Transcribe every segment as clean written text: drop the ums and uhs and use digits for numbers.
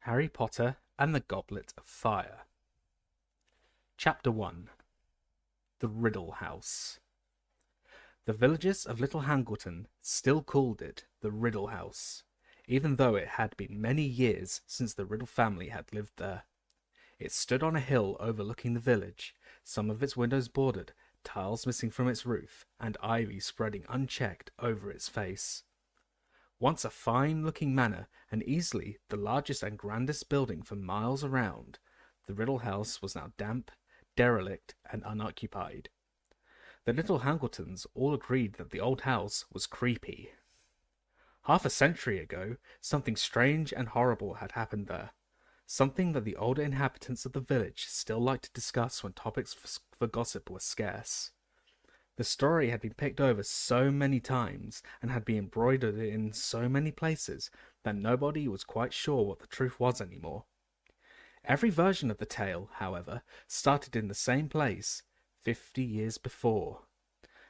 Harry Potter and the Goblet of Fire. Chapter 1. The Riddle House. The villagers of Little Hangleton still called it the Riddle House, even though it had been many years since the Riddle family had lived there. It stood on a hill overlooking the village, some of its windows boarded, tiles missing from its roof, and ivy spreading unchecked over its face. Once a fine-looking manor, and easily the largest and grandest building for miles around, the Riddle House was now damp, derelict, and unoccupied. The Little Hangletons all agreed that the old house was creepy. Half a century ago, something strange and horrible had happened there, something that the older inhabitants of the village still liked to discuss when topics for gossip were scarce. The story had been picked over so many times and had been embroidered in so many places that nobody was quite sure what the truth was anymore. Every version of the tale, however, started in the same place 50 years before,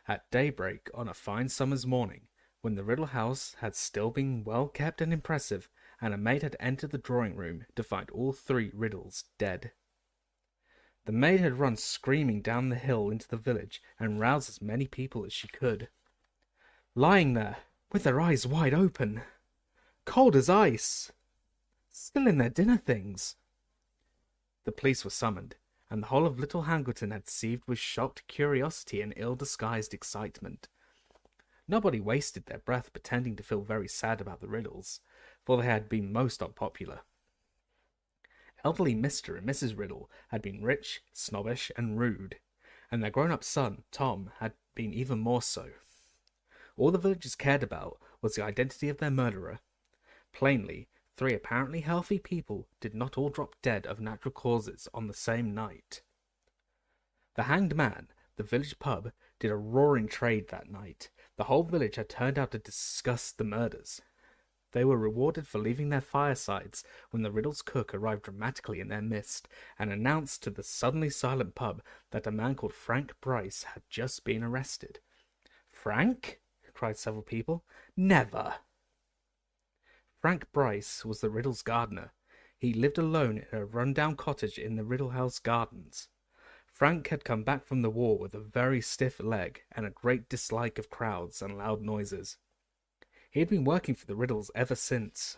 at daybreak on a fine summer's morning, when the Riddle House had still been well kept and impressive, and a maid had entered the drawing room to find all three riddles dead. The maid had run screaming down the hill into the village and roused as many people as she could. Lying there, with their eyes wide open, cold as ice, still in their dinner things. The police were summoned, and the whole of Little Hangleton had seethed with shocked curiosity and ill-disguised excitement. Nobody wasted their breath pretending to feel very sad about the riddles, for they had been most unpopular. Elderly Mr. and Mrs. Riddle had been rich, snobbish, and rude, and their grown-up son, Tom, had been even more so. All the villagers cared about was the identity of their murderer. Plainly, three apparently healthy people did not all drop dead of natural causes on the same night. The Hanged Man, the village pub, did a roaring trade that night. The whole village had turned out to discuss the murders. They were rewarded for leaving their firesides when the Riddle's cook arrived dramatically in their midst and announced to the suddenly silent pub that a man called Frank Bryce had just been arrested. "Frank?" cried several people. "Never!" Frank Bryce was the Riddle's gardener. He lived alone in a run-down cottage in the Riddle House gardens. Frank had come back from the war with a very stiff leg and a great dislike of crowds and loud noises. He had been working for the Riddles ever since.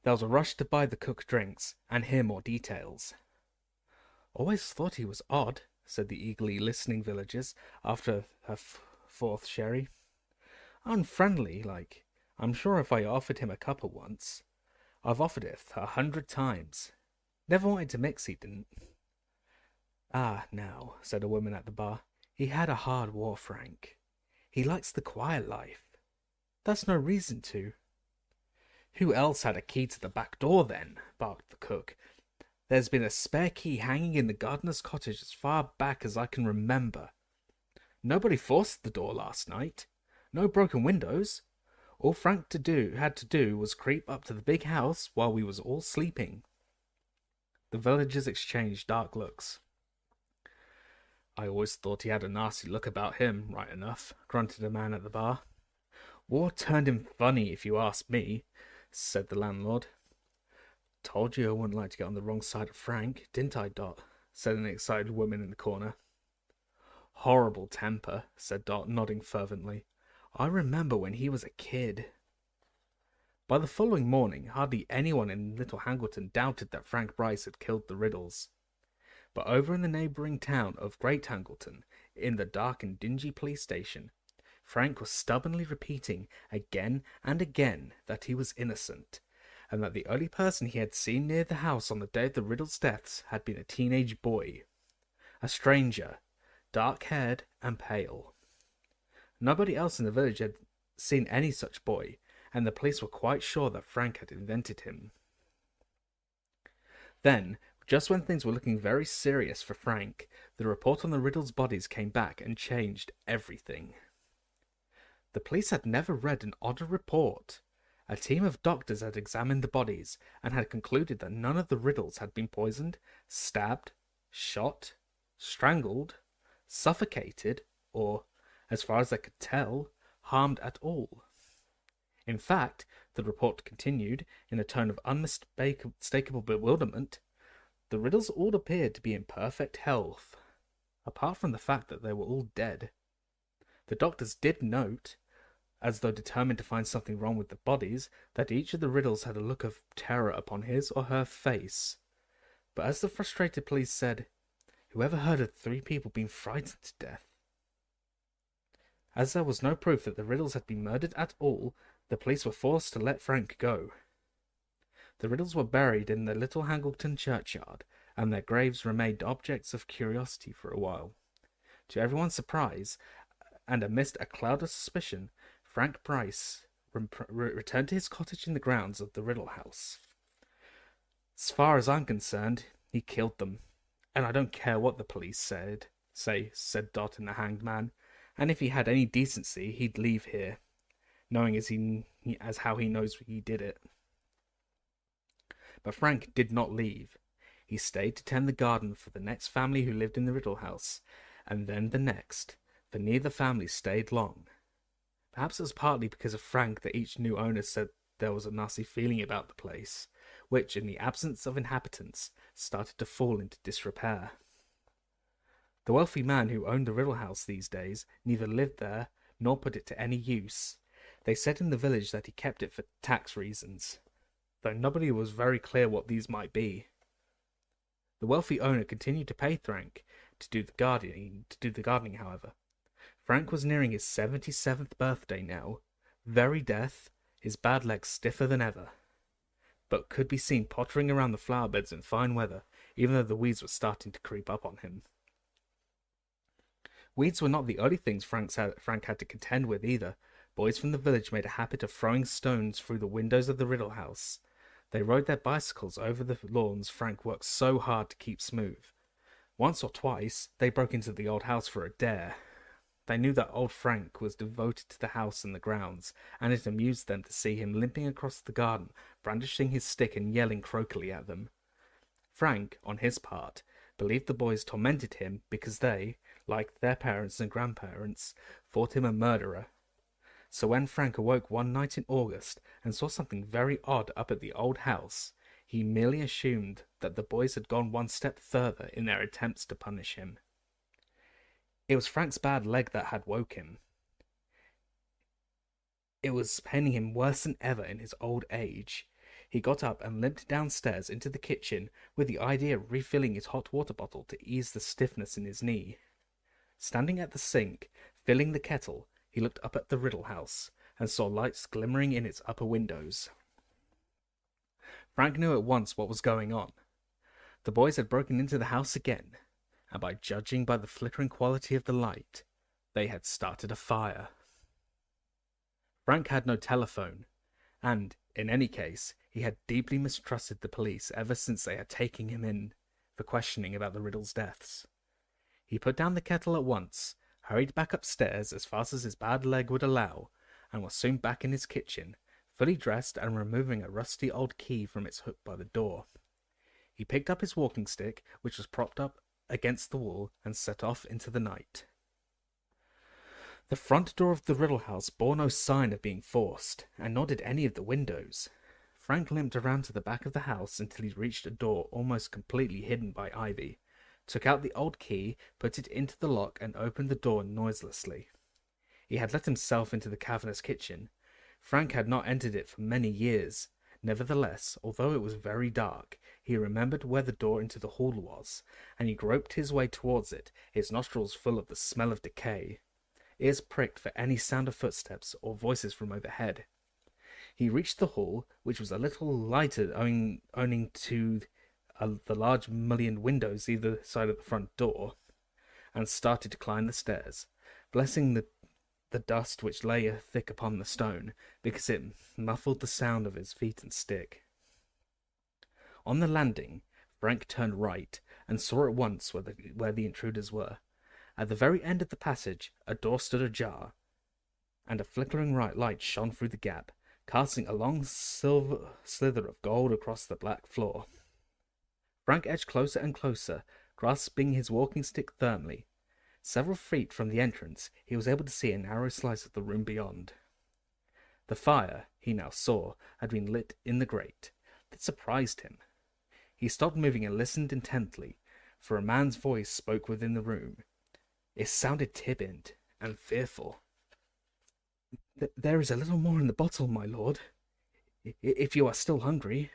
There was a rush to buy the cook drinks and hear more details. "Always thought he was odd," said the eagerly listening villagers after her fourth sherry. "Unfriendly, like. I'm sure if I offered him a cuppa once. I've offered it 100 times. Never wanted to mix, he didn't." "Ah, now," said a woman at the bar. "He had a hard war, Frank. He likes the quiet life. That's no reason to." "Who else had a key to the back door, then?" barked the cook. "There's been a spare key hanging in the gardener's cottage as far back as I can remember. Nobody forced the door last night. No broken windows. All Frank had to do was creep up to the big house while we was all sleeping." The villagers exchanged dark looks. "I always thought he had a nasty look about him, right enough," grunted a man at the bar. "War turned him funny, if you ask me," said the landlord. "Told you I wouldn't like to get on the wrong side of Frank, didn't I, Dot?" said an excited woman in the corner. "Horrible temper," said Dot, nodding fervently. "I remember when he was a kid." By the following morning, hardly anyone in Little Hangleton doubted that Frank Bryce had killed the Riddles. But over in the neighbouring town of Great Hangleton, in the dark and dingy police station, Frank was stubbornly repeating again and again that he was innocent, and that the only person he had seen near the house on the day of the Riddles' deaths had been a teenage boy. A stranger, dark-haired and pale. Nobody else in the village had seen any such boy, and the police were quite sure that Frank had invented him. Then, just when things were looking very serious for Frank, the report on the Riddles' bodies came back and changed everything. The police had never read an odder report. A team of doctors had examined the bodies and had concluded that none of the Riddles had been poisoned, stabbed, shot, strangled, suffocated, or, as far as they could tell, harmed at all. In fact, the report continued, in a tone of unmistakable bewilderment, the riddles all appeared to be in perfect health, apart from the fact that they were all dead. The doctors did note, as though determined to find something wrong with the bodies, that each of the riddles had a look of terror upon his or her face. But as the frustrated police said, whoever heard of 3 people being frightened to death? As there was no proof that the riddles had been murdered at all, the police were forced to let Frank go. The riddles were buried in the Little Hangleton churchyard, and their graves remained objects of curiosity for a while. To everyone's surprise, and amidst a cloud of suspicion, Frank Bryce returned to his cottage in the grounds of the Riddle House. As far as I'm concerned, he killed them, and I don't care what the police said Dot and the Hanged Man, and if he had any decency, he'd leave here, knowing as how he knows he did it. But Frank did not leave. He stayed to tend the garden for the next family who lived in the Riddle House, and then the next, for neither family stayed long. Perhaps it was partly because of Frank that each new owner said there was a nasty feeling about the place, which, in the absence of inhabitants, started to fall into disrepair. The wealthy man who owned the Riddle House these days neither lived there nor put it to any use. They said in the village that he kept it for tax reasons, though nobody was very clear what these might be. The wealthy owner continued to pay Frank to do the gardening, however. Frank was nearing his 77th birthday now, very death, his bad legs stiffer than ever, but could be seen pottering around the flower beds in fine weather, even though the weeds were starting to creep up on him. Weeds were not the only things Frank had to contend with either. Boys from the village made a habit of throwing stones through the windows of the Riddle House. They rode their bicycles over the lawns Frank worked so hard to keep smooth. Once or twice, they broke into the old house for a dare. They knew that old Frank was devoted to the house and the grounds, and it amused them to see him limping across the garden, brandishing his stick and yelling croakily at them. Frank, on his part, believed the boys tormented him because they, like their parents and grandparents, thought him a murderer. So when Frank awoke one night in August and saw something very odd up at the old house, he merely assumed that the boys had gone one step further in their attempts to punish him. It was Frank's bad leg that had woke him. It was paining him worse than ever in his old age. He got up and limped downstairs into the kitchen with the idea of refilling his hot water bottle to ease the stiffness in his knee. Standing at the sink, filling the kettle, he looked up at the Riddle House and saw lights glimmering in its upper windows. Frank knew at once what was going on. The boys had broken into the house again, and by judging by the flickering quality of the light, they had started a fire. Frank had no telephone, and, in any case, he had deeply mistrusted the police ever since they had taken him in for questioning about the Riddle's deaths. He put down the kettle at once, hurried back upstairs as fast as his bad leg would allow, and was soon back in his kitchen, fully dressed and removing a rusty old key from its hook by the door. He picked up his walking stick, which was propped up against the wall, and set off into the night. The front door of the Riddle House bore no sign of being forced, and nor did any of the windows. Frank limped around to the back of the house until he reached a door almost completely hidden by ivy, took out the old key, put it into the lock, and opened the door noiselessly. He had let himself into the cavernous kitchen. Frank had not entered it for many years. Nevertheless, although it was very dark, he remembered where the door into the hall was, and he groped his way towards it, his nostrils full of the smell of decay, ears pricked for any sound of footsteps or voices from overhead. He reached the hall, which was a little lighter owing to the large mullioned windows either side of the front door, and started to climb the stairs, blessing the dust which lay thick upon the stone, because it muffled the sound of his feet and stick. On the landing, Frank turned right, and saw at once where the intruders were. At the very end of the passage, a door stood ajar, and a flickering light shone through the gap, casting a long silver slither of gold across the black floor. Frank edged closer and closer, grasping his walking stick firmly. Several feet from the entrance, he was able to see a narrow slice of the room beyond. The fire, he now saw, had been lit in the grate. That surprised him. He stopped moving and listened intently, for a man's voice spoke within the room. It sounded timid and fearful. "There is a little more in the bottle, my lord, if you are still hungry."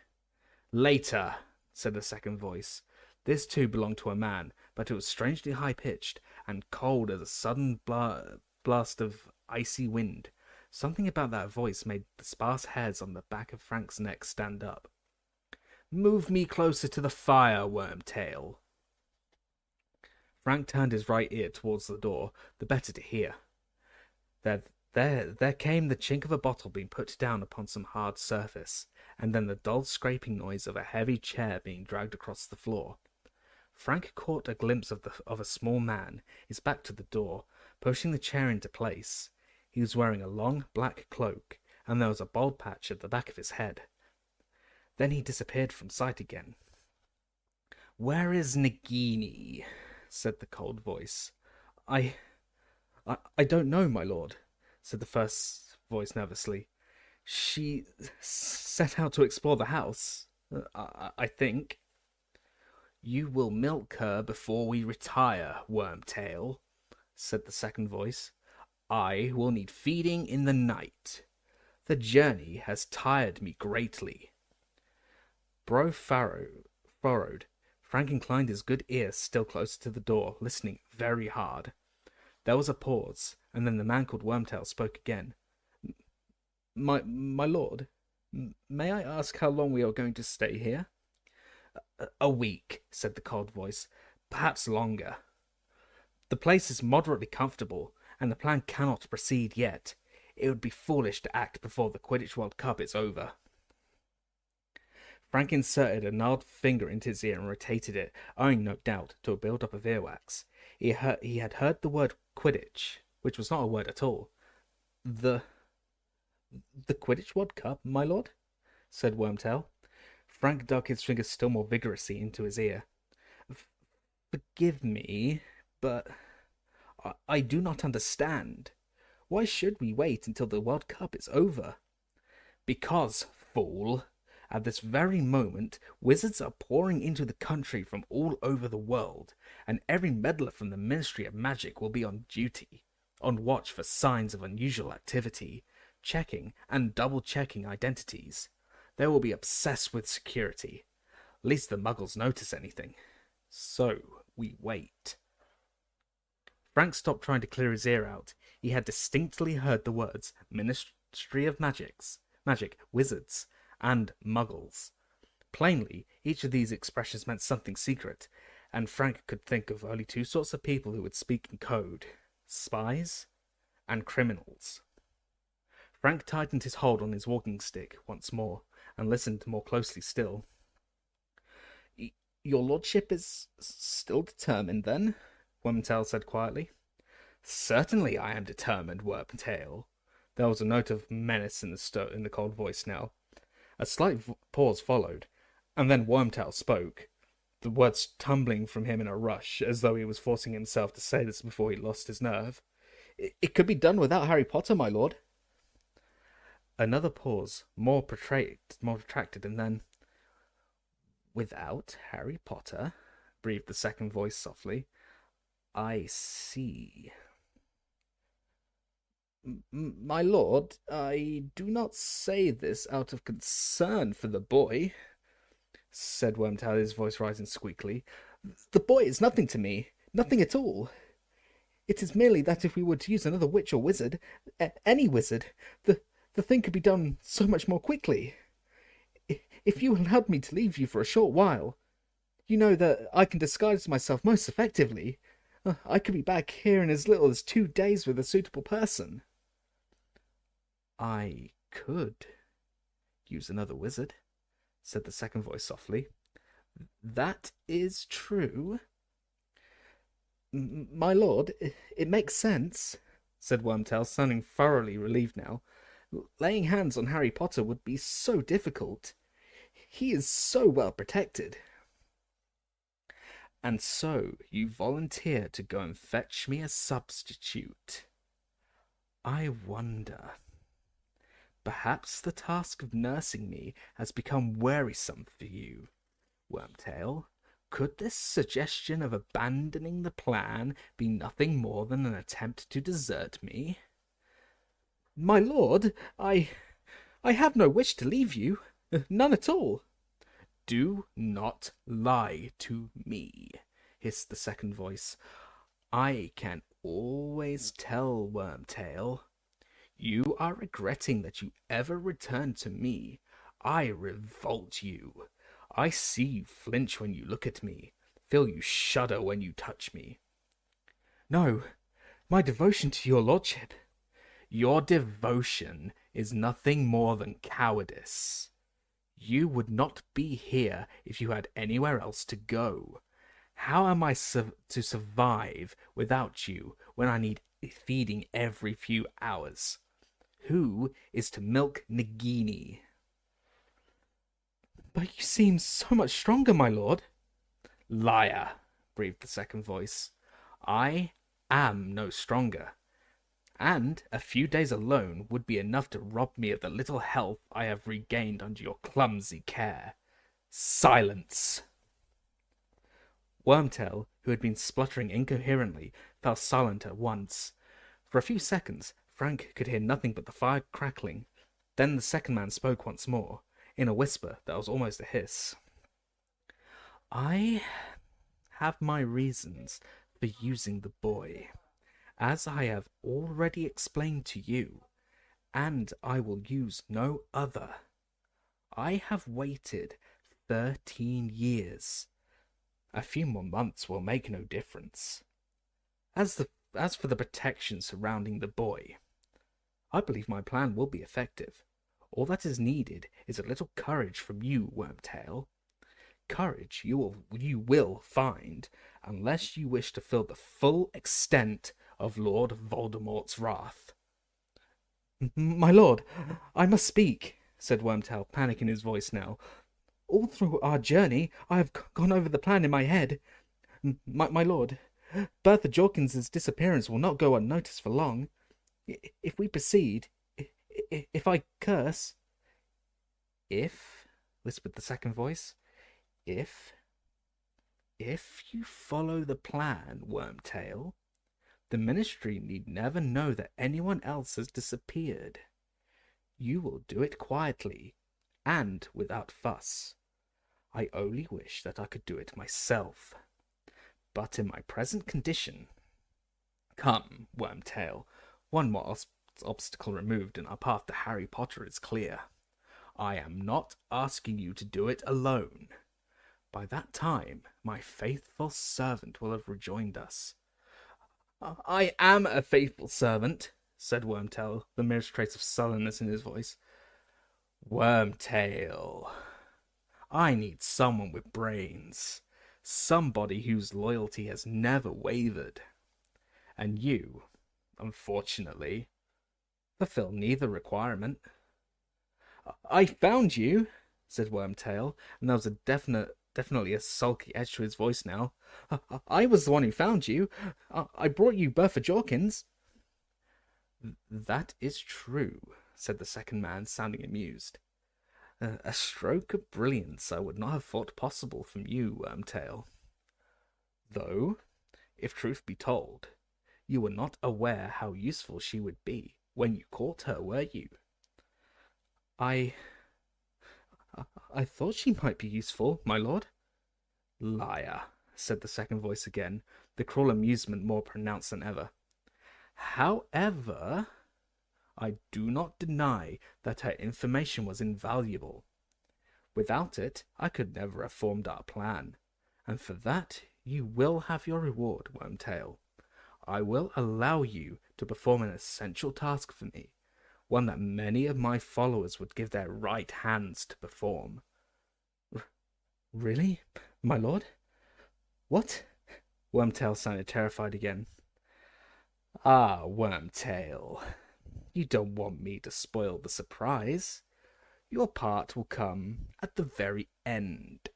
"Later," said the second voice. This too belonged to a man, but it was strangely high-pitched and cold as a sudden blast of icy wind. Something about that voice made the sparse hairs on the back of Frank's neck stand up. "Move me closer to the fire, Wormtail." Frank turned his right ear towards the door, the better to hear. There came the chink of a bottle being put down upon some hard surface, and then the dull scraping noise of a heavy chair being dragged across the floor. Frank caught a glimpse of a small man, his back to the door, pushing the chair into place. He was wearing a long black cloak, and there was a bald patch at the back of his head. Then he disappeared from sight again. "Where is Nagini?" said the cold voice. I don't know, my lord," said the first voice nervously. "She set out to explore the house, I think." "You will milk her before we retire, Wormtail," said the second voice. "I will need feeding in the night. The journey has tired me greatly." Brow furrowed. Frank inclined his good ear still closer to the door, listening very hard. There was a pause, and then the man called Wormtail spoke again. My lord, may I ask how long we are going to stay here?" "A week," said the cold voice. "Perhaps longer. The place is moderately comfortable, and the plan cannot proceed yet. It would be foolish to act before the Quidditch World Cup is over." Frank inserted a gnarled finger into his ear and rotated it, owing, no doubt, to a build-up of earwax. He had heard the word Quidditch, which was not a word at all. The Quidditch World Cup, my lord?" said Wormtail. Frank dug his fingers still more vigorously into his ear. "Forgive me, but I do not understand. Why should we wait until the World Cup is over?" "Because, fool, at this very moment, wizards are pouring into the country from all over the world, and every meddler from the Ministry of Magic will be on duty, on watch for signs of unusual activity, checking and double-checking identities. They will be obsessed with security, lest the muggles notice anything. So we wait." Frank stopped trying to clear his ear out. He had distinctly heard the words Ministry of Magic, Wizards, and Muggles. Plainly, each of these expressions meant something secret, and Frank could think of only two sorts of people who would speak in code: spies and criminals. Frank tightened his hold on his walking stick once more, and listened more closely still. "Your lordship is still determined, then?" Wormtail said quietly. "Certainly I am determined, Wormtail." There was a note of menace in the cold voice now. A slight pause followed, and then Wormtail spoke, the words tumbling from him in a rush, as though he was forcing himself to say this before he lost his nerve. "It could be done without Harry Potter, my lord." Another pause, more protracted, and then, "Without Harry Potter?" breathed the second voice softly. "I see." "My lord, I do not say this out of concern for the boy," said Wormtail, his voice rising squeakily. "The boy is nothing to me, nothing at all. It is merely that if we were to use another witch or wizard, any wizard, the thing could be done so much more quickly. If you allowed me to leave you for a short while, you know that I can disguise myself most effectively. I could be back here in as little as 2 days with a suitable person." "I could use another wizard," said the second voice softly. "That is true." "My lord, it makes sense," said Wormtail, sounding thoroughly relieved now. "Laying hands on Harry Potter would be so difficult. He is so well protected." "And so you volunteer to go and fetch me a substitute? I wonder. Perhaps the task of nursing me has become wearisome for you, Wormtail. Could this suggestion of abandoning the plan be nothing more than an attempt to desert me? My lord, I have no wish to leave you. None at all. Do not lie to me, hissed the second voice. I can always tell, Wormtail. You are regretting that you ever returned to me. I revolt you. I see you flinch when you look at me, feel you shudder when you touch me. No, my devotion to your lordship. Your devotion is nothing more than cowardice. You would not be here if you had anywhere else to go. How am I to survive without you when I need feeding every few hours? Who is to milk Nagini? But you seem so much stronger, my lord. Liar, breathed the second voice. I am no stronger, and a few days alone would be enough to rob me of the little health I have regained under your clumsy care. Silence! Wormtail, who had been spluttering incoherently, fell silent at once. For a few seconds, Frank could hear nothing but the fire crackling. Then the second man spoke once more, in a whisper that was almost a hiss. I have my reasons for using the boy, as I have already explained to you, and I will use no other. I have waited 13 years. A few more months will make no difference. As for the protection surrounding the boy, I believe my plan will be effective. All that is needed is a little courage from you, Wormtail. Courage you will find, unless you wish to feel the full extent of Lord Voldemort's wrath. My lord, I must speak, said Wormtail, panic in his voice now. All through our journey, I have gone over the plan in my head. My lord, Bertha Jorkins's disappearance will not go unnoticed for long. If we proceed, if I curse... If, whispered the second voice, if you follow the plan, Wormtail, the Ministry need never know that anyone else has disappeared. You will do it quietly, and without fuss. I only wish that I could do it myself. But in my present condition... Come, Wormtail, one more obstacle removed and our path to Harry Potter is clear. I am not asking you to do it alone. By that time, my faithful servant will have rejoined us. I am a faithful servant, said Wormtail, the merest trace of sullenness in his voice. Wormtail, I need someone with brains, somebody whose loyalty has never wavered. And you, unfortunately, fulfill neither requirement. I found you, said Wormtail, and there was a definitely a sulky edge to his voice now. I was the one who found you. I brought you Bertha Jorkins. That is true, said the second man, sounding amused. A stroke of brilliance I would not have thought possible from you, Wormtail. Though, if truth be told, you were not aware how useful she would be when you caught her, were you? I thought she might be useful, my lord. Liar, said the second voice again, the cruel amusement more pronounced than ever. However, I do not deny that her information was invaluable. Without it, I could never have formed our plan, and for that you will have your reward, Wormtail. I will allow you to perform an essential task for me, one that many of my followers would give their right hands to perform. Really, my lord? What? Wormtail sounded terrified again. Ah, Wormtail, you don't want me to spoil the surprise. Your part will come at the very end.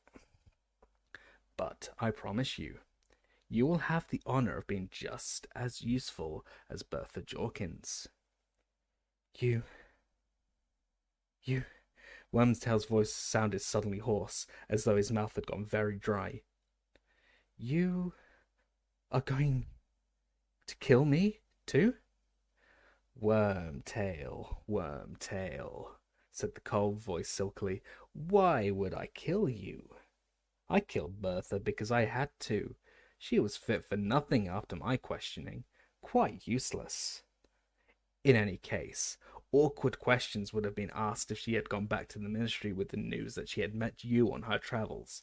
But I promise you, you will have the honor of being just as useful as Bertha Jorkins. You You... Wormtail's voice sounded suddenly hoarse, as though his mouth had gone very dry. You are going to kill me, too? Wormtail, said the cold voice silkily. Why would I kill you? I killed Bertha because I had to. She was fit for nothing after my questioning. Quite useless. In any case, awkward questions would have been asked if she had gone back to the ministry with the news that she had met you on her travels.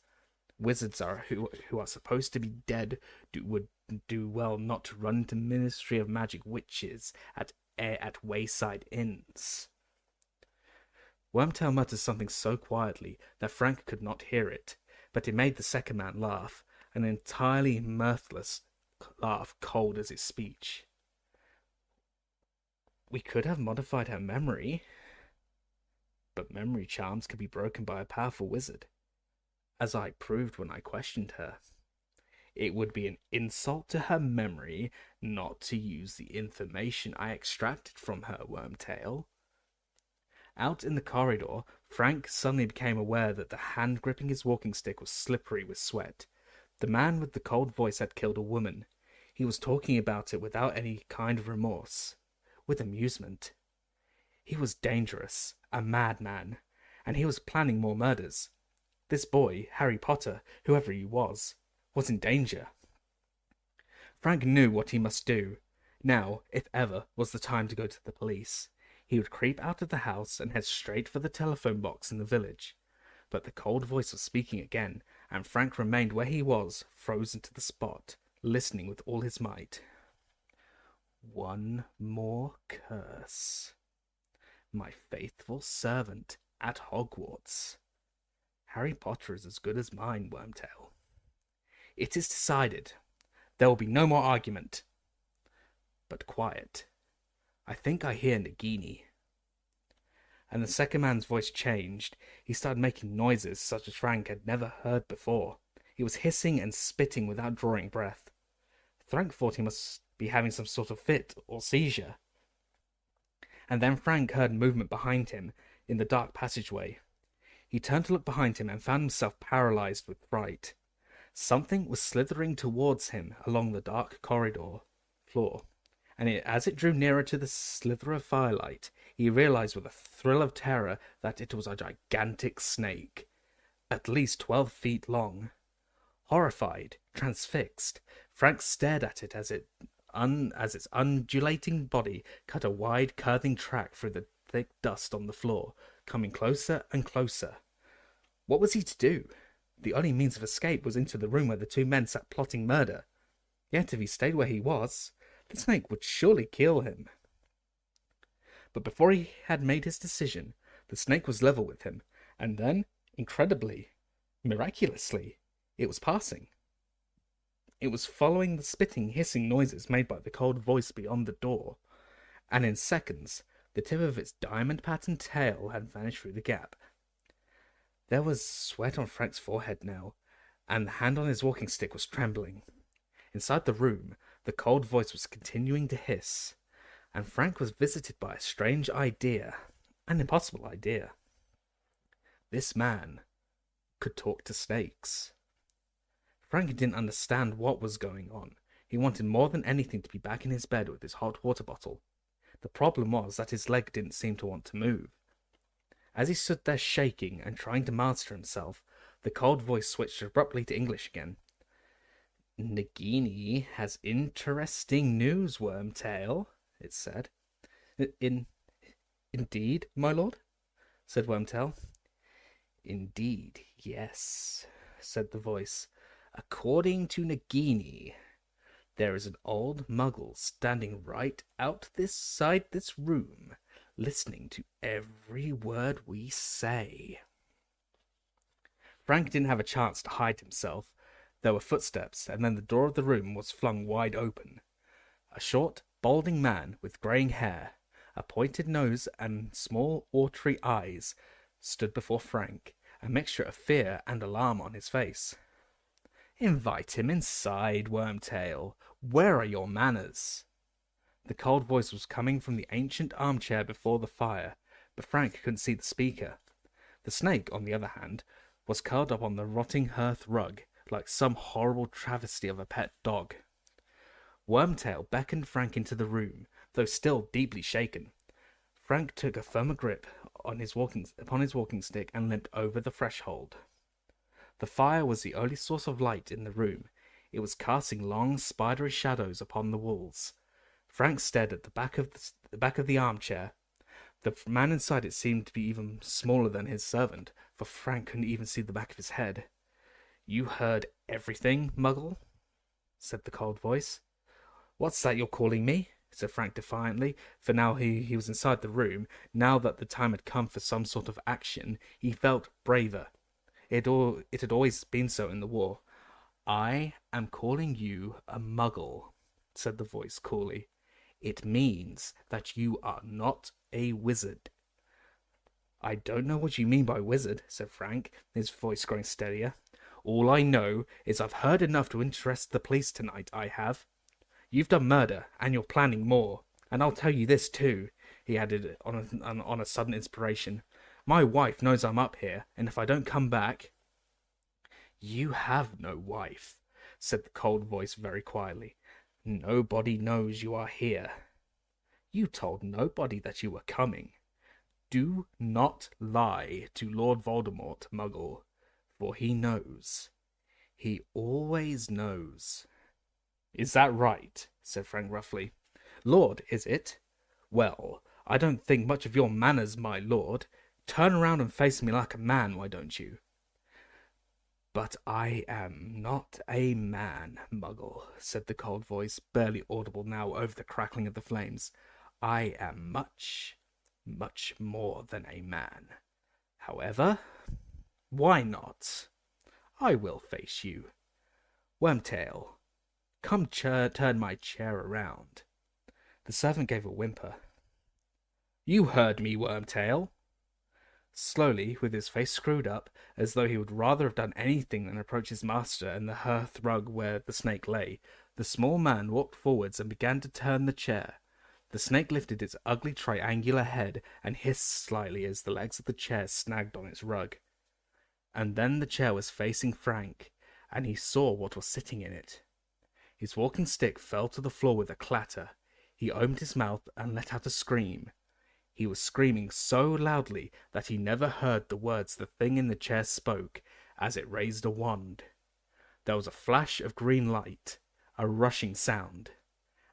Wizards who are supposed to be dead would do well not to run into Ministry of Magic witches at wayside inns. Wormtail muttered something so quietly that Frank could not hear it, but it made the second man laugh, an entirely mirthless laugh, cold as his speech. We could have modified her memory, but memory charms can be broken by a powerful wizard, as I proved when I questioned her. It would be an insult to her memory not to use the information I extracted from her, Wormtail. Out in the corridor, Frank suddenly became aware that the hand gripping his walking stick was slippery with sweat. The man with the cold voice had killed a woman. He was talking about it without any kind of remorse, with amusement. He was dangerous, a madman, and he was planning more murders. This boy, Harry Potter, whoever he was in danger. Frank knew what he must do. Now, if ever, was the time to go to the police. He would creep out of the house and head straight for the telephone box in the village. But the cold voice was speaking again, and Frank remained where he was, frozen to the spot, listening with all his might. One more curse. My faithful servant at Hogwarts. Harry Potter is as good as mine, Wormtail. It is decided. There will be no more argument. But quiet. I think I hear Nagini. And the second man's voice changed. He started making noises such as Frank had never heard before. He was hissing and spitting without drawing breath. Frank thought he must be having some sort of fit or seizure. And then Frank heard movement behind him in the dark passageway. He turned to look behind him and found himself paralyzed with fright. Something was slithering towards him along the dark corridor floor, and as it drew nearer to the slither of firelight, he realized with a thrill of terror that it was a gigantic snake, at least 12 feet long. Horrified, transfixed, Frank stared at it as its undulating body cut a wide, curving track through the thick dust on the floor, coming closer and closer. What was he to do? The only means of escape was into the room where the two men sat plotting murder. Yet if he stayed where he was, the snake would surely kill him. But before he had made his decision, the snake was level with him, and then, incredibly, miraculously, it was passing. It was following the spitting, hissing noises made by the cold voice beyond the door, and in seconds, the tip of its diamond-patterned tail had vanished through the gap. There was sweat on Frank's forehead now, and the hand on his walking stick was trembling. Inside the room, the cold voice was continuing to hiss, and Frank was visited by a strange idea, an impossible idea. This man could talk to snakes. Frank didn't understand what was going on. He wanted more than anything to be back in his bed with his hot water bottle. The problem was that his leg didn't seem to want to move. As he stood there shaking and trying to master himself, the cold voice switched abruptly to English again. Nagini has interesting news, Wormtail, it said. Indeed, my lord? Said Wormtail. Indeed, yes, said the voice. According to Nagini, there is an old muggle standing right outside this room, listening to every word we say. Frank didn't have a chance to hide himself. There were footsteps, and then the door of the room was flung wide open. A short, balding man with greying hair, a pointed nose and small, watery eyes stood before Frank, a mixture of fear and alarm on his face. Invite him inside, Wormtail. Where are your manners? The cold voice was coming from the ancient armchair before the fire, but Frank couldn't see the speaker. The snake, on the other hand, was curled up on the rotting hearth rug, like some horrible travesty of a pet dog. Wormtail beckoned Frank into the room, though still deeply shaken. Frank took a firmer grip upon his walking stick and limped over the threshold. The fire was the only source of light in the room. It was casting long, spidery shadows upon the walls. Frank stared at the back of the armchair. The man inside it seemed to be even smaller than his servant, for Frank couldn't even see the back of his head. "You heard everything, Muggle?" said the cold voice. "What's that you're calling me?" said Frank defiantly, for now he was inside the room. Now that the time had come for some sort of action, he felt braver. It had always been so in the war. "I am calling you a Muggle," said the voice coolly. "It means that you are not a wizard." "I don't know what you mean by wizard," said Frank, his voice growing steadier. "All I know is I've heard enough to interest the police tonight, I have. You've done murder, and you're planning more. And I'll tell you this too," he added on a sudden inspiration. "My wife knows I'm up here, and if I don't come back—" "You have no wife," said the cold voice very quietly. "Nobody knows you are here. You told nobody that you were coming. Do not lie to Lord Voldemort, Muggle, for he knows. He always knows." "Is that right?" said Frank roughly. "Lord, is it? Well, I don't think much of your manners, my lord. Turn around and face me like a man, why don't you?" "But I am not a man, Muggle," said the cold voice, barely audible now over the crackling of the flames. "I am much, much more than a man. However, why not? I will face you. Wormtail, come turn my chair around." The servant gave a whimper. "You heard me, Wormtail." Slowly, with his face screwed up, as though he would rather have done anything than approach his master and the hearth rug where the snake lay, the small man walked forwards and began to turn the chair. The snake lifted its ugly triangular head and hissed slightly as the legs of the chair snagged on its rug. And then the chair was facing Frank, and he saw what was sitting in it. His walking stick fell to the floor with a clatter. He opened his mouth and let out a scream. He was screaming so loudly that he never heard the words the thing in the chair spoke as it raised a wand. There was a flash of green light, a rushing sound,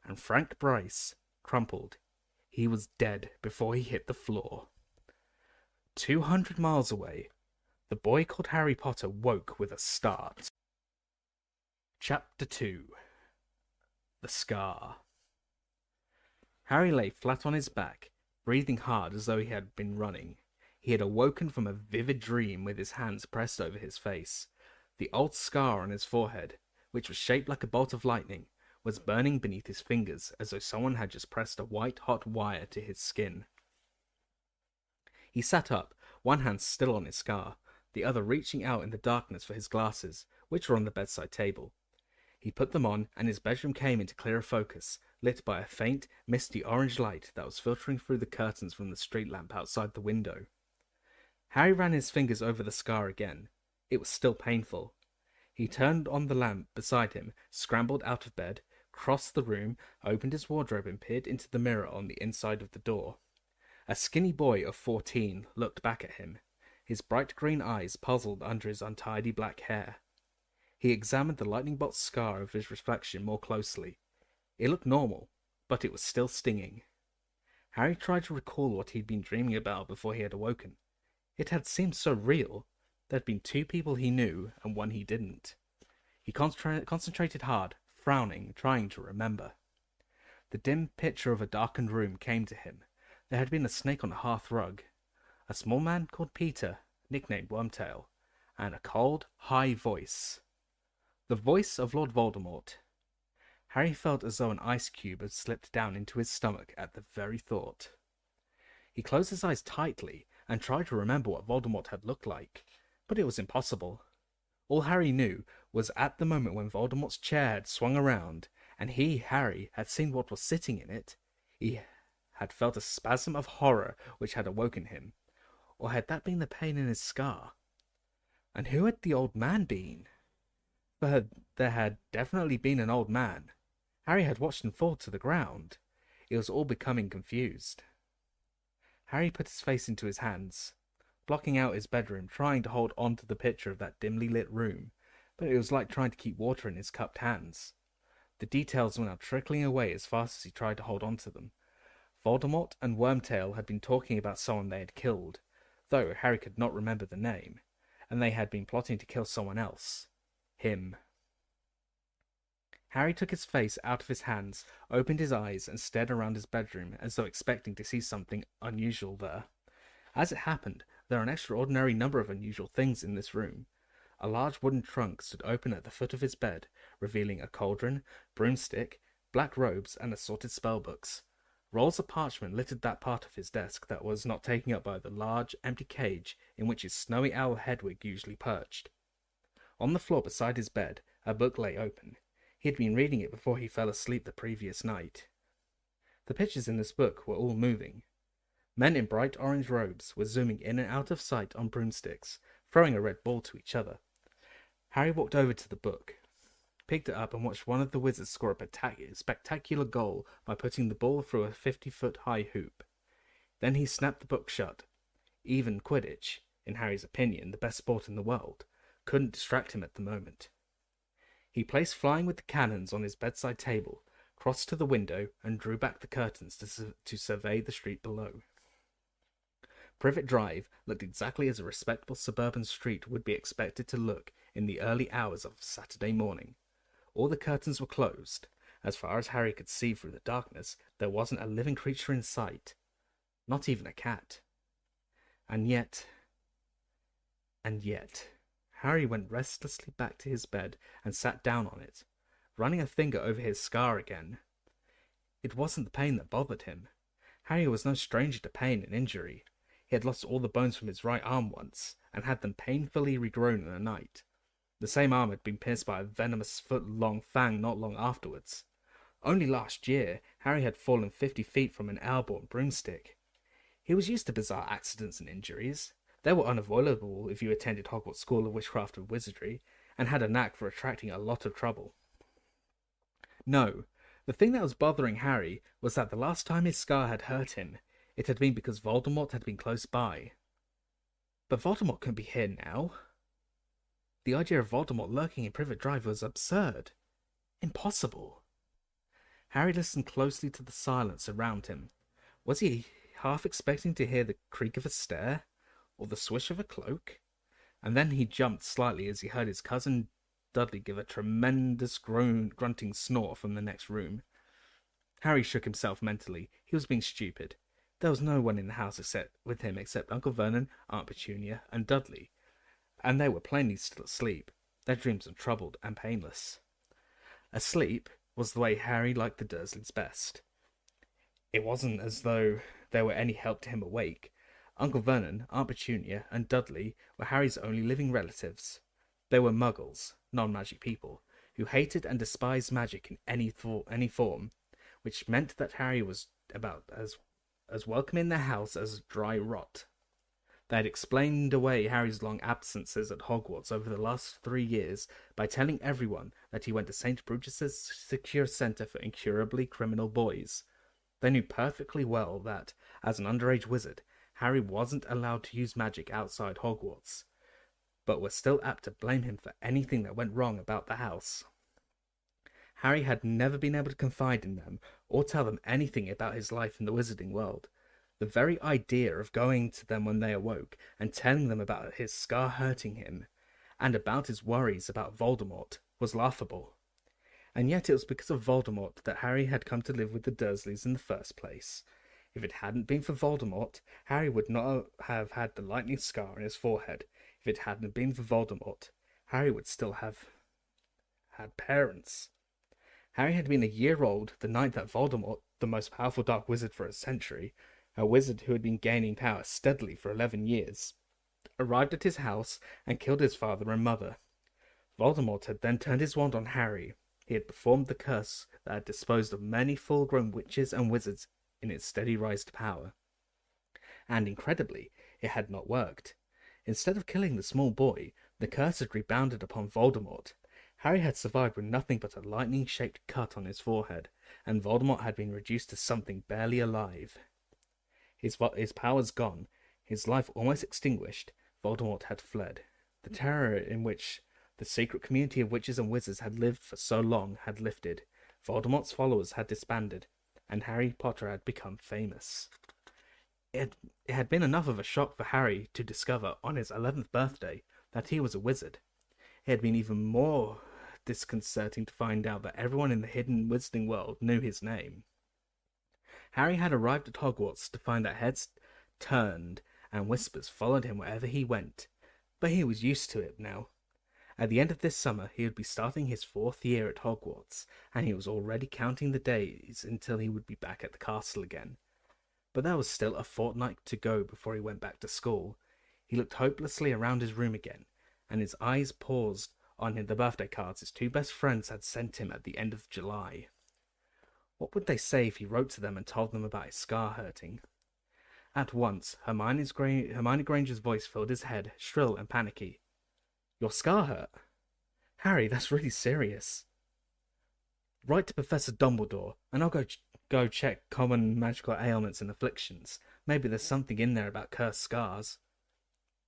and Frank Bryce crumpled. He was dead before he hit the floor. 200 miles away, the boy called Harry Potter woke with a start. Chapter 2. The Scar. Harry lay flat on his back, breathing hard as though he had been running. He had awoken from a vivid dream with his hands pressed over his face. The old scar on his forehead, which was shaped like a bolt of lightning, was burning beneath his fingers as though someone had just pressed a white-hot wire to his skin. He sat up, one hand still on his scar, the other reaching out in the darkness for his glasses, which were on the bedside table. He put them on, and his bedroom came into clearer focus, lit by a faint, misty orange light that was filtering through the curtains from the street lamp outside the window. Harry ran his fingers over the scar again. It was still painful. He turned on the lamp beside him, scrambled out of bed, crossed the room, opened his wardrobe and peered into the mirror on the inside of the door. A skinny boy of 14 looked back at him, his bright green eyes puzzled under his untidy black hair. He examined the lightning bolt scar of his reflection more closely. It looked normal, but it was still stinging. Harry tried to recall what he'd been dreaming about before he had awoken. It had seemed so real. There had been 2 people he knew, and 1 he didn't. He concentrated hard, frowning, trying to remember. The dim picture of a darkened room came to him. There had been a snake on the hearth rug, a small man called Peter, nicknamed Wormtail, and a cold, high voice. The voice of Lord Voldemort. Harry felt as though an ice cube had slipped down into his stomach at the very thought. He closed his eyes tightly and tried to remember what Voldemort had looked like, but it was impossible. All Harry knew was at the moment when Voldemort's chair had swung around, and he, Harry, had seen what was sitting in it, he had felt a spasm of horror which had awoken him. Or had that been the pain in his scar? And who had the old man been? For there had definitely been an old man. Harry had watched him fall to the ground. It was all becoming confused. Harry put his face into his hands, blocking out his bedroom, trying to hold on to the picture of that dimly lit room, but it was like trying to keep water in his cupped hands. The details were now trickling away as fast as he tried to hold on to them. Voldemort and Wormtail had been talking about someone they had killed, though Harry could not remember the name, and they had been plotting to kill someone else. Him. Harry took his face out of his hands, opened his eyes, and stared around his bedroom as though expecting to see something unusual there. As it happened, there were an extraordinary number of unusual things in this room. A large wooden trunk stood open at the foot of his bed, revealing a cauldron, broomstick, black robes, and assorted spellbooks. Rolls of parchment littered that part of his desk that was not taken up by the large, empty cage in which his snowy owl Hedwig usually perched. On the floor beside his bed, a book lay open. He had been reading it before he fell asleep the previous night. The pictures in this book were all moving. Men in bright orange robes were zooming in and out of sight on broomsticks, throwing a red ball to each other. Harry walked over to the book, picked it up, and watched one of the wizards score a spectacular goal by putting the ball through a 50-foot-high hoop. Then he snapped the book shut. Even Quidditch, in Harry's opinion the best sport in the world, couldn't distract him at the moment. He placed Flying with the Cannons on his bedside table, crossed to the window, and drew back the curtains to survey the street below. Privet Drive looked exactly as a respectable suburban street would be expected to look in the early hours of Saturday morning. All the curtains were closed. As far as Harry could see through the darkness, there wasn't a living creature in sight. Not even a cat. And yet, Harry went restlessly back to his bed and sat down on it, running a finger over his scar again. It wasn't the pain that bothered him. Harry was no stranger to pain and injury. He had lost all the bones from his right arm once, and had them painfully regrown in a night. The same arm had been pierced by a venomous foot-long fang not long afterwards. Only last year, Harry had fallen 50 feet from an airborne broomstick. He was used to bizarre accidents and injuries. They were unavoidable if you attended Hogwarts School of Witchcraft and Wizardry, and had a knack for attracting a lot of trouble. No, the thing that was bothering Harry was that the last time his scar had hurt him, it had been because Voldemort had been close by. But Voldemort couldn't be here now. The idea of Voldemort lurking in Privet Drive was absurd. Impossible. Harry listened closely to the silence around him. Was he half expecting to hear the creak of a stair, or the swish of a cloak? And then he jumped slightly as he heard his cousin Dudley give a tremendous grunting snort from the next room. Harry shook himself mentally. He was being stupid. There was no one in the house except Uncle Vernon, Aunt Petunia, and Dudley, and they were plainly still asleep, their dreams untroubled and painless. Asleep was the way Harry liked the Dursleys best. It wasn't as though they were any help to him awake. Uncle Vernon, Aunt Petunia, and Dudley were Harry's only living relatives. They were muggles, non-magic people, who hated and despised magic in any form, which meant that Harry was about as welcome in their house as dry rot. They had explained away Harry's long absences at Hogwarts over the last 3 years by telling everyone that he went to St. Brutus's secure centre for incurably criminal boys. They knew perfectly well that, as an underage wizard, Harry wasn't allowed to use magic outside Hogwarts, but were still apt to blame him for anything that went wrong about the house. Harry had never been able to confide in them or tell them anything about his life in the wizarding world. The very idea of going to them when they awoke and telling them about his scar hurting him, and about his worries about Voldemort, was laughable. And yet it was because of Voldemort that Harry had come to live with the Dursleys in the first place. If it hadn't been for Voldemort, Harry would not have had the lightning scar on his forehead. If it hadn't been for Voldemort, Harry would still have had parents. Harry had been a year old the night that Voldemort, the most powerful dark wizard for a century, a wizard who had been gaining power steadily for 11 years, arrived at his house and killed his father and mother. Voldemort had then turned his wand on Harry. He had performed the curse that had disposed of many full-grown witches and wizards in its steady rise to power. And incredibly, it had not worked. Instead of killing the small boy, the curse had rebounded upon Voldemort. Harry had survived with nothing but a lightning-shaped cut on his forehead, and Voldemort had been reduced to something barely alive. His powers gone, his life almost extinguished, Voldemort had fled. The terror in which the secret community of witches and wizards had lived for so long had lifted. Voldemort's followers had disbanded, and Harry Potter had become famous. It had been enough of a shock for Harry to discover on his 11th birthday that he was a wizard. It had been even more disconcerting to find out that everyone in the hidden wizarding world knew his name. Harry had arrived at Hogwarts to find that heads turned and whispers followed him wherever he went, but he was used to it now. At the end of this summer, he would be starting his 4th year at Hogwarts, and he was already counting the days until he would be back at the castle again. But there was still a fortnight to go before he went back to school. He looked hopelessly around his room again, and his eyes paused on the birthday cards his 2 best friends had sent him at the end of July. What would they say if he wrote to them and told them about his scar hurting? At once, Hermione Granger's voice filled his head, shrill and panicky. "Your scar hurt? Harry, that's really serious. Write to Professor Dumbledore, and I'll go check common magical ailments and afflictions. Maybe there's something in there about cursed scars."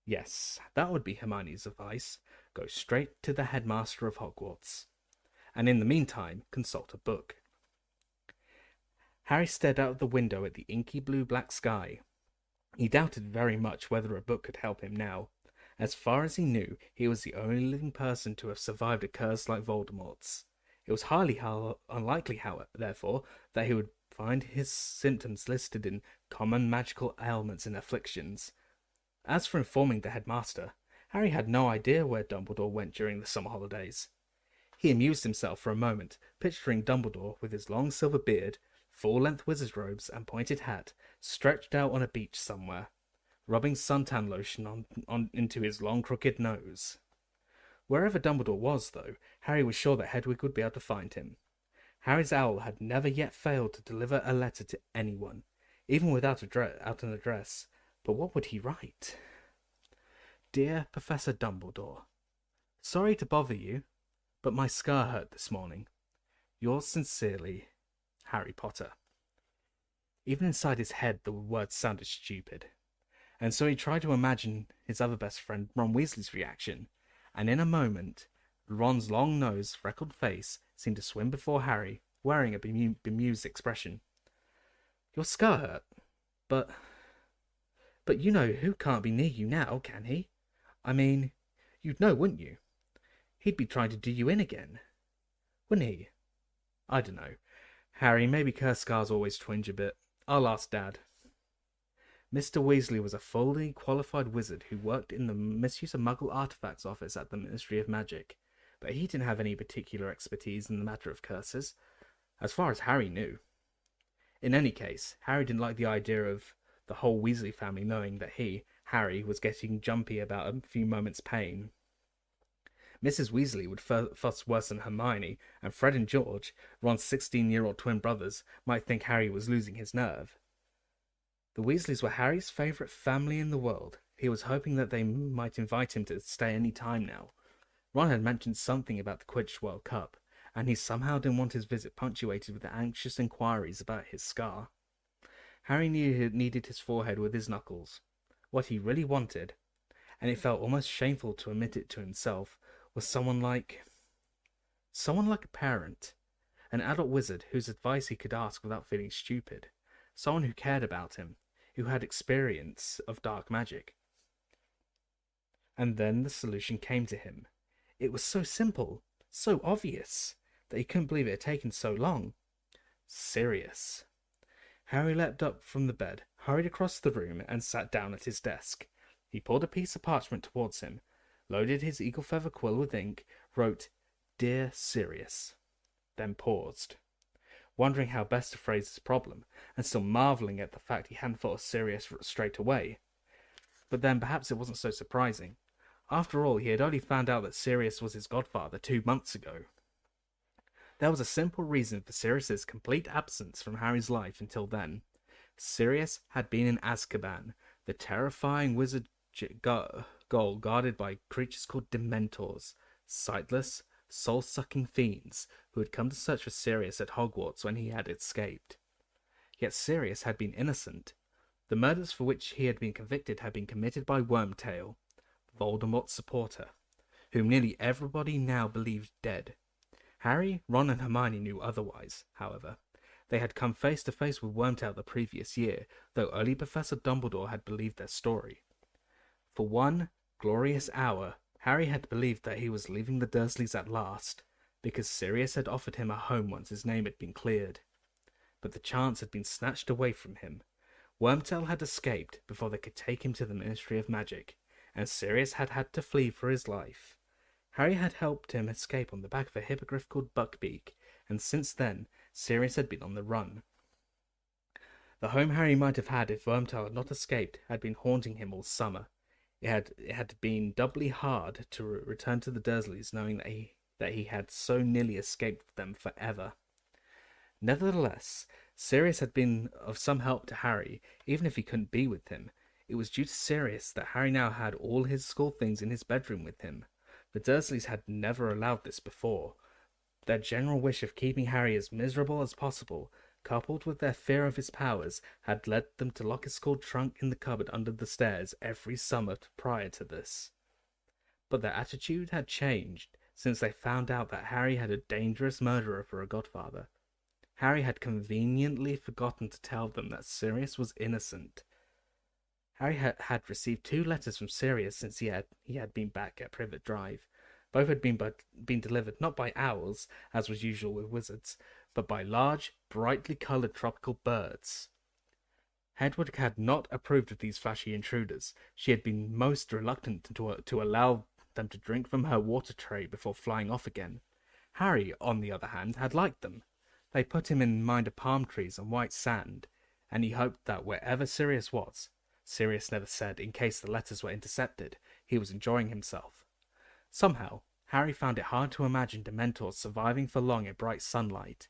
Yes, that would be Hermione's advice. Go straight to the headmaster of Hogwarts. And in the meantime, consult a book. Harry stared out of the window at the inky blue-black sky. He doubted very much whether a book could help him now. As far as he knew, he was the only living person to have survived a curse like Voldemort's. It was highly unlikely, therefore, that he would find his symptoms listed in common magical ailments and afflictions. As for informing the headmaster, Harry had no idea where Dumbledore went during the summer holidays. He amused himself for a moment, picturing Dumbledore with his long silver beard, full-length wizard's robes and pointed hat, stretched out on a beach somewhere, rubbing suntan lotion into his long crooked nose. Wherever Dumbledore was, though, Harry was sure that Hedwig would be able to find him. Harry's owl had never yet failed to deliver a letter to anyone, even without an address. But what would he write? Dear Professor Dumbledore, sorry to bother you, but my scar hurt this morning. Yours sincerely, Harry Potter. Even inside his head, the words sounded stupid. And so he tried to imagine his other best friend, Ron Weasley's reaction, and in a moment, Ron's long-nosed, freckled face seemed to swim before Harry, wearing a bemused expression. Your scar hurt, but you know who can't be near you now, can he? I mean, you'd know, wouldn't you? He'd be trying to do you in again. Wouldn't he? I don't know. Harry, maybe cursed scars always twinge a bit. I'll ask Dad. Mr. Weasley was a fully qualified wizard who worked in the Misuse of Muggle Artifacts office at the Ministry of Magic, but he didn't have any particular expertise in the matter of curses, as far as Harry knew. In any case, Harry didn't like the idea of the whole Weasley family knowing that he, Harry, was getting jumpy about a few moments' pain. Mrs. Weasley would fuss worse than Hermione, and Fred and George, Ron's 16-year-old twin brothers, might think Harry was losing his nerve. The Weasleys were Harry's favourite family in the world. He was hoping that they might invite him to stay any time now. Ron had mentioned something about the Quidditch World Cup, and he somehow didn't want his visit punctuated with anxious inquiries about his scar. Harry kneaded his forehead with his knuckles. What he really wanted, and it felt almost shameful to admit it to himself, was someone like a parent, an adult wizard whose advice he could ask without feeling stupid, someone who cared about him, who had experience of dark magic. And then the solution came to him. It was so simple, so obvious, that he couldn't believe it had taken so long. Sirius. Harry leapt up from the bed, hurried across the room, and sat down at his desk. He pulled a piece of parchment towards him, loaded his eagle feather quill with ink, wrote, Dear Sirius, then paused, wondering how best to phrase his problem, and still marvelling at the fact he hadn't thought of Sirius straight away. But then perhaps it wasn't so surprising. After all, he had only found out that Sirius was his godfather 2 months ago. There was a simple reason for Sirius's complete absence from Harry's life until then. Sirius had been in Azkaban, the terrifying wizard gaol guarded by creatures called Dementors, sightless, soul-sucking fiends who had come to search for Sirius at Hogwarts when he had escaped. Yet Sirius had been innocent. The murders for which he had been convicted had been committed by Wormtail, Voldemort's supporter, whom nearly everybody now believed dead. Harry, Ron and Hermione knew otherwise, however. They had come face to face with Wormtail the previous year, though only Professor Dumbledore had believed their story. For one glorious hour, Harry had believed that he was leaving the Dursleys at last, because Sirius had offered him a home once his name had been cleared. But the chance had been snatched away from him. Wormtail had escaped before they could take him to the Ministry of Magic, and Sirius had had to flee for his life. Harry had helped him escape on the back of a hippogriff called Buckbeak, and since then, Sirius had been on the run. The home Harry might have had if Wormtail had not escaped had been haunting him all summer. It had been doubly hard to return to the Dursleys knowing that he had so nearly escaped them forever. Nevertheless, Sirius had been of some help to Harry, even if he couldn't be with him. It was due to Sirius that Harry now had all his school things in his bedroom with him. The Dursleys had never allowed this before. Their general wish of keeping Harry as miserable as possible, coupled with their fear of his powers, had led them to lock his school trunk in the cupboard under the stairs every summer prior to this. But their attitude had changed since they found out that Harry had a dangerous murderer for a godfather. Harry had conveniently forgotten to tell them that Sirius was innocent. Harry had received 2 letters from Sirius since he had been back at Privet Drive. Both had been delivered not by owls, as was usual with wizards, but by large, brightly coloured tropical birds. Hedwig had not approved of these flashy intruders. She had been most reluctant to allow them to drink from her water tray before flying off again. Harry, on the other hand, had liked them. They put him in mind of palm trees and white sand, and he hoped that wherever Sirius was, Sirius never said in case the letters were intercepted, he was enjoying himself. Somehow, Harry found it hard to imagine Dementors surviving for long in bright sunlight.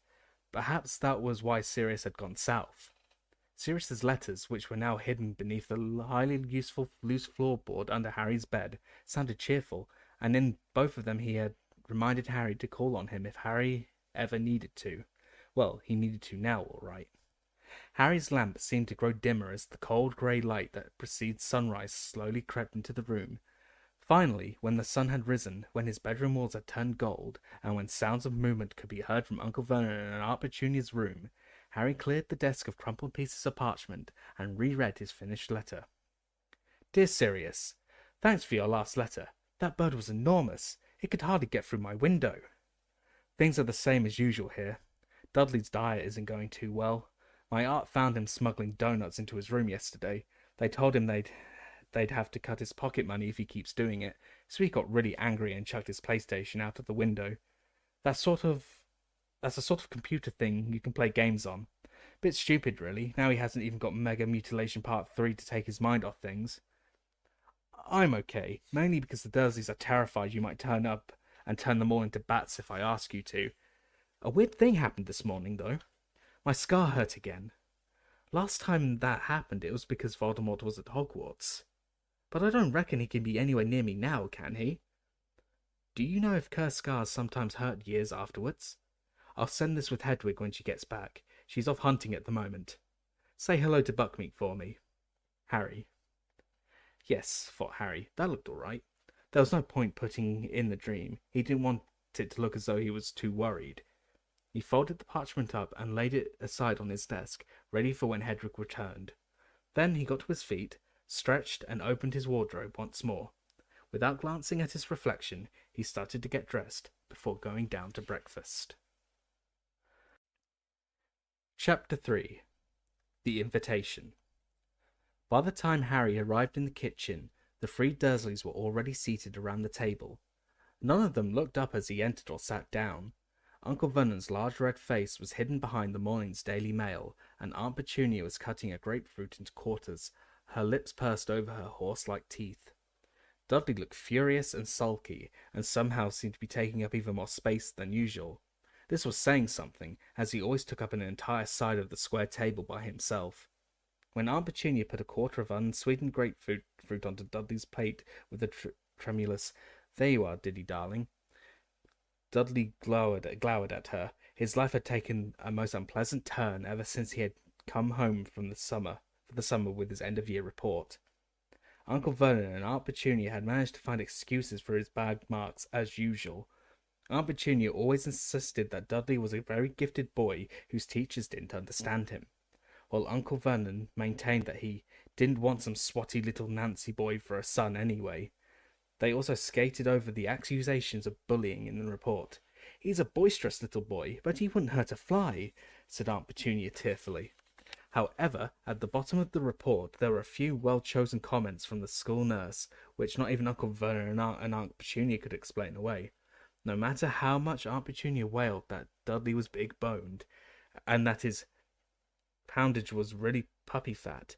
Perhaps that was why Sirius had gone south. Sirius's letters, which were now hidden beneath the highly useful loose floorboard under Harry's bed, sounded cheerful, and in both of them he had reminded Harry to call on him if Harry ever needed to. Well, he needed to now, all right. Harry's lamp seemed to grow dimmer as the cold grey light that precedes sunrise slowly crept into the room. Finally, when the sun had risen, when his bedroom walls had turned gold, and when sounds of movement could be heard from Uncle Vernon in Aunt Petunia's room, Harry cleared the desk of crumpled pieces of parchment and reread his finished letter. Dear Sirius, thanks for your last letter. That bird was enormous. It could hardly get through my window. Things are the same as usual here. Dudley's diet isn't going too well. My aunt found him smuggling donuts into his room yesterday. They told him they'd have to cut his pocket money if he keeps doing it, so he got really angry and chucked his PlayStation out of the window. That's a sort of computer thing you can play games on. Bit stupid, really. Now he hasn't even got Mega Mutilation Part 3 to take his mind off things. I'm okay, mainly because the Dursleys are terrified you might turn up and turn them all into bats if I ask you to. A weird thing happened this morning, though. My scar hurt again. Last time that happened, it was because Voldemort was at Hogwarts. But I don't reckon he can be anywhere near me now, can he? Do you know if cursed scars sometimes hurt years afterwards? I'll send this with Hedwig when she gets back. She's off hunting at the moment. Say hello to Buckmeat for me. Harry. Yes, thought Harry, that looked all right. There was no point putting in the dream. He didn't want it to look as though he was too worried. He folded the parchment up and laid it aside on his desk, ready for when Hedwig returned. Then he got to his feet, stretched, and opened his wardrobe once more. Without glancing at his reflection, he started to get dressed before going down to breakfast. Chapter 3. The Invitation. By the time Harry arrived in the kitchen, the 3 Dursleys were already seated around the table. None of them looked up as he entered or sat down. Uncle Vernon's large red face was hidden behind the morning's Daily Mail, and Aunt Petunia was cutting a grapefruit into quarters, her lips pursed over her horse-like teeth. Dudley looked furious and sulky, and somehow seemed to be taking up even more space than usual. This was saying something, as he always took up an entire side of the square table by himself. When Aunt Petunia put a quarter of unsweetened grapefruit onto Dudley's plate with a tremulous, "There you are, Diddy darling," Dudley glowered at her. His life had taken a most unpleasant turn ever since he had come home for the summer with his end-of-year report. Uncle Vernon and Aunt Petunia had managed to find excuses for his bad marks as usual. Aunt Petunia always insisted that Dudley was a very gifted boy whose teachers didn't understand him, while Uncle Vernon maintained that he didn't want some swotty little Nancy boy for a son anyway. They also skated over the accusations of bullying in the report. "He's a boisterous little boy, but he wouldn't hurt a fly," said Aunt Petunia tearfully. However, at the bottom of the report there were a few well-chosen comments from the school nurse, which not even Uncle Vernon and Aunt Petunia could explain away. No matter how much Aunt Petunia wailed that Dudley was big-boned, and that his poundage was really puppy fat,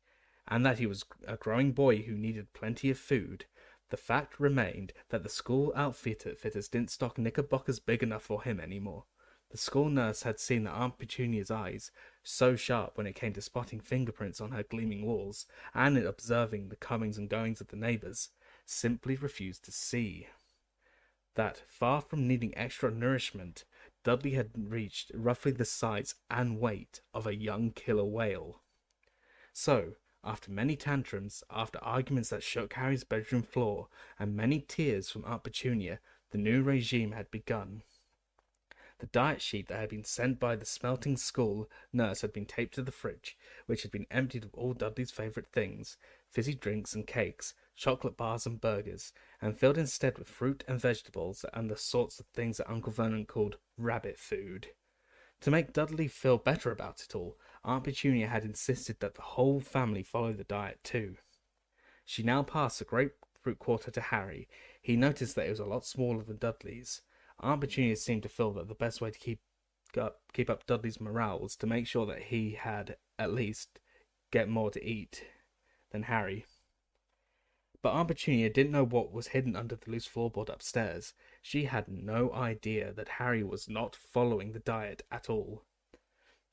and that he was a growing boy who needed plenty of food, the fact remained that the school outfitters didn't stock knickerbockers big enough for him anymore. The school nurse had seen that Aunt Petunia's eyes, so sharp when it came to spotting fingerprints on her gleaming walls, and in observing the comings and goings of the neighbours, simply refused to see that, far from needing extra nourishment, Dudley had reached roughly the size and weight of a young killer whale. So, after many tantrums, after arguments that shook Harry's bedroom floor, and many tears from Aunt Petunia, the new regime had begun. The diet sheet that had been sent by the smelting school nurse had been taped to the fridge, which had been emptied of all Dudley's favourite things, fizzy drinks and cakes, chocolate bars and burgers, and filled instead with fruit and vegetables and the sorts of things that Uncle Vernon called rabbit food. To make Dudley feel better about it all, Aunt Petunia had insisted that the whole family follow the diet too. She now passed the grapefruit quarter to Harry. He noticed that it was a lot smaller than Dudley's. Aunt Petunia seemed to feel that the best way to keep up Dudley's morale was to make sure that he had, at least, get more to eat than Harry. But Aunt Petunia didn't know what was hidden under the loose floorboard upstairs. She had no idea that Harry was not following the diet at all.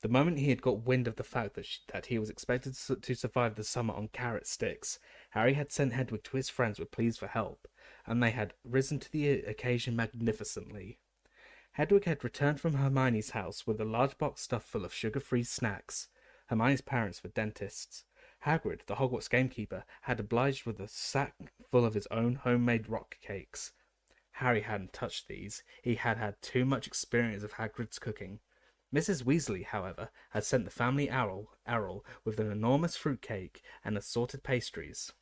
The moment he had got wind of the fact that he was expected to survive the summer on carrot sticks, Harry had sent Hedwig to his friends with pleas for help, and they had risen to the occasion magnificently. Hedwig had returned from Hermione's house with a large box stuffed full of sugar-free snacks. Hermione's parents were dentists. Hagrid, the Hogwarts gamekeeper, had obliged with a sack full of his own homemade rock cakes. Harry hadn't touched these. He had had too much experience of Hagrid's cooking. Mrs. Weasley, however, had sent the family Errol with an enormous fruit cake and assorted pastries.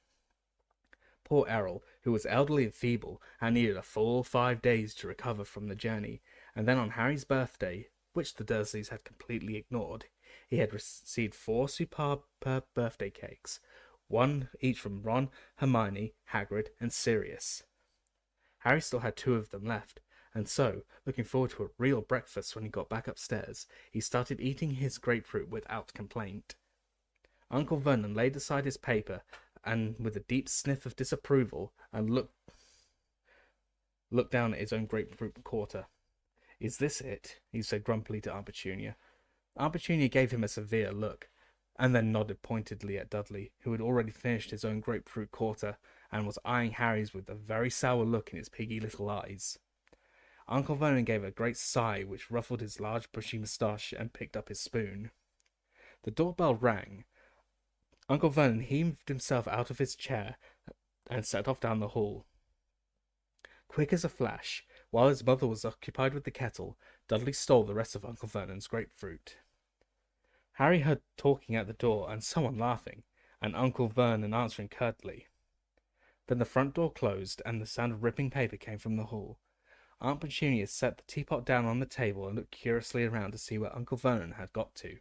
Poor Errol, who was elderly and feeble, had needed a full 5 days to recover from the journey, and then on Harry's birthday, which the Dursleys had completely ignored, he had received 4 superb birthday cakes, one each from Ron, Hermione, Hagrid, and Sirius. Harry still had 2 of them left, and so, looking forward to a real breakfast when he got back upstairs, he started eating his grapefruit without complaint. Uncle Vernon laid aside his paper, and with a deep sniff of disapproval, and looked down at his own grapefruit quarter. "Is this it?" he said grumpily to Aunt Petunia. Aunt Petunia gave him a severe look, and then nodded pointedly at Dudley, who had already finished his own grapefruit quarter, and was eyeing Harry's with a very sour look in his piggy little eyes. Uncle Vernon gave a great sigh which ruffled his large bushy moustache and picked up his spoon. The doorbell rang. Uncle Vernon heaved himself out of his chair and set off down the hall. Quick as a flash, while his mother was occupied with the kettle, Dudley stole the rest of Uncle Vernon's grapefruit. Harry heard talking at the door and someone laughing, and Uncle Vernon answering curtly. Then the front door closed, and the sound of ripping paper came from the hall. Aunt Petunia set the teapot down on the table and looked curiously around to see where Uncle Vernon had got to.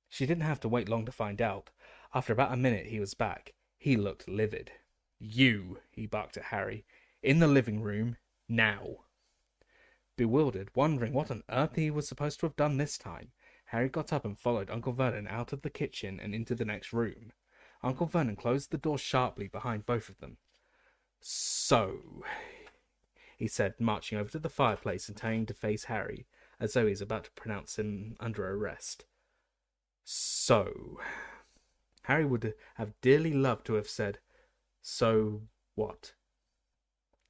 She didn't have to wait long to find out. After about a minute he was back. He looked livid. "You," he barked at Harry, "in the living room, now." Bewildered, wondering what on earth he was supposed to have done this time, Harry got up and followed Uncle Vernon out of the kitchen and into the next room. Uncle Vernon closed the door sharply behind both of them. "So," he said, marching over to the fireplace and turning to face Harry, as though he was about to pronounce him under arrest. "So, Harry would have dearly loved to have said, "So what?"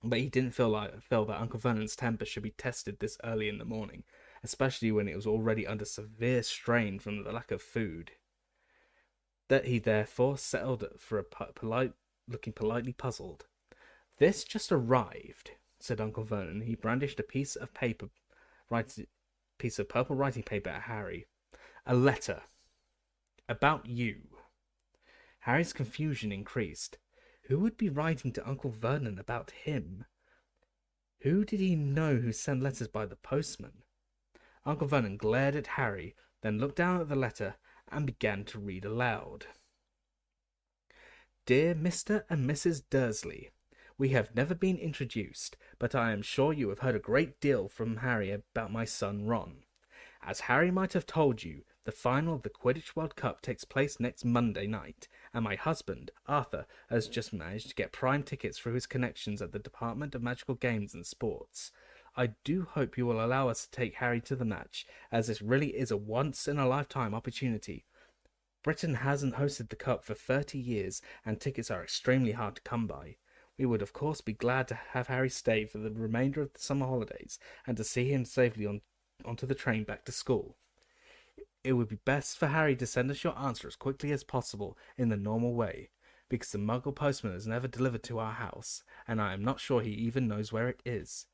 But he didn't feel that Uncle Vernon's temper should be tested this early in the morning, especially when it was already under severe strain from the lack of food. That he therefore settled for looking politely puzzled. "This just arrived," said Uncle Vernon. He brandished a piece of purple writing paper at Harry. "A letter. About you." Harry's confusion increased. Who would be writing to Uncle Vernon about him? Who did he know who sent letters by the postman? Uncle Vernon glared at Harry, then looked down at the letter and began to read aloud. "Dear Mr. and Mrs. Dursley, we have never been introduced, but I am sure you have heard a great deal from Harry about my son Ron. As Harry might have told you, the final of the Quidditch World Cup takes place next Monday night, and my husband, Arthur, has just managed to get prime tickets through his connections at the Department of Magical Games and Sports. I do hope you will allow us to take Harry to the match, as this really is a once-in-a-lifetime opportunity. Britain hasn't hosted the Cup for 30 years, and tickets are extremely hard to come by. We would of course be glad to have Harry stay for the remainder of the summer holidays, and to see him safely onto the train back to school. It would be best for Harry to send us your answer as quickly as possible in the normal way, because the Muggle postman has never delivered to our house, and I am not sure he even knows where it is.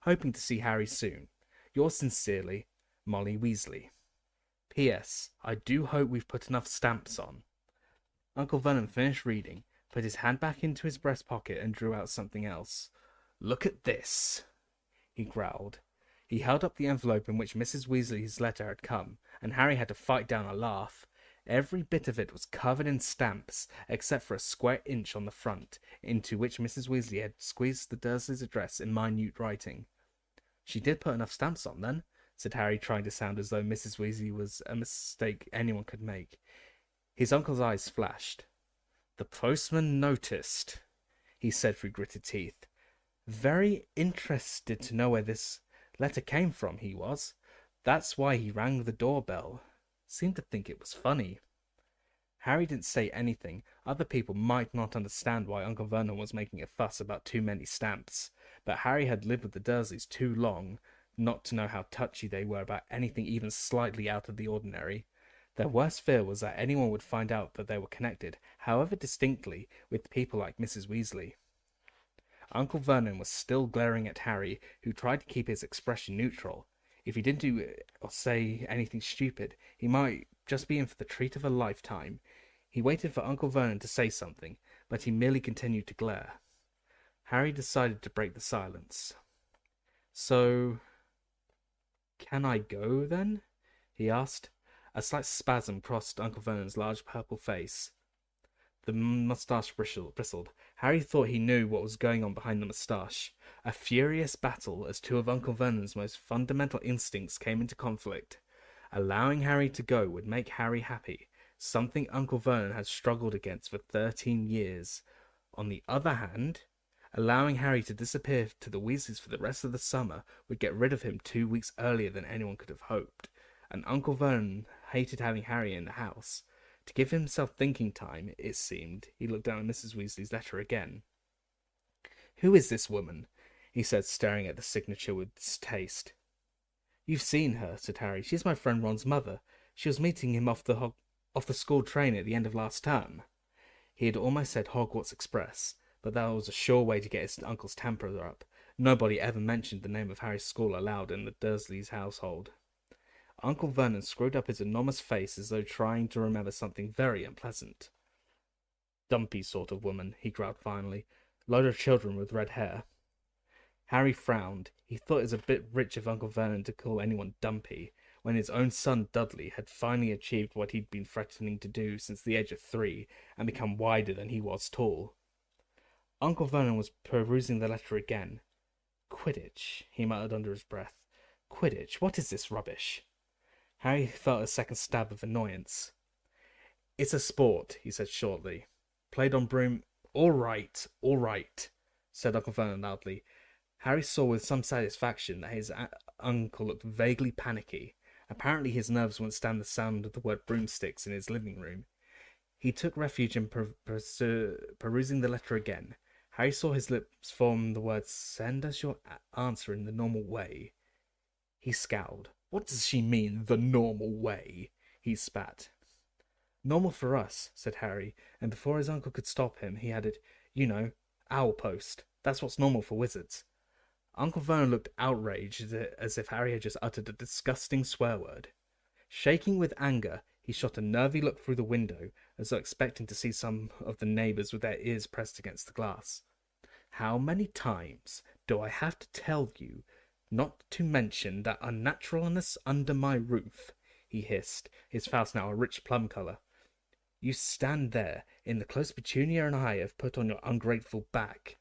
Hoping to see Harry soon. Yours sincerely, Molly Weasley. P.S. I do hope we've put enough stamps on." Uncle Vernon finished reading, put his hand back into his breast pocket and drew out something else. "Look at this," he growled. He held up the envelope in which Mrs. Weasley's letter had come, and Harry had to fight down a laugh. Every bit of it was covered in stamps, except for a square inch on the front, into which Mrs. Weasley had squeezed the Dursleys' address in minute writing. "She did put enough stamps on, then," said Harry, trying to sound as though Mrs. Weasley was a mistake anyone could make. His uncle's eyes flashed. "The postman noticed," he said through gritted teeth. "Very interested to know where this letter came from, he was. That's why he rang the doorbell. Seemed to think it was funny." Harry didn't say anything. Other people might not understand why Uncle Vernon was making a fuss about too many stamps, but Harry had lived with the Dursleys too long not to know how touchy they were about anything even slightly out of the ordinary. Their worst fear was that anyone would find out that they were connected, however distinctly, with people like Mrs. Weasley. Uncle Vernon was still glaring at Harry, who tried to keep his expression neutral. If he didn't do or say anything stupid, he might just be in for the treat of a lifetime. He waited for Uncle Vernon to say something, but he merely continued to glare. Harry decided to break the silence. "So, can I go, then?" he asked. A slight spasm crossed Uncle Vernon's large purple face. The moustache bristled. Harry thought he knew what was going on behind the moustache. A furious battle as two of Uncle Vernon's most fundamental instincts came into conflict. Allowing Harry to go would make Harry happy, something Uncle Vernon had struggled against for 13 years. On the other hand, allowing Harry to disappear to the Weasleys for the rest of the summer would get rid of him 2 weeks earlier than anyone could have hoped, and Uncle Vernon hated having Harry in the house. To give himself thinking time, it seemed, he looked down at Mrs. Weasley's letter again. "Who is this woman?" he said, staring at the signature with distaste. "You've seen her," said Harry. "She's my friend Ron's mother. She was meeting him off the school train at the end of last term." He had almost said Hogwarts Express, but that was a sure way to get his uncle's temper up. Nobody ever mentioned the name of Harry's school aloud in the Dursleys' household. Uncle Vernon screwed up his enormous face as though trying to remember something very unpleasant. "Dumpy sort of woman," he growled finally. "Load of children with red hair." Harry frowned. He thought it was a bit rich of Uncle Vernon to call anyone dumpy, when his own son Dudley had finally achieved what he'd been threatening to do since the age of 3, and become wider than he was tall. Uncle Vernon was perusing the letter again. "Quidditch," he muttered under his breath. "Quidditch, what is this rubbish?" Harry felt a second stab of annoyance. "It's a sport," he said shortly. "Played on broom—" All right, said Uncle Vernon loudly. Harry saw with some satisfaction that his uncle looked vaguely panicky. Apparently his nerves wouldn't stand the sound of the word broomsticks in his living room. He took refuge in perusing the letter again. Harry saw his lips form the words, "Send us your answer in the normal way." He scowled. What does she mean, the normal way? He spat. Normal for us, said Harry, and before his uncle could stop him, he added, you know, owl post. That's what's normal for wizards. Uncle Vernon looked outraged, as if Harry had just uttered a disgusting swear word. Shaking with anger, he shot a nervy look through the window, as though expecting to see some of the neighbours with their ears pressed against the glass. How many times do I have to tell you not to mention that unnaturalness under my roof? He hissed, his face now a rich plum colour. You stand there, in the close Petunia and I have put on your ungrateful back.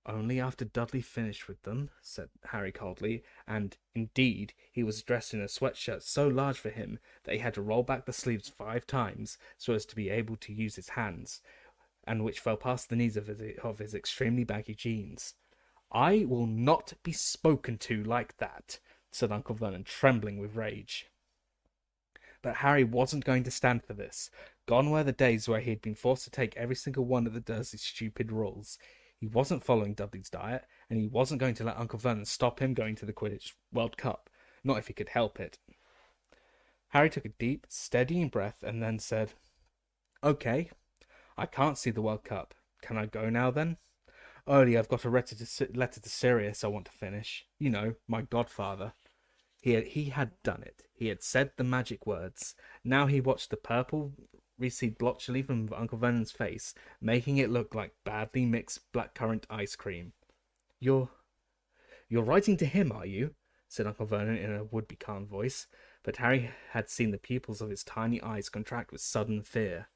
Only after Dudley finished with them, said Harry coldly, and, indeed, he was dressed in a sweatshirt so large for him that he had to roll back the sleeves 5 times so as to be able to use his hands, and which fell past the knees of his extremely baggy jeans. I will not be spoken to like that, said Uncle Vernon, trembling with rage. But Harry wasn't going to stand for this. Gone were the days where he had been forced to take every single one of the Dursley's stupid rules. He wasn't following Dudley's diet, and he wasn't going to let Uncle Vernon stop him going to the Quidditch World Cup, not if he could help it. Harry took a deep, steadying breath and then said, Okay, I can't see the World Cup. Can I go now, then? Early, I've got a letter to Sirius I want to finish. You know, my godfather. He had done it. He had said the magic words. Now he watched the purple recede blotchily from Uncle Vernon's face, making it look like badly mixed blackcurrant ice cream. You're writing to him, are you? Said Uncle Vernon in a would-be calm voice, but Harry had seen the pupils of his tiny eyes contract with sudden fear.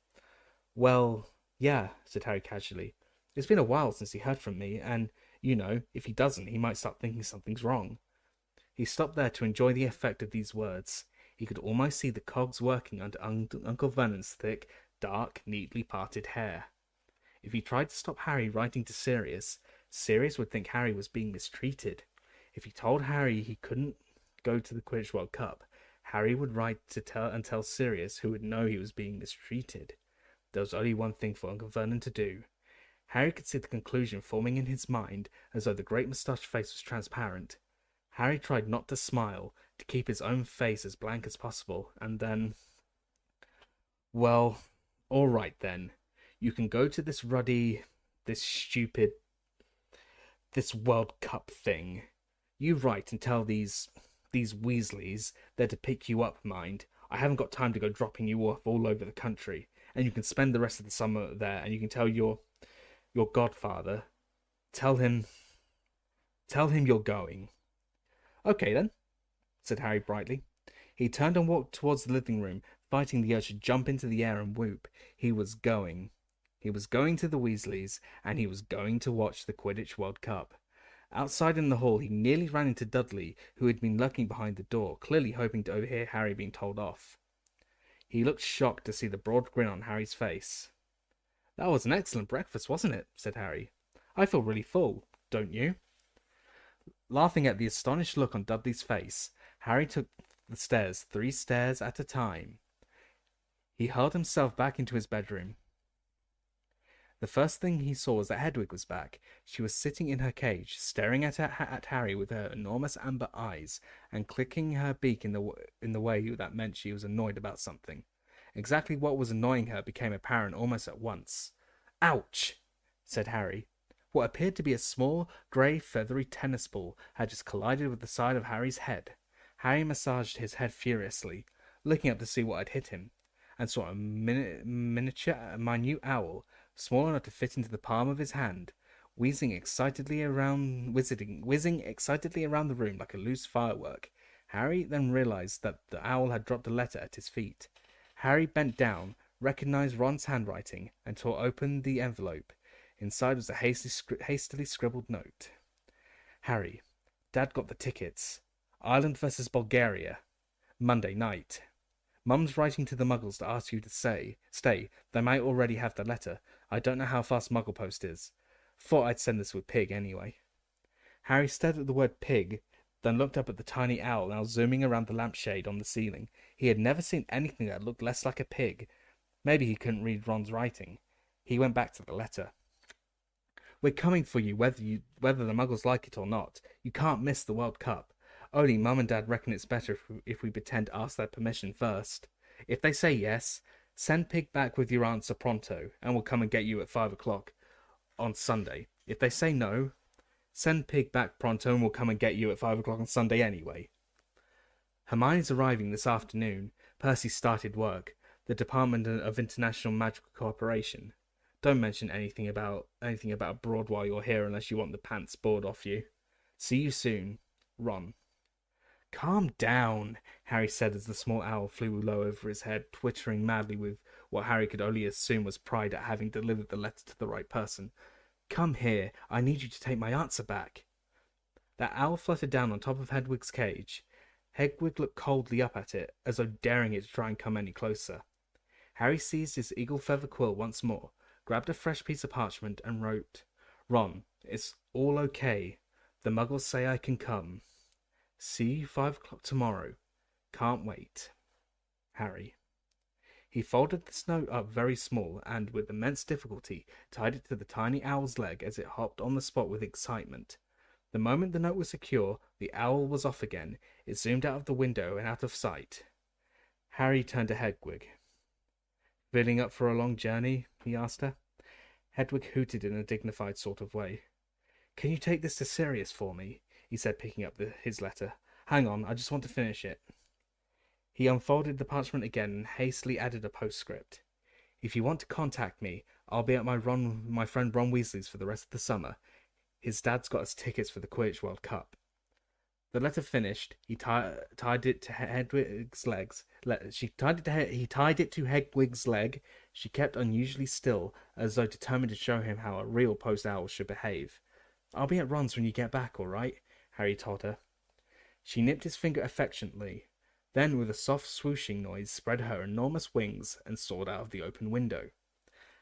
Well, yeah, said Harry casually. It's been a while since he heard from me, and, you know, if he doesn't, he might start thinking something's wrong. He stopped there to enjoy the effect of these words. He could almost see the cogs working under Uncle Vernon's thick, dark, neatly parted hair. If he tried to stop Harry writing to Sirius, Sirius would think Harry was being mistreated. If he told Harry he couldn't go to the Quidditch World Cup, Harry would write to tell Sirius, who would know he was being mistreated. There was only one thing for Uncle Vernon to do. Harry could see the conclusion forming in his mind, as though the great moustached face was transparent. Harry tried not to smile, to keep his own face as blank as possible, and then... Well, all right then. You can go to this stupid World Cup thing. You write and tell these Weasleys they're to pick you up, mind. I haven't got time to go dropping you off all over the country, and you can spend the rest of the summer there, and you can tell your godfather, tell him you're going. Okay, then, said Harry brightly. He turned and walked towards the living room, fighting the urge to jump into the air and whoop. He was going. He was going to the Weasleys, and he was going to watch the Quidditch World Cup. Outside in the hall, he nearly ran into Dudley, who had been lurking behind the door, clearly hoping to overhear Harry being told off. He looked shocked to see the broad grin on Harry's face. That was an excellent breakfast, wasn't it? Said Harry. I feel really full, don't you? Laughing at the astonished look on Dudley's face, Harry took the stairs 3 stairs at a time. He hurled himself back into his bedroom. The first thing he saw was that Hedwig was back. She was sitting in her cage, staring at Harry with her enormous amber eyes, and clicking her beak in the way that meant she was annoyed about something. Exactly what was annoying her became apparent almost at once. Ouch! Said Harry. What appeared to be a small, grey, feathery tennis ball had just collided with the side of Harry's head. Harry massaged his head furiously, looking up to see what had hit him, and saw a minute owl, small enough to fit into the palm of his hand, whizzing excitedly around the room like a loose firework. Harry then realized that the owl had dropped a letter at his feet. Harry bent down, recognized Ron's handwriting, and tore open the envelope. Inside was a hastily scribbled note. Harry, Dad got the tickets. Ireland versus Bulgaria. Monday night. Mum's writing to the Muggles to ask you to stay. They might already have the letter. I don't know how fast Muggle Post is. Thought I'd send this with Pig anyway. Harry stared at the word Pig, then looked up at the tiny owl now zooming around the lampshade on the ceiling. He had never seen anything that looked less like a pig. Maybe he couldn't read Ron's writing. He went back to the letter. We're coming for you, whether the Muggles like it or not. You can't miss the World Cup. Only Mum and Dad reckon it's better if we pretend to ask their permission first. If they say yes, send Pig back with your answer pronto, and we'll come and get you at 5 o'clock on Sunday. If they say no, send Pig back pronto, and we'll come and get you at 5 o'clock on Sunday anyway. Hermione's arriving this afternoon. Percy started work. The Department of International Magical Cooperation. Don't mention anything about abroad while you're here unless you want the pants bored off you. See you soon, Ron. Calm down, Harry said as the small owl flew low over his head, twittering madly with what Harry could only assume was pride at having delivered the letter to the right person. Come here, I need you to take my answer back. That owl fluttered down on top of Hedwig's cage. Hedwig looked coldly up at it, as though daring it to try and come any closer. Harry seized his eagle feather quill once more, grabbed a fresh piece of parchment, and wrote, Ron, it's all okay. The Muggles say I can come. See you 5 o'clock tomorrow. Can't wait. Harry. He folded this note up very small and, with immense difficulty, tied it to the tiny owl's leg as it hopped on the spot with excitement. The moment the note was secure, the owl was off again. It zoomed out of the window and out of sight. Harry turned to Hedwig. Feeling up for a long journey? He asked her. Hedwig hooted in a dignified sort of way. Can you take this to Sirius for me? He said, picking up his letter. Hang on, I just want to finish it. He unfolded the parchment again and hastily added a postscript. If you want to contact me, I'll be at my friend Ron Weasley's for the rest of the summer. His dad's got us tickets for the Quidditch World Cup. The letter finished, he tied it to Hedwig's legs. He tied it to Hedwig's leg. She kept unusually still, as though determined to show him how a real post owl should behave. I'll be at Ron's when you get back, all right? Harry told her. She nipped his finger affectionately, then with a soft swooshing noise spread her enormous wings and soared out of the open window.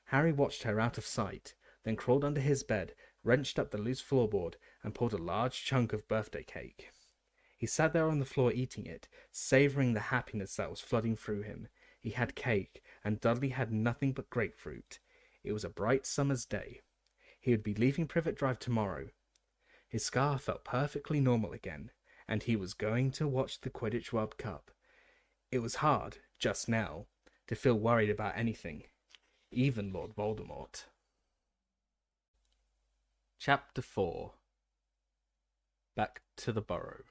Harry watched her out of sight, then crawled under his bed, wrenched up the loose floorboard, and pulled a large chunk of birthday cake. He sat there on the floor eating it, savouring the happiness that was flooding through him. He had cake, and Dudley had nothing but grapefruit. It was a bright summer's day. He would be leaving Privet Drive tomorrow. His scar felt perfectly normal again, and he was going to watch the Quidditch World Cup. It was hard, just now, to feel worried about anything, even Lord Voldemort. Chapter 4. Back to the Burrow.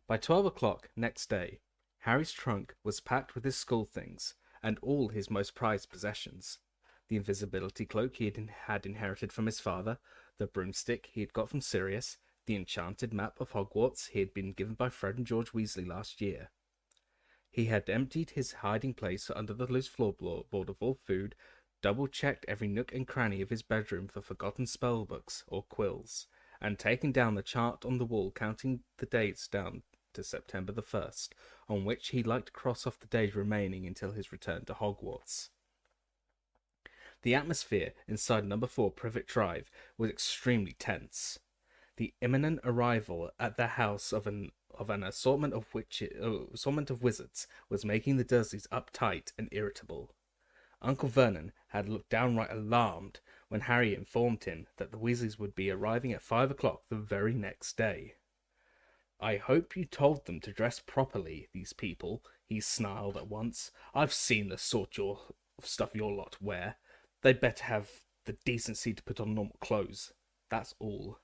By 12 o'clock next day, Harry's trunk was packed with his school things and all his most prized possessions. The invisibility cloak he had inherited from his father, the broomstick he had got from Sirius, the enchanted map of Hogwarts he had been given by Fred and George Weasley last year. He had emptied his hiding place under the loose floorboard of all food, double-checked every nook and cranny of his bedroom for forgotten spellbooks or quills, and taken down the chart on the wall counting the dates down to September the 1st, on which he liked to cross off the days remaining until his return to Hogwarts. The atmosphere inside number 4 Privet Drive was extremely tense. The imminent arrival at the house of an assortment of wizards was making the Dursleys uptight and irritable. Uncle Vernon had looked downright alarmed when Harry informed him that the Weasleys would be arriving at 5 o'clock the very next day. I hope you told them to dress properly, these people, he snarled at once. I've seen the sort of stuff your lot wear. They'd better have the decency to put on normal clothes. That's all.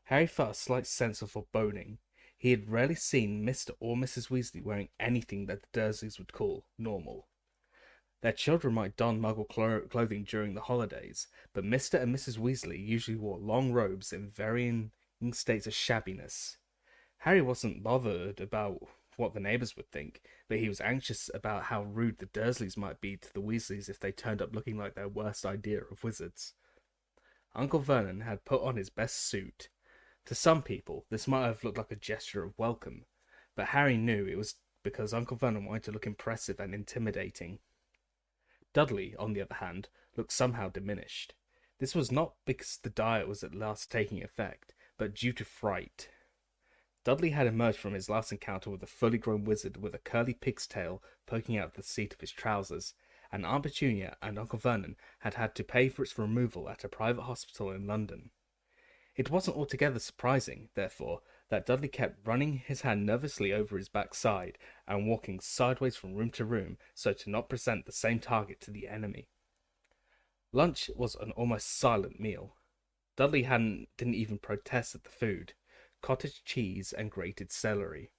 Harry felt a slight sense of foreboding. He had rarely seen Mr. or Mrs. Weasley wearing anything that the Dursleys would call normal. Their children might don Muggle clothing during the holidays, but Mr. and Mrs. Weasley usually wore long robes in varying states of shabbiness. Harry wasn't bothered about what the neighbours would think, but he was anxious about how rude the Dursleys might be to the Weasleys if they turned up looking like their worst idea of wizards. Uncle Vernon had put on his best suit. To some people, this might have looked like a gesture of welcome, but Harry knew it was because Uncle Vernon wanted to look impressive and intimidating. Dudley, on the other hand, looked somehow diminished. This was not because the diet was at last taking effect, but due to fright. Dudley had emerged from his last encounter with a fully grown wizard with a curly pig's tail poking out the seat of his trousers, and Aunt Petunia and Uncle Vernon had had to pay for its removal at a private hospital in London. It wasn't altogether surprising, therefore, that Dudley kept running his hand nervously over his backside and walking sideways from room to room so to not present the same target to the enemy. Lunch was an almost silent meal. Dudley didn't even protest at the food. Cottage cheese and grated celery.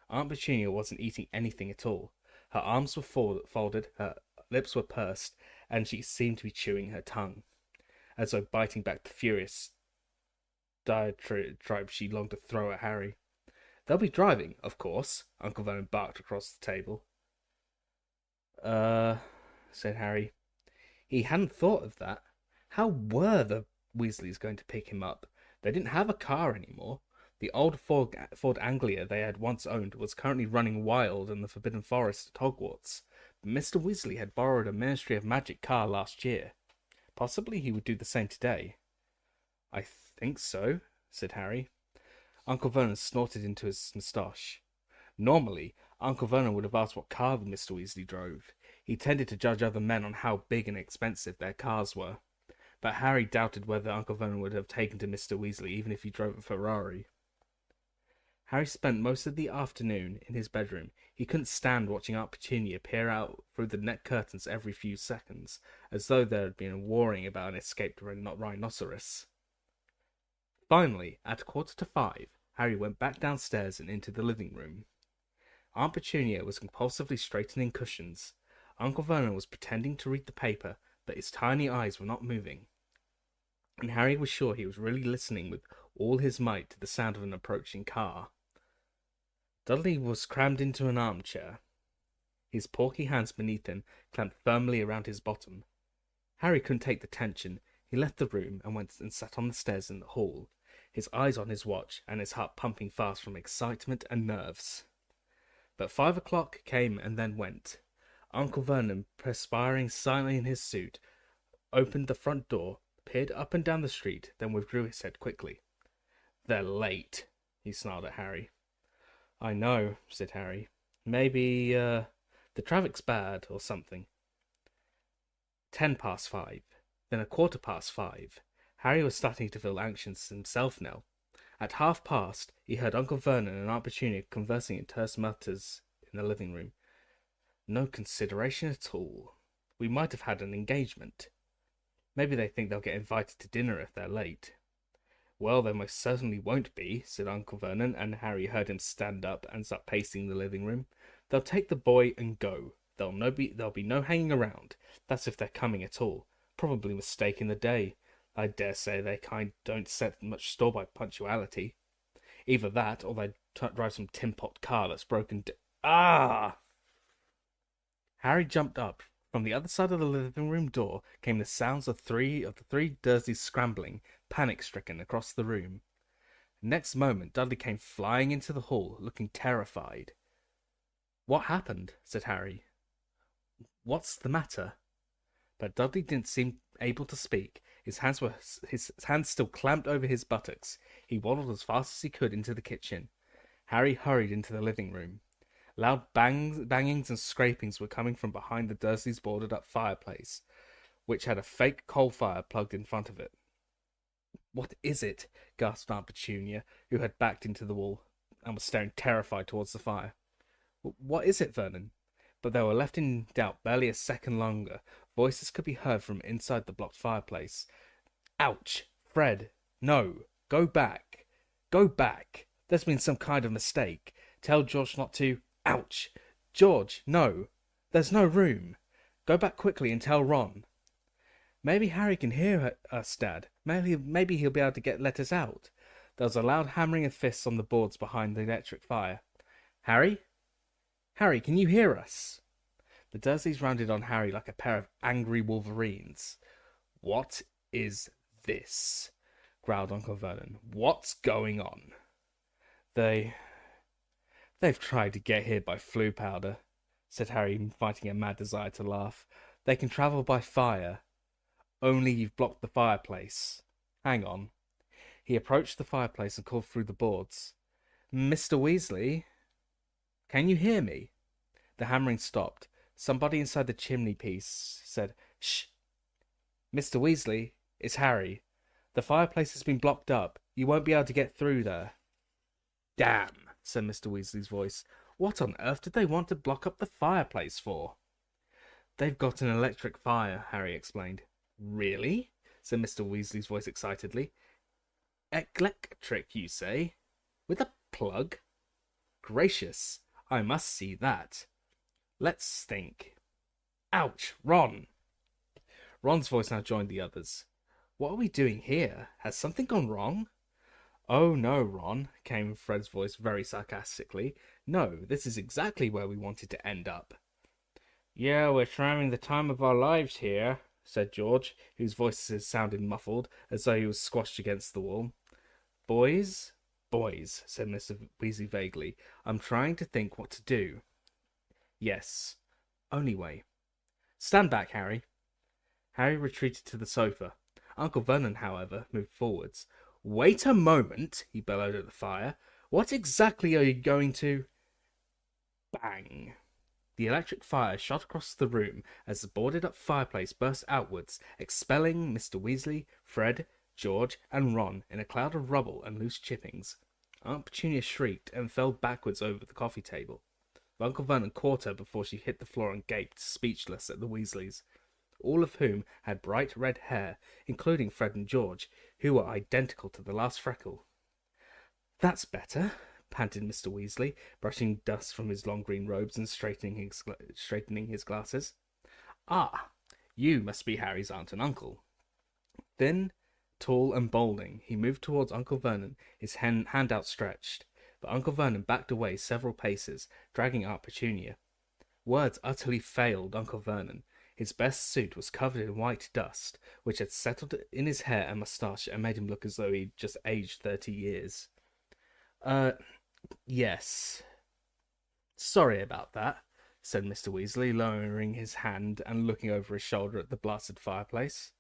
Aunt Petunia wasn't eating anything at all. Her arms were folded, her lips were pursed, and she seemed to be chewing her tongue, as though biting back the furious diatribe she longed to throw at Harry. "They'll be driving, of course," Uncle Vernon barked across the table. Said Harry. He hadn't thought of that. How were the Weasleys going to pick him up? They didn't have a car anymore. The old Ford Anglia they had once owned was currently running wild in the Forbidden Forest at Hogwarts, but Mr. Weasley had borrowed a Ministry of Magic car last year. Possibly he would do the same today. "I think so," said Harry. Uncle Vernon snorted into his moustache. Normally, Uncle Vernon would have asked what car Mr. Weasley drove. He tended to judge other men on how big and expensive their cars were. But Harry doubted whether Uncle Vernon would have taken to Mr. Weasley even if he drove a Ferrari. Harry spent most of the afternoon in his bedroom. He couldn't stand watching Aunt Petunia peer out through the net curtains every few seconds, as though there had been worrying about an escaped rhinoceros. Finally, at 5:15, Harry went back downstairs and into the living room. Aunt Petunia was compulsively straightening cushions. Uncle Vernon was pretending to read the paper, but his tiny eyes were not moving, and Harry was sure he was really listening with all his might to the sound of an approaching car. Dudley was crammed into an armchair, his porky hands beneath him clamped firmly around his bottom. Harry couldn't take the tension. He left the room and went and sat on the stairs in the hall, his eyes on his watch and his heart pumping fast from excitement and nerves. But 5 o'clock came and then went. Uncle Vernon, perspiring silently in his suit, opened the front door, peered up and down the street, then withdrew his head quickly. "They're late," he snarled at Harry. "I know," said Harry. "Maybe, the traffic's bad or something." 5:10, then 5:15. Harry was starting to feel anxious himself now. At 5:30, he heard Uncle Vernon and Aunt Petunia conversing in terse mutters in the living room. "No consideration at all. We might have had an engagement. Maybe they think they'll get invited to dinner if they're late." "Well, they most certainly won't be," said Uncle Vernon, and Harry heard him stand up and start pacing the living room. "They'll take the boy and go. There'll be no hanging around. That's if they're coming at all. Probably mistaking the day. I dare say they don't set much store by punctuality. Either that, or they drive some tin-pot car that's broken Ah!" Harry jumped up. From the other side of the living room door came the sounds of the three Dursleys scrambling, panic-stricken, across the room. Next moment, Dudley came flying into the hall, looking terrified. "What happened?" said Harry. "What's the matter?" But Dudley didn't seem able to speak. His hands still clamped over his buttocks. He waddled as fast as he could into the kitchen. Harry hurried into the living room. Loud bangings and scrapings were coming from behind the Dursleys' boarded-up fireplace, which had a fake coal fire plugged in front of it. "What is it?" gasped Aunt Petunia, who had backed into the wall and was staring terrified towards the fire. "What is it, Vernon?" But they were left in doubt barely a second longer. Voices could be heard from inside the blocked fireplace. "Ouch! Fred! No! Go back! Go back! There's been some kind of mistake. Tell George not to... Ouch! George, no! There's no room! Go back quickly and tell Ron." "Maybe Harry can hear us, Dad. Maybe he'll be able to let us out." There was a loud hammering of fists on the boards behind the electric fire. "Harry? Harry, can you hear us?" The Dursleys rounded on Harry like a pair of angry wolverines. "What is this?" growled Uncle Vernon. "What's going on?" They've tried to get here by flue powder," said Harry, fighting a mad desire to laugh. "They can travel by fire. Only you've blocked the fireplace. Hang on." He approached the fireplace and called through the boards. Mr. Weasley, can you hear me? The hammering stopped. Somebody inside the chimney piece said, "Shh! Mr. Weasley, it's Harry. The fireplace has been blocked up. You won't be able to get through there." "Damn," said Mr. Weasley's voice. "What on earth did they want to block up the fireplace for?" "They've got an electric fire," Harry explained. "Really?" said Mr. Weasley's voice excitedly. "Electric, you say? With a plug? Gracious, I must see that. Let's think. Ouch, Ron!" Ron's voice now joined the others. "What are we doing here? Has something gone wrong?" "Oh no, Ron," came Fred's voice very sarcastically. "No, this is exactly where we wanted to end up." "Yeah, we're having the time of our lives here," said George, whose voice sounded muffled, as though he was squashed against the wall. "Boys, said Mr. Weasley vaguely. "I'm trying to think what to do." "Yes. Only way. Stand back, Harry." Harry retreated to the sofa. Uncle Vernon, however, moved forwards. "Wait a moment," he bellowed at the fire. "What exactly are you going to—" Bang! The electric fire shot across the room as the boarded-up fireplace burst outwards, expelling Mr. Weasley, Fred, George, and Ron in a cloud of rubble and loose chippings. Aunt Petunia shrieked and fell backwards over the coffee table. But Uncle Vernon caught her before she hit the floor and gaped, speechless, at the Weasleys, all of whom had bright red hair, including Fred and George, who were identical to the last freckle. "That's better," panted Mr. Weasley, brushing dust from his long green robes and straightening his glasses. "Ah, you must be Harry's aunt and uncle." Thin, tall, and balding, he moved towards Uncle Vernon, his hand outstretched, but Uncle Vernon backed away several paces, dragging Aunt Petunia. Words utterly failed Uncle Vernon. His best suit was covered in white dust, which had settled in his hair and moustache and made him look as though he'd just aged 30 years. Yes. "Sorry about that," said Mr. Weasley, lowering his hand and looking over his shoulder at the blasted fireplace.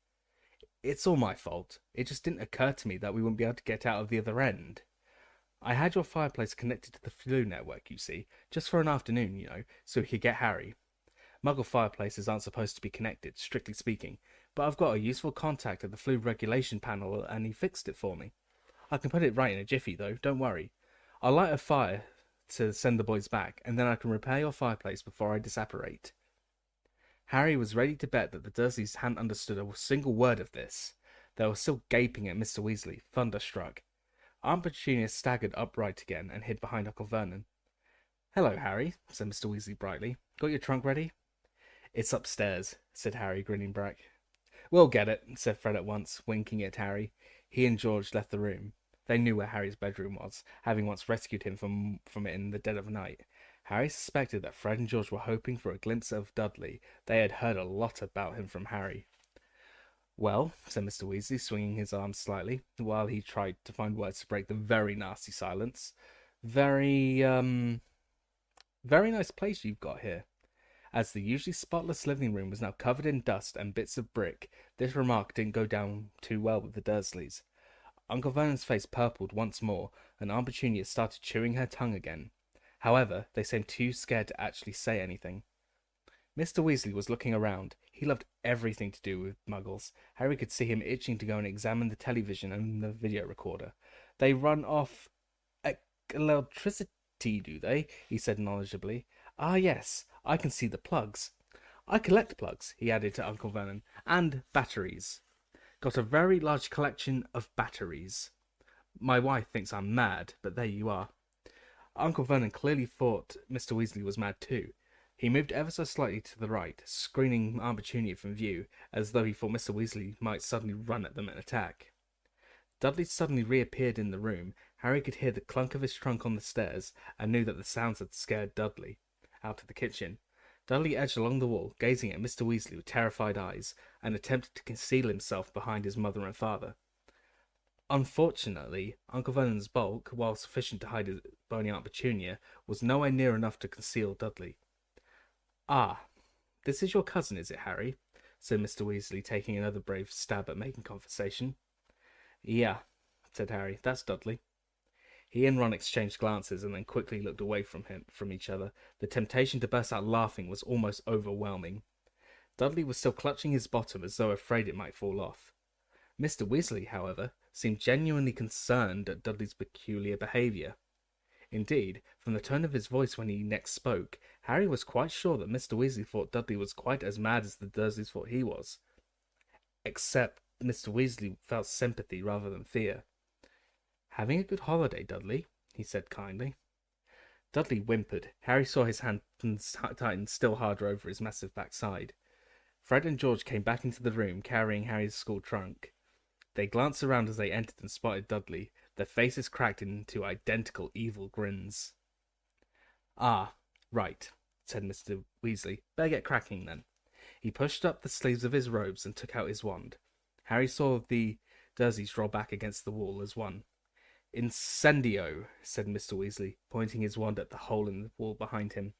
"It's all my fault. It just didn't occur to me that we wouldn't be able to get out of the other end. I had your fireplace connected to the Floo network, you see, just for an afternoon, so we could get Harry. Muggle fireplaces aren't supposed to be connected, strictly speaking, but I've got a useful contact at the Floo regulation panel and he fixed it for me. I can put it right in a jiffy, though, don't worry. I'll light a fire to send the boys back, and then I can repair your fireplace before I disapparate." Harry was ready to bet that the Dursleys hadn't understood a single word of this. They were still gaping at Mr. Weasley, thunderstruck. Aunt Petunia staggered upright again and hid behind Uncle Vernon. "Hello, Harry," said Mr. Weasley brightly. "Got your trunk ready?" "It's upstairs," said Harry, grinning back. "We'll get it," said Fred at once, winking at Harry. He and George left the room. They knew where Harry's bedroom was, having once rescued him from it in the dead of night. Harry suspected that Fred and George were hoping for a glimpse of Dudley. They had heard a lot about him from Harry. "Well," said Mr. Weasley, swinging his arms slightly, while he tried to find words to break the very nasty silence. Very nice place you've got here." As the usually spotless living room was now covered in dust and bits of brick, this remark didn't go down too well with the Dursleys. Uncle Vernon's face purpled once more, and Aunt Petunia started chewing her tongue again. However, they seemed too scared to actually say anything. Mr. Weasley was looking around. He loved everything to do with Muggles. Harry could see him itching to go and examine the television and the video recorder. "They run off electricity, do they?" he said knowledgeably. "Ah, yes, I can see the plugs. I collect plugs," he added to Uncle Vernon, "and batteries. Got a very large collection of batteries. My wife thinks I'm mad, but there you are." Uncle Vernon clearly thought Mr. Weasley was mad too. He moved ever so slightly to the right, screening Aunt Petunia from view, as though he thought Mr. Weasley might suddenly run at them and attack. Dudley suddenly reappeared in the room. Harry could hear the clunk of his trunk on the stairs, and knew that the sounds had scared Dudley out of the kitchen. Dudley edged along the wall, gazing at Mr. Weasley with terrified eyes, and attempted to conceal himself behind his mother and father. Unfortunately, Uncle Vernon's bulk, while sufficient to hide his bony Aunt Petunia, was nowhere near enough to conceal Dudley. "Ah, this is your cousin, is it, Harry?" said Mr. Weasley, taking another brave stab at making conversation. "Yeah," said Harry, "that's Dudley." He and Ron exchanged glances and then quickly looked away from each other. The temptation to burst out laughing was almost overwhelming. Dudley was still clutching his bottom as though afraid it might fall off. Mr. Weasley, however, seemed genuinely concerned at Dudley's peculiar behaviour. Indeed, from the tone of his voice when he next spoke, Harry was quite sure that Mr. Weasley thought Dudley was quite as mad as the Dursleys thought he was. Except Mr. Weasley felt sympathy rather than fear. "Having a good holiday, Dudley?" he said kindly. Dudley whimpered. Harry saw his hand tighten still harder over his massive backside. Fred and George came back into the room, carrying Harry's school trunk. They glanced around as they entered and spotted Dudley, their faces cracked into identical evil grins. "Ah, right," said Mr. Weasley. "Better get cracking, then." He pushed up the sleeves of his robes and took out his wand. Harry saw the Dursleys draw back against the wall as one. "Incendio," said Mr. Weasley, pointing his wand at the hole in the wall behind him.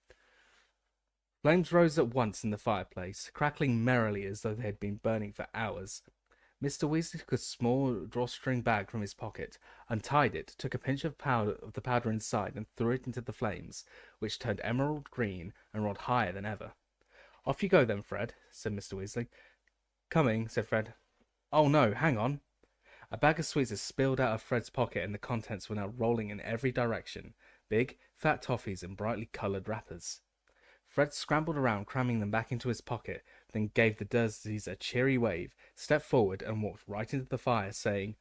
Flames rose at once in the fireplace, crackling merrily as though they had been burning for hours. Mr. Weasley took a small drawstring bag from his pocket, untied it, took a pinch of the powder inside, and threw it into the flames, which turned emerald green and roared higher than ever. "Off you go then, Fred," said Mr. Weasley. "Coming," said Fred. "Oh no, hang on." A bag of sweets had spilled out of Fred's pocket, and the contents were now rolling in every direction. Big, fat toffees in brightly coloured wrappers. Fred scrambled around, cramming them back into his pocket, then gave the Dursleys a cheery wave, stepped forward, and walked right into the fire, saying,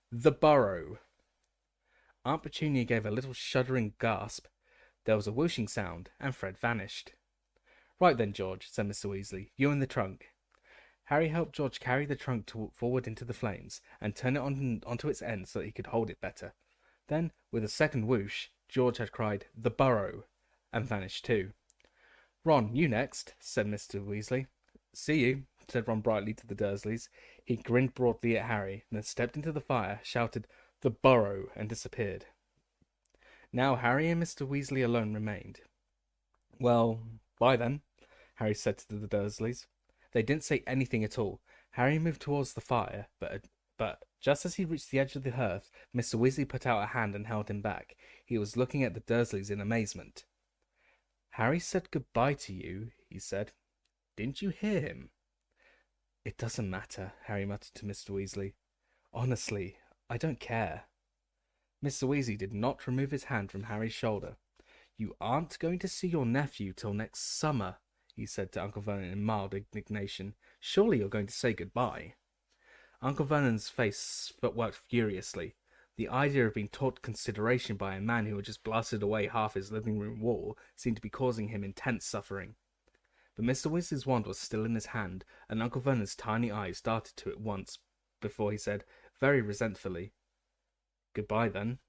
"The burrow." Aunt Petunia gave a little shuddering gasp. There was a whooshing sound, and Fred vanished. "Right then, George," said Mr. Weasley, "you in the trunk." Harry helped George carry the trunk forward into the flames, and turn it onto its end so that he could hold it better. Then, with a second whoosh, George had cried, "The burrow," and vanished too. "Ron, you next," said Mr. Weasley. "See you," said Ron brightly to the Dursleys. He grinned broadly at Harry, and then stepped into the fire, shouted, "The burrow," and disappeared. Now Harry and Mr. Weasley alone remained. "Well, bye then," Harry said to the Dursleys. They didn't say anything at all. Harry moved towards the fire, but just as he reached the edge of the hearth, Mr. Weasley put out a hand and held him back. He was looking at the Dursleys in amazement. "Harry said goodbye to you," he said. "Didn't you hear him?" "It doesn't matter," Harry muttered to Mr. Weasley. "Honestly, I don't care." Mr. Weasley did not remove his hand from Harry's shoulder. "You aren't going to see your nephew till next summer," he said to Uncle Vernon in mild indignation. "Surely you're going to say goodbye." Uncle Vernon's face worked furiously. The idea of being taught consideration by a man who had just blasted away half his living room wall seemed to be causing him intense suffering. But Mr. Weasley's wand was still in his hand, and Uncle Vernon's tiny eyes darted to it once before he said, very resentfully, "Goodbye, then."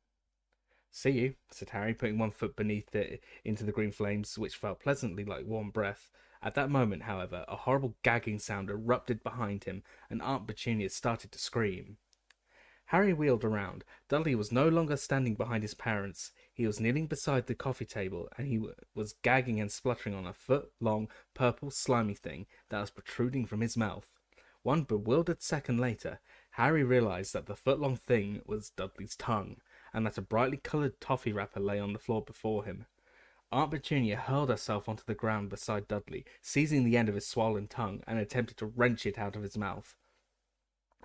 "See you," said Harry, putting one foot beneath it into the green flames, which felt pleasantly like warm breath. At that moment, however, a horrible gagging sound erupted behind him, and Aunt Petunia started to scream. Harry wheeled around. Dudley was no longer standing behind his parents. He was kneeling beside the coffee table, and he was gagging and spluttering on a foot-long, purple, slimy thing that was protruding from his mouth. One bewildered second later, Harry realized that the foot-long thing was Dudley's tongue, and that a brightly coloured toffee wrapper lay on the floor before him. Aunt Petunia hurled herself onto the ground beside Dudley, seizing the end of his swollen tongue, and attempted to wrench it out of his mouth.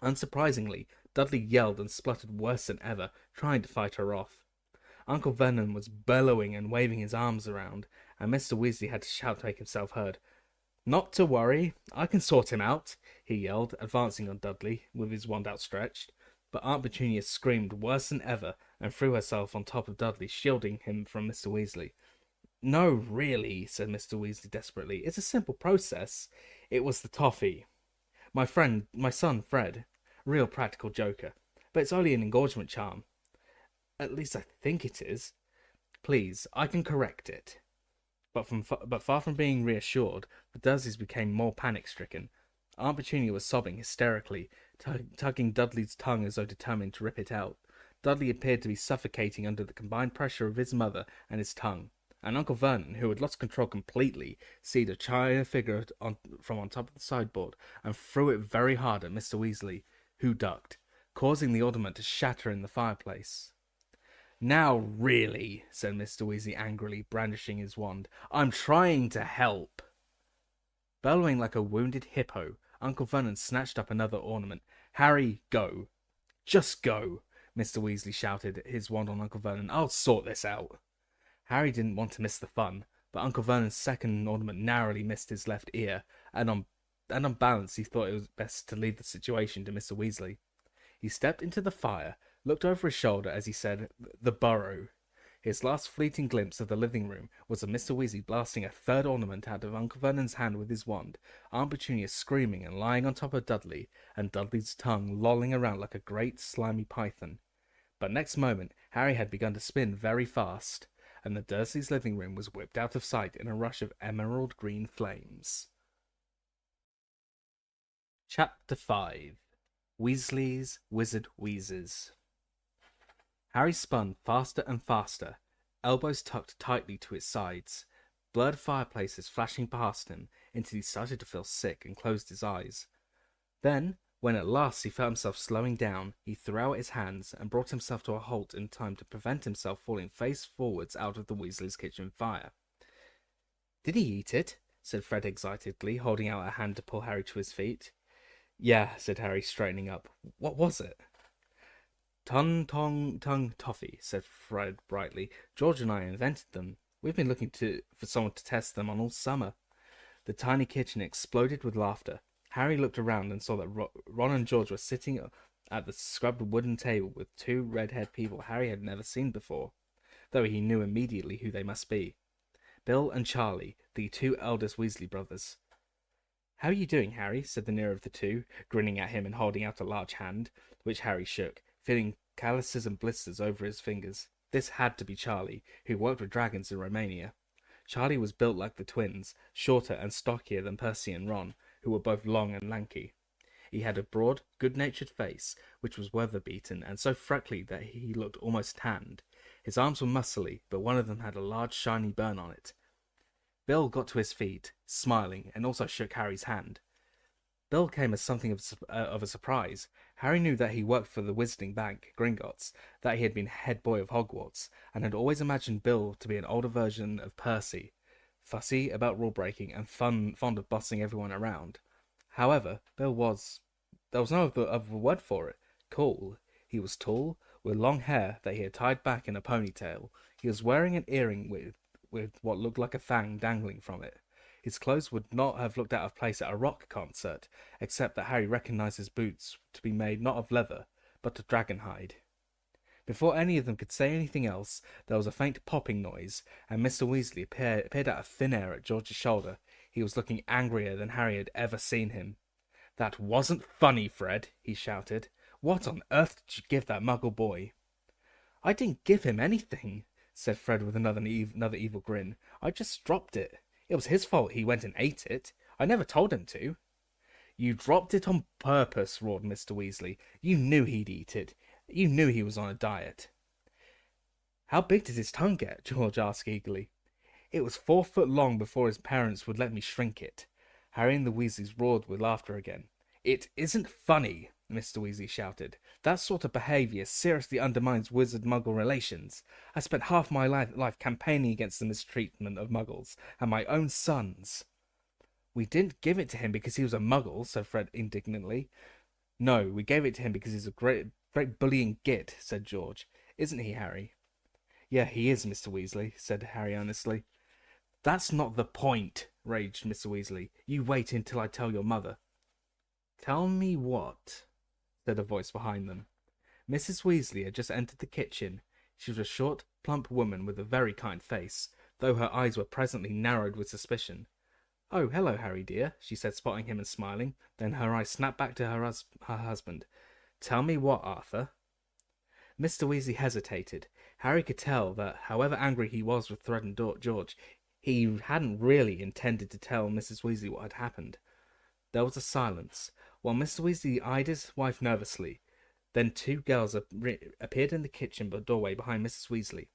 Unsurprisingly, Dudley yelled and spluttered worse than ever, trying to fight her off. Uncle Vernon was bellowing and waving his arms around, and Mr. Weasley had to shout to make himself heard. "Not to worry, I can sort him out," he yelled, advancing on Dudley, with his wand outstretched. But Aunt Petunia screamed worse than ever, and threw herself on top of Dudley, shielding him from Mr. Weasley. "No, really," said Mr. Weasley desperately. "It's a simple process. It was the toffee. My son, Fred. Real practical joker. But it's only an engorgement charm. At least I think it is. Please, I can correct it." But far from being reassured, the Dursleys became more panic-stricken. Aunt Petunia was sobbing hysterically, tugging Dudley's tongue as though determined to rip it out. Dudley appeared to be suffocating under the combined pressure of his mother and his tongue. And Uncle Vernon, who had lost control completely, seized a china figure from on top of the sideboard and threw it very hard at Mr. Weasley, who ducked, causing the ornament to shatter in the fireplace. "Now, really," said Mr. Weasley angrily, brandishing his wand. "I'm trying to help." Bellowing like a wounded hippo, Uncle Vernon snatched up another ornament. "Harry, go. Just go," Mr. Weasley shouted, his wand on Uncle Vernon. "I'll sort this out." Harry didn't want to miss the fun, but Uncle Vernon's second ornament narrowly missed his left ear, and on balance he thought it was best to leave the situation to Mr. Weasley. He stepped into the fire, looked over his shoulder as he said, "The burrow." His last fleeting glimpse of the living room was of Mr. Weasley blasting a third ornament out of Uncle Vernon's hand with his wand, Aunt Petunia screaming and lying on top of Dudley, and Dudley's tongue lolling around like a great slimy python. But next moment, Harry had begun to spin very fast, and the Dursleys' living room was whipped out of sight in a rush of emerald green flames. Chapter 5. Weasley's Wizard Wheezes. Harry spun faster and faster, elbows tucked tightly to his sides, blurred fireplaces flashing past him, until he started to feel sick and closed his eyes. Then, when at last he felt himself slowing down, he threw out his hands and brought himself to a halt in time to prevent himself falling face forwards out of the Weasleys' kitchen fire. "Did he eat it?" said Fred excitedly, holding out a hand to pull Harry to his feet. "Yeah," said Harry, straightening up. "What was it?" Tongue toffee," said Fred brightly. "George and I invented them. We've been looking for someone to test them on all summer." The tiny kitchen exploded with laughter. Harry looked around and saw that Ron and George were sitting at the scrubbed wooden table with two red-haired people Harry had never seen before, though he knew immediately who they must be. Bill and Charlie, the two eldest Weasley brothers. "How are you doing, Harry?" said the nearer of the two, grinning at him and holding out a large hand, which Harry shook, feeling calluses and blisters over his fingers. This had to be Charlie, who worked with dragons in Romania. Charlie was built like the twins, shorter and stockier than Percy and Ron, who were both long and lanky. He had a broad, good-natured face, which was weather-beaten and so freckly that he looked almost tanned. His arms were muscly, but one of them had a large shiny burn on it. Bill got to his feet, smiling, and also shook Harry's hand. Bill came as something of a surprise. Harry knew that he worked for the Wizarding Bank, Gringotts, that he had been head boy of Hogwarts, and had always imagined Bill to be an older version of Percy, fussy about rule-breaking and fond of bossing everyone around. However, Bill was, there was no other word for it, cool. He was tall, with long hair that he had tied back in a ponytail. He was wearing an earring with what looked like a fang dangling from it. His clothes would not have looked out of place at a rock concert, except that Harry recognized his boots to be made not of leather, but of dragon hide. Before any of them could say anything else, there was a faint popping noise, and Mr. Weasley appeared out of thin air at George's shoulder. He was looking angrier than Harry had ever seen him. "That wasn't funny, Fred," he shouted. "What on earth did you give that muggle boy?" "I didn't give him anything," said Fred with another evil grin. "I just dropped it. It was his fault he went and ate it. I never told him to." "You dropped it on purpose," roared Mr. Weasley. "You knew he'd eat it. You knew he was on a diet." "How big did his tongue get?" George asked eagerly. "It was 4 foot long before his parents would let me shrink it." Harry and the Weasleys roared with laughter again. "It isn't funny," Mr. Weasley shouted. "That sort of behaviour seriously undermines wizard-muggle relations. I spent half my life campaigning against the mistreatment of muggles, and my own sons." "We didn't give it to him because he was a muggle," said Fred indignantly. "No, we gave it to him because he's a great bullying git," said George. "Isn't he, Harry?" "Yeah, he is, Mr. Weasley," said Harry earnestly. "That's not the point," raged Mr. Weasley. "You wait until I tell your mother." "Tell me what?" said a voice behind them. Mrs. Weasley had just entered the kitchen. She was a short, plump woman with a very kind face, though her eyes were presently narrowed with suspicion. "Oh, hello, Harry dear," she said, spotting him and smiling. Then her eyes snapped back to her husband. "Tell me what, Arthur?" Mr. Weasley hesitated. Harry could tell that, however angry he was with Fred and George, he hadn't really intended to tell Mrs. Weasley what had happened. There was a silence, while Mr. Weasley eyed his wife nervously. Then 2 girls appeared in the kitchen doorway behind Mrs. Weasley.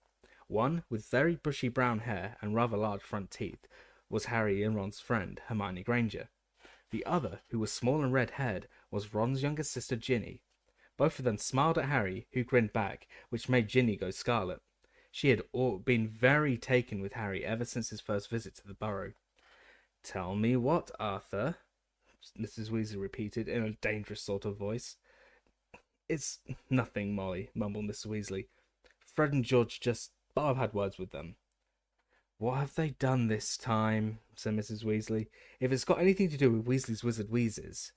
One, with very bushy brown hair and rather large front teeth, was Harry and Ron's friend, Hermione Granger. The other, who was small and red-haired, was Ron's younger sister, Ginny. Both of them smiled at Harry, who grinned back, which made Ginny go scarlet. She had been very taken with Harry ever since his first visit to the Burrow. "Tell me what, Arthur?" Mrs. Weasley repeated in a dangerous sort of voice. "It's nothing, Molly," mumbled Mr. Weasley. "Fred and George but I've had words with them." "What have they done this time?" said Mrs. Weasley. "If it's got anything to do with Weasley's Wizard Wheezes."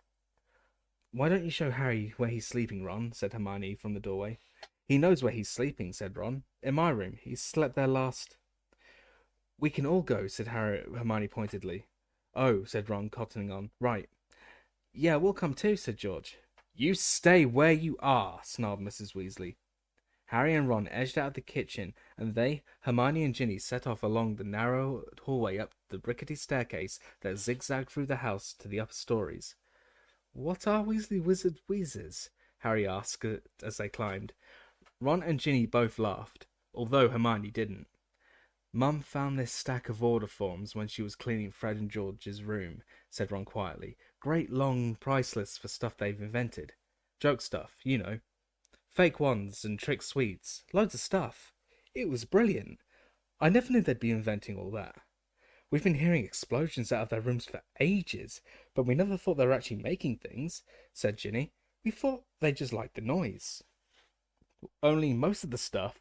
"Why don't you show Harry where he's sleeping, Ron?" said Hermione from the doorway. "He knows where he's sleeping," said Ron. "In my room. He slept there last." "We can all go," said Hermione pointedly. "Oh," said Ron, cottoning on. "Right." "Yeah, we'll come too," said George. "You stay where you are," snarled Mrs. Weasley. Harry and Ron edged out of the kitchen, and they, Hermione and Ginny, set off along the narrow hallway up the rickety staircase that zigzagged through the house to the upper stories. "What are Weasley Wizard Wheezes?" Harry asked as they climbed. Ron and Ginny both laughed, although Hermione didn't. "Mum found this stack of order forms when she was cleaning Fred and George's room," said Ron quietly. "Great long price lists for stuff they've invented. Joke stuff, you know. Fake wands and trick sweets. Loads of stuff. It was brilliant. I never knew they'd be inventing all that. We've been hearing explosions out of their rooms for ages, but we never thought they were actually making things," said Ginny. "We thought they just liked the noise. Only most of the stuff,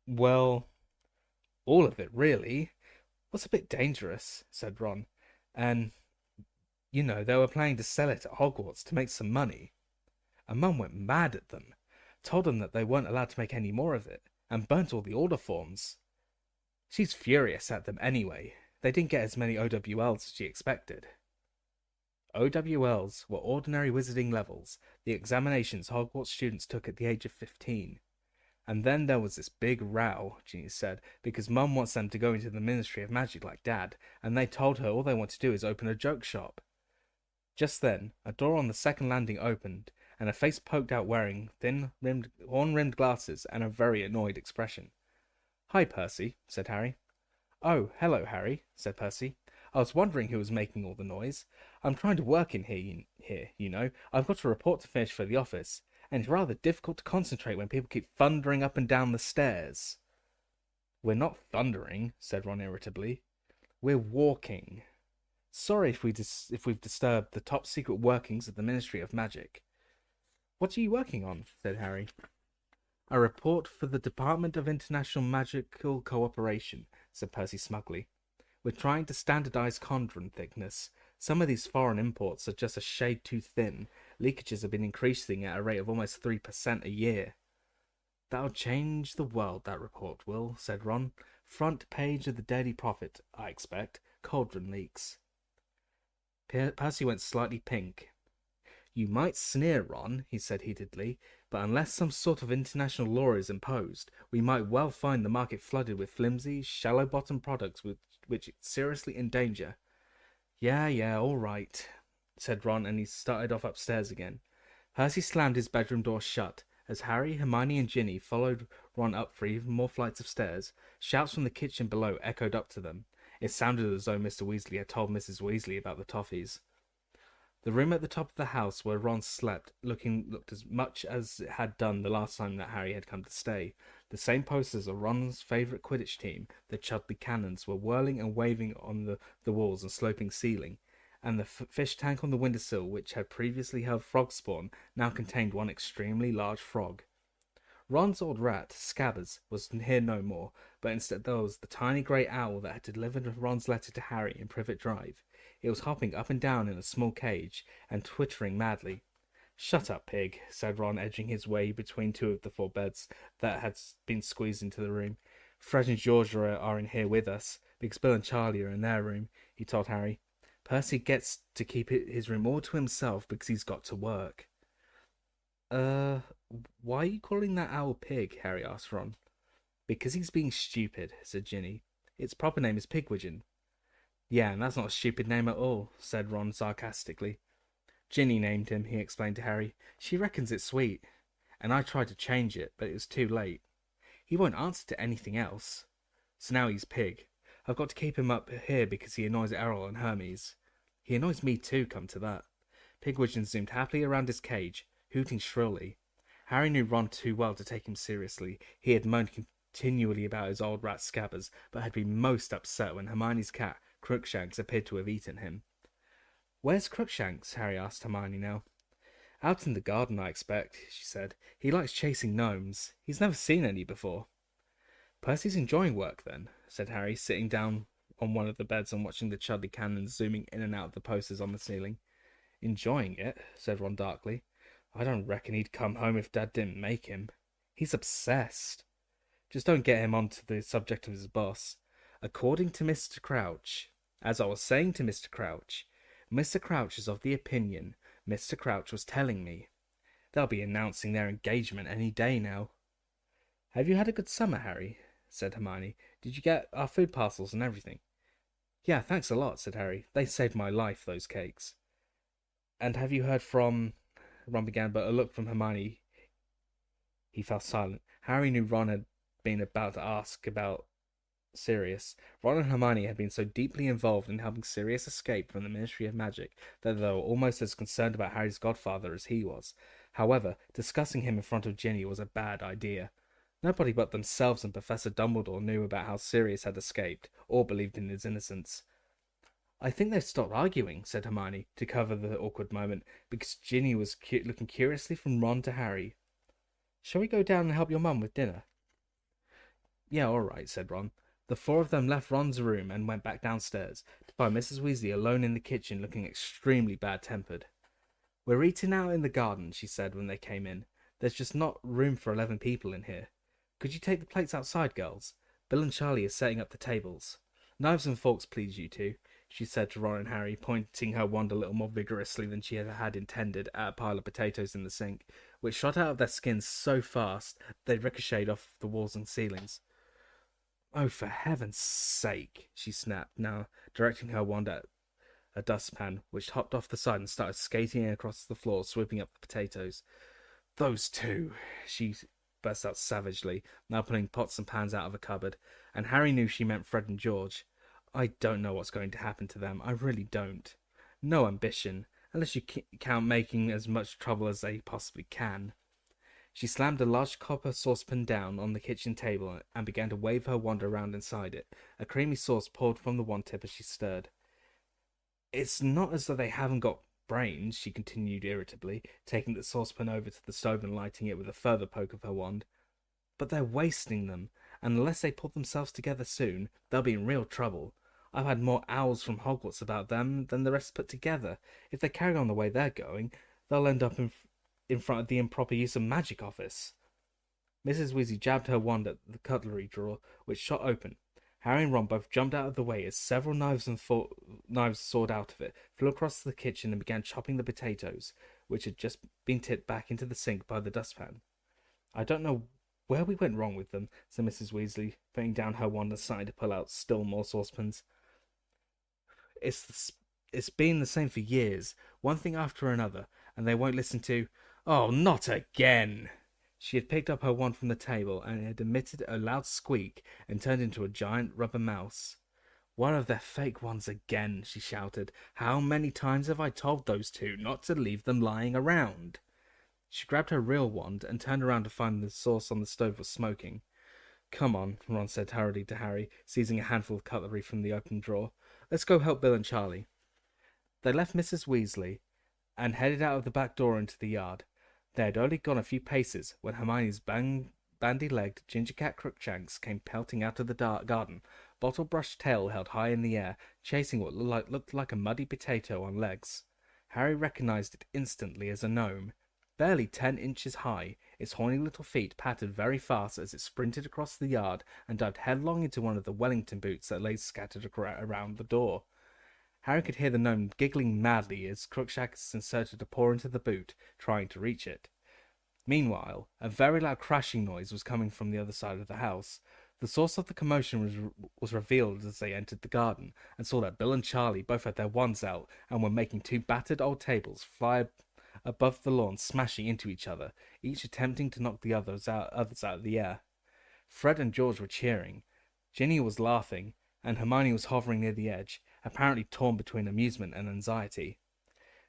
well, all of it, really, was a bit dangerous," said Ron. "And, you know, they were planning to sell it at Hogwarts to make some money. And Mum went mad at them, told them that they weren't allowed to make any more of it, and burnt all the order forms. She's furious at them anyway. They didn't get as many OWLs as she expected." OWLs were ordinary wizarding levels, the examinations Hogwarts students took at the age of 15. "And then there was this big row," Ginny said, "because Mum wants them to go into the Ministry of Magic like Dad, and they told her all they want to do is open a joke shop." Just then, a door on the second landing opened, and a face poked out wearing thin, horn-rimmed glasses and a very annoyed expression. "Hi, Percy," said Harry. "Oh, hello, Harry," said Percy. "I was wondering who was making all the noise. I'm trying to work in here, you know. I've got a report to finish for the office, and it's rather difficult to concentrate when people keep thundering up and down the stairs." "We're not thundering," said Ron irritably. "We're walking. Sorry if we've disturbed the top-secret workings of the Ministry of Magic." "What are you working on?" said Harry. "A report for the Department of International Magical Cooperation," said Percy smugly. "We're trying to standardize Condren thickness. Some of these foreign imports are just a shade too thin. Leakages have been increasing at a rate of almost 3% a year." "That'll change the world, that report will," said Ron. "Front page of the Daily Prophet, I expect. Cauldron leaks." Percy went slightly pink. "You might sneer, Ron," he said heatedly, "but unless some sort of international law is imposed, we might well find the market flooded with flimsy, shallow-bottomed products which it's seriously in danger." Yeah, all right," said Ron, and he started off upstairs again. Percy slammed his bedroom door shut. As Harry, Hermione, and Ginny followed Ron up for even more flights of stairs, shouts from the kitchen below echoed up to them. It sounded as though Mr. Weasley had told Mrs. Weasley about the toffees. The room at the top of the house where Ron slept looked as much as it had done the last time that Harry had come to stay. The same posters of Ron's favourite Quidditch team, the Chudley Cannons, were whirling and waving on the walls and sloping ceiling, and the fish tank on the windowsill, which had previously held frog spawn, now contained one extremely large frog. Ron's old rat, Scabbers, was here no more, but instead there was the tiny grey owl that had delivered Ron's letter to Harry in Privet Drive. It was hopping up and down in a small cage, and twittering madly. "Shut up, pig," said Ron, edging his way between two of the four beds that had been squeezed into the room. "Fred and George are in here with us, because Bill and Charlie are in their room," he told Harry. "Percy gets to keep his room all to himself because he's got to work." Why are you calling that owl pig?" Harry asked Ron. "Because he's being stupid," said Ginny. "Its proper name is Pigwidgeon." "Yeah, and that's not a stupid name at all," said Ron sarcastically. "Ginny named him," he explained to Harry. "She reckons it's sweet. And I tried to change it, but it was too late. He won't answer to anything else. So now he's Pig. I've got to keep him up here because he annoys Errol and Hermes. He annoys me too, come to that." Pigwidgeon zoomed happily around his cage, hooting shrilly. Harry knew Ron too well to take him seriously. He had moaned continually about his old rat Scabbers, but had been most upset when Hermione's cat, Crookshanks, appeared to have eaten him. "Where's Crookshanks?" Harry asked Hermione now. "Out in the garden, I expect," she said. "He likes chasing gnomes. He's never seen any before." "Percy's enjoying work, then," said Harry, sitting down on one of the beds and watching the Chudley cannons zooming in and out of the posters on the ceiling. "Enjoying it?" said Ron darkly. "I don't reckon he'd come home if Dad didn't make him. He's obsessed. Just don't get him onto the subject of his boss. According to Mr. Crouch, as I was saying to Mr. Crouch, Mr. Crouch is of the opinion, Mr. Crouch was telling me. They'll be announcing their engagement any day now." "Have you had a good summer, Harry?" said Hermione. "Did you get our food parcels and everything?" "Yeah, thanks a lot," said Harry. "They saved my life, those cakes." "And have you heard from—" Ron began, but a look from Hermione, he fell silent. Harry knew Ron had been about to ask about Sirius. Ron and Hermione had been so deeply involved in helping Sirius escape from the Ministry of Magic that they were almost as concerned about Harry's godfather as he was. However, discussing him in front of Ginny was a bad idea. Nobody but themselves and Professor Dumbledore knew about how Sirius had escaped, or believed in his innocence. "I think they've stopped arguing," said Hermione, to cover the awkward moment, because Ginny was looking curiously from Ron to Harry. "Shall we go down and help your mum with dinner?" "Yeah, all right," said Ron. The four of them left Ron's room and went back downstairs, to find Mrs. Weasley alone in the kitchen, looking extremely bad-tempered. "We're eating out in the garden," she said when they came in. "There's just not room for 11 people in here. Could you take the plates outside, girls? Bill and Charlie are setting up the tables. Knives and forks, please, you two," she said to Ron and Harry, pointing her wand a little more vigorously than she had intended at a pile of potatoes in the sink, which shot out of their skins so fast they ricocheted off the walls and ceilings. "Oh, for heaven's sake," she snapped, now directing her wand at a dustpan, which hopped off the side and started skating across the floor, sweeping up the potatoes. "Those two," she burst out savagely, now pulling pots and pans out of a cupboard, and Harry knew she meant Fred and George. "I don't know what's going to happen to them. I really don't. No ambition, unless you count making as much trouble as they possibly can." She slammed a large copper saucepan down on the kitchen table and began to wave her wand around inside it. A creamy sauce poured from the wand tip as she stirred. "It's not as though they haven't got brains," she continued irritably, taking the saucepan over to the stove and lighting it with a further poke of her wand. "But they're wasting them, and unless they pull themselves together soon, they'll be in real trouble. I've had more owls from Hogwarts about them than the rest put together. If they carry on the way they're going, they'll end up in front of the improper use of magic office." Mrs. Weasley jabbed her wand at the cutlery drawer, which shot open. Harry and Ron both jumped out of the way as several knives soared out of it, flew across the kitchen and began chopping the potatoes, which had just been tipped back into the sink by the dustpan. "I don't know where we went wrong with them," said Mrs. Weasley, putting down her wand and starting to pull out still more saucepans. It's been the same for years, one thing after another, and they won't listen to—" "Oh, not again!" She had picked up her wand from the table, and it had emitted a loud squeak and turned into a giant rubber mouse. "One of their fake ones again," she shouted. "How many times have I told those two not to leave them lying around?" She grabbed her real wand and turned around to find the sauce on the stove was smoking. "Come on," Ron said hurriedly to Harry, seizing a handful of cutlery from the open drawer. "Let's go help Bill and Charlie." They left Mrs. Weasley and headed out of the back door into the yard. They had only gone a few paces when Hermione's bandy-legged ginger cat Crookshanks came pelting out of the garden, bottle-brushed tail held high in the air, chasing what looked like a muddy potato on legs. Harry recognized it instantly as a gnome. Barely 10 inches high, its horny little feet pattered very fast as it sprinted across the yard and dived headlong into one of the Wellington boots that lay scattered around the door. Harry could hear the gnome giggling madly as Crookshanks inserted a paw into the boot, trying to reach it. Meanwhile, a very loud crashing noise was coming from the other side of the house. The source of the commotion was revealed as they entered the garden, and saw that Bill and Charlie both had their wands out and were making 2 battered old tables fly above the lawn, smashing into each other, each attempting to knock the others out of the air. Fred and George were cheering. Ginny was laughing, and Hermione was hovering near the edge, apparently torn between amusement and anxiety.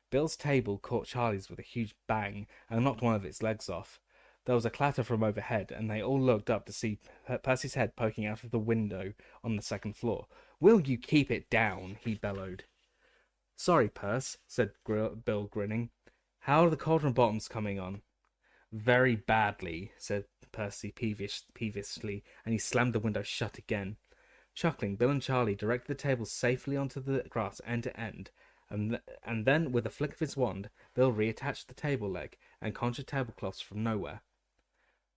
Bill's table caught Charlie's with a huge bang and knocked one of its legs off. There was a clatter from overhead, and they all looked up to see Percy's head poking out of the window on the second floor. "Will you keep it down?" he bellowed. "Sorry, Perce," said Bill, grinning. "How are the cauldron bottoms coming on?" "Very badly," said Percy peevishly, and he slammed the window shut again. Chuckling, Bill and Charlie directed the table safely onto the grass end to end, and then, with a flick of his wand, Bill reattached the table leg and conjured tablecloths from nowhere.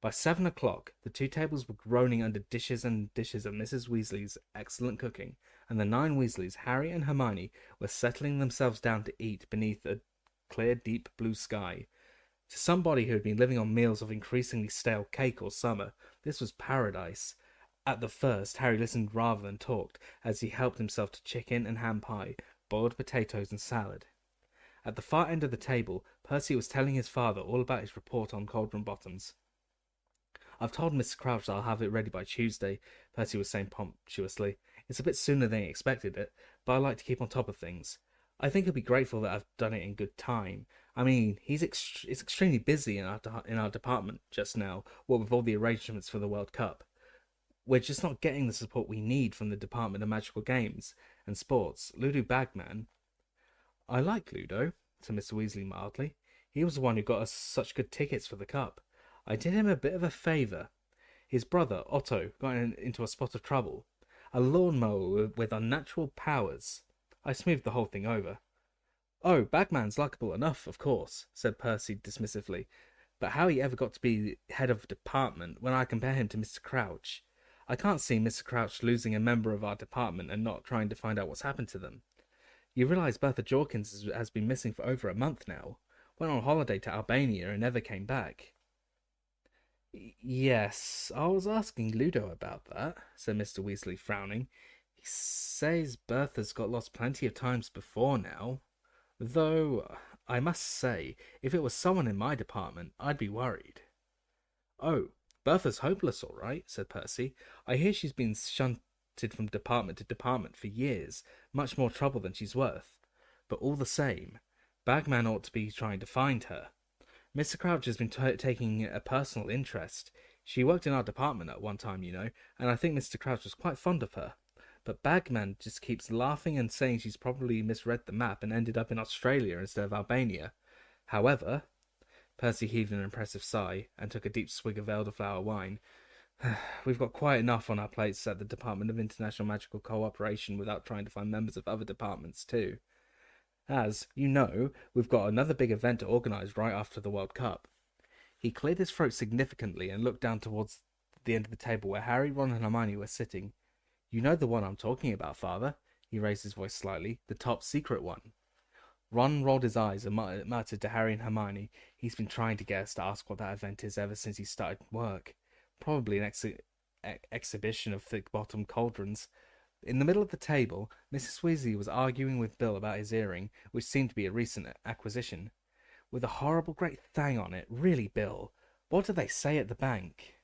By 7 o'clock, the two tables were groaning under dishes and dishes of Mrs. Weasley's excellent cooking, and the 9 Weasleys, Harry and Hermione, were settling themselves down to eat beneath a clear, deep blue sky. To somebody who had been living on meals of increasingly stale cake all summer, this was paradise. At the first, Harry listened rather than talked, as he helped himself to chicken and ham pie, boiled potatoes and salad. At the far end of the table, Percy was telling his father all about his report on cauldron bottoms. "I've told Mr. Crouch that I'll have it ready by Tuesday," Percy was saying pompously. "It's a bit sooner than he expected it, but I like to keep on top of things. I think he'll be grateful that I've done it in good time. I mean, it's extremely busy in our department just now, what with all the arrangements for the World Cup. We're just not getting the support we need from the Department of Magical Games and Sports. Ludo Bagman—" "I like Ludo," said Mr. Weasley mildly. "He was the one who got us such good tickets for the Cup. I did him a bit of a favour. His brother, Otto, got into a spot of trouble. A lawnmower with unnatural powers. I smoothed the whole thing over." "Oh, Bagman's likeable enough, of course," said Percy dismissively. "But how he ever got to be head of a department when I compare him to Mr. Crouch. I can't see Mr. Crouch losing a member of our department and not trying to find out what's happened to them. You realise Bertha Jorkins has been missing for over a month now. Went on holiday to Albania and never came back." "Yes, I was asking Ludo about that," said Mr. Weasley, frowning. "He says Bertha's got lost plenty of times before now. Though, I must say, if it was someone in my department, I'd be worried." "Oh, Bertha's hopeless, all right," said Percy. "I hear she's been shunted from department to department for years, much more trouble than she's worth. But all the same, Bagman ought to be trying to find her. Mr. Crouch has been taking a personal interest. She worked in our department at one time, you know, and I think Mr. Crouch was quite fond of her. But Bagman just keeps laughing and saying she's probably misread the map and ended up in Australia instead of Albania. However," Percy heaved an impressive sigh and took a deep swig of elderflower wine, "we've got quite enough on our plates at the Department of International Magical Cooperation without trying to find members of other departments too. As you know, we've got another big event to organise right after the World Cup." He cleared his throat significantly and looked down towards the end of the table where Harry, Ron and Hermione were sitting. "You know the one I'm talking about, Father?" He raised his voice slightly. "The top secret one." Ron rolled his eyes and muttered to Harry and Hermione, "He's been trying to get us to ask what that event is ever since he started work. Probably an exhibition of thick-bottomed cauldrons." In the middle of the table, Mrs. Weasley was arguing with Bill about his earring, which seemed to be a recent acquisition. "With a horrible great thing on it. Really, Bill, what do they say at the bank?"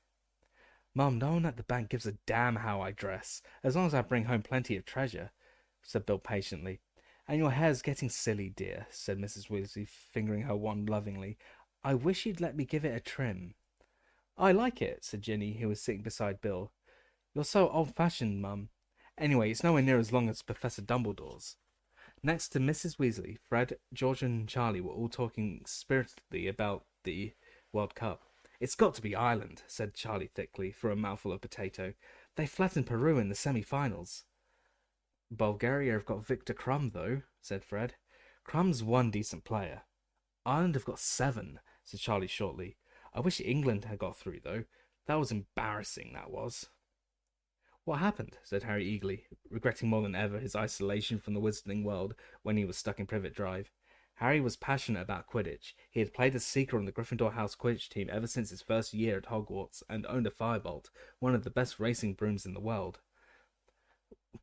"Mum, no one at the bank gives a damn how I dress, as long as I bring home plenty of treasure," said Bill patiently. "And your hair's getting silly, dear," said Mrs. Weasley, fingering her wand lovingly. "I wish you'd let me give it a trim." "I like it," said Ginny, who was sitting beside Bill. "You're so old-fashioned, Mum. Anyway, it's nowhere near as long as Professor Dumbledore's." Next to Mrs. Weasley, Fred, George and Charlie were all talking spiritedly about the World Cup. "It's got to be Ireland," said Charlie thickly, for a mouthful of potato. "They flattened Peru in the semi-finals." "Bulgaria have got Victor Crumb, though," said Fred. "Crumb's one decent player." "Ireland have got 7, said Charlie shortly. "I wish England had got through, though. That was embarrassing, that was." "What happened?" said Harry eagerly, regretting more than ever his isolation from the wizarding world when he was stuck in Privet Drive. Harry was passionate about Quidditch. He had played as Seeker on the Gryffindor House Quidditch team ever since his first year at Hogwarts, and owned a Firebolt, one of the best racing brooms in the world.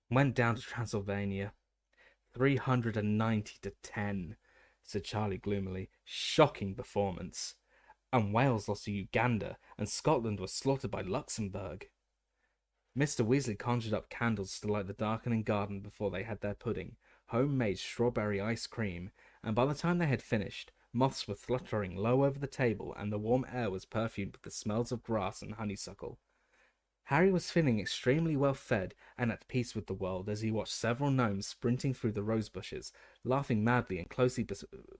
"Went down to Transylvania. 390 to 10, said Charlie gloomily. "Shocking performance. And Wales lost to Uganda, and Scotland was slaughtered by Luxembourg." Mr. Weasley conjured up candles to light the darkening garden before they had their pudding, homemade strawberry ice cream, and by the time they had finished, Moths were fluttering low over the table, and the warm air was perfumed with the smells of grass and honeysuckle. Harry was feeling extremely well fed and at peace with the world as he watched several gnomes sprinting through the rose bushes, laughing madly and closely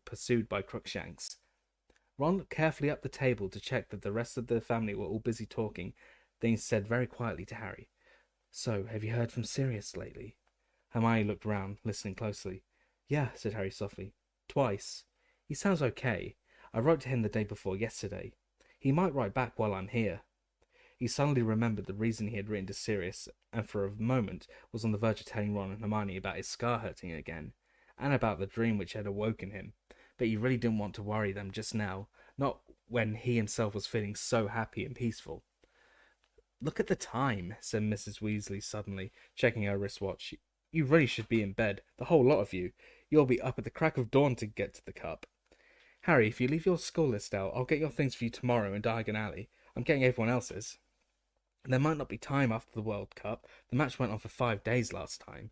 pursued by Crookshanks. Ron looked carefully up the table to check that the rest of the family were all busy talking, then he said very quietly to Harry, "So, have you heard from Sirius lately?" Hermione looked round, listening closely. "Yeah," said Harry softly. "Twice. He sounds okay. I wrote to him the day before yesterday. He might write back while I'm here." He suddenly remembered the reason he had written to Sirius, and for a moment was on the verge of telling Ron and Hermione about his scar hurting again, and about the dream which had awoken him. But he really didn't want to worry them just now, not when he himself was feeling so happy and peaceful. "Look at the time," said Mrs. Weasley suddenly, checking her wristwatch. "You really should be in bed, the whole lot of you. You'll be up at the crack of dawn to get to the cup. Harry, if you leave your school list out, I'll get your things for you tomorrow in Diagon Alley. I'm getting everyone else's. There might not be time after the World Cup. The match went on for 5 days last time."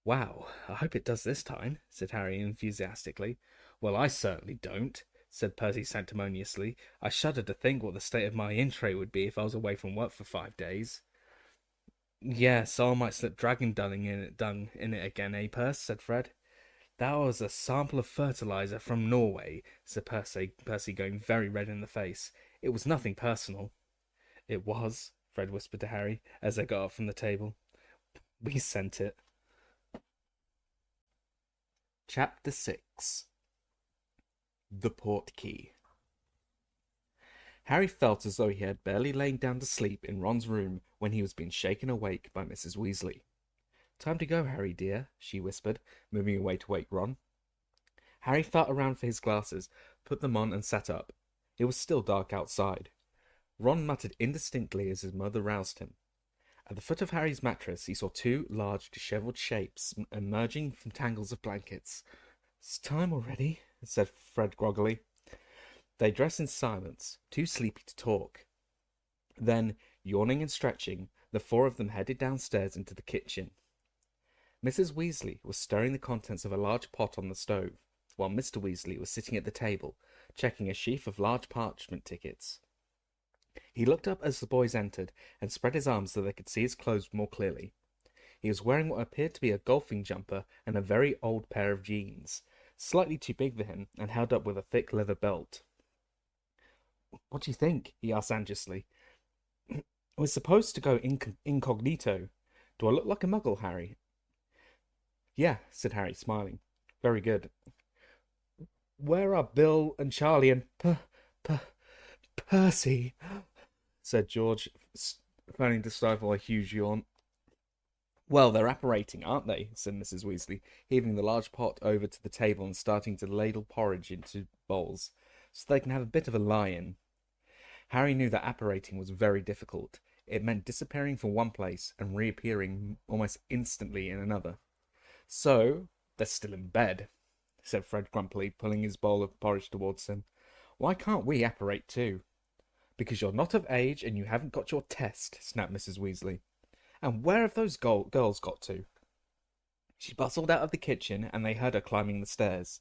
"Wow, I hope it does this time," said Harry enthusiastically. "Well, I certainly don't," said Percy sanctimoniously. "I shudder to think what the state of my in-tray would be if I was away from work for 5 days. "Yeah, so I might slip dragon dung in it again, eh, Percy?" said Fred. "That was a sample of fertilizer from Norway," said Percy going very red in the face. "It was nothing personal." "It was," Fred whispered to Harry as they got up from the table. "We sent it." Chapter 6. The Portkey. Harry felt as though he had barely lain down to sleep in Ron's room when he was being shaken awake by Mrs. Weasley. "Time to go, Harry dear," she whispered, moving away to wake Ron. Harry felt around for his glasses, put them on and sat up. It was still dark outside. Ron muttered indistinctly as his mother roused him. At the foot of Harry's mattress he saw 2 large, dishevelled shapes emerging from tangles of blankets. "It's time already," said Fred groggily. They dressed in silence, too sleepy to talk. Then, yawning and stretching, the 4 of them headed downstairs into the kitchen. Mrs. Weasley was stirring the contents of a large pot on the stove, while Mr. Weasley was sitting at the table, checking a sheaf of large parchment tickets. He looked up as the boys entered, and spread his arms so they could see his clothes more clearly. He was wearing what appeared to be a golfing jumper and a very old pair of jeans, slightly too big for him, and held up with a thick leather belt. "What do you think?" he asked anxiously. "We're supposed to go incognito. Do I look like a muggle, Harry?" "Yeah," said Harry, smiling. "Very good." "Where are Bill and Charlie and Percy?" said George, failing to stifle a huge yawn. "Well, they're apparating, aren't they?" said Mrs. Weasley, heaving the large pot over to the table and starting to ladle porridge into bowls, so they can have a bit of a lie-in. Harry knew that apparating was very difficult. It meant disappearing from one place and reappearing almost instantly in another. "So, they're still in bed," said Fred grumpily, pulling his bowl of porridge towards him. "Why can't we apparate too?" "Because you're not of age and you haven't got your test," snapped Mrs. Weasley. "And where have those girls got to?" She bustled out of the kitchen, and they heard her climbing the stairs.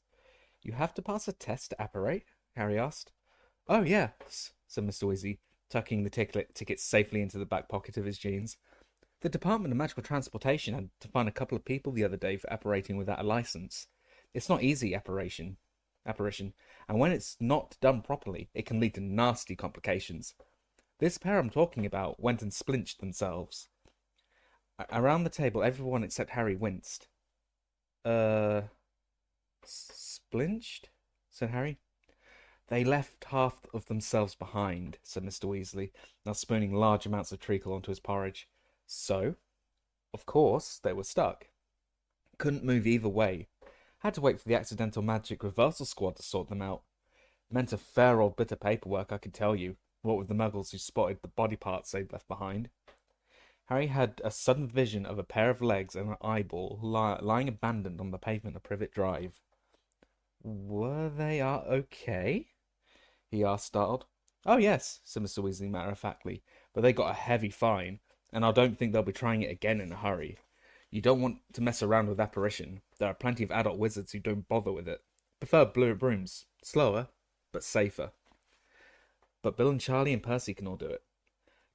"You have to pass a test to apparate?" Harry asked. "Oh, yes," said Mr. Weasley, tucking the tickets safely into the back pocket of his jeans. "The Department of Magical Transportation had to fine a couple of people the other day for apparating without a license. It's not easy apparition, and when it's not done properly, it can lead to nasty complications. This pair I'm talking about went and splinched themselves." Around the table, everyone except Harry winced. Splinched?" said Harry. "They left half of themselves behind," said Mr. Weasley, now spooning large amounts of treacle onto his porridge. "So, of course, they were stuck. Couldn't move either way. Had to wait for the accidental magic reversal squad to sort them out. Meant a fair old bit of paperwork, I can tell you, what with the muggles who spotted the body parts they'd left behind." Harry had a sudden vision of a pair of legs and an eyeball lying abandoned on the pavement of Privet Drive. "Were they okay?" he asked, startled. "Oh, yes," said Mr. Weasley matter-of-factly, "but they got a heavy fine, and I don't think they'll be trying it again in a hurry. You don't want to mess around with apparition. There are plenty of adult wizards who don't bother with it. Prefer blue brooms. Slower, but safer. But Bill and Charlie and Percy can all do it.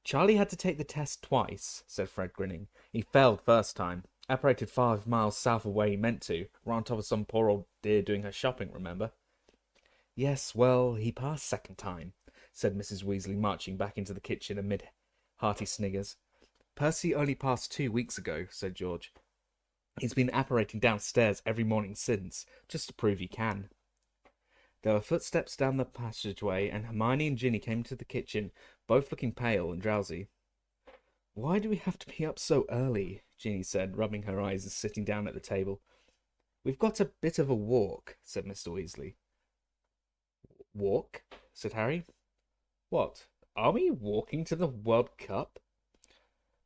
Charlie had to take the test twice, said Fred, grinning. He failed first time. Apparated 5 miles south of where he meant to. Right on top of some poor old dear doing her shopping, remember? Yes, well, he passed second time, said Mrs. Weasley, marching back into the kitchen amid hearty sniggers. Percy only passed 2 weeks ago, said George. He's been apparating downstairs every morning since, just to prove he can. There were footsteps down the passageway, and Hermione and Ginny came into the kitchen, both looking pale and drowsy. Why do we have to be up so early? Ginny said, rubbing her eyes and sitting down at the table. We've got a bit of a walk, said Mr. Weasley. Walk? Said Harry. What? Are we walking to the World Cup?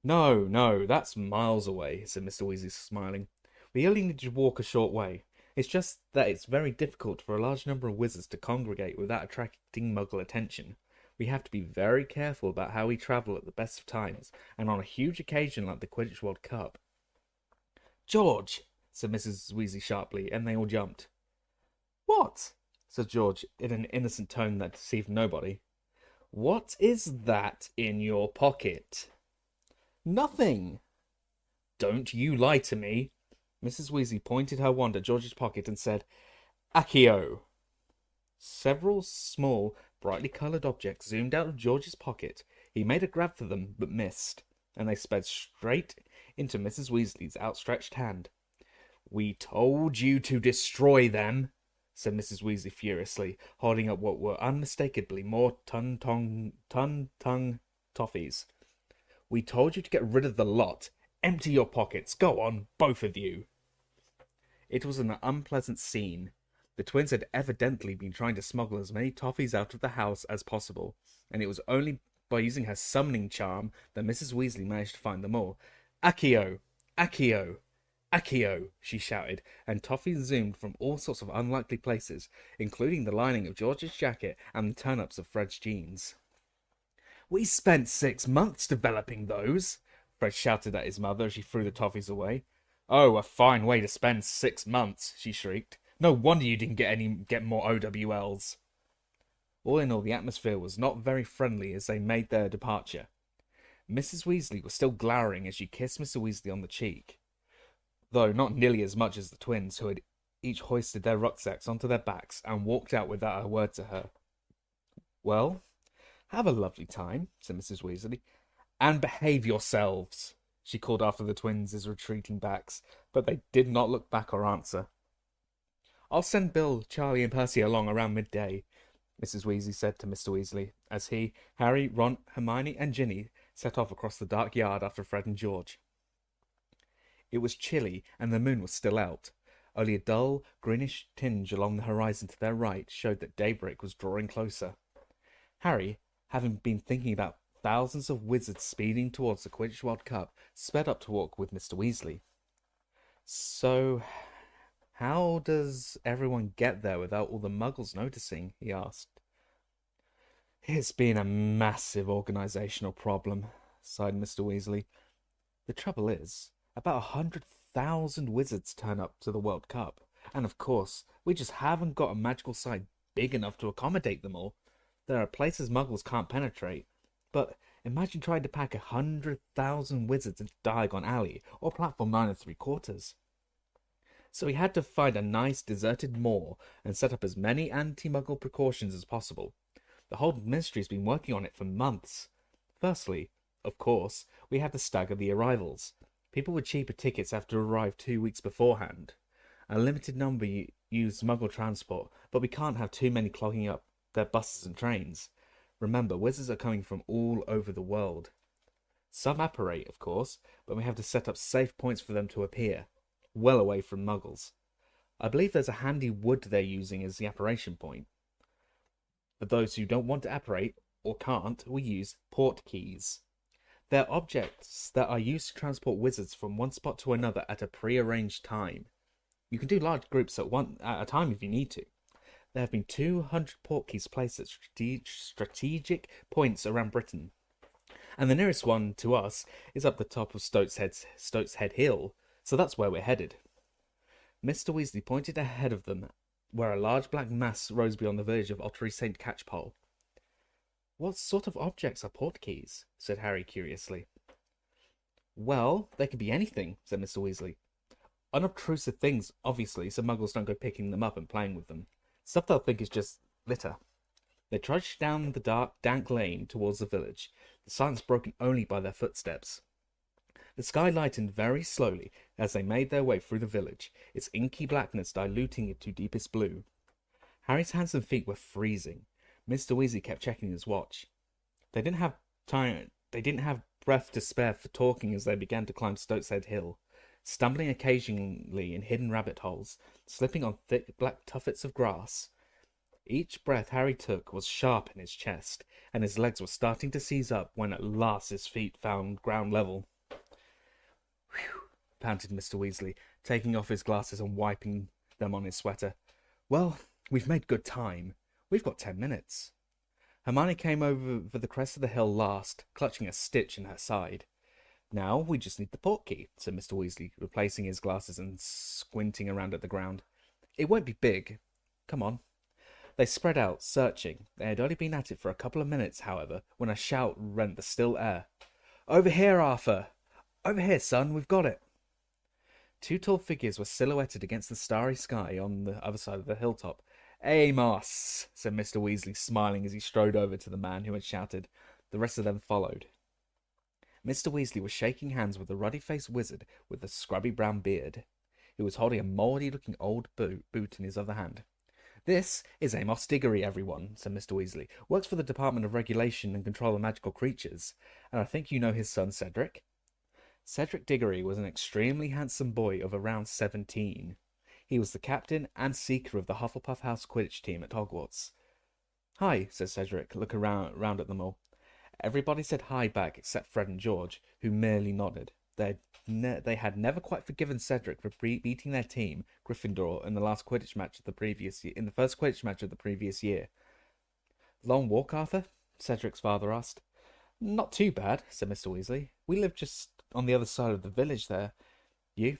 No, that's miles away, said Mr. Weasley, smiling. We only need to walk a short way. It's just that it's very difficult for a large number of wizards to congregate without attracting Muggle attention. We have to be very careful about how we travel at the best of times, and on a huge occasion like the Quidditch World Cup. George, said Mrs. Weasley sharply, and they all jumped. What? Said George, in an innocent tone that deceived nobody. What is that in your pocket? Nothing. Don't you lie to me. Mrs. Weasley pointed her wand at George's pocket and said, Accio. Several small, brightly coloured objects zoomed out of George's pocket. He made a grab for them, but missed, and they sped straight into Mrs. Weasley's outstretched hand. We told you to destroy them, said Mrs. Weasley furiously, holding up what were unmistakably more Tun-Tung toffees. We told you to get rid of the lot. Empty your pockets. Go on, both of you. It was an unpleasant scene. The twins had evidently been trying to smuggle as many toffees out of the house as possible, and it was only by using her summoning charm that Mrs. Weasley managed to find them all. Accio! Accio! Accio! She shouted, and toffees zoomed from all sorts of unlikely places, including the lining of George's jacket and the turn-ups of Fred's jeans. We spent 6 months developing those, Fred shouted at his mother as she threw the toffees away. Oh, a fine way to spend 6 months, she shrieked. No wonder you didn't get more OWLs. All in all, the atmosphere was not very friendly as they made their departure. Mrs. Weasley was still glowering as she kissed Mr. Weasley on the cheek, though not nearly as much as the twins, who had each hoisted their rucksacks onto their backs and walked out without a word to her. Well, have a lovely time, said Mrs. Weasley. And behave yourselves, she called after the twins' retreating backs, but they did not look back or answer. I'll send Bill, Charlie, and Percy along around midday, Mrs. Weasley said to Mr. Weasley, as he, Harry, Ron, Hermione, and Ginny set off across the dark yard after Fred and George. It was chilly, and the moon was still out. Only a dull, greenish tinge along the horizon to their right showed that daybreak was drawing closer. Harry, having been thinking about thousands of wizards speeding towards the Quidditch World Cup, sped up to walk with Mr. Weasley. So, how does everyone get there without all the muggles noticing? He asked. It's been a massive organisational problem, sighed Mr. Weasley. The trouble is, about 100,000 wizards turn up to the World Cup, and of course, we just haven't got a magical site big enough to accommodate them all. There are places muggles can't penetrate, but imagine trying to pack 100,000 wizards into Diagon Alley or Platform 9 3/4. So we had to find a nice deserted moor and set up as many anti-muggle precautions as possible. The whole ministry's been working on it for months. Firstly, of course, we had to stagger the arrivals. People with cheaper tickets have to arrive 2 weeks beforehand. A limited number use Muggle transport, but we can't have too many clogging up their buses and trains. Remember, wizards are coming from all over the world. Some apparate, of course, but we have to set up safe points for them to appear, well away from muggles. I believe there's a handy wood they're using as the apparition point. For those who don't want to apparate, or can't, we use port keys. They're objects that are used to transport wizards from one spot to another at a pre-arranged time. You can do large groups at a time if you need to. There have been 200 port keys placed at strategic points around Britain, and the nearest one to us is up the top of Stoat's Head Hill, so that's where we're headed. Mr. Weasley pointed ahead of them where a large black mass rose beyond the village of Ottery St. Catchpole. "What sort of objects are portkeys?" said Harry curiously. "Well, they could be anything," said Mr. Weasley. "Unobtrusive things, obviously, so muggles don't go picking them up and playing with them. Stuff they'll think is just litter." They trudged down the dark, dank lane towards the village, the silence broken only by their footsteps. The sky lightened very slowly as they made their way through the village, its inky blackness diluting it to deepest blue. Harry's hands and feet were freezing. Mr. Weasley kept checking his watch. They didn't have breath to spare for talking as they began to climb Stoat's Hill, stumbling occasionally in hidden rabbit holes, slipping on thick black tuffets of grass. Each breath Harry took was sharp in his chest, and his legs were starting to seize up when at last his feet found ground level. "Whew," panted Mr. Weasley, taking off his glasses and wiping them on his sweater. "Well, we've made good time. We've got 10 minutes. Hermione came over the crest of the hill last, clutching a stitch in her side. "Now we just need the portkey," said Mr. Weasley, replacing his glasses and squinting around at the ground. "It won't be big. Come on." They spread out, searching. They had only been at it for a couple of minutes, however, when a shout rent the still air. "Over here, Arthur! Over here, son, we've got it!" Two tall figures were silhouetted against the starry sky on the other side of the hilltop. "Amos," said Mr. Weasley, smiling as he strode over to the man who had shouted. The rest of them followed. Mr. Weasley was shaking hands with a ruddy-faced wizard with a scrubby brown beard. He was holding a mouldy-looking old boot in his other hand. "This is Amos Diggory, everyone," said Mr. Weasley. "Works for the Department of Regulation and Control of Magical Creatures. And I think you know his son, Cedric?" Cedric Diggory was an extremely handsome boy of around 17. He was the captain and seeker of the Hufflepuff House Quidditch team at Hogwarts. "Hi," said Cedric, looking round at them all. Everybody said hi back except Fred and George, who merely nodded. They had never quite forgiven Cedric for beating their team, Gryffindor, in the first Quidditch match of the previous year. "Long walk, Arthur?" Cedric's father asked. "Not too bad," said Mr. Weasley. "We live just on the other side of the village there. You?"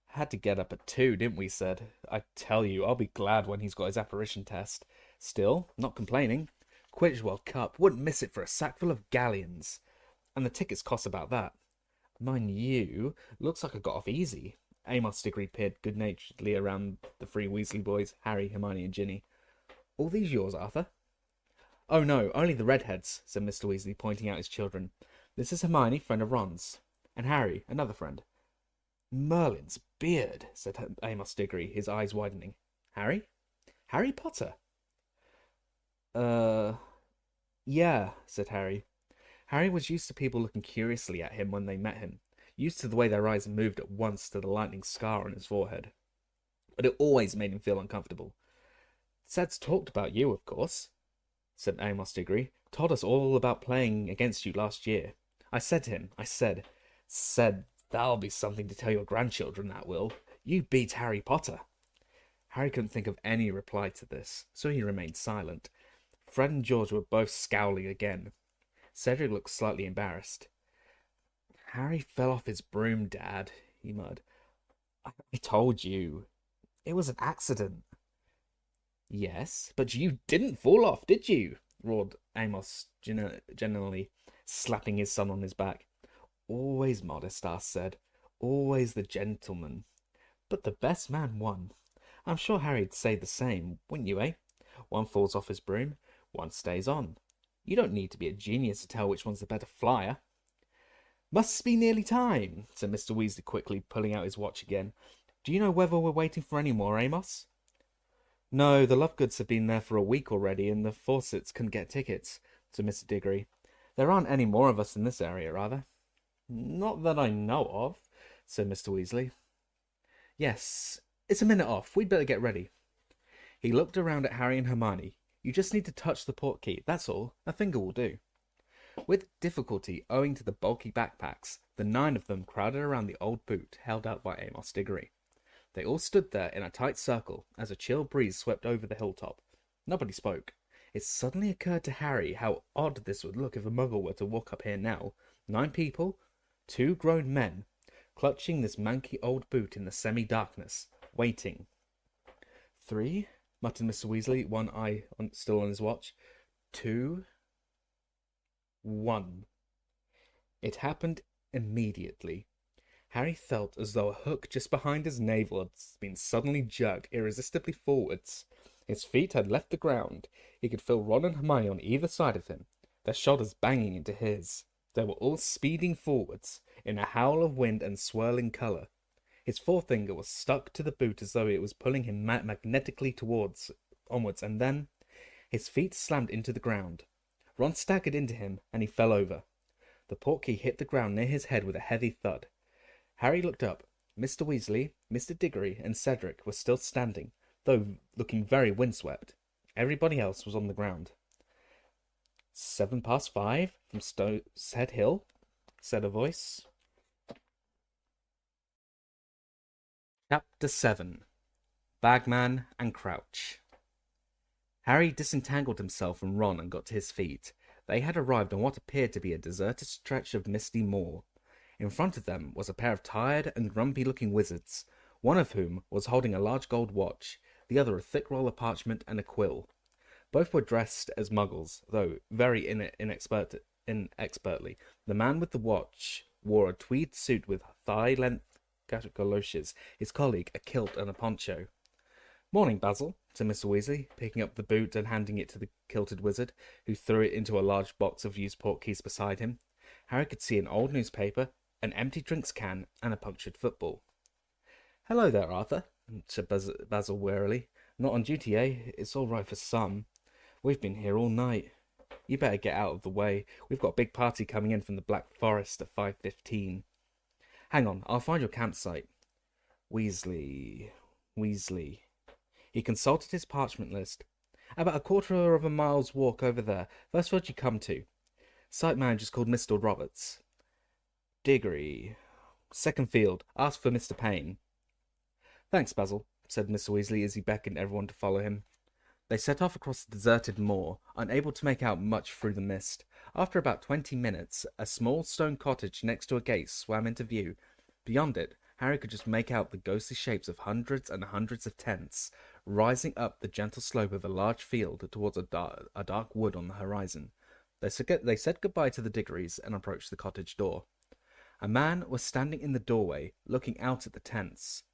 "Had to get up at 2, didn't we?" said. "I tell you, I'll be glad when he's got his apparition test. Still, not complaining. Quidditch World Cup, wouldn't miss it for a sackful of galleons. And the tickets cost about that. Mind you, looks like I got off easy." Amos Diggory peered good-naturedly around the three Weasley boys, Harry, Hermione and Ginny. "All these yours, Arthur?" "Oh no, only the redheads," said Mr. Weasley, pointing out his children. "This is Hermione, friend of Ron's. And Harry, another friend." "Merlin's beard," said Amos Diggory, his eyes widening. "Harry? Harry Potter?" Yeah," said Harry. Harry was used to people looking curiously at him when they met him, used to the way their eyes moved at once to the lightning scar on his forehead. But it always made him feel uncomfortable. "Ced's talked about you, of course," said Amos Diggory. "Told us all about playing against you last year. I said to him, Ced, that'll be something to tell your grandchildren, that will. You beat Harry Potter." Harry couldn't think of any reply to this, so he remained silent. Fred and George were both scowling again. Cedric looked slightly embarrassed. "Harry fell off his broom, Dad," he muttered. "I told you. It was an accident." "Yes, but you didn't fall off, did you?" roared Amos, generally slapping his son on his back. "Always modest," I said. "Always the gentleman. But the best man won. I'm sure Harry'd say the same, wouldn't you, eh? One falls off his broom, one stays on. You don't need to be a genius to tell which one's the better flyer." "Must be nearly time," said Mr. Weasley quickly, pulling out his watch again. "Do you know whether we're waiting for any more, Amos?" "No, the Lovegoods have been there for a week already, and the Fawcetts couldn't get tickets," said Mr. Diggory. "There aren't any more of us in this area, rather." "Not that I know of," said Mr. Weasley. "Yes, it's a minute off. We'd better get ready." He looked around at Harry and Hermione. "You just need to touch the portkey, that's all. A finger will do." With difficulty, owing to the bulky backpacks, the 9 of them crowded around the old boot held out by Amos Diggory. They all stood there in a tight circle as a chill breeze swept over the hilltop. Nobody spoke. It suddenly occurred to Harry how odd this would look if a muggle were to walk up here now. 9 people, 2 grown men, clutching this manky old boot in the semi-darkness, waiting. 3, muttered Mr. Weasley, one eye still on his watch. 2, 1. It happened immediately. Harry felt as though a hook just behind his navel had been suddenly jerked irresistibly forwards. His feet had left the ground. He could feel Ron and Hermione on either side of him, their shoulders banging into his. They were all speeding forwards, in a howl of wind and swirling colour. His forefinger was stuck to the boot as though it was pulling him magnetically onwards, and then his feet slammed into the ground. Ron staggered into him, and he fell over. The portkey hit the ground near his head with a heavy thud. Harry looked up. Mr. Weasley, Mr. Diggory, and Cedric were still standing, though looking very windswept. Everybody else was on the ground. 5:07 from Stone's Hill, said a voice. Chapter 7. Bagman and Crouch. Harry disentangled himself from Ron and got to his feet. They had arrived on what appeared to be a deserted stretch of misty moor. In front of them was a pair of tired and grumpy-looking wizards, one of whom was holding a large gold watch, the other a thick roll of parchment and a quill. Both were dressed as muggles, though very inexpertly. The man with the watch wore a tweed suit with thigh-length galoshes, his colleague a kilt and a poncho. "Morning, Basil," said Mr. Weasley, picking up the boot and handing it to the kilted wizard, who threw it into a large box of used portkeys beside him. Harry could see an old newspaper, an empty drinks can, and a punctured football. "Hello there, Arthur," said Basil wearily. "Not on duty, eh? It's all right for some. We've been here all night. You better get out of the way. We've got a big party coming in from the Black Forest at 5:15. Hang on, I'll find your campsite. Weasley. He consulted his parchment list. About a quarter of a mile's walk over there. First field you come to. Site manager's called Mr. Roberts. Diggory. Second field. Ask for Mr. Payne." "Thanks, Basil," said Mr. Weasley as he beckoned everyone to follow him. They set off across the deserted moor, unable to make out much through the mist. After about 20 minutes, a small stone cottage next to a gate swam into view. Beyond it, Harry could just make out the ghostly shapes of hundreds and hundreds of tents, rising up the gentle slope of a large field towards a dark wood on the horizon. They said goodbye to the Diggorys and approached the cottage door. A man was standing in the doorway, looking out at the tents.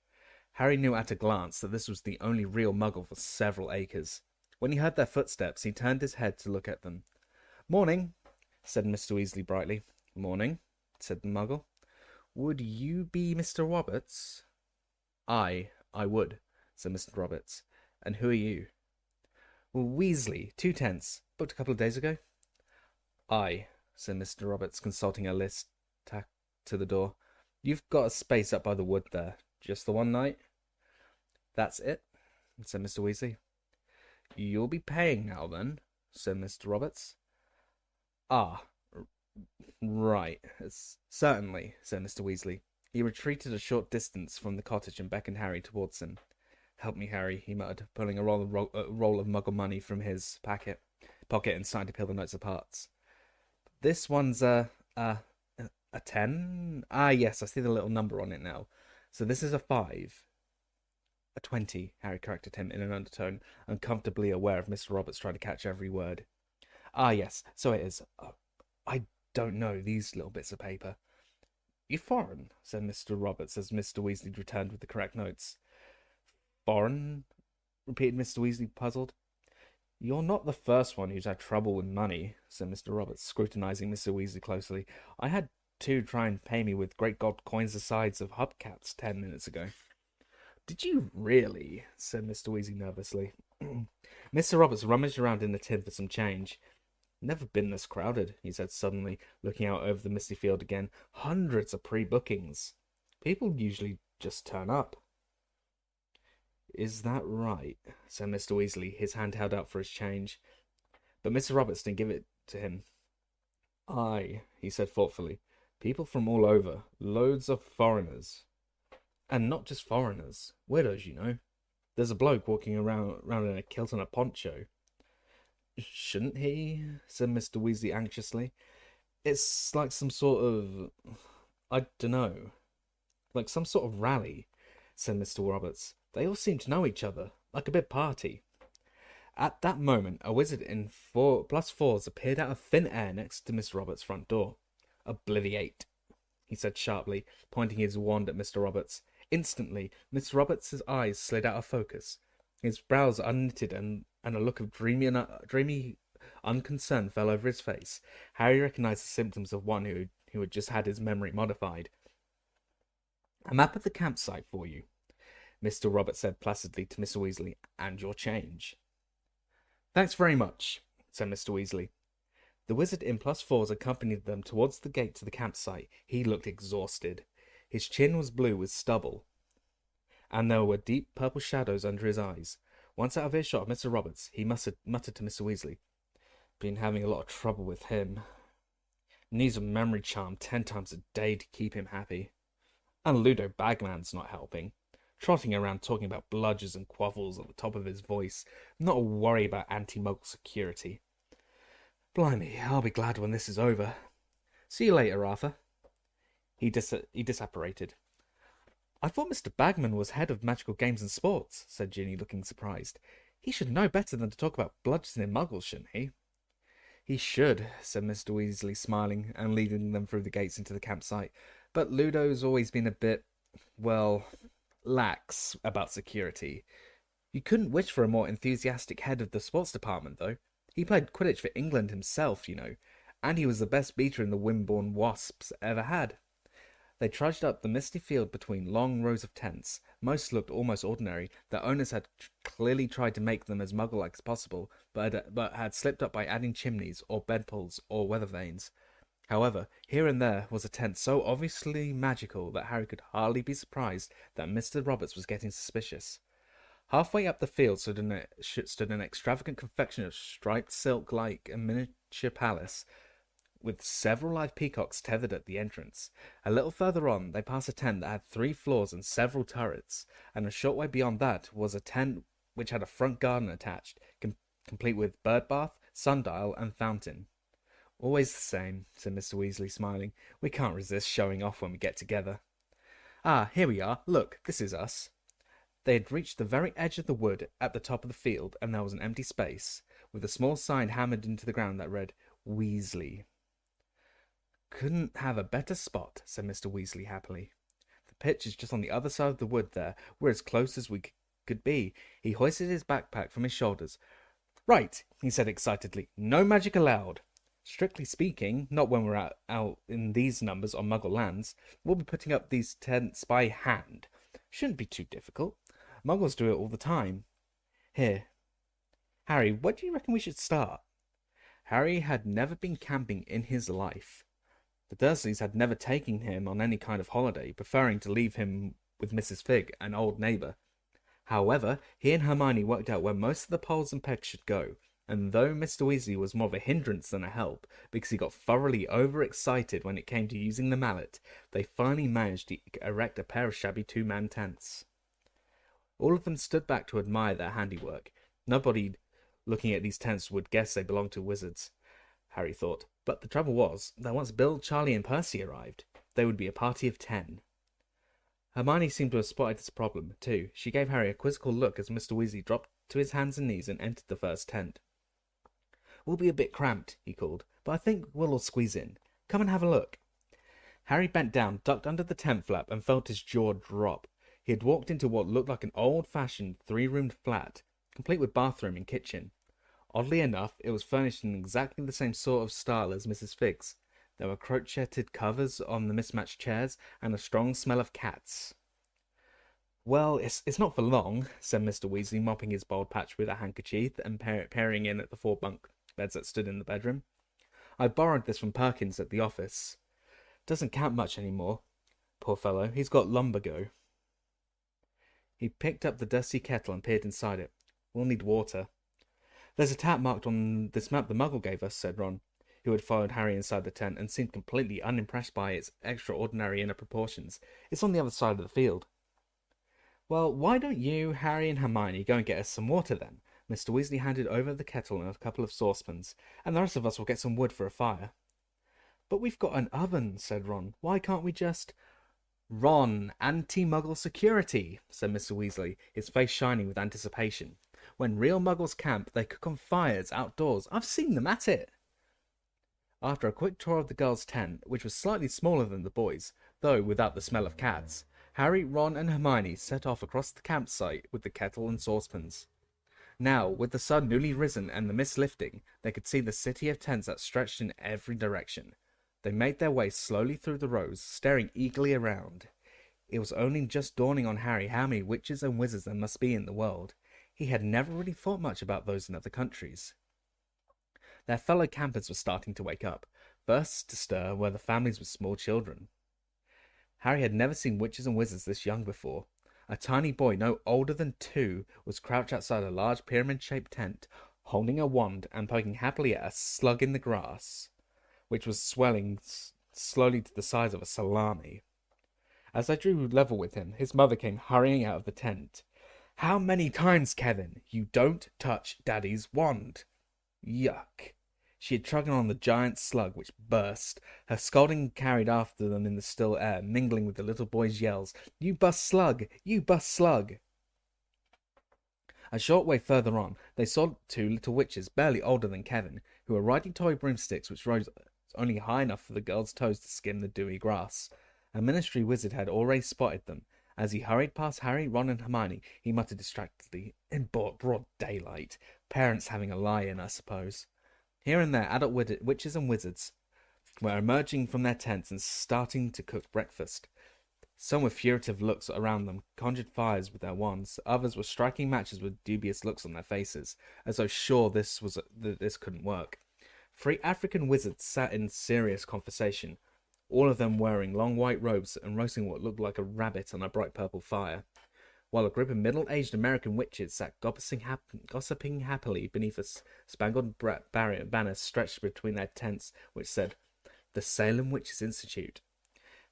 Harry knew at a glance that this was the only real muggle for several acres. When he heard their footsteps, he turned his head to look at them. "Morning," said Mr. Weasley brightly. "Morning," said the muggle. "Would you be Mr. Roberts?" I would," said Mr. Roberts. "And who are you?" "Weasley, 2 tents. Booked a couple of days ago." "Aye," said Mr. Roberts, consulting a list tacked to the door. "You've got a space up by the wood there. Just the one night?" "That's it," said Mr. Weasley. "You'll be paying now, then," said Mr. Roberts. "Ah, right. Certainly," said Mr. Weasley. He retreated a short distance from the cottage and beckoned Harry towards him. "Help me, Harry," he muttered, pulling a roll of muggle money from his pocket and starting to peel the notes apart. "This one's a 10? Ah, yes, I see the little number on it now. So this is a 5. A 20, Harry corrected him in an undertone, uncomfortably aware of Mr. Roberts trying to catch every word. "Ah, yes, so it is. I don't know these little bits of paper." "You foreign?" said Mr. Roberts as Mr. Weasley returned with the correct notes. "Foreign?" repeated Mr. Weasley, puzzled. "You're not the first one who's had trouble with money," said Mr. Roberts, scrutinizing Mr. Weasley closely. "I had 2 try and pay me with great gold coins the size of hubcaps 10 minutes ago." "Did you really?" said Mr. Weasley nervously. Mr. Roberts rummaged around in the tin for some change. "Never been this crowded," he said suddenly, looking out over the misty field again. "Hundreds of pre-bookings. People usually just turn up." "Is that right?" said Mr. Weasley, his hand held out for his change. But Mr. Roberts didn't give it to him. "Aye," he said thoughtfully. "People from all over. Loads of foreigners. And not just foreigners. Widows, you know. There's a bloke walking around in a kilt and a poncho." "Shouldn't he?" said Mr. Weasley anxiously. "It's like some sort of... I dunno. Like some sort of rally," said Mr. Roberts. "They all seem to know each other. like a big party. At that moment, a wizard in 4+4s appeared out of thin air next to Mr. Roberts' front door. "Obliviate," he said sharply, pointing his wand at Mr. Roberts. Instantly, Mr. Roberts' eyes slid out of focus. His brows unknitted and a look of dreamy unconcern fell over his face. Harry recognized the symptoms of one who had just had his memory modified. "A map of the campsite for you," Mr. Roberts said placidly to Mr. Weasley, "and your change." "Thanks very much," said Mr. Weasley. The wizard in +4s accompanied them towards the gate to the campsite. He looked exhausted. His chin was blue with stubble, and there were deep purple shadows under his eyes. Once out of earshot of Mr. Roberts, he muttered to Mr. Weasley, "Been having a lot of trouble with him. Needs a memory charm 10 times a day to keep him happy. And Ludo Bagman's not helping. Trotting around talking about bludgers and quaffles at the top of his voice. Not a worry about anti-muggle security. Blimey, I'll be glad when this is over. See you later, Arthur." He disapparated. "I thought Mr. Bagman was head of magical games and sports," said Ginny, looking surprised. "He should know better than to talk about bludgers and muggles, shouldn't he?" "He should," said Mr. Weasley, smiling and leading them through the gates into the campsite. "But Ludo's always been a bit, well, lax about security. You couldn't wish for a more enthusiastic head of the sports department, though. He played Quidditch for England himself, you know, and he was the best beater in the Wimborne Wasps ever had." They trudged up the misty field between long rows of tents. Most looked almost ordinary. Their owners had clearly tried to make them as muggle-like as possible, but had slipped up by adding chimneys, or bedpulls, or weather vanes. However, here and there was a tent so obviously magical that Harry could hardly be surprised that Mr. Roberts was getting suspicious. Halfway up the field stood an extravagant confection of striped silk like a miniature palace, with several live peacocks tethered at the entrance. A little further on, they passed a tent that had 3 floors and several turrets, and a short way beyond that was a tent which had a front garden attached, complete with bird bath, sundial, and fountain. "Always the same," said Mr. Weasley, smiling. "We can't resist showing off when we get together." "Ah, here we are. Look, this is us." They had reached the very edge of the wood at the top of the field, and there was an empty space, with a small sign hammered into the ground that read, "Weasley." "Couldn't have a better spot," said Mr. Weasley happily. "The pitch is just on the other side of the wood there. We're as close as we could be." He hoisted his backpack from his shoulders. "Right," he said excitedly. "No magic allowed. Strictly speaking, not when we're out in these numbers on Muggle lands. We'll be putting up these tents by hand. Shouldn't be too difficult. Muggles do it all the time. Here. Harry, where do you reckon we should start?" Harry had never been camping in his life. The Dursleys had never taken him on any kind of holiday, preferring to leave him with Mrs. Figg, an old neighbour. However, he and Hermione worked out where most of the poles and pegs should go, and though Mr. Weasley was more of a hindrance than a help, because he got thoroughly overexcited when it came to using the mallet, they finally managed to erect a pair of shabby 2-man tents. All of them stood back to admire their handiwork. Nobody looking at these tents would guess they belonged to wizards, Harry thought. But the trouble was that once Bill, Charlie, and Percy arrived, they would be a party of 10. Hermione seemed to have spotted this problem, too. She gave Harry a quizzical look as Mr. Weasley dropped to his hands and knees and entered the first tent. "We'll be a bit cramped," he called, "but I think we'll all squeeze in. Come and have a look." Harry bent down, ducked under the tent flap, and felt his jaw drop. He had walked into what looked like an old-fashioned 3-roomed flat, complete with bathroom and kitchen. Oddly enough, it was furnished in exactly the same sort of style as Mrs. Figg's. There were crocheted covers on the mismatched chairs, and a strong smell of cats. "Well, it's not for long," said Mr. Weasley, mopping his bald patch with a handkerchief and peering in at the 4 bunk beds that stood in the bedroom. "I borrowed this from Perkins at the office. Doesn't count much anymore. Poor fellow, he's got lumbago." He picked up the dusty kettle and peered inside it. "We'll need water." "There's a tap marked on this map the Muggle gave us," said Ron, who had followed Harry inside the tent and seemed completely unimpressed by its extraordinary inner proportions. "It's on the other side of the field." "Well, why don't you, Harry, and Hermione go and get us some water then?" Mr. Weasley handed over the kettle and a couple of saucepans, "and the rest of us will get some wood for a fire." "But we've got an oven," said Ron. "Why can't we just—" "Ron, anti-Muggle security," said Mr. Weasley, his face shining with anticipation. "When real Muggles camp, they cook on fires outdoors. I've seen them at it." After a quick tour of the girls' tent, which was slightly smaller than the boys', though without the smell of cats, Harry, Ron, and Hermione set off across the campsite with the kettle and saucepans. Now, with the sun newly risen and the mist lifting, they could see the city of tents that stretched in every direction. They made their way slowly through the rows, staring eagerly around. It was only just dawning on Harry how many witches and wizards there must be in the world. He had never really thought much about those in other countries. Their fellow campers were starting to wake up. First to stir were the families with small children. Harry had never seen witches and wizards this young before. A tiny boy no older than 2 was crouched outside a large pyramid-shaped tent, holding a wand and poking happily at a slug in the grass, which was swelling slowly to the size of a salami. As they drew level with him, his mother came hurrying out of the tent. "How many times, Kevin? You don't touch Daddy's wand." Yuck. She had trodden on the giant slug, which burst. Her scolding carried after them in the still air, mingling with the little boy's yells. "You bust slug! You bust slug!" A short way further on, they saw 2 little witches, barely older than Kevin, who were riding toy broomsticks which rose only high enough for the girls' toes to skim the dewy grass. A ministry wizard had already spotted them. As he hurried past Harry, Ron, and Hermione, he muttered distractedly, "In broad daylight. Parents having a lie-in, I suppose." Here and there, adult witches and wizards were emerging from their tents and starting to cook breakfast. Some with furtive looks around them conjured fires with their wands. Others were striking matches with dubious looks on their faces, as though sure this couldn't work. 3 African wizards sat in serious conversation, all of them wearing long white robes and roasting what looked like a rabbit on a bright purple fire, while a group of middle-aged American witches sat gossiping happily beneath a spangled banner stretched between their tents, which said, "The Salem Witches' Institute."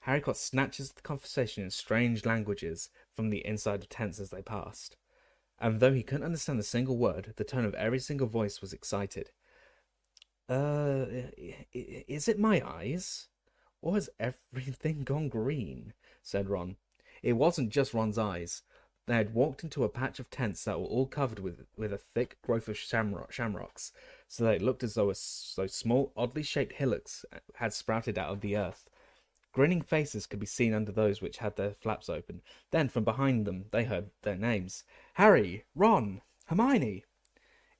Harry caught snatches of the conversation in strange languages from the inside of tents as they passed, and though he couldn't understand a single word, the tone of every single voice was excited. Is it my eyes? Or has everything gone green?" said Ron. It wasn't just Ron's eyes. They had walked into a patch of tents that were all covered with a thick growth of shamrocks, so that it looked as though those small, oddly shaped hillocks had sprouted out of the earth. Grinning faces could be seen under those which had their flaps open. Then, from behind them, they heard their names. "Harry! Ron! Hermione!"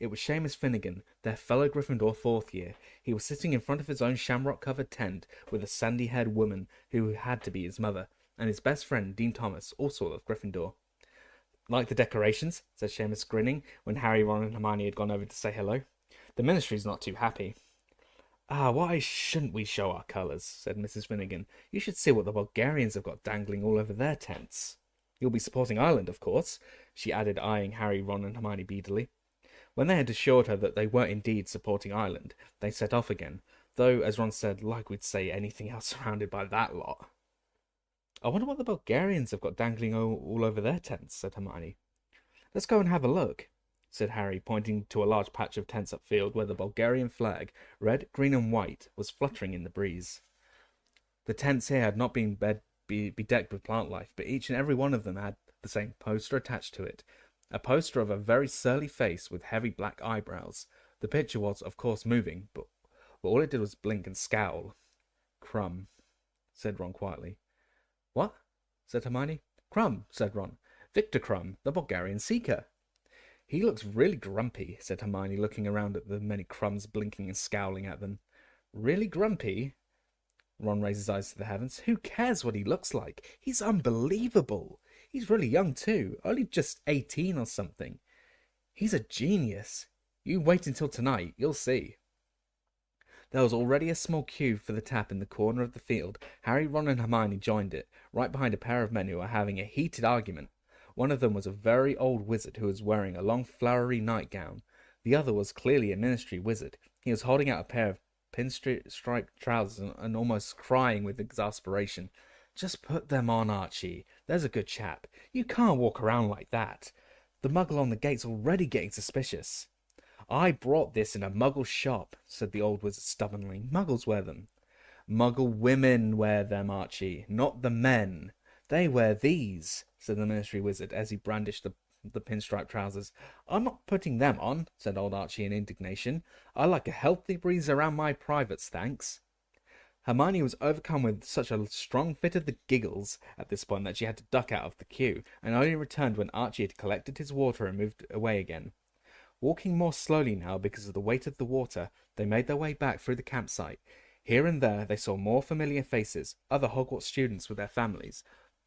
It was Seamus Finnegan, their fellow Gryffindor 4th year. He was sitting in front of his own shamrock-covered tent with a sandy-haired woman who had to be his mother, and his best friend, Dean Thomas, also of Gryffindor. "Like the decorations?" said Seamus, grinning, when Harry, Ron, and Hermione had gone over to say hello. "The Ministry's not too happy." Why shouldn't we show our colours?" said Mrs. Finnegan. "You should see what the Bulgarians have got dangling all over their tents. You'll be supporting Ireland, of course," she added, eyeing Harry, Ron, and Hermione beadily. When they had assured her that they were indeed supporting Ireland, they set off again, though, as Ron said, like we'd say anything else surrounded by that lot. "I wonder what the Bulgarians have got dangling all over their tents," said Hermione. "Let's go and have a look," said Harry, pointing to a large patch of tents upfield where the Bulgarian flag, red, green, and white, was fluttering in the breeze. The tents here had not been bedecked with plant life, but each and every one of them had the same poster attached to it. A poster of a very surly face with heavy black eyebrows. The picture was, of course, moving, but all it did was blink and scowl. "Crumb," said Ron quietly. "What?" said Hermione. "Crumb," said Ron. "Victor Crumb, the Bulgarian seeker." "He looks really grumpy," said Hermione, looking around at the many crumbs blinking and scowling at them. "Really grumpy?" Ron raised his eyes to the heavens. "Who cares what he looks like? He's unbelievable. He's really young too, only just 18 or something. He's a genius. You wait until tonight, you'll see." There was already a small queue for the tap in the corner of the field. Harry, Ron, and Hermione joined it, right behind a pair of men who were having a heated argument. One of them was a very old wizard who was wearing a long flowery nightgown. The other was clearly a ministry wizard. He was holding out a pair of pinstripe trousers and almost crying with exasperation. "Just put them on, Archie. There's a good chap. You can't walk around like that. The muggle on the gate's already getting suspicious." "I brought this in a muggle shop," said the old wizard stubbornly. "Muggles wear them." "Muggle women wear them, Archie, not the men. "They wear these," said the ministry wizard as he brandished the pinstripe trousers. "I'm not putting them on," said old Archie in indignation. "I like a healthy breeze around my privates, thanks." Hermione was overcome with such a strong fit of the giggles at this point that she had to duck out of the queue, and only returned when Archie had collected his water and moved away again. Walking more slowly now because of the weight of the water, they made their way back through the campsite. Here and there they saw more familiar faces, other Hogwarts students with their families.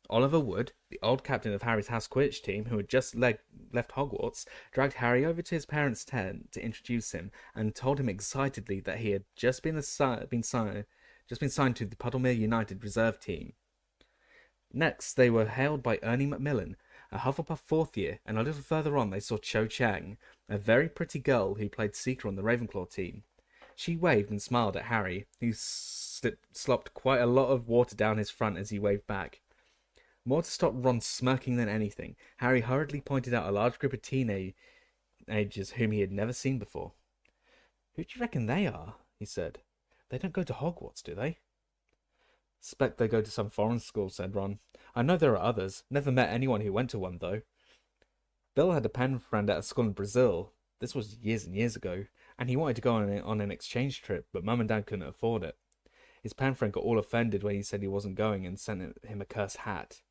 Oliver Wood, the old captain of Harry's house Quidditch team who had just left Hogwarts, dragged Harry over to his parents' tent to introduce him and told him excitedly that he had just been signed to the Puddlemere United reserve team. Next, they were hailed by Ernie Macmillan, a Hufflepuff fourth year, and a little further on they saw Cho Chang, a very pretty girl who played Seeker on the Ravenclaw team. She waved and smiled at Harry, who slopped quite a lot of water down his front as he waved back. More to stop Ron smirking than anything, Harry hurriedly pointed out a large group of teenagers whom he had never seen before. "Who do you reckon they are?" he said. "They don't go to Hogwarts, do they?" "Expect they go to some foreign school," said Ron. "I know there are others. Never met anyone who went to one, though. Bill had a pen friend at a school in Brazil. This was years and years ago, and he wanted to go on an exchange trip, but Mum and Dad couldn't afford it. His pen friend got all offended when he said he wasn't going and sent him a cursed hat.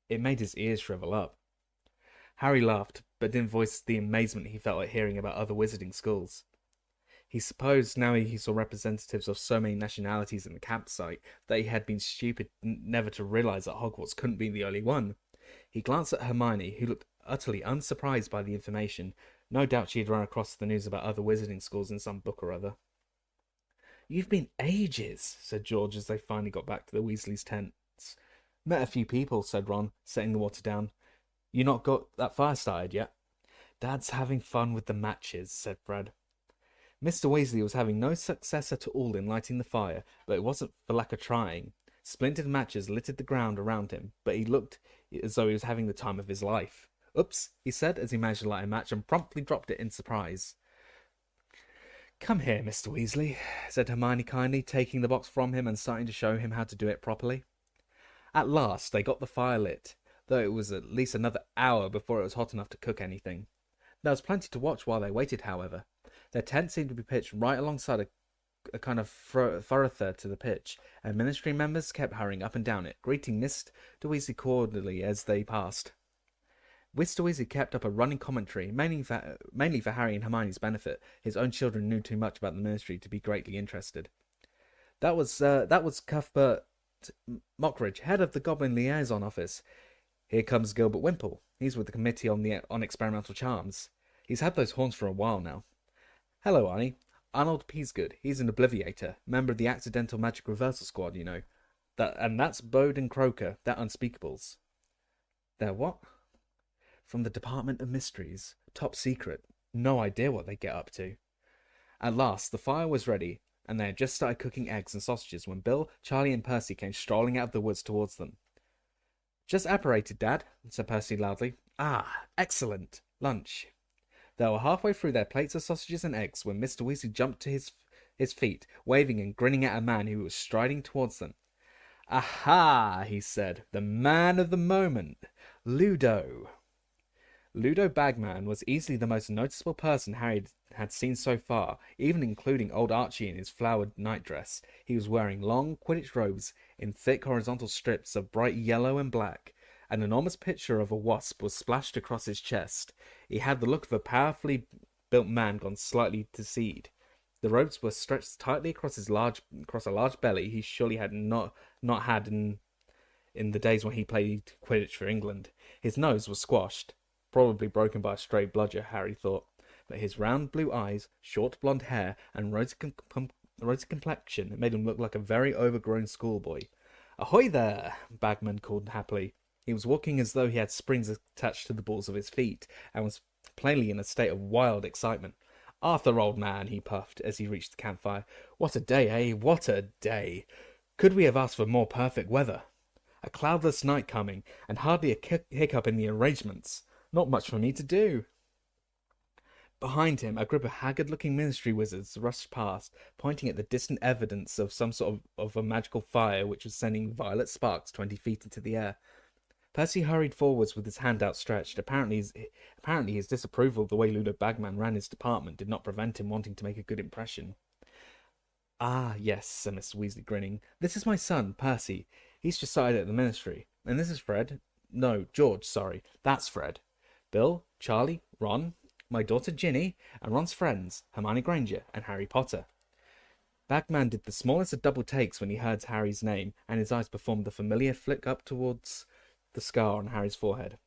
It made his ears shrivel up." Harry laughed, but didn't voice the amazement he felt at hearing about other wizarding schools. He supposed now he saw representatives of so many nationalities in the campsite that he had been stupid never to realize that Hogwarts couldn't be the only one. He glanced at Hermione, who looked utterly unsurprised by the information. No doubt she had run across the news about other wizarding schools in some book or other. "You've been ages," said George as they finally got back to the Weasleys' tents. "Met a few people," said Ron, setting the water down. "You not got that fire started yet?" "Dad's having fun with the matches," said Fred. Mr. Weasley was having no success at all in lighting the fire, but it wasn't for lack of trying. Splintered matches littered the ground around him, but he looked as though he was having the time of his life. "Oops," he said as he managed to light a match and promptly dropped it in surprise. "Come here, Mr. Weasley," said Hermione kindly, taking the box from him and starting to show him how to do it properly. At last they got the fire lit, though it was at least another hour before it was hot enough to cook anything. There was plenty to watch while they waited, however. Their tent seemed to be pitched right alongside a kind of thoroughfare to the pitch, and ministry members kept hurrying up and down it, greeting Mr. Weasley cordially as they passed. Mr. Weasley kept up a running commentary, mainly for Harry and Hermione's benefit. His own children knew too much about the ministry to be greatly interested. That was Cuthbert Mockridge, head of the Goblin Liaison Office. Here comes Gilbert Wimple. He's with the Committee on Experimental Charms. He's had those horns for a while now. Hello, Arnie. Arnold Peasgood. He's an Obliviator, member of the Accidental Magic Reversal Squad, you know. That's Bowden Croker, they're Unspeakables." "They're what?" "From the Department of Mysteries. Top secret. No idea what they get up to." At last, the fire was ready, and they had just started cooking eggs and sausages when Bill, Charlie, and Percy came strolling out of the woods towards them. "Just apparated, Dad," said Percy loudly. "Ah, excellent. Lunch." They were halfway through their plates of sausages and eggs when Mr. Weasley jumped to his feet, waving and grinning at a man who was striding towards them. "Aha!" he said. "The man of the moment. Ludo." Ludo Bagman was easily the most noticeable person Harry had seen so far, even including old Archie in his flowered nightdress. He was wearing long Quidditch robes in thick horizontal strips of bright yellow and black. An enormous picture of a wasp was splashed across his chest. He had the look of a powerfully built man gone slightly to seed. The robes were stretched tightly across a large belly he surely had not had in the days when he played Quidditch for England. His nose was squashed, probably broken by a stray bludger, Harry thought, but his round blue eyes, short blonde hair, and rosy complexion made him look like a very overgrown schoolboy. "Ahoy there!" Bagman called happily. He was walking as though he had springs attached to the balls of his feet, and was plainly in a state of wild excitement. "Arthur, old man," he puffed as he reached the campfire. "What a day, eh? What a day! Could we have asked for more perfect weather? A cloudless night coming, and hardly a hiccup in the arrangements. Not much for me to do." Behind him, a group of haggard-looking ministry wizards rushed past, pointing at the distant evidence of some sort of a magical fire which was sending violet sparks 20 feet into the air. Percy hurried forwards with his hand outstretched. Apparently his disapproval of the way Ludo Bagman ran his department did not prevent him wanting to make a good impression. "Ah, yes," said Mr. Weasley, grinning. "This is my son, Percy. He's just started at the ministry. And this is Fred. No, George, sorry. That's Fred. Bill, Charlie, Ron, my daughter Ginny, and Ron's friends, Hermione Granger and Harry Potter." Bagman did the smallest of double takes when he heard Harry's name, and his eyes performed the familiar flick up towards the scar on Harry's forehead.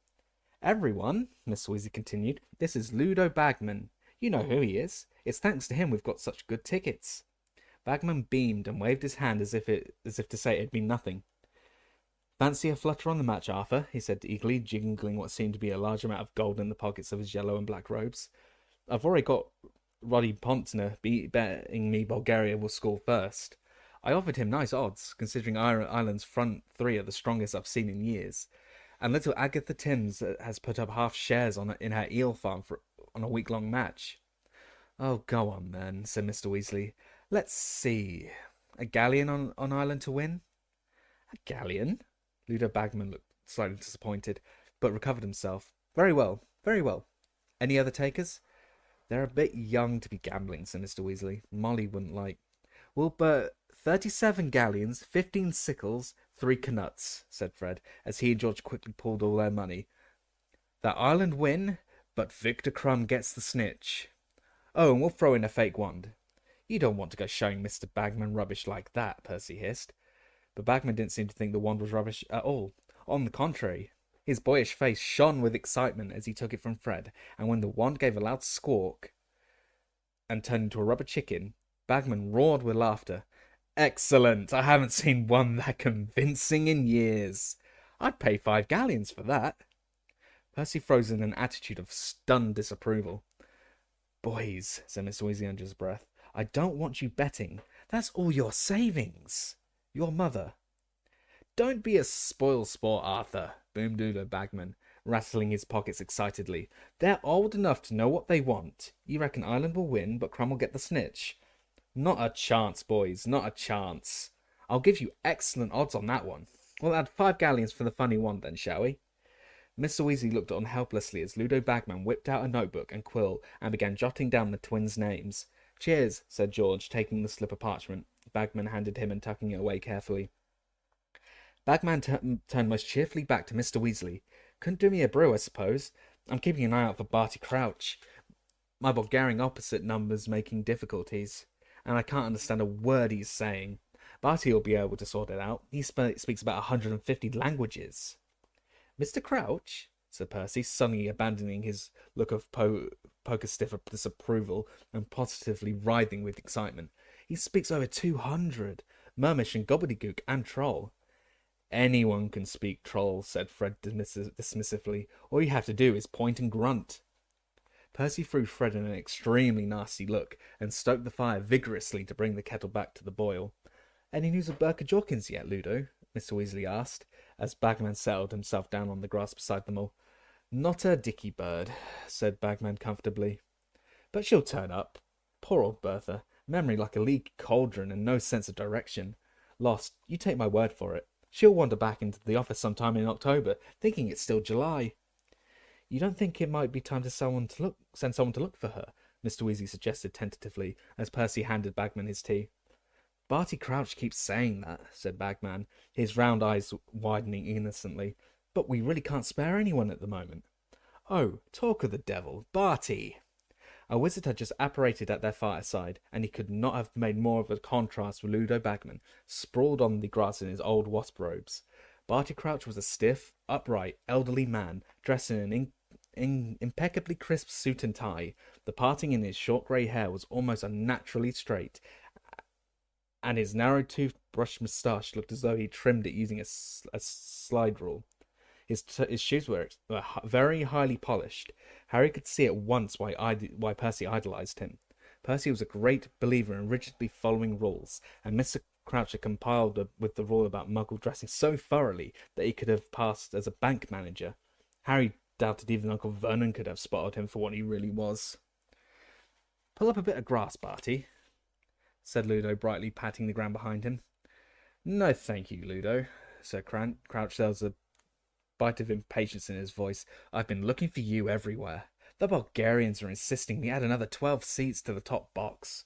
"Everyone," Miss Weasley continued, "this is Ludo Bagman. You know who he is. It's thanks to him we've got such good tickets." Bagman beamed and waved his hand as if to say it'd mean nothing. "Fancy a flutter on the match, Arthur," he said eagerly, jingling what seemed to be a large amount of gold in the pockets of his yellow and black robes. "I've already got Roddy Pontner betting me Bulgaria will score first. I offered him nice odds, considering Ireland's front three are the strongest I've seen in years. And little Agatha Timms has put up half shares in her eel farm on a week-long match." "Oh, go on then," said Mr. Weasley. "Let's see. A galleon on Ireland to win?" "A galleon?" Ludo Bagman looked slightly disappointed, but recovered himself. Very well, very well. Any other takers?" "They're a bit young to be gambling," said Mr. Weasley. "Molly wouldn't like." "We'll bet 37 galleons, 15 sickles, 3 canuts," said Fred, as he and George quickly pulled all their money. "That Ireland win, but Victor Crumb gets the snitch. Oh, and we'll throw in a fake wand." "You don't want to go showing Mr. Bagman rubbish like that," Percy hissed. But Bagman didn't seem to think the wand was rubbish at all. On the contrary, his boyish face shone with excitement as he took it from Fred, and when the wand gave a loud squawk and turned into a rubber chicken, Bagman roared with laughter. "Excellent! I haven't seen one that convincing in years. I'd pay 5 galleons for that." Percy froze in an attitude of stunned disapproval. "Boys," said Mr. Weasley under his breath, "I don't want you betting. That's all your savings. Your mother." "Don't be a spoil sport, Arthur," boomed Ludo Bagman, rattling his pockets excitedly. "They're old enough to know what they want. You reckon Ireland will win, but Crumb will get the snitch?" "Not a chance, boys, not a chance. I'll give you excellent odds on that one. We'll add 5 galleons for the funny wand then, shall we?" Mr. Weasley looked on helplessly as Ludo Bagman whipped out a notebook and quill and began jotting down the twins' names. "Cheers," said George, taking the slip of parchment Bagman handed him and tucking it away carefully. Bagman turned most cheerfully back to Mr. Weasley. "Couldn't do me a brew, I suppose. I'm keeping an eye out for Barty Crouch. My Bulgarian opposite number's making difficulties, and I can't understand a word he's saying. Barty will be able to sort it out. He speaks about 150 languages." "Mr. Crouch?" said Percy, suddenly abandoning his look of poker stiff of disapproval and positively writhing with excitement. "He speaks over 200. Murmish and gobbledygook and troll." "Anyone can speak troll," said Fred dismissively. "All you have to do is point and grunt." Percy threw Fred an extremely nasty look and stoked the fire vigorously to bring the kettle back to the boil. "Any news of Burke Jorkins yet, Ludo?" Mr. Weasley asked, as Bagman settled himself down on the grass beside them all. "Not a dicky bird," said Bagman comfortably. "But she'll turn up. Poor old Bertha. Memory like a leaky cauldron and no sense of direction. Lost, you take my word for it. She'll wander back into the office sometime in October, thinking it's still July." "You don't think it might be time to send someone to look for her?" Mr. Weasley suggested tentatively, as Percy handed Bagman his tea. "Barty Crouch keeps saying that," said Bagman, his round eyes widening innocently. "But we really can't spare anyone at the moment." "Oh, talk of the devil, Barty!" A wizard had just apparated at their fireside, and he could not have made more of a contrast with Ludo Bagman, sprawled on the grass in his old wasp robes. Barty Crouch was a stiff, upright, elderly man, dressed in an impeccably crisp suit and tie. The parting in his short grey hair was almost unnaturally straight, and his narrow-toothed brush moustache looked as though he trimmed it using a slide rule. His shoes were very highly polished. Harry could see at once why Percy idolized him. Percy was a great believer in rigidly following rules, and Mr. Crouch had compiled with the rule about Muggle dressing so thoroughly that he could have passed as a bank manager. Harry doubted even Uncle Vernon could have spotted him for what he really was. "Pull up a bit of grass, Barty," said Ludo, brightly patting the ground behind him. "No, thank you, Ludo," said Crouch. "There was a bite of impatience in his voice. "I've been looking for you everywhere. The Bulgarians are insisting we add another 12 seats to the top box."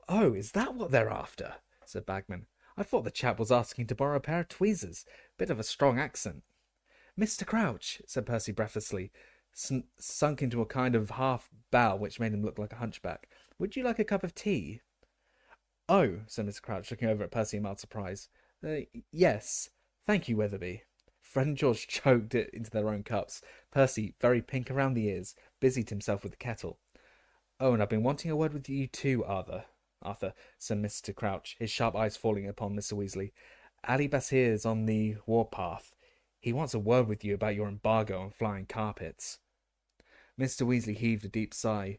"Oh, is that what they're after?" said Bagman. "I thought the chap was asking to borrow a pair of tweezers. Bit of a strong accent." "Mr. Crouch," said Percy breathlessly, sunk into a kind of half bow which made him look like a hunchback, "would you like a cup of tea?" "Oh," said Mr. Crouch, looking over at Percy in mild surprise. Yes. Thank you, Weatherby." Fred and George choked it into their own cups. Percy, very pink around the ears, busied himself with the kettle. "Oh, and I've been wanting a word with you too, Arthur," said Mr. Crouch, his sharp eyes falling upon Mr. Weasley. "Ali Basir's on the warpath. He wants a word with you about your embargo on flying carpets." Mr. Weasley heaved a deep sigh.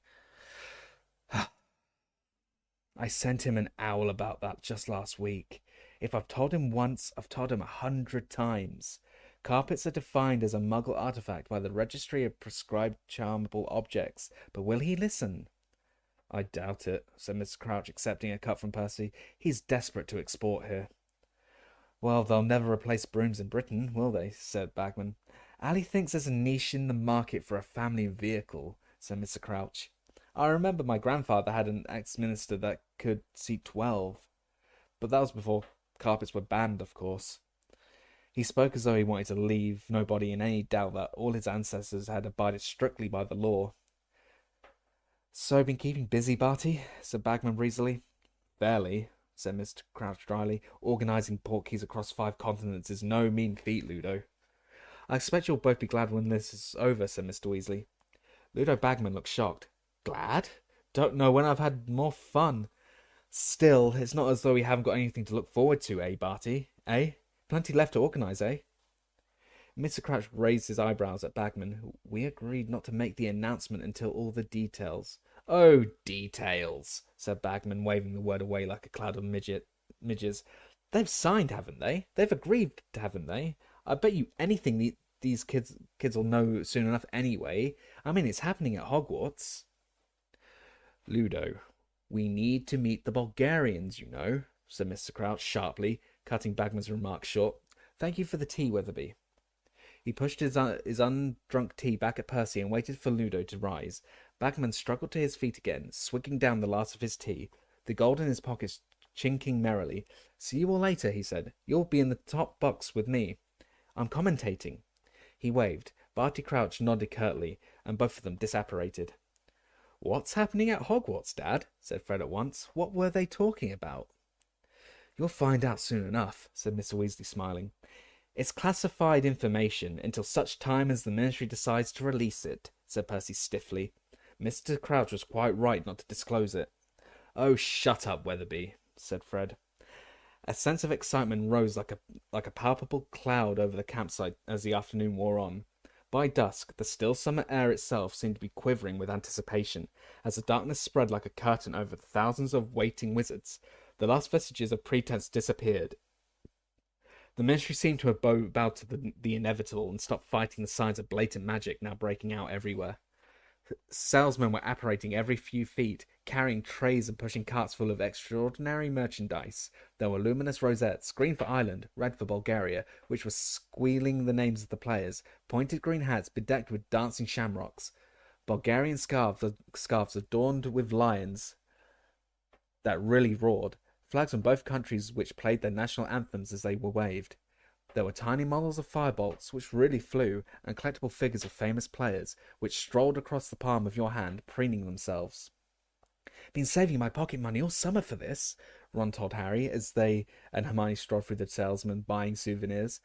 "I sent him an owl about that just last week. If I've told him once, I've told him 100 times. Carpets are defined as a Muggle artifact by the Registry of Prescribed Charmable Objects, but will he listen?" "I doubt it," said Mr. Crouch, accepting a cup from Percy. "He's desperate to export here." "Well, they'll never replace brooms in Britain, will they?" said Bagman. "Ali thinks there's a niche in the market for a family vehicle," said Mr. Crouch. "I remember my grandfather had an ex-minister that could seat 12. But that was before carpets were banned, of course." He spoke as though he wanted to leave nobody in any doubt that all his ancestors had abided strictly by the law. "So been keeping busy, Barty?" said Bagman breezily. "Fairly," said Mr. Crouch dryly. "Organising portkeys across 5 continents is no mean feat, Ludo." "I expect you'll both be glad when this is over," said Mr. Weasley. Ludo Bagman looked shocked. "Glad? Don't know when I've had more fun. Still, it's not as though we haven't got anything to look forward to, eh, Barty? Eh? Plenty left to organise, eh?" Mr. Crouch raised his eyebrows at Bagman. "We agreed not to make the announcement until all the details." "Oh, details," said Bagman, waving the word away like a cloud of midges. "They've signed, haven't they? They've agreed, haven't they? I bet you anything these kids will know soon enough anyway. I mean, it's happening at Hogwarts." "Ludo, we need to meet the Bulgarians, you know," said Mr. Crouch sharply, cutting Bagman's remark short. "Thank you for the tea, Weatherby." He pushed his undrunk tea back at Percy and waited for Ludo to rise. Bagman struggled to his feet again, swigging down the last of his tea, the gold in his pockets chinking merrily. "See you all later," he said. "You'll be in the top box with me. I'm commentating." He waved. Barty Crouch nodded curtly, and both of them disapparated. "What's happening at Hogwarts, Dad?" said Fred at once. "What were they talking about?" "You'll find out soon enough," said Mr. Weasley, smiling. "It's classified information until such time as the Ministry decides to release it," said Percy stiffly. Mr. Crouch was quite right not to disclose it. "Oh, shut up, Weatherby," said Fred. A sense of excitement rose like a palpable cloud over the campsite as the afternoon wore on. By dusk, the still summer air itself seemed to be quivering with anticipation, as the darkness spread like a curtain over the thousands of waiting wizards. The last vestiges of pretense disappeared. The Ministry seemed to have bowed to the inevitable and stopped fighting the signs of blatant magic now breaking out everywhere. Salesmen were apparating every few feet, carrying trays and pushing carts full of extraordinary merchandise. There were luminous rosettes, green for Ireland, red for Bulgaria, which were squealing the names of the players, pointed green hats bedecked with dancing shamrocks, Bulgarian scarves adorned with lions that really roared, flags from both countries which played their national anthems as they were waved. There were tiny models of firebolts, which really flew, and collectible figures of famous players, which strolled across the palm of your hand, preening themselves. "Been saving my pocket money all summer for this," Ron told Harry, as they and Hermione strolled through the salesmen buying souvenirs.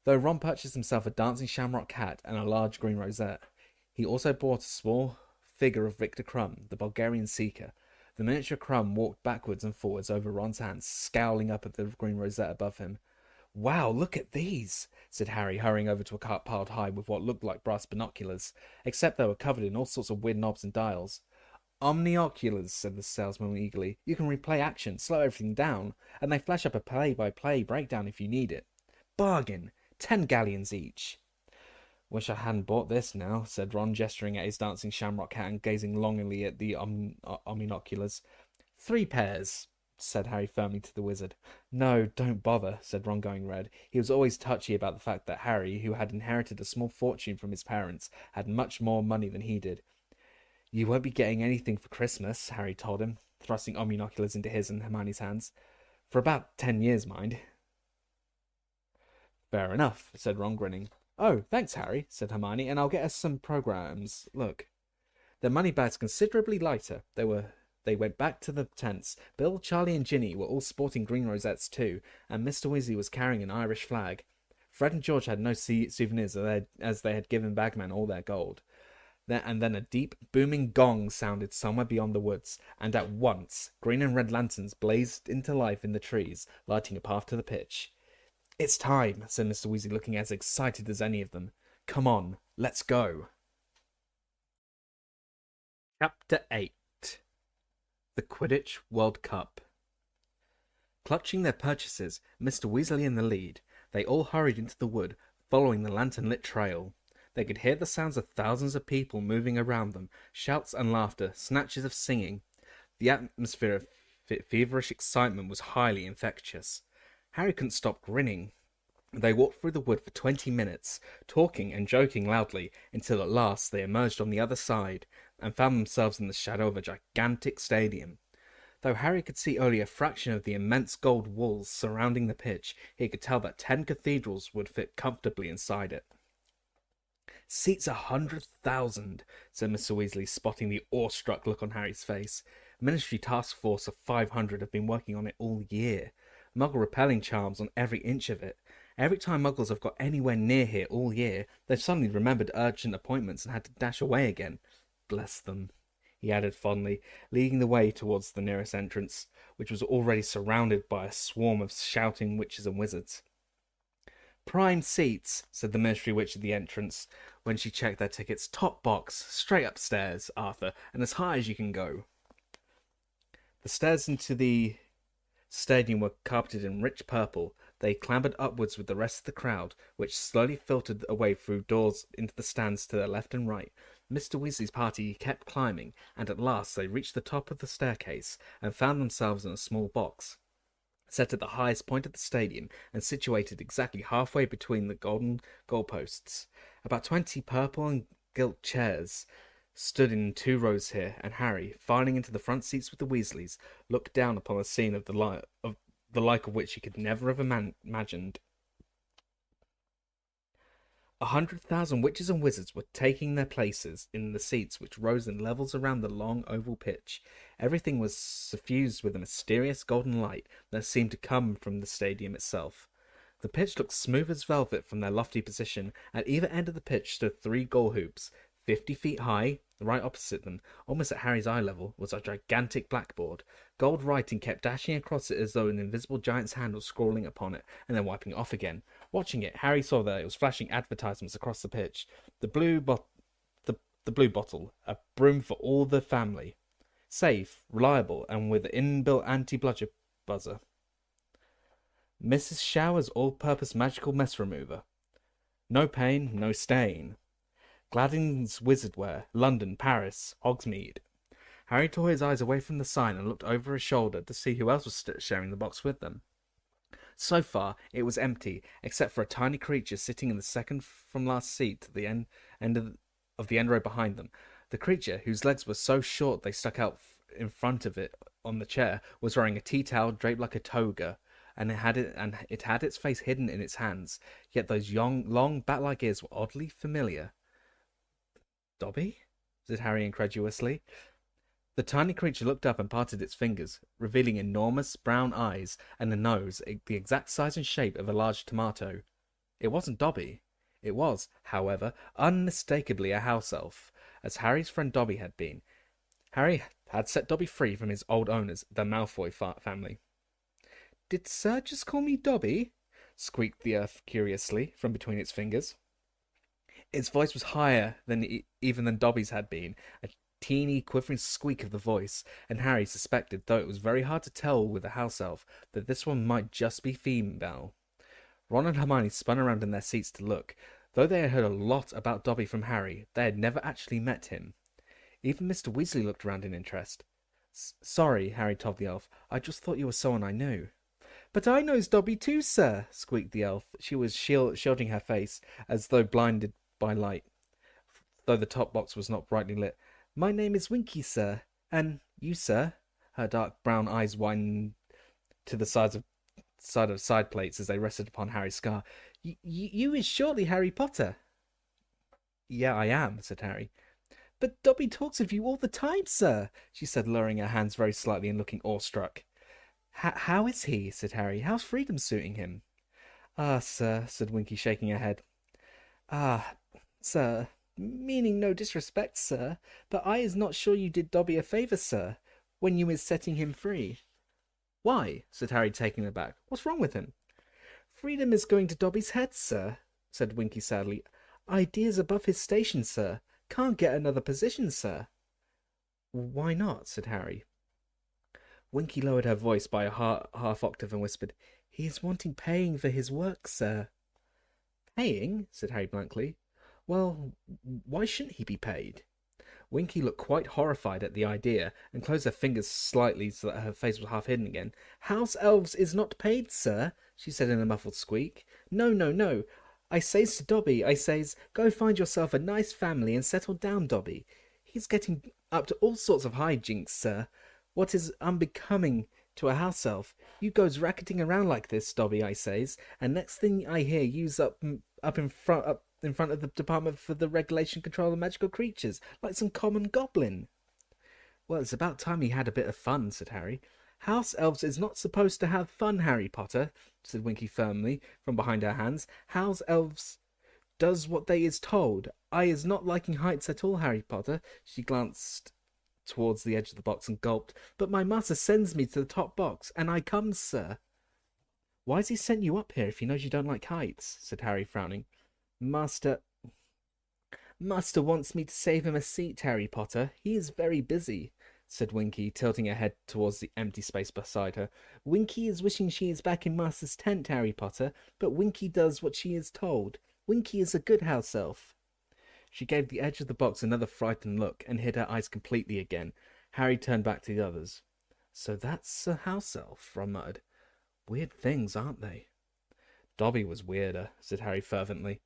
Though Ron purchased himself a dancing shamrock hat and a large green rosette, he also bought a small figure of Victor Crumb, the Bulgarian seeker. The miniature Crumb walked backwards and forwards over Ron's hand, scowling up at the green rosette above him. "Wow, look at these," said Harry, hurrying over to a cart piled high with what looked like brass binoculars, except they were covered in all sorts of weird knobs and dials. "Omnioculars," said the salesman eagerly. "You can replay action, slow everything down, and they flash up a play-by-play breakdown if you need it. Bargain! 10 galleons each." "Wish I hadn't bought this now," said Ron, gesturing at his dancing shamrock hat and gazing longingly at the omnioculars. "3 pairs," said Harry firmly to the wizard. No, don't bother, said Ron, going red. He was always touchy about the fact that Harry, who had inherited a small fortune from his parents, had much more money than he did. You won't be getting anything for Christmas, Harry told him, thrusting omninoculars into his and Hermione's hands. For about 10 years, mind. Fair enough, said Ron, grinning. Oh, thanks, Harry, said Hermione, and I'll get us some programs. Look. Their money bags considerably lighter. They went back to the tents. Bill, Charlie, and Ginny were all sporting green rosettes too, and Mr. Weasley was carrying an Irish flag. Fred and George had no souvenirs as they had given Bagman all their gold. And then a deep, booming gong sounded somewhere beyond the woods, and at once green and red lanterns blazed into life in the trees, lighting a path to the pitch. It's time, said Mr. Weasley, looking as excited as any of them. Come on, let's go. Chapter 8. The Quidditch World Cup. Clutching their purchases, Mr. Weasley in the lead, they all hurried into the wood, following the lantern-lit trail. They could hear the sounds of thousands of people moving around them, shouts and laughter, snatches of singing. The atmosphere of feverish excitement was highly infectious. Harry couldn't stop grinning. They walked through the wood for 20 minutes, talking and joking loudly, until at last they emerged on the other side, and found themselves in the shadow of a gigantic stadium. Though Harry could see only a fraction of the immense gold walls surrounding the pitch, he could tell that 10 cathedrals would fit comfortably inside it. Seats 100,000, said Mr. Weasley, spotting the awestruck look on Harry's face. Ministry Task Force of 500 have been working on it all year. Muggle repelling charms on every inch of it. Every time Muggles have got anywhere near here all year, they've suddenly remembered urgent appointments and had to dash away again. Bless them, he added fondly, leading the way towards the nearest entrance, which was already surrounded by a swarm of shouting witches and wizards. Prime seats, said the Ministry Witch at the entrance, when she checked their tickets. Top box, straight upstairs, Arthur, and as high as you can go. The stairs into the stadium were carpeted in rich purple. They clambered upwards with the rest of the crowd, which slowly filtered away through doors into the stands to their left and right. Mr. Weasley's party kept climbing, and at last they reached the top of the staircase and found themselves in a small box, set at the highest point of the stadium and situated exactly halfway between the golden goalposts. About 20 purple and gilt chairs stood in 2 rows here, and Harry, filing into the front seats with the Weasleys, looked down upon a scene of the like of which he could never have imagined. 100,000 witches and wizards were taking their places in the seats which rose in levels around the long oval pitch. Everything was suffused with a mysterious golden light that seemed to come from the stadium itself. The pitch looked smooth as velvet from their lofty position. At either end of the pitch stood 3 goal hoops, 50 feet high. Right opposite them, almost at Harry's eye level, was a gigantic blackboard. Gold writing kept dashing across it as though an invisible giant's hand was scrawling upon it, and then wiping it off again. Watching it, Harry saw that it was flashing advertisements across the pitch. The blue bottle, a broom for all the family. Safe, reliable, and with inbuilt anti-bludger buzzer. Mrs. Shower's all-purpose magical mess remover. No pain, no stain. Gladden's Wizardwear, London, Paris, Hogsmeade. Harry tore his eyes away from the sign and looked over his shoulder to see who else was sharing the box with them. So far, it was empty, except for a tiny creature sitting in the second from last seat to the end of the end row behind them. The creature, whose legs were so short they stuck out in front of it on the chair, was wearing a tea towel draped like a toga, and it had its face hidden in its hands. Yet those long, bat-like ears were oddly familiar. Dobby? Said Harry incredulously. The tiny creature looked up and parted its fingers, revealing enormous brown eyes and a nose the exact size and shape of a large tomato. It wasn't Dobby. It was, however, unmistakably a house elf, as Harry's friend Dobby had been. Harry had set Dobby free from his old owners, the Malfoy family. "Did Sir just call me Dobby?" squeaked the earth curiously from between its fingers. Its voice was higher than even than Dobby's had been, a teeny, quivering squeak of the voice, and Harry suspected, though it was very hard to tell with a house elf, that this one might just be female. Ron and Hermione spun around in their seats to look. Though they had heard a lot about Dobby from Harry, they had never actually met him. Even Mr. Weasley looked around in interest. Sorry, Harry told the elf. I just thought you were someone I knew. But I knows Dobby too, sir, squeaked the elf. She was shielding her face, as though blinded by light, though the top box was not brightly lit. My name is Winky, sir. And you, sir? Her dark brown eyes widened to the side plates as they rested upon Harry's scar. You is surely Harry Potter? Yeah, I am, said Harry. But Dobby talks of you all the time, sir, she said, lowering her hands very slightly and looking awestruck. How is he? Said Harry. How's freedom suiting him? Ah, sir, said Winky, shaking her head. Ah, sir, meaning no disrespect, sir, but I is not sure you did Dobby a favour, sir, when you is setting him free. Why? Said Harry, taken aback. What's wrong with him? Freedom is going to Dobby's head, sir, said Winky sadly. Ideas above his station, sir. Can't get another position, sir. Why not? Said Harry. Winky lowered her voice by a half octave and whispered, He is wanting paying for his work, sir. Paying? Said Harry blankly. Well, why shouldn't he be paid? Winky looked quite horrified at the idea and closed her fingers slightly so that her face was half hidden again. House elves is not paid, sir, she said in a muffled squeak. No, no, no. I says to Dobby, I says, go find yourself a nice family and settle down, Dobby. He's getting up to all sorts of hijinks, sir. What is unbecoming to a house elf? You goes racketing around like this, Dobby, I says, and next thing I hear you's up in front of the Department for the Regulation Control of Magical Creatures, like some common goblin. Well, it's about time he had a bit of fun, said Harry. House elves is not supposed to have fun, Harry Potter, said Winky firmly from behind her hands. House elves does what they is told. I is not liking heights at all, Harry Potter. She glanced towards the edge of the box and gulped. But my master sends me to the top box, and I comes, sir. Why's he sent you up here if he knows you don't like heights? Said Harry, frowning. Master wants me to save him a seat, Harry Potter. He is very busy, said Winky, tilting her head towards the empty space beside her. Winky is wishing she is back in Master's tent, Harry Potter, but Winky does what she is told. Winky is a good house elf. She gave the edge of the box another frightened look and hid her eyes completely again. Harry turned back to the others. So that's a house elf, Ron muttered. Weird things, aren't they? Dobby was weirder, said Harry fervently.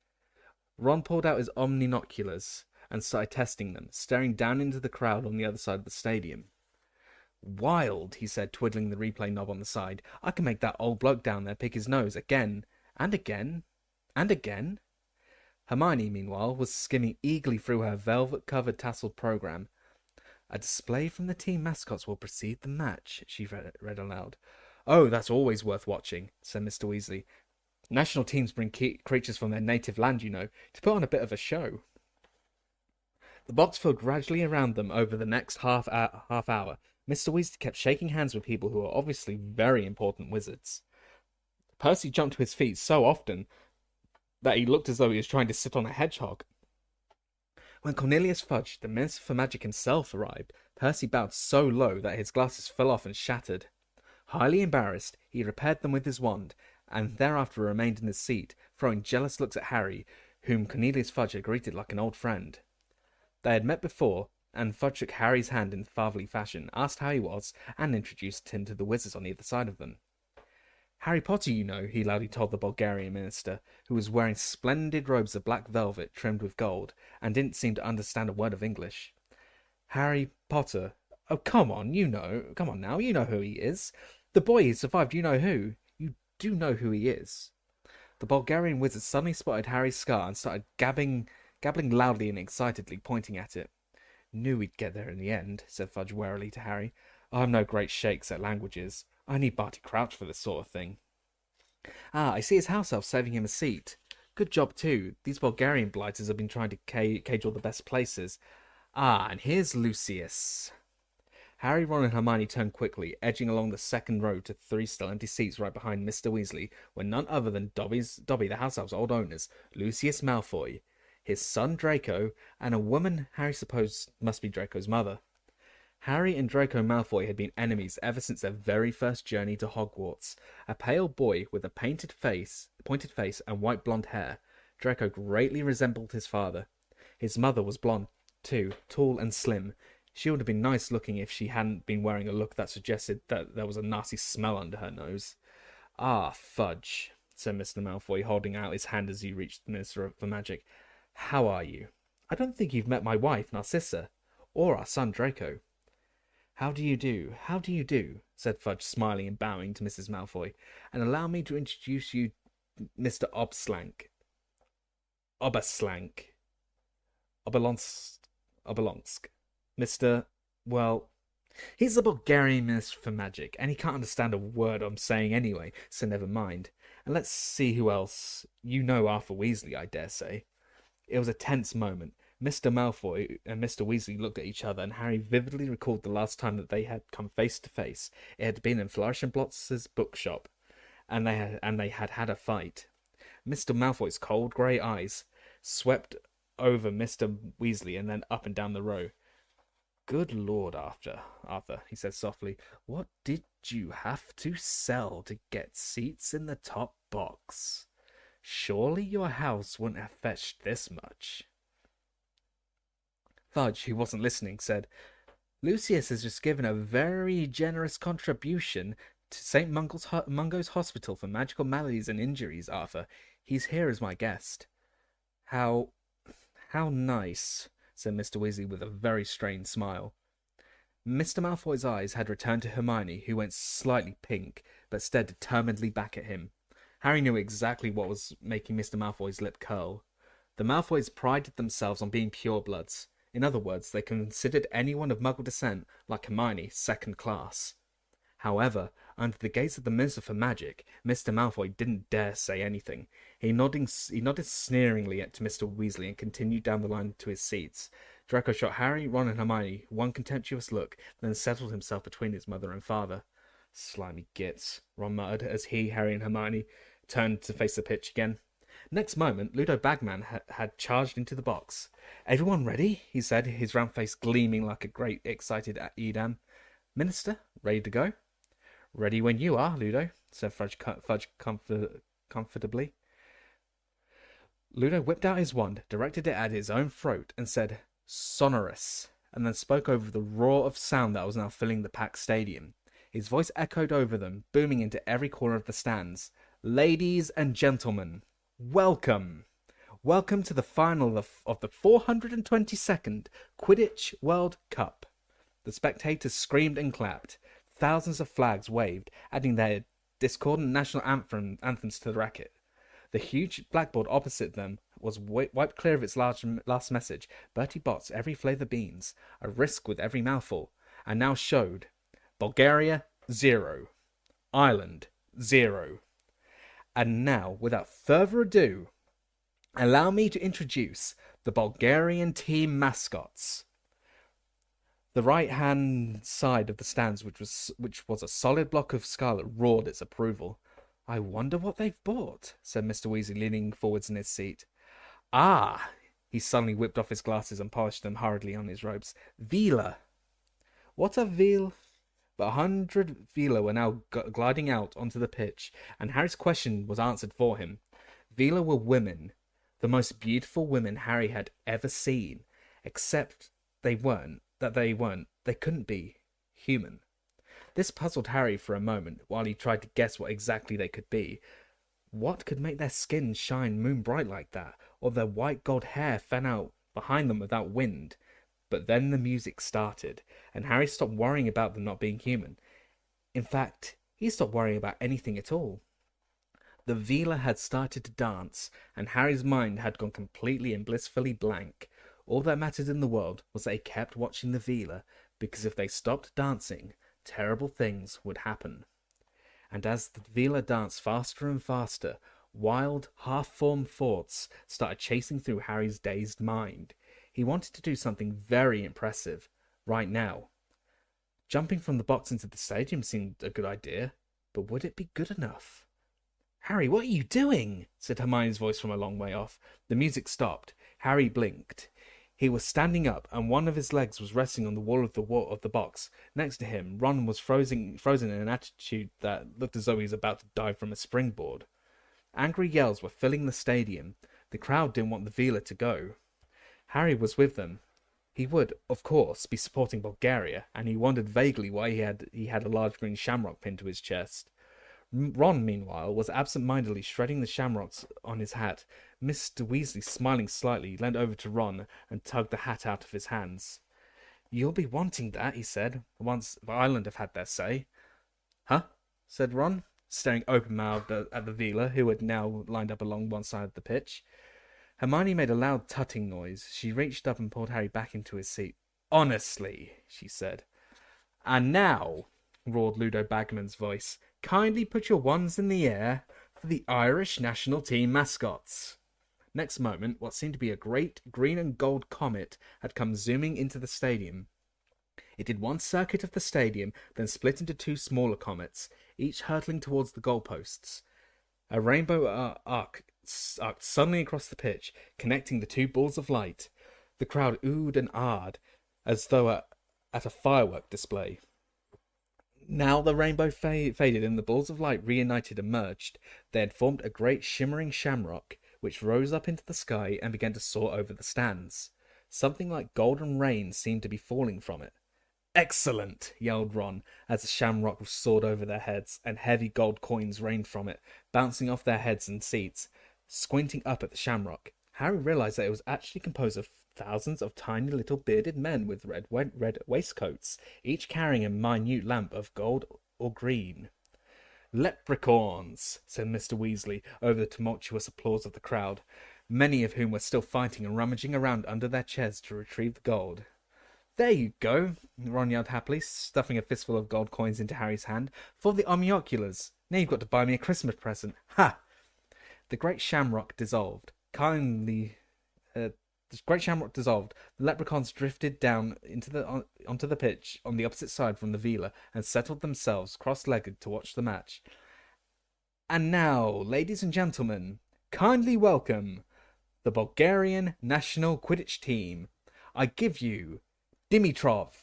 Ron pulled out his omninoculars and started testing them, staring down into the crowd on the other side of the stadium. Wild, he said, twiddling the replay knob on the side. I can make that old bloke down there pick his nose again, and again, and again. Hermione, meanwhile, was skimming eagerly through her velvet-covered tasseled programme. A display from the team mascots will precede the match, she read aloud. Oh, that's always worth watching, said Mr. Weasley. National teams bring creatures from their native land, you know, to put on a bit of a show. The box filled gradually around them over the next half hour. Mr. Weasley kept shaking hands with people who were obviously very important wizards. Percy jumped to his feet so often that he looked as though he was trying to sit on a hedgehog. When Cornelius Fudge, the Minister for Magic himself, arrived, Percy bowed so low that his glasses fell off and shattered. Highly embarrassed, he repaired them with his wand, and thereafter remained in his seat, throwing jealous looks at Harry, whom Cornelius Fudge had greeted like an old friend. They had met before, and Fudge shook Harry's hand in fatherly fashion, asked how he was, and introduced him to the wizards on either side of them. Harry Potter, you know, he loudly told the Bulgarian minister, who was wearing splendid robes of black velvet trimmed with gold, and didn't seem to understand a word of English. Harry Potter. Oh, come on now, you know who he is. The boy he survived, you know who. You do know who he is. The Bulgarian wizard suddenly spotted Harry's scar and started gabbling loudly and excitedly, pointing at it. Knew we'd get there in the end, said Fudge warily to Harry. I'm no great shakes at languages. I need Barty Crouch for this sort of thing. Ah, I see his house elf saving him a seat. Good job, too. These Bulgarian blighters have been trying to cage all the best places. Ah, and here's Lucius. Harry, Ron and Hermione turned quickly, edging along the second row to 3 still empty seats right behind Mr. Weasley, were none other than Dobby, the house elf's old owners, Lucius Malfoy, his son Draco, and a woman Harry supposed must be Draco's mother. Harry and Draco Malfoy had been enemies ever since their very first journey to Hogwarts. A pale boy with a pointed face and white blonde hair, Draco greatly resembled his father. His mother was blonde, too, tall and slim. She would have been nice looking if she hadn't been wearing a look that suggested that there was a nasty smell under her nose. "Ah, fudge," said Mr. Malfoy, holding out his hand as he reached the Minister for Magic. "How are you? I don't think you've met my wife, Narcissa, or our son, Draco." How do you do? How do you do?" said Fudge, smiling and bowing to Mrs. Malfoy. "And allow me to introduce you Mr. Oberslank. Obolonsk. Mr. Well, he's the Bulgarian Minister for Magic, and he can't understand a word I'm saying anyway, so never mind. And let's see who else. You know Arthur Weasley, I dare say." It was a tense moment. Mr. Malfoy and Mr. Weasley looked at each other, and Harry vividly recalled the last time that they had come face to face. It had been in Flourish and Blotz's bookshop, and they had a fight. Mr. Malfoy's cold grey eyes swept over Mr. Weasley and then up and down the row. "Good Lord, Arthur," he said softly, "what did you have to sell to get seats in the top box? Surely your house wouldn't have fetched this much." Fudge, who wasn't listening, said, "Lucius has just given a very generous contribution to St. Mungo's Hospital for Magical Maladies and Injuries, Arthur. He's here as my guest." How nice," said Mr. Weasley with a very strained smile. Mr. Malfoy's eyes had returned to Hermione, who went slightly pink, but stared determinedly back at him. Harry knew exactly what was making Mr. Malfoy's lip curl. The Malfoys prided themselves on being purebloods. In other words, they considered anyone of Muggle descent, like Hermione, second class. However, under the gaze of the Minister for Magic, Mr. Malfoy didn't dare say anything. He nodded sneeringly to Mr. Weasley and continued down the line to his seats. Draco shot Harry, Ron, and Hermione one contemptuous look, then settled himself between his mother and father. "Slimy gits," Ron muttered as he, Harry, and Hermione turned to face the pitch again. Next moment, Ludo Bagman had charged into the box. "Everyone ready?" he said, his round face gleaming like a great excited Edam. "Minister, ready to go?" "Ready when you are, Ludo," said Fudge comfortably. Ludo whipped out his wand, directed it at his own throat, and said, "Sonorous," and then spoke over the roar of sound that was now filling the packed stadium. His voice echoed over them, booming into every corner of the stands. "Ladies and gentlemen, welcome! Welcome to the final of the 422nd Quidditch World Cup." The spectators screamed and clapped. Thousands of flags waved, adding their discordant national anthems to the racket. The huge blackboard opposite them was wiped clear of its last message. Bertie Bott's every flavour beans, a risk with every mouthful, and now showed Bulgaria 0, Ireland 0. And now, without further ado, allow me to introduce the Bulgarian team mascots. The right-hand side of the stands, which was a solid block of scarlet, roared its approval. "I wonder what they've bought," said Mr. Weasley, leaning forwards in his seat. "Ah!" He suddenly whipped off his glasses and polished them hurriedly on his robes. "Vila." "What are Vila?" But 100 Vila were now gliding out onto the pitch, and Harry's question was answered for him. Vila were women, the most beautiful women Harry had ever seen, except they couldn't be human. This puzzled Harry for a moment, while he tried to guess what exactly they could be. What could make their skin shine moon bright like that, or their white gold hair fan out behind them without wind? But then the music started, and Harry stopped worrying about them not being human. In fact, he stopped worrying about anything at all. The Vila had started to dance, and Harry's mind had gone completely and blissfully blank. All that mattered in the world was that he kept watching the Vila, because if they stopped dancing, terrible things would happen. And as the Vila danced faster and faster, wild, half-formed thoughts started chasing through Harry's dazed mind. He wanted to do something very impressive, right now. Jumping from the box into the stadium seemed a good idea, but would it be good enough? "Harry, what are you doing?" said Hermione's voice from a long way off. The music stopped. Harry blinked. He was standing up, and one of his legs was resting on the wall of the box. Next to him, Ron was frozen in an attitude that looked as though he was about to dive from a springboard. Angry yells were filling the stadium. The crowd didn't want the Vila to go. Harry was with them. He would, of course, be supporting Bulgaria, and he wondered vaguely why he had a large green shamrock pinned to his chest. Ron, meanwhile, was absent-mindedly shredding the shamrocks on his hat. Mr. Weasley, smiling slightly, leaned over to Ron and tugged the hat out of his hands. "You'll be wanting that," he said, "once the island have had their say." "Huh?" said Ron, staring open-mouthed at the Veela, who had now lined up along one side of the pitch. Hermione made a loud tutting noise. She reached up and pulled Harry back into his seat. "Honestly," she said. "And now," roared Ludo Bagman's voice, "kindly put your wands in the air for the Irish national team mascots." Next moment, what seemed to be a great green and gold comet had come zooming into the stadium. It did one circuit of the stadium, then split into two smaller comets, each hurtling towards the goalposts. A rainbow arc suddenly across the pitch, connecting the two balls of light. The crowd oohed and ahed, as though at a firework display. Now the rainbow faded and the balls of light reunited and merged. They had formed a great shimmering shamrock, which rose up into the sky and began to soar over the stands. Something like golden rain seemed to be falling from it. "Excellent!" yelled Ron, as the shamrock soared over their heads, and heavy gold coins rained from it, bouncing off their heads and seats. Squinting up at the shamrock, Harry realized that it was actually composed of thousands of tiny little bearded men with red waistcoats, each carrying a minute lamp of gold or green. "Leprechauns," said Mr. Weasley over the tumultuous applause of the crowd, many of whom were still fighting and rummaging around under their chairs to retrieve the gold. "There you go," Ron yelled happily, stuffing a fistful of gold coins into Harry's hand. "For the omnioculars. Now you've got to buy me a Christmas present. Ha!" The great shamrock dissolved. The leprechauns drifted down onto the pitch on the opposite side from the Veela and settled themselves cross-legged to watch the match. "And now, ladies and gentlemen, kindly welcome the Bulgarian national Quidditch team. I give you Dimitrov,"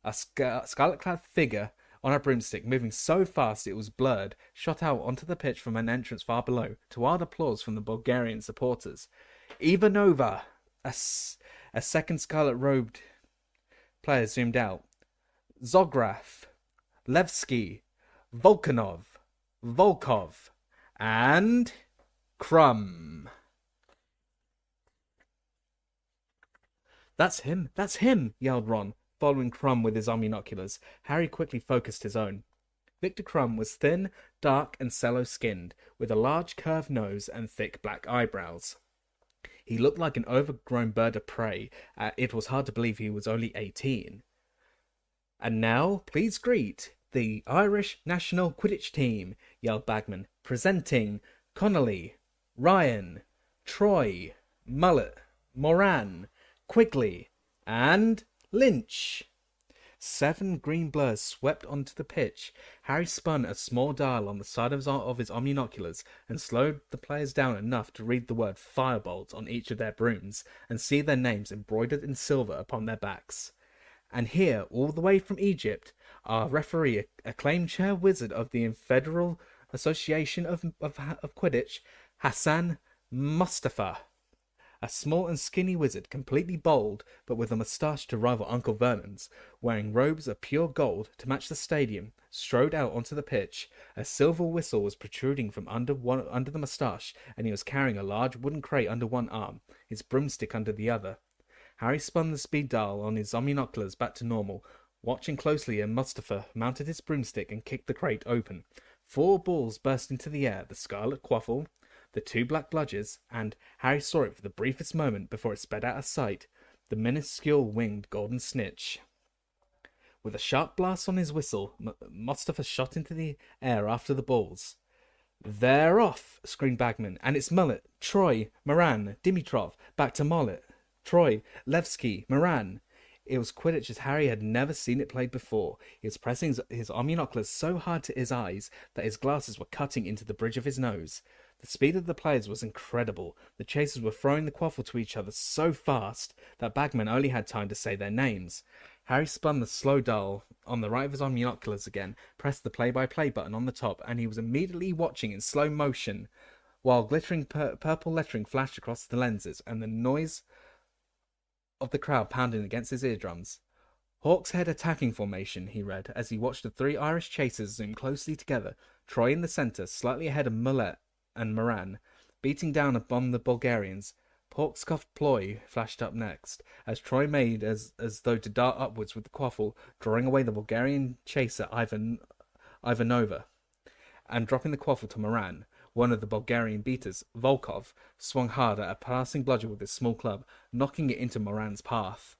a scarlet-clad figure on a broomstick, moving so fast it was blurred, shot out onto the pitch from an entrance far below, to wild applause from the Bulgarian supporters. "Ivanova," a second scarlet-robed player zoomed out. "Zograf, Levski, Volkanov, Volkov, and Crumb." That's him, yelled Ron, following Crumb with his omnioculars. Harry quickly focused his own. Victor Crumb was thin, dark, and sallow-skinned, with a large curved nose and thick black eyebrows. He looked like an overgrown bird of prey. It was hard to believe he was only 18. "And now, please greet the Irish national Quidditch team," yelled Bagman, "presenting Connolly, Ryan, Troy, Mullet, Moran, Quigley, and Lynch." 7 green blurs swept onto the pitch. Harry spun a small dial on the side of his omnioculars and slowed the players down enough to read the word Firebolt on each of their brooms and see their names embroidered in silver upon their backs. "And here, all the way from Egypt, our referee, acclaimed chair wizard of the Federal Association of Quidditch, Hassan Mustafa." A small and skinny wizard, completely bald, but with a moustache to rival Uncle Vernon's, wearing robes of pure gold to match the stadium, strode out onto the pitch. A silver whistle was protruding from under the moustache, and he was carrying a large wooden crate under one arm, his broomstick under the other. Harry spun the speed dial on his omnioculars back to normal, watching closely, and Mustafa mounted his broomstick and kicked the crate open. 4 balls burst into the air, the scarlet quaffle, the 2 black bludgers, and Harry saw it for the briefest moment before it sped out of sight, the minuscule winged golden snitch. With a sharp blast on his whistle, Mustafa shot into the air after the balls. "They're off!" screamed Bagman, "and it's Mullet, Troy, Moran, Dimitrov, back to Mullet, Troy, Levski, Moran." It was Quidditch as Harry had never seen it played before. He was pressing his omnioculars so hard to his eyes that his glasses were cutting into the bridge of his nose. The speed of the players was incredible. The chasers were throwing the quaffle to each other so fast that Bagman only had time to say their names. Harry spun the slow dial on the right of his omnioculars again, pressed the play-by-play button on the top, and he was immediately watching in slow motion, while glittering purple lettering flashed across the lenses, and the noise of the crowd pounding against his eardrums. Hawk's Head attacking formation, he read, as he watched the three Irish chasers zoom closely together, Troy in the centre, slightly ahead of Mullet and Moran, beating down upon the Bulgarians. Hawk's cuffed ploy flashed up next, as Troy made as though to dart upwards with the quaffle, drawing away the Bulgarian chaser Ivanova, and dropping the quaffle to Moran. One of the Bulgarian beaters, Volkov, swung hard at a passing bludger with his small club, knocking it into Moran's path.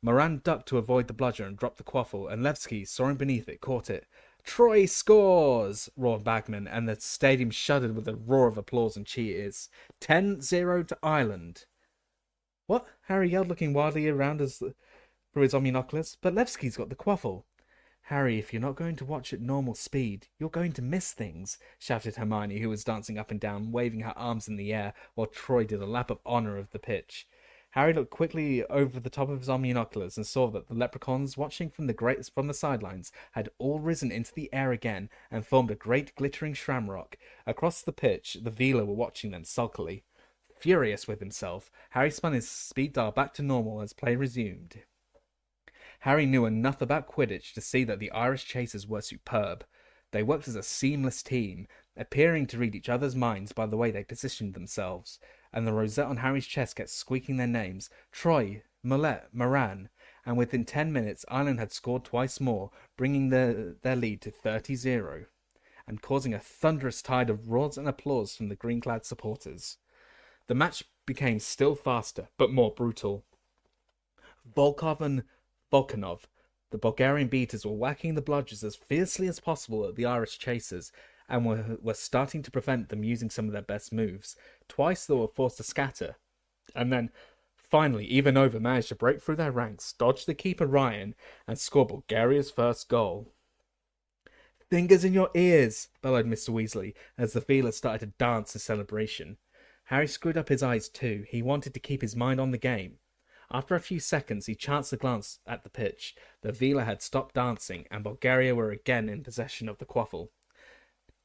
Moran ducked to avoid the bludger and dropped the quaffle, and Levski, soaring beneath it, caught it. "Troy scores!" roared Bagman, and the stadium shuddered with a roar of applause and cheers. 10-0 to Ireland. "What?" Harry yelled, looking wildly around through his omninoculars. "But Levski's got the quaffle." "Harry, if you're not going to watch at normal speed, you're going to miss things," shouted Hermione, who was dancing up and down, waving her arms in the air, while Troy did a lap of honour of the pitch. Harry looked quickly over the top of his omninoculars and saw that the leprechauns, watching from the sidelines, had all risen into the air again and formed a great glittering shamrock. Across the pitch, the Vila were watching them sulkily. Furious with himself, Harry spun his speed dial back to normal as play resumed. Harry knew enough about Quidditch to see that the Irish chasers were superb. They worked as a seamless team, appearing to read each other's minds by the way they positioned themselves, and the rosette on Harry's chest kept squeaking their names, Troy, Mullet, Moran, and within 10 minutes Ireland had scored twice more, bringing their lead to 30-0, and causing a thunderous tide of roars and applause from the green-clad supporters. The match became still faster, but more brutal. Volkov and Volkanov, the Bulgarian beaters, were whacking the bludgers as fiercely as possible at the Irish chasers, and were starting to prevent them using some of their best moves. Twice they were forced to scatter, and then, finally, Ivanova managed to break through their ranks, dodge the keeper Ryan, and score Bulgaria's first goal. "Fingers in your ears," bellowed Mr. Weasley, as the Vila started to dance in celebration. Harry screwed up his eyes too. He wanted to keep his mind on the game. After a few seconds, he chanced a glance at the pitch. The Vila had stopped dancing, and Bulgaria were again in possession of the quaffle.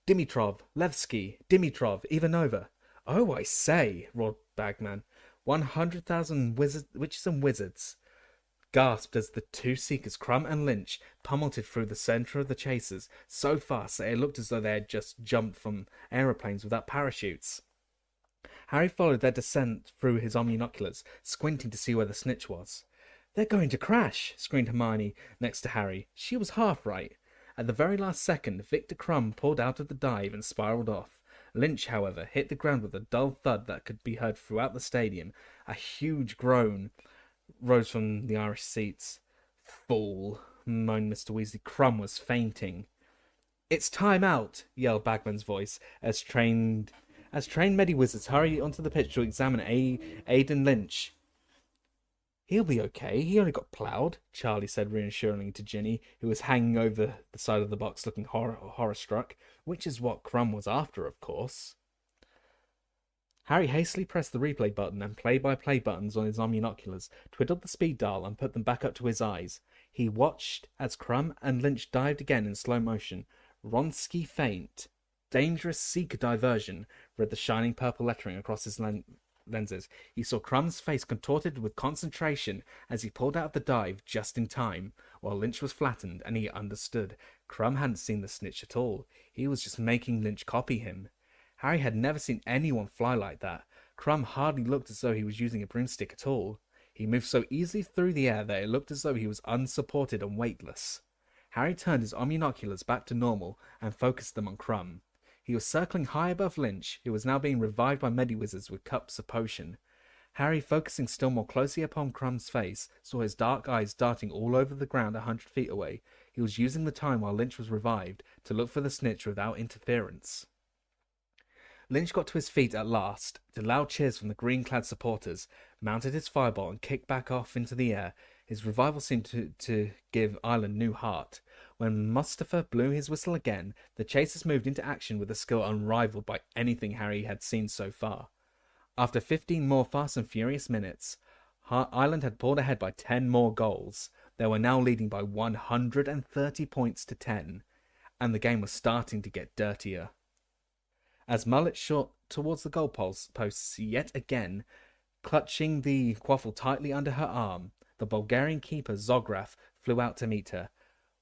"Dimitrov, Levski, Dimitrov, Ivanova." "Oh, I say," roared Bagman. 100,000 witches and wizards gasped as the two seekers, Crumb and Lynch, pummeled through the centre of the chasers so fast that it looked as though they had just jumped from aeroplanes without parachutes. Harry followed their descent through his omninoculars, squinting to see where the snitch was. "They're going to crash!" screamed Hermione next to Harry. She was half right. At the very last second, Victor Crumb pulled out of the dive and spiralled off. Lynch, however, hit the ground with a dull thud that could be heard throughout the stadium. A huge groan rose from the Irish seats. "Fool," moaned Mr. Weasley. "Crumb was fainting." "It's time out," yelled Bagman's voice, as trained Medi-Wizards hurried onto the pitch to examine Aidan Lynch. "He'll be okay. He only got ploughed," Charlie said reassuringly to Ginny, who was hanging over the side of the box looking horror-struck, which is what Crumb was after, of course. Harry hastily pressed the replay button and play-by-play buttons on his omninoculars, twiddled the speed dial, and put them back up to his eyes. He watched as Crumb and Lynch dived again in slow motion. "Wronski faint. Dangerous seeker diversion," read the shining purple lettering across his lenses. He saw Crumb's face contorted with concentration as he pulled out of the dive just in time, while Lynch was flattened, and he understood. Crumb hadn't seen the snitch at all. He was just making Lynch copy him. Harry had never seen anyone fly like that. Crumb hardly looked as though he was using a broomstick at all. He moved so easily through the air that it looked as though he was unsupported and weightless. Harry turned his omninoculars back to normal and focused them on Crumb. He was circling high above Lynch, who was now being revived by Medi-Wizards with cups of potion. Harry, focusing still more closely upon Crumb's face, saw his dark eyes darting all over the ground 100 feet away. He was using the time while Lynch was revived to look for the snitch without interference. Lynch got to his feet at last, to loud cheers from the green-clad supporters, mounted his fireball and kicked back off into the air. His revival seemed to give Ireland new heart. When Mustafa blew his whistle again, the chasers moved into action with a skill unrivaled by anything Harry had seen so far. After 15 more fast and furious minutes, Ireland had pulled ahead by 10 more goals. They were now leading by 130 points to 10, and the game was starting to get dirtier. As Mullet shot towards the goalposts yet again, Clutching the quaffle tightly under her arm, the Bulgarian keeper Zograth flew out to meet her.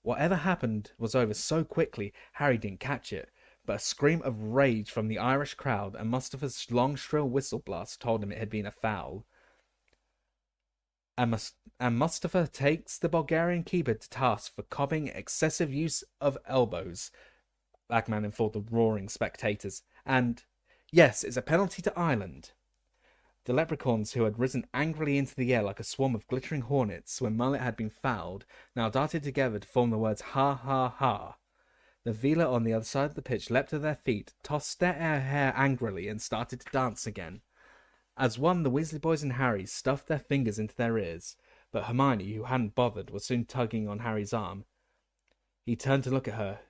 Whatever happened was over so quickly, Harry didn't catch it, but a scream of rage from the Irish crowd and Mustafa's long shrill whistle blast told him it had been a foul. And Mustafa takes the Bulgarian keeper to task for cobbing excessive use of elbows, Bagman informed the roaring spectators, and, yes, it's a penalty to Ireland. The leprechauns, who had risen angrily into the air like a swarm of glittering hornets when Mullet had been fouled, now darted together to form the words "ha ha ha." The Vila on the other side of the pitch leapt to their feet, tossed their hair angrily, and started to dance again. As one, the Weasley boys and Harry stuffed their fingers into their ears, but Hermione, who hadn't bothered, was soon tugging on Harry's arm. He turned to look at her,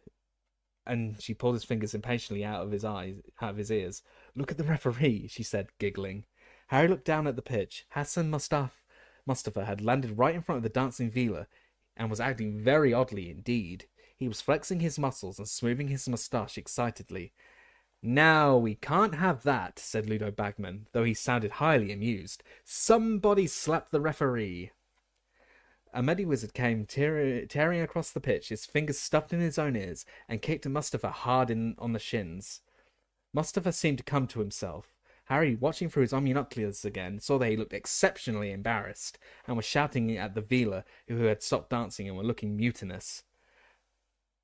and she pulled his fingers impatiently out of his ears. "Look at the referee," she said, giggling. Harry looked down at the pitch. Hassan Mustafa had landed right in front of the dancing Vila, and was acting very oddly indeed. He was flexing his muscles and smoothing his moustache excitedly. "Now, we can't have that," said Ludo Bagman, though he sounded highly amused. "Somebody slap the referee." A Mediwizard came tearing across the pitch, his fingers stuffed in his own ears, and kicked Mustafa hard on the shins. Mustafa seemed to come to himself. Harry, watching through his omnioculars again, saw that he looked exceptionally embarrassed, and was shouting at the Vila, who had stopped dancing and were looking mutinous.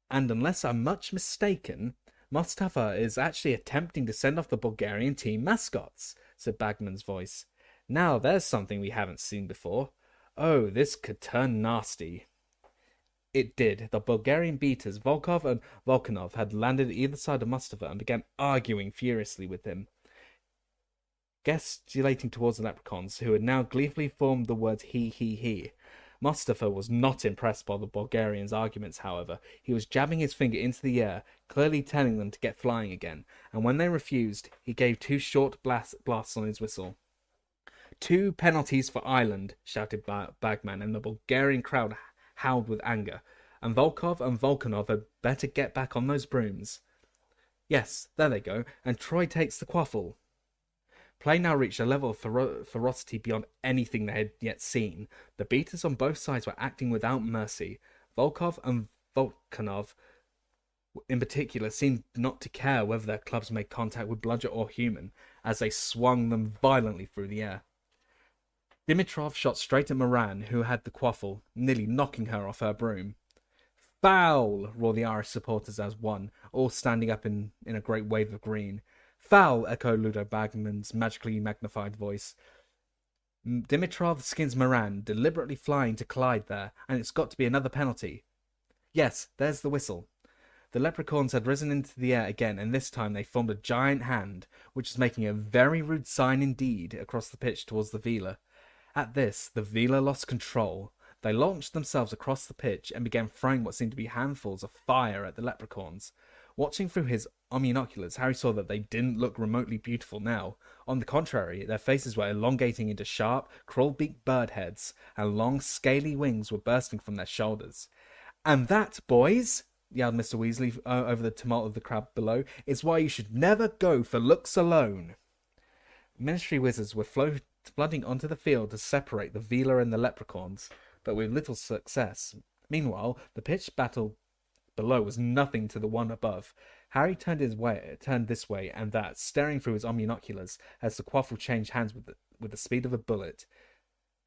"And unless I'm much mistaken, Mustafa is actually attempting to send off the Bulgarian team mascots," said Bagman's voice. "Now there's something we haven't seen before. Oh, this could turn nasty." It did. The Bulgarian beaters, Volkov and Volkanov, had landed either side of Mustafa and began arguing furiously with him, gesticulating towards the leprechauns, who had now gleefully formed the words he. Mustafa was not impressed by the Bulgarians' arguments, however. He was jabbing his finger into the air, clearly telling them to get flying again, and when they refused, he gave 2 short blasts on his whistle. "2 penalties for Ireland," shouted Bagman, and the Bulgarian crowd howled with anger. "And Volkov and Volkanov had better get back on those brooms." "Yes, there they go, and Troy takes the quaffle." Play now reached a level of ferocity beyond anything they had yet seen. The beaters on both sides were acting without mercy. Volkov and Volkanov, in particular, seemed not to care whether their clubs made contact with bludger or human, as they swung them violently through the air. Dimitrov shot straight at Moran, who had the quaffle, nearly knocking her off her broom. "Foul!" roared the Irish supporters as one, all standing up in a great wave of green. "Foul!" echoed Ludo Bagman's magically magnified voice. "Dimitrov skins Moran, deliberately flying to collide there, and it's got to be another penalty." "Yes, there's the whistle." The leprechauns had risen into the air again, and this time they formed a giant hand, which was making a very rude sign indeed across the pitch towards the Vila. At this, the Vila lost control. They launched themselves across the pitch and began throwing what seemed to be handfuls of fire at the leprechauns. Watching through his omnioculars, Harry saw that they didn't look remotely beautiful now. On the contrary, their faces were elongating into sharp, crawl-beaked bird heads, and long, scaly wings were bursting from their shoulders. "And that, boys," yelled Mr. Weasley over the tumult of the crowd below, "is why you should never go for looks alone." Ministry wizards were flooding onto the field to separate the Vila and the leprechauns, but with little success. Meanwhile, the pitched battle below was nothing to the one above. Harry turned this way and that, staring through his omnioculars as the quaffle changed hands with the speed of a bullet.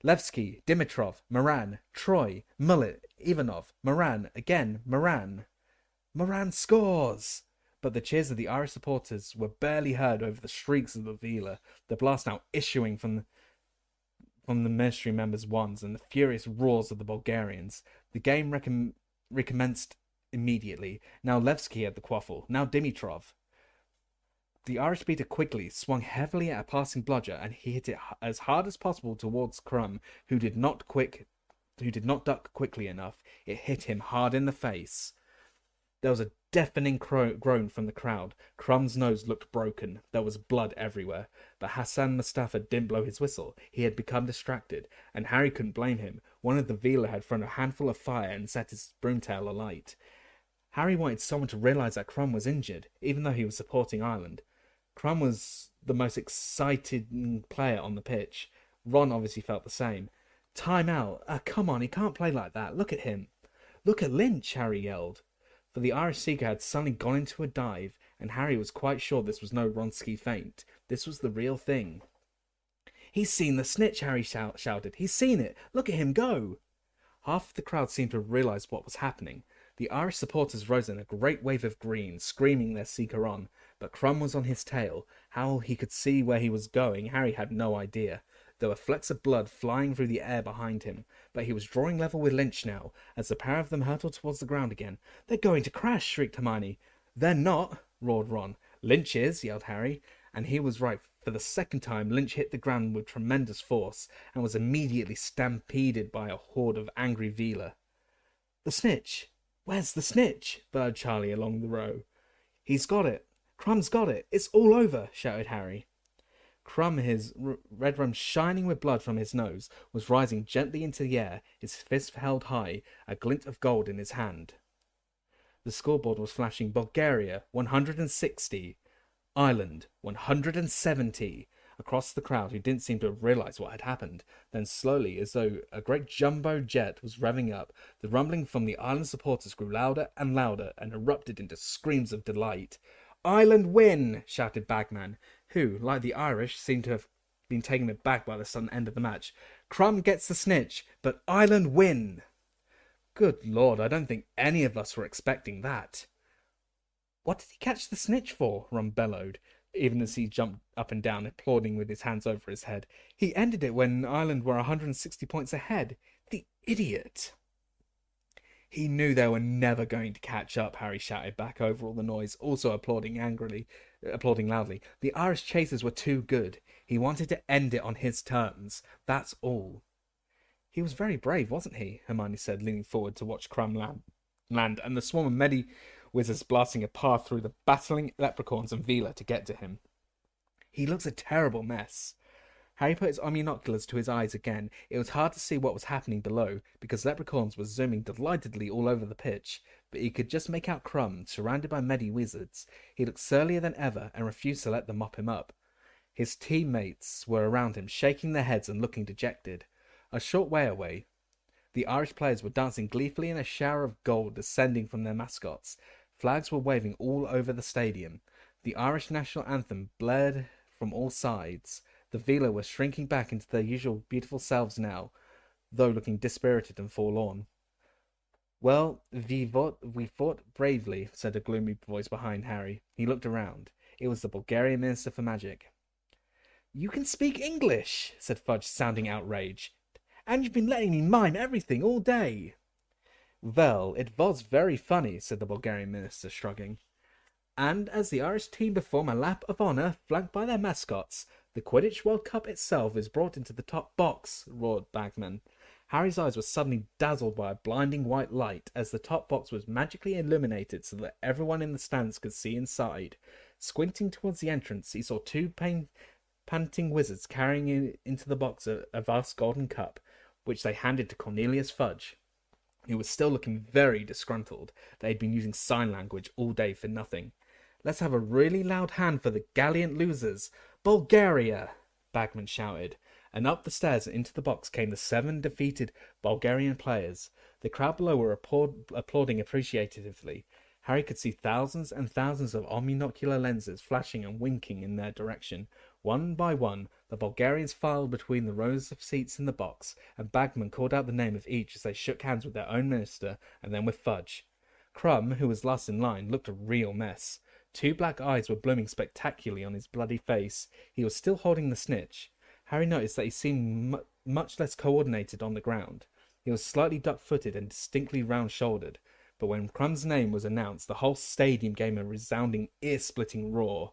Levski, Dimitrov, Moran, Troy, Mullet, Ivanov, Moran, again, Moran. Moran scores! But the cheers of the Irish supporters were barely heard over the shrieks of the Vila, the blast now issuing from the ministry members' wands and the furious roars of the Bulgarians. The game recommenced immediately. Now Levski had the quaffle, now Dimitrov. The Irish beater quickly swung heavily at a passing bludger, and he hit it as hard as possible towards Crumb, who did not duck quickly enough. It hit him hard in the face. There was a deafening groan from the crowd. Crumb's nose looked broken. There was blood everywhere. But Hassan Mustafa didn't blow his whistle. He had become distracted, and Harry couldn't blame him. One of the Vila had thrown a handful of fire and set his broomtail alight. Harry wanted someone to realise that Crumb was injured, even though he was supporting Ireland. Crumb was the most excited player on the pitch. Ron obviously felt the same. Time out. Come on, he can't play like that. Look at him. Look at Lynch, Harry yelled. For the Irish seeker had suddenly gone into a dive, and Harry was quite sure this was no Wronski feint. This was the real thing. He's seen the snitch, Harry shouted. He's seen it. Look at him go. Half of the crowd seemed to realise what was happening. The Irish supporters rose in a great wave of green, screaming their seeker on, but Crumb was on his tail. How he could see where he was going, Harry had no idea. There were flecks of blood flying through the air behind him, but he was drawing level with Lynch now, as the pair of them hurtled towards the ground again. They're going to crash, shrieked Hermione. They're not, roared Ron. Lynch is, yelled Harry, and he was right. For the second time, Lynch hit the ground with tremendous force, and was immediately stampeded by a horde of angry Veela. The snitch! Where's the snitch? Bellowed Charlie along the row. He's got it. Crumb's got it. It's all over, shouted Harry. Crumb, his red rum shining with blood from his nose, was rising gently into the air, his fist held high, a glint of gold in his hand. The scoreboard was flashing Bulgaria, 160. Ireland, 170. Across the crowd, who didn't seem to have realised what had happened. Then slowly, as though a great jumbo jet was revving up, the rumbling from the Ireland supporters grew louder and louder and erupted into screams of delight. Ireland win! Shouted Bagman, who, like the Irish, seemed to have been taken aback by the sudden end of the match. Crumb gets the snitch, but Ireland win! Good Lord, I don't think any of us were expecting that. What did he catch the snitch for? Ron bellowed, even as he jumped up and down, applauding with his hands over his head. He ended it when Ireland were 160 points ahead. The idiot! He knew they were never going to catch up, Harry shouted back over all the noise, also applauding loudly. The Irish chasers were too good. He wanted to end it on his terms. That's all. He was very brave, wasn't he? Hermione said, leaning forward to watch Crumb land, and the swarm of Medi-Wizards blasting a path through the battling leprechauns and Veela to get to him. He looks a terrible mess. Harry put his omninoculars to his eyes again. It was hard to see what was happening below, because leprechauns were zooming delightedly all over the pitch, but he could just make out Crumb, surrounded by Medi-Wizards. He looked surlier than ever, and refused to let them mop him up. His teammates were around him, shaking their heads and looking dejected. A short way away, the Irish players were dancing gleefully in a shower of gold descending from their mascots. Flags were waving all over the stadium. The Irish national anthem blared from all sides. The Veela were shrinking back into their usual beautiful selves now, though looking dispirited and forlorn. Well, we fought bravely, said a gloomy voice behind Harry. He looked around. It was the Bulgarian Minister for Magic. You can speak English, said Fudge, sounding outraged. And you've been letting me mime everything all day. Well, it was very funny, said the Bulgarian minister, shrugging. And as the Irish team perform a lap of honour, flanked by their mascots, the Quidditch World Cup itself is brought into the top box, roared Bagman. Harry's eyes were suddenly dazzled by a blinding white light as the top box was magically illuminated so that everyone in the stands could see inside. Squinting towards the entrance, he saw two panting wizards carrying into the box a vast golden cup, which they handed to Cornelius Fudge, who was still looking very disgruntled. They had been using sign language all day for nothing. Let's have a really loud hand for the gallant losers. Bulgaria! Bagman shouted, and up the stairs and into the box came the 7 defeated Bulgarian players. The crowd below were applauding appreciatively. Harry could see thousands and thousands of omninocular lenses flashing and winking in their direction. One by one, the Bulgarians filed between the rows of seats in the box, and Bagman called out the name of each as they shook hands with their own minister and then with Fudge. Crumb, who was last in line, looked a real mess. 2 black eyes were blooming spectacularly on his bloody face. He was still holding the snitch. Harry noticed that he seemed much less coordinated on the ground. He was slightly duck-footed and distinctly round-shouldered, but when Crumb's name was announced, the whole stadium gave a resounding, ear-splitting roar.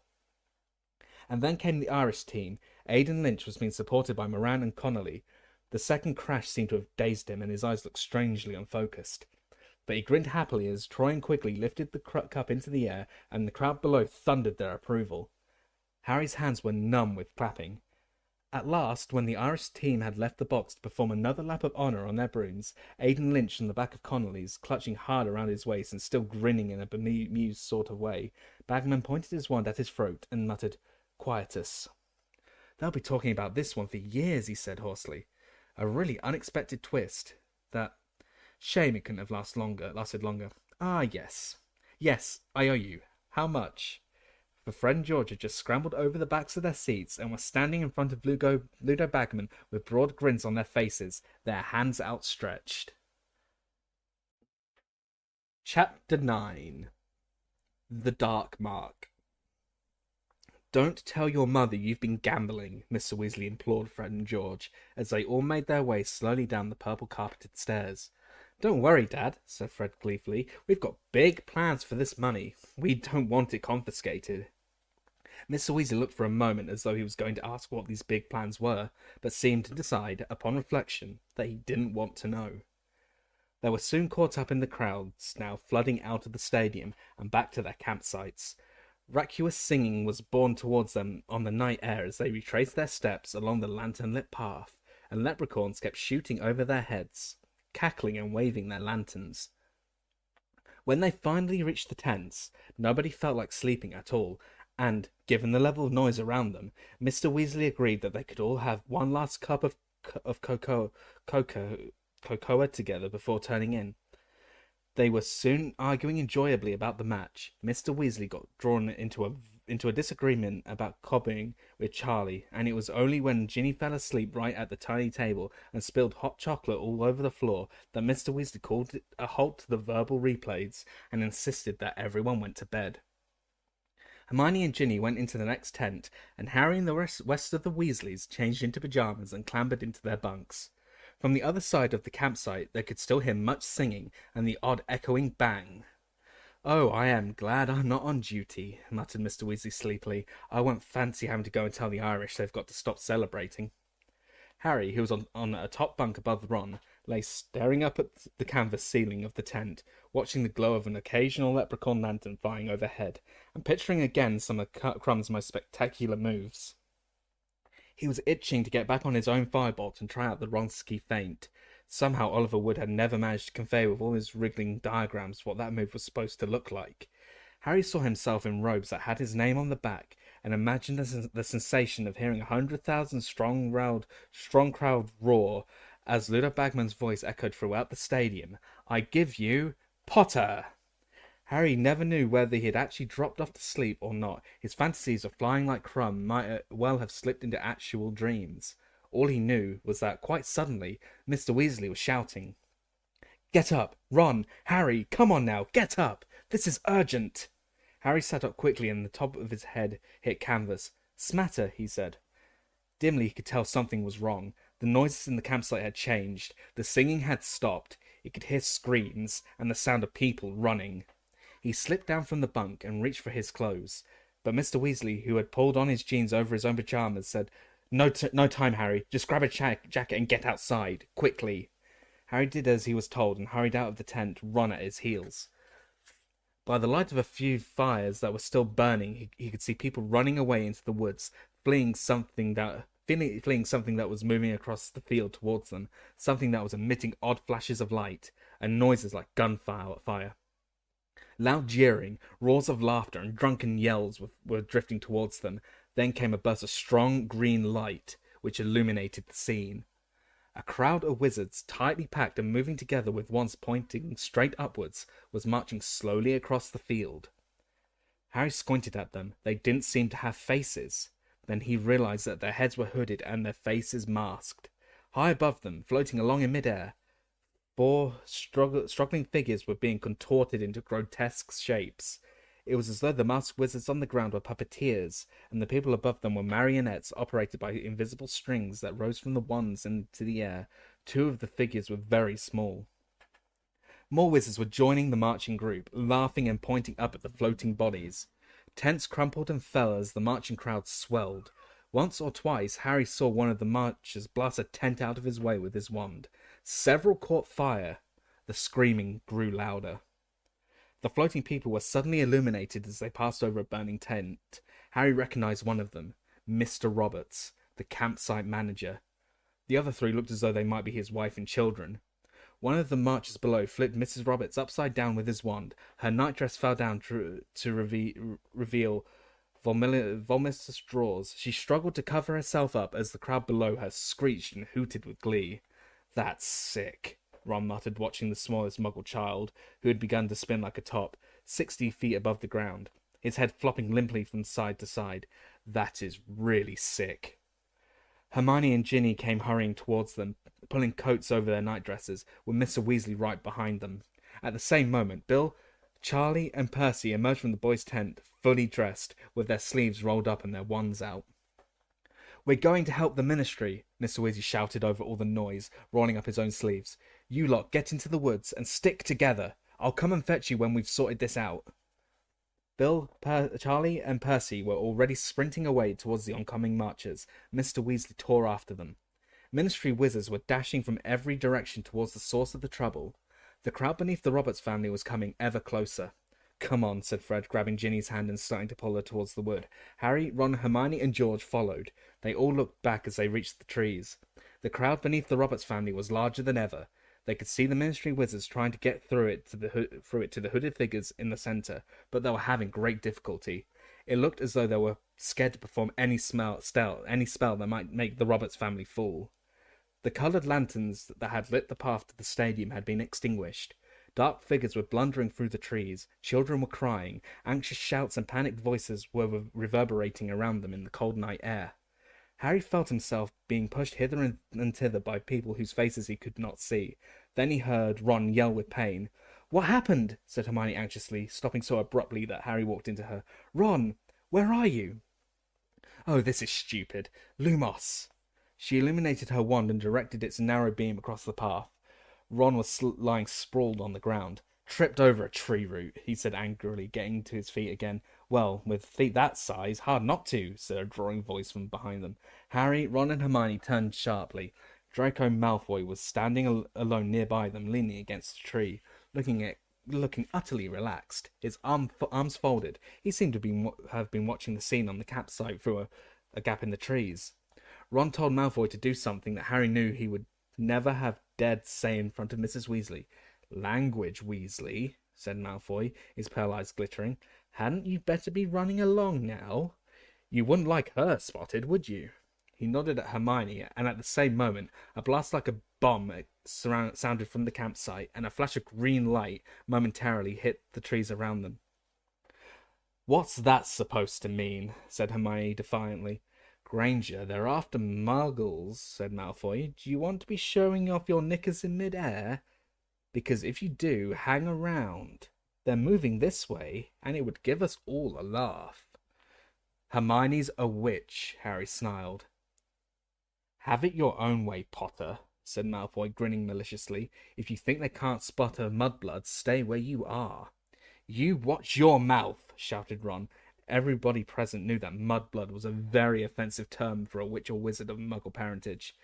And then came the Irish team. Aidan Lynch was being supported by Moran and Connolly. The second crash seemed to have dazed him, and his eyes looked strangely unfocused. But he grinned happily as Troy and Quigley lifted the cup into the air, and the crowd below thundered their approval. Harry's hands were numb with clapping. At last, when the Irish team had left the box to perform another lap of honour on their brooms, Aidan Lynch on the back of Connolly's, clutching hard around his waist and still grinning in a bemused sort of way, Bagman pointed his wand at his throat and muttered, quietus. "They'll be talking about this one for years," he said hoarsely. "A really unexpected twist. That shame it couldn't have lasted longer. Ah, yes. Yes, I owe you. How much?" For Fred and George had just scrambled over the backs of their seats and were standing in front of Ludo Bagman with broad grins on their faces, their hands outstretched. Chapter 9. The Dark Mark. "Don't tell your mother you've been gambling," Mr. Weasley implored Fred and George, as they all made their way slowly down the purple-carpeted stairs. "Don't worry, Dad," said Fred gleefully. "We've got big plans for this money. We don't want it confiscated." Mr. Weasley looked for a moment as though he was going to ask what these big plans were, but seemed to decide, upon reflection, that he didn't want to know. They were soon caught up in the crowds, now flooding out of the stadium and back to their campsites. Raucous singing was borne towards them on the night air as they retraced their steps along the lantern-lit path, and leprechauns kept shooting over their heads, cackling and waving their lanterns. When they finally reached the tents, nobody felt like sleeping at all, and, given the level of noise around them, Mr. Weasley agreed that they could all have one last cup of cocoa together before turning in. They were soon arguing enjoyably about the match. Mr. Weasley got drawn into a disagreement about cobbing with Charlie, and it was only when Ginny fell asleep right at the tiny table and spilled hot chocolate all over the floor that Mr. Weasley called a halt to the verbal replays and insisted that everyone went to bed. Hermione and Ginny went into the next tent, and Harry and the rest of the Weasleys changed into pajamas and clambered into their bunks. From the other side of the campsite they could still hear much singing and the odd echoing bang. "Oh, I am glad I'm not on duty," muttered Mr. Weasley sleepily. "I won't fancy having to go and tell the Irish they've got to stop celebrating." Harry, who was on a top bunk above Ron, lay staring up at the canvas ceiling of the tent, watching the glow of an occasional leprechaun lantern flying overhead, and picturing again some of Crumb's most spectacular moves. He was itching to get back on his own firebolt and try out the Wronski feint. Somehow Oliver Wood had never managed to convey with all his wriggling diagrams what that move was supposed to look like. Harry saw himself in robes that had his name on the back, and imagined the sensation of hearing 100,000 strong crowd roar as Ludo Bagman's voice echoed throughout the stadium, "I give you Potter!" Harry never knew whether he had actually dropped off to sleep or not. His fantasies of flying like Crumb might well have slipped into actual dreams. All he knew was that, quite suddenly, Mr. Weasley was shouting, "Get up! Ron! Harry! Come on now! Get up! This is urgent!" Harry sat up quickly and the top of his head hit canvas. "Smatter," he said. Dimly he could tell something was wrong. The noises in the campsite had changed. The singing had stopped. He could hear screams and the sound of people running. He slipped down from the bunk and reached for his clothes. But Mr. Weasley, who had pulled on his jeans over his own pajamas, said, No time, Harry. Just grab a jacket and get outside. Quickly." Harry did as he was told and hurried out of the tent, Ron at his heels. By the light of a few fires that were still burning, he could see people running away into the woods, fleeing something that was moving across the field towards them, something that was emitting odd flashes of light and noises like gunfire. Loud jeering, roars of laughter, and drunken yells were drifting towards them. Then came a burst of strong green light, which illuminated the scene. A crowd of wizards, tightly packed and moving together with wands pointing straight upwards, was marching slowly across the field. Harry squinted at them. They didn't seem to have faces. Then he realized that their heads were hooded and their faces masked. High above them, floating along in midair, 4 struggling figures were being contorted into grotesque shapes. It was as though the masked wizards on the ground were puppeteers, and the people above them were marionettes operated by invisible strings that rose from the wands into the air. 2 of the figures were very small. More wizards were joining the marching group, laughing and pointing up at the floating bodies. Tents crumpled and fell as the marching crowd swelled. Once or twice Harry saw one of the marchers blast a tent out of his way with his wand. Several caught fire. The screaming grew louder. The floating people were suddenly illuminated as they passed over a burning tent. Harry recognized one of them, Mr. Roberts, the campsite manager. The other 3 looked as though they might be his wife and children. One of the marchers below flipped Mrs. Roberts upside down with his wand. Her nightdress fell down to reveal vomitous draws. She struggled to cover herself up as the crowd below her screeched and hooted with glee. "That's sick," Ron muttered, watching the smallest Muggle child, who had begun to spin like a top, 60 feet above the ground, his head flopping limply from side to side. "That is really sick." Hermione and Ginny came hurrying towards them, pulling coats over their nightdresses, with Mr. Weasley right behind them. At the same moment, Bill, Charlie, and Percy emerged from the boys' tent, fully dressed, with their sleeves rolled up and their wands out. "We're going to help the Ministry," Mr. Weasley shouted over all the noise, rolling up his own sleeves. "You lot get into the woods and stick together. I'll come and fetch you when we've sorted this out." Bill, Charlie, and Percy were already sprinting away towards the oncoming marchers. Mr. Weasley tore after them. Ministry wizards were dashing from every direction towards the source of the trouble. The crowd beneath the Roberts family was coming ever closer. "Come on," said Fred, grabbing Ginny's hand and starting to pull her towards the wood. Harry, Ron, Hermione, and George followed. They all looked back as they reached the trees. The crowd beneath the Roberts family was larger than ever. They could see the Ministry wizards trying to get through it to the hooded figures in the center, but they were having great difficulty. It looked as though they were scared to perform any spell that might make the Roberts family fall. The coloured lanterns that had lit the path to the stadium had been extinguished. Dark figures were blundering through the trees. Children were crying. Anxious shouts and panicked voices were reverberating around them in the cold night air. Harry felt himself being pushed hither and thither by people whose faces he could not see. Then he heard Ron yell with pain. "What happened?" said Hermione anxiously, stopping so abruptly that Harry walked into her. "Ron, where are you?" "Oh, this is stupid. Lumos." She illuminated her wand and directed its narrow beam across the path. Ron was lying sprawled on the ground. "Tripped over a tree root," he said angrily, getting to his feet again. "Well, with feet that size, hard not to," said a drawling voice from behind them. Harry, Ron, and Hermione turned sharply. Draco Malfoy was standing alone nearby them, leaning against a tree, looking utterly relaxed, his arms folded. He seemed to have been watching the scene on the campsite through a gap in the trees. Ron told Malfoy to do something that Harry knew he would never have dared say in front of Mrs. Weasley. "Language, Weasley," said Malfoy, his pale eyes glittering. "Hadn't you better be running along now? You wouldn't like her spotted, would you?" He nodded at Hermione, and at the same moment, a blast like a bomb sounded from the campsite, and a flash of green light momentarily hit the trees around them. "What's that supposed to mean?" said Hermione defiantly. "Granger, they're after muggles," said Malfoy. "Do you want to be showing off your knickers in mid-air? Because if you do, hang around. They're moving this way, and it would give us all a laugh." "Hermione's a witch," Harry snarled. "Have it your own way, Potter," said Malfoy, grinning maliciously. "If you think they can't spot a mudblood, stay where you are." "You watch your mouth," shouted Ron. Everybody present knew that mudblood was a very offensive term for a witch or wizard of Muggle parentage.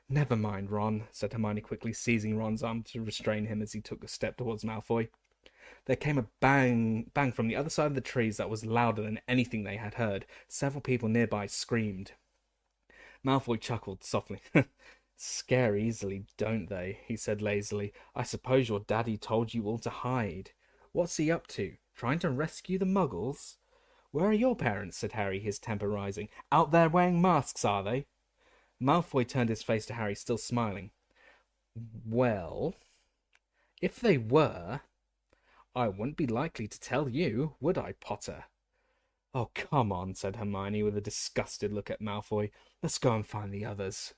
"Never mind, Ron," said Hermione quickly, seizing Ron's arm to restrain him as he took a step towards Malfoy. There came a bang from the other side of the trees that was louder than anything they had heard. Several people nearby screamed. Malfoy chuckled softly. "Scare easily, don't they?" he said lazily. "I suppose your daddy told you all to hide. What's he up to? Trying to rescue the muggles?" "Where are your parents?" said Harry, his temper rising. "Out there wearing masks, are they?" Malfoy turned his face to Harry, still smiling. "Well, if they were, I wouldn't be likely to tell you, would I, Potter?" "Oh, come on," said Hermione with a disgusted look at Malfoy. "Let's go and find the others."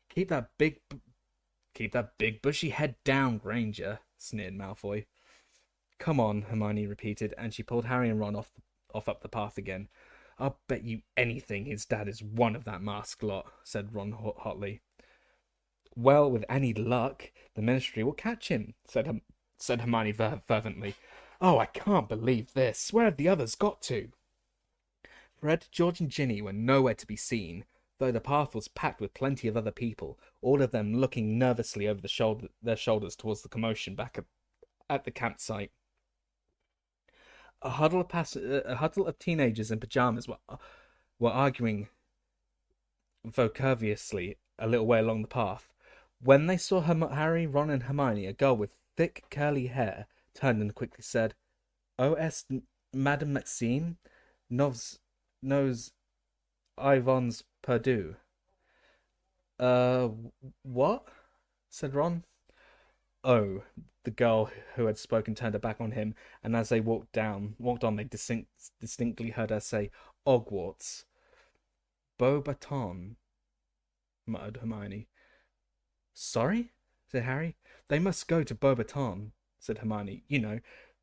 Keep that big bushy head down, Granger," sneered Malfoy. "Come on," Hermione repeated, and she pulled Harry and Ron off up the path again. "I'll bet you anything his dad is one of that masked lot," said Ron hotly. "Well, with any luck, the Ministry will catch him," said Hermione fervently. "Oh, I can't believe this. Where have the others got to?" Fred, George, and Ginny were nowhere to be seen, though the path was packed with plenty of other people, all of them looking nervously over their shoulders towards the commotion back at the campsite. A huddle of teenagers in pajamas were arguing vociferously a little way along the path. When they saw Harry, Ron, and Hermione, a girl with thick curly hair turned and quickly said, "O.S. Madame Maxime, knows Ivan's Perdue. Uh, what? Said Ron. Oh, the girl who had spoken turned her back on him, and as they walked on, they distinctly heard her say, Hogwarts. Beaubaton, muttered Hermione. Sorry? Said Harry. They must go to Beaubaton, said Hermione. You know,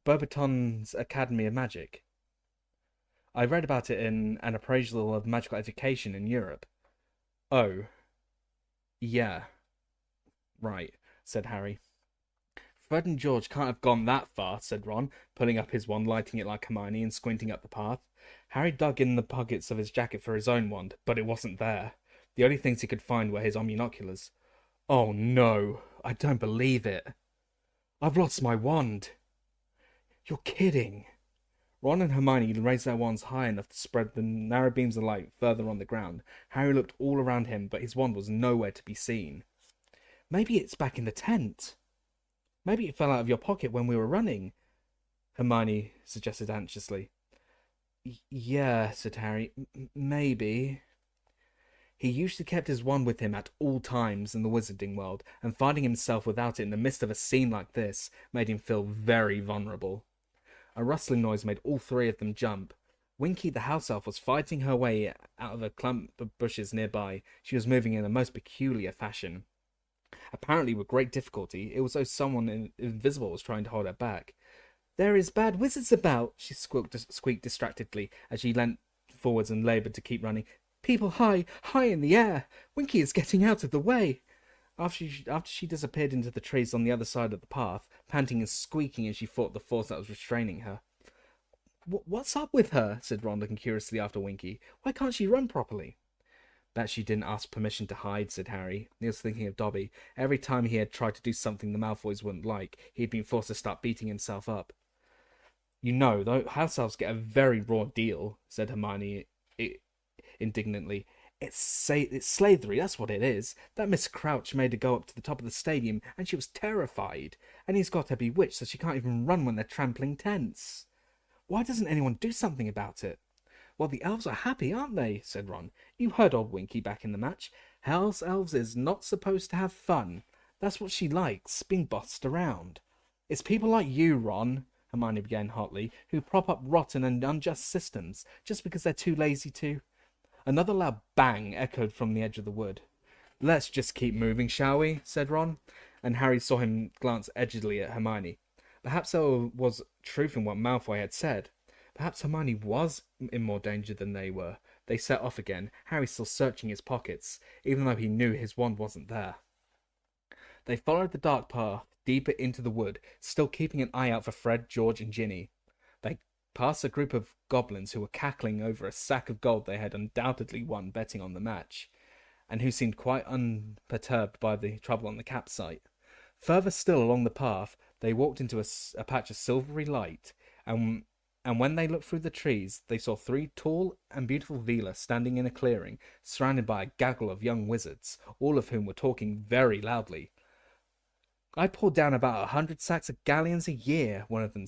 Beaubaton's Academy of Magic. I read about it in an appraisal of magical education in Europe. Oh, yeah, right, said Harry. Fred and George can't have gone that far, said Ron, pulling up his wand, lighting it like Hermione, and squinting up the path. Harry dug in the pockets of his jacket for his own wand, but it wasn't there. The only things he could find were his omnioculars. Oh no, I don't believe it. I've lost my wand. You're kidding. Ron and Hermione raised their wands high enough to spread the narrow beams of light further on the ground. Harry looked all around him, but his wand was nowhere to be seen. Maybe it's back in the tent. Maybe it fell out of your pocket when we were running, Hermione suggested anxiously. Yeah, said Harry. Maybe. He usually kept his wand with him at all times in the wizarding world, and finding himself without it in the midst of a scene like this made him feel very vulnerable. A rustling noise made all three of them jump. Winky the house elf was fighting her way out of a clump of bushes nearby. She was moving in a most peculiar fashion. Apparently with great difficulty, it was as though someone invisible was trying to hold her back. There is bad wizards about, she squeaked distractedly as she leant forwards and laboured to keep running. People high in the air. Winky is getting out of the way. After she disappeared into the trees on the other side of the path, panting and squeaking as she fought the force that was restraining her. What's up with her? Said Ron, looking curiously after Winky. Why can't she run properly? Bet she didn't ask permission to hide, said Harry. He was thinking of Dobby. Every time he had tried to do something the Malfoys wouldn't like, he'd been forced to start beating himself up. You know, though, house elves get a very raw deal, said Hermione indignantly. It's slavery, that's what it is. That Miss Crouch made her go up to the top of the stadium, and she was terrified. And he's got her bewitched so she can't even run when they're trampling tents. Why doesn't anyone do something about it? Well, the elves are happy, aren't they? Said Ron. You heard old Winky back in the match. House elves is not supposed to have fun. That's what she likes, being bossed around. It's people like you, Ron, Hermione began hotly, who prop up rotten and unjust systems just because they're too lazy to. Another loud bang echoed from the edge of the wood. Let's just keep moving, shall we? Said Ron, and Harry saw him glance edgily at Hermione. Perhaps there was truth in what Malfoy had said. Perhaps Hermione was in more danger than they were. They set off again, Harry still searching his pockets, even though he knew his wand wasn't there. They followed the dark path deeper into the wood, still keeping an eye out for Fred, George, and Ginny. They passed a group of goblins who were cackling over a sack of gold they had undoubtedly won betting on the match, and who seemed quite unperturbed by the trouble on the campsite. Further still along the path, they walked into a patch of silvery light, and when they looked through the trees, they saw three tall and beautiful Veela standing in a clearing, surrounded by a gaggle of young wizards, all of whom were talking very loudly. I pour down about 100 sacks of galleons a year, one of them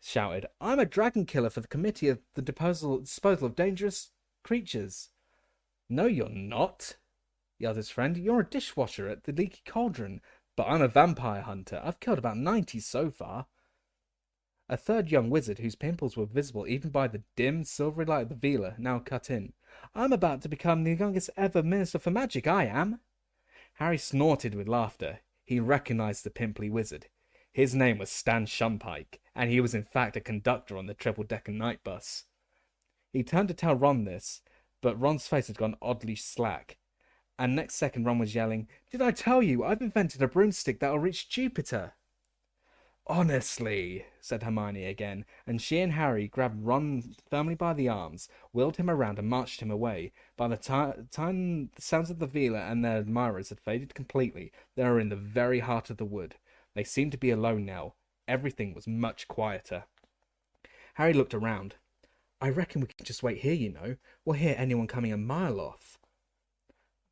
shouted. I'm a dragon killer for the Committee of the Disposal of Dangerous Creatures. No, you're not, yelled his friend. You're a dishwasher at the Leaky Cauldron, but I'm a vampire hunter. I've killed about 90 so far. A third young wizard, whose pimples were visible even by the dim, silvery light of the Veela, now cut in. I'm about to become the youngest ever Minister for Magic, I am. Harry snorted with laughter. He recognized the pimply wizard. His name was Stan Shumpike, and he was in fact a conductor on the triple-decker night bus. He turned to tell Ron this, but Ron's face had gone oddly slack, and next second Ron was yelling, Did I tell you, I've invented a broomstick that'll reach Jupiter? Honestly, said Hermione again, and she and Harry grabbed Ron firmly by the arms, wheeled him around and marched him away. By the time the sounds of the Veela and their admirers had faded completely, they were in the very heart of the wood. They seemed to be alone now. Everything was much quieter. Harry looked around. I reckon we can just wait here, you know. We'll hear anyone coming a mile off.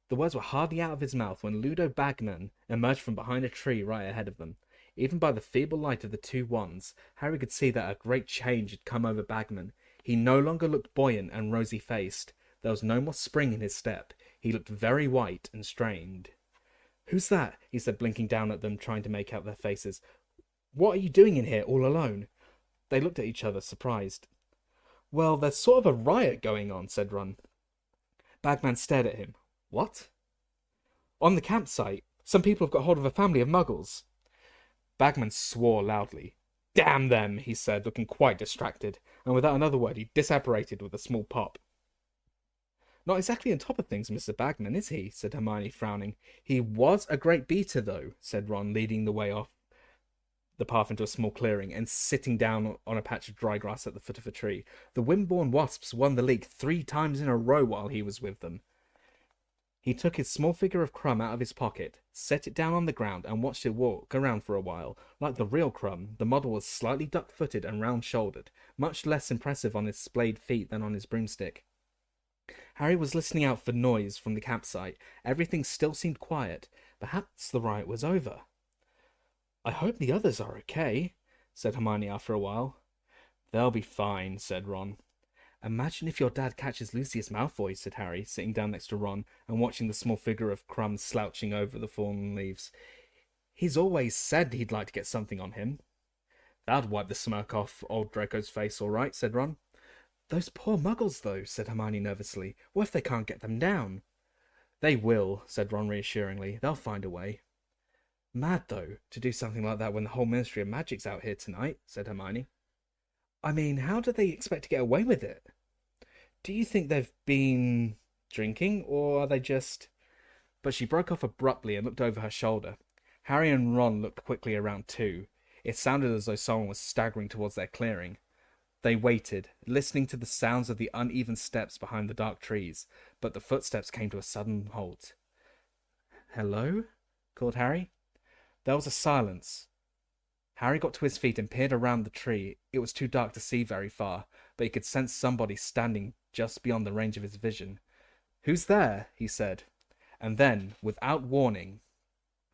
The words were hardly out of his mouth when Ludo Bagman emerged from behind a tree right ahead of them. Even by the feeble light of the two wands, Harry could see that a great change had come over Bagman. He no longer looked buoyant and rosy-faced. There was no more spring in his step. He looked very white and strained. "Who's that?" he said, blinking down at them, trying to make out their faces. "What are you doing in here, all alone?" They looked at each other, surprised. "Well, there's sort of a riot going on," said Ron. Bagman stared at him. "What?" "On the campsite. Some people have got hold of a family of muggles." Bagman swore loudly. "Damn them," he said, looking quite distracted, and without another word he disapparated with a small pop. "Not exactly on top of things, Mr. Bagman, is he?" said Hermione, frowning. "He was a great beater, though," said Ron, leading the way off the path into a small clearing and sitting down on a patch of dry grass at the foot of a tree. "The Wimborne Wasps won the league 3 times in a row while he was with them." He took his small figure of Crumb out of his pocket, set it down on the ground, and watched it walk around for a while. Like the real Crumb, the model was slightly duck-footed and round-shouldered, much less impressive on his splayed feet than on his broomstick. Harry was listening out for noise from the campsite. Everything still seemed quiet. Perhaps the riot was over. "I hope the others are okay," said Hermione after a while. "They'll be fine," said Ron. "Imagine if your dad catches Lucius Malfoy," said Harry, sitting down next to Ron and watching the small figure of Crumb slouching over the fallen leaves. "He's always said he'd like to get something on him." "That'd wipe the smirk off old Draco's face, all right," said Ron. "Those poor muggles, though," said Hermione nervously. "What if they can't get them down?" "They will," said Ron reassuringly. "They'll find a way." "Mad, though, to do something like that when the whole Ministry of Magic's out here tonight," said Hermione. "I mean, how do they expect to get away with it? Do you think they've been drinking, or are they just—" But she broke off abruptly and looked over her shoulder. Harry and Ron looked quickly around too. It sounded as though someone was staggering towards their clearing. They waited, listening to the sounds of the uneven steps behind the dark trees, but the footsteps came to a sudden halt. "Hello?" called Harry. There was a silence. Harry got to his feet and peered around the tree. It was too dark to see very far, but he could sense somebody standing just beyond the range of his vision. "Who's there?" he said. And then, without warning,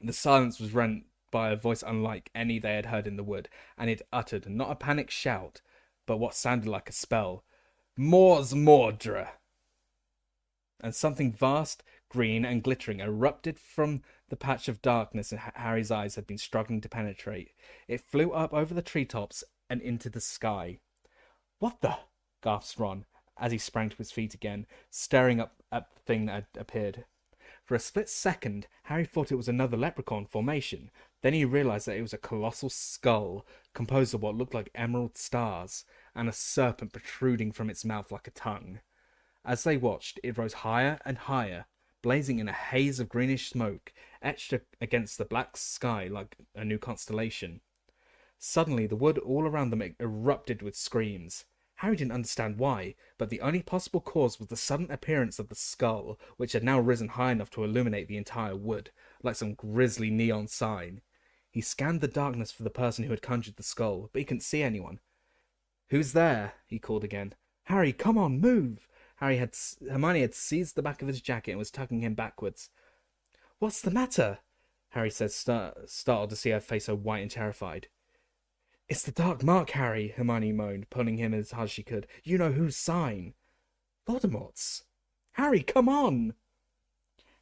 the silence was rent by a voice unlike any they had heard in the wood, and it uttered not a panicked shout, but what sounded like a spell. "Mors Mordre!" And something vast, green, and glittering erupted from the patch of darkness Harry's eyes had been struggling to penetrate. It flew up over the treetops and into the sky. "What the?" gasped Ron, as he sprang to his feet again, staring up at the thing that had appeared. For a split second, Harry thought it was another leprechaun formation. Then he realized that it was a colossal skull, composed of what looked like emerald stars, and a serpent protruding from its mouth like a tongue. As they watched, it rose higher and higher, blazing in a haze of greenish smoke, etched against the black sky like a new constellation. Suddenly, the wood all around them erupted with screams. Harry didn't understand why, but the only possible cause was the sudden appearance of the skull, which had now risen high enough to illuminate the entire wood, like some grisly neon sign. He scanned the darkness for the person who had conjured the skull, but he couldn't see anyone. "Who's there?" he called again. "Harry, come on, move!" Hermione had seized the back of his jacket and was tugging him backwards. "What's the matter?" Harry said, startled to see her face so white and terrified. "It's the Dark Mark, Harry," Hermione moaned, pulling him as hard as she could. "You know whose sign?" "Voldemort's." "Harry, come on!"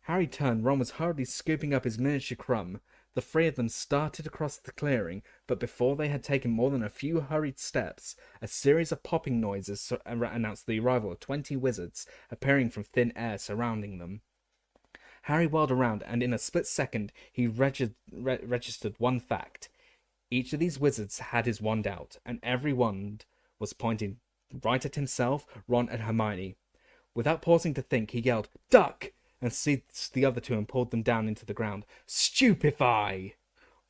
Harry turned. Ron was hurriedly scooping up his miniature Crumb. The 3 of them started across the clearing, but before they had taken more than a few hurried steps, a series of popping noises announced the arrival of 20 wizards, appearing from thin air surrounding them. Harry whirled around, and in a split second he registered one fact. Each of these wizards had his wand out, and every wand was pointing right at himself, Ron, and Hermione. Without pausing to think, he yelled, "Duck!" and seized the other 2 and pulled them down into the ground. "Stupefy!"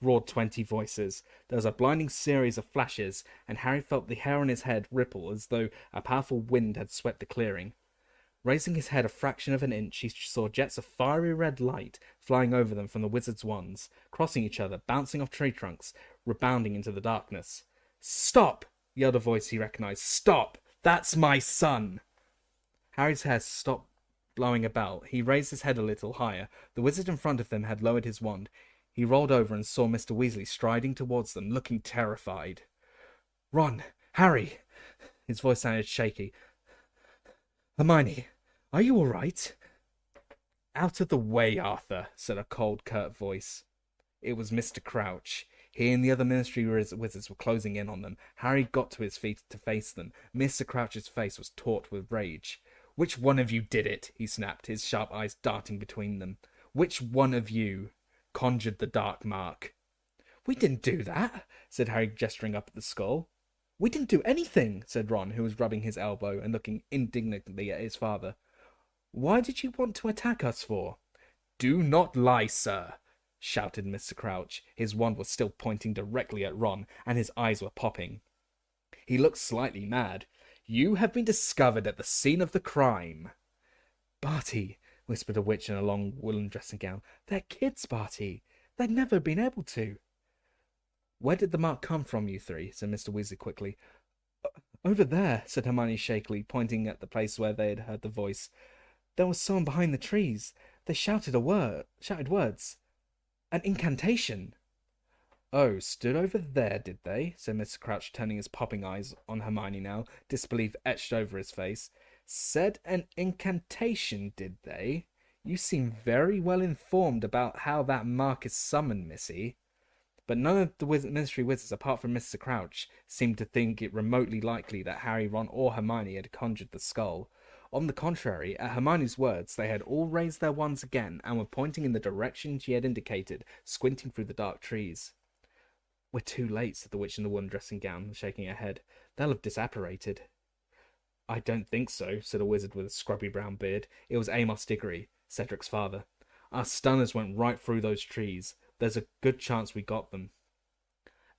roared 20 voices. There was a blinding series of flashes, and Harry felt the hair on his head ripple as though a powerful wind had swept the clearing. Raising his head a fraction of an inch, he saw jets of fiery red light flying over them from the wizards' wands, crossing each other, bouncing off tree trunks, rebounding into the darkness. "Stop!" yelled a voice he recognized. "Stop! That's my son!" Harry's hair stopped blowing about. He raised his head a little higher. The wizard in front of them had lowered his wand. He rolled over and saw Mr. Weasley striding towards them, looking terrified. "Ron! Harry!" His voice sounded shaky. Hermione, are you all right? Out of the way, Arthur, said a cold, curt voice. It was Mr. Crouch. He and the other Ministry wizards were closing in on them. Harry got to his feet to face them. Mr. Crouch's face was taut with rage. Which one of you did it? He snapped, his sharp eyes darting between them. Which one of you conjured the dark mark? We didn't do that, said Harry, gesturing up at the skull. We didn't do anything, said Ron, who was rubbing his elbow and looking indignantly at his father. Why did you want to attack us for? Do not lie, sir, shouted Mr. Crouch. His wand was still pointing directly at Ron, and his eyes were popping. He looked slightly mad. You have been discovered at the scene of the crime. Barty, whispered a witch in a long woolen dressing gown. They're kids, Barty. They'd never been able to. Where did the mark come from, you three? Said Mr. Weasley quickly. Over there, said Hermione shakily, pointing at the place where they had heard the voice. There was someone behind the trees. They shouted words. An incantation. Oh, stood over there, did they? Said Mr. Crouch, turning his popping eyes on Hermione now, disbelief etched over his face. Said an incantation, did they? You seem very well informed about how that mark is summoned, Missy. But none of the Ministry wizards, apart from Mr. Crouch, seemed to think it remotely likely that Harry, Ron, or Hermione had conjured the skull. On the contrary, at Hermione's words, they had all raised their wands again and were pointing in the direction she had indicated, squinting through the dark trees. We're too late, said the witch in the woolen dressing gown, shaking her head. They'll have disapparated. I don't think so, said a wizard with a scrubby brown beard. It was Amos Diggory, Cedric's father. Our stunners went right through those trees. There's a good chance we got them.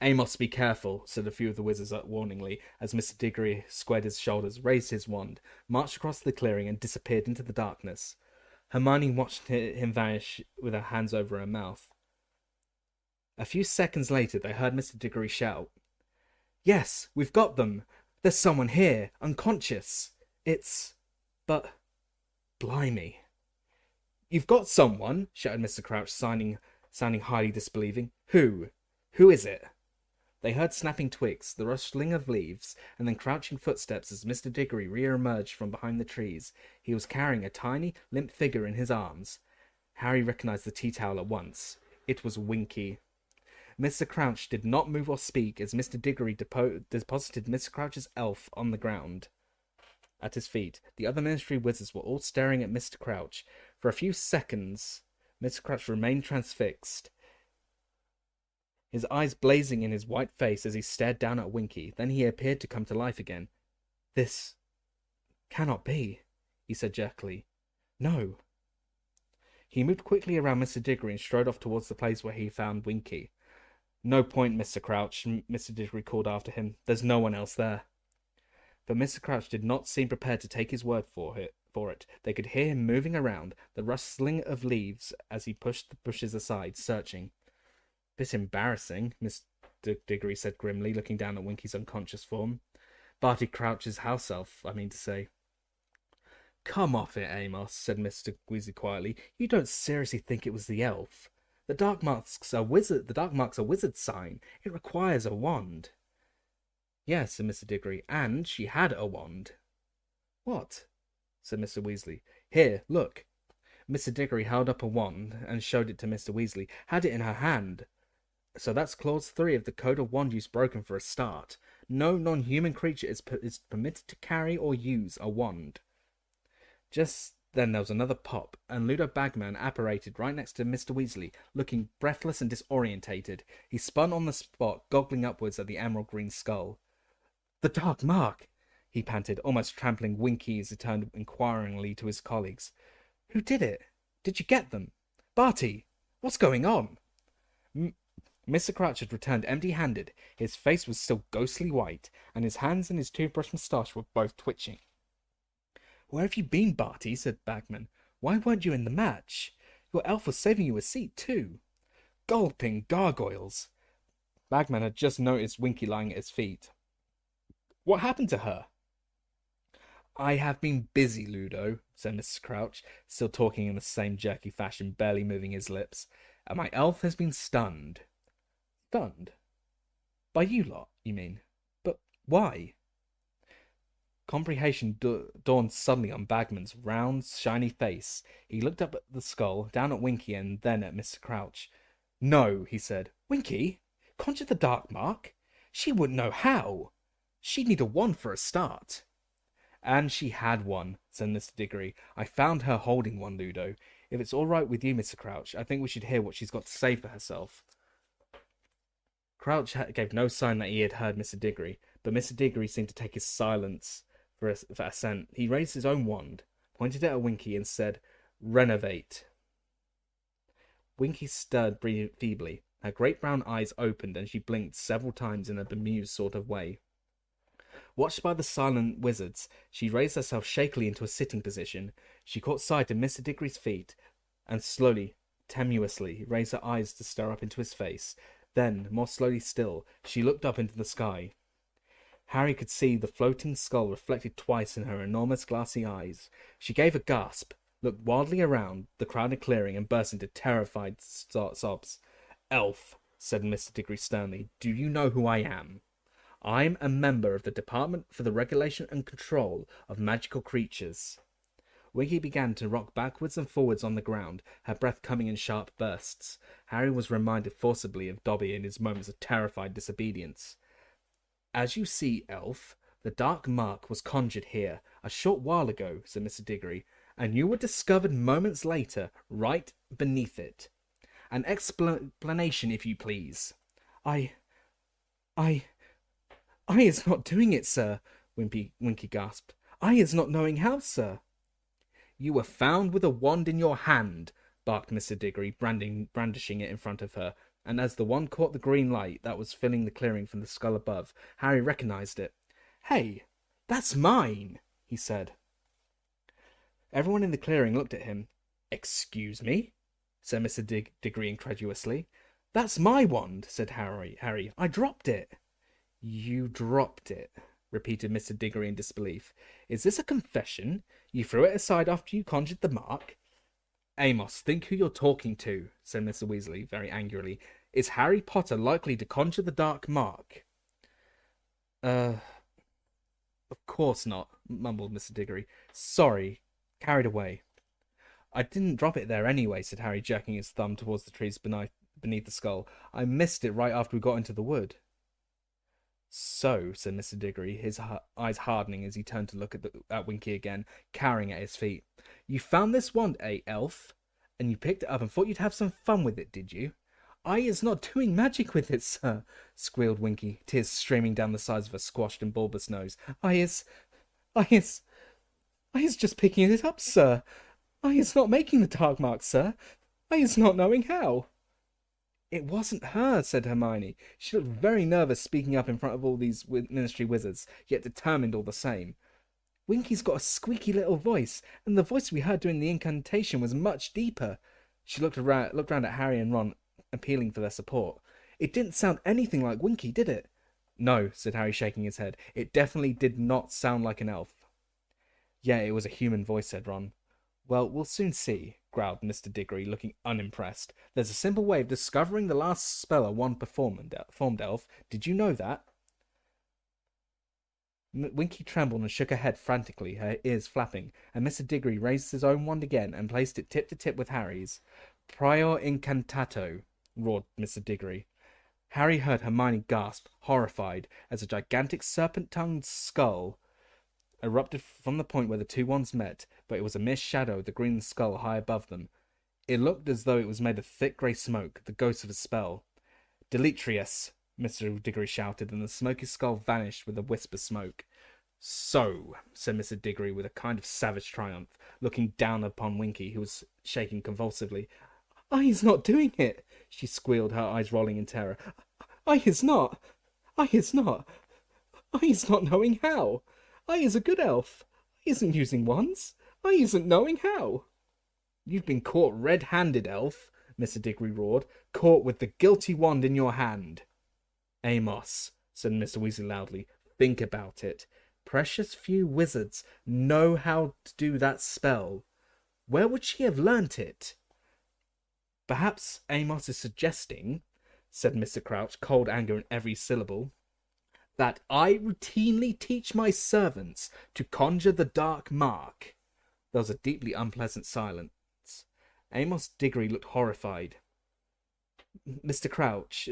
Amos, be careful, said a few of the wizards warningly, as Mr. Diggory squared his shoulders, raised his wand, marched across the clearing, and disappeared into the darkness. Hermione watched him vanish with her hands over her mouth. A few seconds later, they heard Mr. Diggory shout, Yes, we've got them! There's someone here, unconscious! But... Blimey. You've got someone, shouted Mr. Crouch, sounding highly disbelieving. Who? Who is it? They heard snapping twigs, the rustling of leaves, and then crouching footsteps as Mr. Diggory re-emerged from behind the trees. He was carrying a tiny, limp figure in his arms. Harry recognized the tea towel at once. It was Winky. Mr. Crouch did not move or speak as Mr. Diggory deposited Mr. Crouch's elf on the ground at his feet. The other Ministry wizards were all staring at Mr. Crouch. For a few seconds, Mr. Crouch remained transfixed, his eyes blazing in his white face as he stared down at Winky. Then he appeared to come to life again. This cannot be, he said jerkily. No. He moved quickly around Mr. Diggory and strode off towards the place where he found Winky. No point, Mr. Crouch, Mr. Diggory called after him. There's no one else there. But Mr. Crouch did not seem prepared to take his word for it. They could hear him moving around, the rustling of leaves as he pushed the bushes aside, searching. Bit embarrassing, Mr. Diggory said grimly, looking down at Winky's unconscious form. Barty Crouch's house elf, I mean to say. Come off it, Amos, said Mr. Weasley quietly. You don't seriously think it was the elf? The dark mark's a wizard's sign. It requires a wand. Yes, said Mr. Diggory, and she had a wand. What? Said Mr. Weasley. Here, look. Mr. Diggory held up a wand and showed it to Mr. Weasley. Had it in her hand. So that's clause 3 of the Code of Wand Use broken for a start. No non-human creature is permitted to carry or use a wand. Just then there was another pop, and Ludo Bagman apparated right next to Mr. Weasley, looking breathless and disorientated. He spun on the spot, goggling upwards at the emerald green skull. The dark mark, he panted, almost trampling Winky as he turned inquiringly to his colleagues. Who did it? Did you get them? Barty, what's going on? Mr. Crouch had returned empty-handed. His face was still ghostly white, and his hands and his toothbrush moustache were both twitching. Where have you been, Barty? Said Bagman. Why weren't you in the match? Your elf was saving you a seat, too. Gulping gargoyles. Bagman had just noticed Winky lying at his feet. What happened to her? I have been busy, Ludo, said Mrs. Crouch, still talking in the same jerky fashion, barely moving his lips, and my elf has been stunned. Stunned? By you lot, you mean? But why? Comprehension dawned suddenly on Bagman's round, shiny face. He looked up at the skull, down at Winky, and then at Mr. Crouch. "No," he said. "Winky? Conjure the Dark Mark? She wouldn't know how. She'd need a wand for a start." "And she had one," said Mr. Diggory. "I found her holding one, Ludo. If it's all right with you, Mr. Crouch, I think we should hear what she's got to say for herself." Crouch gave no sign that he had heard Mr. Diggory, but Mr. Diggory seemed to take his silence for assent. He raised his own wand, pointed it at Winky, and said, "Renovate." Winky stirred feebly. Her great brown eyes opened, and she blinked several times in a bemused sort of way. Watched by the silent wizards, she raised herself shakily into a sitting position. She caught sight of Mr. Diggory's feet, and slowly, tenuously, raised her eyes to stare up into his face. Then, more slowly still, she looked up into the sky. Harry could see the floating skull reflected twice in her enormous glassy eyes. She gave a gasp, looked wildly around the crowded clearing, and burst into terrified sobs. "Elf," said Mr. Diggory sternly, "do you know who I am? I'm a member of the Department for the Regulation and Control of Magical Creatures." Winky began to rock backwards and forwards on the ground, her breath coming in sharp bursts. Harry was reminded forcibly of Dobby in his moments of terrified disobedience. "As you see, Elf, the Dark Mark was conjured here a short while ago," said Mr. Diggory, "and you were discovered moments later, right beneath it. An explanation, if you please." I is not doing it, sir," Winky gasped. "I is not knowing how, sir." "You were found with a wand in your hand," barked Mr. Diggory, brandishing it in front of her, and as the wand caught the green light that was filling the clearing from the skull above, Harry recognized it. "Hey, that's mine," he said. Everyone in the clearing looked at him. "Excuse me?" said Mr. Diggory incredulously. "That's my wand," said Harry. "I dropped it." "You dropped it," repeated Mr. Diggory in disbelief. "Is this a confession? You threw it aside after you conjured the mark?" "Amos, think who you're talking to," said Mr. Weasley very angrily. "Is Harry Potter likely to conjure the Dark Mark?" Of course not," mumbled Mr. Diggory. "Sorry, carried away." "I didn't drop it there anyway," said Harry, jerking his thumb towards the trees beneath the skull. "I missed it right after we got into the wood." "So," said Mr. Diggory, his eyes hardening as he turned to look at Winky again, cowering at his feet. "You found this wand, Elf? And you picked it up and thought you'd have some fun with it, did you?" "I is not doing magic with it, sir," squealed Winky, tears streaming down the sides of her squashed and bulbous nose. I is just picking it up, sir. I is not making the Dark Mark, sir. I is not knowing how." "It wasn't her," said Hermione. She looked very nervous speaking up in front of all these Ministry wizards, yet determined all the same. "Winky's got a squeaky little voice, and the voice we heard during the incantation was much deeper." She looked round at Harry and Ron, appealing for their support. "It didn't sound anything like Winky, did it?" "No," said Harry, shaking his head. "It definitely did not sound like an elf." "Yeah, it was a human voice," said Ron. "Well, we'll soon see," growled Mr. Diggory, looking unimpressed. "There's a simple way of discovering the last spell a wand formed, Elf. Did you know that?" Winky trembled and shook her head frantically, her ears flapping, and Mr. Diggory raised his own wand again and placed it tip to tip with Harry's. "Prior incantato," roared Mr. Diggory. Harry heard Hermione gasp, horrified, as a gigantic serpent-tongued skull erupted from the point where the two wands met, but it was a mere shadow of the green skull high above them. It looked as though it was made of thick grey smoke, the ghost of a spell. "Deletrius!" Mr. Diggory shouted, and the smoky skull vanished with a wisp of smoke. "So," said Mr. Diggory with a kind of savage triumph, looking down upon Winky, who was shaking convulsively. "I is not doing it," she squealed, her eyes rolling in terror. I is not knowing how. I is a good elf. I isn't using wands. I isn't knowing how." "You've been caught red-handed, Elf," Mr. Diggory roared. "Caught with the guilty wand in your hand." "Amos," said Mr. Weasley loudly, "think about it. Precious few wizards know how to do that spell. Where would she have learnt it?" "Perhaps Amos is suggesting," said Mr. Crouch, cold anger in every syllable, that I routinely teach my servants to conjure the dark mark. There was a deeply unpleasant silence. Amos Diggory looked horrified. Mr. Crouch,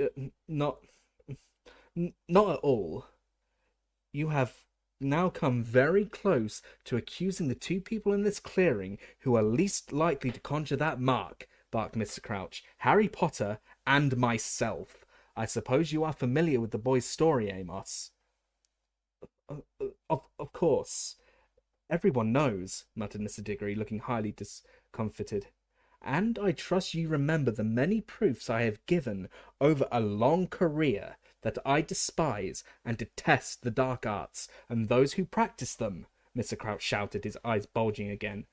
not at all. You have now come very close to accusing the two people in this clearing who are least likely to conjure that mark, barked Mr. Crouch. Harry Potter and myself. I suppose you are familiar with the boy's story, Amos? Of course. Everyone knows, muttered Mr. Diggory, looking highly discomfited. And I trust you remember the many proofs I have given over a long career that I despise and detest the dark arts and those who practice them, Mr. Crouch shouted, his eyes bulging again.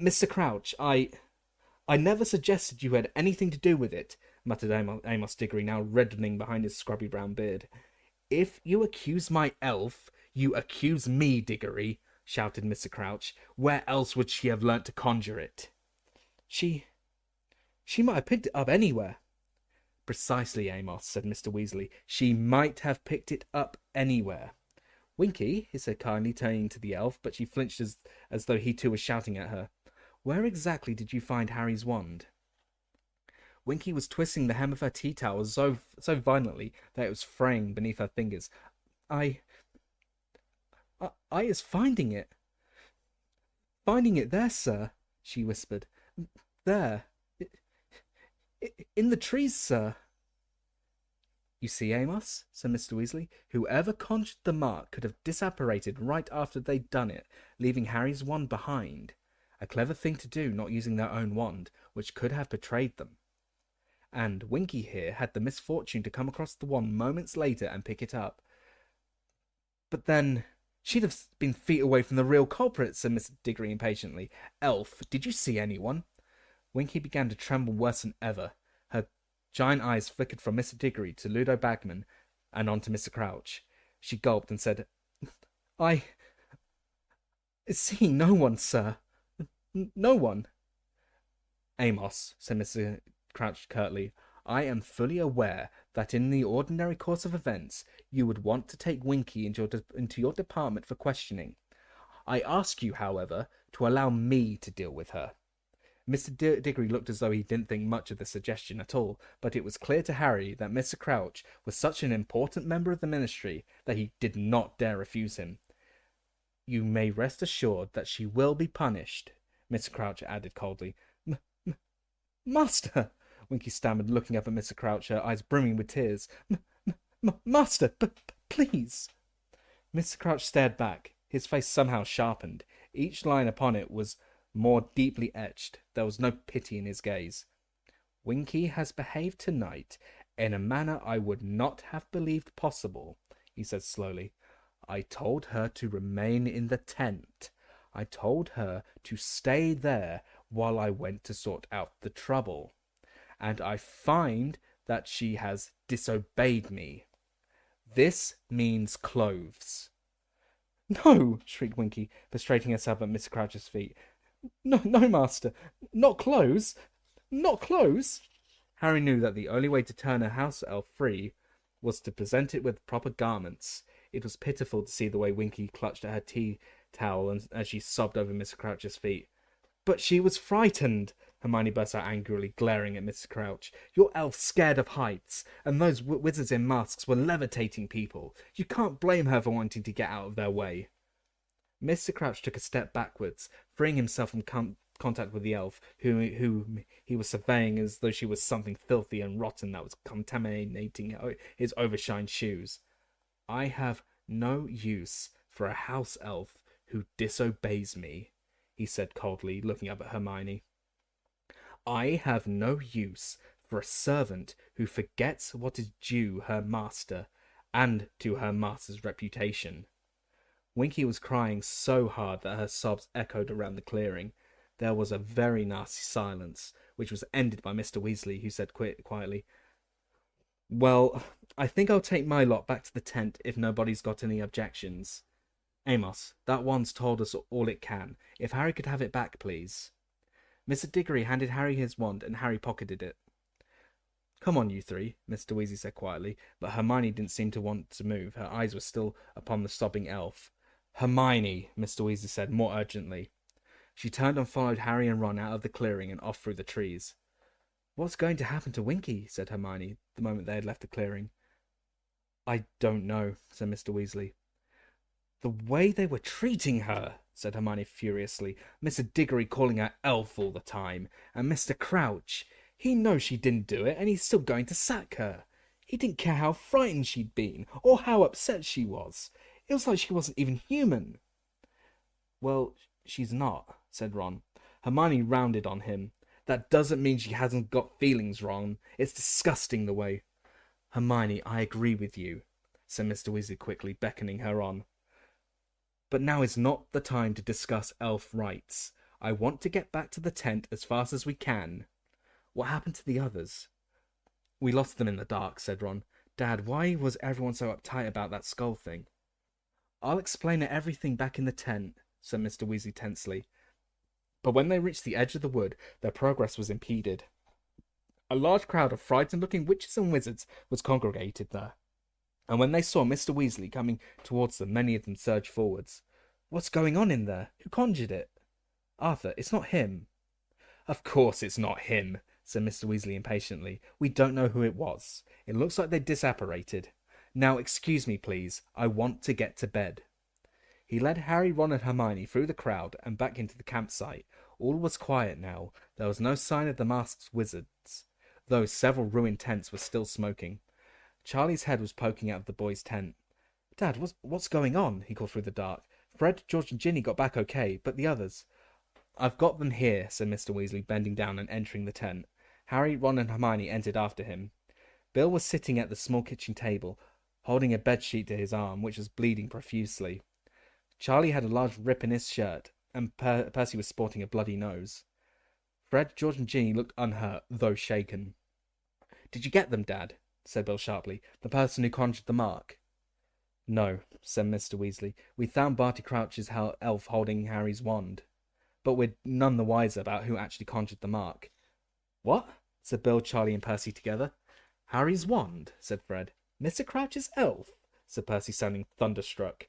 Mr. Crouch, I never suggested you had anything to do with it, muttered Amos Diggory, now reddening behind his scrubby brown beard. If you accuse my elf, you accuse me, Diggory, shouted Mr. Crouch. Where else would she have learnt to conjure it? She might have picked it up anywhere. Precisely, Amos, said Mr. Weasley. She might have picked it up anywhere. Winky, he said kindly, turning to the elf, but she flinched as though he too was shouting at her. Where exactly did you find Harry's wand? Winky was twisting the hem of her tea towel so violently that it was fraying beneath her fingers. I is finding it. Finding it there, sir, she whispered. There. In the trees, sir. You see, Amos, said Mr. Weasley, whoever conjured the mark could have disapparated right after they'd done it, leaving Harry's wand behind. A clever thing to do, not using their own wand, which could have betrayed them. And Winky here had the misfortune to come across the wand moments later and pick it up. But then she'd have been feet away from the real culprit, said Mr. Diggory impatiently. Elf, did you see anyone? Winky began to tremble worse than ever. Her giant eyes flickered from Mr. Diggory to Ludo Bagman and on to Mr. Crouch. She gulped and said, I see no one, sir. No one. Amos, said Mr. Crouch curtly, I am fully aware that in the ordinary course of events you would want to take Winky into your department for questioning. I ask you, however, to allow me to deal with her. Mr. Diggory looked as though he didn't think much of the suggestion at all, but it was clear to Harry that Mr. Crouch was such an important member of the Ministry that he did not dare refuse him. You may rest assured that she will be punished, Mr. Crouch added coldly. Master, Winky stammered, looking up at Mr. Crouch, her eyes brimming with tears. Master, please. Mr. Crouch stared back, his face somehow sharpened. Each line upon it was more deeply etched. There was no pity in his gaze. Winky has behaved tonight in a manner I would not have believed possible, he said slowly. I told her to remain in the tent. I told her to stay there while I went to sort out the trouble. And I find that she has disobeyed me. This means clothes. No, shrieked Winky, prostrating herself at Mr. Crouch's feet. No, master. Not clothes. Not clothes. Harry knew that the only way to turn a house elf free was to present it with proper garments. It was pitiful to see the way Winky clutched at her tea towel as she sobbed over Mr. Crouch's feet. But she was frightened, Hermione burst out angrily, glaring at Mr. Crouch. Your elf's scared of heights, and those wizards in masks were levitating people. You can't blame her for wanting to get out of their way. Mr. Crouch took a step backwards, freeing himself from contact with the elf, whom he was surveying as though she was something filthy and rotten that was contaminating his overshined shoes. I have no use for a house elf who disobeys me, he said coldly, looking up at Hermione. I have no use for a servant who forgets what is due her master and to her master's reputation. Winky was crying so hard that her sobs echoed around the clearing. There was a very nasty silence, which was ended by Mr. Weasley, who said quietly, Well, I think I'll take my lot back to the tent if nobody's got any objections. Amos, that wand's told us all it can. If Harry could have it back, please. Mr. Diggory handed Harry his wand, and Harry pocketed it. Come on, you three, Mr. Weasley said quietly, but Hermione didn't seem to want to move. Her eyes were still upon the sobbing elf. Hermione, Mr. Weasley said more urgently. She turned and followed Harry and Ron out of the clearing and off through the trees. What's going to happen to Winky? Said Hermione, the moment they had left the clearing. I don't know, said Mr. Weasley. The way they were treating her, said Hermione furiously. Mr. Diggory calling her elf all the time, and Mr. Crouch. He knows she didn't do it, and he's still going to sack her. He didn't care how frightened she'd been, or how upset she was. It was like she wasn't even human. Well, she's not, said Ron. Hermione rounded on him. That doesn't mean she hasn't got feelings, Ron. It's disgusting the way. Hermione, I agree with you, said Mr. Weasley quickly, beckoning her on. But now is not the time to discuss elf rights. I want to get back to the tent as fast as we can. What happened to the others? We lost them in the dark, said Ron. Dad, why was everyone so uptight about that skull thing? I'll explain everything back in the tent, said Mr. Weasley tensely. But when they reached the edge of the wood, their progress was impeded. A large crowd of frightened-looking witches and wizards was congregated there, and when they saw Mr. Weasley coming towards them, many of them surged forwards. What's going on in there? Who conjured it? Arthur, it's not him. Of course it's not him, said Mr. Weasley impatiently. We don't know who it was. It looks like they disapparated. Now, excuse me, please. I want to get to bed. He led Harry, Ron, and Hermione through the crowd and back into the campsite. All was quiet now. There was no sign of the masked wizards, though several ruined tents were still smoking. Charlie's head was poking out of the boy's tent. Dad, what's going on? He called through the dark. Fred, George, and Ginny got back okay, but the others? I've got them here, said Mr. Weasley, bending down and entering the tent. Harry, Ron, and Hermione entered after him. Bill was sitting at the small kitchen table, holding a bedsheet to his arm, which was bleeding profusely. Charlie had a large rip in his shirt, and Percy was sporting a bloody nose. Fred, George, and Ginny looked unhurt, though shaken. Did you get them, Dad? Said Bill sharply. The person who conjured the mark? No, said Mr. Weasley. We found Barty Crouch's elf holding Harry's wand, but we're none the wiser about who actually conjured the mark. What? Said Bill, Charlie, and Percy together. Harry's wand, said Fred. Mr. Crouch's elf, said Percy, sounding thunderstruck.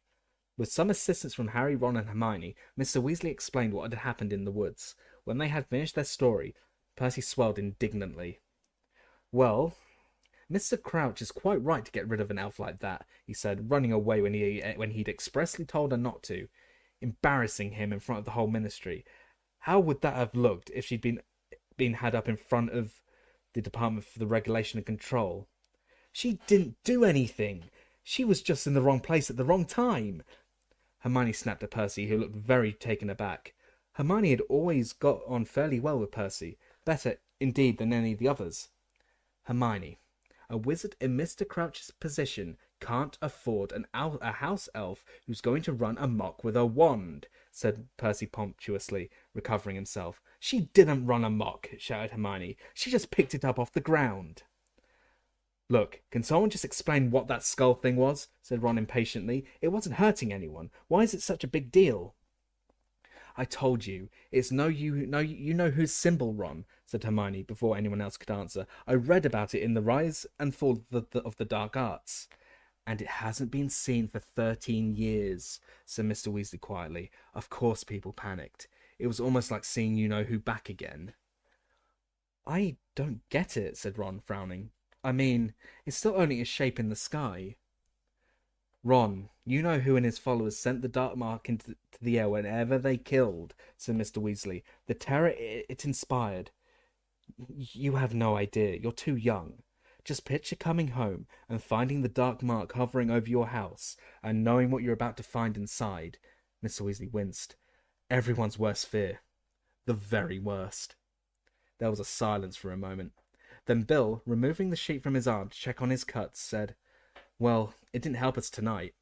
With some assistance from Harry, Ron, and Hermione, Mr. Weasley explained what had happened in the woods. When they had finished their story, Percy swelled indignantly. Well, Mr. Crouch is quite right to get rid of an elf like that, he said, running away when he'd expressly told her not to, embarrassing him in front of the whole ministry. How would that have looked if she'd been had up in front of the Department for the Regulation and Control? She didn't do anything. She was just in the wrong place at the wrong time. Hermione snapped at Percy, who looked very taken aback. Hermione had always got on fairly well with Percy, better, indeed, than any of the others. Hermione, a wizard in Mr. Crouch's position can't afford a house elf who's going to run amok with a wand, said Percy pompously, recovering himself. She didn't run amok, shouted Hermione. She just picked it up off the ground. Look, can someone just explain what that skull thing was? Said Ron impatiently. It wasn't hurting anyone. Why is it such a big deal? I told you. It's you know whose symbol, Ron, said Hermione, before anyone else could answer. I read about it in The Rise and Fall of the Dark Arts. And it hasn't been seen for 13 years, said Mr. Weasley quietly. Of course people panicked. It was almost like seeing you-know-who back again. I don't get it, said Ron, frowning. I mean, it's still only a shape in the sky. Ron, you-know-who and his followers sent the dark mark into the air whenever they killed, said Mr. Weasley. The terror it inspired. You have no idea. You're too young. Just picture coming home and finding the dark mark hovering over your house and knowing what you're about to find inside. Mr. Weasley winced. Everyone's worst fear. The very worst. There was a silence for a moment. Then Bill, removing the sheet from his arm to check on his cuts, said, Well, it didn't help us tonight.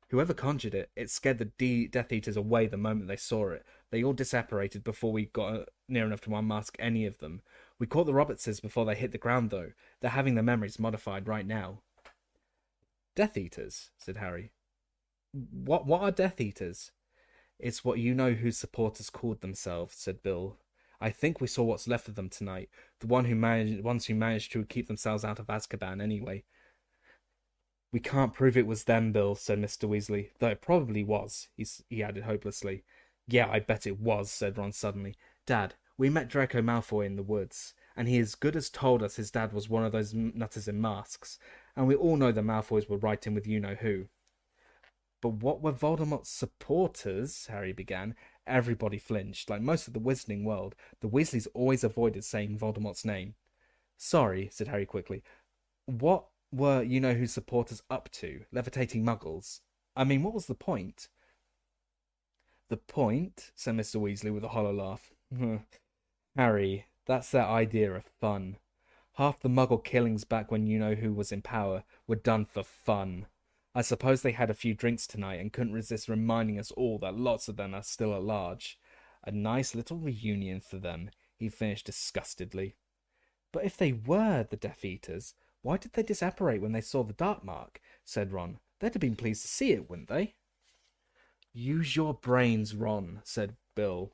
Whoever conjured it, it scared the Death Eaters away the moment they saw it. They all disapparated before we got near enough to unmask any of them. We caught the Robertses before they hit the ground, though. They're having their memories modified right now. Death Eaters, said Harry. What are Death Eaters? It's what you-know-whose supporters called themselves, said Bill. I think we saw what's left of them tonight. The ones who managed to keep themselves out of Azkaban anyway. We can't prove it was them, Bill, said Mr. Weasley, though it probably was, he added hopelessly. Yeah, I bet it was, said Ron suddenly. Dad, we met Draco Malfoy in the woods, and he as good as told us his dad was one of those nutters in masks, and we all know the Malfoys were right in with you-know-who. But what were Voldemort's supporters? Harry began. Everybody flinched. Like most of the Wizarding world, the Weasleys always avoided saying Voldemort's name. Sorry, said Harry quickly. What were you-know-who's supporters up to? Levitating muggles? I mean, what was the point? The point, said Mr. Weasley with a hollow laugh. Harry, that's their idea of fun. Half the muggle killings back when you-know-who was in power were done for fun. I suppose they had a few drinks tonight and couldn't resist reminding us all that lots of them are still at large. A nice little reunion for them, he finished disgustedly. But if they were the Death Eaters, why did they disapparate when they saw the Dark Mark? Said Ron. They'd have been pleased to see it, wouldn't they? Use your brains, Ron, said Bill.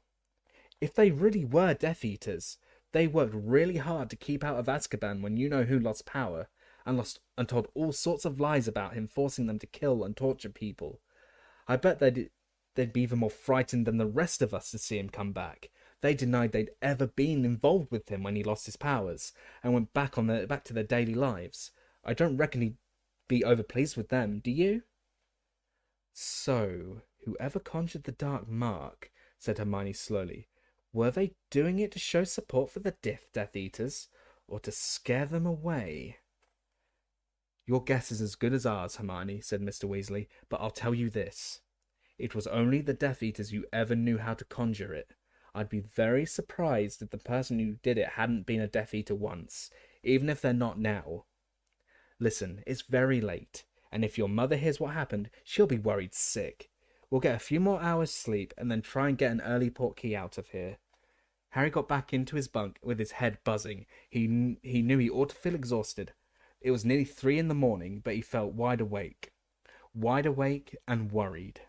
If they really were Death Eaters, they worked really hard to keep out of Azkaban when you-know-who lost power, and told all sorts of lies about him, forcing them to kill and torture people. I bet they'd be even more frightened than the rest of us to see him come back. They denied they'd ever been involved with him when he lost his powers, and went back to their daily lives. I don't reckon he'd be overpleased with them, do you? So, whoever conjured the Dark Mark, said Hermione slowly, were they doing it to show support for the Death Eaters, or to scare them away? Your guess is as good as ours, Hermione, said Mr. Weasley, but I'll tell you this. It was only the Death Eaters who ever knew how to conjure it. I'd be very surprised if the person who did it hadn't been a Death Eater once, even if they're not now. Listen, it's very late, and if your mother hears what happened, she'll be worried sick. We'll get a few more hours' sleep, and then try and get an early portkey out of here. Harry got back into his bunk with his head buzzing. He knew he ought to feel exhausted. It was nearly 3 a.m, but he felt wide awake and worried.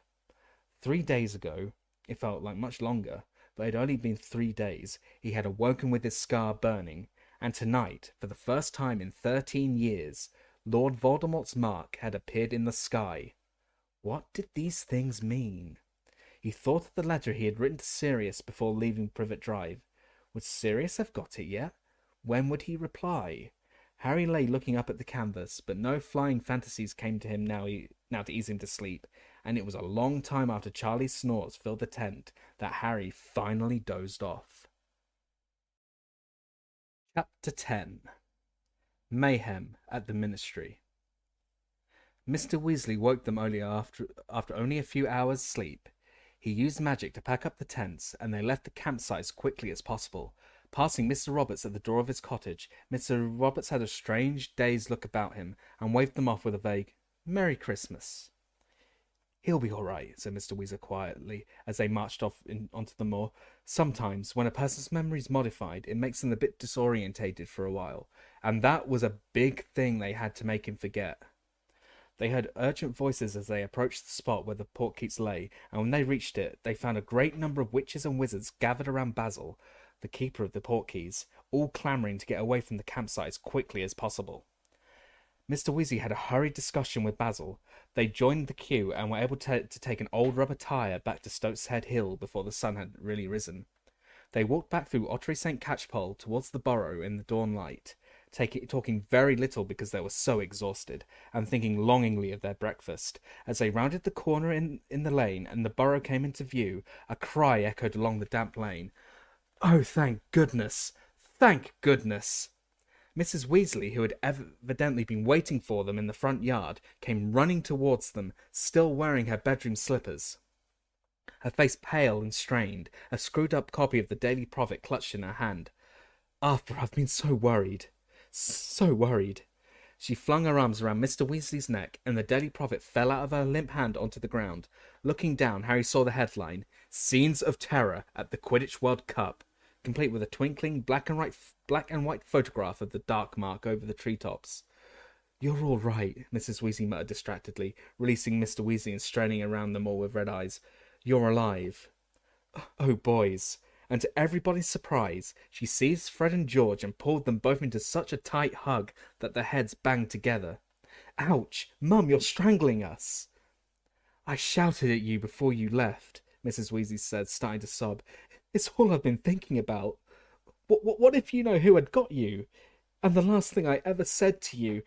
3 days ago, it felt like much longer, but it had only been 3 days, he had awoken with his scar burning, and tonight, for the first time in 13 years, Lord Voldemort's mark had appeared in the sky. What did these things mean? He thought of the letter he had written to Sirius before leaving Privet Drive. Would Sirius have got it yet? When would he reply? Harry lay looking up at the canvas, but no flying fantasies came to him now to ease him to sleep, and it was a long time after Charlie's snorts filled the tent that Harry finally dozed off. Chapter 10. Mayhem at the Ministry. Mr. Weasley woke them only after only a few hours' sleep. He used magic to pack up the tents, and they left the campsite as quickly as possible. Passing Mr. Roberts at the door of his cottage, Mr. Roberts had a strange, dazed look about him, and waved them off with a vague, "Merry Christmas." "He'll be all right," said Mr. Weasley quietly, as they marched off onto the moor. "Sometimes, when a person's memory's modified, it makes them a bit disorientated for a while, and that was a big thing they had to make him forget." They heard urgent voices as they approached the spot where the portkeys lay, and when they reached it, they found a great number of witches and wizards gathered around Basil, the keeper of the portkeys, all clamouring to get away from the campsite as quickly as possible. Mr. Weasley had a hurried discussion with Basil. They joined the queue and were able to take an old rubber tyre back to Stoat's Head Hill before the sun had really risen. They walked back through Ottery St. Catchpole towards the Burrow in the dawn light, talking very little because they were so exhausted, and thinking longingly of their breakfast. As they rounded the corner in the lane and the Burrow came into view, a cry echoed along the damp lane. "Oh, thank goodness! Thank goodness!" Mrs. Weasley, who had evidently been waiting for them in the front yard, came running towards them, still wearing her bedroom slippers. Her face pale and strained, a screwed-up copy of the Daily Prophet clutched in her hand. "Arthur, I've been so worried. So worried." She flung her arms around Mr. Weasley's neck, and the Daily Prophet fell out of her limp hand onto the ground. Looking down, Harry saw the headline, "Scenes of Terror at the Quidditch World Cup," complete with a twinkling black and white photograph of the Dark Mark over the treetops. "You're all right," Mrs. Weasley muttered distractedly, releasing Mr. Weasley and straining around them all with red eyes. "You're alive." "Oh, boys." and to everybody's surprise, she seized Fred and George and pulled them both into such a tight hug that their heads banged together. "Ouch! Mum, you're strangling us!" "I shouted at you before you left," Mrs. Weasley said, starting to sob. "It's all I've been thinking about. What if you know who had got you? And the last thing I ever said to you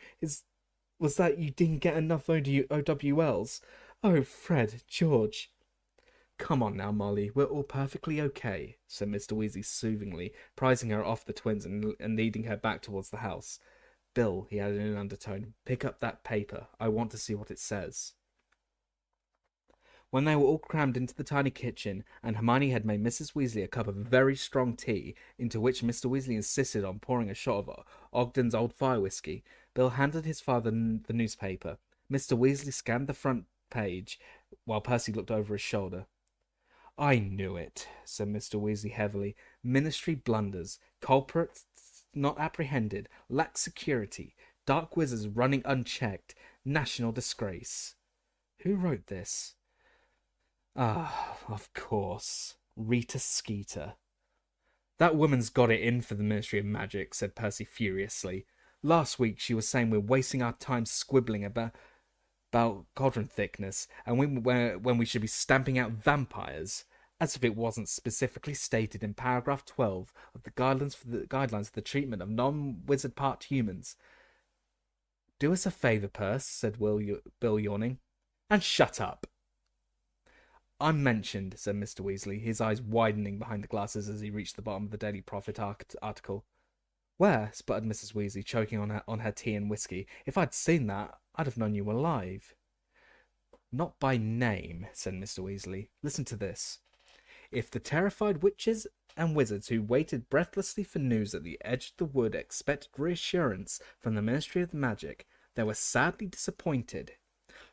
was that you didn't get enough OWLs. Oh, Fred, George." "Come on now, Molly, we're all perfectly okay," said Mr. Weasley soothingly, prizing her off the twins and leading her back towards the house. "Bill," he added in an undertone, "pick up that paper. I want to see what it says." When they were all crammed into the tiny kitchen, and Hermione had made Mrs. Weasley a cup of very strong tea, into which Mr. Weasley insisted on pouring a shot of Ogden's old fire whiskey, Bill handed his father the newspaper. Mr. Weasley scanned the front page, while Percy looked over his shoulder. "I knew it," said Mr. Weasley heavily. "Ministry blunders, culprits not apprehended, lax security, dark wizards running unchecked, national disgrace." Who wrote this? Ah, of course, Rita Skeeter. "That woman's got it in for the Ministry of Magic," said Percy furiously. "Last week she was saying we're wasting our time squibbling about cauldron thickness, and when we should be stamping out vampires, as if it wasn't specifically stated in paragraph 12 of the guidelines for the treatment of non-wizard part humans." "Do us a favour, Percy," said Bill, yawning, "and shut up." "Unmentioned," said Mr. Weasley, his eyes widening behind the glasses as he reached the bottom of the Daily Prophet article. "Where?" sputtered Mrs. Weasley, choking on her tea and whiskey. "If I'd seen that, I'd have known you were alive." "Not by name," said Mr. Weasley. "Listen to this. If the terrified witches and wizards who waited breathlessly for news at the edge of the wood expected reassurance from the Ministry of Magic, they were sadly disappointed.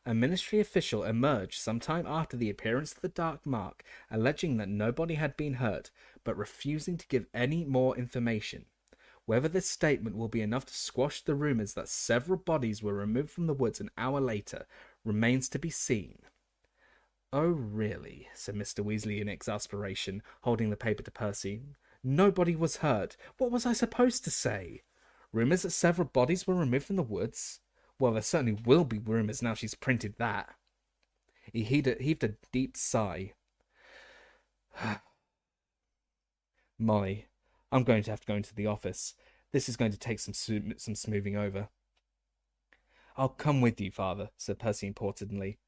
A ministry official emerged sometime after the appearance of the Dark Mark, alleging that nobody had been hurt, but refusing to give any more information. Whether this statement will be enough to squash the rumours that several bodies were removed from the woods an hour later remains to be seen." "Oh, really?" said Mr. Weasley in exasperation, holding the paper to Percy. "Nobody was hurt. What was I supposed to say? Rumours that several bodies were removed from the woods? Well, there certainly will be rumours now she's printed that." He heaved a deep sigh. "Molly, I'm going to have to go into the office. This is going to take some smoothing over." "I'll come with you, Father," said Percy importantly.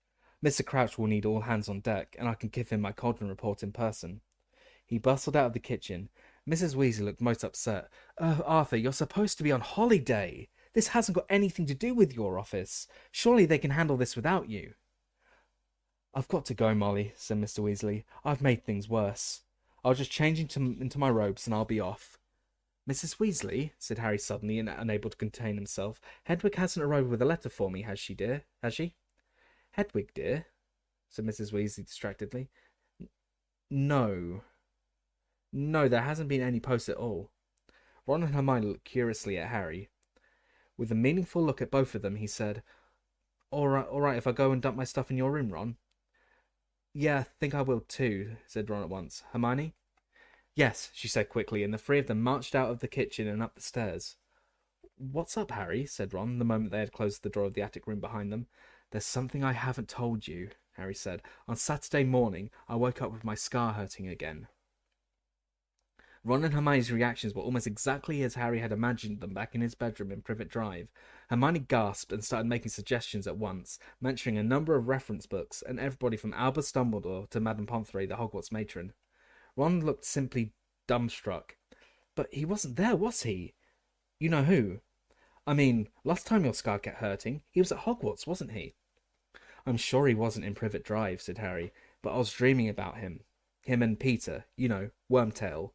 "Mr. Crouch will need all hands on deck, and I can give him my cauldron report in person." He bustled out of the kitchen. Mrs. Weasley looked most upset. "Oh, Arthur, you're supposed to be on holiday. This hasn't got anything to do with your office. Surely they can handle this without you." "I've got to go, Molly," said Mr. Weasley. "I've made things worse. I'll just change into my robes and I'll be off." "Mrs. Weasley," said Harry suddenly, unable to contain himself, "Hedwig hasn't arrived with a letter for me, has she, dear? Has she?" "Hedwig, dear?" said Mrs. Weasley distractedly. No, there hasn't been any post at all." Ron and Hermione looked curiously at Harry. With a meaningful look at both of them, he said, all right, if I go and dump my stuff in your room, Ron?" "Yeah, I think I will too," said Ron at once. "Hermione?" "Yes," she said quickly, and the three of them marched out of the kitchen and up the stairs. "What's up, Harry?" said Ron, the moment they had closed the door of the attic room behind them. "There's something I haven't told you," Harry said. "On Saturday morning, I woke up with my scar hurting again." Ron and Hermione's reactions were almost exactly as Harry had imagined them back in his bedroom in Privet Drive. Hermione gasped and started making suggestions at once, mentioning a number of reference books, and everybody from Albus Dumbledore to Madame Pomfrey, the Hogwarts matron. Ron looked simply dumbstruck. "But he wasn't there, was he? You know who? I mean, last time your scar kept hurting, he was at Hogwarts, wasn't he?" "I'm sure he wasn't in Privet Drive," said Harry, "but I was dreaming about him. Him and Peter, you know, Wormtail.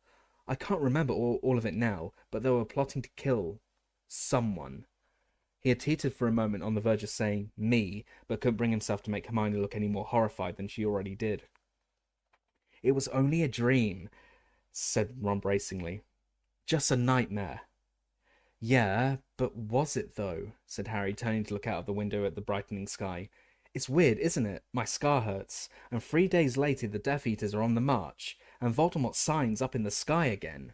I can't remember all of it now, but they were plotting to kill someone." He had teetered for a moment on the verge of saying me, but couldn't bring himself to make Hermione look any more horrified than she already did. "It was only a dream," said Ron bracingly. "Just a nightmare." "Yeah, but was it though?" said Harry, turning to look out of the window at the brightening sky. It's weird, isn't it? My scar hurts, and 3 days later the Death Eaters are on the march, and Voldemort's sign's up in the sky again.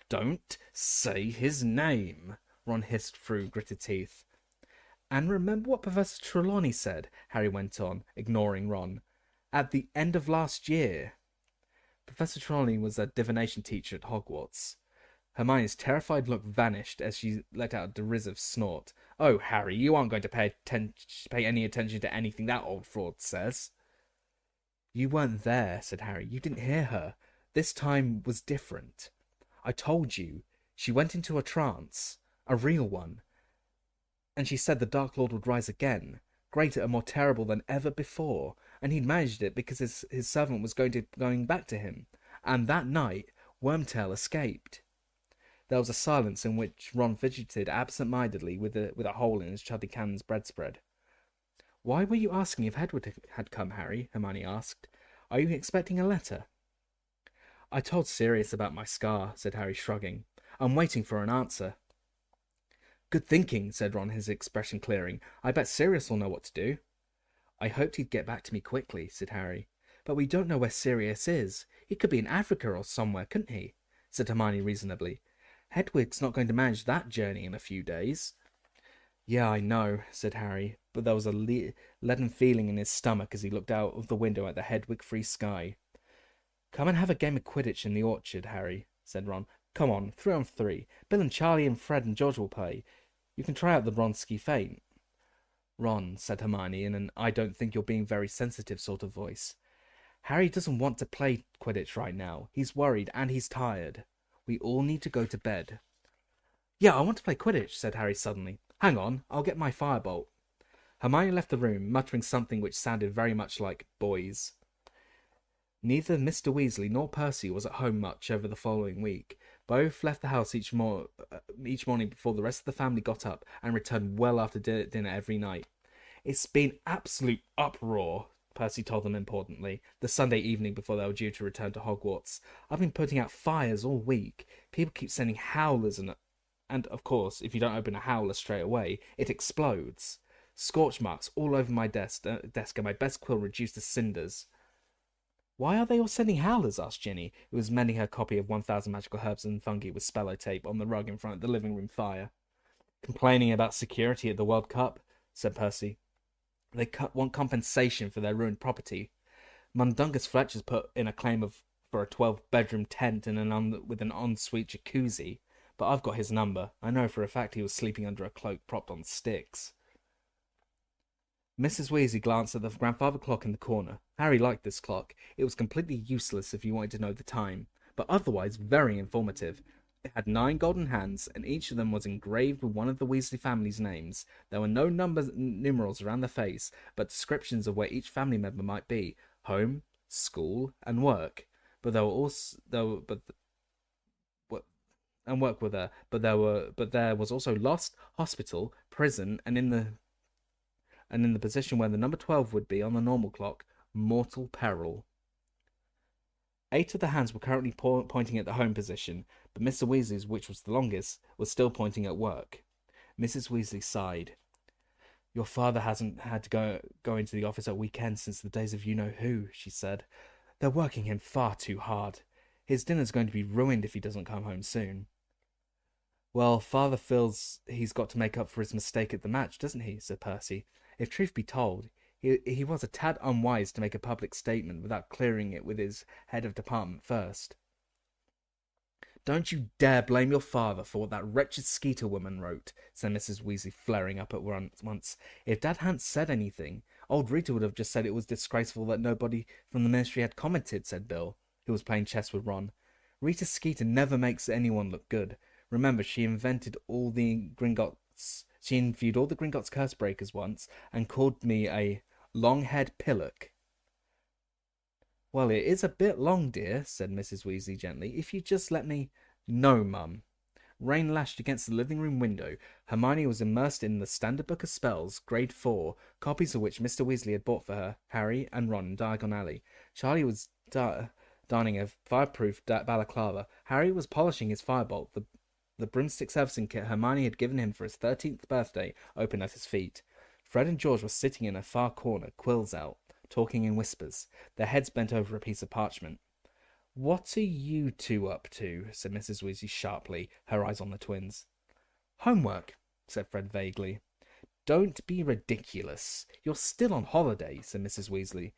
Don't say his name, Ron hissed through gritted teeth. And remember what Professor Trelawney said, Harry went on, ignoring Ron. At the end of last year. Professor Trelawney was a divination teacher at Hogwarts. Hermione's terrified look vanished as she let out a derisive snort. Oh, Harry, you aren't going to pay any attention to anything that old fraud says. You weren't there, said Harry. You didn't hear her. This time was different. I told you. She went into a trance. A real one. And she said the Dark Lord would rise again, greater and more terrible than ever before, and he'd managed it because his servant was going back to him. And that night, Wormtail escaped. There was a silence in which Ron fidgeted absent-mindedly with a hole in his Chudley Cannon's bread spread. Why were you asking if Hedwig had come, Harry? Hermione asked. Are you expecting a letter? I told Sirius about my scar, said Harry, shrugging. I'm waiting for an answer. Good thinking, said Ron, his expression clearing. I bet Sirius will know what to do. I hoped he'd get back to me quickly, said Harry. But we don't know where Sirius is. He could be in Africa or somewhere, couldn't he? Said Hermione reasonably. Hedwig's not going to manage that journey in a few days. Yeah, I know, said Harry, but there was a leaden feeling in his stomach as he looked out of the window at the Hedwig-free sky. Come and have a game of Quidditch in the orchard, Harry, said Ron. Come on, 3-on-3. Bill and Charlie and Fred and George will play. You can try out the Bronski feint. Ron, said Hermione in an I don't think you're being very sensitive sort of voice. Harry doesn't want to play Quidditch right now. He's worried and he's tired. We all need to go to bed. Yeah, I want to play Quidditch, said Harry suddenly. Hang on, I'll get my firebolt. Hermione left the room, muttering something which sounded very much like boys. Neither Mr. Weasley nor Percy was at home much over the following week. Both left the house each morning before the rest of the family got up and returned well after dinner every night. It's been absolute uproar, Percy told them importantly, the Sunday evening before they were due to return to Hogwarts. I've been putting out fires all week. People keep sending howlers and of course, if you don't open a howler straight away, it explodes. Scorch marks all over my desk and my best quill reduced to cinders. Why are they all sending howlers? Asked Ginny, who was mending her copy of 1000 Magical Herbs and Fungi with spello tape on the rug in front of the living room fire. Complaining about security at the World Cup, said Percy. They want compensation for their ruined property. Mundungus Fletcher's put in a claim for a 12-bedroom tent and with an ensuite jacuzzi, but I've got his number. I know for a fact he was sleeping under a cloak propped on sticks. Mrs. Weasley glanced at the grandfather clock in the corner. Harry liked this clock. It was completely useless if you wanted to know the time, but otherwise very informative. It had 9 golden hands, and each of them was engraved with one of the Weasley family's names. There were no numerals around the face, but descriptions of where each family member might be: home, school, and work. But there was also lost, hospital, prison, and in the position where the number 12 would be on the normal clock, mortal peril. 8 of the hands were currently pointing at the home position, but Mr. Weasley's, which was the longest, was still pointing at work. Mrs. Weasley sighed. Your father hasn't had to go into the office at weekends since the days of you-know-who, she said. They're working him far too hard. His dinner's going to be ruined if he doesn't come home soon. Well, father feels he's got to make up for his mistake at the match, doesn't he? Said Percy. If truth be told, he was a tad unwise to make a public statement without clearing it with his head of department first. Don't you dare blame your father for what that wretched Skeeter woman wrote, said Mrs. Weasley, flaring up at once. If Dad hadn't said anything, old Rita would have just said it was disgraceful that nobody from the ministry had commented, said Bill, who was playing chess with Ron. Rita Skeeter never makes anyone look good. Remember, she invented all the Gringotts. She interviewed all the Gringotts curse breakers once and called me a long-haired pillock. Well, it is a bit long, dear, said Mrs. Weasley gently. If you just let me... No, Mum. Rain lashed against the living room window. Hermione was immersed in the Standard Book of Spells, Grade 4, copies of which Mr. Weasley had bought for her, Harry, and Ron in Diagon Alley. Charlie was darning a fireproof balaclava. Harry was polishing his firebolt. The broomstick servicing kit Hermione had given him for his 13th birthday opened at his feet. Fred and George were sitting in a far corner, quills out, talking in whispers, their heads bent over a piece of parchment. "What are you two up to?" said Mrs. Weasley sharply, her eyes on the twins. "Homework," said Fred vaguely. "Don't be ridiculous. You're still on holiday," said Mrs. Weasley.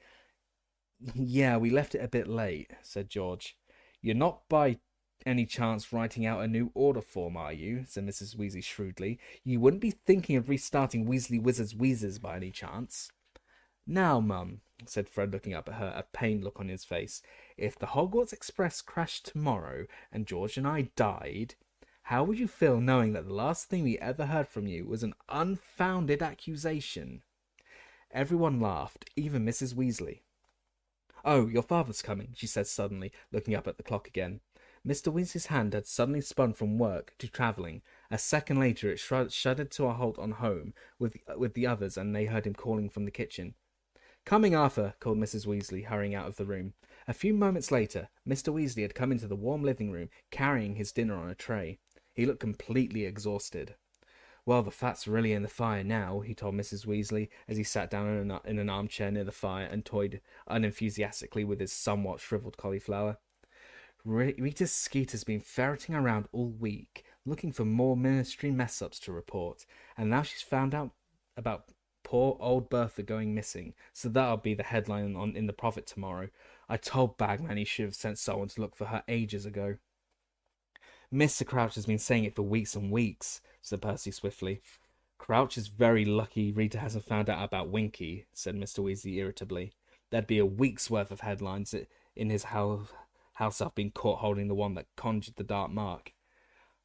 "Yeah, we left it a bit late," said George. "You're not by any chance writing out a new order form, are you?" said Mrs. Weasley shrewdly. "You wouldn't be thinking of restarting Weasley Wizards Wheezes by any chance?" "Now, Mum," said Fred, looking up at her, a pained look on his face, "if the Hogwarts Express crashed tomorrow and George and I died, how would you feel knowing that the last thing we ever heard from you was an unfounded accusation?" Everyone laughed, even Mrs. Weasley. "Oh, your father's coming," she said suddenly, looking up at the clock again. Mr. Weasley's hand had suddenly spun from work to travelling. A second later it shuddered to a halt on home with the others, and they heard him calling from the kitchen. "Coming, Arthur," called Mrs. Weasley, hurrying out of the room. A few moments later, Mr. Weasley had come into the warm living room, carrying his dinner on a tray. He looked completely exhausted. "Well, the fat's really in the fire now," he told Mrs. Weasley, as he sat down in an armchair near the fire and toyed unenthusiastically with his somewhat shriveled cauliflower. "Rita Skeeter's been ferreting around all week, looking for more ministry mess-ups to report, and now she's found out about poor old Bertha going missing, so that'll be the headline in the Prophet tomorrow. I told Bagman he should have sent someone to look for her ages ago." "Mr. Crouch has been saying it for weeks and weeks," said Percy swiftly. "Crouch is very lucky Rita hasn't found out about Winky," said Mr. Weasley irritably. "There'd be a week's worth of headlines in his house I've been caught holding the one that conjured the dark mark."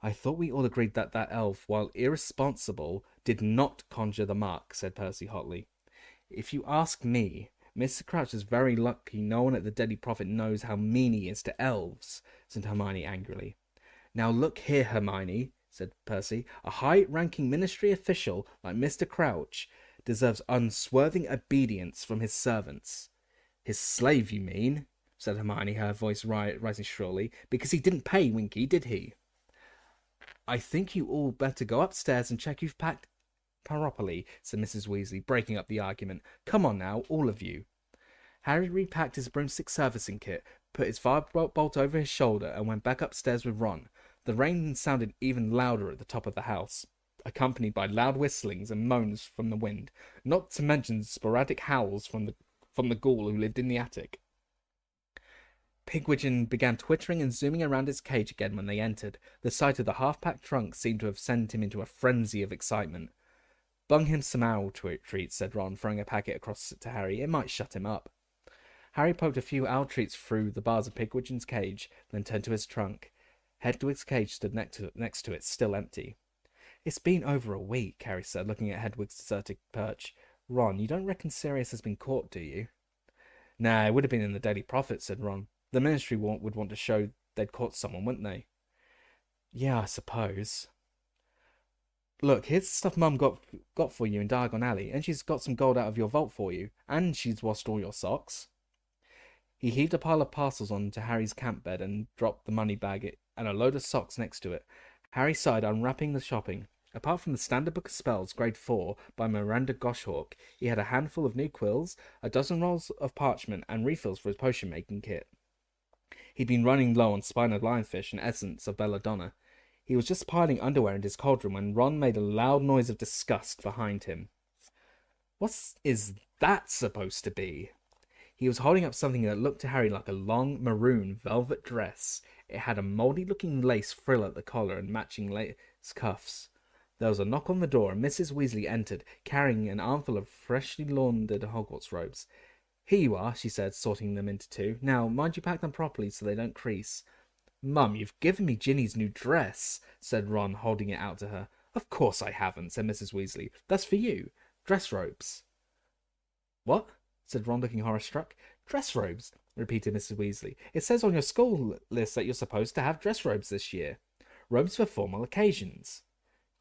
"I thought we all agreed that elf, while irresponsible, did not conjure the mark," said Percy hotly. "If you ask me, Mr. Crouch is very lucky no one at the Deadly Prophet knows how mean he is to elves," said Hermione angrily. "Now look here, Hermione," said Percy, "a high-ranking ministry official like Mr. Crouch deserves unswerving obedience from his servants." "His slave, you mean?" said Hermione, her voice rising shrilly, "because he didn't pay Winky, did he?" "I think you all better go upstairs and check you've packed properly," said Mrs. Weasley, breaking up the argument. "Come on now, all of you." Harry repacked his broomstick servicing kit, put his firebolt over his shoulder, and went back upstairs with Ron. The rain sounded even louder at the top of the house, accompanied by loud whistlings and moans from the wind, not to mention sporadic howls from the ghoul who lived in the attic. Pigwidgeon began twittering and zooming around its cage again when they entered. The sight of the half-packed trunk seemed to have sent him into a frenzy of excitement. "Bung him some owl treats," said Ron, throwing a packet across to Harry. "It might shut him up." Harry poked a few owl treats through the bars of Pigwidgeon's cage, then turned to his trunk. Hedwig's cage stood next to it, still empty. "It's been over a week," Harry said, looking at Hedwig's deserted perch. "Ron, you don't reckon Sirius has been caught, do you?" "Nah, it would have been in the Daily Prophet," said Ron. "The ministry would want to show they'd caught someone, wouldn't they?" "Yeah, I suppose." "Look, here's the stuff Mum got for you in Diagon Alley, and she's got some gold out of your vault for you, and she's washed all your socks." He heaved a pile of parcels onto Harry's camp bed and dropped the money bag and a load of socks next to it. Harry sighed, unwrapping the shopping. Apart from the Standard Book of Spells, Grade 4, by Miranda Goshawk, he had a handful of new quills, a dozen rolls of parchment, and refills for his potion-making kit. He'd been running low on spined lionfish and essence of belladonna. He was just piling underwear in his cauldron when Ron made a loud noise of disgust behind him. "What is that supposed to be?" He was holding up something that looked to Harry like a long, maroon velvet dress. It had a mouldy-looking lace frill at the collar and matching lace cuffs. There was a knock on the door, and Mrs. Weasley entered, carrying an armful of freshly laundered Hogwarts robes. "Here you are," she said, sorting them into two. "Now, mind you pack them properly so they don't crease." "Mum, you've given me Ginny's new dress," said Ron, holding it out to her. "Of course I haven't," said Mrs. Weasley. "That's for you. Dress robes." "What?" said Ron, looking horror-struck. "Dress robes," repeated Mrs. Weasley. "It says on your school list that you're supposed to have dress robes this year. Robes for formal occasions."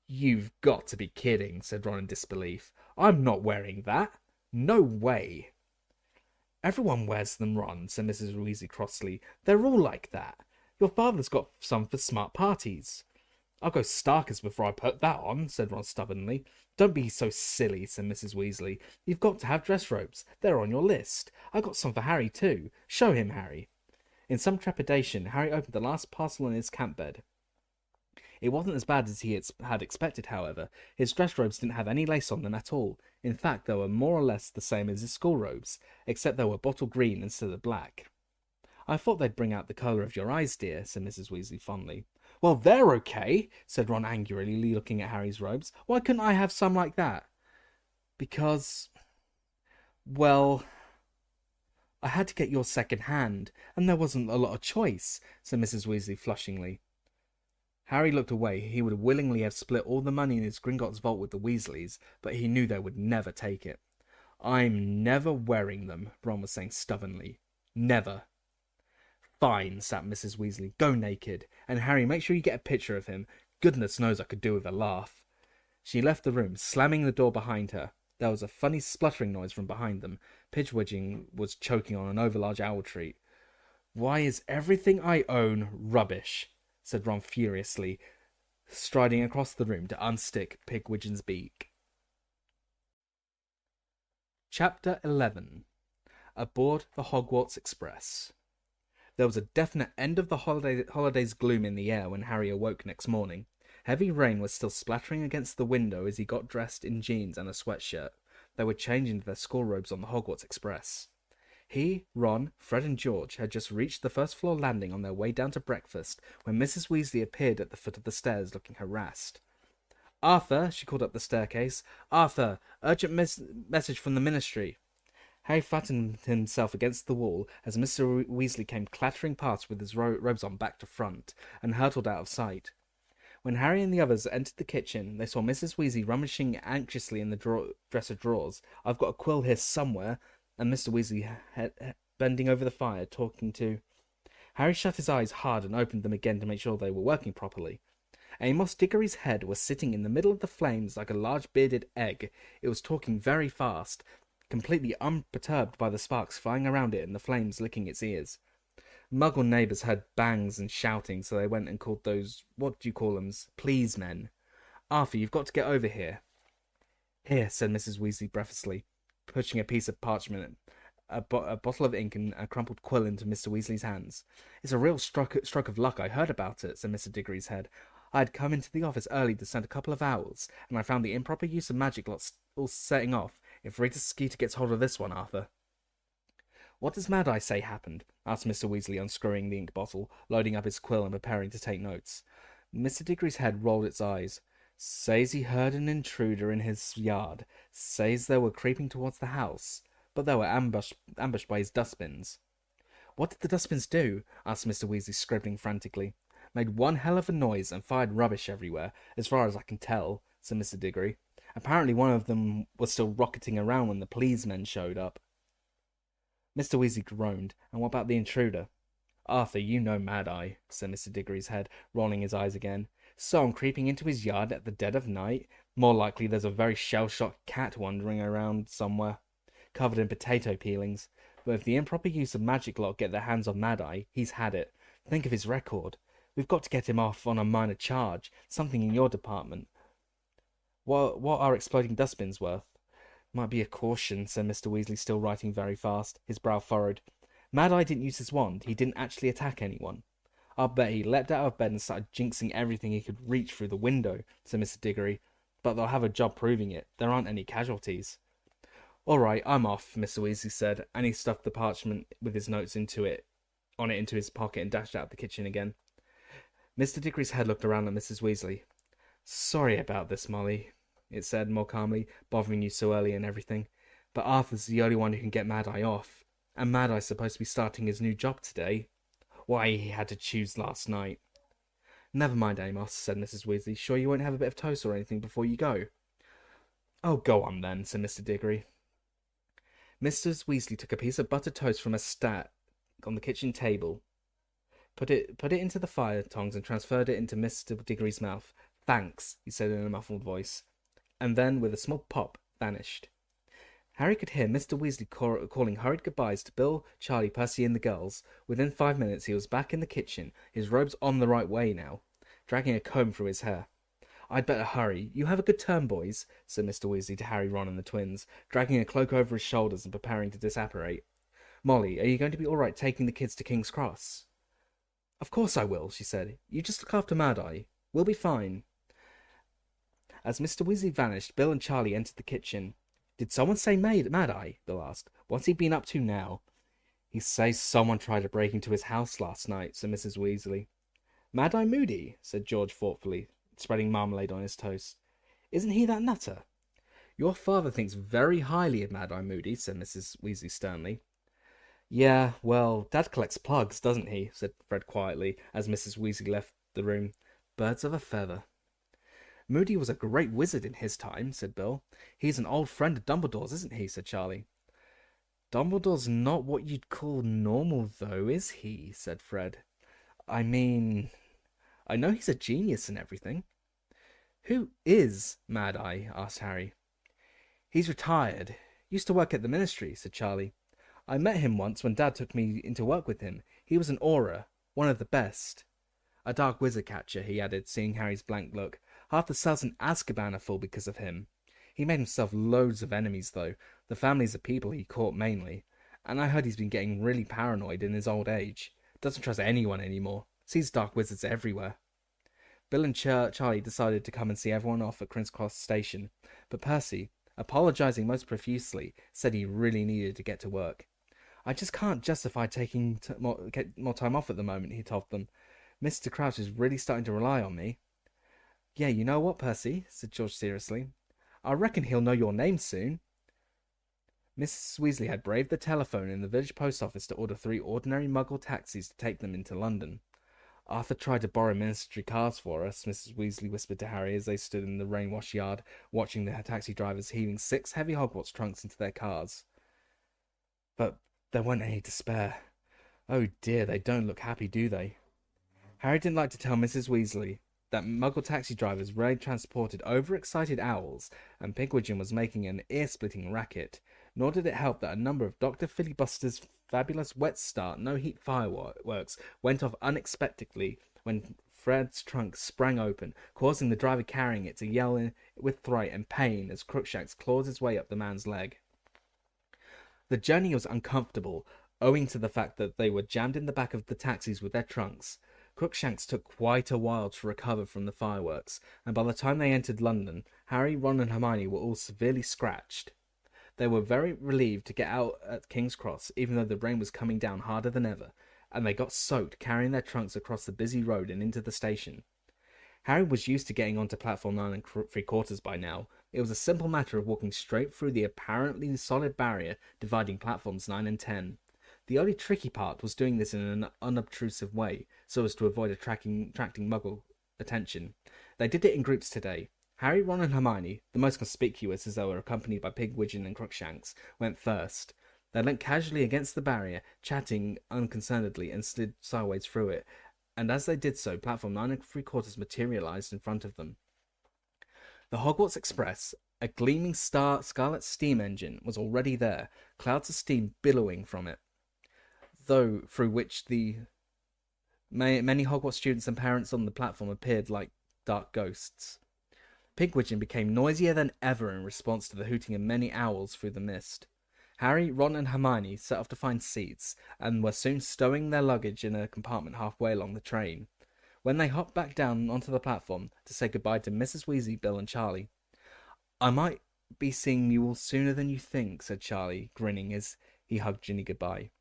"You've got to be kidding," said Ron in disbelief. "I'm not wearing that. No way." "Everyone wears them, Ron," said Mrs. Weasley crossly. "They're all like that. Your father's got some for smart parties." "I'll go starkers before I put that on," said Ron stubbornly. "Don't be so silly," said Mrs. Weasley. "You've got to have dress robes. They're on your list. I got some for Harry, too. Show him, Harry." In some trepidation, Harry opened the last parcel in his camp bed. It wasn't as bad as he had expected, however. His dress robes didn't have any lace on them at all. In fact, they were more or less the same as his school robes, except they were bottle green instead of black. "I thought they'd bring out the colour of your eyes, dear," said Mrs. Weasley fondly. "Well, they're okay," said Ron angrily, looking at Harry's robes. "Why couldn't I have some like that?" "Because, well, I had to get yours second hand, and there wasn't a lot of choice," said Mrs. Weasley flushingly. Harry looked away. He would willingly have split all the money in his Gringotts vault with the Weasleys, but he knew they would never take it. "I'm never wearing them," Ron was saying stubbornly. "Never." "Fine," said Mrs. Weasley. "Go naked. And Harry, make sure you get a picture of him. Goodness knows I could do with a laugh." She left the room, slamming the door behind her. There was a funny spluttering noise from behind them. Pidgewidgeon was choking on an overlarge owl treat. "Why is everything I own rubbish?" said Ron furiously, striding across the room to unstick Pigwidgeon's beak. Chapter 11. Aboard the Hogwarts Express. There was a definite end of the holiday's gloom in the air when Harry awoke next morning. Heavy rain was still splattering against the window as he got dressed in jeans and a sweatshirt. They were changing into their school robes on the Hogwarts Express. He, Ron, Fred and George had just reached the first-floor landing on their way down to breakfast when Mrs. Weasley appeared at the foot of the stairs looking harassed. "Arthur," she called up the staircase. "Arthur, urgent message from the Ministry." Harry flattened himself against the wall as Mr. Weasley came clattering past with his robes on back to front and hurtled out of sight. When Harry and the others entered the kitchen, they saw Mrs. Weasley rummaging anxiously in the dresser drawers. "I've got a quill here somewhere," and Mr. Weasley bending over the fire, talking to... Harry shut his eyes hard and opened them again to make sure they were working properly. Amos Diggory's head was sitting in the middle of the flames like a large bearded egg. It was talking very fast, completely unperturbed by the sparks flying around it and the flames licking its ears. Muggle neighbours heard bangs and shouting, so they went and called those, what do you call them, please men. "Arthur, you've got to get over here." "Here," said Mrs. Weasley breathlessly, pushing a piece of parchment, a bottle of ink and a crumpled quill into Mr. Weasley's hands. "It's a real stroke of luck. I heard about it," said Mr. Diggory's head. "I had come into the office early to send a couple of owls, and I found the improper use of magic lots all setting off. If Rita Skeeter gets hold of this one, Arthur." "What does Mad Eye say happened?" asked Mr. Weasley, unscrewing the ink bottle, loading up his quill and preparing to take notes. Mr. Diggory's head rolled its eyes. "Says he heard an intruder in his yard. Says they were creeping towards the house, but they were ambushed by his dustbins." "What did the dustbins do?" asked Mr. Weasley, scribbling frantically. "Made one hell of a noise and fired rubbish everywhere, as far as I can tell," said Mr. Diggory. "Apparently one of them was still rocketing around when the police men showed up." Mr. Weasley groaned. "And what about the intruder?" "Arthur, you know Mad Eye," said Mr. Diggory's head, rolling his eyes again. "Someone creeping into his yard at the dead of night? More likely there's a very shell-shocked cat wandering around somewhere, covered in potato peelings. But if the improper use of magic lot get their hands on Mad Eye, he's had it. Think of his record. We've got to get him off on a minor charge, something in your department. What are exploding dustbins worth?" "Might be a caution," said Mr. Weasley, still writing very fast, his brow furrowed. "Mad Eye didn't use his wand. He didn't actually attack anyone." "I'll bet he leapt out of bed and started jinxing everything he could reach through the window," said Mr. Diggory. "But they'll have a job proving it. There aren't any casualties." "All right, I'm off," Mr. Weasley said, and he stuffed the parchment with his notes into his pocket and dashed out of the kitchen again. Mr. Diggory's head looked around at Mrs. Weasley. "Sorry about this, Molly," it said more calmly, "bothering you so early and everything. But Arthur's the only one who can get Mad Eye off. And Mad Eye's supposed to be starting his new job today. Why, he had to choose last night." "Never mind, Amos," said Mrs. Weasley. "Sure you won't have a bit of toast or anything before you go?" "Oh, go on then," said Mr. Diggory. Mrs. Weasley took a piece of buttered toast from a stack on the kitchen table, put it into the fire tongs and transferred it into Mr. Diggory's mouth. "Thanks," he said in a muffled voice, and then, with a small pop, vanished. Harry could hear Mr. Weasley calling hurried goodbyes to Bill, Charlie, Percy, and the girls. Within 5 minutes he was back in the kitchen, his robes on the right way now. dragging a comb through his hair. "I'd better hurry. You have a good term, boys," said Mr. Weasley to Harry, Ron, and the twins, dragging a cloak over his shoulders and preparing to disapparate. "Molly, are you going to be all right taking the kids to King's Cross?" "Of course I will," she said. "You just look after Mad-Eye. We'll be fine." As Mr. Weasley vanished, Bill and Charlie entered the kitchen. "Did someone say Mad-Eye?" Bill asked. "What's he been up to now?" "He says someone tried to break into his house last night," said Mrs. Weasley. "Mad-Eye Moody," said George thoughtfully, spreading marmalade on his toast. "Isn't he that nutter?" "Your father thinks very highly of Mad-Eye Moody," said Mrs. Weasley sternly. "Yeah, well, Dad collects plugs, doesn't he?" said Fred quietly, as Mrs. Weasley left the room. "Birds of a feather." "Moody was a great wizard in his time," said Bill. "He's an old friend of Dumbledore's, isn't he?" said Charlie. "Dumbledore's not what you'd call normal, though, is he?" said Fred. "I mean, I know he's a genius and everything." "Who is Mad-Eye?" asked Harry. "He's retired. Used to work at the Ministry," said Charlie. "I met him once when Dad took me in to work with him. He was an Auror, one of the best. A dark wizard catcher," he added, seeing Harry's blank look. "Half the cells in Azkaban are full because of him. He made himself loads of enemies, though. The families of people he caught mainly. And I heard he's been getting really paranoid in his old age. Doesn't trust anyone anymore. Sees dark wizards everywhere." Bill and Charlie decided to come and see everyone off at King's Cross Station, but Percy, apologizing most profusely, said he really needed to get to work. "I just can't justify taking more time off at the moment," he told them. "Mr. Crouch is really starting to rely on me." "Yeah, you know what, Percy?" said George seriously. "I reckon he'll know your name soon." Mrs. Weasley had braved the telephone in the village post office to order 3 ordinary Muggle taxis to take them into London. "Arthur tried to borrow ministry cars for us," Mrs. Weasley whispered to Harry as they stood in the rain-washed yard, watching the taxi drivers heaving 6 heavy Hogwarts trunks into their cars. "But there weren't any to spare. Oh dear, they don't look happy, do they?" Harry didn't like to tell Mrs. Weasley that Muggle taxi drivers rarely transported overexcited owls, and Pigwidgeon was making an ear-splitting racket, nor did it help that a number of Dr. Filibuster's fabulous wet start, no-heat fireworks went off unexpectedly when Fred's trunk sprang open, causing the driver carrying it to yell with fright and pain as Crookshanks clawed his way up the man's leg. The journey was uncomfortable, owing to the fact that they were jammed in the back of the taxis with their trunks. Crookshanks took quite a while to recover from the fireworks, and by the time they entered London, Harry, Ron and Hermione were all severely scratched. They were very relieved to get out at King's Cross, even though the rain was coming down harder than ever, and they got soaked carrying their trunks across the busy road and into the station. Harry was used to getting onto platform 9 3/4 by now. It was a simple matter of walking straight through the apparently solid barrier dividing platforms 9 and 10. The only tricky part was doing this in an unobtrusive way, so as to avoid attracting Muggle attention. They did it in groups today. Harry, Ron and Hermione, the most conspicuous as they were accompanied by Pigwidgeon and Crookshanks, went first. They leant casually against the barrier, chatting unconcernedly, and slid sideways through it, and as they did so, platform 9 3/4 materialized in front of them. The Hogwarts Express, a gleaming scarlet steam engine, was already there, clouds of steam billowing from it, through which the many Hogwarts students and parents on the platform appeared like dark ghosts. Pigwidgeon became noisier than ever in response to the hooting of many owls through the mist. Harry, Ron and Hermione set off to find seats, and were soon stowing their luggage in a compartment halfway along the train. When they hopped back down onto the platform to say goodbye to Mrs. Weasley, Bill and Charlie, "I might be seeing you all sooner than you think," said Charlie, grinning as he hugged Ginny goodbye.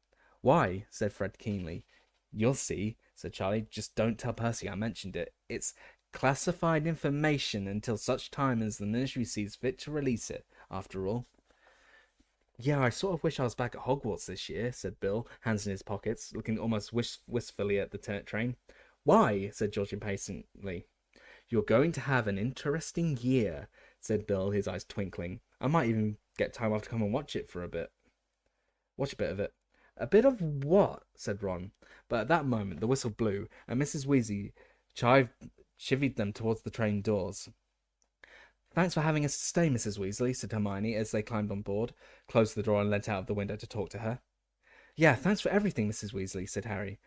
"Why?" said Fred keenly. "You'll see," said Charlie. "Just don't tell Percy I mentioned it. It's classified information until such time as the Ministry sees fit to release it, after all." "Yeah, I sort of wish I was back at Hogwarts this year," said Bill, hands in his pockets, looking almost wistfully at the train. "Why?" said George impatiently. "You're going to have an interesting year," said Bill, his eyes twinkling. "I might even get time off to come and watch it for a bit." "Watch a bit of it." "A bit of what?" said Ron. But at that moment the whistle blew, and Mrs. Weasley chivied them towards the train doors. "Thanks for having us stay, Mrs. Weasley," said Hermione as they climbed on board, closed the door and leant out of the window to talk to her. "Yeah, thanks for everything, Mrs. Weasley," said Harry.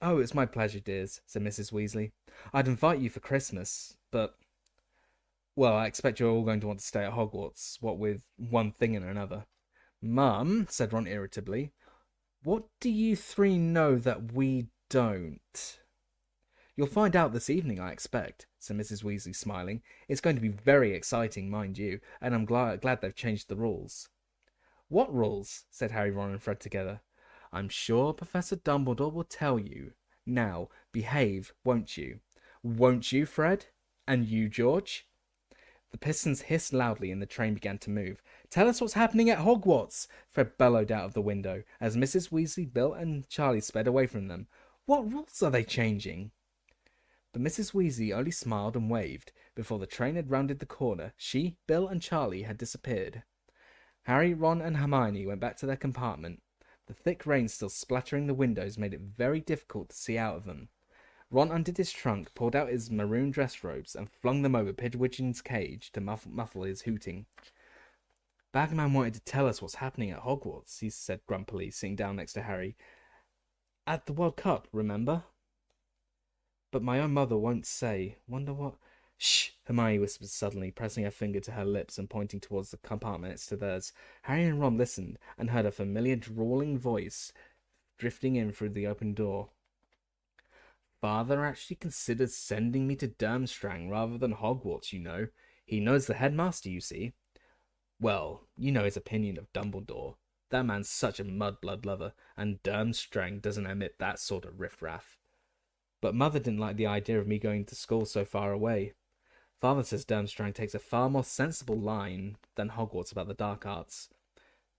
"Oh, it's my pleasure, dears," said Mrs. Weasley. "I'd invite you for Christmas, but... well, I expect you're all going to want to stay at Hogwarts, what with one thing and another." "Mum," said Ron irritably, "what do you three know that we don't?" "You'll find out this evening, I expect," said Mrs. Weasley, smiling. "It's going to be very exciting, mind you, and I'm glad they've changed the rules." "What rules?" said Harry, Ron, and Fred together. "I'm sure Professor Dumbledore will tell you. Now, behave, won't you? Won't you, Fred? And you, George?" The pistons hissed loudly and the train began to move. "Tell us what's happening at Hogwarts!" Fred bellowed out of the window, as Mrs. Weasley, Bill, and Charlie sped away from them. "What rules are they changing?" But Mrs. Weasley only smiled and waved. Before the train had rounded the corner, she, Bill, and Charlie had disappeared. Harry, Ron, and Hermione went back to their compartment. The thick rain still splattering the windows made it very difficult to see out of them. Ron undid his trunk, pulled out his maroon dress robes, and flung them over Pidgeot's cage to muffle his hooting. "Bagman wanted to tell us what's happening at Hogwarts," he said grumpily, sitting down next to Harry. "At the World Cup, remember? But my own mother won't say. Wonder what..." "Shh!" Hermione whispered suddenly, pressing her finger to her lips and pointing towards the compartment next to theirs. Harry and Ron listened, and heard a familiar drawling voice drifting in through the open door. "Father actually considered sending me to Durmstrang rather than Hogwarts, you know. He knows the headmaster, you see. Well, you know his opinion of Dumbledore. That man's such a mudblood lover, and Durmstrang doesn't admit that sort of riffraff. But Mother didn't like the idea of me going to school so far away. Father says Durmstrang takes a far more sensible line than Hogwarts about the dark arts.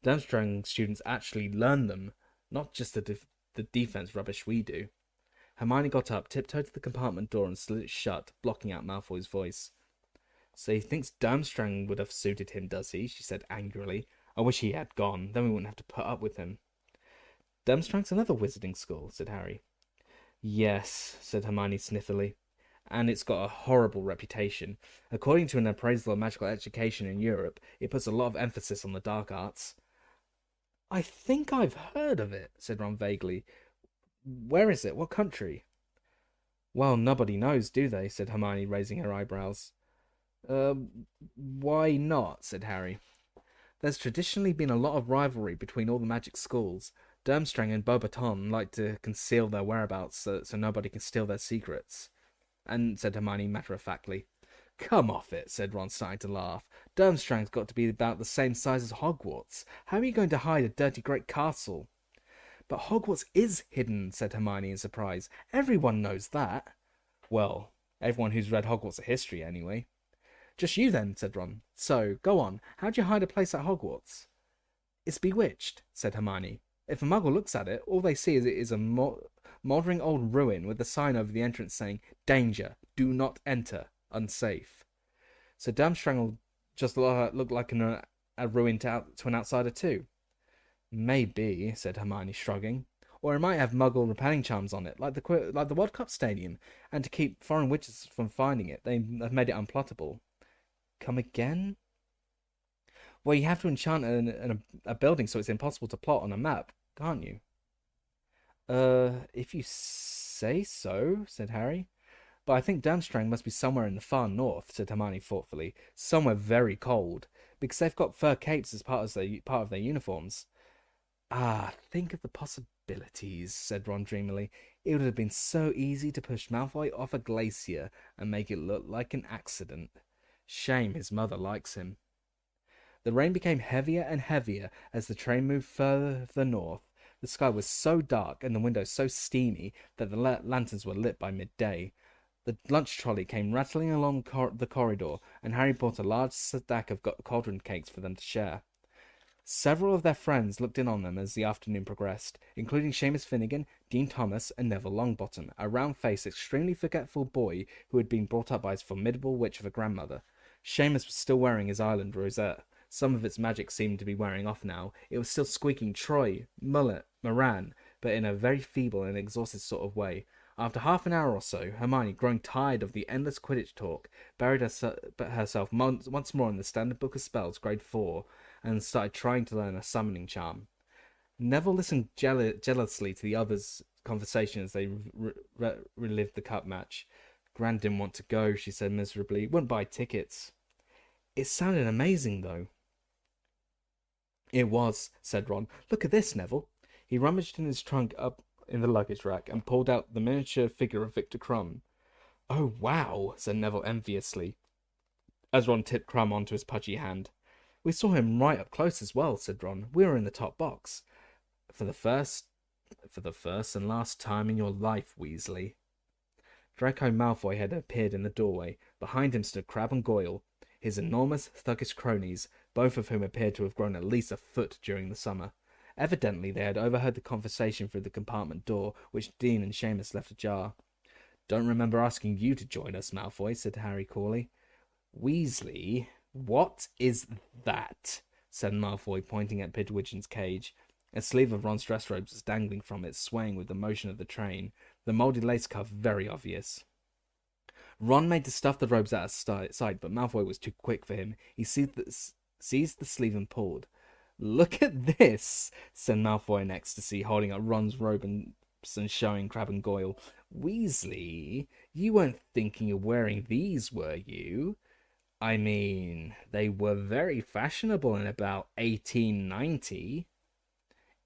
Durmstrang students actually learn them, not just the defense rubbish we do." Hermione got up, tiptoed to the compartment door, and slid it shut, blocking out Malfoy's voice. "So he thinks Durmstrang would have suited him, does he?" she said angrily. "I wish he had gone, then we wouldn't have to put up with him." "Durmstrang's another wizarding school," said Harry. "Yes," said Hermione sniffily, "and it's got a horrible reputation. According to an appraisal of magical education in Europe, it puts a lot of emphasis on the dark arts." "I think I've heard of it," said Ron vaguely. "Where is it? What country?" "Well, nobody knows, do they?" said Hermione, raising her eyebrows. Why not?" said Harry. "There's traditionally been a lot of rivalry between all the magic schools. Durmstrang and Beauxbaton like to conceal their whereabouts so nobody can steal their secrets." And said Hermione matter-of-factly. "Come off it," said Ron, starting to laugh. "Durmstrang's got to be about the same size as Hogwarts. How are you going to hide a dirty great castle?" "But Hogwarts is hidden," said Hermione in surprise. "Everyone knows that." "Well, everyone who's read Hogwarts history, anyway." "Just you, then," said Ron. "So, go on. How'd you hide a place at Hogwarts?" "It's bewitched," said Hermione. "If a muggle looks at it, all they see is a mouldering old ruin with a sign over the entrance saying, 'Danger, do not enter, unsafe.' So Durmstrang will just look like a ruin to an outsider too." "Maybe," said Hermione, shrugging. "Or it might have muggle repelling charms on it, like the World Cup stadium, and to keep foreign witches from finding it, they've made it unplottable." "Come again?" "Well, you have to enchant a building so it's impossible to plot on a map, can't you?" If you say so," said Harry. "But I think Durmstrang must be somewhere in the far north," said Hermione thoughtfully. "Somewhere very cold, because they've got fur capes as part of their uniforms." "Ah, think of the possibilities," said Ron dreamily. "It would have been so easy to push Malfoy off a glacier and make it look like an accident. Shame his mother likes him." The rain became heavier and heavier as the train moved further north. The sky was so dark and the windows so steamy that the lanterns were lit by midday. The lunch trolley came rattling along the corridor, and Harry bought a large stack of cauldron cakes for them to share. Several of their friends looked in on them as the afternoon progressed, including Seamus Finnegan, Dean Thomas, and Neville Longbottom, a round-faced, extremely forgetful boy who had been brought up by his formidable witch of a grandmother. Seamus was still wearing his island rosette. Some of its magic seemed to be wearing off now. It was still squeaking Troy, Mullet, Moran, but in a very feeble and exhausted sort of way. After half an hour or so, Hermione, growing tired of the endless Quidditch talk, buried herself once more in the Standard Book of Spells, Grade 4, and started trying to learn a summoning charm. Neville listened jealously to the others conversation as they relived the cup match. Gran didn't want to go, she said miserably. Wouldn't buy tickets. It sounded amazing, though. It was, said Ron. Look at this, Neville. He rummaged in his trunk up in the luggage rack and pulled out the miniature figure of Victor Crumb. Oh, wow, said Neville enviously, as Ron tipped Crumb onto his pudgy hand. We saw him right up close as well, said Ron. We were in the top box. For the first and last time in your life, Weasley. Draco Malfoy had appeared in the doorway. Behind him stood Crabbe and Goyle, his enormous, thuggish cronies, both of whom appeared to have grown at least a foot during the summer. Evidently, they had overheard the conversation through the compartment door, which Dean and Seamus left ajar. Don't remember asking you to join us, Malfoy, said Harry coolly. Weasley, what is that? Said Malfoy, pointing at Pigwidgeon's cage. A sleeve of Ron's dress robes was dangling from it, swaying with the motion of the train, the moulded lace cuff very obvious. Ron made to stuff the robes out of sight, but Malfoy was too quick for him. He seized the sleeve and pulled. Look at this, said Malfoy in ecstasy, holding up Ron's robe and showing Crabbe and Goyle. Weasley, you weren't thinking of wearing these, were you? I mean, they were very fashionable in about 1890.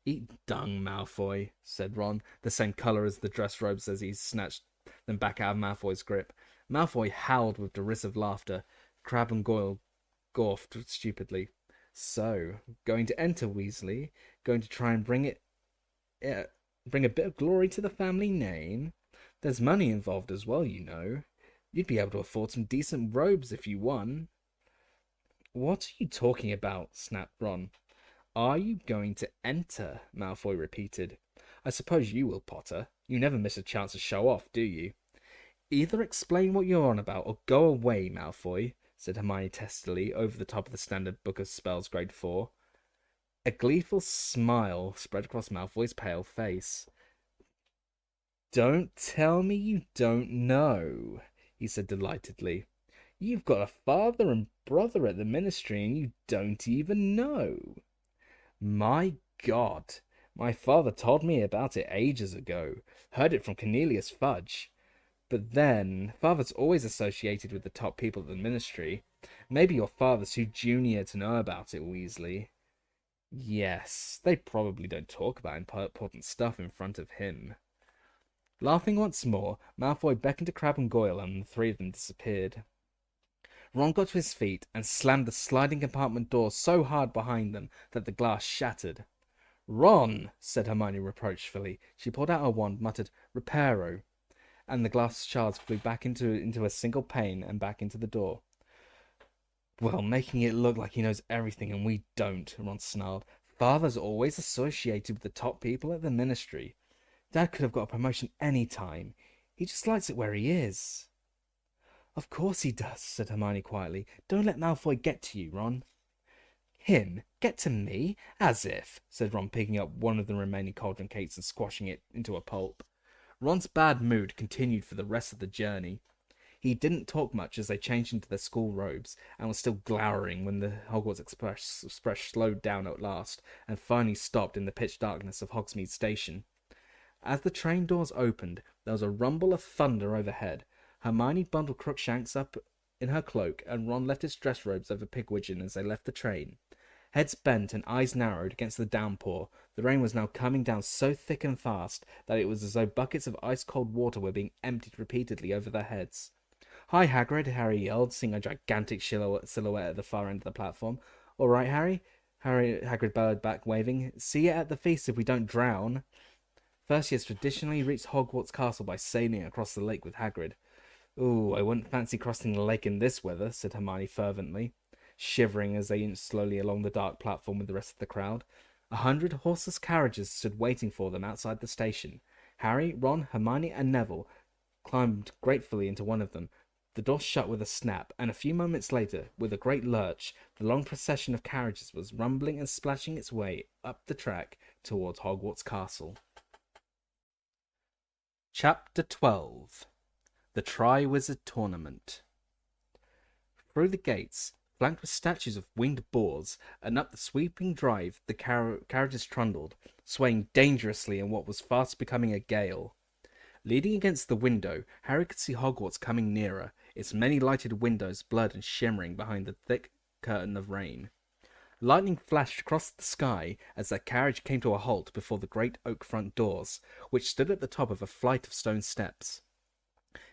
Eat dung, Malfoy, said Ron, the same colour as the dress robes as he snatched them back out of Malfoy's grip. Malfoy howled with derisive laughter. Crabbe and Goyle gawped stupidly. So, going to enter, Weasley? Going to try and bring a bit of glory to the family name? There's money involved as well, you know. You'd be able to afford some decent robes if you won. What are you talking about? Snapped Ron. Are you going to enter? Malfoy repeated. I suppose you will, Potter. You never miss a chance to show off, do you? Either explain what you're on about or go away, Malfoy, said Hermione testily over the top of the Standard Book of Spells Grade 4. A gleeful smile spread across Malfoy's pale face. Don't tell me you don't know, he said delightedly. You've got a father and brother at the Ministry and you don't even know. My God, my father told me about it ages ago. Heard it from Cornelius Fudge. But then, father's always associated with the top people at the Ministry. Maybe your father's too junior to know about it, Weasley. Yes, they probably don't talk about important stuff in front of him. Laughing once more, Malfoy beckoned to Crabbe and Goyle, and the three of them disappeared. Ron got to his feet and slammed the sliding compartment door so hard behind them that the glass shattered. Ron, said Hermione reproachfully. She pulled out her wand, muttered, Reparo, and the glass shards flew back into a single pane and back into the door. Well, making it look like he knows everything and we don't, Ron snarled. Father's always associated with the top people at the Ministry. Dad could have got a promotion any time. He just likes it where he is. Of course he does, said Hermione quietly. Don't let Malfoy get to you, Ron. Him? Get to me? As if, said Ron, picking up one of the remaining cauldron cakes and squashing it into a pulp. Ron's bad mood continued for the rest of the journey. He didn't talk much as they changed into their school robes, and was still glowering when the Hogwarts Express slowed down at last, and finally stopped in the pitch darkness of Hogsmeade Station. As the train doors opened, there was a rumble of thunder overhead. Hermione bundled Crookshanks up in her cloak, and Ron left his dress robes over Pigwidgeon as they left the train. Heads bent and eyes narrowed against the downpour, the rain was now coming down so thick and fast that it was as though buckets of ice-cold water were being emptied repeatedly over their heads. Hi, Hagrid, Harry yelled, seeing a gigantic silhouette at the far end of the platform. All right, Harry? Hagrid bellowed back, waving. See you at the feast if we don't drown. First, he has traditionally reached Hogwarts Castle by sailing across the lake with Hagrid. Ooh, I wouldn't fancy crossing the lake in this weather, said Hermione fervently, shivering as they inched slowly along the dark platform with the rest of the crowd. 100 horseless carriages stood waiting for them outside the station. Harry, Ron, Hermione, and Neville climbed gratefully into one of them. The door shut with a snap, and a few moments later, with a great lurch, the long procession of carriages was rumbling and splashing its way up the track towards Hogwarts Castle. Chapter 12. The Triwizard Tournament. Through the gates, Flanked with statues of winged boars, and up the sweeping drive the carriages trundled, swaying dangerously in what was fast becoming a gale. Leaning against the window, Harry could see Hogwarts coming nearer, its many lighted windows blurred and shimmering behind the thick curtain of rain. Lightning flashed across the sky as their carriage came to a halt before the great oak front doors, which stood at the top of a flight of stone steps.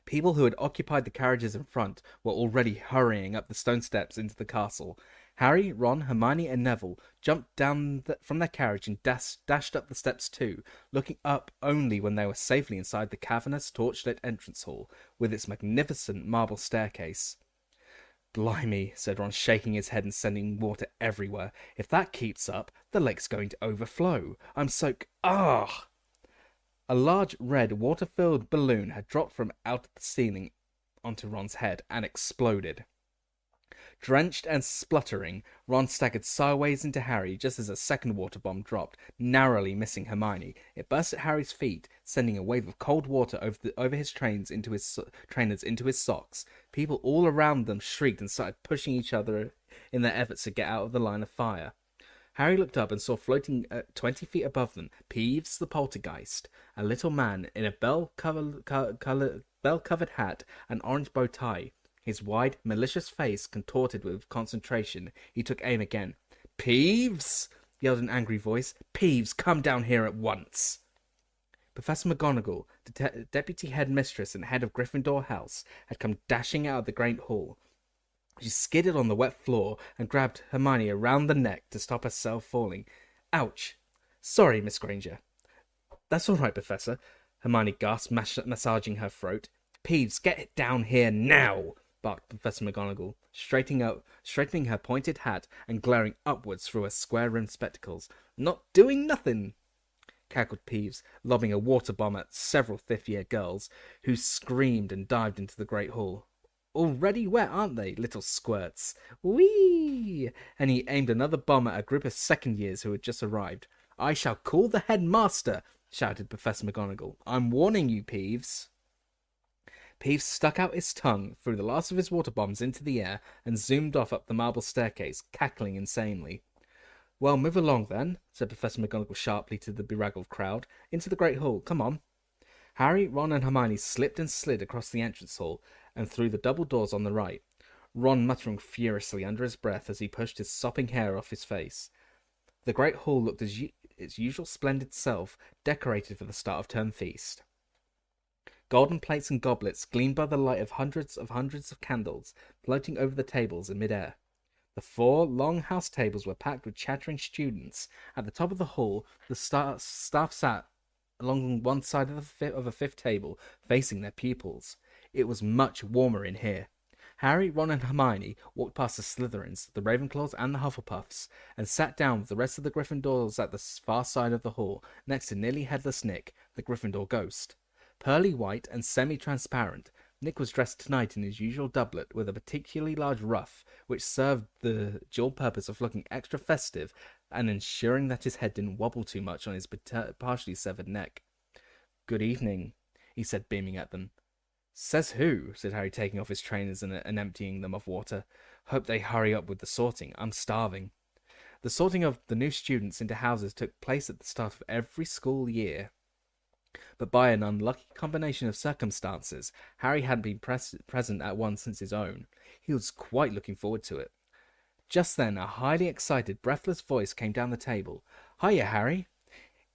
People who had occupied the carriages in front were already hurrying up the stone steps into the castle. Harry, Ron, Hermione, and Neville jumped down from their carriage and dashed up the steps too, looking up only when they were safely inside the cavernous, torchlit entrance hall, with its magnificent marble staircase. "Blimey," said Ron, shaking his head and sending water everywhere. "If that keeps up, the lake's going to overflow. I'm so... Ah!" A large, red, water-filled balloon had dropped from out of the ceiling onto Ron's head and exploded. Drenched and spluttering, Ron staggered sideways into Harry just as a second water bomb dropped, narrowly missing Hermione. It burst at Harry's feet, sending a wave of cold water over his trainers into his socks. People all around them shrieked and started pushing each other in their efforts to get out of the line of fire. Harry looked up and saw floating 20 feet above them Peeves the Poltergeist, a little man in a bell-covered hat and orange bow tie. His wide, malicious face contorted with concentration. He took aim again. "Peeves!" yelled an angry voice. "Peeves, come down here at once!" Professor McGonagall, deputy headmistress and head of Gryffindor House, had come dashing out of the great hall. She skidded on the wet floor and grabbed Hermione around the neck to stop herself falling. "Ouch! Sorry, Miss Granger." "That's all right, Professor," Hermione gasped, massaging her throat. "Peeves, get down here now!" barked Professor McGonagall, straightening her pointed hat and glaring upwards through her square-rimmed spectacles. "Not doing nothing," cackled Peeves, lobbing a water bomb at several fifth-year girls, who screamed and dived into the great hall. "Already wet, aren't they, little squirts? Whee!" And he aimed another bomb at a group of second-years who had just arrived. "I shall call the headmaster," shouted Professor McGonagall. "I'm warning you, Peeves." Peeves stuck out his tongue, threw the last of his water bombs into the air, and zoomed off up the marble staircase, cackling insanely. "Well, move along then," said Professor McGonagall sharply to the beraggled crowd. "Into the great hall, come on." Harry, Ron, and Hermione slipped and slid across the entrance hall and through the double doors on the right, Ron muttering furiously under his breath as he pushed his sopping hair off his face. The great hall looked as its usual splendid self, decorated for the start of term feast. Golden plates and goblets gleamed by the light of hundreds of candles floating over the tables in mid-air. The 4 long house tables were packed with chattering students. At the top of the hall, the staff sat along one side of a fifth table, facing their pupils. It was much warmer in here. Harry, Ron, and Hermione walked past the Slytherins, the Ravenclaws, and the Hufflepuffs, and sat down with the rest of the Gryffindors at the far side of the hall, next to nearly headless Nick, the Gryffindor ghost. Pearly white and semi-transparent, Nick was dressed tonight in his usual doublet with a particularly large ruff, which served the dual purpose of looking extra festive and ensuring that his head didn't wobble too much on his partially severed neck. "Good evening," he said, beaming at them. "Says who?" said Harry, taking off his trainers and emptying them of water. "Hope they hurry up with the sorting. I'm starving." The sorting of the new students into houses took place at the start of every school year. But by an unlucky combination of circumstances, Harry hadn't been present at one since his own. He was quite looking forward to it. Just then, a highly excited, breathless voice came down the table. "Hiya, Harry."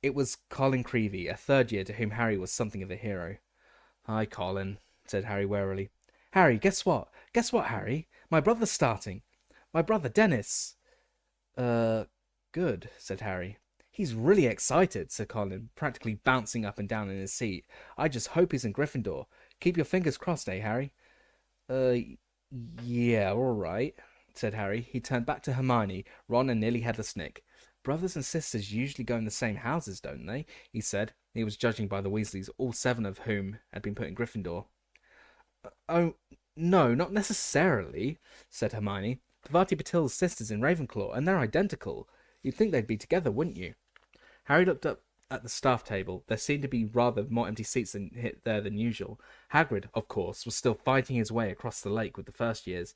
It was Colin Creevey, a third year to whom Harry was something of a hero. "Hi, Colin," said Harry warily. "Harry, guess what? Guess what, Harry? My brother's starting. My brother, Dennis." Good," said Harry. "He's really excited," said Colin, practically bouncing up and down in his seat. "I just hope he's in Gryffindor. Keep your fingers crossed, eh, Harry?" Yeah, all right," said Harry. He turned back to Hermione, Ron, and nearly headless Nick. "Brothers and sisters usually go in the same houses, don't they?" he said. He was judging by the Weasleys, all 7 of whom had been put in Gryffindor. "Oh, no, not necessarily," said Hermione. "Parvati Patil's sister's in Ravenclaw, and they're identical. You'd think they'd be together, wouldn't you?" Harry looked up at the staff table. There seemed to be rather more empty seats there than usual. Hagrid, of course, was still fighting his way across the lake with the first years.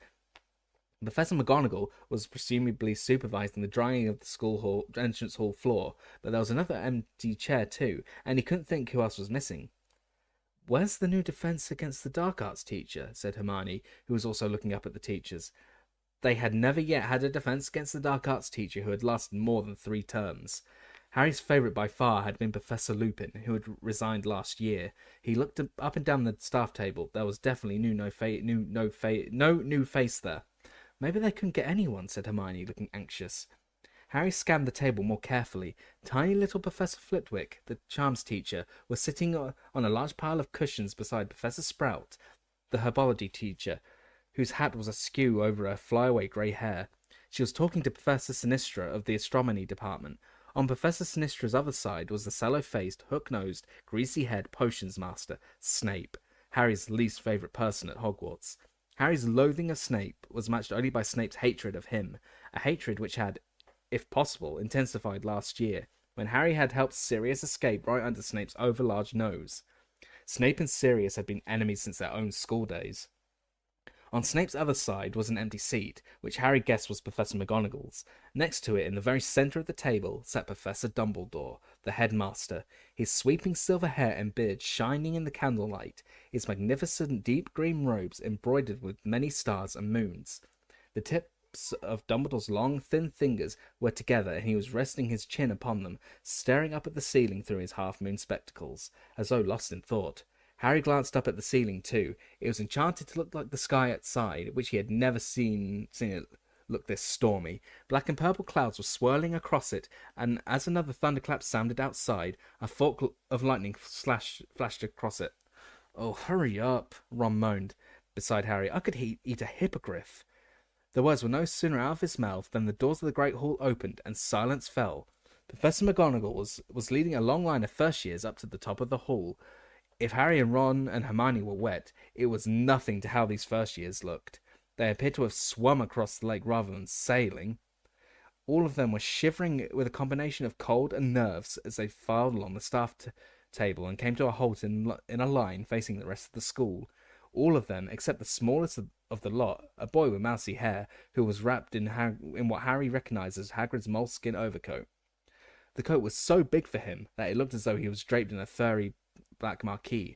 Professor McGonagall was presumably supervising the drying of the entrance hall floor, but there was another empty chair too, and he couldn't think who else was missing. "Where's the new defense against the dark arts teacher?" said Hermione, who was also looking up at the teachers. They had never yet had a defense against the dark arts teacher who had lasted more than 3 terms. Harry's favourite by far had been Professor Lupin, who had resigned last year. He looked up and down the staff table. There was definitely no new face there. "Maybe they couldn't get anyone," said Hermione, looking anxious. Harry scanned the table more carefully. Tiny little Professor Flitwick, the charms teacher, was sitting on a large pile of cushions beside Professor Sprout, the herbology teacher, whose hat was askew over her flyaway grey hair. She was talking to Professor Sinistra of the astronomy department. On Professor Sinistra's other side was the sallow-faced, hook-nosed, greasy-haired potions master, Snape, Harry's least favourite person at Hogwarts. Harry's loathing of Snape was matched only by Snape's hatred of him, a hatred which had, if possible, intensified last year, when Harry had helped Sirius escape right under Snape's overlarge nose. Snape and Sirius had been enemies since their own school days. On Snape's other side was an empty seat, which Harry guessed was Professor McGonagall's. Next to it, in the very centre of the table, sat Professor Dumbledore, the headmaster, his sweeping silver hair and beard shining in the candlelight, his magnificent deep green robes embroidered with many stars and moons. The tips of Dumbledore's long, thin fingers were together, and he was resting his chin upon them, staring up at the ceiling through his half-moon spectacles, as though lost in thought. Harry glanced up at the ceiling too. It was enchanted to look like the sky outside, which he had never seen it look this stormy. Black and purple clouds were swirling across it, and as another thunderclap sounded outside, a fork of lightning flashed across it. "Oh, hurry up," Ron moaned beside Harry. "I could eat a hippogriff." The words were no sooner out of his mouth than the doors of the Great Hall opened, and silence fell. Professor McGonagall was leading a long line of first years up to the top of the hall. If Harry and Ron and Hermione were wet, it was nothing to how these first years looked. They appeared to have swum across the lake rather than sailing. All of them were shivering with a combination of cold and nerves as they filed along the staff table and came to a halt in a line facing the rest of the school. All of them, except the smallest of the lot, a boy with mousy hair, who was wrapped in what Harry recognised as Hagrid's moleskin overcoat. The coat was so big for him that it looked as though he was draped in a furry black marquee.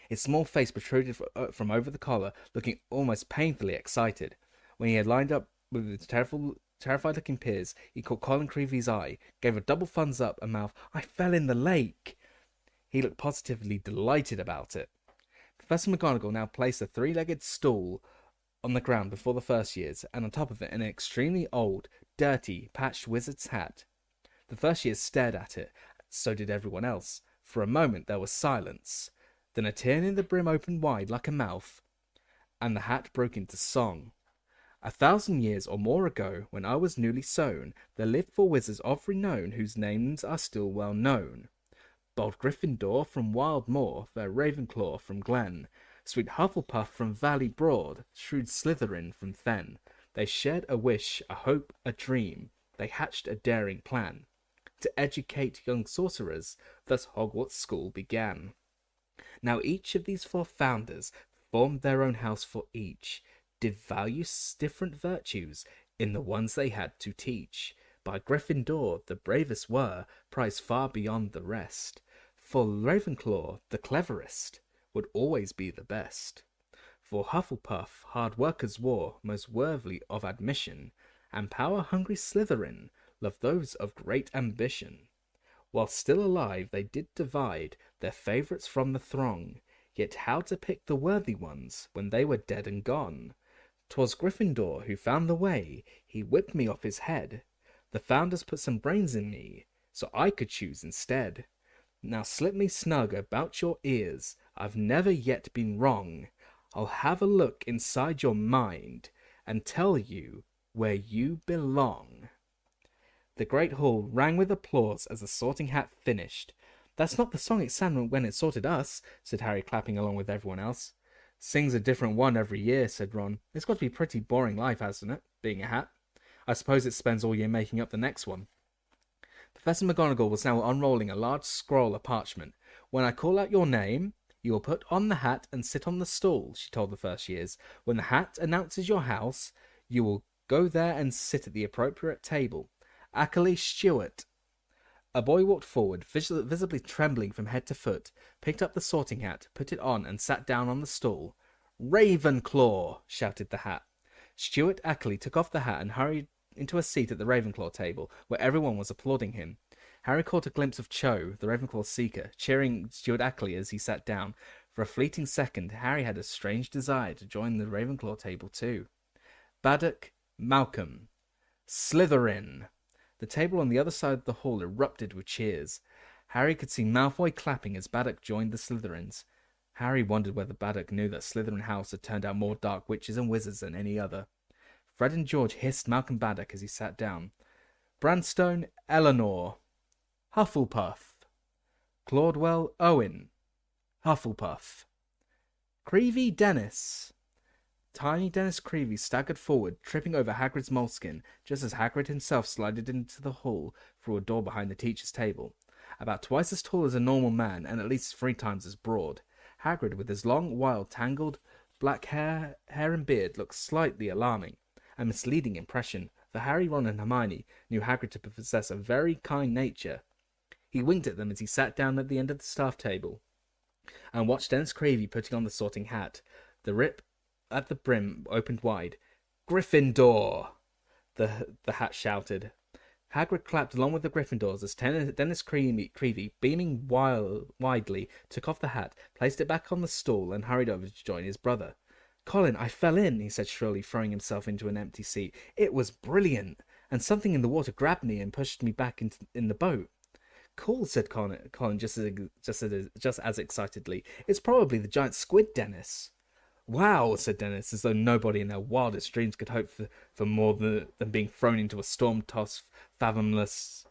His small face protruded from over the collar, looking almost painfully excited. When he had lined up with his terrified-looking peers, he caught Colin Creevy's eye, gave a double thumbs up, and mouthed, "I fell in the lake!" He looked positively delighted about it. Professor McGonagall now placed a 3-legged stool on the ground before the first years, and on top of it an extremely old, dirty, patched wizard's hat. The first years stared at it, so did everyone else. For a moment there was silence. Then a tear in the brim opened wide like a mouth, and the hat broke into song. "1,000 years or more ago, when I was newly sown, there lived 4 wizards of renown, whose names are still well known. Bold Gryffindor from Wild Moor, fair Ravenclaw from Glen, sweet Hufflepuff from Valley Broad, shrewd Slytherin from Fen. They shared a wish, a hope, a dream. They hatched a daring plan to educate young sorcerers. Thus Hogwarts School began. Now each of these 4 founders formed their own house for each, did value different virtues in the ones they had to teach. By Gryffindor the bravest were, prized far beyond the rest. For Ravenclaw, the cleverest, would always be the best. For Hufflepuff hard workers wore, most worthy of admission, and power-hungry Slytherin loved those of great ambition. While still alive they did divide their favourites from the throng, yet how to pick the worthy ones when they were dead and gone? 'Twas Gryffindor who found the way, he whipped me off his head. The founders put some brains in me, so I could choose instead. Now slip me snug about your ears, I've never yet been wrong. I'll have a look inside your mind, and tell you where you belong." The great hall rang with applause as the sorting hat finished. "That's not the song it sang when it sorted us," said Harry, clapping along with everyone else. "Sings a different one every year," said Ron. "It's got to be a pretty boring life, hasn't it, being a hat? I suppose it spends all year making up the next one." Professor McGonagall was now unrolling a large scroll of parchment. "When I call out your name, you will put on the hat and sit on the stool," she told the first years. "When the hat announces your house, You will go there and sit at the appropriate table. Ackley Stewart. A boy walked forward, visibly trembling from head to foot, picked up the sorting hat, put it on, and sat down on the stool. Ravenclaw! Shouted the hat. Stuart Ackley took off the hat and hurried into a seat at the Ravenclaw table, where everyone was applauding him. Harry caught a glimpse of Cho, the Ravenclaw seeker, cheering Stuart Ackley as he sat down. For a fleeting second, Harry had a strange desire to join the Ravenclaw table too. Baddock, Malcolm. Slytherin! The table on the other side of the hall erupted with cheers. Harry could see Malfoy clapping as Baddock joined the Slytherins. Harry wondered whether Baddock knew that Slytherin House had turned out more dark witches and wizards than any other. Fred and George hissed Malcolm Baddock as he sat down. Branstone, Eleanor. Hufflepuff. Claudwell, Owen. Hufflepuff. Creevy, Dennis. Tiny Dennis Creevy staggered forward, tripping over Hagrid's moleskin, just as Hagrid himself slided into the hall through a door behind the teacher's table. About twice as tall as a normal man, and at least 3 times as broad. Hagrid, with his long, wild, tangled black hair and beard, looked slightly alarming. A misleading impression, for Harry, Ron, and Hermione knew Hagrid to possess a very kind nature. He winked at them as he sat down at the end of the staff table, and watched Dennis Creevy putting on the sorting hat. The rip at the brim opened wide. Gryffindor! The hat shouted. Hagrid clapped along with the Gryffindors as Dennis Creevy, beaming widely, took off the hat, placed it back on the stool, and hurried over to join his brother. Colin, I fell in, he said shrilly, throwing himself into an empty seat. It was brilliant, and something in the water grabbed me and pushed me back in the boat. Cool, said Colin just as excitedly. It's probably the giant squid, Dennis. Wow, said Dennis, as though nobody in their wildest dreams could hope for more than being thrown into a storm-tossed, fathoms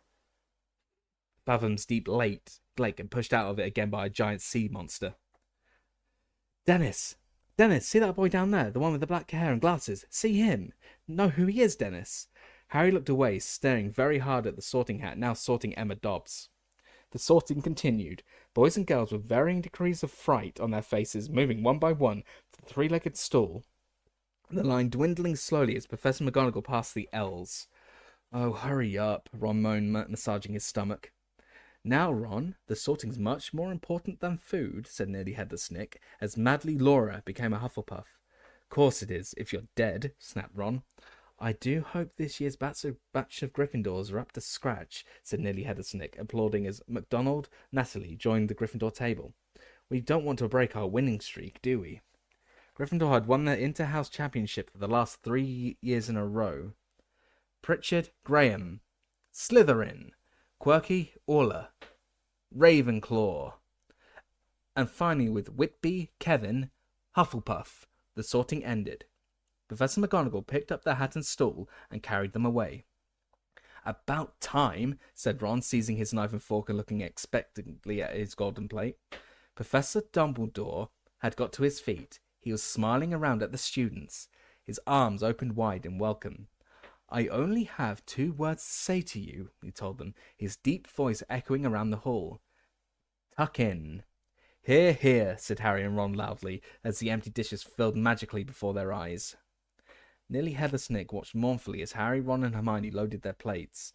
deep lake and pushed out of it again by a giant sea monster. Dennis, see that boy down there, the one with the black hair and glasses? See him? Know who he is, Dennis? Harry looked away, staring very hard at the sorting hat, now sorting Emma Dobbs. The sorting continued. Boys and girls with varying degrees of fright on their faces, moving one by one to the 3-legged stool, the line dwindling slowly as Professor McGonagall passed the L's. Oh, hurry up, Ron moaned, massaging his stomach. Now, Ron, the sorting's much more important than food, said Nearly Headless Nick, as Madly Laura became a Hufflepuff. Course it is, if you're dead, snapped Ron. I do hope this year's batch of Gryffindors are up to scratch, said Nearly Headless Nick, applauding as MacDonald Natalie joined the Gryffindor table. We don't want to break our winning streak, do we? Gryffindor had won their inter-house championship for the last 3 years in a row. Pritchard, Graham. Slytherin. Quirky, Orla. Ravenclaw. And finally with Whitby, Kevin, Hufflepuff, the sorting ended. Professor McGonagall picked up the hat and stool and carried them away. About time, said Ron, seizing his knife and fork and looking expectantly at his golden plate. Professor Dumbledore had got to his feet. He was smiling around at the students, his arms opened wide in welcome. I only have 2 words to say to you, he told them, his deep voice echoing around the hall. Tuck in. Hear, hear, said Harry and Ron loudly, as the empty dishes filled magically before their eyes. Nearly Headless Nick watched mournfully as Harry, Ron, and Hermione loaded their plates.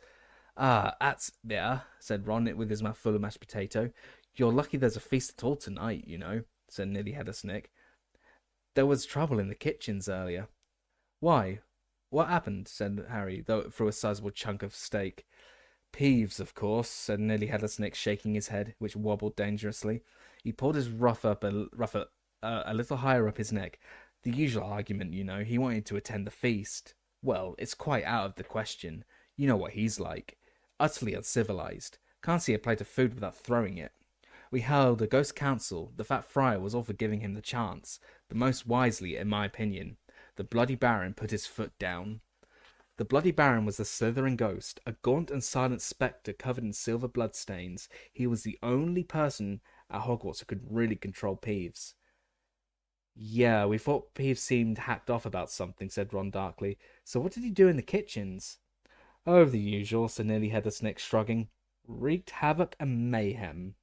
Ah, that's there, said Ron with his mouth full of mashed potato. You're lucky there's a feast at all tonight, you know, said Nearly Headless Nick. There was trouble in the kitchens earlier. Why? What happened? Said Harry, though through a sizable chunk of steak. Peeves, of course, said Nearly Headless Nick, shaking his head, which wobbled dangerously. He pulled his ruff a little higher up his neck. The usual argument, you know. He wanted to attend the feast. Well, it's quite out of the question. You know what he's like. Utterly uncivilized. Can't see a plate of food without throwing it. We held a ghost council. The fat friar was all for giving him the chance, but most wisely, in my opinion. The Bloody Baron put his foot down. The Bloody Baron was a Slytherin ghost, a gaunt and silent spectre covered in silver bloodstains. He was the only person at Hogwarts who could really control Peeves. Yeah, we thought Peeves seemed hacked off about something, said Ron darkly. So what did he do in the kitchens? Oh, the usual, said Nearly Headless Nick, shrugging. Wreaked havoc and mayhem.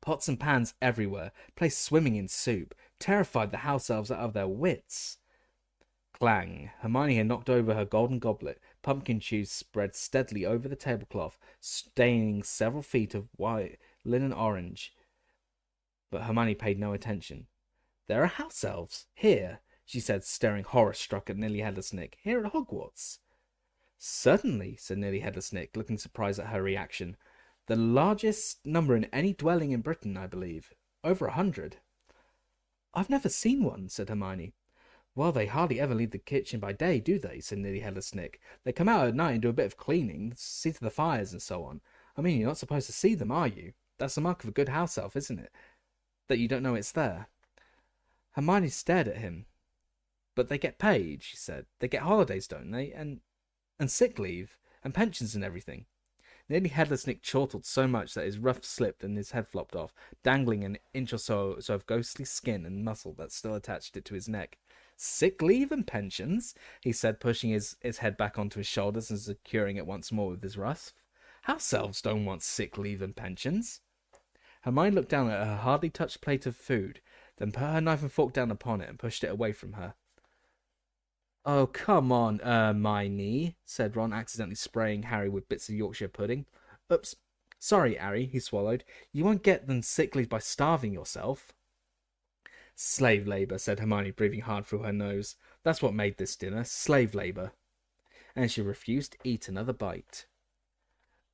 Pots and pans everywhere, place swimming in soup, terrified the house elves out of their wits. Clang. Hermione had knocked over her golden goblet. Pumpkin juice spread steadily over the tablecloth, staining several feet of white linen orange. But Hermione paid no attention. "There are house elves here," she said, staring horror-struck at Nearly Headless Nick. "Here at Hogwarts." "Certainly," said Nearly Headless Nick, looking surprised at her reaction. "The largest number in any dwelling in Britain, I believe. Over 100. "I've never seen one," said Hermione. "Well, they hardly ever leave the kitchen by day, do they?" said Nearly Headless Nick. "They come out at night and do a bit of cleaning, see to the fires and so on. I mean, you're not supposed to see them, are you? That's the mark of a good house elf, isn't it? That you don't know it's there." Hermione stared at him. "But they get paid," she said. "They get holidays, don't they? And sick leave, and pensions and everything." Nearly Headless Nick chortled so much that his ruff slipped and his head flopped off, dangling an inch or so of ghostly skin and muscle that still attached it to his neck. "Sick leave and pensions?" he said, pushing his head back onto his shoulders and securing it once more with his ruff. "House elves don't want sick leave and pensions." Hermione looked down at her hardly touched plate of food, then put her knife and fork down upon it and pushed it away from her. "Oh, come on, Hermione," said Ron, accidentally spraying Harry with bits of Yorkshire pudding. "Oops. Sorry, Harry," he swallowed. "You won't get them sick leave by starving yourself." "Slave labour," said Hermione, breathing hard through her nose. "That's what made this dinner. Slave labour." And she refused to eat another bite.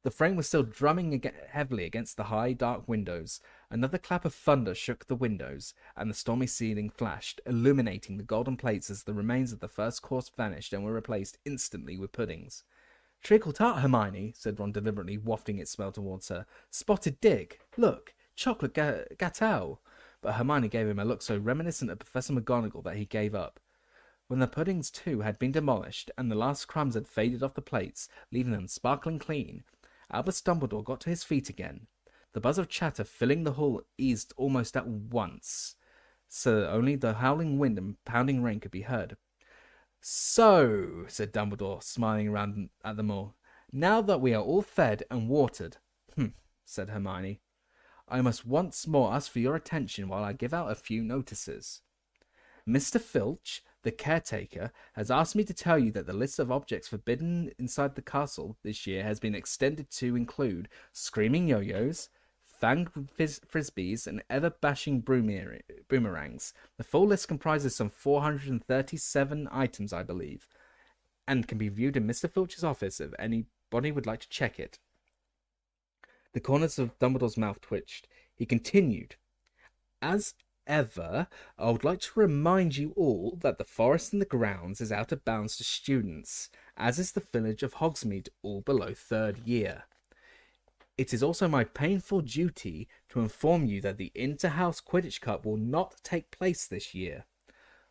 The frame was still drumming heavily against the high, dark windows. Another clap of thunder shook the windows, and the stormy ceiling flashed, illuminating the golden plates as the remains of the first course vanished and were replaced instantly with puddings. "Treacle tart, Hermione," said Ron deliberately, wafting its smell towards her. "Spotted Dick. Look, chocolate gâteau." But Hermione gave him a look so reminiscent of Professor McGonagall that he gave up. When the puddings, too, had been demolished, and the last crumbs had faded off the plates, leaving them sparkling clean, Albus Dumbledore got to his feet again. The buzz of chatter filling the hall eased almost at once, so that only the howling wind and pounding rain could be heard. "So," said Dumbledore, smiling round at them all, "now that we are all fed and watered—" said Hermione. "I must once more ask for your attention while I give out a few notices. Mr. Filch, the caretaker, has asked me to tell you that the list of objects forbidden inside the castle this year has been extended to include screaming yo-yos, fanged frisbees, and ever-bashing boomerangs. The full list comprises some 437 items, I believe, and can be viewed in Mr. Filch's office if anybody would like to check it." The corners of Dumbledore's mouth twitched. He continued, "As ever, I would like to remind you all that the forest in the grounds is out of bounds to students, as is the village of Hogsmeade, all below 3rd year. It is also my painful duty to inform you that the Inter-House Quidditch Cup will not take place this year."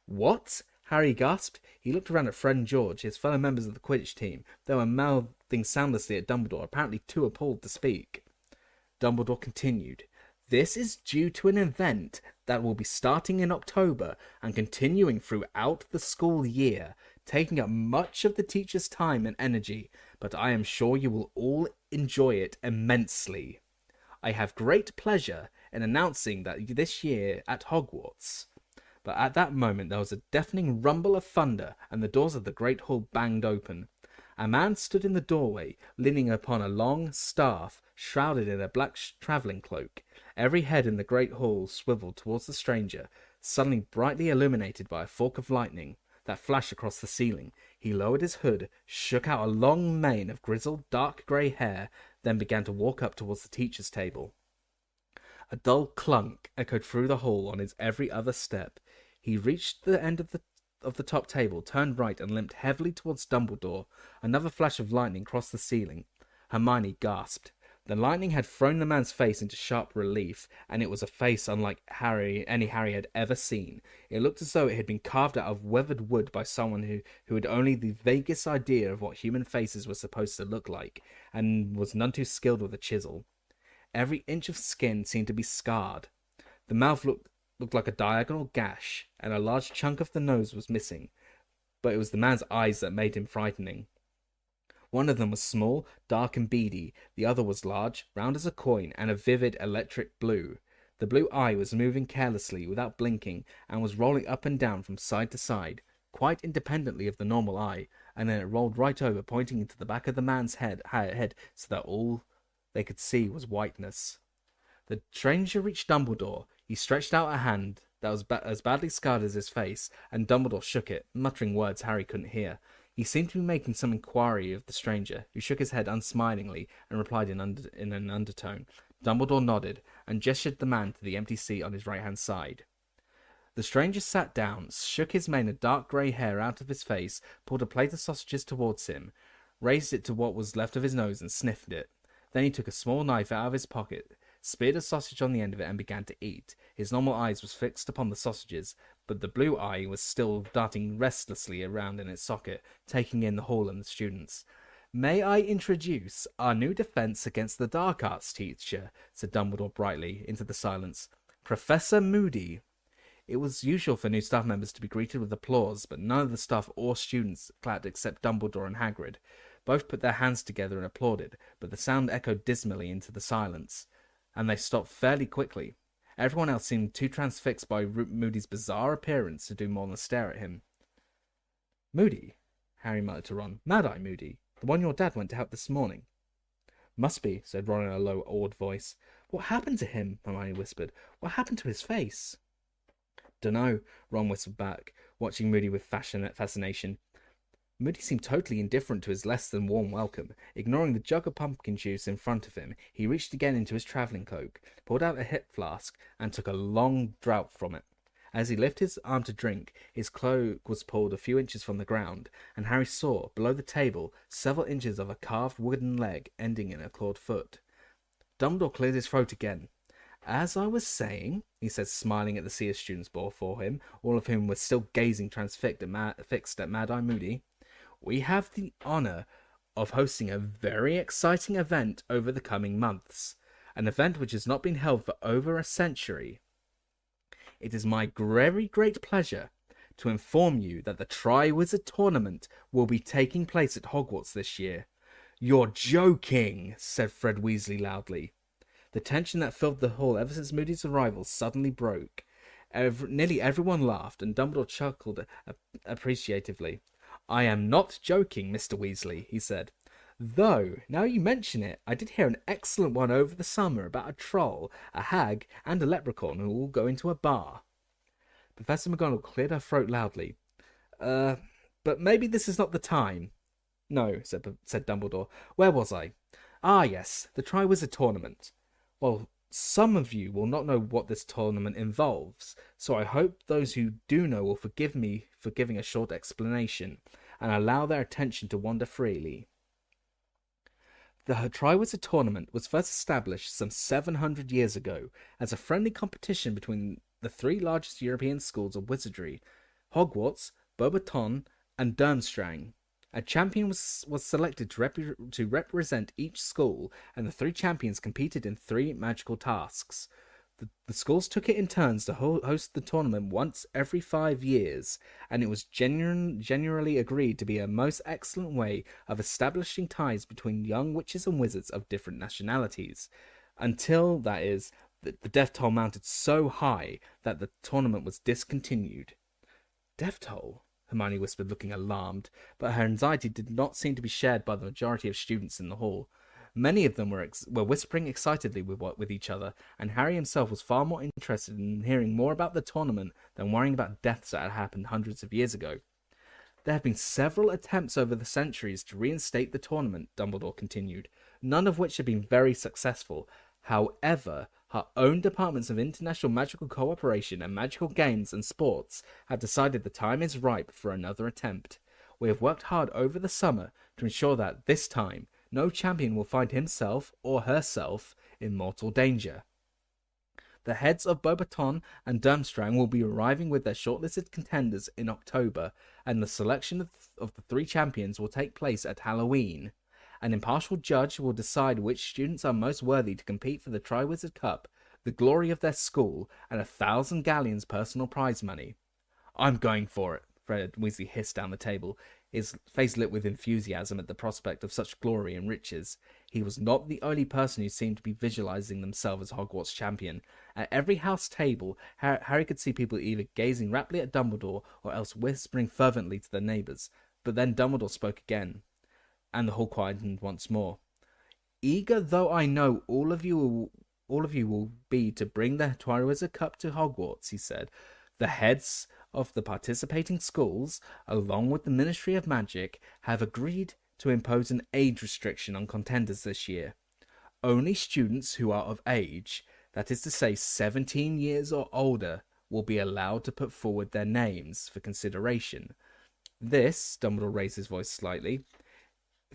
"What?" Harry gasped. He looked around at Fred and George, his fellow members of the Quidditch team. They were mouthing soundlessly at Dumbledore, apparently too appalled to speak. Dumbledore continued, "This is due to an event that will be starting in October and continuing throughout the school year, taking up much of the teacher's time and energy, but I am sure you will all enjoy it immensely. I have great pleasure in announcing that this year at Hogwarts." But at that moment there was a deafening rumble of thunder, and the doors of the great hall banged open. A man stood in the doorway, leaning upon a long staff, shrouded in a black travelling cloak. Every head in the great hall swiveled towards the stranger, suddenly brightly illuminated by a fork of lightning that flashed across the ceiling. He lowered his hood, shook out a long mane of grizzled, dark grey hair, then began to walk up towards the teacher's table. A dull clunk echoed through the hall on his every other step. He reached the end of the top table, turned right, and limped heavily towards Dumbledore. Another flash of lightning crossed the ceiling. Hermione gasped. The lightning had thrown the man's face into sharp relief, and it was a face unlike any Harry had ever seen. It looked as though it had been carved out of weathered wood by someone who had only the vaguest idea of what human faces were supposed to look like, and was none too skilled with a chisel. Every inch of skin seemed to be scarred. The mouth looked like a diagonal gash, and a large chunk of the nose was missing, but it was the man's eyes that made him frightening. One of them was small, dark and beady. The other was large, round as a coin, and a vivid electric blue. The blue eye was moving carelessly, without blinking, and was rolling up and down from side to side. quite independently of the normal eye, and then it rolled right over, pointing into the back of the man's head so that all they could see was whiteness. The stranger reached Dumbledore. He stretched out a hand that was as badly scarred as his face, and Dumbledore shook it, muttering words Harry couldn't hear. He seemed to be making some inquiry of the stranger, who shook his head unsmilingly and replied in an undertone. Dumbledore nodded and gestured the man to the empty seat on his right-hand side. The stranger sat down, shook his mane of dark grey hair out of his face, pulled a plate of sausages towards him, raised it to what was left of his nose and sniffed it. Then he took a small knife out of his pocket, speared a sausage on the end of it, and began to eat. His normal eyes was fixed upon the sausages, but the blue eye was still darting restlessly around in its socket, taking in the hall and the students. "May I introduce our new defence against the dark arts teacher?" said Dumbledore brightly into the silence. "Professor Moody." It was usual for new staff members to be greeted with applause, but none of the staff or students clapped except Dumbledore and Hagrid. Both put their hands together and applauded, but the sound echoed dismally into the silence, and they stopped fairly quickly. Everyone else seemed too transfixed by Moody's bizarre appearance to do more than stare at him. "Moody?" Harry muttered to Ron. "Mad-Eye Moody? The one your dad went to help this morning?" "Must be," said Ron in a low, awed voice. "What happened to him?" Hermione whispered. "What happened to his face?" "Dunno," Ron whispered back, watching Moody with fascination. Moody seemed totally indifferent to his less than warm welcome. Ignoring the jug of pumpkin juice in front of him, he reached again into his travelling cloak, pulled out a hip flask, and took a long draught from it. As he lifted his arm to drink, his cloak was pulled a few inches from the ground, and Harry saw, below the table, several inches of a carved wooden leg ending in a clawed foot. Dumbledore cleared his throat again. "As I was saying," he said, smiling at the sea of students before him, all of whom were still gazing transfixed at Mad-Eye Moody, "we have the honour of hosting a very exciting event over the coming months, an event which has not been held for over a century. It is my very great pleasure to inform you that the Triwizard Tournament will be taking place at Hogwarts this year." "You're joking," said Fred Weasley loudly. The tension that filled the hall ever since Moody's arrival suddenly broke. Nearly everyone laughed, and Dumbledore chuckled appreciatively. "I am not joking, Mr. Weasley," he said. "Though, now you mention it, I did hear an excellent one over the summer about a troll, a hag, and a leprechaun who all go into a bar." Professor McGonagall cleared her throat loudly. But maybe this is not the time." "No," said Dumbledore. "Where was I? Ah, yes, the Triwizard Tournament. Well, some of you will not know what this tournament involves, so I hope those who do know will forgive me for giving a short explanation, and allow their attention to wander freely. The Triwizard Tournament was first established some 700 years ago as a friendly competition between the three largest European schools of wizardry, Hogwarts, Beauxbaton, and Durmstrang. A champion was selected to represent each school, and the three champions competed in three magical tasks. The schools took it in turns to host the tournament once every 5 years, and it was generally agreed to be a most excellent way of establishing ties between young witches and wizards of different nationalities, until, that is, the death toll mounted so high that the tournament was discontinued. "Death toll?" Hermione whispered, looking alarmed, but her anxiety did not seem to be shared by the majority of students in the hall. Many of them were whispering excitedly with each other, and Harry himself was far more interested in hearing more about the tournament than worrying about deaths that had happened hundreds of years ago. "There have been several attempts over the centuries to reinstate the tournament," Dumbledore continued, "none of which have been very successful. However, our own departments of international magical cooperation and magical games and sports have decided the time is ripe for another attempt. We have worked hard over the summer to ensure that, this time, no champion will find himself or herself in mortal danger. The heads of Beauxbaton and Durmstrang will be arriving with their shortlisted contenders in October, and the selection of the three champions will take place at Halloween. An impartial judge will decide which students are most worthy to compete for the Triwizard Cup, the glory of their school, and 1,000 galleons personal prize money." "I'm going for it," Fred Weasley hissed down the table. his face lit with enthusiasm at the prospect of such glory and riches. He was not the only person who seemed to be visualizing themselves as Hogwarts champion. At every house table, Harry could see people either gazing raptly at Dumbledore or else whispering fervently to their neighbours. But then Dumbledore spoke again, and the hall quietened once more. Eager though I know all of you will be to bring the Triwizard Cup to Hogwarts, he said, the heads of the participating schools, along with the Ministry of Magic, have agreed to impose an age restriction on contenders this year. Only students who are of age, that is to say 17 years or older, will be allowed to put forward their names for consideration. This, Dumbledore raised his voice slightly,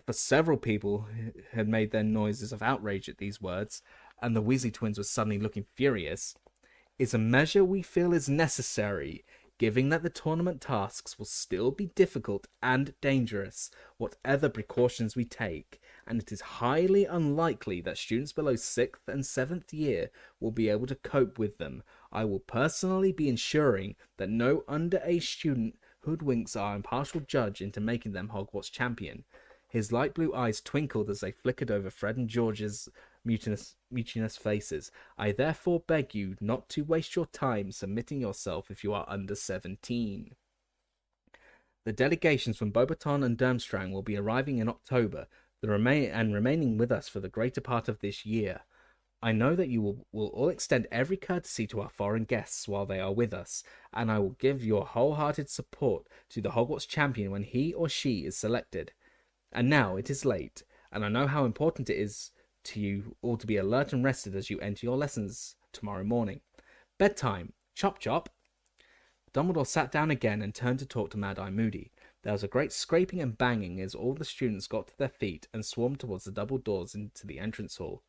for several people had made their noises of outrage at these words, and the Weasley twins were suddenly looking furious, is a measure we feel is necessary, given that the tournament tasks will still be difficult and dangerous, whatever precautions we take, and it is highly unlikely that students below 6th and 7th year will be able to cope with them. I will personally be ensuring that no underage student hoodwinks our impartial judge into making them Hogwarts champion. His light blue eyes twinkled as they flickered over Fred and George's mutinous faces. I therefore beg you not to waste your time submitting yourself if you are under 17. The delegations from Beauxbaton and Durmstrang will be arriving in October, remaining with us for the greater part of this year. I know that you will all extend every courtesy to our foreign guests while they are with us, and I will give your wholehearted support to the Hogwarts champion when he or she is selected. And now it is late, and I know how important it is to you all to be alert and rested as you enter your lessons tomorrow morning. Bedtime. Chop chop. Dumbledore sat down again and turned to talk to Mad-Eye Moody. There was a great scraping and banging as all the students got to their feet and swarmed towards the double doors into the entrance hall.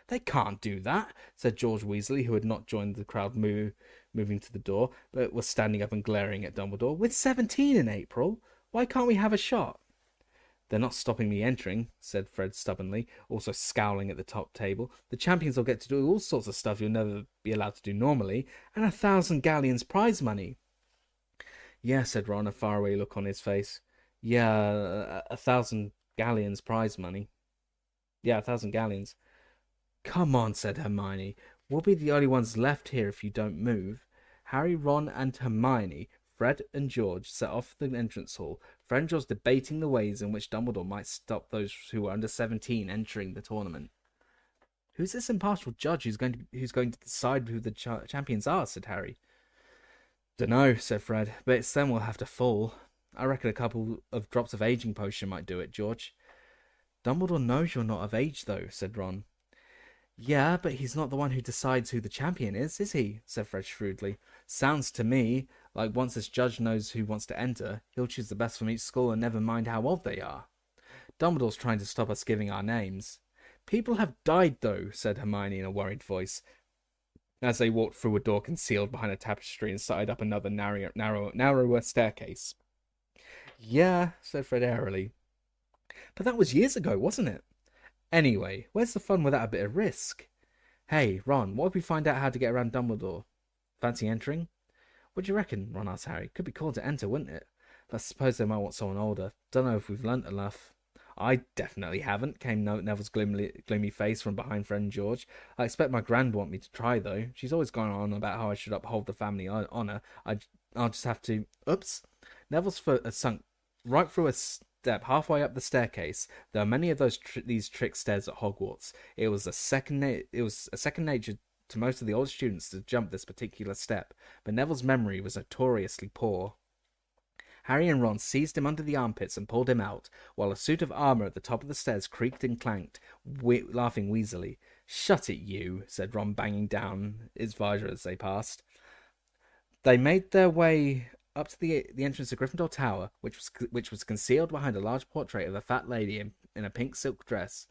They can't do that, said George Weasley, who had not joined the crowd moving to the door, but was standing up and glaring at Dumbledore. With 17 in April, why can't we have a shot? They're not stopping me entering, said Fred stubbornly, also scowling at the top table. The champions will get to do all sorts of stuff you'll never be allowed to do normally, and 1,000 galleons prize money. Yeah, said Ron, a faraway look on his face. Yeah, 1,000 galleons prize money. Yeah, 1,000 galleons. Come on, said Hermione. We'll be the only ones left here if you don't move. Harry, Ron, and Hermione, Fred and George set off for the entrance hall. Fred and George debating the ways in which Dumbledore might stop those who were under 17 entering the tournament. Who's this impartial judge who's going to decide who the champions are? Said Harry. Dunno, said Fred, but it's them we'll have to fall. I reckon a couple of drops of aging potion might do it, George. Dumbledore knows you're not of age, though, said Ron. Yeah, but he's not the one who decides who the champion is he? Said Fred shrewdly. Sounds to me like once this judge knows who wants to enter, he'll choose the best from each school and never mind how old they are. Dumbledore's trying to stop us giving our names. People have died, though, said Hermione in a worried voice, as they walked through a door concealed behind a tapestry and started up another narrower staircase. Yeah, said Fred airily. But that was years ago, wasn't it? Anyway, where's the fun without a bit of risk? Hey, Ron, what if we find out how to get around Dumbledore? Fancy entering? What do you reckon? Ron asked Harry. Could be cool to enter, wouldn't it? But I suppose they might want someone older. Don't know if we've learnt enough. I definitely haven't, came Neville's gloomy face from behind Fred and George. I expect my grand want me to try, though. She's always gone on about how I should uphold the family honour. I'll just have to... Oops. Neville's foot had sunk right through a step halfway up the staircase. There are many of these trick stairs at Hogwarts. It was a second nature to most of the old students to jump this particular step, but Neville's memory was notoriously poor. Harry and Ron seized him under the armpits and pulled him out, while a suit of armour at the top of the stairs creaked and clanked, laughing wheezily. Shut it, you, said Ron, banging down his visor as they passed. They made their way up to the entrance of Gryffindor Tower, which was concealed behind a large portrait of a fat lady in a pink silk dress.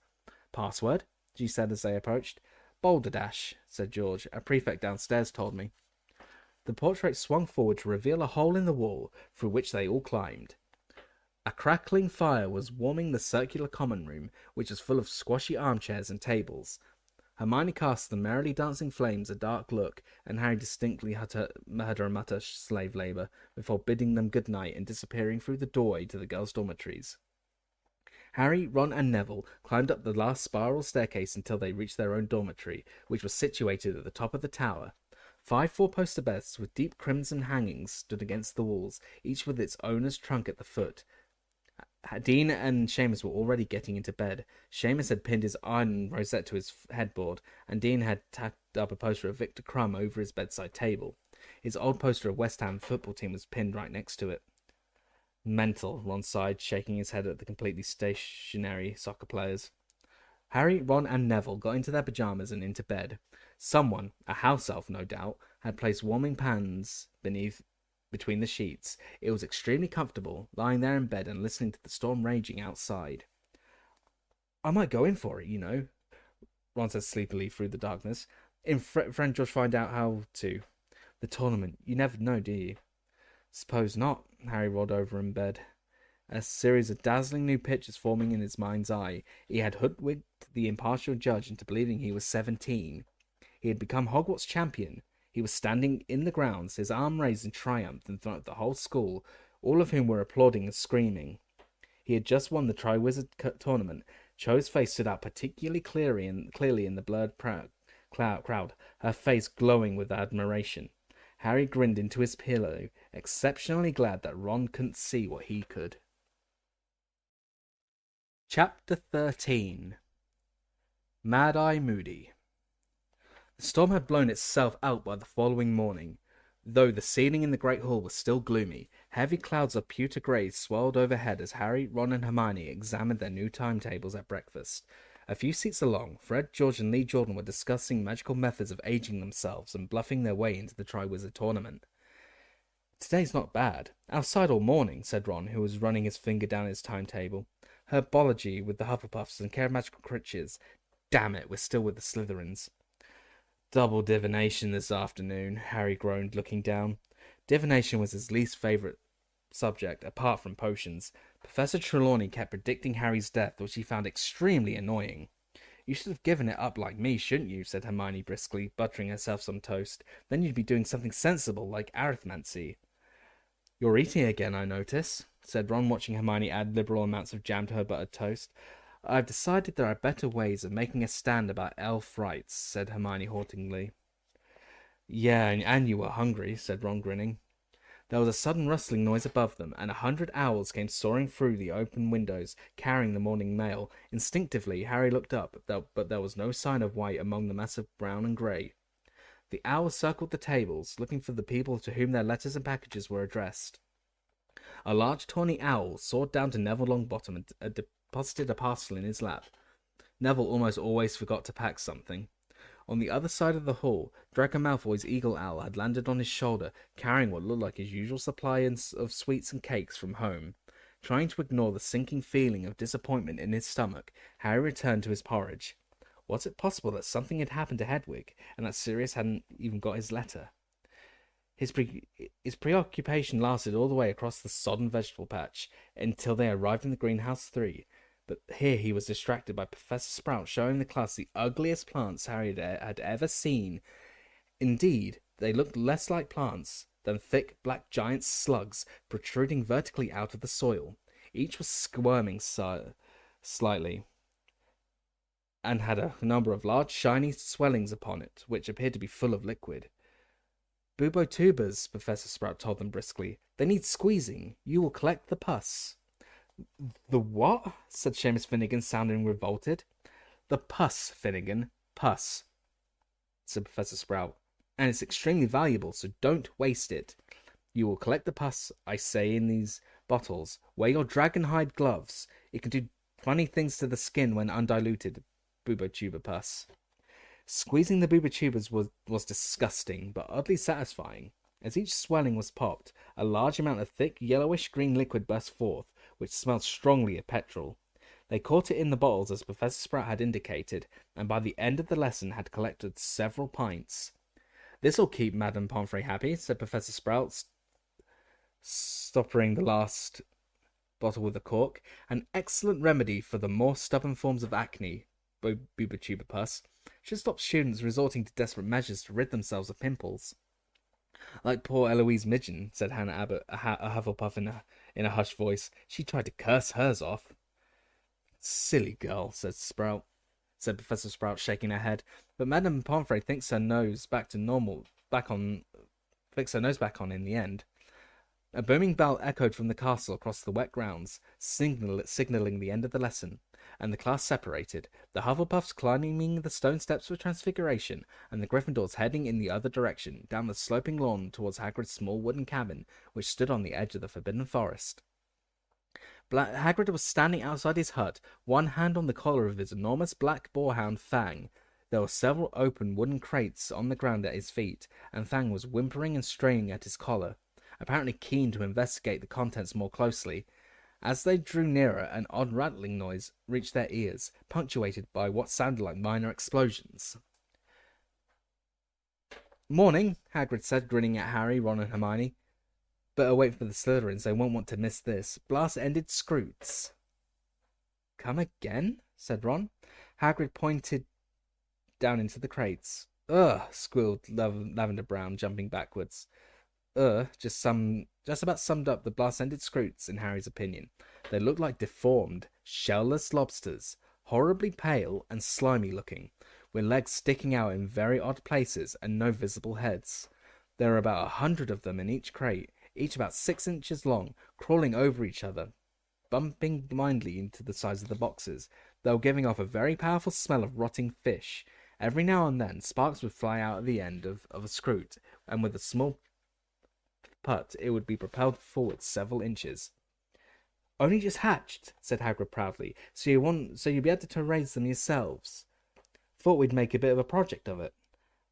Password? She said as they approached. Balderdash, said George. A prefect downstairs told me. The portrait swung forward to reveal a hole in the wall through which they all climbed. A crackling fire was warming the circular common room, which was full of squashy armchairs and tables. Hermione cast the merrily dancing flames a dark look, and Harry distinctly heard her mutter slave labour before bidding them good night and disappearing through the doorway to the girls' dormitories. Harry, Ron, and Neville climbed up the last spiral staircase until they reached their own dormitory, which was situated at the top of the tower. 5 four-poster beds with deep crimson hangings stood against the walls, each with its owner's trunk at the foot. Dean and Seamus were already getting into bed. Seamus had pinned his iron rosette to his headboard, and Dean had tacked up a poster of Victor Crumb over his bedside table. His old poster of West Ham football team was pinned right next to it. Mental, Ron sighed, shaking his head at the completely stationary soccer players. Harry, Ron, and Neville got into their pyjamas and into bed. Someone, a house elf no doubt, had placed warming pans between the sheets. It was extremely comfortable, lying there in bed and listening to the storm raging outside. I might go in for it, you know, Ron said sleepily through the darkness. In friend George find out how to. The tournament, you never know, do you? Suppose not, Harry rolled over in bed. A series of dazzling new pictures forming in his mind's eye. He had hoodwinked the impartial judge into believing he was 17. He had become Hogwarts champion. He was standing in the grounds, his arm raised in triumph in front of the whole school, all of whom were applauding and screaming. He had just won the Triwizard Tournament. Cho's face stood out particularly clearly in the blurred crowd, her face glowing with admiration. Harry grinned into his pillow, exceptionally glad that Ron couldn't see what he could. Chapter 13. Mad-Eye Moody. The storm had blown itself out by the following morning. Though the ceiling in the Great Hall was still gloomy, heavy clouds of pewter grey swirled overhead as Harry, Ron, and Hermione examined their new timetables at breakfast. A few seats along, Fred, George, and Lee Jordan were discussing magical methods of aging themselves and bluffing their way into the Triwizard Tournament. Today's not bad. Outside all morning, said Ron, who was running his finger down his timetable. Herbology with the Hufflepuffs and Care of Magical Creatures. Damn it, we're still with the Slytherins. Double divination this afternoon, Harry groaned, looking down. Divination was his least favourite subject, apart from potions. Professor Trelawney kept predicting Harry's death, which he found extremely annoying. You should have given it up like me, shouldn't you? Said Hermione briskly, buttering herself some toast. Then you'd be doing something sensible, like arithmancy. You're eating again, I notice, said Ron, watching Hermione add liberal amounts of jam to her buttered toast. I've decided there are better ways of making a stand about elf rights, said Hermione haughtily. Yeah, and you were hungry, said Ron, grinning. There was a sudden rustling noise above them, and 100 owls came soaring through the open windows, carrying the morning mail. Instinctively, Harry looked up, but there was no sign of white among the mass of brown and grey. The owls circled the tables, looking for the people to whom their letters and packages were addressed. A large tawny owl soared down to Neville Longbottom and deposited a parcel in his lap. Neville almost always forgot to pack something. On the other side of the hall, Draco Malfoy's eagle owl had landed on his shoulder, carrying what looked like his usual supply of sweets and cakes from home. Trying to ignore the sinking feeling of disappointment in his stomach, Harry returned to his porridge. Was it possible that something had happened to Hedwig, and that Sirius hadn't even got his letter? His preoccupation lasted all the way across the sodden vegetable patch, until they arrived in the Greenhouse 3. But here he was distracted by Professor Sprout showing the class the ugliest plants Harry had ever seen. Indeed, they looked less like plants than thick black giant slugs protruding vertically out of the soil. Each was squirming slightly, and had a number of large shiny swellings upon it, which appeared to be full of liquid. Bubotubers, Professor Sprout told them briskly. They need squeezing. You will collect the pus. The what? Said Seamus Finnegan, sounding revolted. The pus, Finnegan. Pus, said Professor Sprout. And it's extremely valuable, so don't waste it. You will collect the pus, I say, in these bottles. Wear your dragon hide gloves. It can do funny things to the skin when undiluted. Bubotuber pus. Squeezing the Bubotubers was disgusting, but oddly satisfying. As each swelling was popped, a large amount of thick, yellowish-green liquid burst forth, which smelled strongly of petrol. They caught it in the bottles as Professor Sprout had indicated, and by the end of the lesson had collected several pints. This'll keep Madame Pomfrey happy, said Professor Sprout, stopping the last bottle with a cork. An excellent remedy for the more stubborn forms of acne, Bubatuber pus. should stop students resorting to desperate measures to rid themselves of pimples. Like poor Eloise Midgen, said Hannah Abbott, a Hufflepuff in a hushed voice. She tried to curse hers off. Silly girl, said Professor Sprout, shaking her head. But Madame Pomfrey thinks her nose back to normal, fix her nose back on in the end. A booming bell echoed from the castle across the wet grounds, signalling the end of the lesson, and the class separated, the Hufflepuffs climbing the stone steps of Transfiguration, and the Gryffindors heading in the other direction, down the sloping lawn towards Hagrid's small wooden cabin, which stood on the edge of the Forbidden Forest. Hagrid was standing outside his hut, one hand on the collar of his enormous black boarhound Fang. There were several open wooden crates on the ground at his feet, and Fang was whimpering and straining at his collar, apparently keen to investigate the contents more closely. As they drew nearer, an odd rattling noise reached their ears, punctuated by what sounded like minor explosions. "Morning," Hagrid said, grinning at Harry, Ron and Hermione. "Better wait for the Slytherins, they won't want to miss this. Blast-ended Scroots." "Come again?" said Ron. Hagrid pointed down into the crates. "Ugh," squealed Lavender Brown, jumping backwards. Just about summed up the blast-ended Scroots, in Harry's opinion. They looked like deformed, shell-less lobsters, horribly pale and slimy-looking, with legs sticking out in very odd places and no visible heads. There were about 100 of them in each crate, each about 6 inches long, crawling over each other, bumping blindly into the sides of the boxes. They were giving off a very powerful smell of rotting fish. Every now and then, sparks would fly out at the end of a Scroot, and with a small putt, it would be propelled forward several inches. "Only just hatched," said Hagrid proudly, so you'll be able to raise them yourselves. "Thought we'd make a bit of a project of it."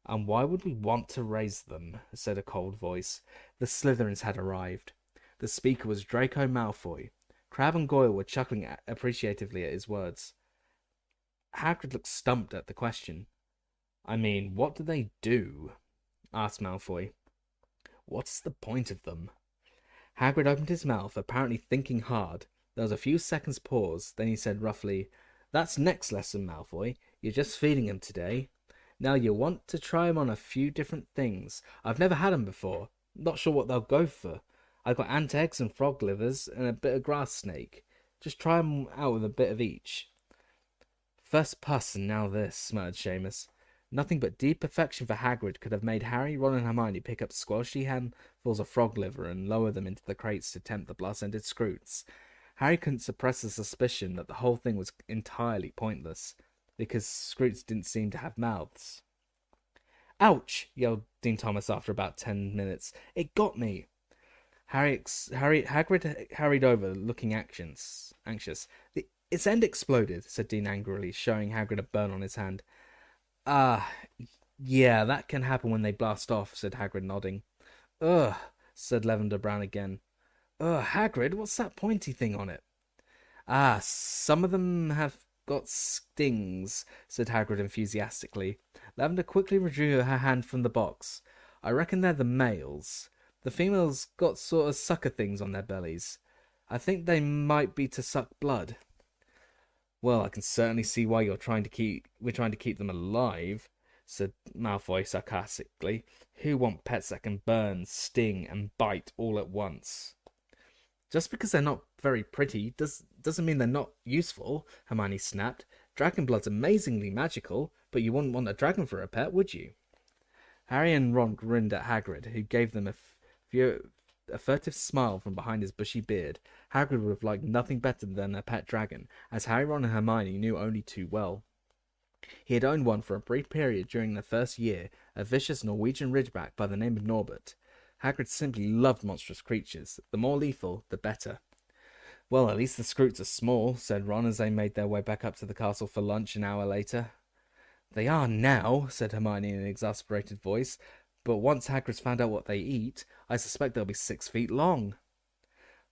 "And why would we want to raise them?" said a cold voice. The Slytherins had arrived. The speaker was Draco Malfoy. Crabbe and Goyle were chuckling appreciatively at his words. Hagrid looked stumped at the question. "I mean, what do they do?" asked Malfoy. "What's the point of them?" Hagrid opened his mouth, apparently thinking hard. There was a few seconds' pause, then he said roughly, "That's next lesson, Malfoy. You're just feeding 'em today. Now you want to try 'em on a few different things. I've never had 'em before. Not sure what they'll go for. I've got ant eggs and frog livers and a bit of grass snake. Just try 'em out with a bit of each." "First pus and now this," smuttered Seamus. Nothing but deep affection for Hagrid could have made Harry, Ron and Hermione pick up squelchy handfuls of frog liver and lower them into the crates to tempt the blast-ended Scroots. Harry couldn't suppress the suspicion that the whole thing was entirely pointless, because Scroots didn't seem to have mouths. "Ouch!" yelled Dean Thomas after about 10 minutes. "It got me!" Hagrid hurried over, looking anxious. "Its end exploded," said Dean angrily, showing Hagrid a burn on his hand. "Ah, yeah, that can happen when they blast off," said Hagrid, nodding. "Ugh," said Lavender Brown again. "Ugh, Hagrid, what's that pointy thing on it?" "Ah, some of them have got stings," said Hagrid enthusiastically. Lavender quickly withdrew her hand from the box. "I reckon they're the males. The females got sort of sucker things on their bellies. I think they might be to suck blood." "Well, I can certainly see why we're trying to keep them alive," said Malfoy sarcastically. "Who want pets that can burn, sting, and bite all at once?" "Just because they're not very pretty doesn't mean they're not useful," Hermione snapped. "Dragon blood's amazingly magical, but you wouldn't want a dragon for a pet, would you?" Harry and Ron grinned at Hagrid, who gave them a furtive smile from behind his bushy beard. Hagrid would have liked nothing better than a pet dragon, as Harry, Ron and Hermione knew only too well. He had owned one for a brief period during the first year, a vicious Norwegian ridgeback by the name of Norbert. Hagrid simply loved monstrous creatures. The more lethal, the better. "Well, at least the Scroots are small," said Ron as they made their way back up to the castle for lunch an hour later. "They are now," said Hermione in an exasperated voice. "But once Hagrid's found out what they eat, I suspect they'll be 6 feet long."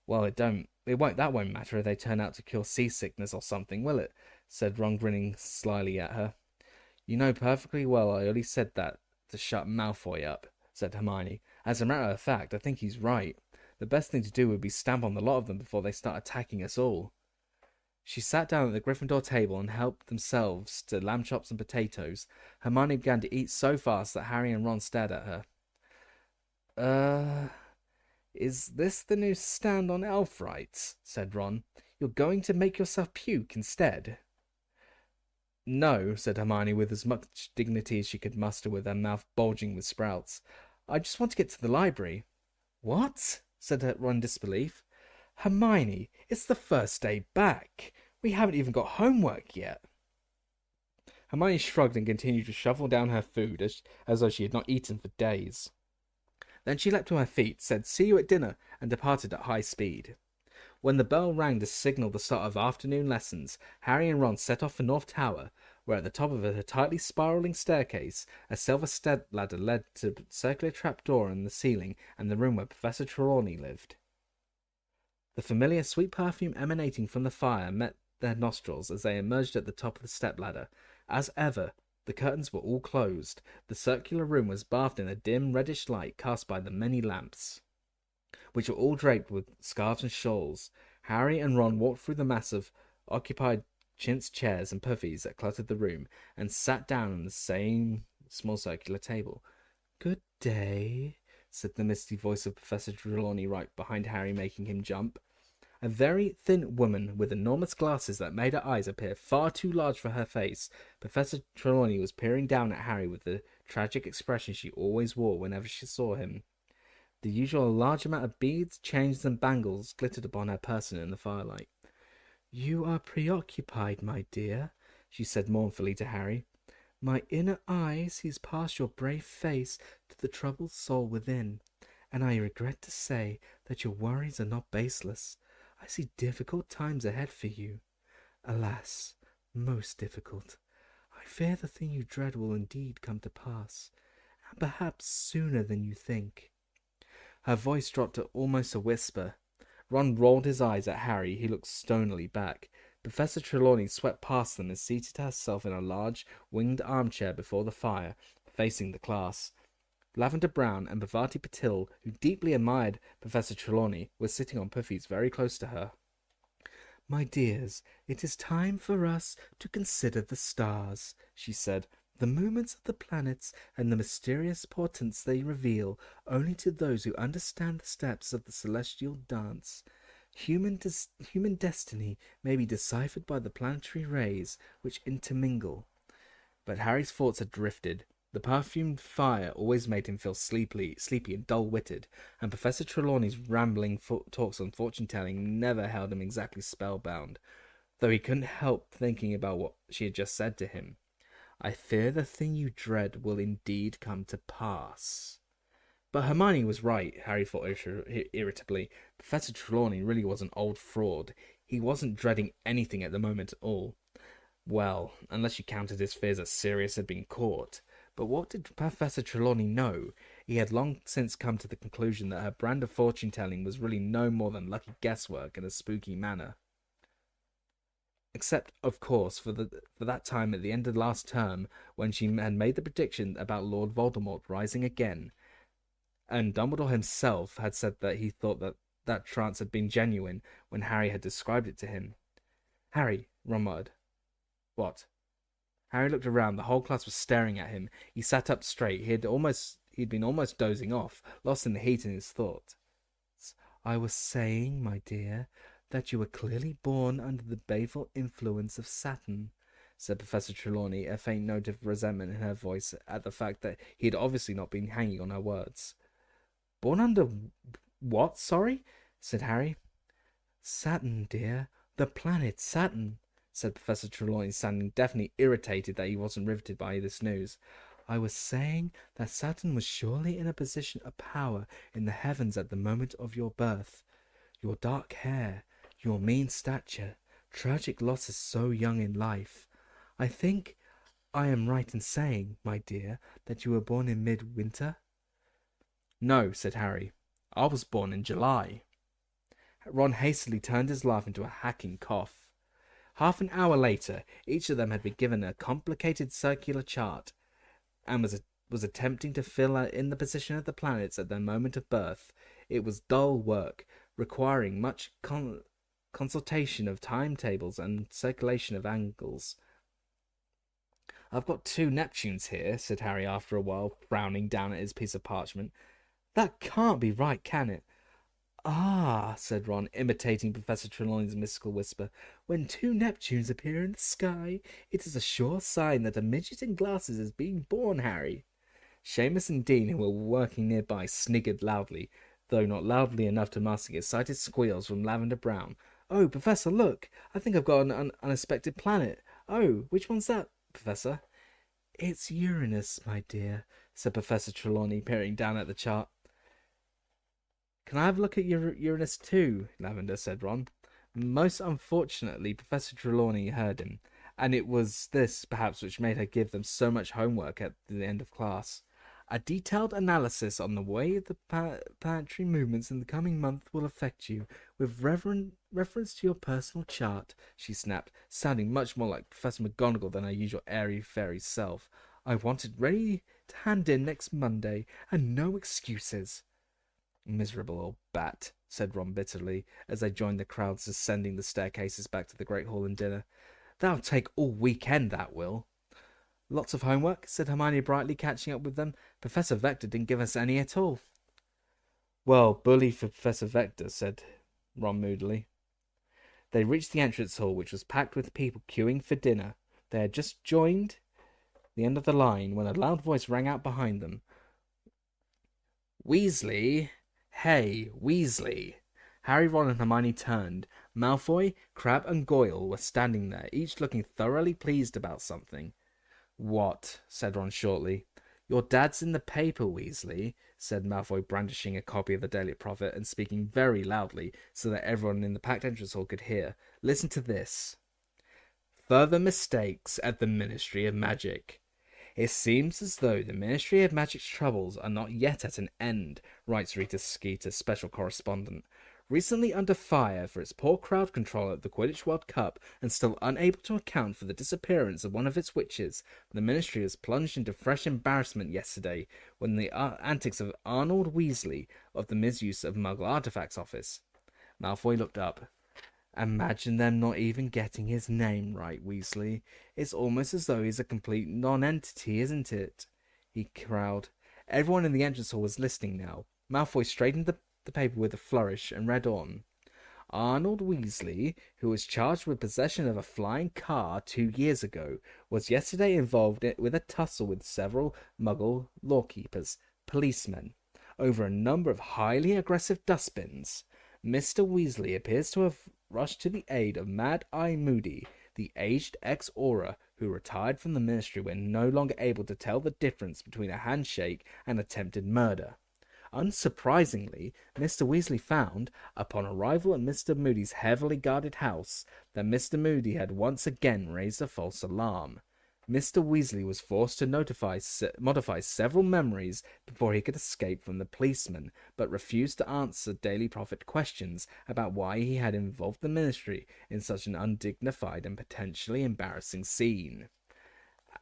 "Well, that won't matter if they turn out to cure seasickness or something, will it?" said Ron, grinning slyly at her. "You know perfectly well I only said that to shut Malfoy up," said Hermione. "As a matter of fact, I think he's right. The best thing to do would be stamp on the lot of them before they start attacking us all." She sat down at the Gryffindor table and helped themselves to lamb chops and potatoes. Hermione began to eat so fast that Harry and Ron stared at her. Is this the new stand on elf rights? Said Ron. You're going to make yourself puke instead. No, said Hermione with as much dignity as she could muster, with her mouth bulging with sprouts. I just want to get to the library. What? Said Ron in disbelief. Hermione, it's the first day back. We haven't even got homework yet. Hermione shrugged and continued to shovel down her food as though she had not eaten for days. Then she leapt to her feet, said, "See you at dinner," and departed at high speed. When the bell rang to signal the start of afternoon lessons, Harry and Ron set off for North Tower, where at the top of a tightly spiralling staircase, a silver step-ladder led to a circular trapdoor in the ceiling and the room where Professor Trelawney lived. The familiar sweet perfume emanating from the fire met their nostrils as they emerged at the top of the step-ladder. As ever, the curtains were all closed. The circular room was bathed in a dim reddish light cast by the many lamps, which were all draped with scarves and shawls. Harry and Ron walked through the mass of occupied chintz chairs and puffies that cluttered the room, and sat down on the same small circular table. "Good day," said the misty voice of Professor Trelawney right behind Harry, making him jump. A very thin woman with enormous glasses that made her eyes appear far too large for her face. Professor Trelawney was peering down at Harry with the tragic expression she always wore whenever she saw him. The usual large amount of beads, chains, and bangles glittered upon her person in the firelight. "You are preoccupied, my dear," she said mournfully to Harry. "My inner eye sees past your brave face to the troubled soul within, and I regret to say that your worries are not baseless. I see difficult times ahead for you. Alas, most difficult. I fear the thing you dread will indeed come to pass, and perhaps sooner than you think." Her voice dropped to almost a whisper. Ron rolled his eyes at Harry. He looked stonily back. Professor Trelawney swept past them and seated herself in a large winged armchair before the fire, facing the class. Lavender Brown and Bhavati Patil, who deeply admired Professor Trelawney, were sitting on puffies very close to her. "My dears, it is time for us to consider the stars," she said. "The movements of the planets and the mysterious portents they reveal only to those who understand the steps of the celestial dance. Human destiny may be deciphered by the planetary rays which intermingle." But Harry's thoughts had drifted. The perfumed fire always made him feel sleepy and dull-witted, and Professor Trelawney's rambling talks on fortune-telling never held him exactly spellbound, though he couldn't help thinking about what she had just said to him. "I fear the thing you dread will indeed come to pass." But Hermione was right, Harry thought irritably. Professor Trelawney really was an old fraud. He wasn't dreading anything at the moment at all. Well, unless you counted his fears that Sirius had been caught. But what did Professor Trelawney know? He had long since come to the conclusion that her brand of fortune-telling was really no more than lucky guesswork in a spooky manner. Except, of course, for that time at the end of last term, when she had made the prediction about Lord Voldemort rising again, and Dumbledore himself had said that he thought that trance had been genuine when Harry had described it to him. "Harry," Ron muttered. "What?" Harry looked around. The whole class was staring at him. He sat up straight. He'd been almost dozing off, lost in the heat in his thoughts. "I was saying, my dear, that you were clearly born under the baleful influence of Saturn," said Professor Trelawney, a faint note of resentment in her voice at the fact that he had obviously not been hanging on her words. "Born under what, sorry?" said Harry. "Saturn, dear. The planet Saturn," said Professor Trelawney, sounding definitely irritated that he wasn't riveted by this news. "I was saying that Saturn was surely in a position of power in the heavens at the moment of your birth. Your dark hair, your mean stature, tragic losses so young in life. I think I am right in saying, my dear, that you were born in midwinter?" "No," said Harry. "I was born in July." Ron hastily turned his laugh into a hacking cough. Half an hour later, each of them had been given a complicated circular chart, and was attempting to fill in the position of the planets at their moment of birth. It was dull work, requiring much consultation of timetables and circulation of angles. I've got 2 Neptunes here, said Harry after a while, frowning down at his piece of parchment. That can't be right, can it? Ah, said Ron, imitating Professor Trelawney's mystical whisper. When 2 Neptunes appear in the sky, it is a sure sign that a midget in glasses is being born, Harry. Seamus and Dean, who were working nearby, sniggered loudly, though not loudly enough to mask the excited squeals from Lavender Brown. Oh, Professor, look! I think I've got an unexpected planet. Oh, which one's that, Professor? It's Uranus, my dear, said Professor Trelawney, peering down at the chart. Can I have a look at Uranus too? Lavender, said Ron. Most unfortunately, Professor Trelawney heard him, and it was this, perhaps, which made her give them so much homework at the end of class. A detailed analysis on the way the planetary movements in the coming month will affect you, with reference to your personal chart, she snapped, sounding much more like Professor McGonagall than her usual airy-fairy self. I want it ready to hand in next Monday, and no excuses. Miserable old bat, said Ron bitterly, as they joined the crowds ascending the staircases back to the Great Hall and dinner. That'll take all weekend, that will. Lots of homework, said Hermione brightly, catching up with them. Professor Vector didn't give us any at all. Well, bully for Professor Vector, said Ron moodily. They reached the entrance hall, which was packed with people queuing for dinner. They had just joined the end of the line when a loud voice rang out behind them. Weasley! Hey, Weasley! Harry, Ron and Hermione turned. Malfoy, Crabbe and Goyle were standing there, each looking thoroughly pleased about something. What? Said Ron shortly. Your dad's in the paper, Weasley, said Malfoy, brandishing a copy of the Daily Prophet and speaking very loudly so that everyone in the packed entrance hall could hear. Listen to this. Further mistakes at the Ministry of Magic. It seems as though the Ministry of Magic's troubles are not yet at an end, writes Rita Skeeter, special correspondent. Recently under fire for its poor crowd control at the Quidditch World Cup and still unable to account for the disappearance of one of its witches, the Ministry was plunged into fresh embarrassment yesterday when the antics of Arnold Weasley of the misuse of Muggle Artifacts Office. Malfoy looked up. Imagine them not even getting his name right, Weasley. It's almost as though he's a complete non-entity, isn't it? He growled. Everyone in the entrance hall was listening now. Malfoy straightened the paper with a flourish and read on. Arnold Weasley, who was charged with possession of a flying car 2 years ago, was yesterday involved with a tussle with several Muggle lawkeepers, policemen, over a number of highly aggressive dustbins. Mr. Weasley appears to have rushed to the aid of Mad Eye Moody, the aged ex-Auror who retired from the Ministry when no longer able to tell the difference between a handshake and attempted murder. Unsurprisingly, Mr. Weasley found, upon arrival at Mr. Moody's heavily guarded house, that Mr. Moody had once again raised a false alarm. Mr. Weasley was forced to modify several memories before he could escape from the policeman, but refused to answer Daily Prophet questions about why he had involved the Ministry in such an undignified and potentially embarrassing scene.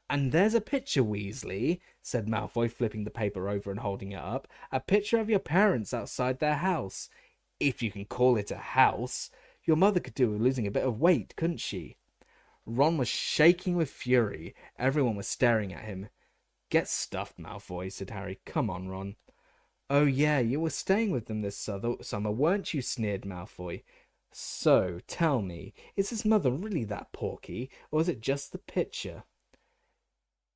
And there's a picture, Weasley, said Malfoy, flipping the paper over and holding it up. A picture of your parents outside their house. If you can call it a house. Your mother could do with losing a bit of weight, couldn't she? Ron was shaking with fury. Everyone was staring at him. Get stuffed, Malfoy, said Harry. Come on, Ron. Oh, yeah, you were staying with them this summer, weren't you? Sneered Malfoy. So, tell me, is his mother really that porky, or is it just the picture?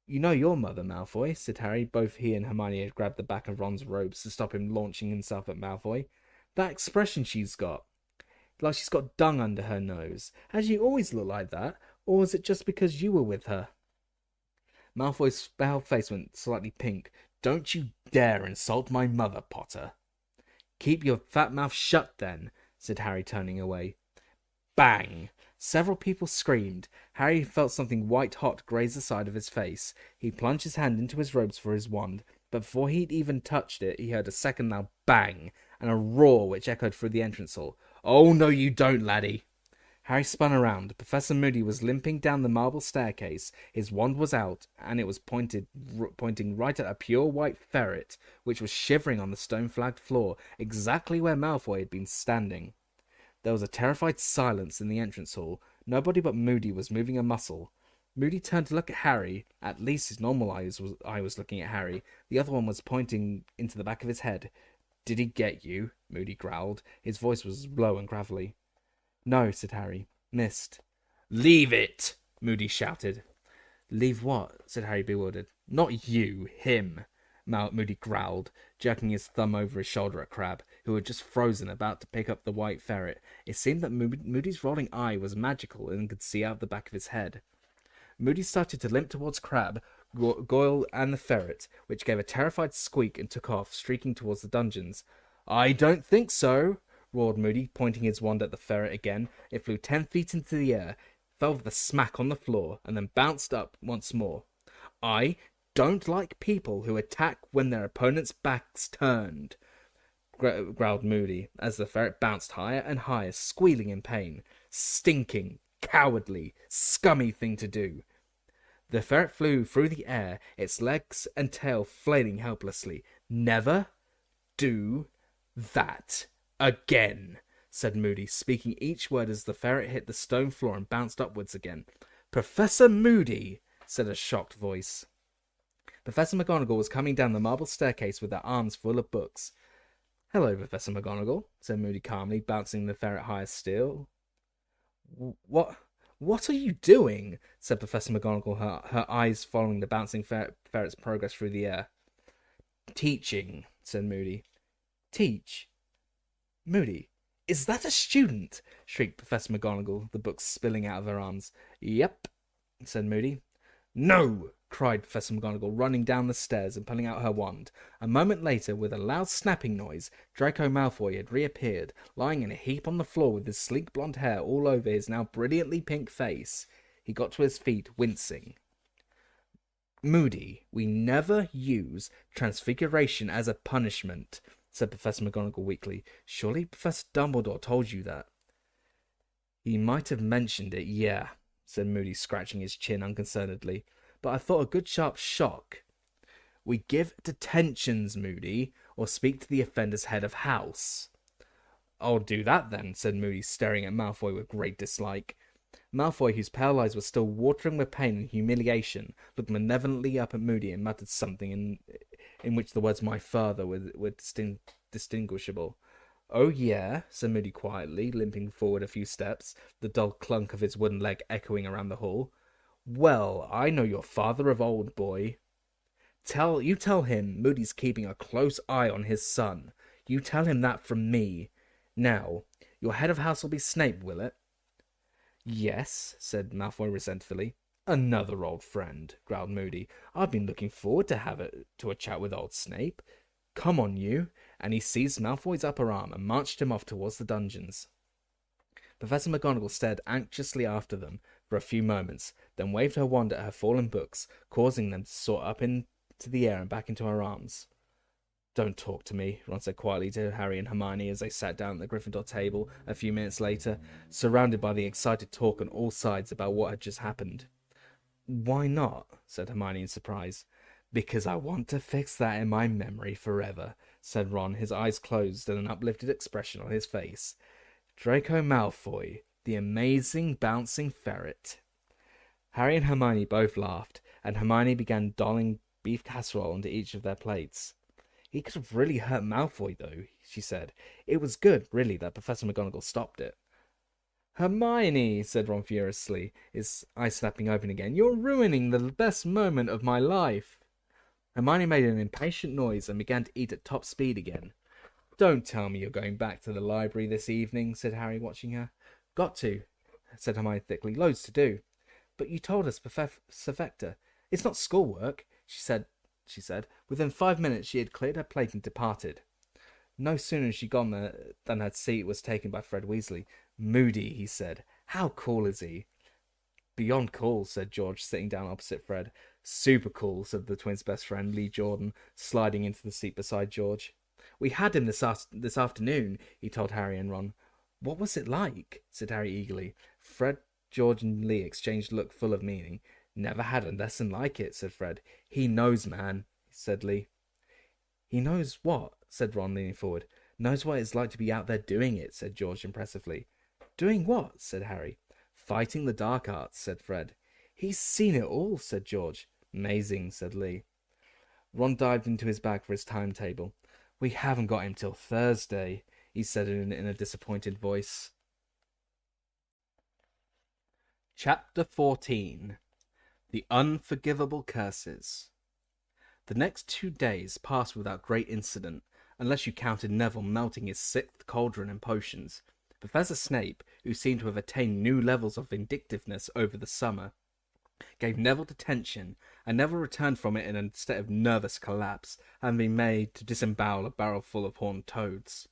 You know your mother, Malfoy, said Harry. Both he and Hermione had grabbed the back of Ron's robes to stop him launching himself at Malfoy. That expression she's got. Like she's got dung under her nose. Has she always looked like that, or was it just because you were with her? Malfoy's pale face went slightly pink. Don't you dare insult my mother, Potter. Keep your fat mouth shut, then, said Harry, turning away. Bang! Several people screamed. Harry felt something white-hot graze the side of his face. He plunged his hand into his robes for his wand, but before he'd even touched it, he heard a second loud bang, and a roar which echoed through the entrance hall. Oh, no you don't, laddie! Harry spun around. Professor Moody was limping down the marble staircase. His wand was out, and it was pointing right at a pure white ferret, which was shivering on the stone-flagged floor, exactly where Malfoy had been standing. There was a terrified silence in the entrance hall. Nobody but Moody was moving a muscle. Moody turned to look at Harry. At least his normal eye was looking at Harry. The other one was pointing into the back of his head. "Did he get you?" Moody growled. His voice was low and gravelly. "No," said Harry. "Missed." "Leave it!" Moody shouted. "Leave what?" said Harry, bewildered. "Not you, him," Moody growled, jerking his thumb over his shoulder at Crabbe, who had just frozen, about to pick up the white ferret. It seemed that Moody's rolling eye was magical and could see out the back of his head. Moody started to limp towards Crabbe, Goyle, and the ferret, which gave a terrified squeak and took off, streaking towards the dungeons. "I don't think so," roared Moody, pointing his wand at the ferret again. It flew 10 feet into the air, fell with a smack on the floor, and then bounced up once more. "I don't like people who attack when their opponent's back's turned," growled Moody, as the ferret bounced higher and higher, squealing in pain. "Stinking, cowardly, scummy thing to do." The ferret flew through the air, its legs and tail flailing helplessly. "Never do that again," said Moody, speaking each word as the ferret hit the stone floor and bounced upwards again. "Professor Moody," said a shocked voice. Professor McGonagall was coming down the marble staircase with her arms full of books. "Hello, Professor McGonagall," said Moody calmly, bouncing the ferret higher still. What are you doing?" said Professor McGonagall, her eyes following the bouncing ferret's progress through the air. "Teaching," said Moody. "Teach? Moody, is that a student?" shrieked Professor McGonagall, the books spilling out of her arms. "Yep," said Moody. "No!" cried Professor McGonagall, running down the stairs and pulling out her wand. A moment later, with a loud snapping noise, Draco Malfoy had reappeared, lying in a heap on the floor with his sleek blonde hair all over his now brilliantly pink face. He got to his feet, wincing. "Moody, we never use transfiguration as a punishment," said Professor McGonagall weakly. "Surely Professor Dumbledore told you that?" "He might have mentioned it, yeah," said Moody, scratching his chin unconcernedly. "But I thought a good sharp shock." "We give detentions, Moody, or speak to the offender's head of house." "I'll do that then," said Moody, staring at Malfoy with great dislike. Malfoy, whose pale eyes were still watering with pain and humiliation, looked malevolently up at Moody and muttered something in which the words "my father" were distinguishable. "Oh, yeah," said Moody quietly, limping forward a few steps, the dull clunk of his wooden leg echoing around the hall. "Well, I know your father of old, boy. You tell him Moody's keeping a close eye on his son. You tell him that from me. Now, your head of house will be Snape, will it?" "Yes," said Malfoy resentfully. "Another old friend," growled Moody. "I've been looking forward to a chat with old Snape. Come on, you." And he seized Malfoy's upper arm and marched him off towards the dungeons. Professor McGonagall stared anxiously after them for a few moments, then waved her wand at her fallen books, causing them to soar up into the air and back into her arms. "Don't talk to me," Ron said quietly to Harry and Hermione as they sat down at the Gryffindor table a few minutes later, surrounded by the excited talk on all sides about what had just happened. "Why not?" said Hermione in surprise. "Because I want to fix that in my memory forever," said Ron, his eyes closed and an uplifted expression on his face. "Draco Malfoy, the amazing bouncing ferret." Harry and Hermione both laughed, and Hermione began dolling beef casserole onto each of their plates. "He could have really hurt Malfoy, though," she said. "It was good, really, that Professor McGonagall stopped it." "Hermione," said Ron furiously, his eyes snapping open again, "you're ruining the best moment of my life." Hermione made an impatient noise and began to eat at top speed again. "Don't tell me you're going back to the library this evening," said Harry, watching her. "Got to," said Hermione thickly. "Loads to do." "But you told us, Professor Vector. It's not schoolwork," she said. Within 5 minutes she had cleared her plate and departed. No sooner had she gone than her seat was taken by Fred Weasley. "Moody," he said. "How cool is he?" "Beyond cool," said George, sitting down opposite Fred. "Super cool," said the twins' best friend, Lee Jordan, sliding into the seat beside George. "We had him this afternoon," he told Harry and Ron. "What was it like?" said Harry eagerly. Fred, George, and Lee exchanged a look full of meaning. "Never had a lesson like it," said Fred. "He knows, man," said Lee. "He knows what?" said Ron, leaning forward. "Knows what it's like to be out there doing it," said George impressively. Doing what? Said Harry. Fighting the dark arts, said Fred. He's seen it all, said George. Amazing, said Lee. Ron dived into his bag for his timetable. We haven't got him till Thursday, he said in a disappointed voice. Chapter 14. The Unforgivable Curses. The next 2 days passed without great incident, unless you counted Neville melting his 6th cauldron in potions. Professor Snape, who seemed to have attained new levels of vindictiveness over the summer, gave Neville detention, and Neville returned from it in a state of nervous collapse, having been made to disembowel a barrel full of horned toads.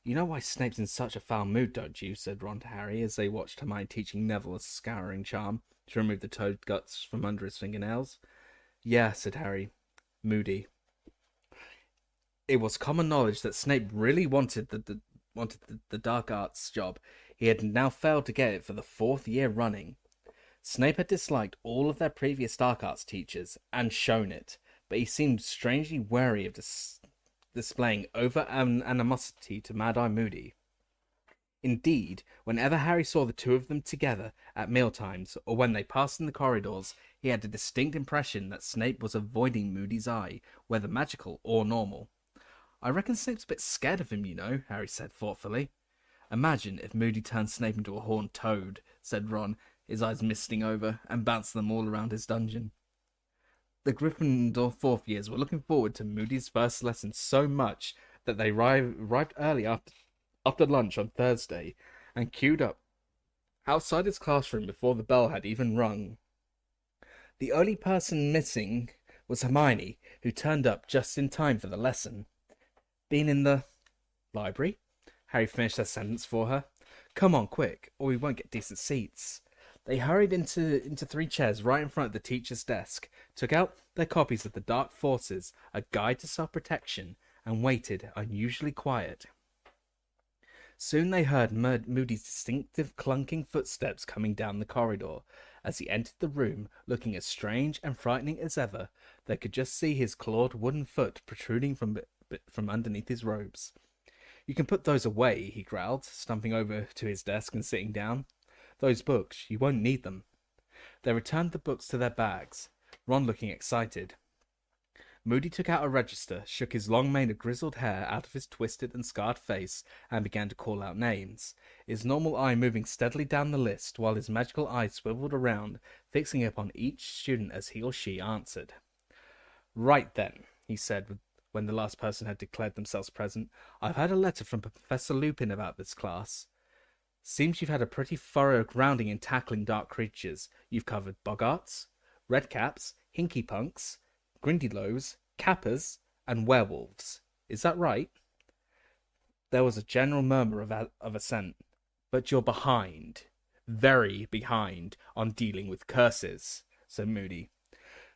You know why Snape's in such a foul mood, don't you? Said Ron to Harry, as they watched Hermione teaching Neville a scouring charm to remove the toad guts from under his fingernails. Yeah, said Harry. Moody. It was common knowledge that Snape really wanted the dark arts job. He had now failed to get it for the 4th year running. Snape had disliked all of their previous dark arts teachers, and shown it, but he seemed strangely wary of displaying animosity to Mad-Eye Moody. Indeed, whenever Harry saw the two of them together at mealtimes, or when they passed in the corridors, he had a distinct impression that Snape was avoiding Moody's eye, whether magical or normal. I reckon Snape's a bit scared of him, you know, Harry said thoughtfully. Imagine if Moody turned Snape into a horned toad, said Ron, his eyes misting over, and bounced them all around his dungeon. The Gryffindor 4th years were looking forward to Moody's first lesson so much that they arrived early after lunch on Thursday and queued up outside his classroom before the bell had even rung. The only person missing was Hermione, who turned up just in time for the lesson. Been in the library? Harry finished her sentence for her. Come on, quick, or we won't get decent seats. They hurried into 3 chairs right in front of the teacher's desk, took out their copies of The Dark Forces, A Guide to Self-Protection, and waited, unusually quiet. Soon they heard Moody's distinctive clunking footsteps coming down the corridor. As he entered the room, looking as strange and frightening as ever, they could just see his clawed wooden foot protruding from underneath his robes. You can put those away, he growled, stumping over to his desk and sitting down. Those books, you won't need them. They returned the books to their bags, Ron looking excited. Moody took out a register, shook his long mane of grizzled hair out of his twisted and scarred face, and began to call out names, his normal eye moving steadily down the list, while his magical eye swiveled around, fixing upon each student as he or she answered. Right then, he said, when the last person had declared themselves present, I've had a letter from Professor Lupin about this class. Seems you've had a pretty thorough grounding in tackling dark creatures. You've covered boggarts, redcaps, hinkypunks, grindylows, kappas, and werewolves. Is that right? There was a general murmur of assent. But you're behind, very behind, on dealing with curses, said Moody.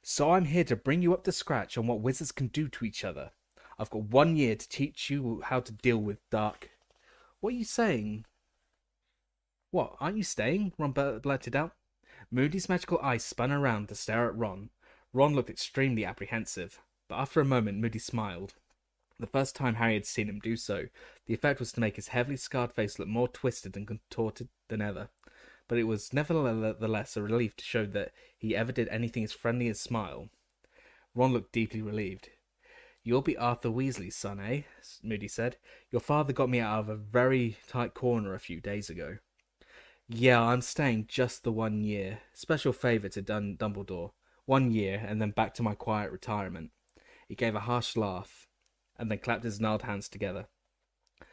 So I'm here to bring you up to scratch on what wizards can do to each other. I've got 1 year to teach you how to deal with dark... What are you saying? What, aren't you staying? Ron blurted out. Moody's magical eyes spun around to stare at Ron. Ron looked extremely apprehensive, but after a moment Moody smiled. The first time Harry had seen him do so, the effect was to make his heavily scarred face look more twisted and contorted than ever. But it was nevertheless a relief to show that he ever did anything as friendly as smile. Ron looked deeply relieved. You'll be Arthur Weasley's son, eh? Moody said. Your father got me out of a very tight corner a few days ago. Yeah, I'm staying just the 1 year. Special favour to Dumbledore. 1 year, and then back to my quiet retirement. He gave a harsh laugh, and then clapped his gnarled hands together.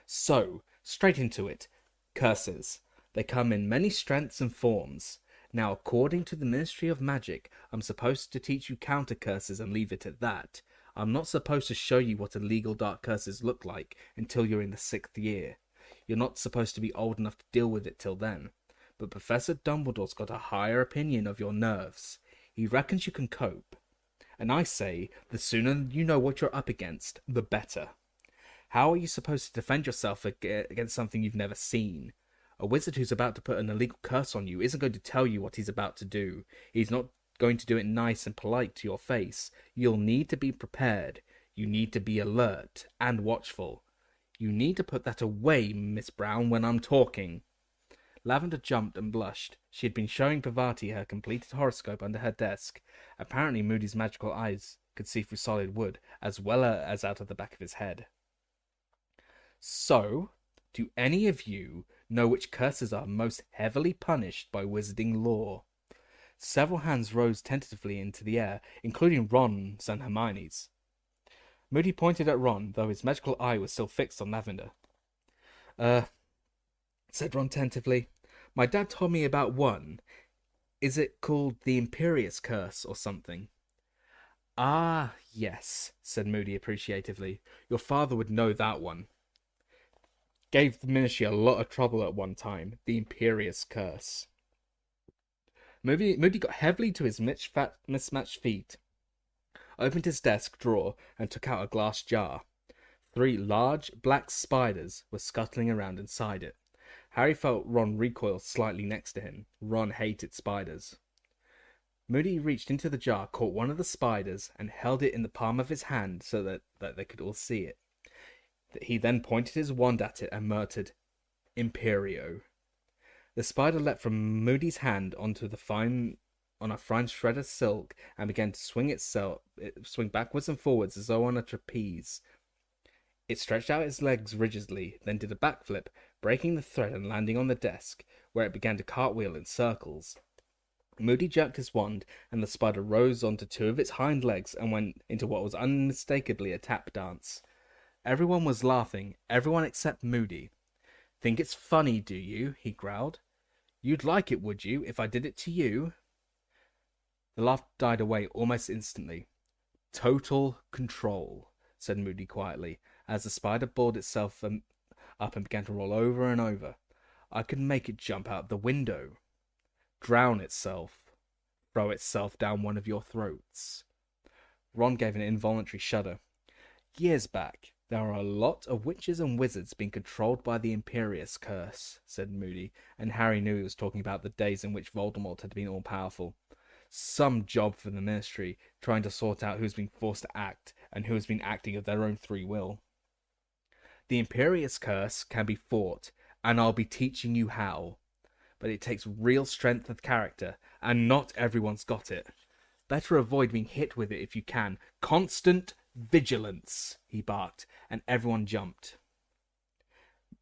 So, straight into it. Curses. They come in many strengths and forms. Now, according to the Ministry of Magic, I'm supposed to teach you counter curses and leave it at that. I'm not supposed to show you what illegal dark curses look like until you're in the 6th year. You're not supposed to be old enough to deal with it till then. But Professor Dumbledore's got a higher opinion of your nerves. He reckons you can cope. And I say, the sooner you know what you're up against, the better. How are you supposed to defend yourself against something you've never seen? A wizard who's about to put an illegal curse on you isn't going to tell you what he's about to do. He's not going to do it nice and polite to your face. You'll need to be prepared. You need to be alert and watchful. You need to put that away, Miss Brown, when I'm talking. Lavender jumped and blushed. She had been showing Parvati her completed horoscope under her desk. Apparently Moody's magical eyes could see through solid wood, as well as out of the back of his head. So, do any of you know which curses are most heavily punished by wizarding law? Several hands rose tentatively into the air, including Ron's and Hermione's. Moody pointed at Ron, though his magical eye was still fixed on Lavender. Said Ron tentatively. My dad told me about one. Is it called the Imperious Curse or something? Ah, yes, said Moody appreciatively. Your father would know that one. Gave the ministry a lot of trouble at one time. The Imperious Curse. Moody got heavily to his mismatched feet, opened his desk drawer, and took out a glass jar. 3 large black spiders were scuttling around inside it. Harry felt Ron recoil slightly next to him. Ron hated spiders. Moody reached into the jar, caught one of the spiders, and held it in the palm of his hand so that they could all see it. He then pointed his wand at it and muttered, Imperio. The spider leapt from Moody's hand on a fine shred of silk and began to swing backwards and forwards as though on a trapeze. It stretched out its legs rigidly, then did a backflip, breaking the thread and landing on the desk, where it began to cartwheel in circles. Moody jerked his wand, and the spider rose onto 2 of its hind legs and went into what was unmistakably a tap dance. Everyone was laughing, everyone except Moody. Think it's funny, do you? He growled. You'd like it, would you, if I did it to you? The laugh died away almost instantly. Total control, said Moody quietly, as the spider balled itself up and began to roll over and over. I could make it jump out the window, drown itself, throw itself down one of your throats. Ron gave an involuntary shudder. Years back, there are a lot of witches and wizards being controlled by the Imperious Curse, said Moody, and Harry knew he was talking about the days in which Voldemort had been all-powerful. Some job for the Ministry, trying to sort out who's been forced to act and who has been acting of their own free will. The Imperious Curse can be fought, and I'll be teaching you how. But it takes real strength of character, and not everyone's got it. Better avoid being hit with it if you can. Constant vigilance, he barked, and everyone jumped.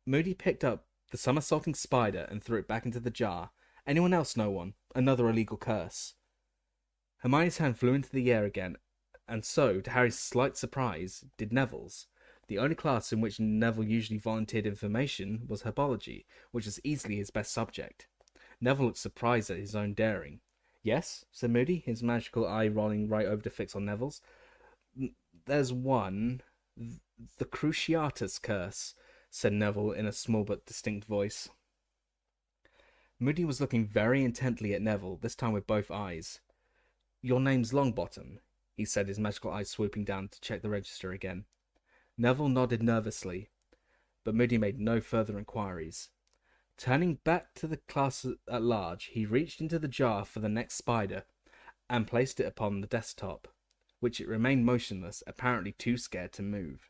Moody picked up the somersaulting spider and threw it back into the jar. Anyone else know one? Another illegal curse. Hermione's hand flew into the air again, and so, to Harry's slight surprise, did Neville's. The only class in which Neville usually volunteered information was herbology, which was easily his best subject. Neville looked surprised at his own daring. Yes, said Moody, his magical eye rolling right over to fix on Neville's. There's one. The Cruciatus Curse, said Neville in a small but distinct voice. Moody was looking very intently at Neville, this time with both eyes. Your name's Longbottom, he said, his magical eyes swooping down to check the register again. Neville nodded nervously, but Moody made no further inquiries. Turning back to the class at large, he reached into the jar for the next spider and placed it upon the desktop, which it remained motionless, apparently too scared to move.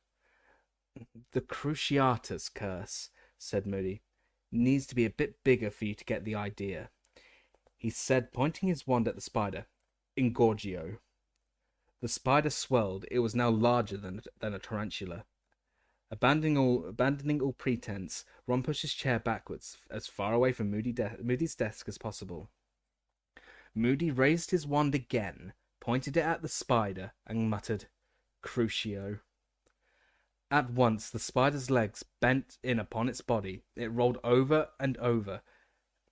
The Cruciatus Curse, said Moody, needs to be a bit bigger for you to get the idea. He said, pointing his wand at the spider. Ingorgio. The spider swelled. It was now larger than a tarantula. Abandoning all pretense, Ron pushed his chair backwards, as far away from Moody's desk as possible. Moody raised his wand again, pointed it at the spider, and muttered, Crucio. At once the spider's legs bent in upon its body. It rolled over and over,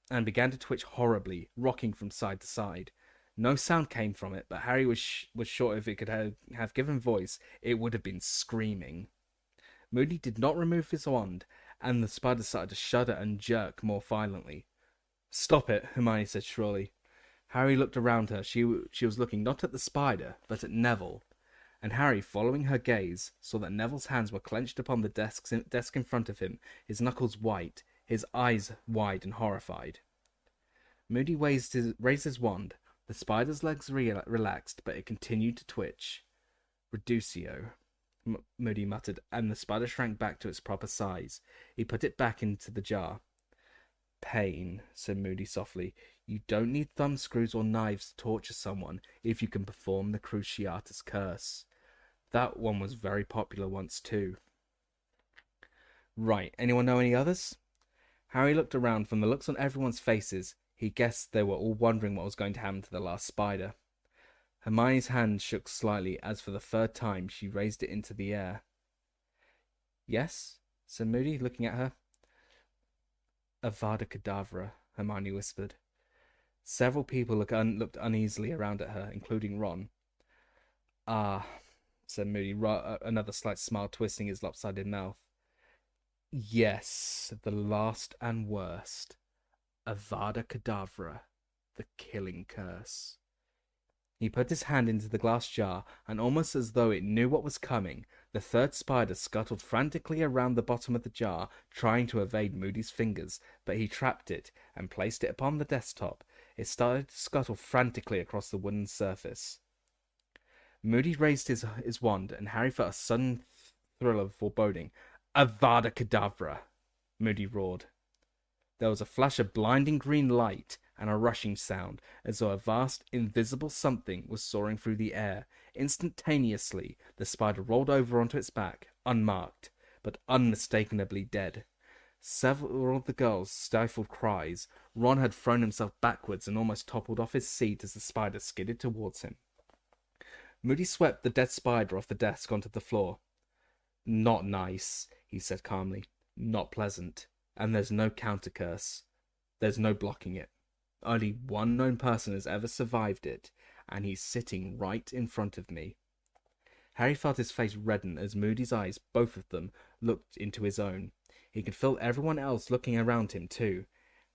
and began to twitch horribly, rocking from side to side. No sound came from it, but Harry was sure if it could have given voice, it would have been screaming. Moody did not remove his wand, and the spider started to shudder and jerk more violently. Stop it, Hermione said shrilly. Harry looked around her. She was looking not at the spider, but at Neville, and Harry, following her gaze, saw that Neville's hands were clenched upon the desk in front of him, his knuckles white, his eyes wide and horrified. Moody raised his wand. The spider's legs relaxed, but it continued to twitch. Reducio, Moody muttered, and the spider shrank back to its proper size. He put it back into the jar. pain, said Moody softly. You don't need thumbscrews or knives to torture someone if you can perform the Cruciatus Curse. That one was very popular once too. Right, anyone know any others? Harry looked around. From the looks on everyone's faces, he guessed they were all wondering what was going to happen to the last spider. Hermione's hand shook slightly as for the third time she raised it into the air. Yes, said Moody, looking at her. Avada Kedavra, Hermione whispered. Several people looked uneasily around at her, including Ron. Ah, said Moody, another slight smile twisting his lopsided mouth. Yes, the last and worst. Avada Kedavra, the killing curse. He put his hand into the glass jar, and almost as though it knew what was coming, the third spider scuttled frantically around the bottom of the jar, trying to evade Moody's fingers, but he trapped it and placed it upon the desktop. It started to scuttle frantically across the wooden surface. Moody raised his wand, and Harry felt a sudden thrill of foreboding. Avada Kedavra, Moody roared. There was a flash of blinding green light and a rushing sound, as though a vast, invisible something was soaring through the air. Instantaneously, the spider rolled over onto its back, unmarked, but unmistakably dead. Several of the girls stifled cries. Ron had thrown himself backwards and almost toppled off his seat as the spider skidded towards him. Moody swept the dead spider off the desk onto the floor. Not nice, he said calmly. Not pleasant. And there's no counter-curse. There's no blocking it. Only one known person has ever survived it, and he's sitting right in front of me. Harry felt his face redden as Moody's eyes, both of them, looked into his own. He could feel everyone else looking around him too.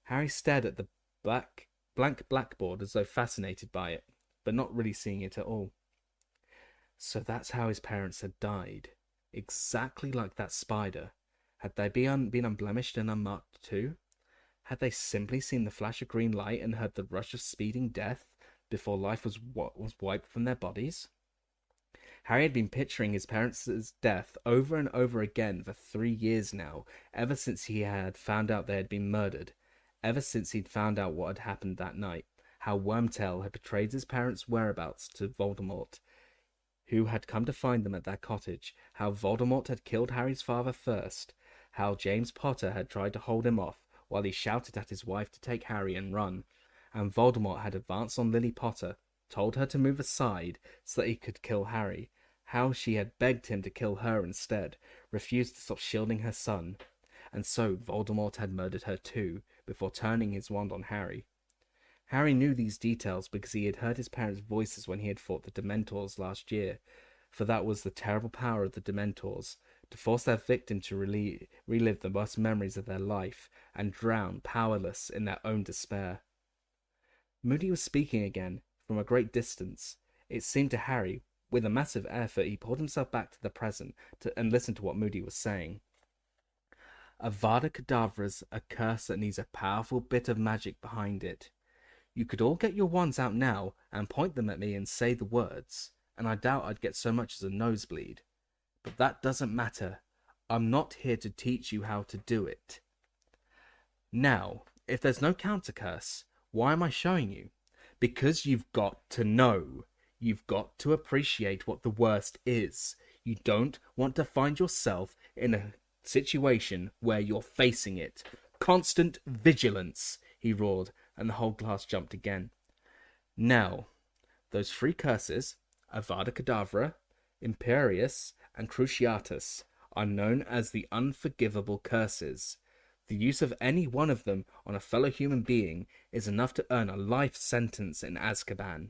Harry stared at the blank blackboard as though fascinated by it, but not really seeing it at all. So that's how his parents had died. Exactly like that spider. Had they been unblemished and unmarked too? Had they simply seen the flash of green light and heard the rush of speeding death before life was wiped from their bodies? Harry had been picturing his parents' death over and over again for 3 years now, ever since he had found out they had been murdered, ever since he'd found out what had happened that night, how Wormtail had betrayed his parents' whereabouts to Voldemort, who had come to find them at their cottage, how Voldemort had killed Harry's father first, how James Potter had tried to hold him off while he shouted at his wife to take Harry and run, and Voldemort had advanced on Lily Potter, told her to move aside so that he could kill Harry, how she had begged him to kill her instead, refused to stop shielding her son, and so Voldemort had murdered her too, before turning his wand on Harry. Harry knew these details because he had heard his parents' voices when he had fought the Dementors last year, for that was the terrible power of the Dementors, to force their victim to relive the worst memories of their life, and drown powerless in their own despair. Moody was speaking again, from a great distance. It seemed to Harry, with a massive effort, he pulled himself back to the present and listened to what Moody was saying. Avada Kedavra's a curse that needs a powerful bit of magic behind it. You could all get your wands out now and point them at me and say the words, and I doubt I'd get so much as a nosebleed. But that doesn't matter. I'm not here to teach you how to do it. Now, if there's no counter curse, why am I showing you? Because you've got to know. You've got to appreciate what the worst is. You don't want to find yourself in a situation where you're facing it. Constant vigilance, he roared, and the whole class jumped again. Now, those 3 curses, Avada Kedavra, Imperius, and Cruciatus, are known as the unforgivable curses. The use of any one of them on a fellow human being is enough to earn a life sentence in Azkaban.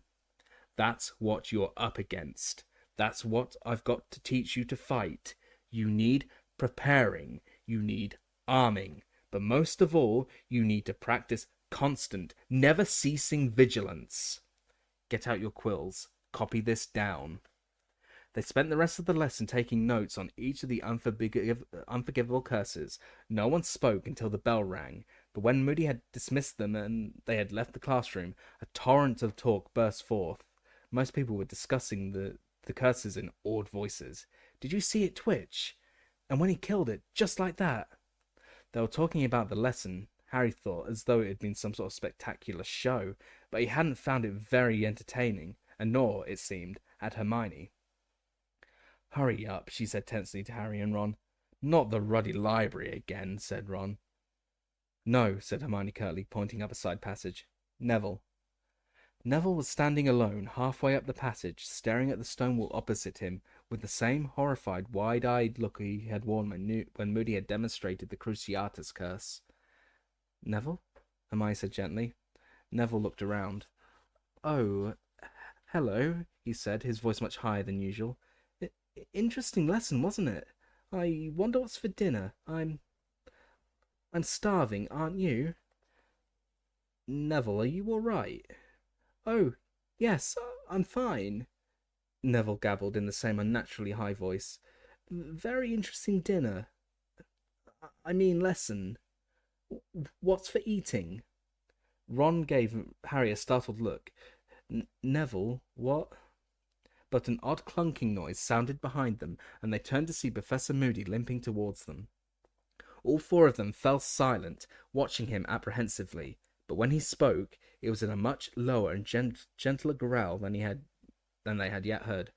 That's what you're up against. That's what I've got to teach you to fight. You need preparing. You need arming. But most of all, you need to practice constant, never-ceasing vigilance. Get out your quills. Copy this down. They spent the rest of the lesson taking notes on each of the unforgivable curses. No one spoke until the bell rang, but when Moody had dismissed them and they had left the classroom, a torrent of talk burst forth. Most people were discussing the curses in awed voices. Did you see it twitch? And when he killed it, just like that? They were talking about the lesson, Harry thought, as though it had been some sort of spectacular show, but he hadn't found it very entertaining, and nor, it seemed, had Hermione. "Hurry up," she said tensely to Harry and Ron. "Not the ruddy library again," said Ron. "No," said Hermione curtly, pointing up a side passage. "Neville." Neville was standing alone, halfway up the passage, staring at the stone wall opposite him, with the same horrified, wide-eyed look he had worn when Moody had demonstrated the Cruciatus curse. "Neville?" Hermione said gently. Neville looked around. "Oh, hello," he said, his voice much higher than usual. "Interesting lesson, wasn't it? I wonder what's for dinner. I'm starving, aren't you?" "Neville, are you all right?" "Oh, yes, I'm fine," Neville gabbled in the same unnaturally high voice. "Very interesting dinner. I mean lesson. What's for eating?" Ron gave Harry a startled look. "Neville, what?" But an odd clunking noise sounded behind them, and they turned to see Professor Moody limping towards them. All four of them fell silent, watching him apprehensively, but when he spoke, it was in a much lower and gentler growl than they had yet heard.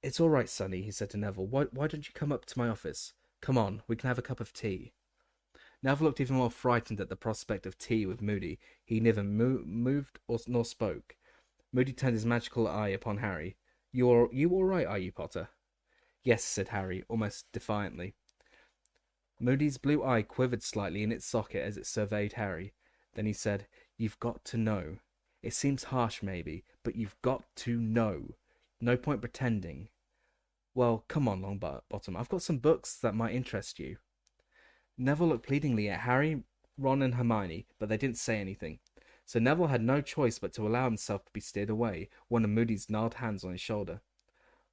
"It's all right, Sonny," he said to Neville. Why don't you come up to my office? Come on, we can have a cup of tea." Neville looked even more frightened at the prospect of tea with Moody. He neither moved nor spoke. Moody turned his magical eye upon Harry. You all right, are you, Potter?" "Yes," said Harry, almost defiantly. Moody's blue eye quivered slightly in its socket as it surveyed Harry. Then he said, "You've got to know. It seems harsh, maybe, but you've got to know. No point pretending. Well, come on, Longbottom. I've got some books that might interest you." Neville looked pleadingly at Harry, Ron, and Hermione, but they didn't say anything. So Neville had no choice but to allow himself to be steered away, one of Moody's gnarled hands on his shoulder.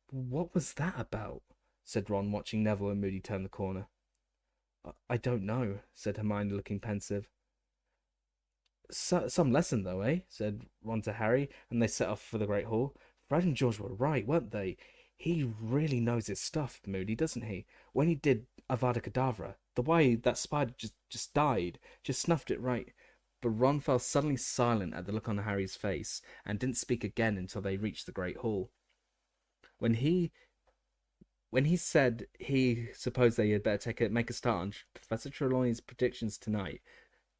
"What was that about?" said Ron, watching Neville and Moody turn the corner. I don't know," said Hermione, looking pensive. Some lesson, though, eh?" said Ron to Harry, and they set off for the Great Hall. "Fred and George were right, weren't they? He really knows his stuff, Moody, doesn't he? When he did Avada Kedavra, the way that spider just died, just snuffed it right." But Ron fell suddenly silent at the look on Harry's face, and didn't speak again until they reached the Great Hall. When he said he supposed they had better make a start on Professor Trelawney's predictions tonight,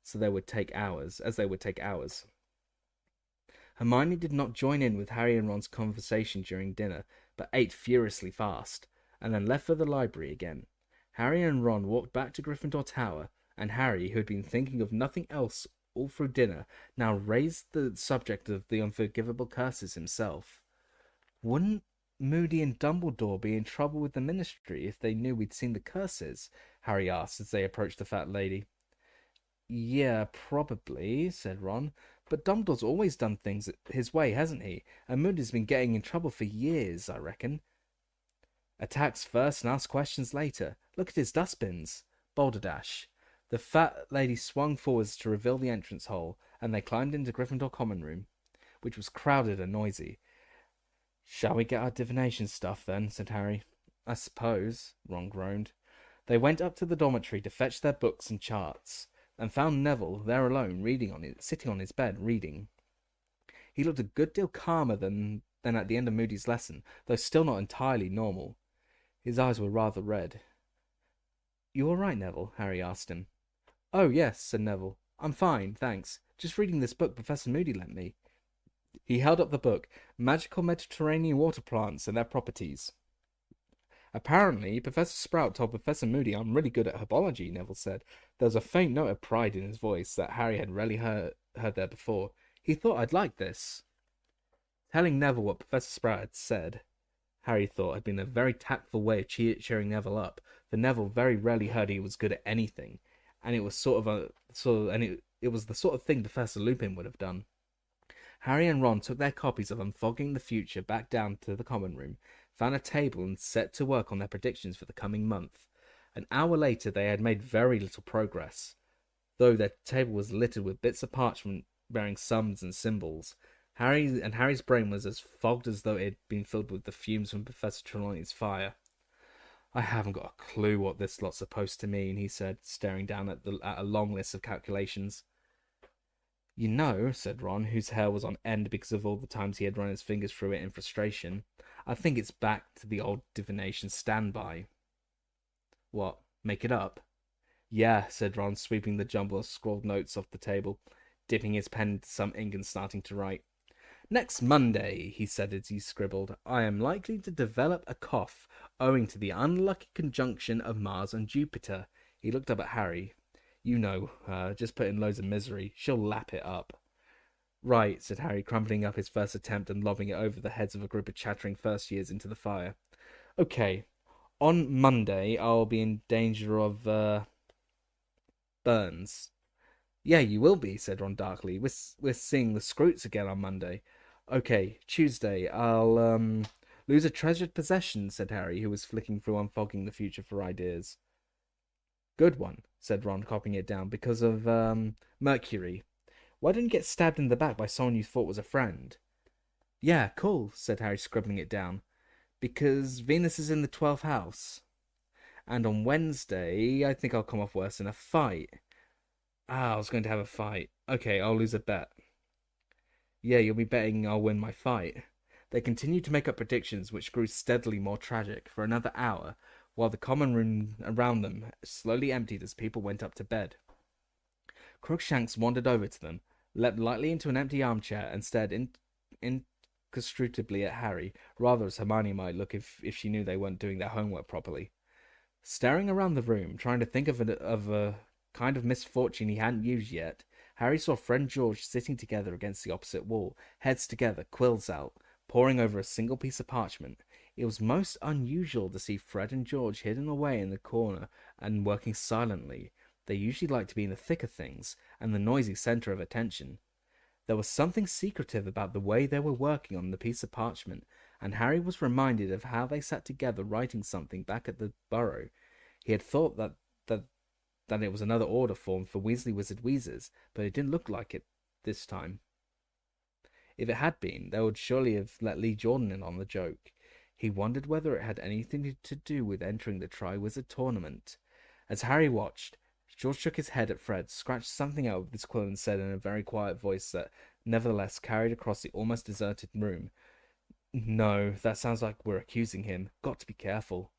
as they would take hours. Hermione did not join in with Harry and Ron's conversation during dinner, but ate furiously fast, and then left for the library again. Harry and Ron walked back to Gryffindor Tower, and Harry, who had been thinking of nothing else all through dinner, now raised the subject of the unforgivable curses himself. "Wouldn't Moody and Dumbledore be in trouble with the Ministry if they knew we'd seen the curses?" Harry asked as they approached the fat lady. "Yeah, probably," said Ron. "But Dumbledore's always done things his way, hasn't he? And Moody's been getting in trouble for years, I reckon." "Attacks first and ask questions later. Look at his dustbins." Balderdash. The fat lady swung forwards to reveal the entrance hole, and they climbed into Gryffindor Common Room, which was crowded and noisy. "Shall we get our divination stuff, then?" said Harry. "I suppose," Ron groaned. They went up to the dormitory to fetch their books and charts, and found Neville there alone, sitting on his bed, reading. He looked a good deal calmer than at the end of Moody's lesson, though still not entirely normal. His eyes were rather red. "You all right, Neville?" Harry asked him. "Oh, yes," said Neville. "I'm fine, thanks. Just reading this book Professor Moody lent me." He held up the book, Magical Mediterranean Water Plants and Their Properties. "Apparently, Professor Sprout told Professor Moody I'm really good at herbology," Neville said. There was a faint note of pride in his voice that Harry had rarely heard there before. He thought I'd like this. Telling Neville what Professor Sprout had said, Harry thought, had been a very tactful way of cheering Neville up, for Neville very rarely heard he was good at anything, and it was it was the sort of thing Professor Lupin would have done. Harry and Ron took their copies of Unfogging the Future back down to the common room, found a table, and set to work on their predictions for the coming month. An hour later they had made very little progress, though their table was littered with bits of parchment bearing sums and symbols. Harry's brain was as fogged as though it had been filled with the fumes from Professor Trelawney's fire. I haven't got a clue what this lot's supposed to mean, he said, staring down at a long list of calculations. You know, said Ron, whose hair was on end because of all the times he had run his fingers through it in frustration, I think it's back to the old divination standby. What, make it up? Yeah, said Ron, sweeping the jumble of scrawled notes off the table, dipping his pen into some ink and starting to write. Next Monday, he said as he scribbled, I am likely to develop a cough owing to the unlucky conjunction of Mars and Jupiter. He looked up at Harry. You know, just put in loads of misery. She'll lap it up. Right, said Harry, crumpling up his first attempt and lobbing it over the heads of a group of chattering first years into the fire. Okay, on Monday I'll be in danger of, burns. Yeah, you will be, said Ron darkly. We're seeing the Scroots again on Monday. Okay, Tuesday, I'll, lose a treasured possession, said Harry, who was flicking through Unfogging the Future for ideas. Good one, said Ron, copying it down, because of, Mercury. Why didn't you get stabbed in the back by someone you thought was a friend? Yeah, cool, said Harry, scribbling it down. Because Venus is in the 12th house. And on Wednesday, I think I'll come off worse in a fight. I was going to have a fight. Okay, I'll lose a bet. Yeah, you'll be betting I'll win my fight. They continued to make up predictions, which grew steadily more tragic, for another hour, while the common room around them slowly emptied as people went up to bed. Crookshanks wandered over to them, leapt lightly into an empty armchair, and stared inscrutably at Harry, rather as Hermione might look if she knew they weren't doing their homework properly. Staring around the room, trying to think of a kind of misfortune he hadn't used yet, Harry saw friend George sitting together against the opposite wall, heads together, quills out, poring over a single piece of parchment. It was most unusual to see Fred and George hidden away in the corner and working silently. They usually liked to be in the thick of things, and the noisy centre of attention. There was something secretive about the way they were working on the piece of parchment, and Harry was reminded of how they sat together writing something back at the Burrow. He had thought that it was another order form for Weasley Wizard Wheezers, but it didn't look like it this time. If it had been, they would surely have let Lee Jordan in on the joke. He wondered whether it had anything to do with entering the Triwizard Tournament. As Harry watched, George shook his head at Fred, scratched something out with his quill, and said in a very quiet voice that nevertheless carried across the almost deserted room, No, that sounds like we're accusing him. Got to be careful.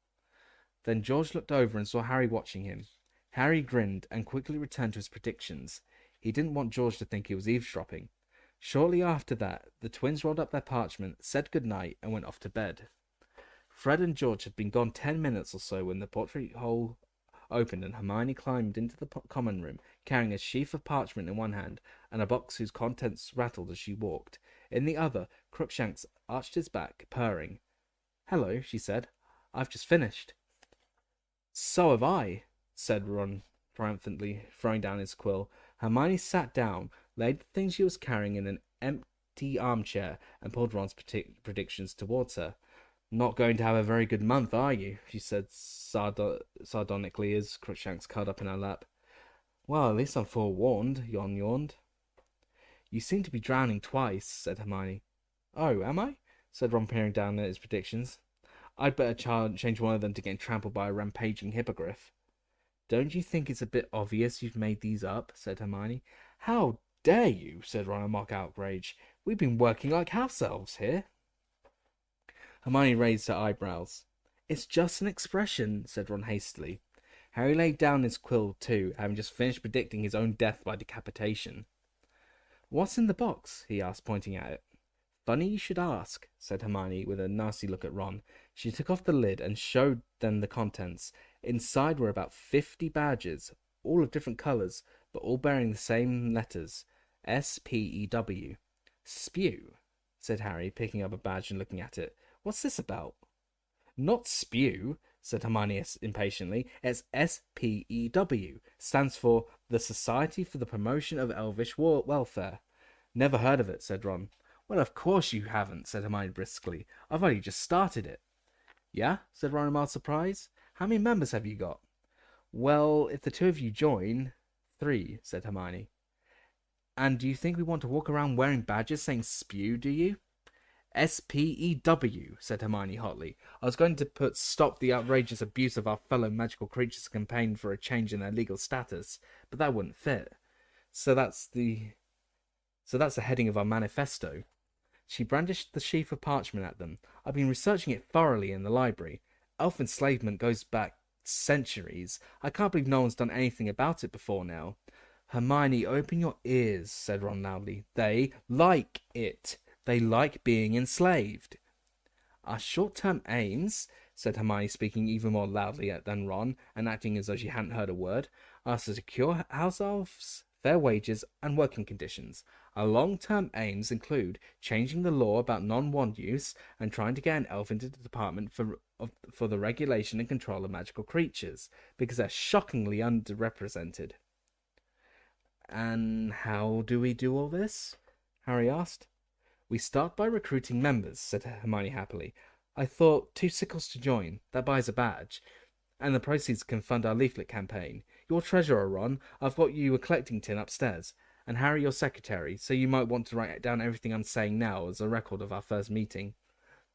Then George looked over and saw Harry watching him. Harry grinned and quickly returned to his predictions. He didn't want George to think he was eavesdropping. Shortly after that, the twins rolled up their parchment, said good night, and went off to bed. Fred and George had been gone 10 minutes or so when the portrait-hole opened and Hermione climbed into the common room, carrying a sheaf of parchment in one hand and a box whose contents rattled as she walked. In the other, Crookshanks arched his back, purring. Hello, she said. I've just finished. So have I, said Ron triumphantly, throwing down his quill. Hermione sat down, laid the things she was carrying in an empty armchair, and pulled Ron's predictions towards her. Not going to have a very good month, are you? She said sardonically as Crookshanks curled up in her lap. Well, at least I'm forewarned, Yon yawned. You seem to be drowning twice, said Hermione. Oh, am I? Said Ron, peering down at his predictions. I'd better change one of them to getting trampled by a rampaging hippogriff. Don't you think it's a bit obvious you've made these up? Said Hermione. How dare you? Said Ron in mock outrage. We've been working like house elves here. Hermione raised her eyebrows. It's just an expression, said Ron hastily. Harry laid down his quill too, having just finished predicting his own death by decapitation. What's in the box? He asked, pointing at it. Funny you should ask, said Hermione with a nasty look at Ron. She took off the lid and showed them the contents. Inside were about 50 badges, all of different colours, but all bearing the same letters. S-P-E-W. Spew, said Harry, picking up a badge and looking at it. What's this about? Not spew, said Hermione impatiently. It's S-P-E-W. Stands for the Society for the Promotion of Elvish Welfare. Never heard of it, said Ron. Well, of course you haven't, said Hermione briskly. I've only just started it. Yeah? Said Ron in mild surprise. How many members have you got? Well, if the two of you join... 3, said Hermione. And do you think we want to walk around wearing badges saying spew, do you? SPEW, said Hermione hotly. I was going to put stop the outrageous abuse of our fellow magical creatures campaign for a change in their legal status, but that wouldn't fit. So that's the heading of our manifesto. She brandished the sheaf of parchment at them. I've been researching it thoroughly in the library. Elf enslavement goes back centuries. I can't believe no one's done anything about it before now. Hermione, open your ears, said Ron loudly. They like it. They like being enslaved. Our short-term aims, said Hermione, speaking even more loudly than Ron, and acting as though she hadn't heard a word, are to secure house elves, fair wages, and working conditions. Our long-term aims include changing the law about non-wand use and trying to get an elf into the department for the regulation and control of magical creatures, because they're shockingly underrepresented. And how do we do all this? Harry asked. We start by recruiting members, said Hermione happily. I thought 2 sickles to join. That buys a badge. And the proceeds can fund our leaflet campaign. You're treasurer, Ron. I've got you a collecting tin upstairs. And Harry, your secretary, so you might want to write down everything I'm saying now as a record of our first meeting.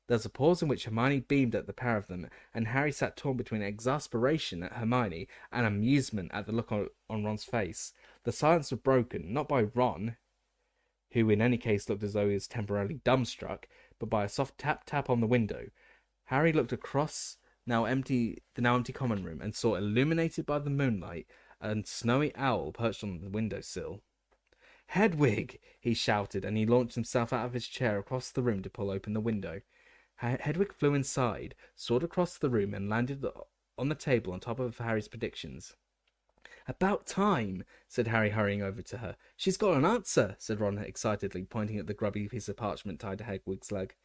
There was a pause in which Hermione beamed at the pair of them, and Harry sat torn between exasperation at Hermione and amusement at the look on Ron's face. The silence was broken, not by Ron, who in any case looked as though he was temporarily dumbstruck, but by a soft tap-tap on the window. Harry looked across the now empty common room and saw, illuminated by the moonlight, a snowy owl perched on the windowsill. Hedwig! He shouted, and he launched himself out of his chair across the room to pull open the window. Hedwig flew inside, soared across the room, and landed on the table on top of Harry's predictions. About time, said Harry, hurrying over to her. She's got an answer, said Ron excitedly, pointing at the grubby piece of parchment tied to Hedwig's leg.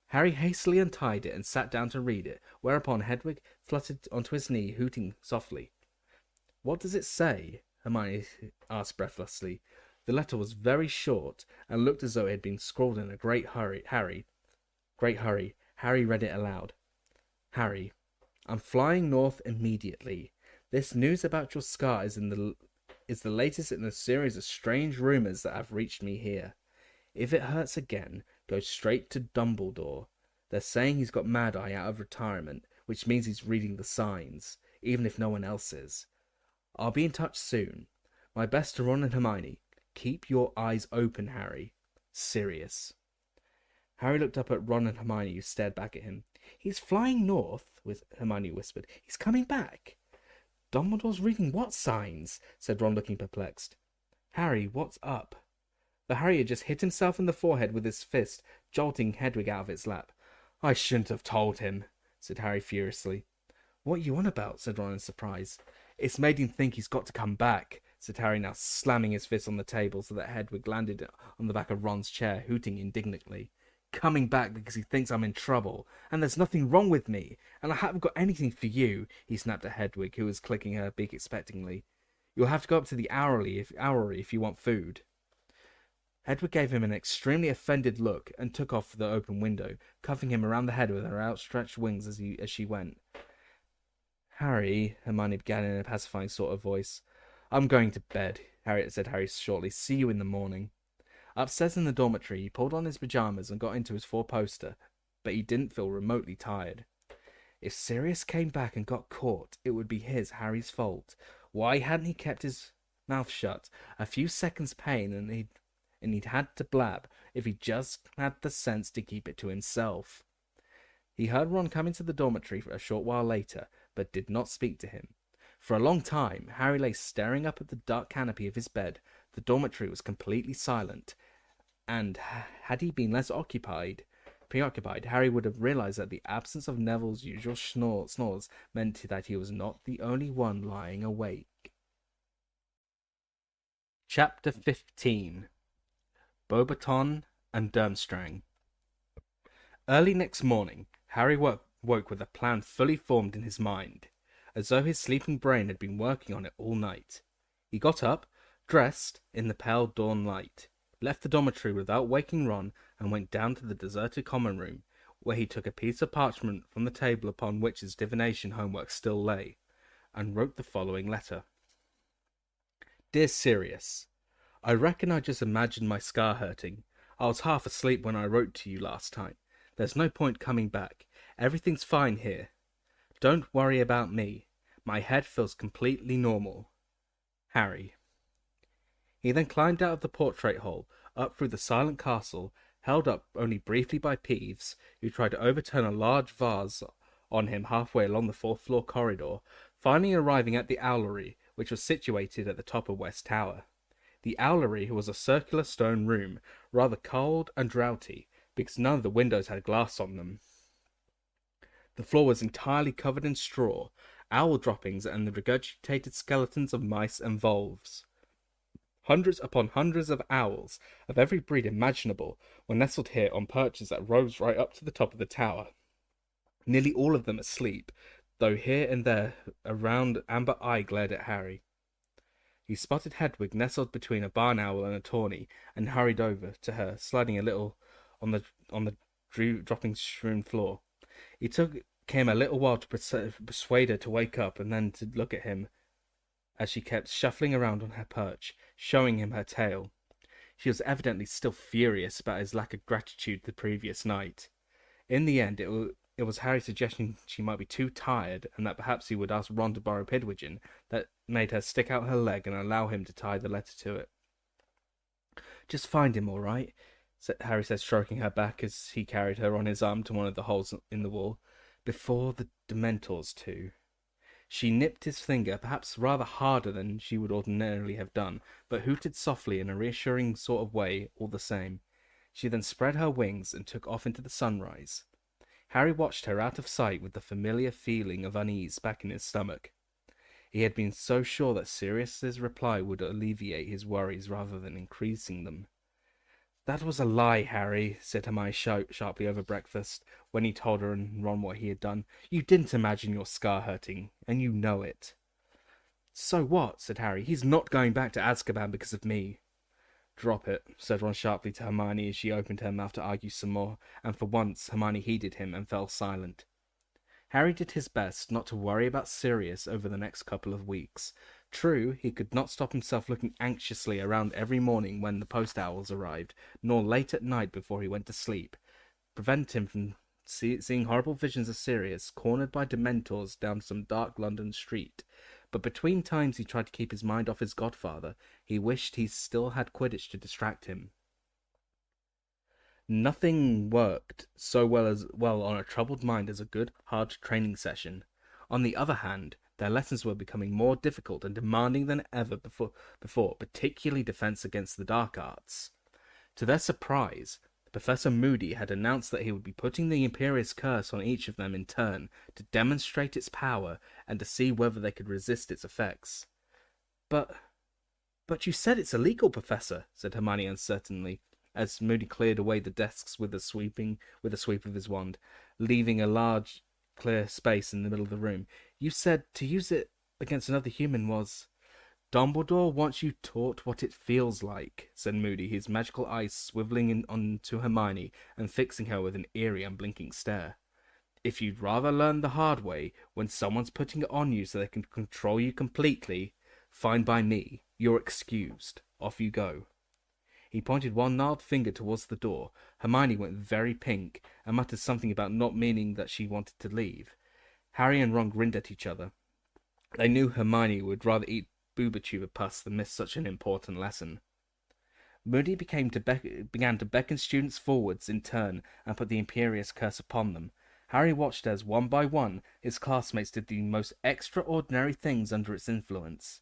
Harry hastily untied it and sat down to read it, whereupon Hedwig fluttered onto his knee, hooting softly. What does it say? Hermione asked breathlessly. The letter was very short, and looked as though it had been scrawled in a great hurry. Harry read it aloud. Harry, I'm flying north immediately. This news about your scar is the latest in a series of strange rumours that have reached me here. If it hurts again, go straight to Dumbledore. They're saying he's got Mad Eye out of retirement, which means he's reading the signs, even if no one else is. I'll be in touch soon. My best to Ron and Hermione. Keep your eyes open, Harry. Sirius. Harry looked up at Ron and Hermione, who stared back at him. He's flying north, Hermione whispered. He's coming back. Dumbledore's reading what signs? Said Ron, looking perplexed. Harry, what's up? But Harry had just hit himself in the forehead with his fist, jolting Hedwig out of its lap. I shouldn't have told him, said Harry furiously. What are you on about? Said Ron in surprise. It's made him think he's got to come back, said Harry, now slamming his fist on the table so that Hedwig landed on the back of Ron's chair, hooting indignantly. Coming back because he thinks I'm in trouble, and there's nothing wrong with me, and I haven't got anything for you, he snapped at Hedwig, who was clicking her beak expectingly. You'll have to go up to the Owlery if you want food. Hedwig gave him an extremely offended look and took off the open window, cuffing him around the head with her outstretched wings as she went. Harry, Hermione began in a pacifying sort of voice. I'm going to bed, said Harry shortly. See you in the morning. Upstairs in the dormitory, he pulled on his pyjamas and got into his four-poster, but he didn't feel remotely tired. If Sirius came back and got caught, it would be Harry's fault. Why hadn't he kept his mouth shut? A few seconds' pain and he'd had to blab, if he just had the sense to keep it to himself. He heard Ron come into the dormitory a short while later, but did not speak to him. For a long time, Harry lay staring up at the dark canopy of his bed. The dormitory was completely silent, and had he been less preoccupied, Harry would have realized that the absence of Neville's usual snores meant that he was not the only one lying awake. Chapter 15. Beauxbaton and Durmstrang. Early next morning, Harry woke with a plan fully formed in his mind, as though his sleeping brain had been working on it all night. He got up, dressed in the pale dawn light, left the dormitory without waking Ron, and went down to the deserted common room, where he took a piece of parchment from the table upon which his divination homework still lay, and wrote the following letter. Dear Sirius, I reckon I just imagined my scar hurting. I was half asleep when I wrote to you last time. There's no point coming back. Everything's fine here. Don't worry about me. My head feels completely normal. Harry. He then climbed out of the portrait hole, up through the silent castle, held up only briefly by Peeves, who tried to overturn a large vase on him halfway along the fourth-floor corridor, finally arriving at the owlery, which was situated at the top of West Tower. The owlery was a circular stone room, rather cold and draughty, because none of the windows had glass on them. The floor was entirely covered in straw, owl droppings, and the regurgitated skeletons of mice and voles. Hundreds upon hundreds of owls, of every breed imaginable, were nestled here on perches that rose right up to the top of the tower. Nearly all of them asleep, though here and there a round amber eye glared at Harry. He spotted Hedwig nestled between a barn owl and a tawny, and hurried over to her, sliding a little on the dropping-strewn floor. It came a little while to persuade her to wake up, and then to look at him as she kept shuffling around on her perch, showing him her tail. She was evidently still furious about his lack of gratitude the previous night. In the end, it was Harry's suggestion she might be too tired, and that perhaps he would ask Ron to borrow Pidwidgeon, that made her stick out her leg and allow him to tie the letter to it. "Just find him, all right?" Harry said, stroking her back as he carried her on his arm to one of the holes in the wall. "Before the Dementors too." She nipped his finger, perhaps rather harder than she would ordinarily have done, but hooted softly in a reassuring sort of way all the same. She then spread her wings and took off into the sunrise. Harry watched her out of sight with the familiar feeling of unease back in his stomach. He had been so sure that Sirius's reply would alleviate his worries rather than increasing them. "That was a lie, Harry," said Hermione sharply over breakfast, when he told her and Ron what he had done. "You didn't imagine your scar hurting, and you know it." "So what?" said Harry. "He's not going back to Azkaban because of me." "Drop it," said Ron sharply to Hermione as she opened her mouth to argue some more, and for once Hermione heeded him and fell silent. Harry did his best not to worry about Sirius over the next couple of weeks. True, he could not stop himself looking anxiously around every morning when the post owls arrived, nor late at night before he went to sleep, prevent him from seeing horrible visions of Sirius cornered by Dementors down some dark London street. But between times he tried to keep his mind off his godfather, he wished he still had Quidditch to distract him. Nothing worked so well on a troubled mind as a good, hard training session. On the other hand, their lessons were becoming more difficult and demanding than ever before, particularly defense against the dark arts. To their surprise, Professor Moody had announced that he would be putting the Imperious Curse on each of them in turn to demonstrate its power and to see whether they could resist its effects. But you said it's illegal, Professor," said Hermione uncertainly, as Moody cleared away the desks with a sweep of his wand, leaving a large clear space in the middle of the room. "You said to use it against another human was—" "Dumbledore wants you taught what it feels like," said Moody, his magical eyes swiveling onto Hermione and fixing her with an eerie, unblinking stare. "If you'd rather learn the hard way, when someone's putting it on you so they can control you completely, fine by me. You're excused. Off you go." He pointed one gnarled finger towards the door. Hermione went very pink and muttered something about not meaning that she wanted to leave. Harry and Ron grinned at each other. They knew Hermione would rather eat booba-tuba pus than miss such an important lesson. Moody began to beckon students forwards in turn and put the Imperious Curse upon them. Harry watched as, one by one, his classmates did the most extraordinary things under its influence.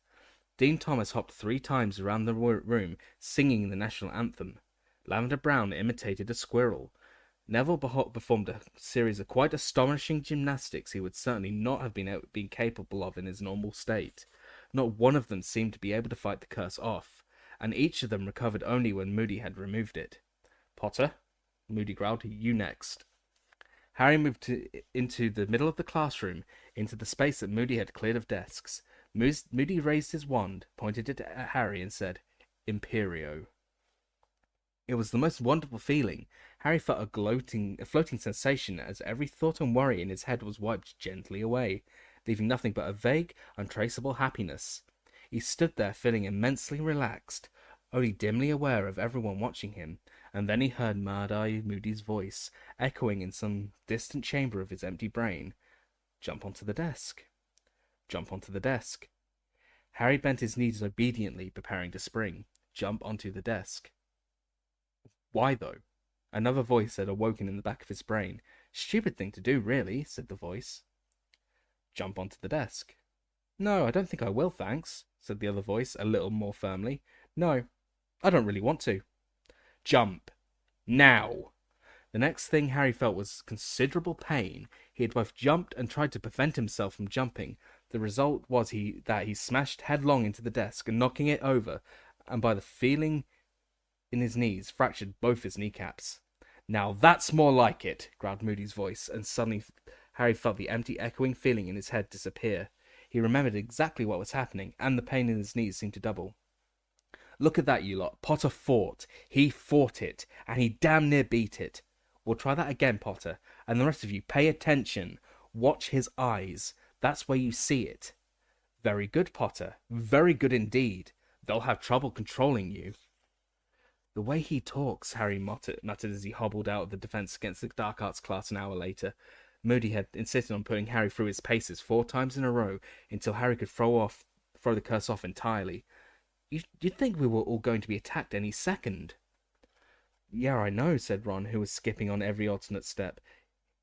Dean Thomas hopped 3 times around the room, singing the national anthem. Lavender Brown imitated a squirrel. Neville performed a series of quite astonishing gymnastics he would certainly not have been capable of in his normal state. Not one of them seemed to be able to fight the curse off, and each of them recovered only when Moody had removed it. "Potter," Moody growled, "you next." Harry moved into the middle of the classroom, into the space that Moody had cleared of desks. Moody raised his wand, pointed it at Harry, and said, "Imperio." It was the most wonderful feeling. Harry felt a floating sensation as every thought and worry in his head was wiped gently away, leaving nothing but a vague, untraceable happiness. He stood there feeling immensely relaxed, only dimly aware of everyone watching him, and then he heard Mad-Eye Moody's voice echoing in some distant chamber of his empty brain. Jump onto the desk. Jump onto the desk. Harry bent his knees obediently, preparing to spring. Jump onto the desk. Why, though? Another voice had awoken in the back of his brain. Stupid thing to do, really, said the voice. Jump onto the desk. No, I don't think I will, thanks, said the other voice, a little more firmly. No, I don't really want to. Jump. Now. The next thing Harry felt was considerable pain. He had both jumped and tried to prevent himself from jumping. The result was that he smashed headlong into the desk, knocking it over, and by the feeling in his knees, fractured both his kneecaps. Now that's more like it, growled Moody's voice, and suddenly Harry felt the empty, echoing feeling in his head disappear. He remembered exactly what was happening, and the pain in his knees seemed to double. Look at that, you lot. Potter fought. He fought it, and he damn near beat it. We'll try that again, Potter, and the rest of you, pay attention. Watch his eyes. That's where you see it. Very good, Potter. Very good indeed. They'll have trouble controlling you. The way he talks, Harry muttered as he hobbled out of the Defence Against the Dark Arts class an hour later. Moody had insisted on putting Harry through his paces 4 times in a row until Harry could throw the curse off entirely. You'd think we were all going to be attacked any second. Yeah, I know, said Ron, who was skipping on every alternate step.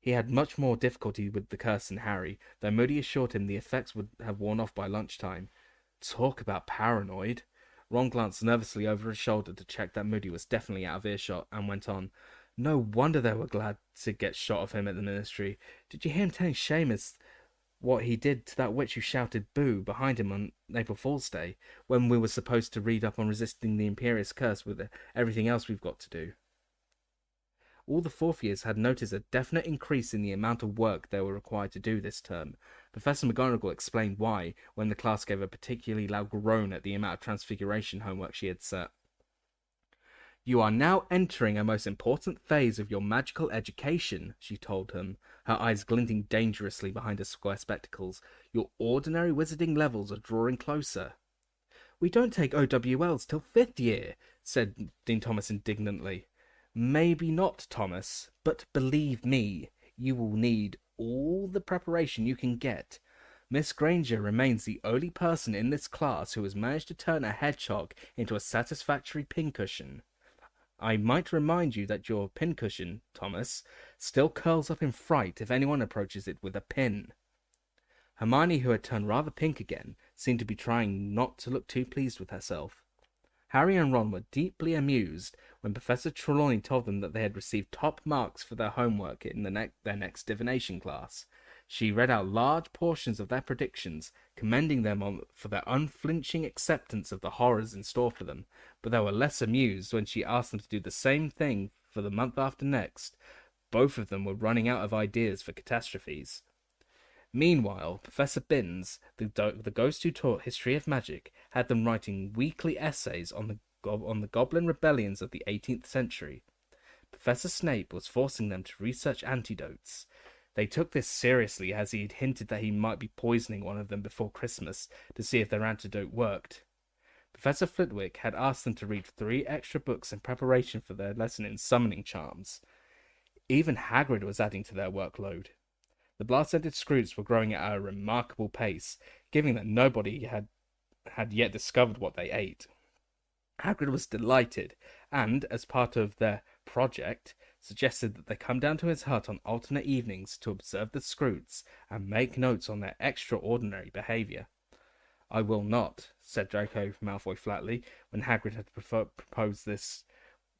He had much more difficulty with the curse than Harry, though Moody assured him the effects would have worn off by lunchtime. Talk about paranoid. Ron glanced nervously over his shoulder to check that Moody was definitely out of earshot, and went on. No wonder they were glad to get shot of him at the Ministry. Did you hear him telling Seamus what he did to that witch who shouted boo behind him on April Fool's Day, when we were supposed to read up on resisting the Imperious Curse with everything else we've got to do? All the fourth years had noticed a definite increase in the amount of work they were required to do this term. Professor McGonagall explained why, when the class gave a particularly loud groan at the amount of Transfiguration homework she had set. You are now entering a most important phase of your magical education, she told him, her eyes glinting dangerously behind her square spectacles. Your ordinary wizarding levels are drawing closer. We don't take OWLs till 5th year, said Dean Thomas indignantly. Maybe not, Thomas, but believe me, you will need all the preparation you can get. Miss Granger remains the only person in this class who has managed to turn a hedgehog into a satisfactory pincushion. I might remind you that your pincushion, Thomas, still curls up in fright if anyone approaches it with a pin. Hermione, who had turned rather pink again, seemed to be trying not to look too pleased with herself. Harry and Ron were deeply amused when Professor Trelawney told them that they had received top marks for their homework in their next divination class. She read out large portions of their predictions, commending them for their unflinching acceptance of the horrors in store for them, but they were less amused when she asked them to do the same thing for the month after next. Both of them were running out of ideas for catastrophes. Meanwhile, Professor Binns, the ghost who taught history of magic, had them writing weekly essays on the goblin rebellions of the 18th century. Professor Snape was forcing them to research antidotes. They took this seriously, as he had hinted that he might be poisoning one of them before Christmas to see if their antidote worked. Professor Flitwick had asked them to read 3 extra books in preparation for their lesson in summoning charms. Even Hagrid was adding to their workload. The blast-scented Scroots were growing at a remarkable pace, given that nobody had yet discovered what they ate. Hagrid was delighted, and, as part of their project, suggested that they come down to his hut on alternate evenings to observe the Scroots and make notes on their extraordinary behaviour. I will not, said Draco Malfoy flatly, when Hagrid had proposed this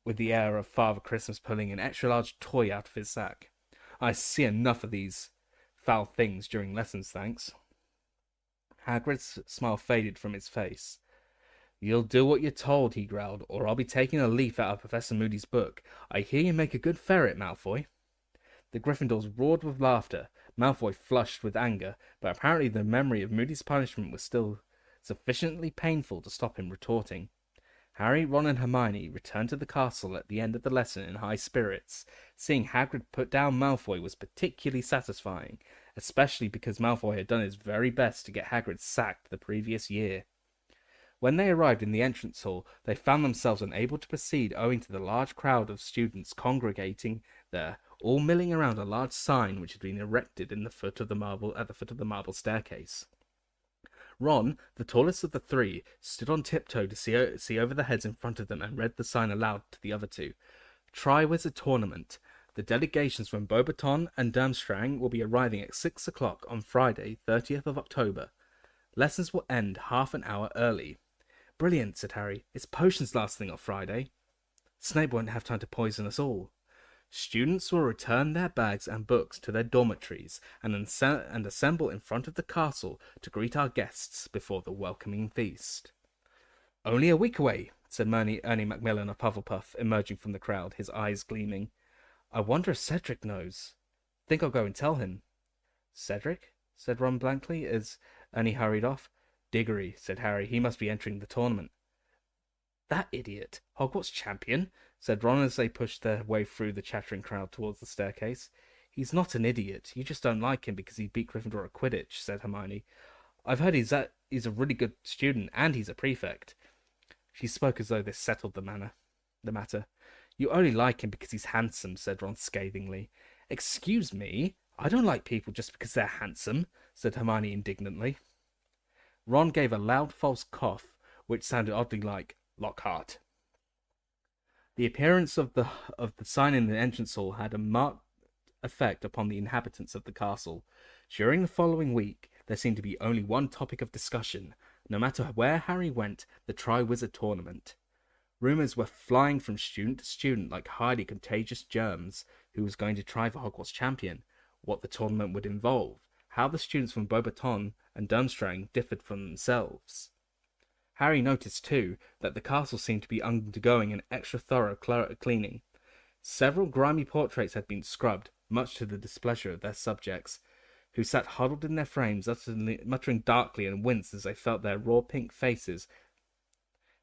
with the air of Father Christmas pulling an extra-large toy out of his sack. I see enough of these foul things during lessons, thanks. Hagrid's smile faded from his face. You'll do what you're told, he growled, or I'll be taking a leaf out of Professor Moody's book. I hear you make a good ferret, Malfoy. The Gryffindors roared with laughter. Malfoy flushed with anger, but apparently the memory of Moody's punishment was still sufficiently painful to stop him retorting. Harry, Ron, and Hermione returned to the castle at the end of the lesson in high spirits. Seeing Hagrid put down Malfoy was particularly satisfying, especially because Malfoy had done his very best to get Hagrid sacked the previous year. When they arrived in the entrance hall, they found themselves unable to proceed owing to the large crowd of students congregating there, all milling around a large sign which had been erected at the foot of the marble staircase. Ron, the tallest of the three, stood on tiptoe to see over the heads in front of them and read the sign aloud to the other two. Triwizard Tournament. The delegations from Beauxbaton and Durmstrang will be arriving at 6 o'clock on Friday, 30th of October. Lessons will end half an hour early. Brilliant, said Harry. It's potions last thing on Friday. Snape won't have time to poison us all. Students will return their bags and books to their dormitories and assemble in front of the castle to greet our guests before the welcoming feast. Only a week away, said Ernie Macmillan of Hufflepuff, emerging from the crowd, his eyes gleaming. I wonder if Cedric knows. Think I'll go and tell him. Cedric? Said Ron blankly as Ernie hurried off. Diggory, said Harry. He must be entering the tournament. That idiot! Hogwarts champion? Said Ron as they pushed their way through the chattering crowd towards the staircase. He's not an idiot. You just don't like him because he beat Gryffindor at Quidditch, said Hermione. I've heard he's a really good student, and he's a prefect. She spoke as though this settled the matter. You only like him because he's handsome, said Ron scathingly. Excuse me? I don't like people just because they're handsome, said Hermione indignantly. Ron gave a loud false cough, which sounded oddly like Lockhart. The appearance of the sign in the entrance hall had a marked effect upon the inhabitants of the castle. During the following week, there seemed to be only one topic of discussion, no matter where Harry went, the Triwizard Tournament. Rumours were flying from student to student like highly contagious germs. Who was going to try for Hogwarts champion? What the tournament would involve? How the students from Beauxbaton and Durmstrang differed from themselves. Harry noticed, too, that the castle seemed to be undergoing an extra thorough cleaning. Several grimy portraits had been scrubbed, much to the displeasure of their subjects, who sat huddled in their frames, muttering darkly and winced as they felt their raw pink faces.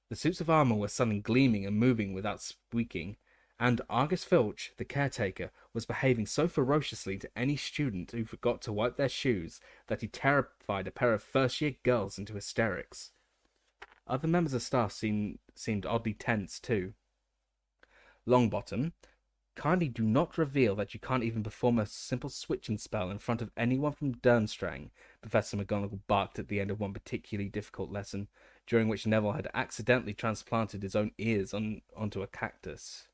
The suits of armour were suddenly gleaming and moving without squeaking, and Argus Filch, the caretaker, was behaving so ferociously to any student who forgot to wipe their shoes that he terrified a pair of first-year girls into hysterics. Other members of staff seemed oddly tense, too. Longbottom, kindly do not reveal that you can't even perform a simple switching spell in front of anyone from Durmstrang, Professor McGonagall barked at the end of one particularly difficult lesson, during which Neville had accidentally transplanted his own ears onto a cactus.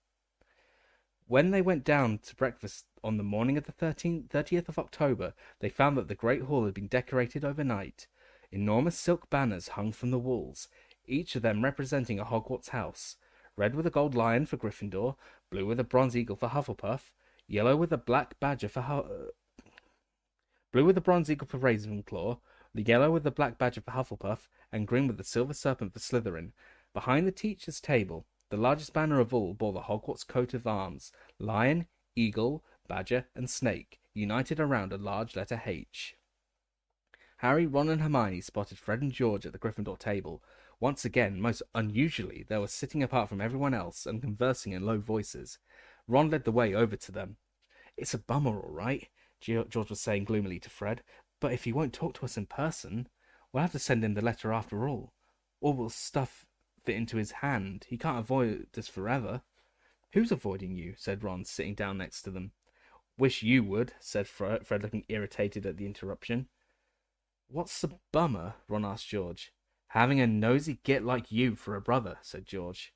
When they went down to breakfast on the morning of the 30th of October, they found that the Great Hall had been decorated overnight. Enormous silk banners hung from the walls, each of them representing a Hogwarts house. Red with a gold lion for Gryffindor, blue with a bronze eagle for Hufflepuff, yellow with a black badger for blue with a bronze eagle for Ravenclaw, the yellow with the black badger for Hufflepuff, and green with the silver serpent for Slytherin. Behind the teacher's table, the largest banner of all bore the Hogwarts coat of arms: lion, eagle, badger, and snake, united around a large letter H. Harry, Ron, and Hermione spotted Fred and George at the Gryffindor table. Once again, most unusually, they were sitting apart from everyone else and conversing in low voices. Ron led the way over to them. It's a bummer, all right, George was saying gloomily to Fred, but if he won't talk to us in person, we'll have to send him the letter after all. Or we'll stuff it into his hand. He can't avoid us forever. Who's avoiding you? Said Ron, sitting down next to them. Wish you would, said Fred, looking irritated at the interruption. What's the bummer? Ron asked George. Having a nosy git like you for a brother, said George.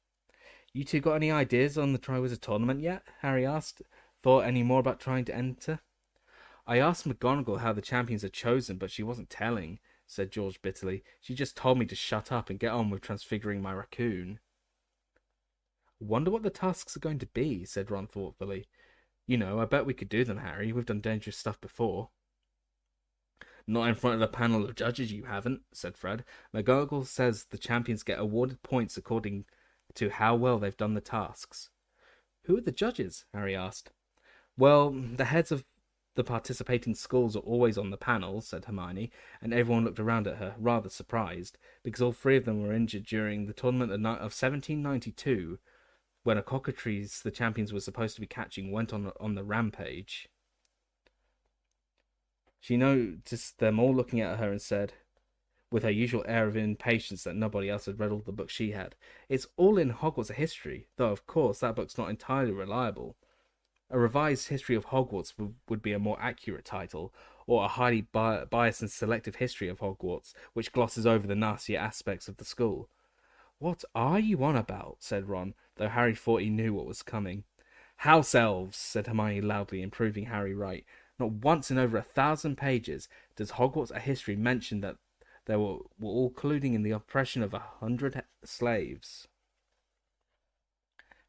You two got any ideas on the Triwizard Tournament yet? Harry asked. Thought any more about trying to enter? I asked McGonagall how the champions are chosen, but she wasn't telling, said George bitterly. She just told me to shut up and get on with transfiguring my raccoon. Wonder what the tasks are going to be, said Ron thoughtfully. You know, I bet we could do them, Harry. We've done dangerous stuff before. Not in front of a panel of judges, you haven't, said Fred. McGonagall says the champions get awarded points according to how well they've done the tasks. Who are the judges? Harry asked. Well, the heads of the participating schools are always on the panel, said Hermione, and everyone looked around at her, rather surprised, because all three of them were injured during the tournament of 1792, when a cockatrice the champions were supposed to be catching went on the rampage. She noticed them all looking at her and said, with her usual air of impatience that nobody else had read all the books she had. "It's all in Hogwarts history, though of course that book's not entirely reliable. A revised history of Hogwarts would be a more accurate title, or a highly biased and selective history of Hogwarts, which glosses over the nastier aspects of the school." "What are you on about?" said Ron, though Harry thought he knew what was coming. "House elves," said Hermione loudly, and proving Harry right. "Not once in over 1,000 pages does Hogwarts a history mention that they were all colluding in the oppression of 100 slaves."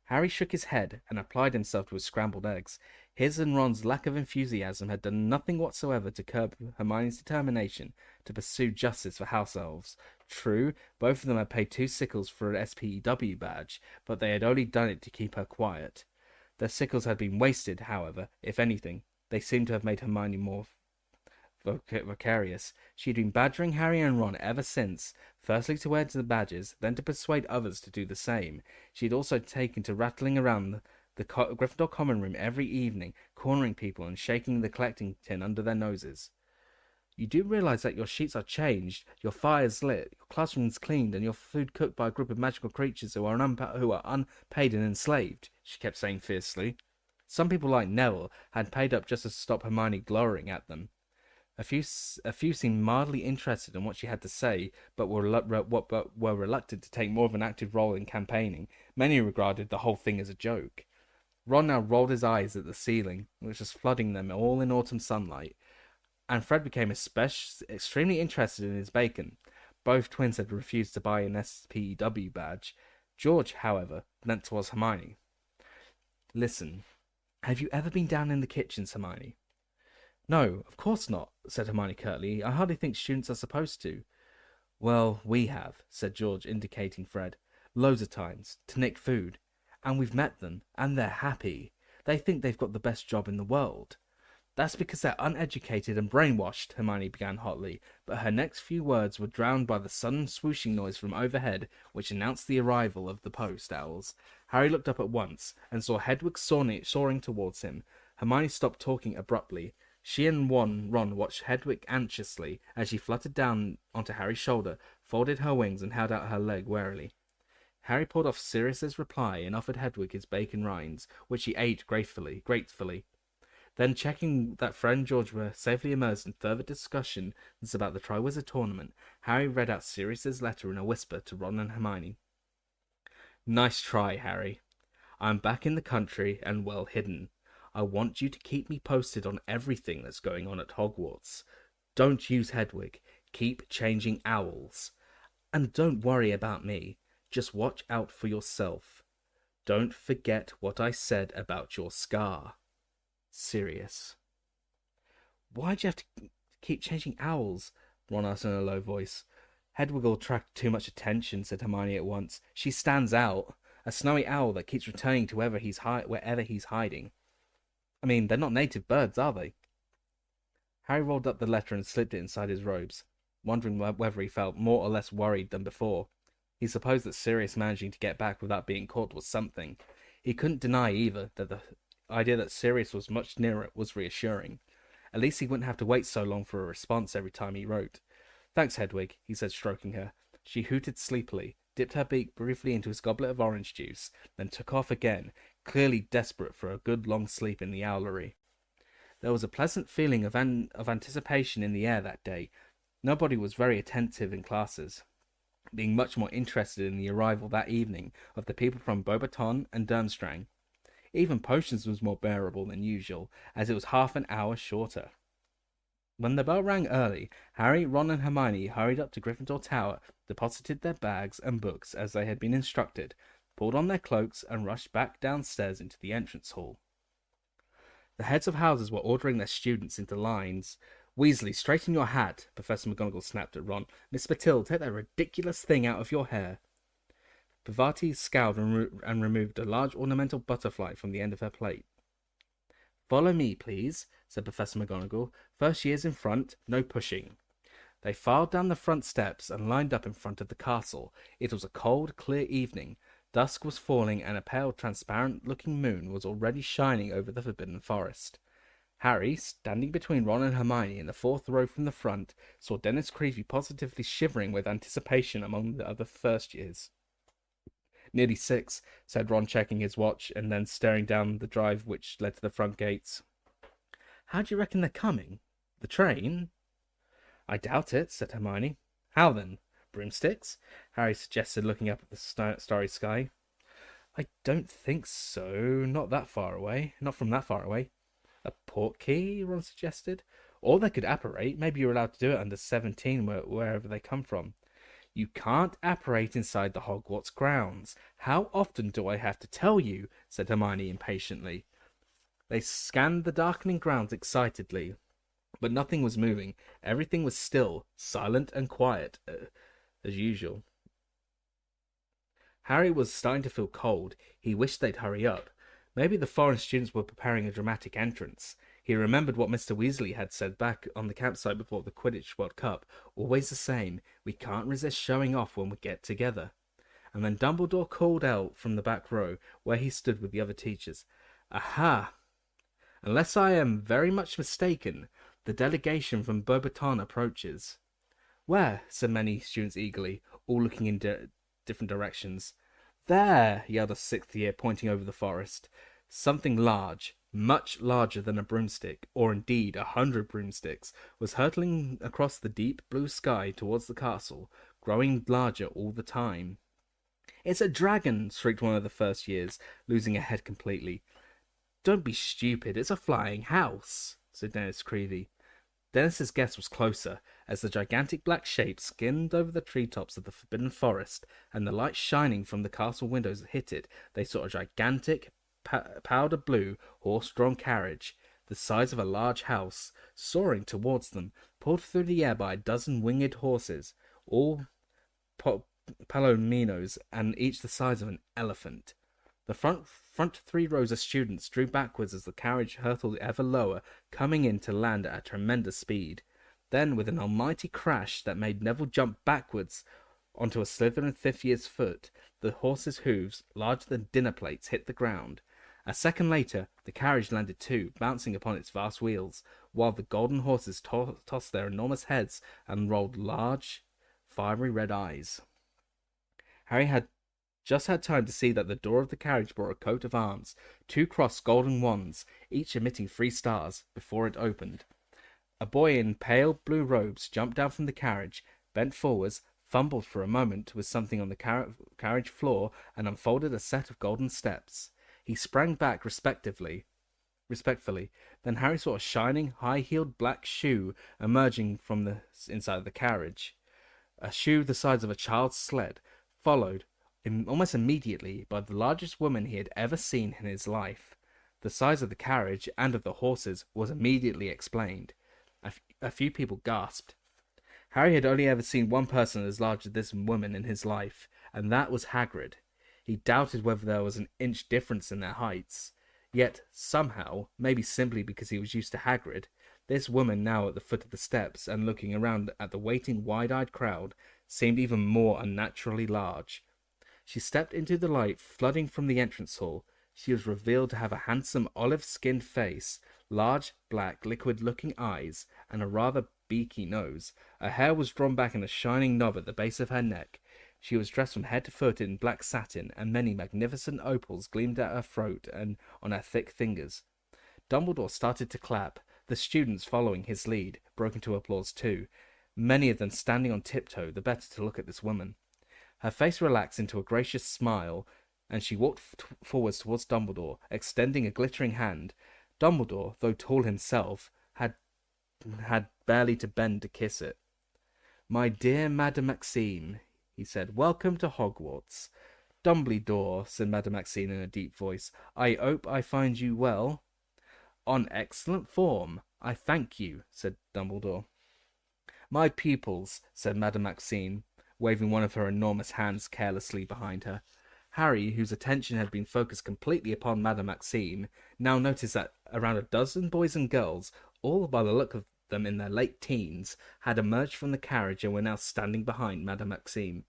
Harry shook his head and applied himself to his scrambled eggs. His and Ron's lack of enthusiasm had done nothing whatsoever to curb Hermione's determination to pursue justice for house elves. True, both of them had paid 2 sickles for an SPEW badge, but they had only done it to keep her quiet. Their sickles had been wasted, however. If anything, they seemed to have made Hermione more vicarious. She had been badgering Harry and Ron ever since, firstly to wear the badges, then to persuade others to do the same. She had also taken to rattling around the Gryffindor common room every evening, cornering people and shaking the collecting tin under their noses. "You do realize that your sheets are changed, your fires lit, your classrooms cleaned, and your food cooked by a group of magical creatures who are unpaid and enslaved," she kept saying fiercely. Some people like Neville had paid up just to stop Hermione glowering at them. A few seemed mildly interested in what she had to say, but were reluctant to take more of an active role in campaigning. Many regarded the whole thing as a joke. Ron now rolled his eyes at the ceiling, which was flooding them all in autumn sunlight, and Fred became extremely interested in his bacon. Both twins had refused to buy an SPEW badge. George, however, leant towards Hermione. "Listen, have you ever been down in the kitchens, Hermione?" "No, of course not," said Hermione curtly. "I hardly think students are supposed to." "Well, we have," said George, indicating Fred. "Loads of times, to nick food. And we've met them, and they're happy. They think they've got the best job in the world." "That's because they're uneducated and brainwashed," Hermione began hotly, but her next few words were drowned by the sudden swooshing noise from overhead, which announced the arrival of the post owls. Harry looked up at once, and saw Hedwig soaring towards him. Hermione stopped talking abruptly. She and Ron watched Hedwig anxiously as she fluttered down onto Harry's shoulder, folded her wings, and held out her leg warily. Harry pulled off Sirius's reply and offered Hedwig his bacon rinds, which she ate gratefully. Then, checking that Fred and George were safely immersed in further discussions about the Triwizard Tournament, Harry read out Sirius's letter in a whisper to Ron and Hermione. "Nice try, Harry. I'm back in the country and well hidden. I want you to keep me posted on everything that's going on at Hogwarts. Don't use Hedwig. Keep changing owls. And don't worry about me. Just watch out for yourself. Don't forget what I said about your scar. Sirius." "Why'd you have to keep changing owls?" Ron asked in a low voice. "Hedwig will attract too much attention," said Hermione at once. "She stands out. A snowy owl that keeps returning to wherever he's hiding. I mean, they're not native birds, are they?" Harry rolled up the letter and slipped it inside his robes, wondering whether he felt more or less worried than before. He supposed that Sirius managing to get back without being caught was something. He couldn't deny either that the idea that Sirius was much nearer was reassuring. At least he wouldn't have to wait so long for a response every time he wrote. "Thanks, Hedwig," he said, stroking her. She hooted sleepily, dipped her beak briefly into his goblet of orange juice, then took off again, clearly desperate for a good long sleep in the owlery. There was a pleasant feeling of anticipation in the air that day. Nobody was very attentive in classes, being much more interested in the arrival that evening of the people from Beauxbaton and Durmstrang. Even potions was more bearable than usual, as it was half an hour shorter. When the bell rang early, Harry, Ron, and Hermione hurried up to Gryffindor Tower, deposited their bags and books as they had been instructed, pulled on their cloaks, and rushed back downstairs into the entrance hall. The heads of houses were ordering their students into lines. "Weasley, straighten your hat," Professor McGonagall snapped at Ron. "Miss Batil, take that ridiculous thing out of your hair." Parvati scowled and removed a large ornamental butterfly from the end of her plate. "Follow me, please," said Professor McGonagall. "First years in front, no pushing." They filed down the front steps and lined up in front of the castle. It was a cold, clear evening. Dusk was falling, and a pale, transparent-looking moon was already shining over the Forbidden Forest. Harry, standing between Ron and Hermione in the fourth row from the front, saw Dennis Creevey positively shivering with anticipation among the other first years. "Nearly 6, said Ron, checking his watch and then staring down the drive which led to the front gates. "How do you reckon they're coming? The train?" "I doubt it," said Hermione. "How then? Broomsticks?" Harry suggested, looking up at the starry sky. "I don't think so. Not from that far away." "A portkey?" Ron suggested. "Or they could apparate. Maybe you're allowed to do it under 17 wherever they come from." "You can't apparate inside the Hogwarts grounds. How often do I have to tell you?" said Hermione impatiently. They scanned the darkening grounds excitedly, but nothing was moving. Everything was still, silent and quiet, as usual. Harry was starting to feel cold. He wished they'd hurry up. Maybe the foreign students were preparing a dramatic entrance. He remembered what Mr. Weasley had said back on the campsite before the Quidditch World Cup. Always the same. We can't resist showing off when we get together. And then Dumbledore called out from the back row, where he stood with the other teachers. "Aha! Unless I am very much mistaken, the delegation from Beauxbaton approaches." "Where?" said many students eagerly, all looking in different directions. "There!" yelled a sixth year, pointing over the forest. Something large, much larger than a broomstick, or indeed 100 broomsticks, was hurtling across the deep blue sky towards the castle, growing larger all the time. "It's a dragon!" shrieked one of the first years, losing her head completely. "Don't be stupid, it's a flying house," said Dennis Creevey. Dennis's guess was closer. As the gigantic black shape skimmed over the treetops of the Forbidden Forest, and the light shining from the castle windows hit it, they saw a gigantic, powder blue, horse-drawn carriage, the size of a large house, soaring towards them, pulled through the air by a dozen winged horses, all palominos, and each the size of an elephant. The front 3 rows of students drew backwards as the carriage hurtled ever lower, coming in to land at a tremendous speed. Then, with an almighty crash that made Neville jump backwards onto a Slytherin fifth year's foot, the horse's hooves, larger than dinner plates, hit the ground. A second later, the carriage landed too, bouncing upon its vast wheels, while the golden horses tossed their enormous heads and rolled large, fiery red eyes. Harry had just had time to see that the door of the carriage bore a coat of arms, 2 crossed golden wands, each emitting 3 stars, before it opened. A boy in pale blue robes jumped down from the carriage, bent forwards, fumbled for a moment with something on the carriage floor, and unfolded a set of golden steps. He sprang back respectfully. Then Harry saw a shining, high-heeled black shoe emerging from the inside of the carriage. A shoe the size of a child's sled, followed almost immediately by the largest woman he had ever seen in his life. The size of the carriage and of the horses was immediately explained. A few people gasped. Harry had only ever seen one person as large as this woman in his life, and that was Hagrid. He doubted whether there was an inch difference in their heights. Yet, somehow, maybe simply because he was used to Hagrid, this woman now at the foot of the steps and looking around at the waiting wide-eyed crowd seemed even more unnaturally large. She stepped into the light flooding from the entrance hall. She was revealed to have a handsome olive-skinned face, large, black, liquid-looking eyes, and a rather beaky nose. Her hair was drawn back in a shining knob at the base of her neck. She was dressed from head to foot in black satin, and many magnificent opals gleamed at her throat and on her thick fingers. Dumbledore started to clap. The students, following his lead, broke into applause too, many of them standing on tiptoe, the better to look at this woman. Her face relaxed into a gracious smile, and she walked forwards towards Dumbledore, extending a glittering hand. Dumbledore, though tall himself, had barely to bend to kiss it. "My dear Madame Maxime," he said, "welcome to Hogwarts." "Dumbledore," said Madame Maxime in a deep voice, "I hope I find you well." "On excellent form, I thank you," said Dumbledore. "My pupils," said Madame Maxime, waving one of her enormous hands carelessly behind her. Harry, whose attention had been focused completely upon Madame Maxime, now noticed that around a dozen boys and girls, all by the look of them in their late teens, had emerged from the carriage and were now standing behind Madame Maxime.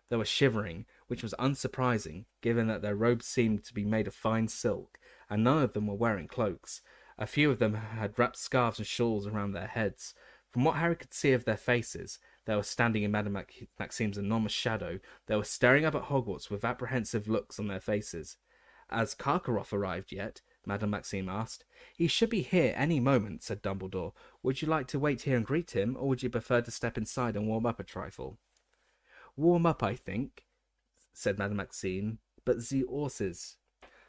They were shivering, which was unsurprising, given that their robes seemed to be made of fine silk, and none of them were wearing cloaks. A few of them had wrapped scarves and shawls around their heads. From what Harry could see of their faces, they were standing in Madame Maxime's enormous shadow. They were staring up at Hogwarts with apprehensive looks on their faces. "Has Karkaroff arrived yet?" Madame Maxime asked. "He should be here any moment," said Dumbledore. "Would you like to wait here and greet him, or would you prefer to step inside and warm up a trifle?" "Warm up, I think," said Madame Maxime, "but the horses—"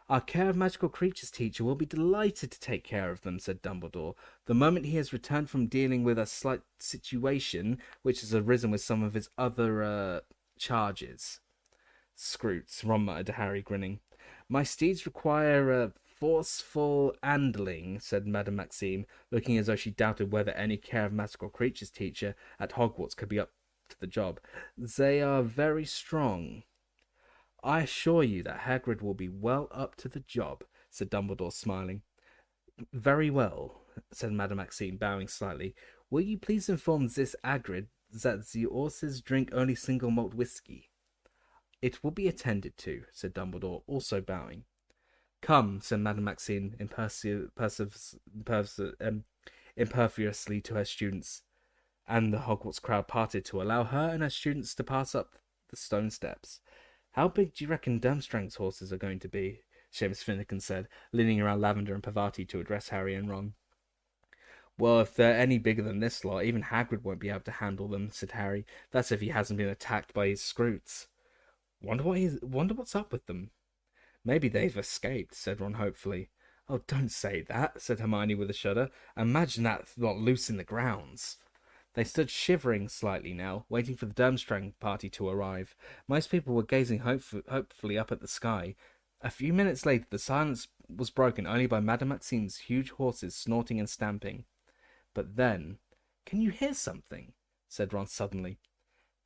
"Our Care of Magical Creatures teacher will be delighted to take care of them," said Dumbledore, "the moment he has returned from dealing with a slight situation which has arisen with some of his other, charges." "Scroots," Ron muttered to Harry, grinning. "My steeds require a forceful handling," said Madame Maxime, looking as though she doubted whether any Care of Magical Creatures teacher at Hogwarts could be up to the job. "They are very strong." "I assure you that Hagrid will be well up to the job," said Dumbledore, smiling. "Very well," said Madame Maxime, bowing slightly. "Will you please inform this Hagrid that the horses drink only single malt whiskey?" "It will be attended to," said Dumbledore, also bowing. "Come," said Madame Maxime imperiously to her students, and the Hogwarts crowd parted to allow her and her students to pass up the stone steps. "How big do you reckon Durmstrang's horses are going to be?" Seamus Finnegan said, leaning around Lavender and Parvati to address Harry and Ron. "Well, if they're any bigger than this lot, even Hagrid won't be able to handle them," said Harry. "That's if he hasn't been attacked by his Scroots. Wonder what's up with them." "Maybe they've escaped," said Ron hopefully. "Oh, don't say that," said Hermione with a shudder. "Imagine that lot loose in the grounds." They stood shivering slightly now, waiting for the Durmstrang party to arrive. Most people were gazing hopefully up at the sky. A few minutes later, the silence was broken only by Madame Maxime's huge horses snorting and stamping. But then, "Can you hear something?" said Ron suddenly.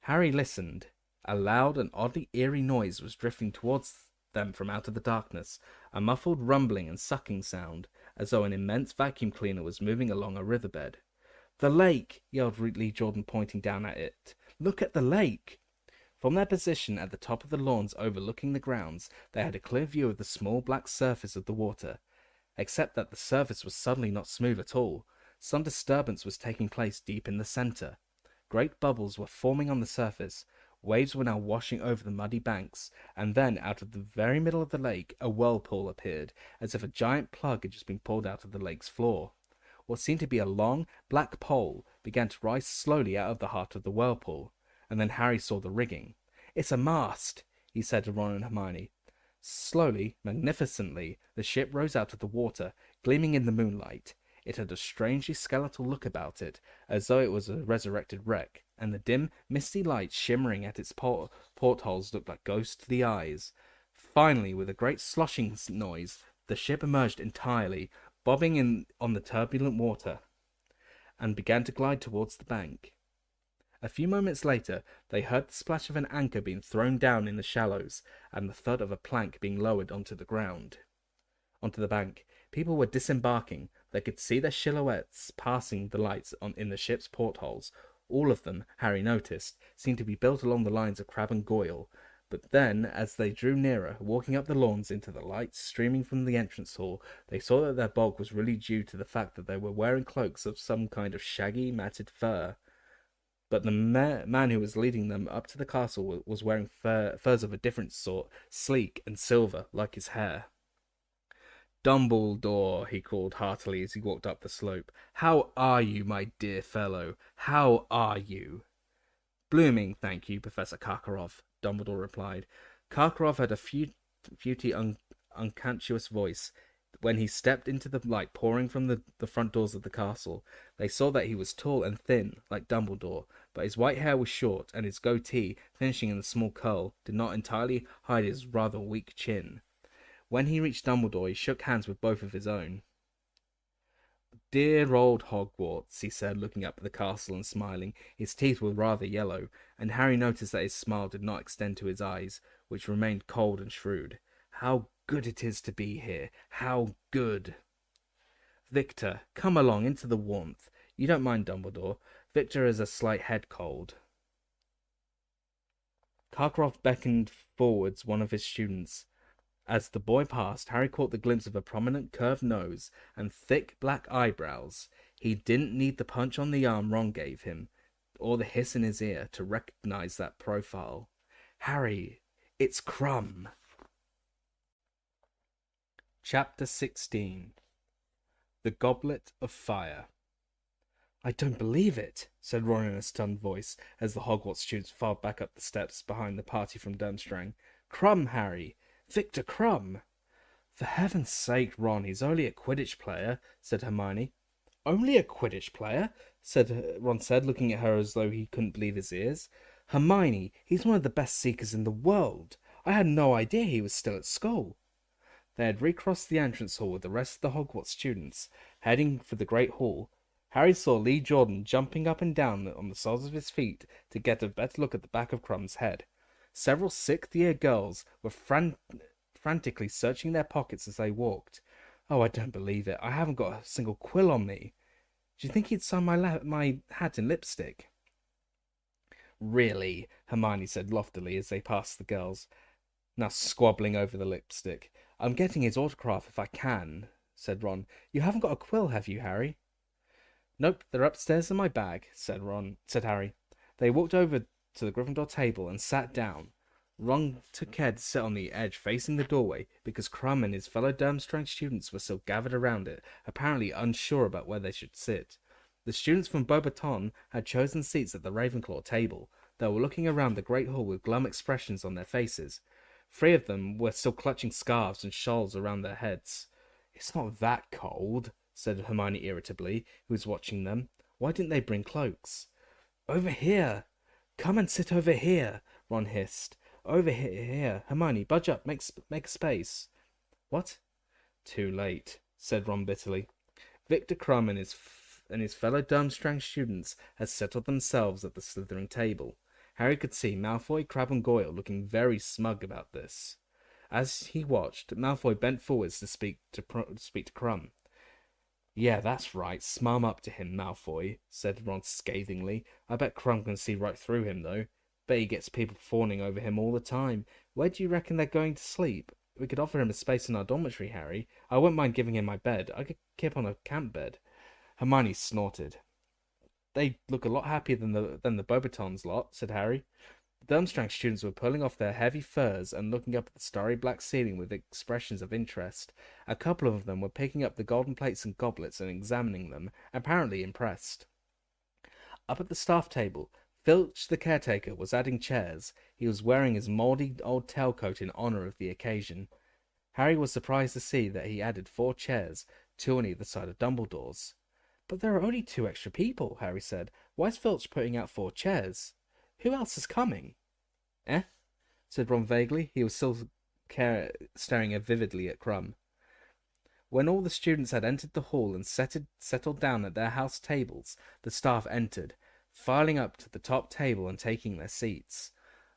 Harry listened. A loud and oddly eerie noise was drifting towards them from out of the darkness, a muffled rumbling and sucking sound, as though an immense vacuum cleaner was moving along a riverbed. "The lake!" yelled Lee Jordan, pointing down at it. "Look at the lake!" From their position at the top of the lawns overlooking the grounds, they had a clear view of the small black surface of the water, except that the surface was suddenly not smooth at all. Some disturbance was taking place deep in the center. Great bubbles were forming on the surface. Waves were now washing over the muddy banks, and then out of the very middle of the lake a whirlpool appeared, as if a giant plug had just been pulled out of the lake's floor. What seemed to be a long, black pole began to rise slowly out of the heart of the whirlpool, and then Harry saw the rigging. "It's a mast," he said to Ron and Hermione. Slowly, magnificently, the ship rose out of the water, gleaming in the moonlight. It had a strangely skeletal look about it, as though it was a resurrected wreck, and the dim, misty light shimmering at its portholes looked like ghostly eyes. Finally, with a great sloshing noise, the ship emerged entirely, bobbing in on the turbulent water, and began to glide towards the bank. A few moments later, they heard the splash of an anchor being thrown down in the shallows, and the thud of a plank being lowered onto the bank. People were disembarking. They could see their silhouettes passing the lights in the ship's portholes. All of them, Harry noticed, seemed to be built along the lines of Crabbe and Goyle. But then, as they drew nearer, walking up the lawns into the light streaming from the entrance hall, they saw that their bulk was really due to the fact that they were wearing cloaks of some kind of shaggy, matted fur. But the man who was leading them up to the castle was wearing furs of a different sort, sleek and silver, like his hair. "Dumbledore," he called heartily as he walked up the slope. "How are you, my dear fellow? How are you?" "Blooming, thank you, Professor Karkaroff," Dumbledore replied. Karkaroff had a unctuous voice. When he stepped into the light pouring from the front doors of the castle, they saw that he was tall and thin, like Dumbledore, but his white hair was short, and his goatee, finishing in a small curl, did not entirely hide his rather weak chin. When he reached Dumbledore, he shook hands with both of his own. "Dear old Hogwarts," he said, looking up at the castle and smiling. His teeth were rather yellow, and Harry noticed that his smile did not extend to his eyes, which remained cold and shrewd. "How good it is to be here! How good!" "Victor, come along into the warmth. You don't mind, Dumbledore? Victor has a slight head cold." Karkaroff beckoned forwards one of his students. As the boy passed, Harry caught the glimpse of a prominent curved nose and thick black eyebrows. He didn't need the punch on the arm Ron gave him, or the hiss in his ear, to recognize that profile. Harry, it's Crumb! Chapter 16. The Goblet of Fire. I don't believe it, said Ron in a stunned voice as the Hogwarts students filed back up the steps behind the party from Durmstrang. Crumb, Harry! Victor Crumb! For heaven's sake, Ron, he's only a Quidditch player, said Hermione. Only a Quidditch player? Ron said, looking at her as though he couldn't believe his ears. Hermione, he's one of the best seekers in the world. I had no idea he was still at school. They had recrossed the entrance hall with the rest of the Hogwarts students, heading for the Great Hall. Harry saw Lee Jordan jumping up and down on the soles of his feet to get a better look at the back of Crumb's head. Several sixth-year girls were frantically searching their pockets as they walked. Oh, I don't believe it. I haven't got a single quill on me. Do you think he'd sign my hat in lipstick? Really, Hermione said loftily as they passed the girls, now squabbling over the lipstick. I'm getting his autograph if I can, said Ron. You haven't got a quill, have you, Harry? Nope, they're upstairs in my bag, said Harry. They walked over to the Gryffindor table and sat down. Ron took care to sit on the edge facing the doorway because Crumb and his fellow Durmstrang students were still gathered around it, apparently unsure about where they should sit. The students from Beauxbaton had chosen seats at the Ravenclaw table. They were looking around the Great Hall with glum expressions on their faces. 3 of them were still clutching scarves and shawls around their heads. It's not that cold, said Hermione irritably, who was watching them. Why didn't they bring cloaks? Over here! Come and sit over here, Ron hissed. Over here. Hermione, budge up, make a space. What? Too late, said Ron bitterly. Victor Crumb and his fellow Durmstrang students had settled themselves at the Slytherin table. Harry could see Malfoy, Crabbe and Goyle looking very smug about this. As he watched, Malfoy bent forwards to speak to Crumb. Yeah, that's right. Smarm up to him, Malfoy, said Ron scathingly. I bet Crumb can see right through him, though. Bet he gets people fawning over him all the time. Where do you reckon they're going to sleep? We could offer him a space in our dormitory, Harry. I wouldn't mind giving him my bed. I could keep on a camp bed. Hermione snorted. They look a lot happier than the Beauxbatons lot, said Harry. The Durmstrang students were pulling off their heavy furs and looking up at the starry black ceiling with expressions of interest. A couple of them were picking up the golden plates and goblets and examining them, apparently impressed. Up at the staff table, Filch the caretaker was adding chairs. He was wearing his mouldy old tailcoat in honour of the occasion. Harry was surprised to see that he added 4 chairs, 2 on either side of Dumbledore's. But there are only 2 extra people, Harry said. Why's Filch putting out 4 chairs? Who else is coming? Eh? Said Ron vaguely. He was still staring vividly at Crumb. When all the students had entered the hall and settled down at their house tables, the staff entered, filing up to the top table and taking their seats.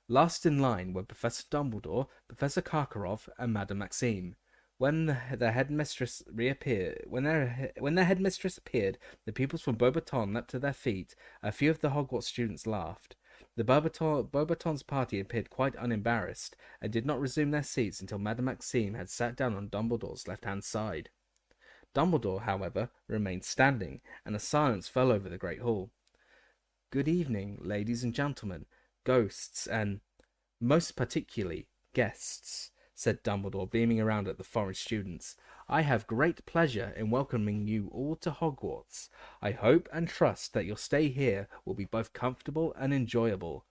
Last in line were Professor Dumbledore, Professor Karkaroff, and Madame Maxime. When their headmistress appeared, the pupils from Beauxbaton leapt to their feet. A few of the Hogwarts students laughed. The Beauxbatons party appeared quite unembarrassed, and did not resume their seats until Madame Maxime had sat down on Dumbledore's left-hand side. Dumbledore, however, remained standing, and a silence fell over the Great Hall. Good evening, ladies and gentlemen, ghosts, and, most particularly, guests, said Dumbledore, beaming around at the foreign students. I have great pleasure in welcoming you all to Hogwarts. I hope and trust that your stay here will be both comfortable and enjoyable.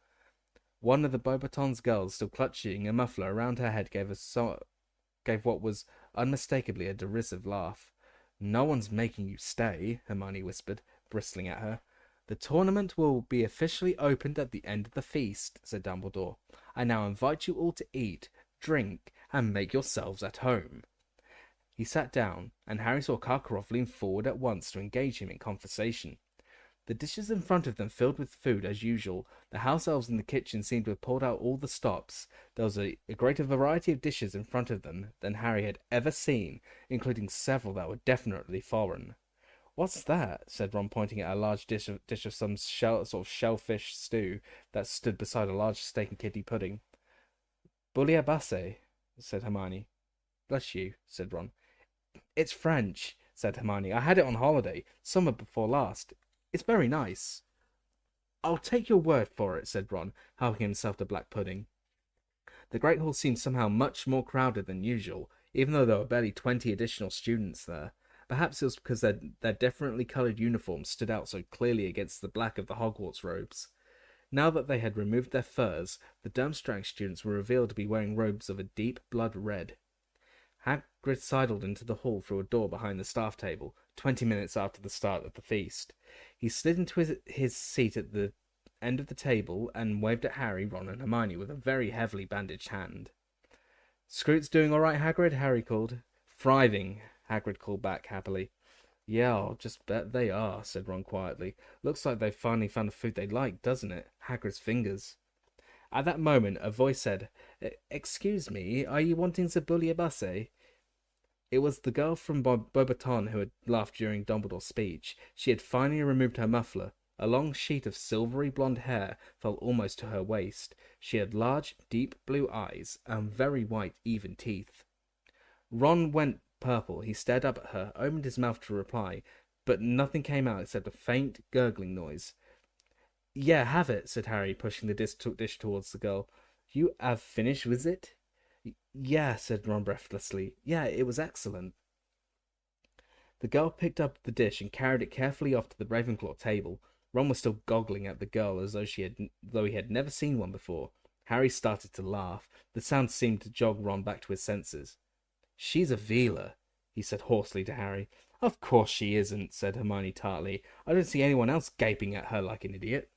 One of the Beauxbatons girls, still clutching a muffler around her head, gave what was unmistakably a derisive laugh. No one's making you stay, Hermione whispered, bristling at her. The tournament will be officially opened at the end of the feast, said Dumbledore. I now invite you all to eat, drink, and make yourselves at home. He sat down, and Harry saw Karkaroff lean forward at once to engage him in conversation. The dishes in front of them filled with food as usual. The house elves in the kitchen seemed to have pulled out all the stops. There was a greater variety of dishes in front of them than Harry had ever seen, including several that were definitely foreign. What's that? Said Ron, pointing at a large dish of some sort of shellfish stew that stood beside a large steak and kidney pudding. Bouillabaisse, said Hermione. Bless you, said Ron. It's French, said Hermione. I had it on holiday, summer before last. It's very nice. I'll take your word for it, said Ron, helping himself to black pudding. The Great Hall seemed somehow much more crowded than usual, even though there were barely 20 additional students there. Perhaps it was because their differently coloured uniforms stood out so clearly against the black of the Hogwarts robes. Now that they had removed their furs, the Durmstrang students were revealed to be wearing robes of a deep blood red. Hagrid sidled into the hall through a door behind the staff table, 20 minutes after the start of the feast. He slid into his seat at the end of the table and waved at Harry, Ron, and Hermione with a very heavily bandaged hand. Scroots doing all right, Hagrid? Harry called. Thriving, Hagrid called back happily. Yeah, I'll just bet they are, said Ron quietly. Looks like they've finally found the food they like, doesn't it? Hagrid's fingers. At that moment, a voice said, Excuse me, are you wanting to bully a busse? It was the girl from Beauxbatons who had laughed during Dumbledore's speech. She had finally removed her muffler. A long sheet of silvery blonde hair fell almost to her waist. She had large, deep blue eyes and very white, even teeth. Ron went purple. He stared up at her, opened his mouth to reply, but nothing came out except a faint, gurgling noise. Yeah, have it, said Harry, pushing the dish towards the girl. You have finished with it? Yeah, said Ron breathlessly. Yeah, it was excellent. The girl picked up the dish and carried it carefully off to the Ravenclaw table. Ron was still goggling at the girl as though he had never seen one before. Harry started to laugh. The sound seemed to jog Ron back to his senses. She's a Veela, he said hoarsely to Harry. Of course she isn't, said Hermione tartly. I don't see anyone else gaping at her like an idiot.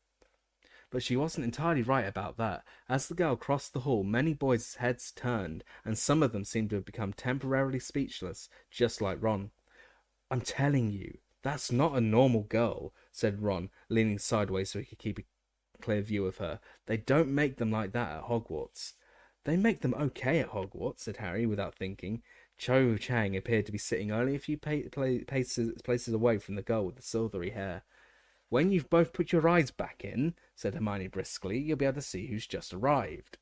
But she wasn't entirely right about that. As the girl crossed the hall, many boys' heads turned, and some of them seemed to have become temporarily speechless, just like Ron. I'm telling you, that's not a normal girl, said Ron, leaning sideways so he could keep a clear view of her. They don't make them like that at Hogwarts. They make them okay at Hogwarts, said Harry, without thinking. Cho Chang appeared to be sitting only a few places away from the girl with the silvery hair. When you've both put your eyes back in, said Hermione briskly, you'll be able to see who's just arrived.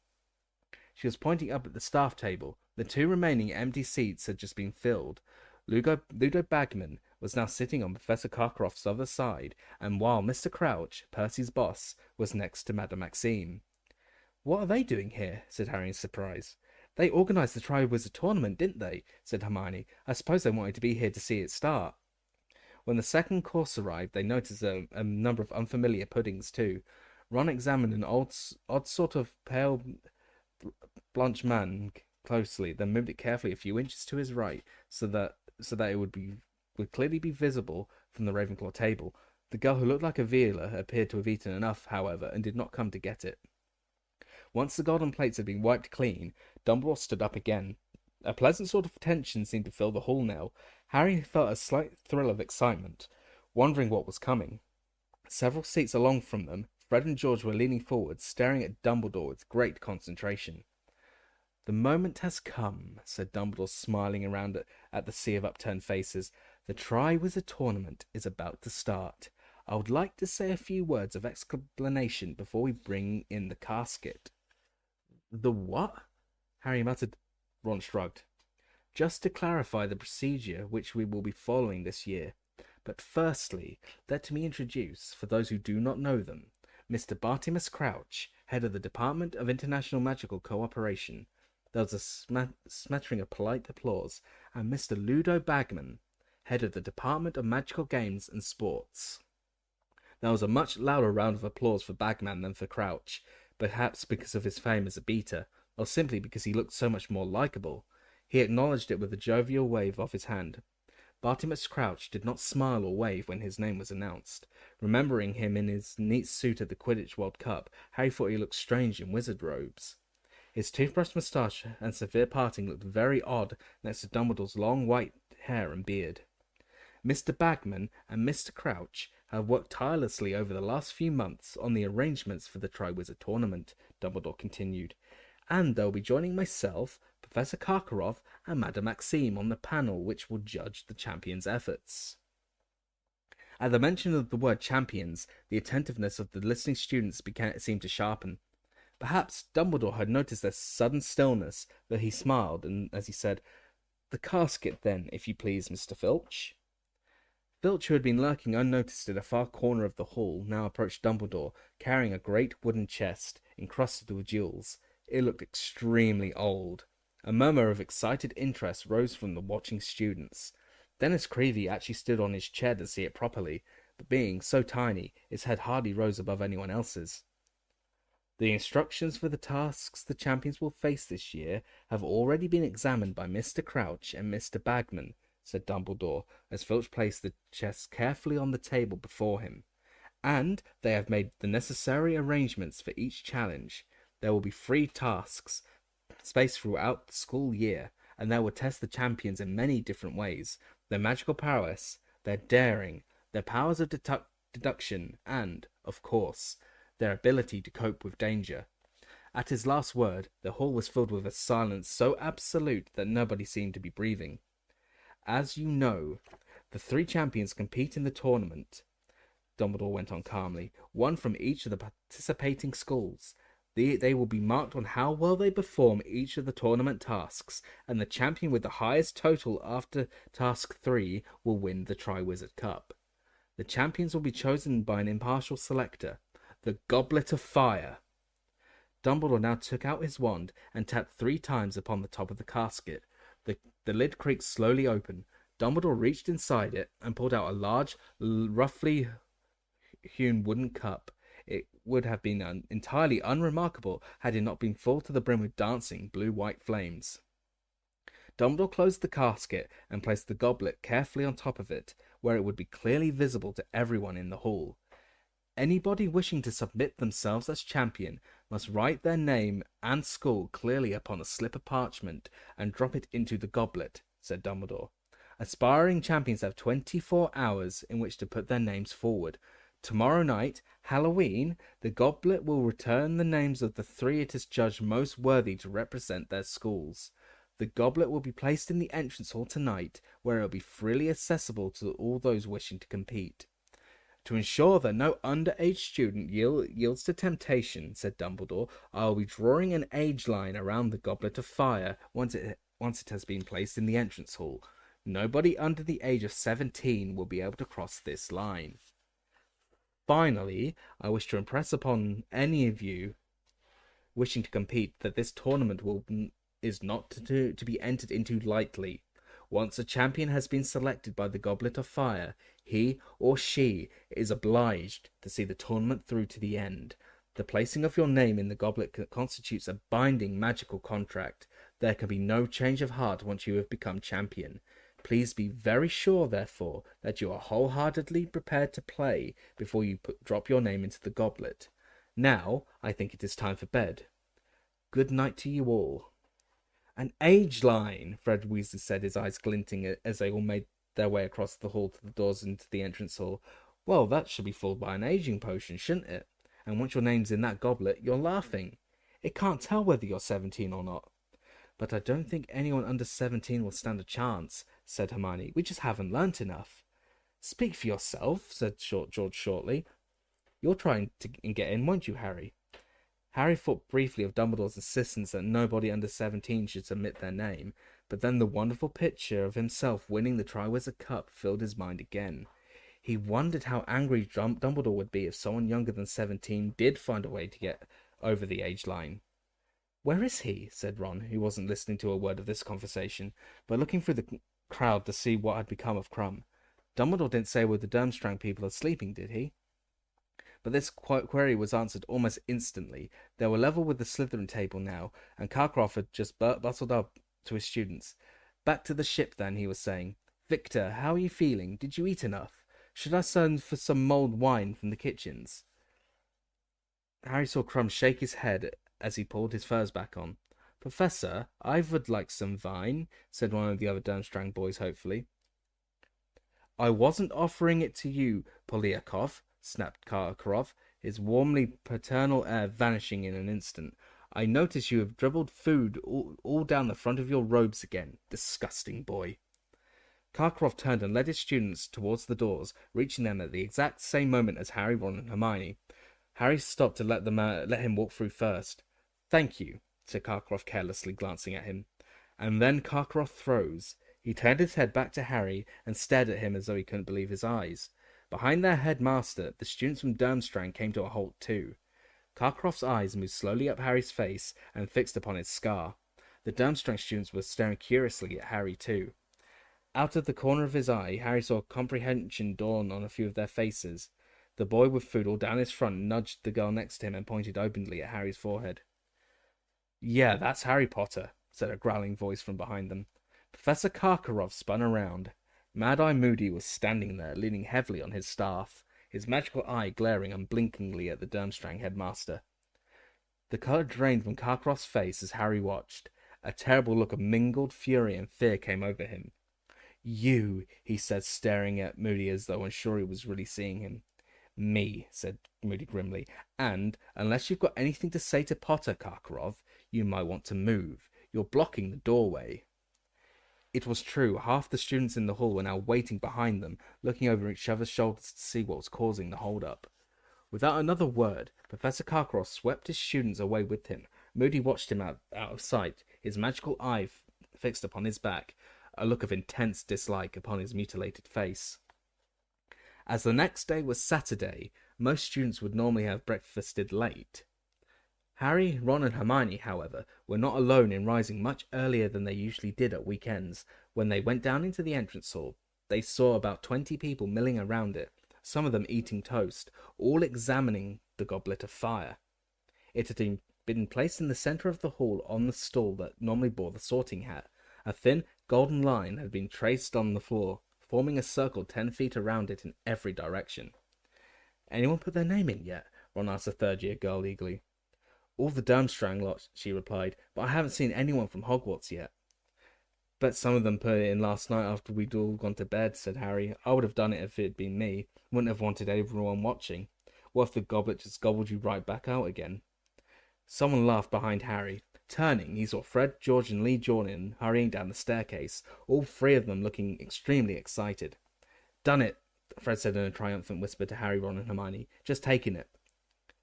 She was pointing up at the staff table. The two remaining empty seats had just been filled. Ludo Bagman was now sitting on Professor Karkaroff's other side, and while Mr. Crouch, Percy's boss, was next to Madame Maxime. What are they doing here? Said Harry in surprise. They organised the Triwizard Tournament, didn't they? Said Hermione. I suppose they wanted to be here to see it start. When the second course arrived, they noticed a number of unfamiliar puddings too. Ron examined an odd sort of pale blanche man closely, then moved it carefully a few inches to his right, so that it would clearly be visible from the Ravenclaw table. The girl who looked like a Veela appeared to have eaten enough, however, and did not come to get it. Once the golden plates had been wiped clean, Dumbledore stood up again. A pleasant sort of tension seemed to fill the hall now. Harry felt a slight thrill of excitement, wondering what was coming. Several seats along from them, Fred and George were leaning forward, staring at Dumbledore with great concentration. The moment has come, said Dumbledore, smiling around at the sea of upturned faces. The Triwizard Tournament is about to start. I would like to say a few words of explanation before we bring in the casket. The what? Harry muttered. Ron shrugged. Just to clarify the procedure which we will be following this year. But firstly, let me introduce, for those who do not know them, Mr. Bartimus Crouch, head of the Department of International Magical Cooperation. There was a smattering of polite applause, and Mr. Ludo Bagman, head of the Department of Magical Games and Sports. There was a much louder round of applause for Bagman than for Crouch, perhaps because of his fame as a beater, or simply because he looked so much more likeable. He acknowledged it with a jovial wave of his hand. Bartimus Crouch did not smile or wave when his name was announced. Remembering him in his neat suit at the Quidditch World Cup, Harry thought he looked strange in wizard robes. His toothbrush moustache and severe parting looked very odd next to Dumbledore's long white hair and beard. Mr. Bagman and Mr. Crouch have worked tirelessly over the last few months on the arrangements for the Triwizard Tournament, Dumbledore continued, and they'll be joining myself, Professor Karkaroff, and Madame Maxime on the panel which will judge the champions' efforts. At the mention of the word champions, the attentiveness of the listening students seemed to sharpen. Perhaps Dumbledore had noticed their sudden stillness, but he smiled, and as he said, The casket, then, if you please, Mr. Filch." Filch, who had been lurking unnoticed in a far corner of the hall, now approached Dumbledore, carrying a great wooden chest encrusted with jewels. It looked extremely old. A murmur of excited interest rose from the watching students. Dennis Creevey actually stood on his chair to see it properly, but being so tiny, his head hardly rose above anyone else's. "The instructions for the tasks the champions will face this year have already been examined by Mr. Crouch and Mr. Bagman," said Dumbledore, as Filch placed the chest carefully on the table before him. "And they have made the necessary arrangements for each challenge. There will be 3 tasks, spaced throughout the school year, and they will test the champions in many different ways: their magical prowess, their daring, their powers of deduction, and, of course, their ability to cope with danger." At his last word, the hall was filled with a silence so absolute that nobody seemed to be breathing. "As you know, the 3 champions compete in the tournament," Dumbledore went on calmly, "one from each of the participating schools. They will be marked on how well they perform each of the tournament tasks, and the champion with the highest total after task 3 will win the Triwizard Cup. The champions will be chosen by an impartial selector, the Goblet of Fire." Dumbledore now took out his wand and tapped 3 times upon the top of the casket. The lid creaked slowly open. Dumbledore reached inside it and pulled out a large, roughly hewn wooden cup. It would have been entirely unremarkable had it not been full to the brim with dancing blue-white flames. Dumbledore closed the casket and placed the goblet carefully on top of it, where it would be clearly visible to everyone in the hall. "Anybody wishing to submit themselves as champion must write their name and school clearly upon a slip of parchment and drop it into the goblet," said Dumbledore. "Aspiring champions have 24 hours in which to put their names forward. Tomorrow night, Halloween, the goblet will return the names of the 3 it is judged most worthy to represent their schools. The goblet will be placed in the entrance hall tonight, where it will be freely accessible to all those wishing to compete. To ensure that no underage student yields to temptation," said Dumbledore, "I will be drawing an age line around the Goblet of Fire once it has been placed in the entrance hall. Nobody under the age of 17 will be able to cross this line. Finally, I wish to impress upon any of you wishing to compete that this tournament is not to be entered into lightly. Once a champion has been selected by the Goblet of Fire, he or she is obliged to see the tournament through to the end. The placing of your name in the goblet constitutes a binding magical contract. There can be no change of heart once you have become champion. Please be very sure, therefore, that you are wholeheartedly prepared to play before you drop your name into the goblet. Now, I think it is time for bed. Good night to you all." "An age line," Fred Weasley said, his eyes glinting as they all made their way across the hall to the doors into the entrance hall. "Well, that should be followed by an aging potion, shouldn't it? And once your name's in that goblet, you're laughing. It can't tell whether you're 17 or not." "But I don't think anyone under 17 will stand a chance," said Hermione. "We just haven't learnt enough." "Speak for yourself," said George shortly. "You'll try and get in, won't you, Harry?" Harry thought briefly of Dumbledore's insistence that nobody under 17 should submit their name, but then the wonderful picture of himself winning the Triwizard Cup filled his mind again. He wondered how angry Dumbledore would be if someone younger than 17 did find a way to get over the age line. "Where is he?" said Ron, who wasn't listening to a word of this conversation, but looking through the crowd to see what had become of Crumb. "Dumbledore didn't say where the Durmstrang people are sleeping, did he?" But this query was answered almost instantly. They were level with the Slytherin table now, and Karkaroff had just bustled up to his students. "Back to the ship, then," he was saying. "Victor, how are you feeling? Did you eat enough? Should I send for some mulled wine from the kitchens?" Harry saw Crumb shake his head as he pulled his furs back on. "Professor, I would like some wine," said one of the other Durmstrang boys hopefully. "I wasn't offering it to you, Polyakov," snapped Karkaroff, his warmly paternal air vanishing in an instant. "I notice you have dribbled food all down the front of your robes again. Disgusting boy." Karkaroff turned and led his students towards the doors, reaching them at the exact same moment as Harry, Ron, and Hermione. Harry stopped to let him walk through first. "Thank you," said Karkaroff carelessly, glancing at him. And then Karkaroff rose. He turned his head back to Harry and stared at him as though he couldn't believe his eyes. Behind their headmaster, the students from Durmstrang came to a halt too. Karkaroff's eyes moved slowly up Harry's face and fixed upon his scar. The Durmstrang students were staring curiously at Harry too. Out of the corner of his eye, Harry saw comprehension dawn on a few of their faces. The boy with food all down his front nudged the girl next to him and pointed openly at Harry's forehead. "Yeah, that's Harry Potter," said a growling voice from behind them. Professor Karkaroff spun around. Mad-Eye Moody was standing there, leaning heavily on his staff, his magical eye glaring unblinkingly at the Durmstrang headmaster. The colour drained from Karkaroff's face as Harry watched. A terrible look of mingled fury and fear came over him. "You," he said, staring at Moody as though unsure he was really seeing him. "Me," said Moody grimly, "and, unless you've got anything to say to Potter, Karkaroff, you might want to move. You're blocking the doorway." It was true. Half the students in the hall were now waiting behind them, looking over each other's shoulders to see what was causing the hold-up. Without another word, Professor Karkaroff swept his students away with him. Moody watched him out of sight, his magical eye fixed upon his back, a look of intense dislike upon his mutilated face. As the next day was Saturday, most students would normally have breakfasted late. Harry, Ron and Hermione, however, were not alone in rising much earlier than they usually did at weekends. When they went down into the entrance hall, they saw about 20 people milling around it, some of them eating toast, all examining the Goblet of Fire. It had been placed in the centre of the hall on the stall that normally bore the sorting hat. A thin, golden line had been traced on the floor, forming a circle 10 feet around it in every direction. "Anyone put their name in yet?" Ron asked a third-year girl eagerly. "All the Durmstrang lot," she replied, "but I haven't seen anyone from Hogwarts yet." "Bet some of them put it in last night after we'd all gone to bed," said Harry. "I would have done it if it had been me. Wouldn't have wanted everyone watching. What if the goblet just gobbled you right back out again?" Someone laughed behind Harry. Turning, he saw Fred, George and Lee Jordan hurrying down the staircase, all three of them looking extremely excited. "Done it," Fred said in a triumphant whisper to Harry, Ron and Hermione. "Just taking it."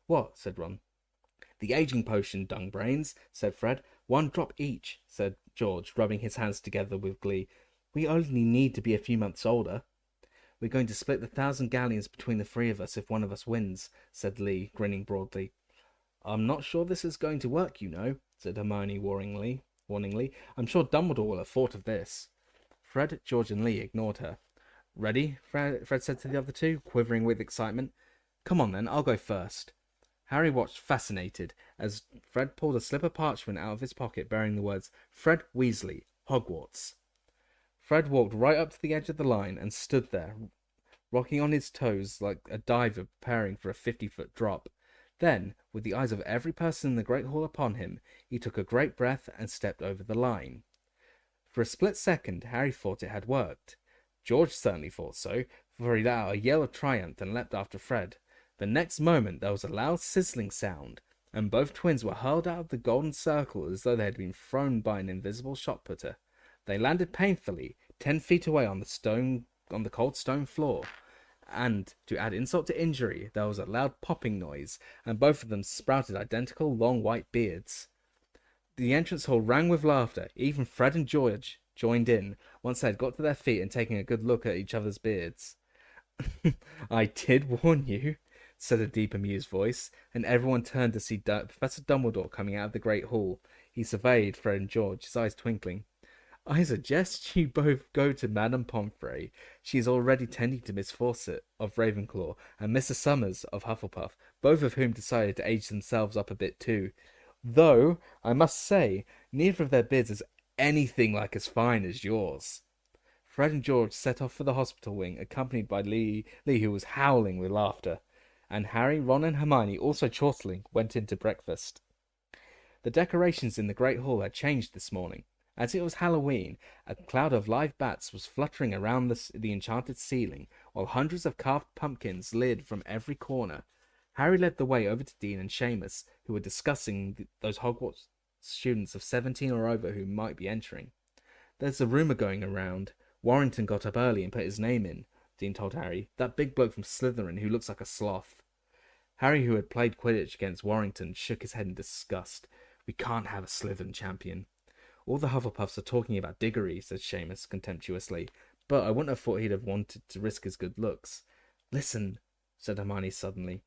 "What?" said Ron. "The aging potion, dung brains," said Fred. "1 drop each," said George, rubbing his hands together with glee. "We only need to be a few months older." "We're going to split the 1,000 galleons between the 3 of us if one of us wins," said Lee, grinning broadly. "I'm not sure this is going to work, you know," said Hermione warningly. "I'm sure Dumbledore will have thought of this." Fred, George and Lee ignored her. "Ready?" Fred said to the other two, quivering with excitement. "Come on then, I'll go first." Harry watched fascinated as Fred pulled a slip of parchment out of his pocket bearing the words, "Fred Weasley, Hogwarts." Fred walked right up to the edge of the line and stood there, rocking on his toes like a diver preparing for a 50-foot drop. Then, with the eyes of every person in the Great Hall upon him, he took a great breath and stepped over the line. For a split second, Harry thought it had worked. George certainly thought so, for he let out a yell of triumph and leapt after Fred. The next moment there was a loud sizzling sound, and both twins were hurled out of the golden circle as though they had been thrown by an invisible shot-putter. They landed painfully, 10 feet away on the cold stone floor. And, to add insult to injury, there was a loud popping noise, and both of them sprouted identical long white beards. The entrance hall rang with laughter. Even Fred and George joined in, once they had got to their feet and taken a good look at each other's beards. "I did warn you," said a deep, amused voice, and everyone turned to see Professor Dumbledore coming out of the Great Hall. He surveyed Fred and George, his eyes twinkling. "I suggest you both go to Madame Pomfrey. She is already tending to Miss Fawcett of Ravenclaw and Mr. Summers of Hufflepuff, both of whom decided to age themselves up a bit too. Though, I must say, neither of their beards is anything like as fine as yours." Fred and George set off for the hospital wing, accompanied by Lee, who was howling with laughter, and Harry, Ron and Hermione, also chortling, went in to breakfast. The decorations in the Great Hall had changed this morning. As it was Halloween, a cloud of live bats was fluttering around the enchanted ceiling, while hundreds of carved pumpkins leered from every corner. Harry led the way over to Dean and Seamus, who were discussing those Hogwarts students of 17 or over who might be entering. "There's a rumour going around. Warrington got up early and put his name in," Dean told Harry. "That big bloke from Slytherin who looks like a sloth." Harry, who had played Quidditch against Warrington, shook his head in disgust. "We can't have a Slytherin champion." All the Hufflepuffs are talking about Diggory, said Seamus contemptuously, but I wouldn't have thought he'd have wanted to risk his good looks. Listen, said Hermione suddenly.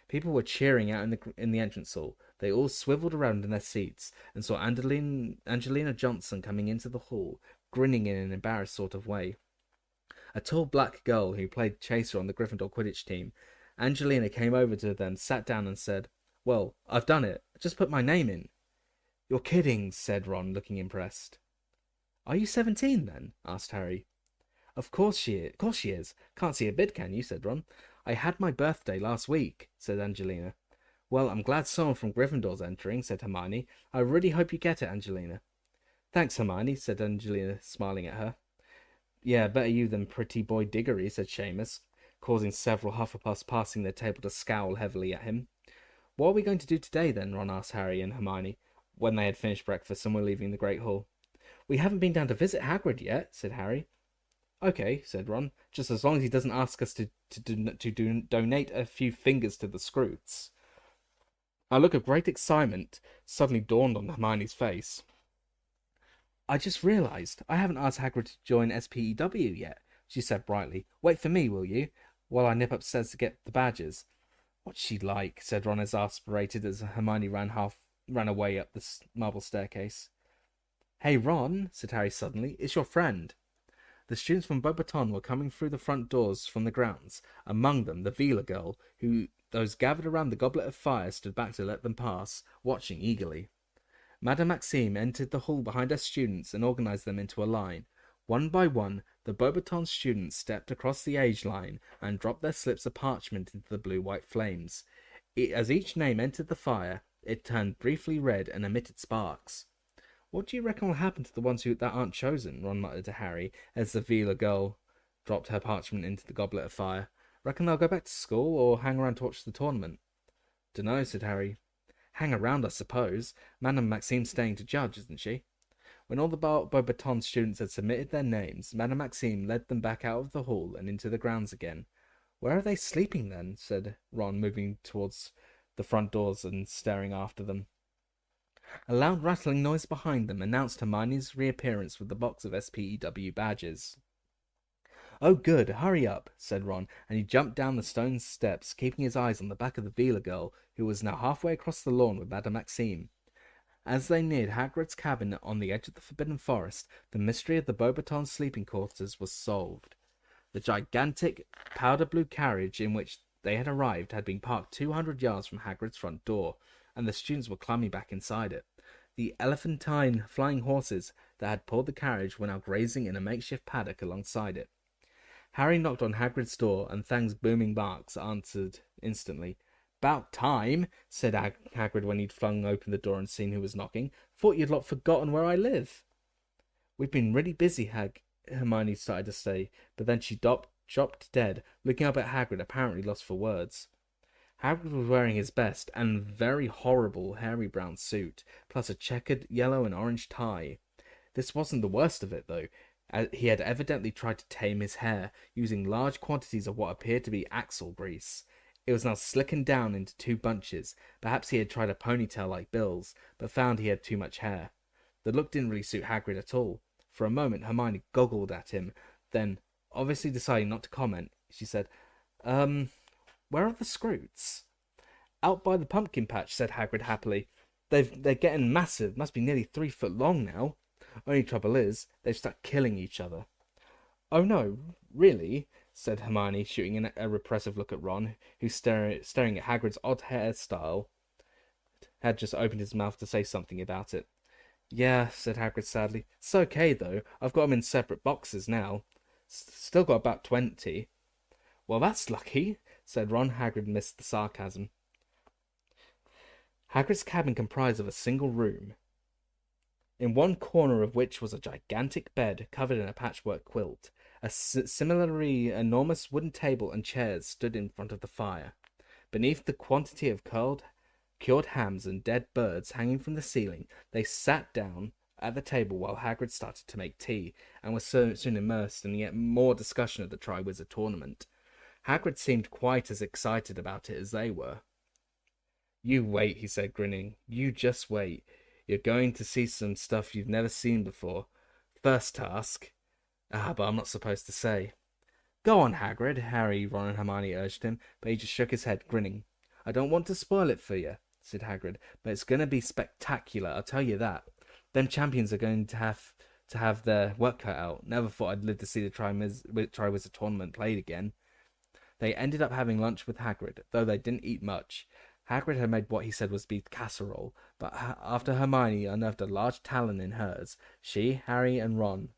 People were cheering out in the entrance hall. They all swiveled around in their seats and saw Angelina Johnson coming into the hall, grinning in an embarrassed sort of way. A tall black girl who played chaser on the Gryffindor Quidditch team. Angelina came over to them, sat down and said, "Well, I've done it. Just put my name in." "You're kidding," said Ron, looking impressed. "Are you 17 then?" asked Harry. Of course she is. Can't see a bit, can you?" said Ron. "I had my birthday last week," said Angelina. "Well, I'm glad someone from Gryffindor's entering," said Hermione. "I really hope you get it, Angelina." "Thanks, Hermione," said Angelina, smiling at her. "Yeah, better you than pretty boy Diggory," said Seamus, causing several Hufflepuffs passing their table to scowl heavily at him. "What are we going to do today, then?" Ron asked Harry and Hermione, when they had finished breakfast and were leaving the Great Hall. "We haven't been down to visit Hagrid yet," said Harry. "Okay," said Ron, "just as long as he doesn't ask us to donate a few fingers to the Scroots." A look of great excitement suddenly dawned on Hermione's face. "I just realised I haven't asked Hagrid to join SPEW yet," she said brightly. "Wait for me, will you, while I nip upstairs to get the badges?" "What's she like?" said Ron, exasperated as Hermione ran away up the marble staircase. "Hey, Ron," said Harry suddenly, "it's your friend." The students from Beauxbaton were coming through the front doors from the grounds, among them the Vila girl, who those gathered around the Goblet of Fire stood back to let them pass, watching eagerly. Madame Maxime entered the hall behind her students and organized them into a line. One by one, the Beauxbaton students stepped across the age line and dropped their slips of parchment into the blue-white flames. As each name entered the fire, it turned briefly red and emitted sparks. "What do you reckon will happen to the ones that aren't chosen?" Ron muttered to Harry, as the Vila girl dropped her parchment into the Goblet of Fire. "Reckon they'll go back to school, or hang around to watch the tournament?" "Dunno," said Harry. "Hang around, I suppose. Madame Maxime's staying to judge, isn't she?" When all the Beauxbaton students had submitted their names, Madame Maxime led them back out of the hall and into the grounds again. "Where are they sleeping, then?" said Ron, moving towards the front doors and staring after them. A loud rattling noise behind them announced Hermione's reappearance with the box of SPEW badges. "Oh, good, hurry up," said Ron, and he jumped down the stone steps, keeping his eyes on the back of the Vila girl, who was now halfway across the lawn with Madame Maxime. As they neared Hagrid's cabin on the edge of the Forbidden Forest, the mystery of the Beauxbaton sleeping quarters was solved. The gigantic powder-blue carriage in which they had arrived had been parked 200 yards from Hagrid's front door, and the students were climbing back inside it. The elephantine flying horses that had pulled the carriage were now grazing in a makeshift paddock alongside it. Harry knocked on Hagrid's door, and Thang's booming barks answered instantly. "'Bout time," said Hagrid when he'd flung open the door and seen who was knocking. "Thought you'd lot forgotten where I live." "We've been really busy," Hermione started to say, but then she dropped dead, looking up at Hagrid, apparently lost for words. Hagrid was wearing his best and very horrible hairy brown suit, plus a checkered yellow and orange tie. This wasn't the worst of it, though. He had evidently tried to tame his hair, using large quantities of what appeared to be axle grease. It was now slickened down into two bunches. Perhaps he had tried a ponytail like Bill's, but found he had too much hair. The look didn't really suit Hagrid at all. For a moment, Hermione goggled at him. Then, obviously deciding not to comment, she said, "Where are the Scroots?" "Out by the pumpkin patch," said Hagrid happily. They're getting massive. Must be nearly 3 foot long now. Only trouble is, they've started killing each other." "Oh no, really?" said Hermione, shooting a repressive look at Ron, who, staring at Hagrid's odd hairstyle, had just opened his mouth to say something about it. "Yeah," said Hagrid sadly. "It's okay, though. I've got them in separate boxes now. Still got about 20. "Well, that's lucky," said Ron. Hagrid missed the sarcasm. Hagrid's cabin comprised of a single room, in one corner of which was a gigantic bed covered in a patchwork quilt. A similarly enormous wooden table and chairs stood in front of the fire. Beneath the quantity of cured hams and dead birds hanging from the ceiling, they sat down at the table while Hagrid started to make tea, and was soon immersed in yet more discussion of the Triwizard Tournament. Hagrid seemed quite as excited about it as they were. "You wait," he said, grinning. "You just wait. You're going to see some stuff you've never seen before. First task. But I'm not supposed to say. Go on, Hagrid, Harry, Ron and Hermione urged him, but he just shook his head, grinning. I don't want to spoil it for you, said Hagrid, but it's going to be spectacular, I'll tell you that. Them champions are going to have their work cut out. Never thought I'd live to see the Triwizard Tournament played again. They ended up having lunch with Hagrid, though they didn't eat much. Hagrid had made what he said was beef casserole, but after Hermione unearthed a large talon in hers, she, Harry, and Ron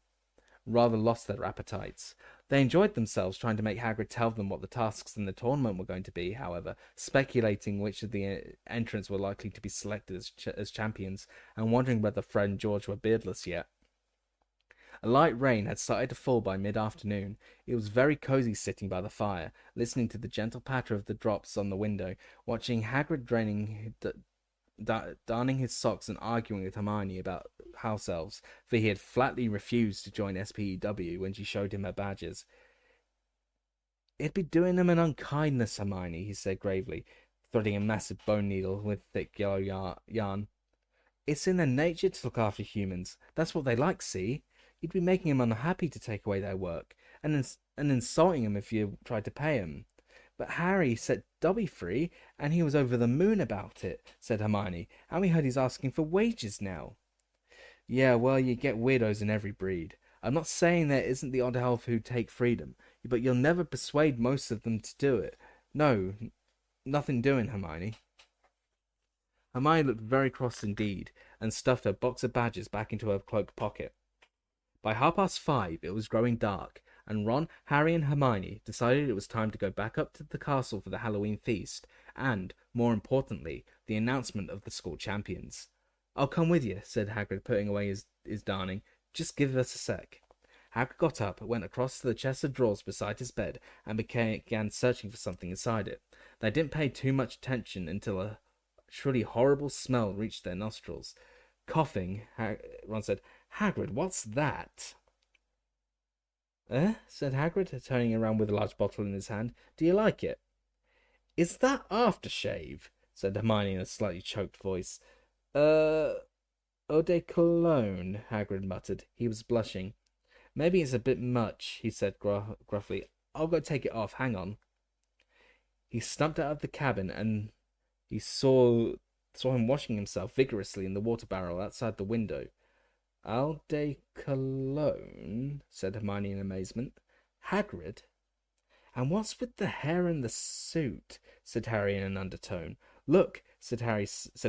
rather lost their appetites. They enjoyed themselves trying to make Hagrid tell them what the tasks in the tournament were going to be, however, speculating which of the entrants were likely to be selected as champions, and wondering whether Fred and George were beardless yet. A light rain had started to fall by mid-afternoon. It was very cosy sitting by the fire, listening to the gentle patter of the drops on the window, watching Hagrid darning his socks and arguing with Hermione about house elves, for he had flatly refused to join SPEW when she showed him her badges. It'd be doing them an unkindness, Hermione, he said gravely, threading a massive bone needle with thick yellow yarn. It's in their nature to look after humans. That's what they like, see? You'd be making them unhappy to take away their work, and insulting them if you tried to pay them. But Harry set Dobby free, and he was over the moon about it, said Hermione, and we heard he's asking for wages now. Yeah, well, you get weirdos in every breed. I'm not saying there isn't the odd elf who take freedom, but you'll never persuade most of them to do it. No, nothing doing, Hermione. Hermione looked very cross indeed, and stuffed her box of badges back into her cloak pocket. By 5:30, it was growing dark, and Ron, Harry, and Hermione decided it was time to go back up to the castle for the Halloween feast, and, more importantly, the announcement of the school champions. I'll come with you, said Hagrid, putting away his darning. Just give us a sec. Hagrid got up, went across to the chest of drawers beside his bed, and began searching for something inside it. They didn't pay too much attention until a truly horrible smell reached their nostrils. Coughing, Ron said, Hagrid, what's that? Said Hagrid, turning around with a large bottle in his hand. Do you like it? Is that aftershave? Said Hermione in a slightly choked voice. Eau de cologne, Hagrid muttered. He was blushing. Maybe it's a bit much, he said gruffly. I'll go take it off. Hang on. He stumped out of the cabin, and he saw him washing himself vigorously in the water barrel outside the window. Eau de cologne, said Hermione in amazement. Hagrid? And what's with the hair and the suit? Said Harry in an undertone. Look, said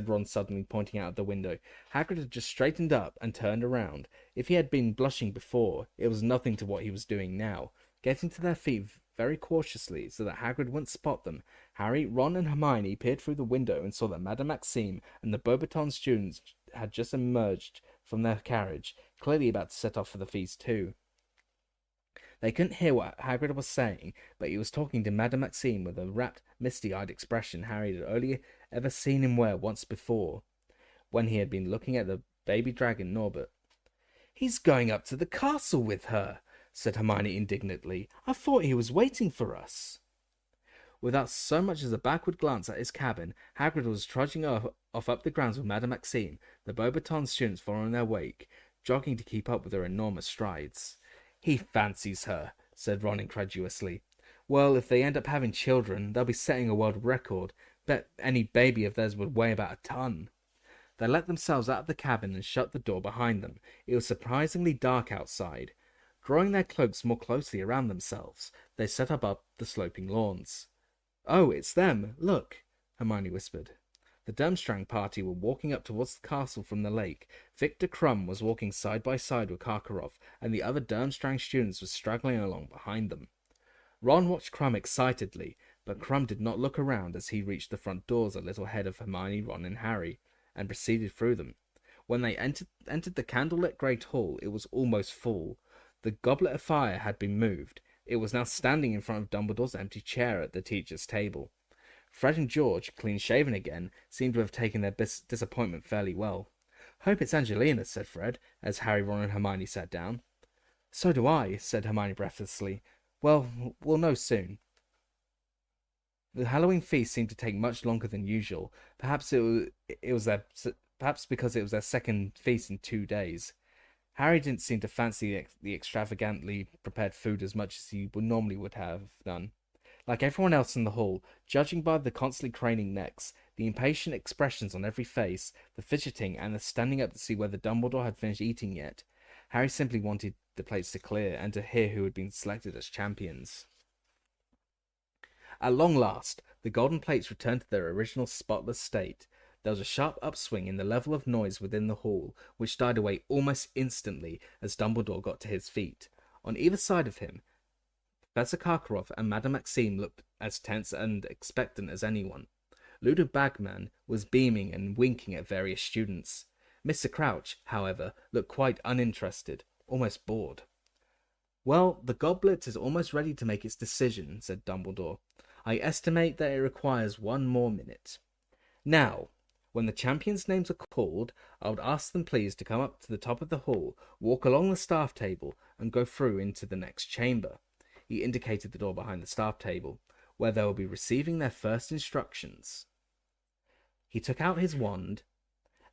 Ron suddenly, pointing out of the window. Hagrid had just straightened up and turned around. If he had been blushing before, it was nothing to what he was doing now. Getting to their feet very cautiously, so that Hagrid wouldn't spot them, Harry, Ron, and Hermione peered through the window and saw that Madame Maxime and the Beauxbaton students had just emerged from their carriage, clearly about to set off for the feast too. They couldn't hear what Hagrid was saying, but he was talking to Madame Maxime with a rapt, misty-eyed expression Harry had only ever seen him wear once before, when he had been looking at the baby dragon Norbert. He's going up to the castle with her, said Hermione indignantly. I thought he was waiting for us. Without so much as a backward glance at his cabin, Hagrid was trudging off up the grounds with Madame Maxime, the Beauxbaton students following their wake, jogging to keep up with her enormous strides. He fancies her, said Ron incredulously. Well, if they end up having children, they'll be setting a world record. Bet any baby of theirs would weigh about a ton. They let themselves out of the cabin and shut the door behind them. It was surprisingly dark outside. Drawing their cloaks more closely around themselves, they set up the sloping lawns. Oh, it's them! Look! Hermione whispered. The Durmstrang party were walking up towards the castle from the lake. Victor Crumb was walking side by side with Karkaroff, and the other Durmstrang students were straggling along behind them. Ron watched Crumb excitedly, but Crumb did not look around as he reached the front doors a little ahead of Hermione, Ron, and Harry, and proceeded through them. When they entered the candlelit great hall, it was almost full. The Goblet of Fire had been moved. It was now standing in front of Dumbledore's empty chair at the teacher's table. Fred and George, clean-shaven again, seemed to have taken their disappointment fairly well. Hope it's Angelina, said Fred, as Harry, Ron, and Hermione sat down. So do I, said Hermione breathlessly. Well, we'll know soon. The Halloween feast seemed to take much longer than usual. Perhaps it was their perhaps because it was their second feast in 2 days. Harry didn't seem to fancy the extravagantly prepared food as much as he normally would have done. Like everyone else in the hall, judging by the constantly craning necks, the impatient expressions on every face, the fidgeting, and the standing up to see whether Dumbledore had finished eating yet, Harry simply wanted the plates to clear and to hear who had been selected as champions. At long last, the golden plates returned to their original spotless state. There was a sharp upswing in the level of noise within the hall, which died away almost instantly as Dumbledore got to his feet. On either side of him, Professor Karkaroff and Madame Maxime looked as tense and expectant as anyone. Ludo Bagman was beaming and winking at various students. Mr. Crouch, however, looked quite uninterested, almost bored. "Well, the goblet is almost ready to make its decision," said Dumbledore. "I estimate that it requires 1 more minute. Now, when the champions' names are called, I would ask them please to come up to the top of the hall, walk along the staff table, and go through into the next chamber." He indicated the door behind the staff table, where they will be receiving their first instructions. He took out his wand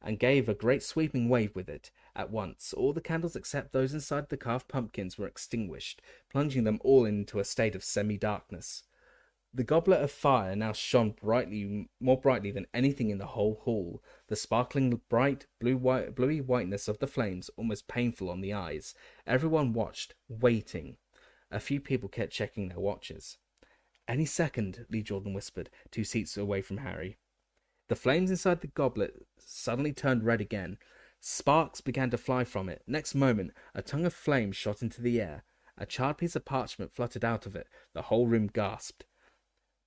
and gave a great sweeping wave with it. At once, all the candles except those inside the carved pumpkins were extinguished, plunging them all into a state of semi-darkness. The Goblet of Fire now shone more brightly than anything in the whole hall, the sparkling bright bluey whiteness of the flames almost painful on the eyes. Everyone watched, waiting. A few people kept checking their watches. "Any second," Lee Jordan whispered, 2 seats away from Harry. The flames inside the goblet suddenly turned red again. Sparks began to fly from it. Next moment, a tongue of flame shot into the air. A charred piece of parchment fluttered out of it. The whole room gasped.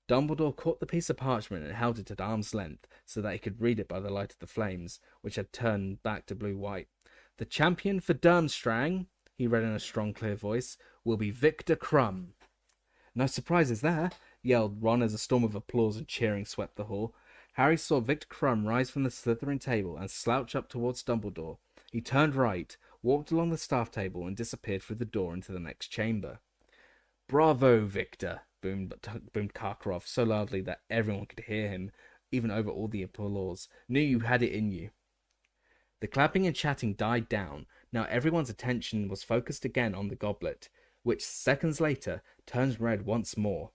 Dumbledore caught the piece of parchment and held it at arm's length, so that he could read it by the light of the flames, which had turned back to blue-white. "The champion for Durmstrang," he read in a strong, clear voice, "will be Victor Crumb." "No surprises there," yelled Ron as a storm of applause and cheering swept the hall. Harry saw Victor Crumb rise from the Slytherin table and slouch up towards Dumbledore. He turned right, walked along the staff table, and disappeared through the door into the next chamber. "Bravo, Victor!" boomed Karkaroff so loudly that everyone could hear him, even over all the applause. "Knew you had it in you." The clapping and chatting died down. Now everyone's attention was focused again on the goblet, which, seconds later, turned red once more.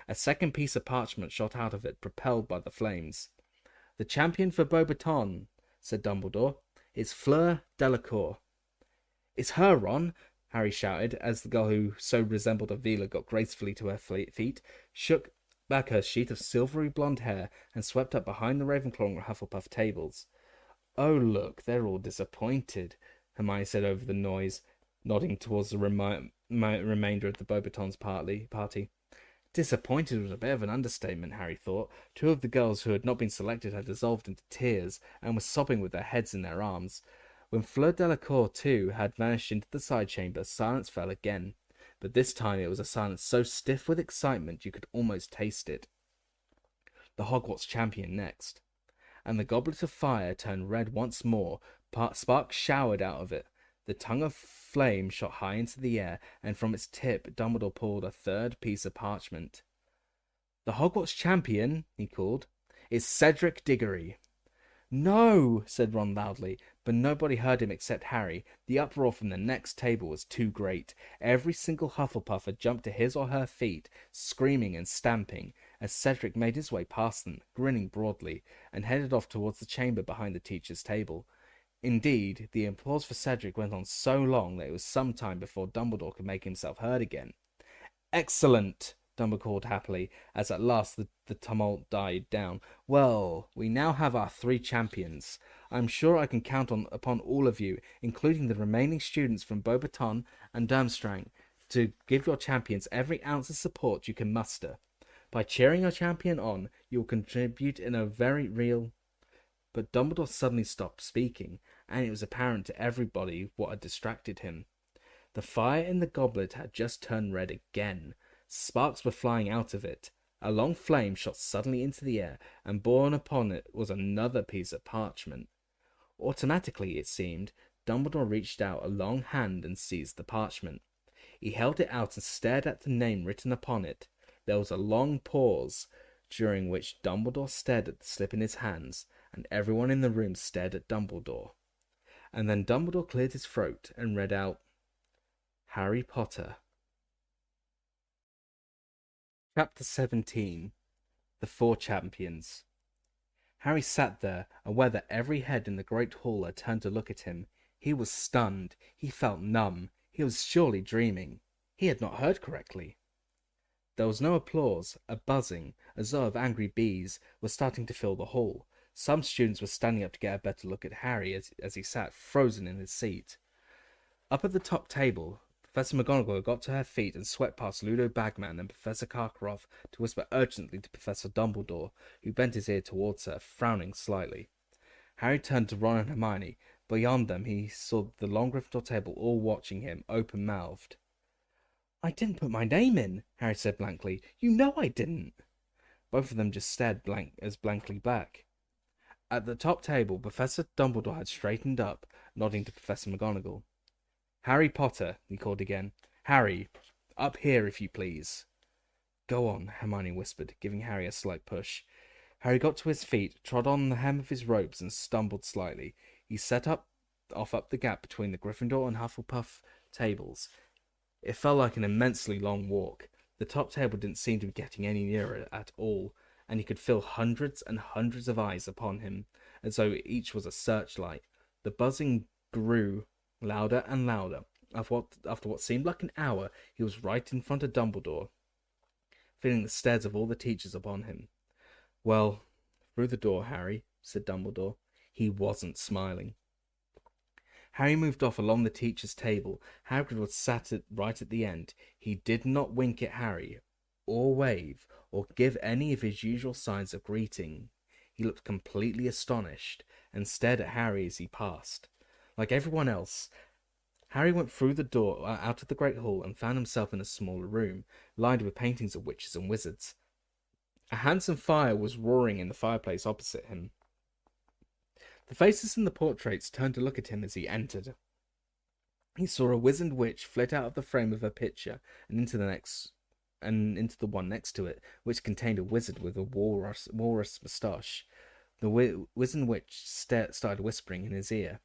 A second piece of parchment shot out of it, propelled by the flames. "The champion for Beauxbaton," said Dumbledore, "is Fleur Delacour." "It's her, Ron!" Harry shouted, as the girl who so resembled Avila got gracefully to her feet, shook back her sheet of silvery blonde hair, and swept up behind the Ravenclaw and Hufflepuff tables. "Oh, look, they're all disappointed," Hermione said over the noise, nodding towards the remainder of the Beauxbatons party. Disappointed was a bit of an understatement, Harry thought. 2 of the girls who had not been selected had dissolved into tears, and were sobbing with their heads in their arms. When Fleur Delacour, too, had vanished into the side chamber, silence fell again. But this time it was a silence so stiff with excitement you could almost taste it. The Hogwarts champion next. And the Goblet of Fire turned red once more. Sparks showered out of it. The tongue of flame shot high into the air, and from its tip Dumbledore pulled a 3rd piece of parchment. "The Hogwarts champion," he called, "is Cedric Diggory." "No!" said Ron loudly, but nobody heard him except Harry. The uproar from the next table was too great. Every single Hufflepuff had jumped to his or her feet, screaming and stamping, as Cedric made his way past them, grinning broadly, and headed off towards the chamber behind the teacher's table. Indeed, the applause for Cedric went on so long that it was some time before Dumbledore could make himself heard again. "Excellent!" Dumbledore called happily, as at last the tumult died down. "Well, we now have our 3 champions. I'm sure I can count upon all of you, including the remaining students from Beauxbaton and Durmstrang, to give your champions every ounce of support you can muster. By cheering your champion on, you will contribute in a very real..." But Dumbledore suddenly stopped speaking, and it was apparent to everybody what had distracted him. The fire in the goblet had just turned red again. Sparks were flying out of it. A long flame shot suddenly into the air, and borne upon it was another piece of parchment. Automatically, it seemed, Dumbledore reached out a long hand and seized the parchment. He held it out and stared at the name written upon it. There was a long pause. during which Dumbledore stared at the slip in his hands, and everyone in the room stared at Dumbledore. And then Dumbledore cleared his throat and read out, Harry Potter. Chapter 17. The Four Champions. Harry sat there, aware that every head in the great hall had turned to look at him. He was stunned. He felt numb. He was surely dreaming. He had not heard correctly. There was no applause. A buzzing, as though of angry bees, was starting to fill the hall. Some students were standing up to get a better look at Harry as he sat frozen in his seat. Up at the top table, Professor McGonagall got to her feet and swept past Ludo Bagman and Professor Karkaroff to whisper urgently to Professor Dumbledore, who bent his ear towards her, frowning slightly. Harry turned to Ron and Hermione. Beyond them, he saw the long Gryffindor table all watching him, open-mouthed. "I didn't put my name in," Harry said blankly. "You know I didn't." Both of them just stared blankly back. At the top table, Professor Dumbledore had straightened up, nodding to Professor McGonagall. "Harry Potter," he called again. "Harry, up here, if you please." "Go on," Hermione whispered, giving Harry a slight push. Harry got to his feet, trod on the hem of his robes, and stumbled slightly. He set off up the gap between the Gryffindor and Hufflepuff tables. It felt like an immensely long walk. The top table didn't seem to be getting any nearer at all, and he could feel hundreds and hundreds of eyes upon him, as though each was a searchlight. The buzzing grew louder and louder. After what seemed like an hour, he was right in front of Dumbledore, feeling the stares of all the teachers upon him. "Well, through the door, Harry," said Dumbledore. He wasn't smiling. Harry moved off along the teacher's table. Hagrid was sat right at the end. He did not wink at Harry, or wave, or give any of his usual signs of greeting. He looked completely astonished, and stared at Harry as he passed. Like everyone else, Harry went through the door out of the great hall and found himself in a smaller room, lined with paintings of witches and wizards. A handsome fire was roaring in the fireplace opposite him. The faces in the portraits turned to look at him as he entered. He saw a wizened witch flit out of the frame of her picture and into the one next to it, which contained a wizard with a walrus moustache. The wizened witch started whispering in his ear.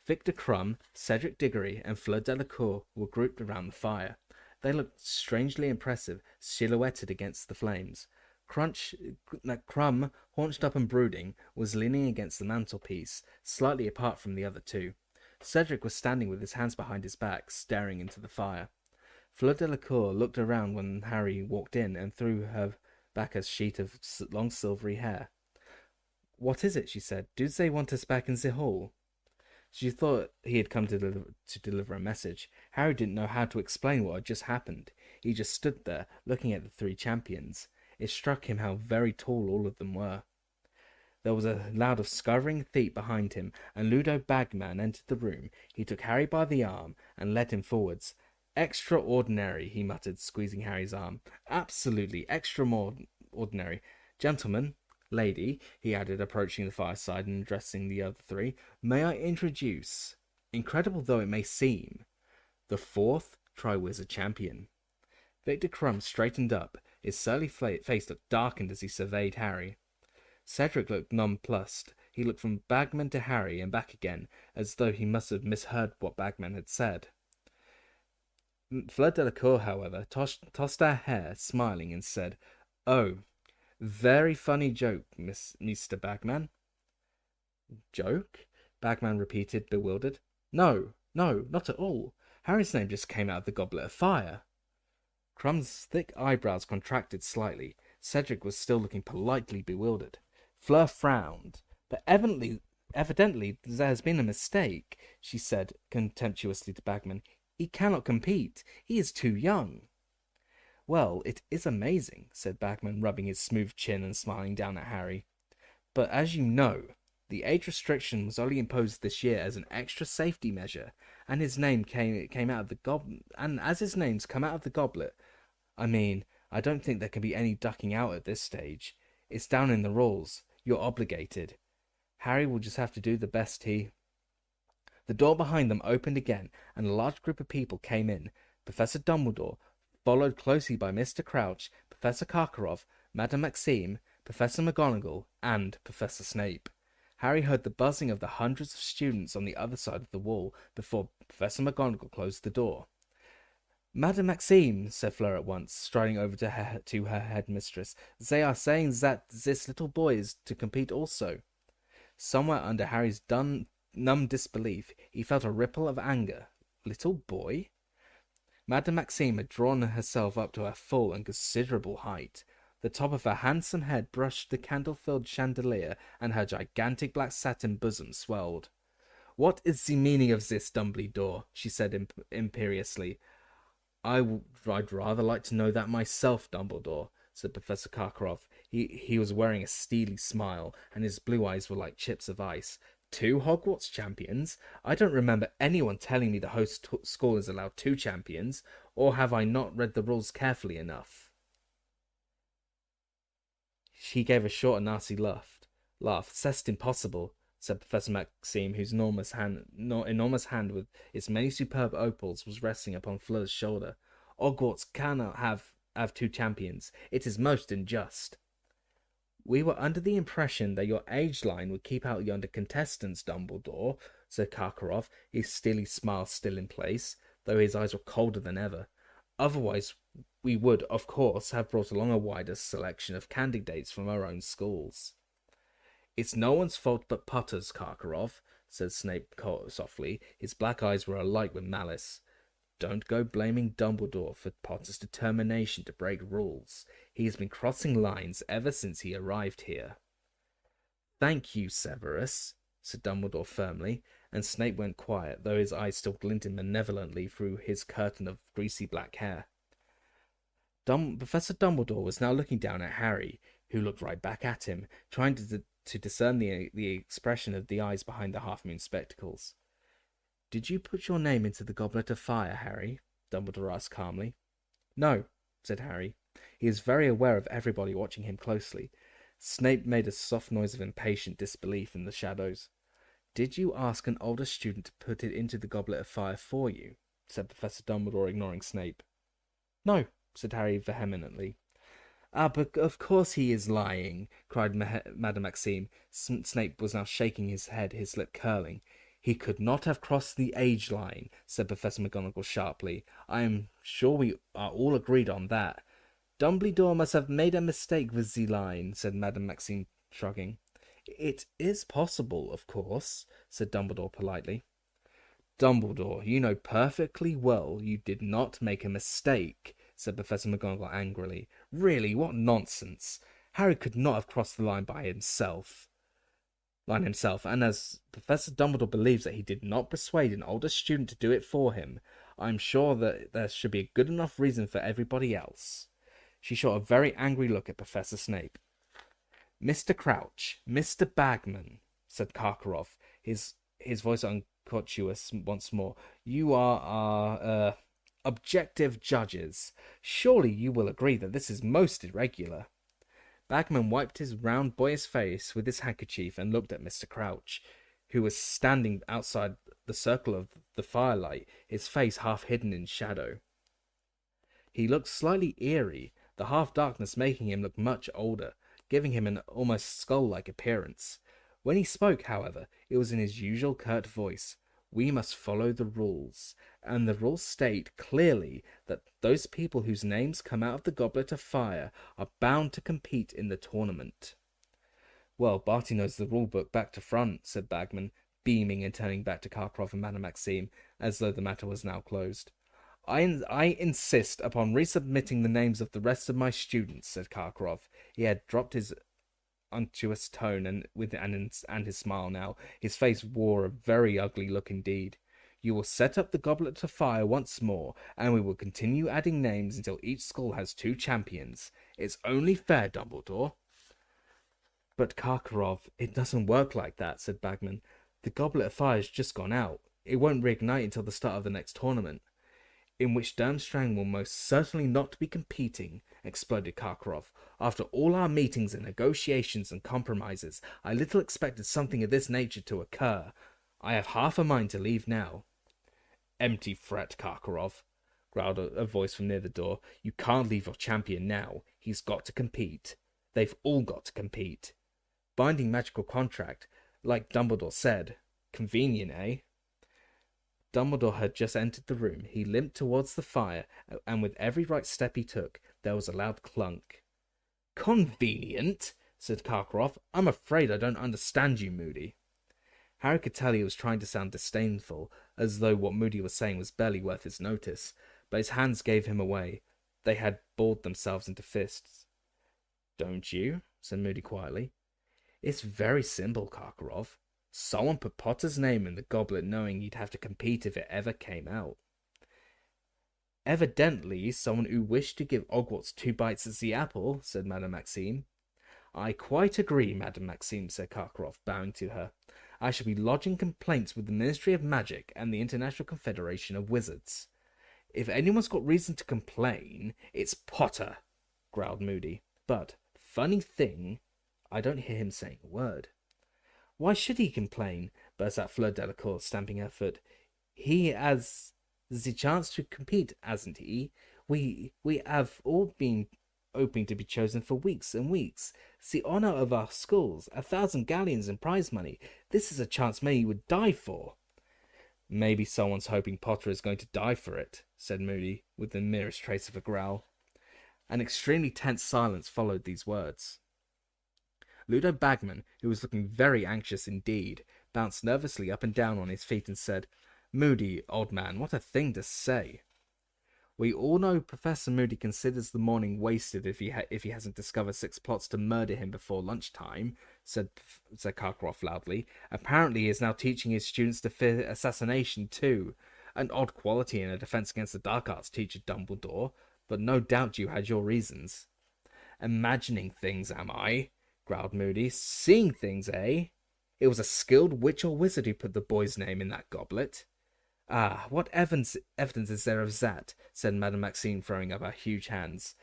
Victor Crumb, Cedric Diggory, and Fleur Delacour were grouped around the fire. They looked strangely impressive, silhouetted against the flames. Crumb, haunched up and brooding, was leaning against the mantelpiece, slightly apart from the other two. Cedric was standing with his hands behind his back, staring into the fire. Fleur Delacour looked around when Harry walked in and threw her back a sheet of long silvery hair. "What is it?" she said. "Do they want us back in the hall?" She thought he had come to deliver a message. Harry didn't know how to explain what had just happened. He just stood there, looking at the three champions. It struck him how very tall all of them were. There was a loud of scurrying feet behind him, and Ludo Bagman entered the room. He took Harry by the arm and led him forwards. "Extraordinary," he muttered, squeezing Harry's arm. "Absolutely extraordinary. Gentlemen, lady," he added, approaching the fireside and addressing the other three, "may I introduce, incredible though it may seem, the fourth Triwizard champion." Victor Crumb straightened up. His surly face looked darkened as he surveyed Harry. Cedric looked nonplussed. He looked from Bagman to Harry and back again, as though he must have misheard what Bagman had said. Fleur Delacour, however, tossed her hair, smiling, and said, "Oh, very funny joke, Mr. Bagman." "Joke?" Bagman repeated, bewildered. No, not at all. Harry's name just came out of the Goblet of Fire." Crumb's thick eyebrows contracted slightly. Cedric was still looking politely bewildered. Fleur frowned. "But evidently there has been a mistake," she said contemptuously to Bagman. "He cannot compete. He is too young." "Well, it is amazing," said Bagman, rubbing his smooth chin and smiling down at Harry. "But as you know, the age restriction was only imposed this year as an extra safety measure, and his name came out of the goblet. And as his name's come out of the goblet, I don't think there can be any ducking out at this stage. It's down in the rules. You're obligated. Harry will just have to do the best he..." The door behind them opened again, and a large group of people came in. Professor Dumbledore, followed closely by Mr. Crouch, Professor Karkaroff, Madame Maxime, Professor McGonagall, and Professor Snape. Harry heard the buzzing of the hundreds of students on the other side of the wall before Professor McGonagall closed the door. Madame Maxime, said Fleur at once, striding over to her headmistress, they are saying that this little boy is to compete also. Somewhere under Harry's numb disbelief, he felt a ripple of anger. Little boy? Madame Maxime had drawn herself up to her full and considerable height. The top of her handsome head brushed the candle-filled chandelier, and her gigantic black satin bosom swelled. "What is the meaning of this, Dumbledore?" she said imperiously. I'd rather like to know that myself, Dumbledore," said Professor Karkaroff. He was wearing a steely smile, and his blue eyes were like chips of ice. "2 Hogwarts champions? I don't remember anyone telling me the host school is allowed 2 champions, or have I not read the rules carefully enough?" She gave a short and nasty laugh. "That's impossible," said Professor Maxime, whose enormous hand with its many superb opals was resting upon Fleur's shoulder. "Hogwarts cannot have 2 champions. It is most unjust." "We were under the impression that your age line would keep out yonder contestants, Dumbledore," said Karkaroff, his steely smile still in place, though his eyes were colder than ever. "Otherwise, we would, of course, have brought along a wider selection of candidates from our own schools." "It's no one's fault but Potter's, Karkaroff," said Snape softly. His black eyes were alight with malice. "Don't go blaming Dumbledore for Potter's determination to break rules. He has been crossing lines ever since he arrived here." "Thank you, Severus," said Dumbledore firmly, and Snape went quiet, though his eyes still glinted malevolently through his curtain of greasy black hair. Professor Dumbledore was now looking down at Harry, who looked right back at him, trying to discern the expression of the eyes behind the half-moon spectacles. "Did you put your name into the Goblet of Fire, Harry?" Dumbledore asked calmly. "No," said Harry. He was very aware of everybody watching him closely. Snape made a soft noise of impatient disbelief in the shadows. "Did you ask an older student to put it into the Goblet of Fire for you?" said Professor Dumbledore, ignoring Snape. "No," said Harry vehemently. "But of course he is lying," cried Madame Maxime. Snape was now shaking his head, his lip curling. "He could not have crossed the age line," said Professor McGonagall sharply. "I am sure we are all agreed on that." "Dumbledore must have made a mistake with the line," said Madame Maxime, shrugging. "It is possible, of course," said Dumbledore politely. "Dumbledore, you know perfectly well you did not make a mistake," said Professor McGonagall angrily. "Really, what nonsense! Harry could not have crossed the line himself, and as Professor Dumbledore believes that he did not persuade an older student to do it for him, I am sure that there should be a good enough reason for everybody else." She shot a very angry look at Professor Snape. "Mr. Crouch, Mr. Bagman," said Karkaroff, his voice unctuous once more, "you are our objective judges. Surely you will agree that this is most irregular." Bagman wiped his round boyish face with his handkerchief and looked at Mr. Crouch, who was standing outside the circle of the firelight, his face half hidden in shadow. He looked slightly eerie, the half-darkness making him look much older, giving him an almost skull-like appearance. When he spoke, however, it was in his usual curt voice. "We must follow the rules, and the rules state clearly that those people whose names come out of the Goblet of Fire are bound to compete in the tournament." "Well, Barty knows the rule book back to front," said Bagman, beaming and turning back to Karkaroff and Madame Maxime, as though the matter was now closed. I insist upon resubmitting the names of the rest of my students," said Karkaroff. He had dropped his unctuous tone and his smile now. His face wore a very ugly look indeed. "You will set up the Goblet of Fire once more, and we will continue adding names until each school has 2 champions. It's only fair, Dumbledore." "But Karkaroff, it doesn't work like that," said Bagman. "The Goblet of Fire has just gone out. It won't reignite until the start of the next tournament." "In which Durmstrang will most certainly not be competing," exploded Karkaroff. "After all our meetings and negotiations and compromises, I little expected something of this nature to occur. I have half a mind to leave now." "Empty threat, Karkaroff," growled a voice from near the door. "You can't leave your champion now. He's got to compete. They've all got to compete. Binding magical contract, like Dumbledore said. Convenient, eh?" Dumbledore had just entered the room. He limped towards the fire, and with every right step he took, there was a loud clunk. "Convenient?" said Karkaroff. "I'm afraid I don't understand you, Moody." Harry could tell he was trying to sound disdainful, as though what Moody was saying was barely worth his notice, but his hands gave him away. They had balled themselves into fists. "Don't you?" said Moody quietly. "It's very simple, Karkaroff. Someone put Potter's name in the goblet knowing he'd have to compete if it ever came out. Evidently, someone who wished to give Hogwarts 2 bites at the apple," said Madame Maxime. "I quite agree, Madame Maxime," said Karkaroff, bowing to her. "I shall be lodging complaints with the Ministry of Magic and the International Confederation of Wizards. If anyone's got reason to complain, it's Potter," growled Moody. "But, funny thing, I don't hear him saying a word." "Why should he complain?" burst out Fleur Delacour, stamping her foot. "He has the chance to compete, hasn't he? We have all been hoping to be chosen for weeks and weeks. It's the honour of our schools, 1,000 galleons in prize money. This is a chance many would die for." "Maybe someone's hoping Potter is going to die for it," said Moody, with the merest trace of a growl. An extremely tense silence followed these words. Ludo Bagman, who was looking very anxious indeed, bounced nervously up and down on his feet and said, "Moody, old man, what a thing to say." "We all know Professor Moody considers the morning wasted if he hasn't discovered 6 plots to murder him before lunchtime," said Karkaroff loudly. "Apparently he is now teaching his students to fear assassination too. An odd quality in a defense against the dark arts teacher, Dumbledore, but no doubt you had your reasons." "Imagining things, am I?" growled Moody. "Seeing things, eh? It was a skilled witch or wizard who put the boy's name in that goblet." "Ah, what evidence is there of that?" said Madame Maxime, throwing up her huge hands.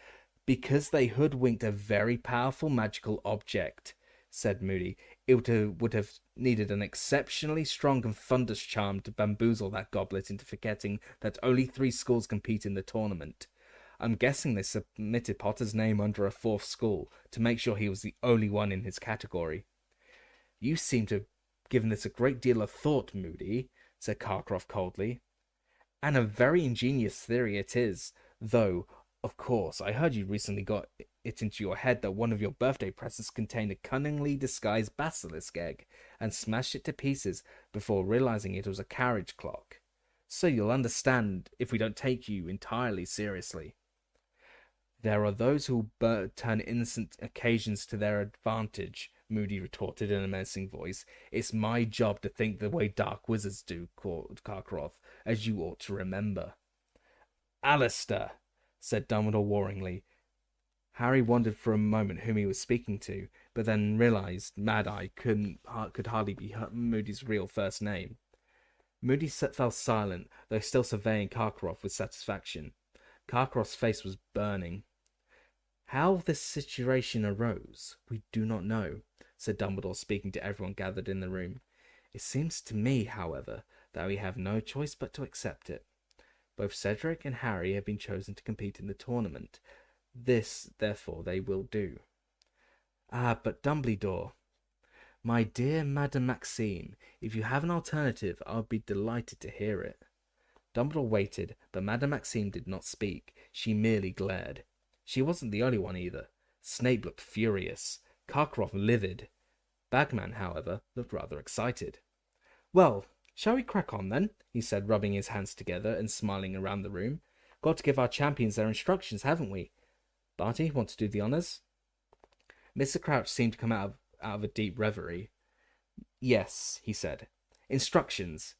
"Because they hoodwinked a very powerful magical object," said Moody. "It would have needed an exceptionally strong and thunderous charm to bamboozle that goblet into forgetting that only 3 schools compete in the tournament. I'm guessing they submitted Potter's name under a 4th school to make sure he was the only one in his category." "You seem to have given this a great deal of thought, Moody," said Karkaroff coldly. "And a very ingenious theory it is, though, of course, I heard you recently got it into your head that one of your birthday presents contained a cunningly disguised basilisk egg, and smashed it to pieces before realizing it was a carriage clock. So you'll understand if we don't take you entirely seriously." "There are those who turn innocent occasions to their advantage," Moody retorted in a menacing voice. "It's my job to think the way dark wizards do, Karkaroff, as you ought to remember." "Alistair," said Dumbledore warningly. Harry wondered for a moment whom he was speaking to, but then realized Mad-Eye could hardly be Moody's real first name. Moody fell silent, though still surveying Karkaroff with satisfaction. Karkaroff's face was burning. "How this situation arose, we do not know," said Dumbledore, speaking to everyone gathered in the room. "It seems to me, however, that we have no choice but to accept it. Both Cedric and Harry have been chosen to compete in the tournament. This, therefore, they will do." "Ah, but Dumbledore—" "My dear Madame Maxime, if you have an alternative, I would be delighted to hear it." Dumbledore waited, but Madame Maxime did not speak. She merely glared. She wasn't the only one either. Snape looked furious. Karkaroff livid. Bagman, however, looked rather excited. "Well, shall we crack on then?" he said, rubbing his hands together and smiling around the room. "Got to give our champions their instructions, haven't we? Barty, want to do the honours?" Mr. Crouch seemed to come out of a deep reverie. "Yes," he said. "Instructions.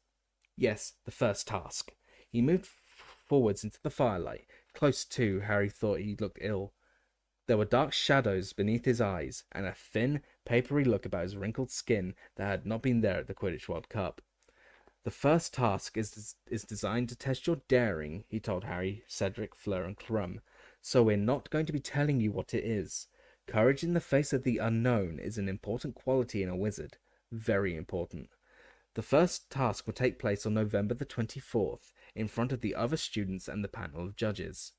Yes, the first task." He moved forwards into the firelight. Close to, Harry thought he looked ill. There were dark shadows beneath his eyes, and a thin, papery look about his wrinkled skin that had not been there at the Quidditch World Cup. "The first task is designed to test your daring," he told Harry, Cedric, Fleur, and Krum. "So we're not going to be telling you what it is. Courage in the face of the unknown is an important quality in a wizard. Very important. The first task will take place on November the 24th. in front of the other students and the panel of judges.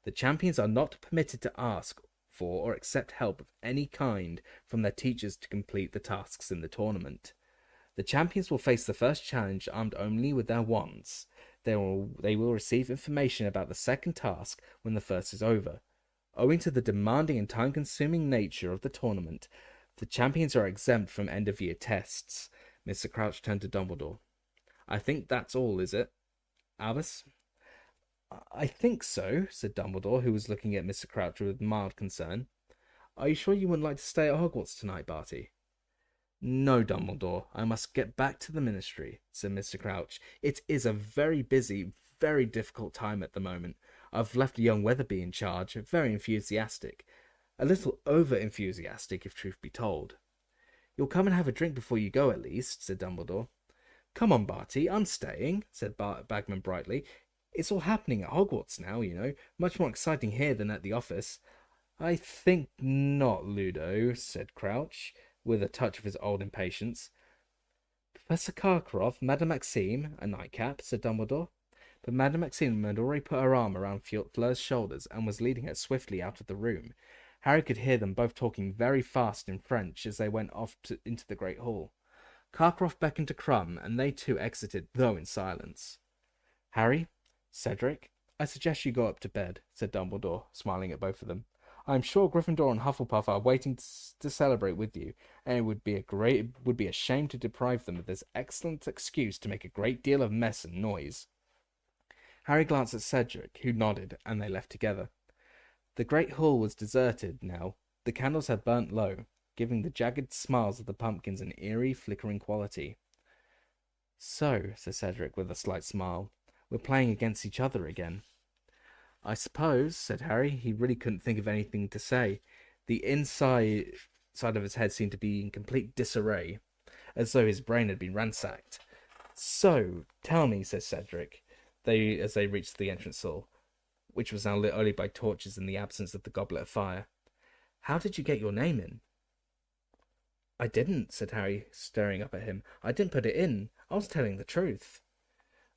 The champions are not permitted to ask for or accept help of any kind from their teachers to complete the tasks in the tournament. The champions will face the first challenge armed only with their wands. They will receive information about the second task when the first is over. Owing to the demanding and time-consuming nature of the tournament, the champions are exempt from end-of-year tests. Mr. Crouch turned to Dumbledore. I think that's all, is it, Albus? I think so, said Dumbledore, who was looking at Mr. Crouch with mild concern. Are you sure you wouldn't like to stay at Hogwarts tonight, Barty? No, Dumbledore, I must get back to the Ministry, said Mr. Crouch. It is a very busy, very difficult time at the moment. I've left young Weatherby in charge, very enthusiastic. A little over-enthusiastic, if truth be told. You'll come and have a drink before you go, at least, said Dumbledore. Come on, Barty, I'm staying, said Bagman brightly. It's all happening at Hogwarts now, you know. Much more exciting here than at the office. I think not, Ludo, said Crouch, with a touch of his old impatience. Professor Karkaroff, Madame Maxime, a nightcap, said Dumbledore. But Madame Maxime had already put her arm around Fleur's shoulders and was leading her swiftly out of the room. Harry could hear them both talking very fast in French as they went off into the great hall. Karkaroff beckoned to Crumb, and they too exited, though in silence. Harry, Cedric, I suggest you go up to bed, said Dumbledore, smiling at both of them. I am sure Gryffindor and Hufflepuff are waiting to celebrate with you, and it would be a shame to deprive them of this excellent excuse to make a great deal of mess and noise. Harry glanced at Cedric, who nodded, and they left together. The great hall was deserted now. The candles had burnt low, giving the jagged smiles of the pumpkins an eerie, flickering quality. So, said Cedric with a slight smile, we're playing against each other again. I suppose, said Harry. He really couldn't think of anything to say. The inside of his head seemed to be in complete disarray, as though his brain had been ransacked. So, tell me, said Cedric, as they reached the entrance hall, which was now lit only by torches in the absence of the Goblet of Fire. How did you get your name in? I didn't, said Harry, staring up at him. I didn't put it in. I was telling the truth.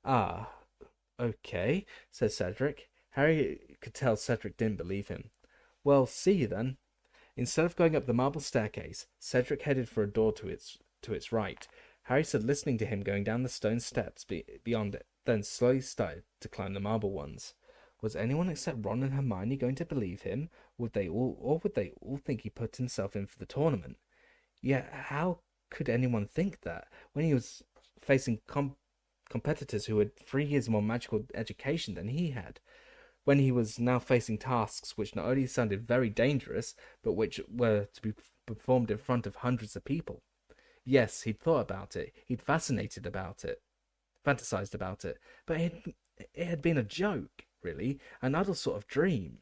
Ah, okay, said Cedric. Harry could tell Cedric didn't believe him. Well, see you then. Instead of going up the marble staircase, Cedric headed for a door to its right. Harry stood listening to him going down the stone steps beyond it, then slowly started to climb the marble ones. Was anyone except Ron and Hermione going to believe him? Would they all think he put himself in for the tournament? Yet how could anyone think that, when he was facing competitors who had 3 years more magical education than he had? When he was now facing tasks which not only sounded very dangerous, but which were to be performed in front of hundreds of people? Yes, he'd thought about it, he'd fantasized about it, but it had been a joke, really, an idle sort of dream.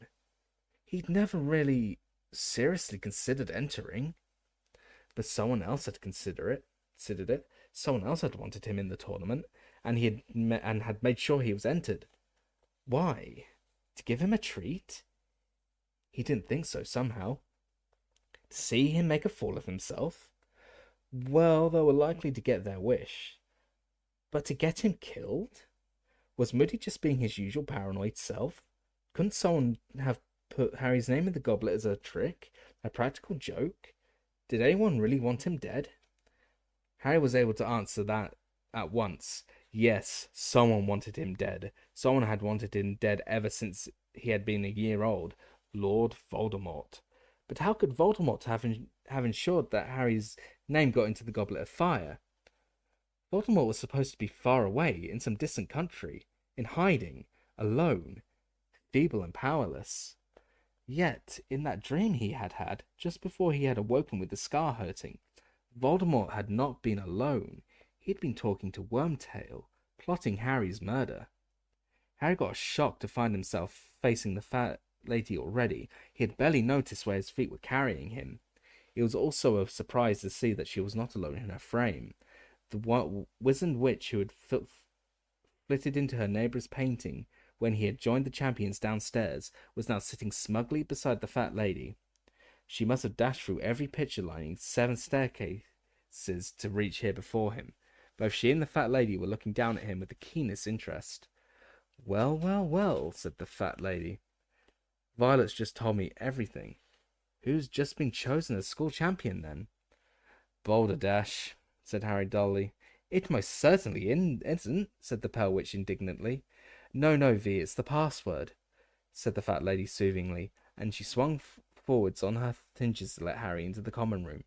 He'd never really seriously considered entering. But someone else had considered it. Someone else had wanted him in the tournament, and had made sure he was entered. Why? To give him a treat? He didn't think so, somehow. To see him make a fool of himself? Well, they were likely to get their wish. But to get him killed? Was Moody just being his usual paranoid self? Couldn't someone have put Harry's name in the goblet as a trick? A practical joke? Did anyone really want him dead? Harry was able to answer that at once. Yes, someone wanted him dead. Someone had wanted him dead ever since he had been a year old. Lord Voldemort. But how could Voldemort have ensured that Harry's name got into the Goblet of Fire? Voldemort was supposed to be far away, in some distant country, in hiding, alone, feeble and powerless. Yet, in that dream he had had, just before he had awoken with the scar hurting, Voldemort had not been alone. He'd been talking to Wormtail, plotting Harry's murder. Harry got a shock to find himself facing the fat lady already. He had barely noticed where his feet were carrying him. It was also a surprise to see that she was not alone in her frame. The wizened witch who had flitted into her neighbour's painting when he had joined the champions downstairs was now sitting smugly beside the fat lady. She must have dashed through every picture lining 7 staircases to reach here before him. Both she and the fat lady were looking down at him with the keenest interest. Well, well, well, said the fat lady. Violet's just told me everything. Who's just been chosen as school champion, then? Balderdash, said Harry dully. It most certainly isn't, said the Pale Witch indignantly. No, no, V, it's the password, said the fat lady soothingly, and she swung forwards on her hinges to let Harry into the common room.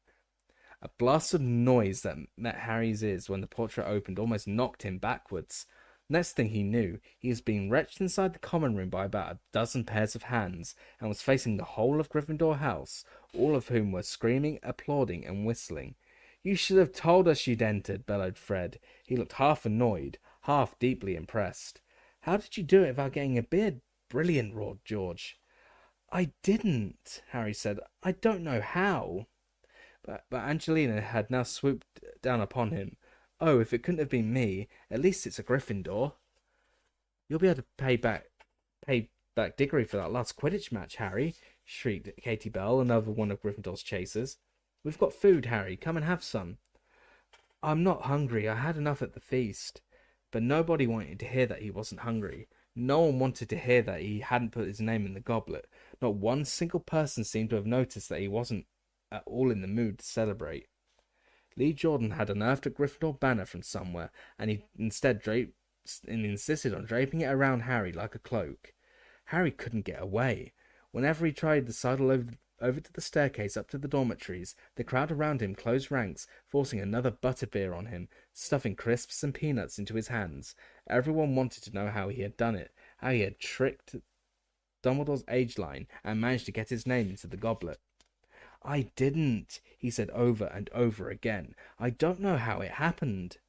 A blast of noise that met Harry's ears when the portrait opened almost knocked him backwards. Next thing he knew, he was being wrenched inside the common room by about a dozen pairs of hands, and was facing the whole of Gryffindor House, all of whom were screaming, applauding, and whistling. You should have told us you'd entered, bellowed Fred. He looked half annoyed, half deeply impressed. How did you do it without getting a beard? Brilliant, roared George. I didn't, Harry said. I don't know how. But Angelina had now swooped down upon him. Oh, if it couldn't have been me, at least it's a Gryffindor. You'll be able to pay back Diggory for that last Quidditch match, Harry, shrieked Katie Bell, another one of Gryffindor's chasers. We've got food, Harry. Come and have some. I'm not hungry. I had enough at the feast. But nobody wanted to hear that he wasn't hungry. No one wanted to hear that he hadn't put his name in the goblet. Not one single person seemed to have noticed that he wasn't at all in the mood to celebrate. Lee Jordan had unearthed a Gryffindor banner from somewhere, and he instead insisted on draping it around Harry like a cloak. Harry couldn't get away. Whenever he tried to sidle over to the staircase up to the dormitories, the crowd around him closed ranks, forcing another butterbeer on him, stuffing crisps and peanuts into his hands. Everyone wanted to know how he had done it, how he had tricked Dumbledore's age line and managed to get his name into the goblet. I didn't, he said over and over again. I don't know how it happened.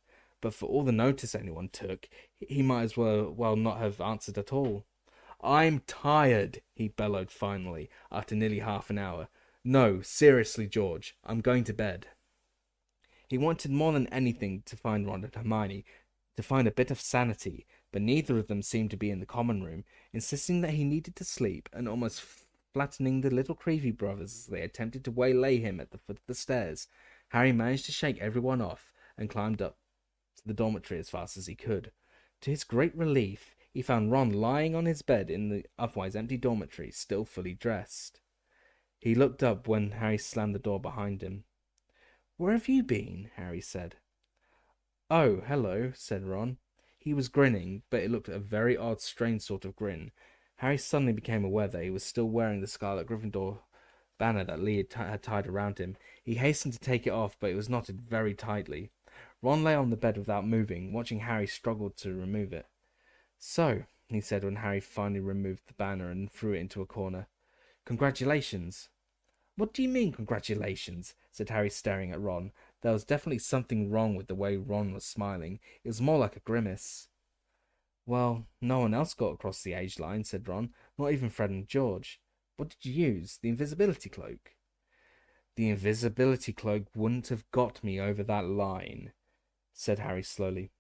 But for all the notice anyone took, he might as well not have answered at all. I'm tired, he bellowed finally, after nearly half an hour. No, seriously, George, I'm going to bed. He wanted more than anything to find Ron and Hermione, to find a bit of sanity, but neither of them seemed to be in the common room, insisting that he needed to sleep, and almost flattening the little Creevy brothers as they attempted to waylay him at the foot of the stairs. Harry managed to shake everyone off, and climbed up to the dormitory as fast as he could. To his great relief, he found Ron lying on his bed in the otherwise empty dormitory, still fully dressed. He looked up when Harry slammed the door behind him. Where have you been? Harry said. Oh, hello, said Ron. He was grinning, but it looked a very odd, strange sort of grin. Harry suddenly became aware that he was still wearing the Scarlet Gryffindor banner that Lee had tied around him. He hastened to take it off, but it was knotted very tightly. Ron lay on the bed without moving, watching Harry struggle to remove it. So, he said when Harry finally removed the banner and threw it into a corner. Congratulations. What do you mean, congratulations? Said Harry, staring at Ron. There was definitely something wrong with the way Ron was smiling. It was more like a grimace. Well, no one else got across the age line, said Ron. Not even Fred and George. What did you use? The invisibility cloak? The invisibility cloak wouldn't have got me over that line, said Harry slowly.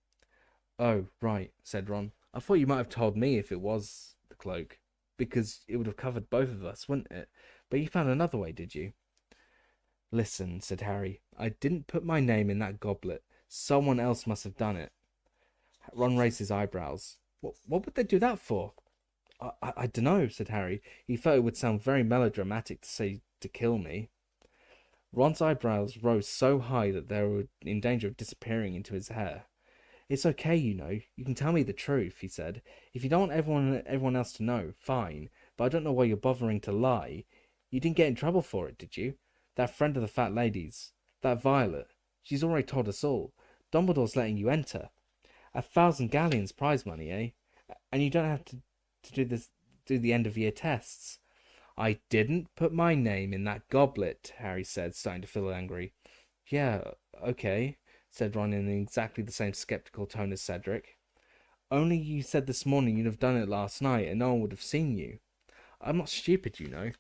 Oh, right, said Ron. I thought you might have told me if it was the cloak, because it would have covered both of us, wouldn't it? But you found another way, did you? Listen, said Harry. I didn't put my name in that goblet. Someone else must have done it. Ron raised his eyebrows. What would they do that for? I don't know, said Harry. He thought it would sound very melodramatic to say to kill me. Ron's eyebrows rose so high that they were in danger of disappearing into his hair. It's okay, you know. You can tell me the truth, he said. If you don't want everyone else to know, fine. But I don't know why you're bothering to lie. You didn't get in trouble for it, did you? That friend of the fat lady's. That Violet. She's already told us all. Dumbledore's letting you enter. 1,000 galleons prize money, eh? And you don't have to do the end of year tests. I didn't put my name in that goblet, Harry said, starting to feel angry. Yeah, okay, said Ron in exactly the same sceptical tone as Cedric. Only you said this morning you'd have done it last night and no one would have seen you. I'm not stupid, you know.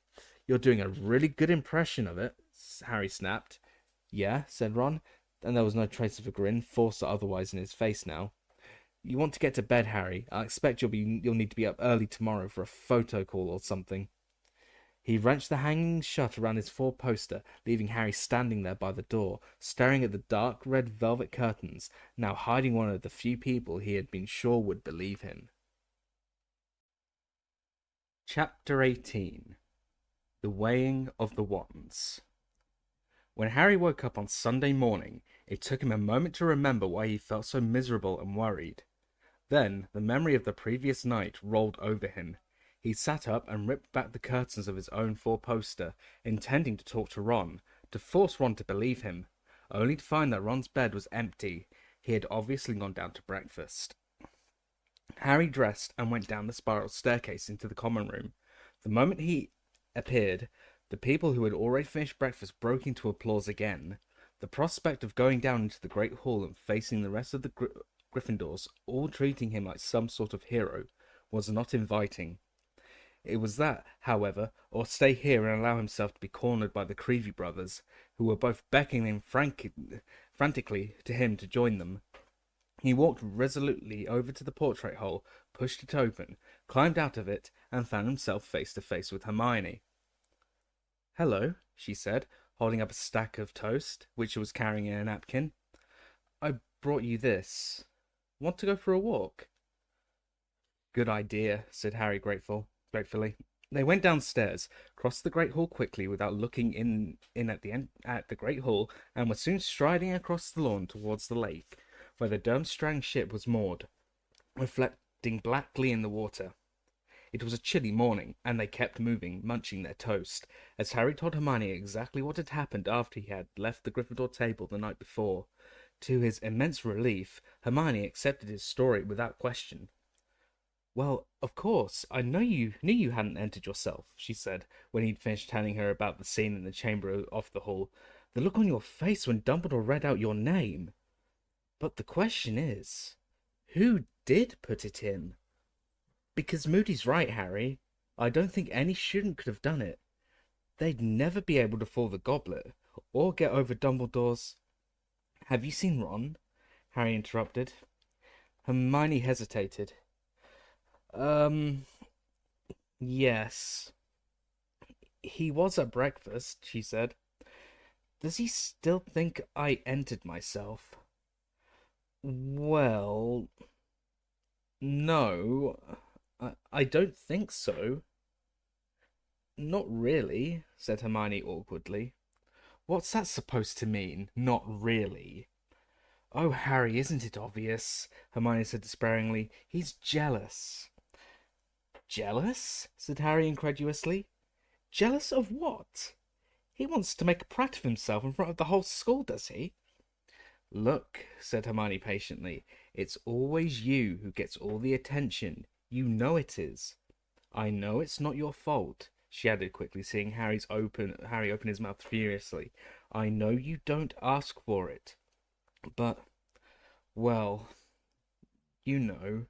You're doing a really good impression of it, Harry snapped. Yeah, said Ron, and there was no trace of a grin, forced or otherwise, in his face now. You want to get to bed, Harry. I expect you'll need to be up early tomorrow for a photo call or something. He wrenched the hangings shut around his four-poster, leaving Harry standing there by the door, staring at the dark red velvet curtains, now hiding one of the few people he had been sure would believe him. Chapter 18. The Weighing of the Wands. When Harry woke up on Sunday morning, it took him a moment to remember why he felt so miserable and worried. Then, the memory of the previous night rolled over him. He sat up and ripped back the curtains of his own four-poster, intending to talk to Ron, to force Ron to believe him, only to find that Ron's bed was empty. He had obviously gone down to breakfast. Harry dressed and went down the spiral staircase into the common room. The moment he appeared, the people who had already finished breakfast broke into applause again. The prospect of going down into the Great Hall and facing the rest of the Gryffindors, all treating him like some sort of hero, was not inviting. It was that, however, or stay here and allow himself to be cornered by the Creevy brothers, who were both beckoning frantically to him to join them. He walked resolutely over to the portrait hole, pushed it open, climbed out of it, and found himself face to face with Hermione. "Hello," she said, holding up a stack of toast, which she was carrying in a napkin. "I brought you this. Want to go for a walk?" "Good idea," said Harry gratefully. They went downstairs, crossed the Great Hall quickly without looking in at the Great Hall, and were soon striding across the lawn towards the lake, where the Durmstrang ship was moored, reflecting blackly in the water. It was a chilly morning, and they kept moving, munching their toast, as Harry told Hermione exactly what had happened after he had left the Gryffindor table the night before. To his immense relief, Hermione accepted his story without question. "Well, of course, I knew you hadn't entered yourself," she said, when he'd finished telling her about the scene in the chamber off the hall. "The look on your face when Dumbledore read out your name. But the question is, who did put it in? Because Moody's right, Harry. I don't think any student could have done it. They'd never be able to fool the goblet, or get over Dumbledore's—" "Have you seen Ron?" Harry interrupted. Hermione hesitated. Yes. He was at breakfast," she said. "Does he still think I entered myself?" "Well, no, I don't think so." "Not really," said Hermione awkwardly. "What's that supposed to mean, not really?" "Oh, Harry, isn't it obvious?" Hermione said despairingly. "He's jealous." "Jealous?" said Harry incredulously. "Jealous of what? He wants to make a prat of himself in front of the whole school, does he?" "Look," said Hermione patiently, "it's always you who gets all the attention. You know it is. I know it's not your fault," she added quickly, seeing Harry open his mouth furiously. "I know you don't ask for it. But, well, you know,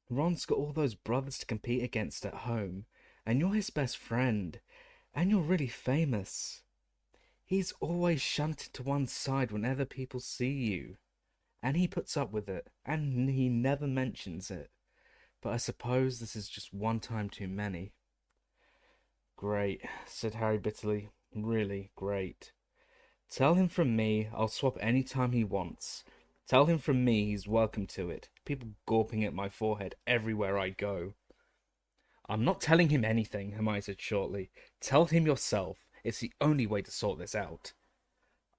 Ron's got all those brothers to compete against at home, and you're his best friend, and you're really famous. He's always shunted to one side whenever people see you, and he puts up with it, and he never mentions it. But I suppose this is just one time too many." "Great," said Harry bitterly. "Really great. Tell him from me I'll swap any time he wants. Tell him from me he's welcome to it. People gawping at my forehead everywhere I go." "I'm not telling him anything," Hermione said shortly. "Tell him yourself. It's the only way to sort this out."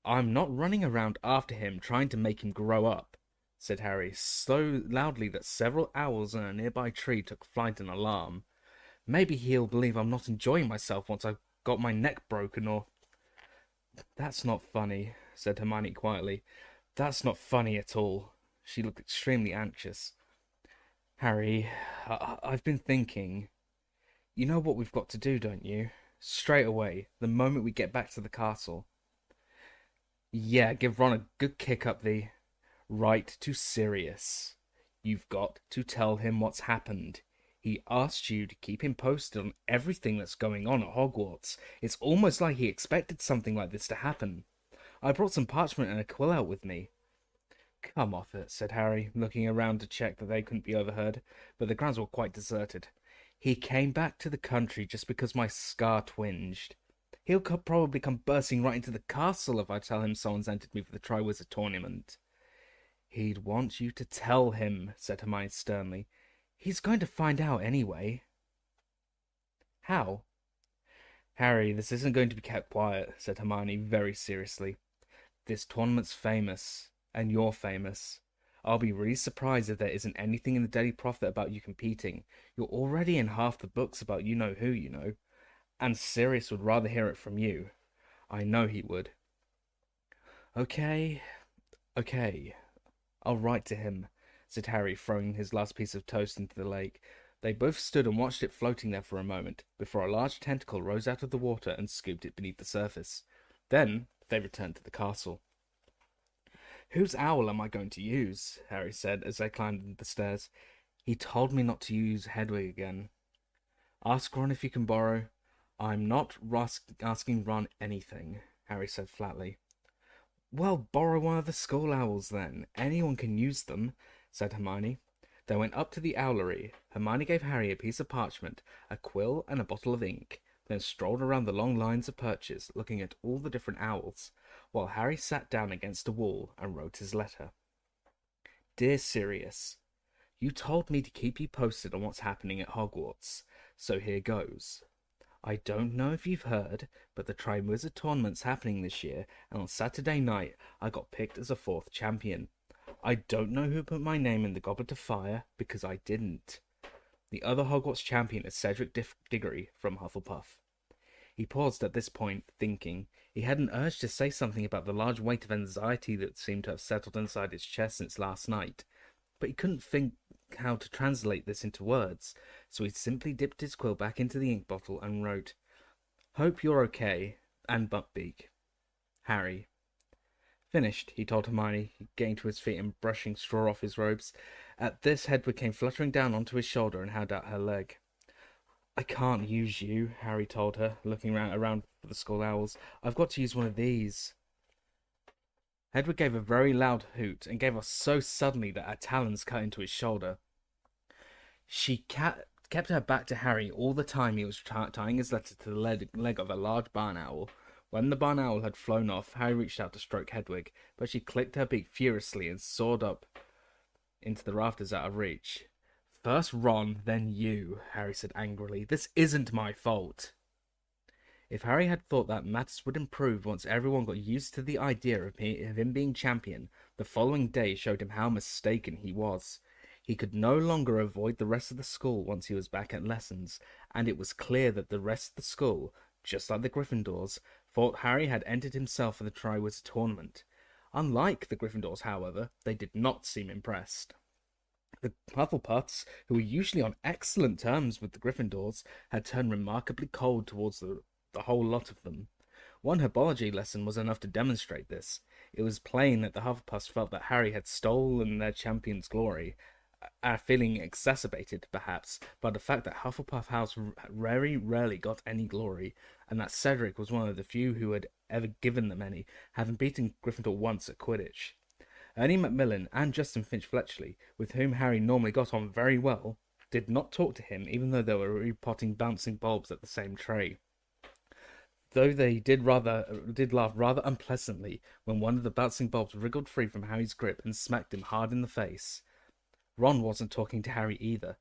"I'm not running around after him trying to make him grow up," said Harry, so loudly that several owls in a nearby tree took flight in alarm. "Maybe he'll believe I'm not enjoying myself once I've got my neck broken or—" "That's not funny," said Hermione quietly. "That's not funny at all." She looked extremely anxious. "Harry, I've been thinking. You know what we've got to do, don't you? Straight away, the moment we get back to the castle." "Yeah, give Ron a good kick up the—" "Right to Sirius. You've got to tell him what's happened. He asked you to keep him posted on everything that's going on at Hogwarts. It's almost like he expected something like this to happen. I brought some parchment and a quill out with me." "Come off it," said Harry, looking around to check that they couldn't be overheard, but the grounds were quite deserted. "He came back to the country just because my scar twinged. He'll probably come bursting right into the castle if I tell him someone's entered me for the Triwizard Tournament." "He'd want you to tell him," said Hermione sternly. "He's going to find out anyway." How? Harry, this isn't going to be kept quiet, said Hermione very seriously. This tournament's famous, and you're famous. I'll be really surprised if there isn't anything in the Daily Prophet about you competing. You're already in half the books about you-know-who, you know. And Sirius would rather hear it from you. I know he would. Okay, I'll write to him, said Harry, throwing his last piece of toast into the lake. They both stood and watched it floating there for a moment, before a large tentacle rose out of the water and scooped it beneath the surface. Then they returned to the castle. Whose owl am I going to use? Harry said as they climbed the stairs. He told me not to use Hedwig again. Ask Ron if you can borrow. I'm not asking Ron anything, Harry said flatly. Well, borrow one of the school owls then. Anyone can use them, said Hermione. They went up to the owlery. Hermione gave Harry a piece of parchment, a quill, and a bottle of ink, then strolled around the long lines of perches, looking at all the different owls, while Harry sat down against a wall and wrote his letter. Dear Sirius, you told me to keep you posted on what's happening at Hogwarts, so here goes. I don't know if you've heard, but the Triwizard Tournament's happening this year, and on Saturday night I got picked as a 4th champion. I don't know who put my name in the Goblet of Fire, because I didn't. The other Hogwarts champion is Cedric Diggory from Hufflepuff. He paused at this point, thinking. He had an urge to say something about the large weight of anxiety that seemed to have settled inside his chest since last night, but he couldn't think how to translate this into words, so he simply dipped his quill back into the ink bottle and wrote, Hope you're okay, and Buckbeak. Harry. Finished, he told Hermione, getting to his feet and brushing straw off his robes. At this, Hedwig came fluttering down onto his shoulder and held out her leg. I can't use you, Harry told her, looking around for the school owls. I've got to use one of these. Hedwig gave a very loud hoot and gave off so suddenly that her talons cut into his shoulder. She kept her back to Harry all the time he was tying his letter to the leg of a large barn owl. When the barn owl had flown off, Harry reached out to stroke Hedwig, but she clicked her beak furiously and soared up into the rafters out of reach. First Ron, then you, Harry said angrily. This isn't my fault. If Harry had thought that matters would improve once everyone got used to the idea of him being champion, the following day showed him how mistaken he was. He could no longer avoid the rest of the school once he was back at lessons, and it was clear that the rest of the school, just like the Gryffindors, thought Harry had entered himself for the Triwizard Tournament. Unlike the Gryffindors, however, they did not seem impressed. The Hufflepuffs, who were usually on excellent terms with the Gryffindors, had turned remarkably cold towards the whole lot of them. One herbology lesson was enough to demonstrate this. It was plain that the Hufflepuffs felt that Harry had stolen their champion's glory, a feeling exacerbated, perhaps, by the fact that Hufflepuff House very rarely got any glory, and that Cedric was one of the few who had ever given them any, having beaten Gryffindor once at Quidditch. Ernie Macmillan and Justin Finch-Fletchley, with whom Harry normally got on very well, did not talk to him, even though they were repotting bouncing bulbs at the same tray. Though they did laugh rather unpleasantly when one of the bouncing bulbs wriggled free from Harry's grip and smacked him hard in the face. Ron wasn't talking to Harry either.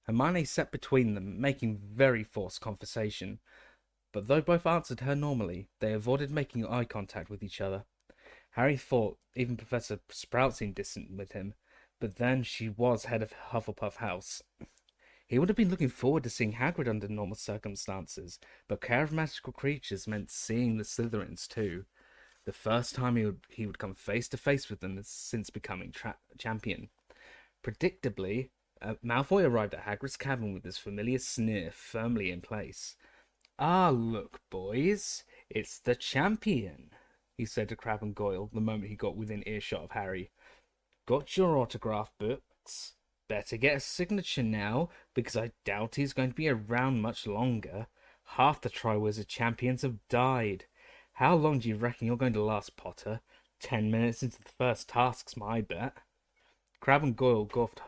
Hermione sat between them, making very forced conversation, but though both answered her normally, they avoided making eye contact with each other. Harry thought even Professor Sprout seemed distant with him, but then she was head of Hufflepuff House. He would have been looking forward to seeing Hagrid under normal circumstances, but care of magical creatures meant seeing the Slytherins too. The first time he would come face to face with them since becoming champion. Predictably, Malfoy arrived at Hagrid's cabin with his familiar sneer firmly in place. Ah, look, boys, it's the champion, he said to Crabbe and Goyle the moment he got within earshot of Harry. Got your autograph books? Better get a signature now, because I doubt he's going to be around much longer. Half the Triwizard champions have died. How long do you reckon you're going to last, Potter? 10 minutes into the first task's my bet. Crabbe and Goyle golfed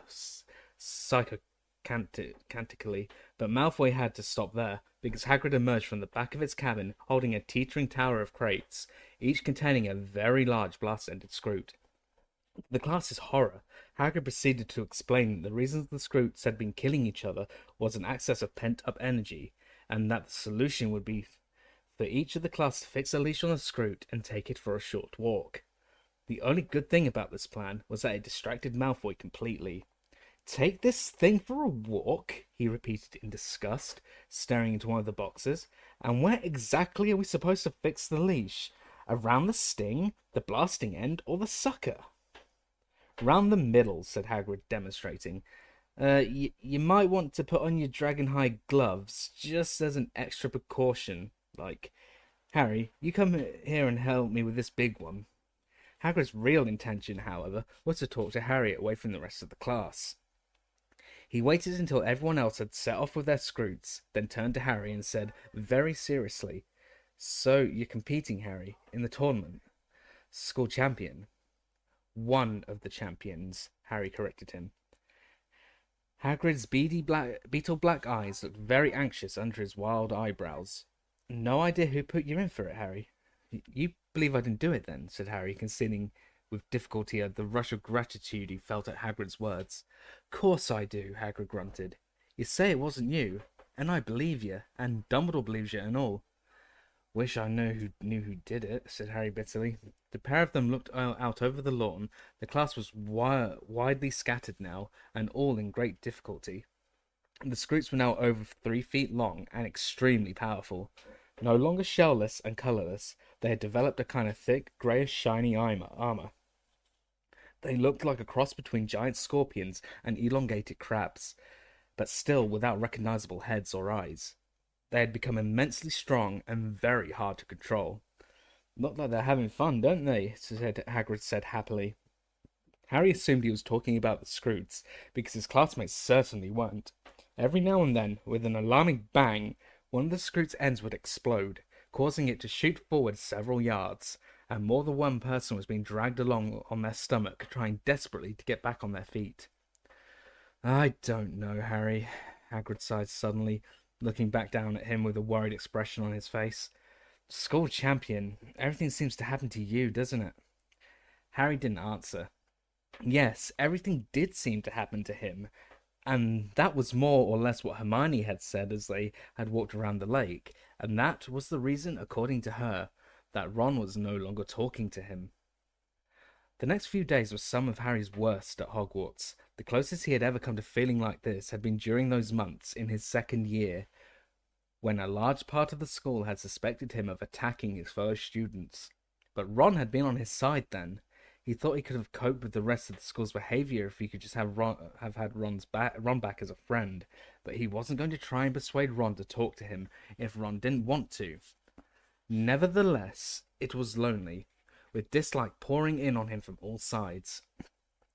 psychocantically, but Malfoy had to stop there, because Hagrid emerged from the back of its cabin, holding a teetering tower of crates, each containing a very large blast-ended Skrewt. To the class's horror, Hagrid proceeded to explain that the reason the Skrewts had been killing each other was an excess of pent-up energy, and that the solution would be for each of the class to fix a leash on the Scroot and take it for a short walk. The only good thing about this plan was that it distracted Malfoy completely. "Take this thing for a walk?" he repeated in disgust, staring into one of the boxes. "And where exactly are we supposed to fix the leash? Around the sting, the blasting end, or the sucker?" "Round the middle," said Hagrid, demonstrating. You might want to put on your dragon-hide gloves, just as an extra precaution. Like, Harry, you come here and help me with this big one." Hagrid's real intention, however, was to talk to Harry away from the rest of the class. He waited until everyone else had set off with their Scroots, then turned to Harry and said, very seriously, "So you're competing, Harry, in the tournament? School champion?" "One of the champions," Harry corrected him. Hagrid's beetle black eyes looked very anxious under his wild eyebrows. "No idea who put you in for it, Harry." "You believe I didn't do it, then?" said Harry, concealing with difficulty the rush of gratitude he felt at Hagrid's words. "Course I do," Hagrid grunted. "You say it wasn't you, and I believe you, and Dumbledore believes you and all." "Wish I knew who did it," said Harry bitterly. The pair of them looked out over the lawn. The class was widely scattered now, and all in great difficulty. The Scroots were now over 3 feet long and extremely powerful. No longer shellless and colourless, they had developed a kind of thick, greyish, shiny armour. They looked like a cross between giant scorpions and elongated crabs, but still without recognisable heads or eyes. They had become immensely strong and very hard to control. "Look like they're having fun, don't they?" Hagrid said happily. Harry assumed he was talking about the Scroots, because his classmates certainly weren't. Every now and then, with an alarming bang, one of the Scroots' ends would explode, causing it to shoot forward several yards, and more than one person was being dragged along on their stomach, trying desperately to get back on their feet. "I don't know, Harry," Hagrid sighed suddenly, looking back down at him with a worried expression on his face. "School champion, everything seems to happen to you, doesn't it?" Harry didn't answer. Yes, everything did seem to happen to him, and that was more or less what Hermione had said as they had walked around the lake, and that was the reason, according to her, that Ron was no longer talking to him. The next few days were some of Harry's worst at Hogwarts. The closest he had ever come to feeling like this had been during those months in his second year, when a large part of the school had suspected him of attacking his fellow students. But Ron had been on his side then. He thought he could have coped with the rest of the school's behaviour if he could just have had Ron back as a friend, but he wasn't going to try and persuade Ron to talk to him if Ron didn't want to. Nevertheless, it was lonely, with dislike pouring in on him from all sides.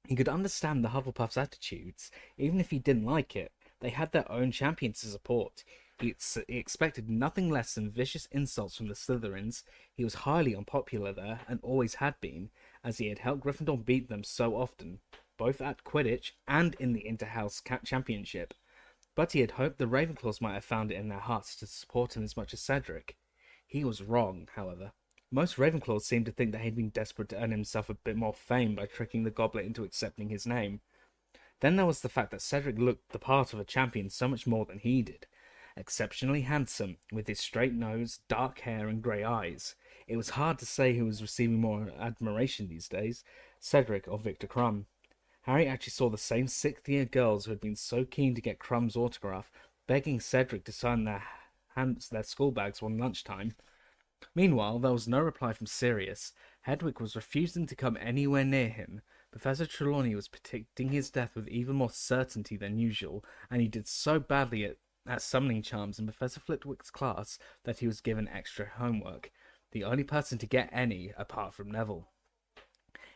He could understand the Hufflepuff's attitudes, even if he didn't like it. They had their own champion to support. He expected nothing less than vicious insults from the Slytherins. He was highly unpopular there, and always had been, as he had helped Gryffindor beat them so often, both at Quidditch and in the Inter-House Championship. But he had hoped the Ravenclaws might have found it in their hearts to support him as much as Cedric. He was wrong, however. Most Ravenclaws seemed to think that he'd been desperate to earn himself a bit more fame by tricking the Goblet into accepting his name. Then there was the fact that Cedric looked the part of a champion so much more than he did. Exceptionally handsome, with his straight nose, dark hair, and grey eyes. It was hard to say who was receiving more admiration these days, Cedric or Victor Crumb. Harry actually saw the same sixth-year girls who had been so keen to get Crumb's autograph, begging Cedric to sign their school bags one lunchtime. Meanwhile, there was no reply from Sirius. Hedwig was refusing to come anywhere near him. Professor Trelawney was predicting his death with even more certainty than usual, and he did so badly at summoning charms in Professor Flitwick's class that he was given extra homework, the only person to get any apart from Neville.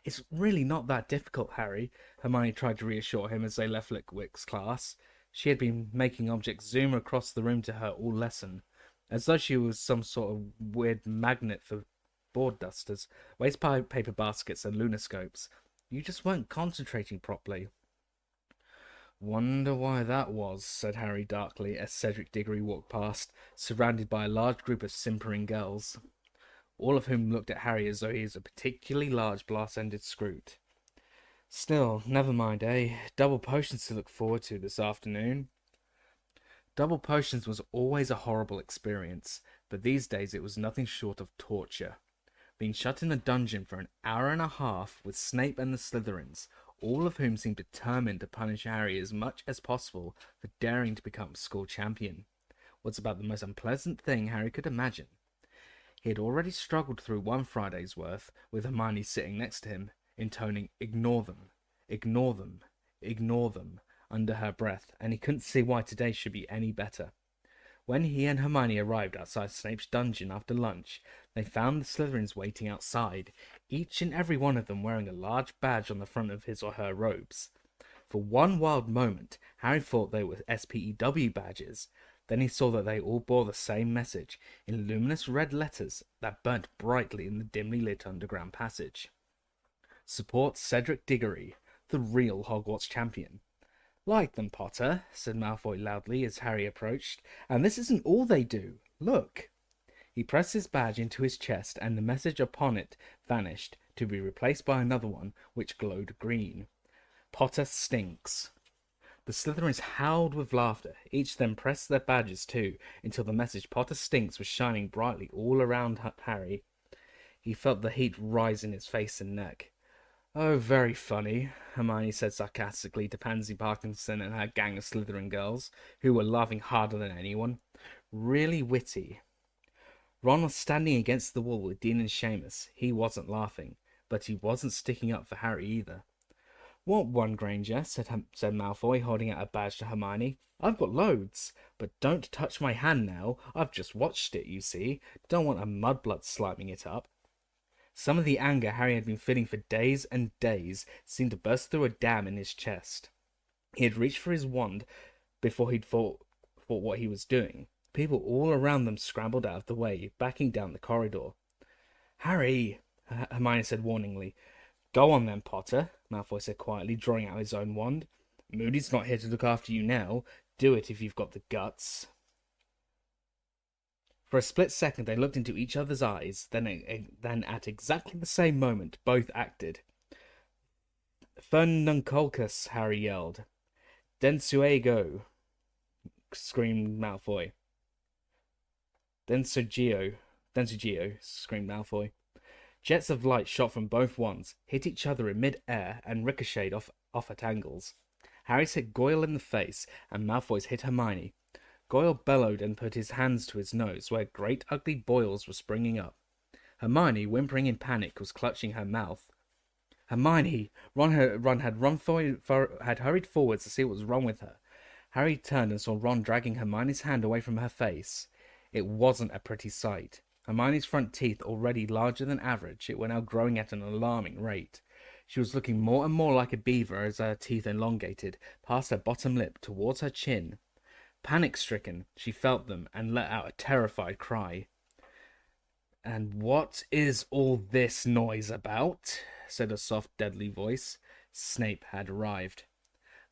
"It's really not that difficult, Harry," Hermione tried to reassure him as they left Flitwick's class. She had been making objects zoom across the room to her all lesson, as though she was some sort of weird magnet for board dusters, waste paper baskets, and lunoscopes. "You just weren't concentrating properly." "Wonder why that was," said Harry darkly as Cedric Diggory walked past, surrounded by a large group of simpering girls, all of whom looked at Harry as though he was a particularly large glass-ended Scroot. "Still, never mind, eh? Double potions to look forward to this afternoon." Double potions was always a horrible experience, but these days it was nothing short of torture. Being shut in a dungeon for an hour and a half with Snape and the Slytherins, all of whom seemed determined to punish Harry as much as possible for daring to become school champion, was about the most unpleasant thing Harry could imagine. He had already struggled through one Friday's worth, with Hermione sitting next to him, intoning "ignore them, ignore them, ignore them" under her breath, and he couldn't see why today should be any better. When he and Hermione arrived outside Snape's dungeon after lunch, they found the Slytherins waiting outside, each and every one of them wearing a large badge on the front of his or her robes. For one wild moment, Harry thought they were SPEW badges. Then he saw that they all bore the same message, in luminous red letters that burnt brightly in the dimly lit underground passage. Support Cedric Diggory, the real Hogwarts champion. "Like them, Potter," said Malfoy loudly as Harry approached, "and this isn't all they do. Look." He pressed his badge into his chest, and the message upon it vanished, to be replaced by another one, which glowed green. "Potter stinks." The Slytherins howled with laughter. Each of them pressed their badges too, until the message "Potter stinks" was shining brightly all around Harry. He felt the heat rise in his face and neck. "Oh, very funny," Hermione said sarcastically to Pansy Parkinson and her gang of Slytherin girls, who were laughing harder than anyone. "Really witty." Ron was standing against the wall with Dean and Seamus. He wasn't laughing, but he wasn't sticking up for Harry either. "Want one, Granger?" said Malfoy, holding out a badge to Hermione. "I've got loads, but don't touch my hand now. I've just watched it, you see. Don't want a mudblood sliming it up." Some of the anger Harry had been feeling for days and days seemed to burst through a dam in his chest. He had reached for his wand before he'd thought what he was doing. People all around them scrambled out of the way, backing down the corridor. "Harry," Hermione said warningly. "Go on then, Potter," Malfoy said quietly, drawing out his own wand. "Moody's not here to look after you now. Do it if you've got the guts." For a split second they looked into each other's eyes, then at exactly the same moment both acted. "Fernunculcus," Harry yelled. "Densuego," screamed Malfoy. Densugio, screamed Malfoy. Jets of light shot from both wands, hit each other in mid-air, and ricocheted off at angles. Harry's hit Goyle in the face, and Malfoy's hit Hermione. Goyle bellowed and put his hands to his nose, where great ugly boils were springing up. Hermione, whimpering in panic, was clutching her mouth. "Hermione!" Ron had hurried forwards to see what was wrong with her. Harry turned and saw Ron dragging Hermione's hand away from her face. It wasn't a pretty sight. Hermione's front teeth, already larger than average, were now growing at an alarming rate. She was looking more and more like a beaver as her teeth elongated, past her bottom lip, towards her chin. Panic-stricken, she felt them and let out a terrified cry. "And what is all this noise about?" said a soft, deadly voice. Snape had arrived.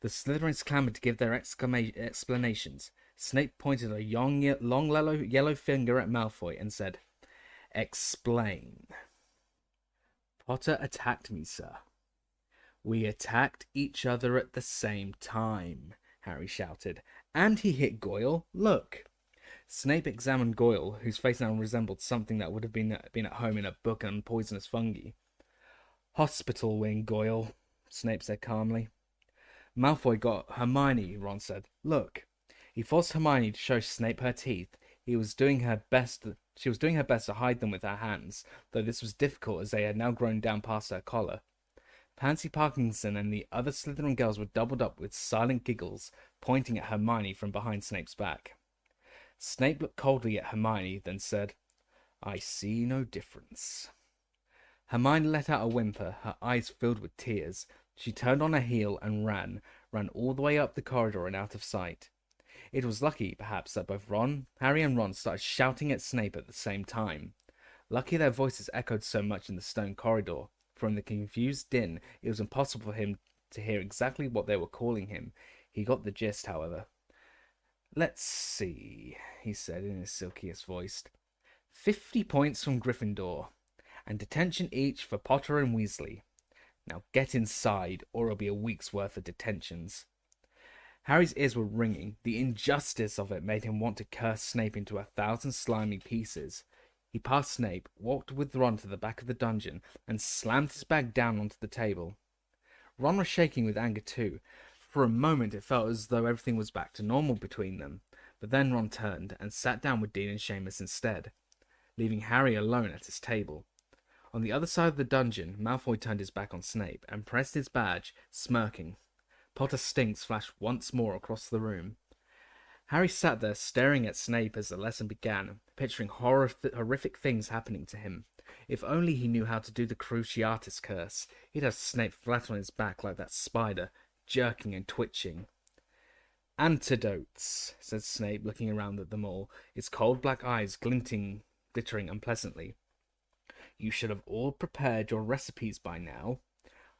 The Slytherins clamoured to give their explanations. Snape pointed a long yellow finger at Malfoy and said, "Explain." "Potter attacked me, sir." "We attacked each other at the same time," Harry shouted. "And he hit Goyle. Look." Snape examined Goyle, whose face now resembled something that would have been at home in a book on poisonous fungi. "Hospital wing, Goyle," Snape said calmly. "Malfoy got Hermione," Ron said. "Look." He forced Hermione to show Snape her teeth. She was doing her best to hide them with her hands, though this was difficult as they had now grown down past her collar. Pansy Parkinson and the other Slytherin girls were doubled up with silent giggles, pointing at Hermione from behind Snape's back. Snape looked coldly at Hermione, then said, "I see no difference." Hermione let out a whimper, her eyes filled with tears. She turned on her heel and ran all the way up the corridor and out of sight. It was lucky, perhaps, that both Harry and Ron started shouting at Snape at the same time. Lucky their voices echoed so much in the stone corridor. From the confused din, it was impossible for him to hear exactly what they were calling him. He got the gist, however. "Let's see," he said in his silkiest voice. 50 points from Gryffindor, and detention each for Potter and Weasley. Now get inside, or it'll be a week's worth of detentions." Harry's ears were ringing. The injustice of it made him want to curse Snape into 1,000 slimy pieces. He passed Snape, walked with Ron to the back of the dungeon, and slammed his bag down onto the table. Ron was shaking with anger too. For a moment it felt as though everything was back to normal between them, but then Ron turned and sat down with Dean and Seamus instead, leaving Harry alone at his table. On the other side of the dungeon, Malfoy turned his back on Snape and pressed his badge, smirking. Potter Stinks flashed once more across the room. Harry sat there staring at Snape as the lesson began, picturing horrific things happening to him. If only he knew how to do the Cruciatus curse, he'd have Snape flat on his back like that spider, jerking and twitching. "Antidotes," said Snape, looking around at them all, his cold black eyes glittering unpleasantly. "You should have all prepared your recipes by now.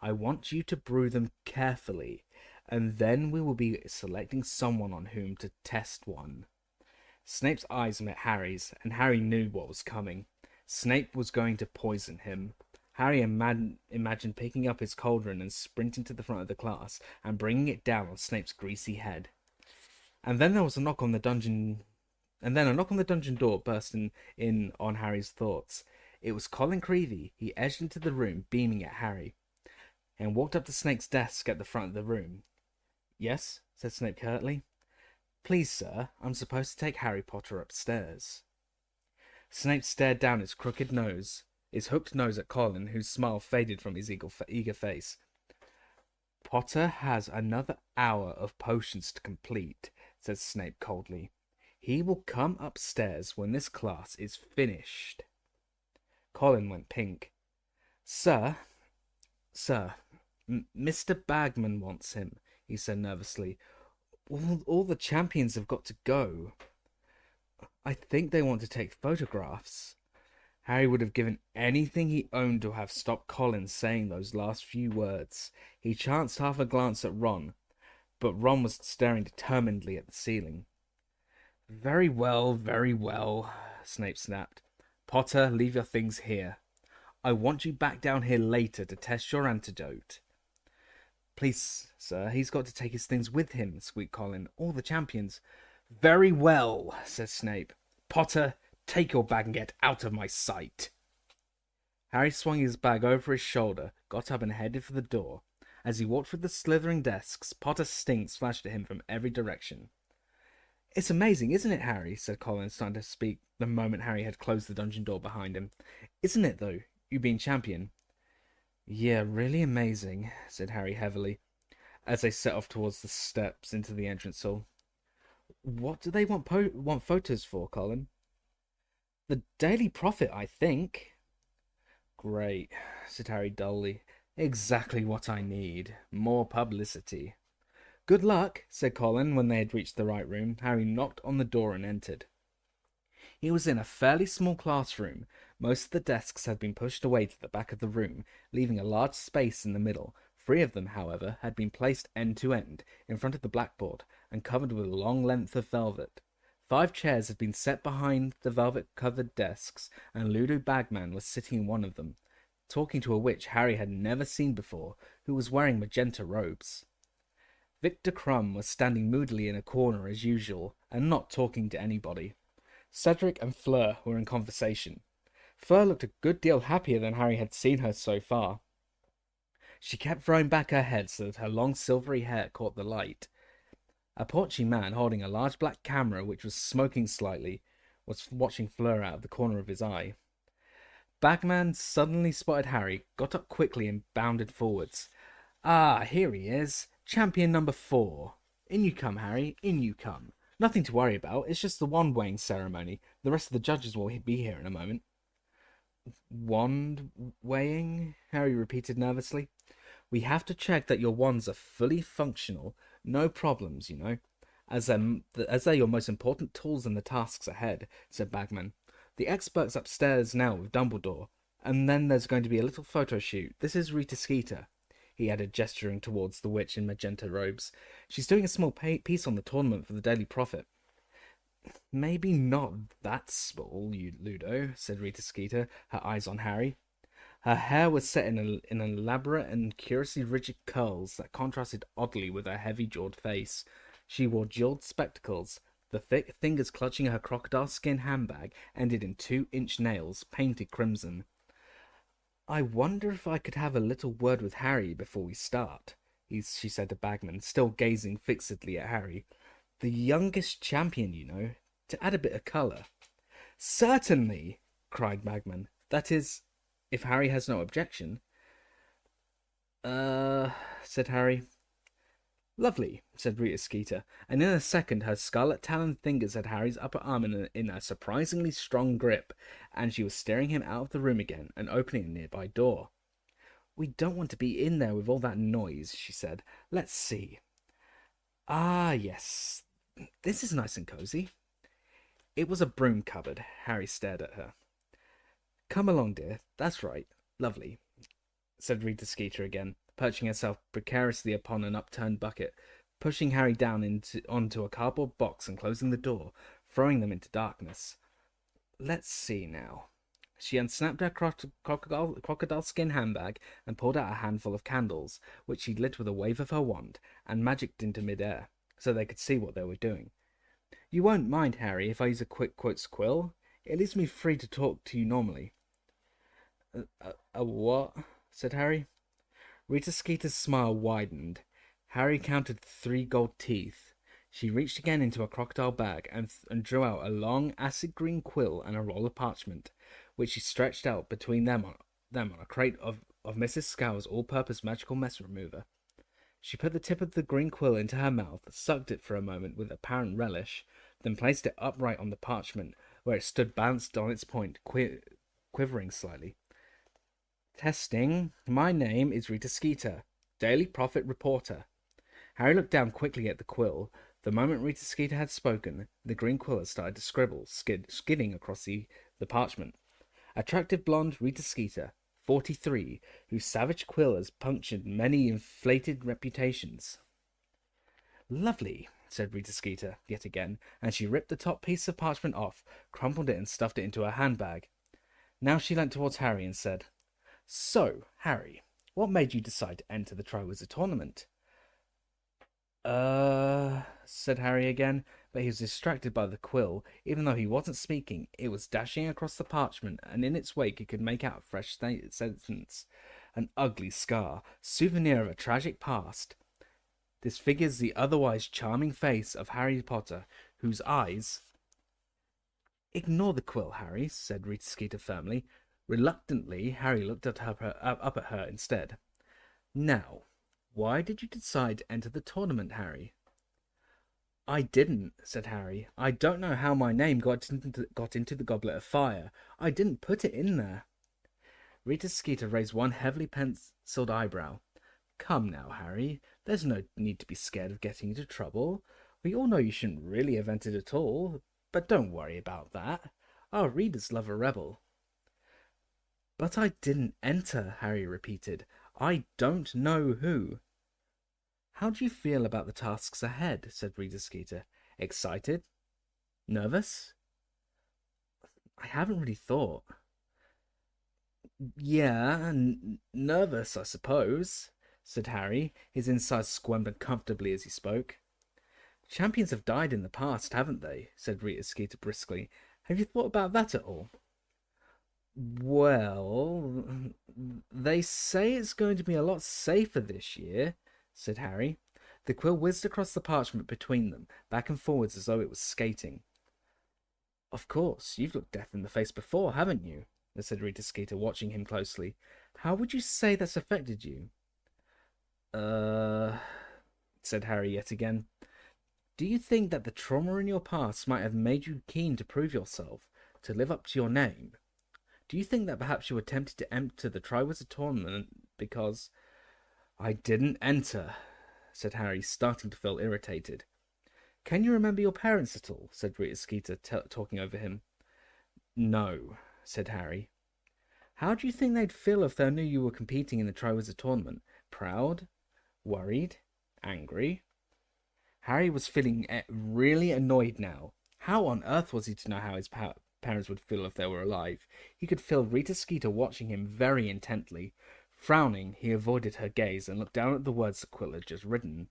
I want you to brew them carefully, and then we will be selecting someone on whom to test one." Snape's eyes met Harry's, and Harry knew what was coming. Snape was going to poison him. Harry imagined picking up his cauldron and sprinting to the front of the class and bringing it down on Snape's greasy head. And then there was a knock on the dungeon door burst in on Harry's thoughts. It was Colin Creevey. He edged into the room, beaming at Harry, and walked up to Snape's desk at the front of the room. "Yes?" said Snape curtly. "Please, sir, I'm supposed to take Harry Potter upstairs." Snape stared down his hooked nose at Colin, whose smile faded from his eager face. "Potter has another hour of potions to complete," said Snape coldly. "He will come upstairs when this class is finished." Colin went pink. Sir, Mr. Bagman wants him," he said nervously. All the champions have got to go. I think they want to take photographs." Harry would have given anything he owned to have stopped Colin saying those last few words. He chanced half a glance at Ron, but Ron was staring determinedly at the ceiling. Very well, Snape snapped. "Potter, leave your things here. I want you back down here later to test your antidote." "Please, sir, he's got to take his things with him," squeaked Colin. "All the champions." "Very well," said Snape. "Potter, take your bag and get out of my sight." Harry swung his bag over his shoulder, got up and headed for the door. As he walked through the slithering desks, Potter Stinks flashed at him from every direction. "It's amazing, isn't it, Harry?" said Colin, starting to speak the moment Harry had closed the dungeon door behind him. "Isn't it, though, you being champion?" "Yeah, really amazing," said Harry heavily, as they set off towards the steps into the entrance hall. "What do they want photos for, Colin?" "The Daily Prophet, I think." "Great," said Harry dully. "Exactly what I need. More publicity." "Good luck," said Colin when they had reached the right room. Harry knocked on the door and entered. He was in a fairly small classroom. Most of the desks had been pushed away to the back of the room, leaving a large space in the middle. 3 of them, however, had been placed end to end, in front of the blackboard, and covered with a long length of velvet. 5 chairs had been set behind the velvet-covered desks, and Ludo Bagman was sitting in one of them, talking to a witch Harry had never seen before, who was wearing magenta robes. Victor Crumb was standing moodily in a corner as usual, and not talking to anybody. Cedric and Fleur were in conversation. Fleur looked a good deal happier than Harry had seen her so far. She kept throwing back her head so that her long silvery hair caught the light. A porchy man holding a large black camera which was smoking slightly was watching Fleur out of the corner of his eye. Bagman suddenly spotted Harry, got up quickly and bounded forwards. "Ah, here he is. Champion number 4. In you come, Harry, in you come. Nothing to worry about, it's just the wand weighing ceremony. The rest of the judges will be here in a moment." "Wand weighing?" Harry repeated nervously. "We have to check that your wands are fully functional. No problems, you know. As they're your most important tools in the tasks ahead," said Bagman. "The expert's upstairs now with Dumbledore, and then there's going to be a little photo shoot. This is Rita Skeeter," he added, gesturing towards the witch in magenta robes. "She's doing a small piece on the tournament for the Daily Prophet." "Maybe not that small, you Ludo," said Rita Skeeter, her eyes on Harry. Her hair was set in elaborate and curiously rigid curls that contrasted oddly with her heavy-jawed face. She wore jeweled spectacles. The thick fingers clutching her crocodile skin handbag ended in 2-inch nails, painted crimson. "I wonder if I could have a little word with Harry before we start," she said to Bagman, still gazing fixedly at Harry. "The youngest champion, you know, to add a bit of colour." "Certainly!" cried Bagman. "That is, if Harry has no objection." Said Harry. "Lovely," said Rita Skeeter, and in a second her scarlet-taloned fingers had Harry's upper arm in a surprisingly strong grip, and she was steering him out of the room again and opening a nearby door. "We don't want to be in there with all that noise," she said. "Let's see. Ah, yes. This is nice and cozy." It was a broom cupboard. Harry stared at her. "Come along, dear. That's right. Lovely," said Rita Skeeter again, perching herself precariously upon an upturned bucket, pushing Harry down onto a cardboard box and closing the door, throwing them into darkness. "Let's see now." She unsnapped her crocodile skin handbag and pulled out a handful of candles, which she lit with a wave of her wand and magicked into mid-air, so they could see what they were doing. "You won't mind, Harry, if I use a quick quotes quill? It leaves me free to talk to you normally." A what?" said Harry. Rita Skeeter's smile widened. Harry counted 3 gold teeth. She reached again into a crocodile bag and drew out a long acid-green quill and a roll of parchment, which she stretched out between them on a crate of Mrs. Scour's all-purpose magical mess remover. She put the tip of the green quill into her mouth, sucked it for a moment with apparent relish, then placed it upright on the parchment, where it stood balanced on its point, quivering slightly. "Testing. My name is Rita Skeeter, Daily Prophet Reporter." Harry looked down quickly at the quill. The moment Rita Skeeter had spoken, the green quill had started to scribble, skidding across the parchment. "Attractive blonde Rita Skeeter, 43, whose savage quill has punctured many inflated reputations." "Lovely," said Rita Skeeter yet again, and she ripped the top piece of parchment off, crumpled it and stuffed it into her handbag. Now she leant towards Harry and said, "So, Harry, what made you decide to enter the Triwizard Tournament?" Said Harry again, but he was distracted by the quill. Even though he wasn't speaking, it was dashing across the parchment, and in its wake he could make out a fresh sentence. "An ugly scar, souvenir of a tragic past. This figures the otherwise charming face of Harry Potter, whose eyes—" "Ignore the quill, Harry," said Rita Skeeter firmly. Reluctantly, Harry looked up at her instead. "Now, why did you decide to enter the tournament, Harry?" "I didn't," said Harry. "I don't know how my name got into the Goblet of Fire. I didn't put it in there." Rita Skeeter raised one heavily penciled eyebrow. "Come now, Harry. There's no need to be scared of getting into trouble. We all know you shouldn't really have entered at all, but don't worry about that. Our readers love a rebel." "But I didn't enter," Harry repeated. "I don't know who." "How do you feel about the tasks ahead?" said Rita Skeeter. "Excited? Nervous?" "I haven't really thought." "Yeah, nervous, I suppose," said Harry, his insides squirmed uncomfortably as he spoke. "Champions have died in the past, haven't they?" said Rita Skeeter briskly. "Have you thought about that at all?" "Well, they say it's going to be a lot safer this year," said Harry. The quill whizzed across the parchment between them, back and forwards as though it was skating. "Of course, you've looked death in the face before, haven't you?" said Rita Skeeter, watching him closely. "How would you say that's affected you?" Said Harry yet again. "Do you think that the trauma in your past might have made you keen to prove yourself, to live up to your name? Do you think that perhaps you were tempted to enter the Triwizard Tournament because—" "I didn't enter," said Harry, starting to feel irritated. "Can you remember your parents at all?" said Rita Skeeter, talking over him. "No," said Harry. "How do you think they'd feel if they knew you were competing in the Triwizard Tournament? Proud? Worried? Angry?" Harry was feeling really annoyed now. How on earth was he to know how his parents would feel if they were alive? He could feel Rita Skeeter watching him very intently. Frowning, he avoided her gaze and looked down at the words the quill had just written.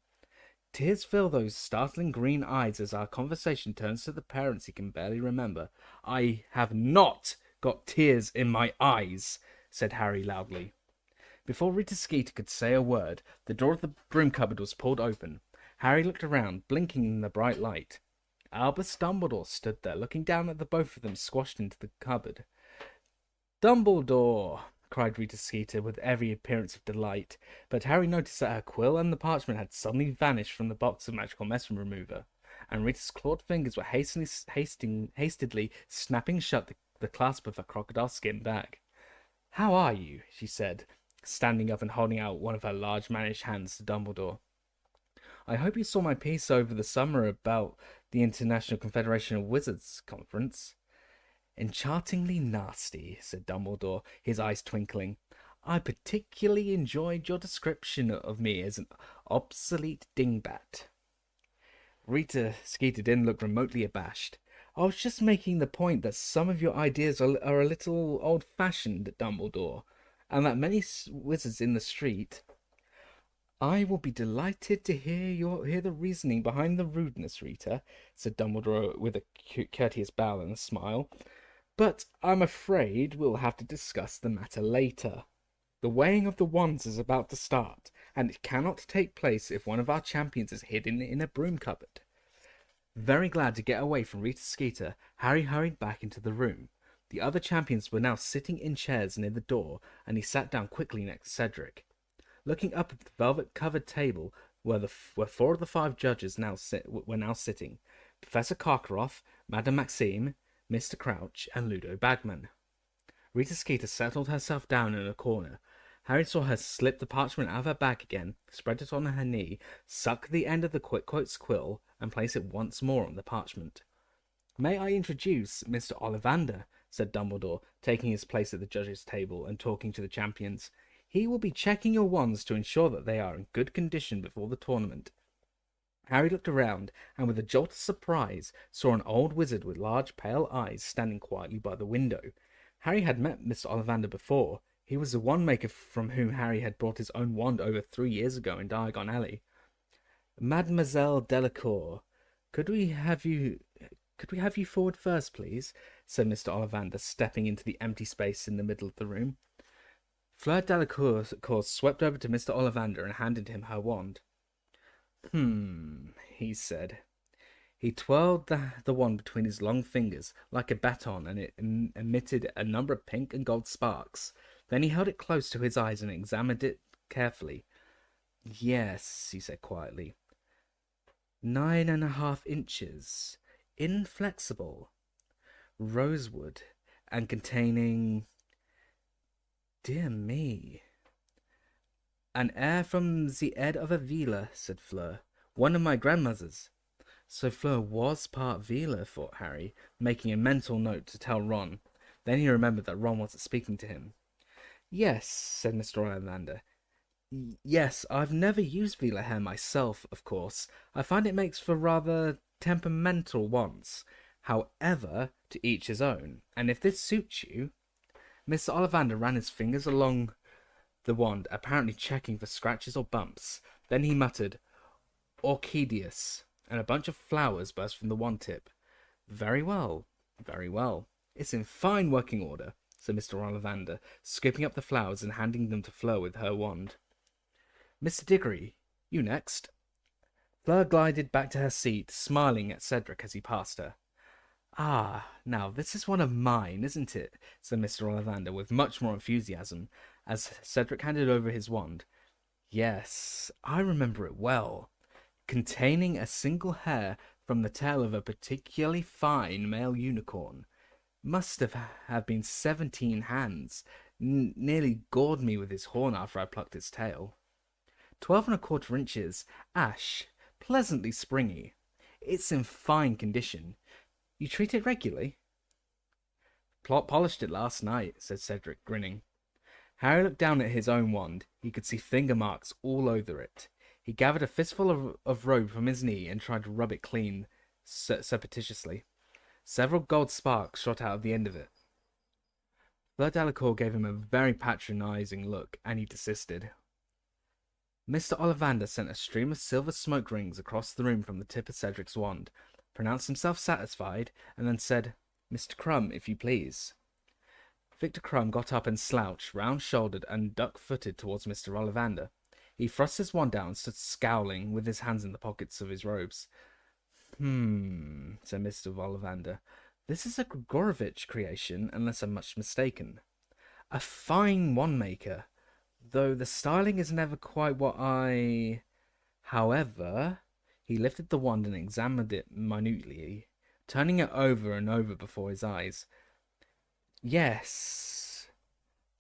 Tears fill those startling green eyes as our conversation turns to the parents he can barely remember. I have not got tears in my eyes, said Harry loudly. Before Rita Skeeter could say a word, the door of the broom cupboard was pulled open. Harry looked around, blinking in the bright light. Albus Dumbledore stood there, looking down at the both of them squashed into the cupboard. Dumbledore! Cried Rita Skeeter with every appearance of delight, but Harry noticed that her quill and the parchment had suddenly vanished from the box of magical mess remover, and Rita's clawed fingers were hastily snapping shut the clasp of her crocodile skin bag. How are you? She said, standing up and holding out one of her large mannish hands to Dumbledore. I hope you saw my piece over the summer about the International Confederation of Wizards conference. Enchantingly nasty, said Dumbledore, his eyes twinkling. I particularly enjoyed your description of me as an obsolete dingbat. Rita Skeeter didn't look remotely abashed. I was just making the point that some of your ideas are a little old-fashioned, Dumbledore, and that many wizards in the street... I will be delighted to hear the reasoning behind the rudeness, Rita, said Dumbledore with a courteous bow and a smile. But I'm afraid we'll have to discuss the matter later. The weighing of the wands is about to start, and it cannot take place if one of our champions is hidden in a broom cupboard. Very glad to get away from Rita Skeeter, Harry hurried back into the room. The other champions were now sitting in chairs near the door, and he sat down quickly next to Cedric. Looking up at the velvet-covered table where four of the 5 judges were now sitting, Professor Karkaroff, Madame Maxime, Mr. Crouch, and Ludo Bagman. Rita Skeeter settled herself down in a corner. Harry saw her slip the parchment out of her bag again, spread it on her knee, suck the end of the Quickquote's quill, and place it once more on the parchment. May I introduce Mr. Ollivander, said Dumbledore, taking his place at the judges' table and talking to the champions. He will be checking your wands to ensure that they are in good condition before the tournament. Harry looked around, and with a jolt of surprise, saw an old wizard with large pale eyes standing quietly by the window. Harry had met Mr. Ollivander before. He was the wand-maker from whom Harry had brought his own wand over 3 years ago in Diagon Alley. Mademoiselle Delacour, could we have you forward first, please? Said Mr. Ollivander, stepping into the empty space in the middle of the room. Fleur Delacour swept over to Mr. Ollivander and handed him her wand. He said. He twirled the wand between his long fingers like a baton, and it emitted a number of pink and gold sparks. Then he held it close to his eyes and examined it carefully. Yes, he said quietly. 9.5 inches. Inflexible. Rosewood. And containing... Dear me. An heir from the head of a Vila, said Fleur. One of my grandmothers. So Fleur was part Vila, thought Harry, making a mental note to tell Ron. Then he remembered that Ron wasn't speaking to him. Yes, said Mr. Ollivander. Yes, I've never used Vila hair myself, of course. I find it makes for rather temperamental wands. However, to each his own. And if this suits you... Mr. Ollivander ran his fingers along the wand, apparently checking for scratches or bumps. Then he muttered, Orchideus, and a bunch of flowers burst from the wand tip. Very well, very well. It's in fine working order, said Mr. Ollivander, scooping up the flowers and handing them to Fleur with her wand. Mr. Diggory, you next. Fleur glided back to her seat, smiling at Cedric as he passed her. Ah, now this is one of mine, isn't it? Said Mr. Ollivander with much more enthusiasm, as Cedric handed over his wand. Yes, I remember it well. Containing a single hair from the tail of a particularly fine male unicorn. Must have been 17 hands. Nearly gored me with his horn after I plucked its tail. 12.25 inches, ash, pleasantly springy. It's in fine condition. You treat it regularly? Polished it last night, said Cedric, grinning. Harry looked down at his own wand. He could see finger marks all over it. He gathered a fistful of robe from his knee and tried to rub it clean surreptitiously. Several gold sparks shot out of the end of it. Fleur Delacour gave him a very patronizing look, and he desisted. Mr. Ollivander sent a stream of silver smoke rings across the room from the tip of Cedric's wand, pronounced himself satisfied, and then said, "Mr. Crumb, if you please." Victor Crumb got up and slouched, round-shouldered and duck-footed towards Mr. Ollivander. He thrust his wand down and stood scowling, with his hands in the pockets of his robes. Said Mr. Ollivander. "This is a Grigorovitch creation, unless I'm much mistaken. A fine wand-maker, though the styling is never quite what I... However," he lifted the wand and examined it minutely, turning it over and over before his eyes. "Yes,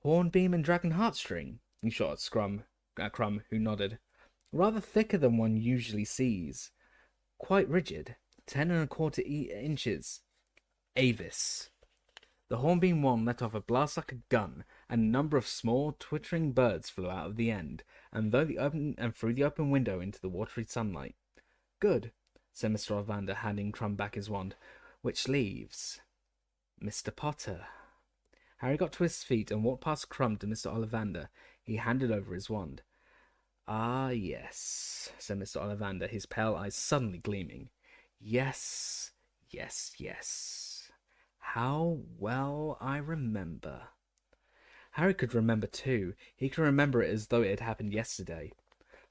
hornbeam and dragon heartstring," he shot at Crumb, who nodded. "Rather thicker than one usually sees. Quite rigid, 10¼ inches. Avis." The hornbeam wand let off a blast like a gun, and a number of small, twittering birds flew out of the end, and through the open window into the watery sunlight. "Good," said Mr. Ollivander, handing Crumb back his wand. "Which leaves Mr. Potter." Harry got to his feet and walked past Crumb to Mr. Ollivander. He handed over his wand. "Ah, yes," said Mr. Ollivander, his pale eyes suddenly gleaming. "Yes, yes, yes. How well I remember." Harry could remember too. He could remember it as though it had happened yesterday.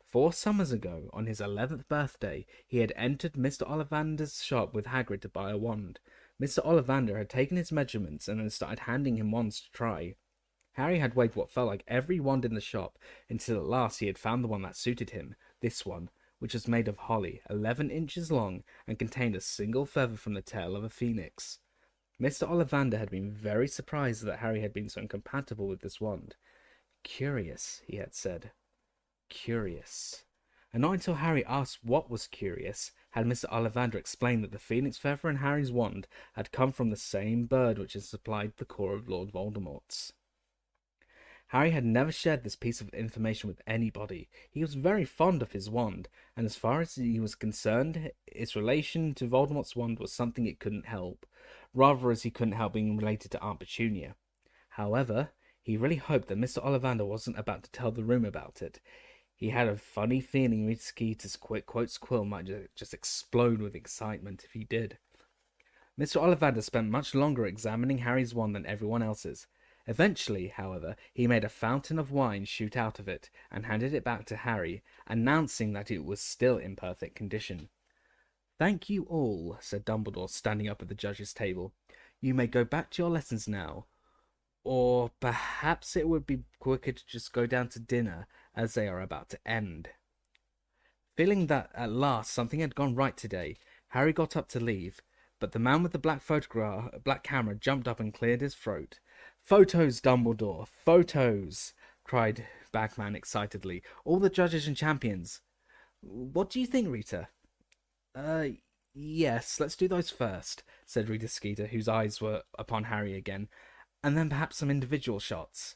4 summers ago, on his 11th birthday, he had entered Mr. Ollivander's shop with Hagrid to buy a wand. Mr. Ollivander had taken his measurements and then started handing him wands to try. Harry had waved what felt like every wand in the shop, until at last he had found the one that suited him, this one, which was made of holly, 11 inches long, and contained a single feather from the tail of a phoenix. Mr. Ollivander had been very surprised that Harry had been so incompatible with this wand. "Curious," he had said. Curious. And not until Harry asked what was curious had Mr. Ollivander explained that the phoenix feather in Harry's wand had come from the same bird which had supplied the core of Lord Voldemort's. Harry had never shared this piece of information with anybody. He was very fond of his wand, and as far as he was concerned, its relation to Voldemort's wand was something it couldn't help, rather as he couldn't help being related to Aunt Petunia. However, he really hoped that Mr. Ollivander wasn't about to tell the room about it. He had a funny feeling Rita Skeeter's quotes quill might just explode with excitement if he did. Mr. Ollivander spent much longer examining Harry's wand than everyone else's. Eventually, however, he made a fountain of wine shoot out of it and handed it back to Harry, announcing that it was still in perfect condition. "Thank you all," said Dumbledore, standing up at the judges' table. "You may go back to your lessons now. Or perhaps it would be quicker to just go down to dinner, as they are about to end." Feeling that at last something had gone right today, Harry got up to leave, but the man with the black camera jumped up and cleared his throat. "Photos, Dumbledore, photos!" cried Bagman excitedly. "All the judges and champions. What do you think, Rita?" Yes, let's do those first," said Rita Skeeter, whose eyes were upon Harry again. "And then perhaps some individual shots."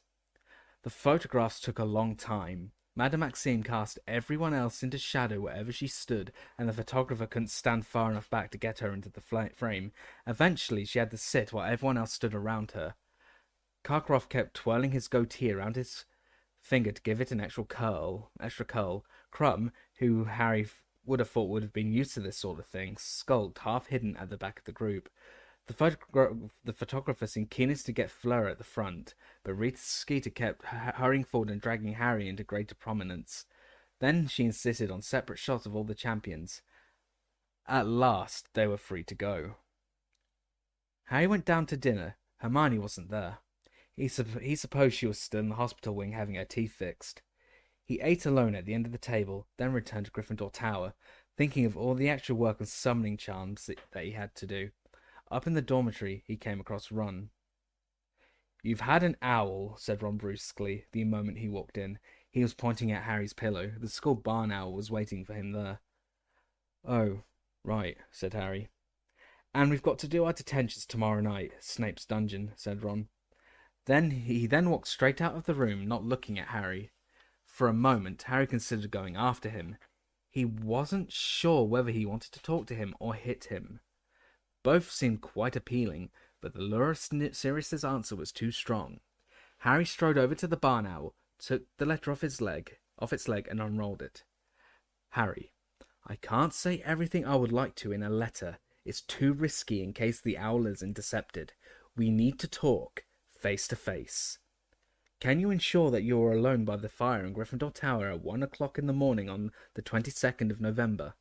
The photographs took a long time. Madame Maxime cast everyone else into shadow wherever she stood, and the photographer couldn't stand far enough back to get her into the frame. Eventually, she had to sit while everyone else stood around her. Karkaroff kept twirling his goatee around his finger to give it an extra curl. Crumb, who Harry would have thought would have been used to this sort of thing, skulked half hidden at the back of the group. The photographer seemed keenest to get Fleur at the front, but Rita Skeeter kept hurrying forward and dragging Harry into greater prominence. Then she insisted on separate shots of all the champions. At last, they were free to go. Harry went down to dinner. Hermione wasn't there. He supposed she was still in the hospital wing having her teeth fixed. He ate alone at the end of the table, then returned to Gryffindor Tower, thinking of all the extra work and summoning charms that he had to do. Up in the dormitory, he came across Ron. "You've had an owl," said Ron brusquely, the moment he walked in. He was pointing at Harry's pillow. The school barn owl was waiting for him there. "Oh, right," said Harry. "And we've got to do our detentions tomorrow night, Snape's dungeon," said Ron. He walked straight out of the room, not looking at Harry. For a moment, Harry considered going after him. He wasn't sure whether he wanted to talk to him or hit him. Both seemed quite appealing, but the lure of Sirius's answer was too strong. Harry strode over to the barn owl, took the letter off off its leg and unrolled it. Harry, I can't say everything I would like to in a letter. It's too risky in case the owl is intercepted. We need to talk, face to face. Can you ensure that you are alone by the fire in Gryffindor Tower at 1 o'clock in the morning on the 22nd of November?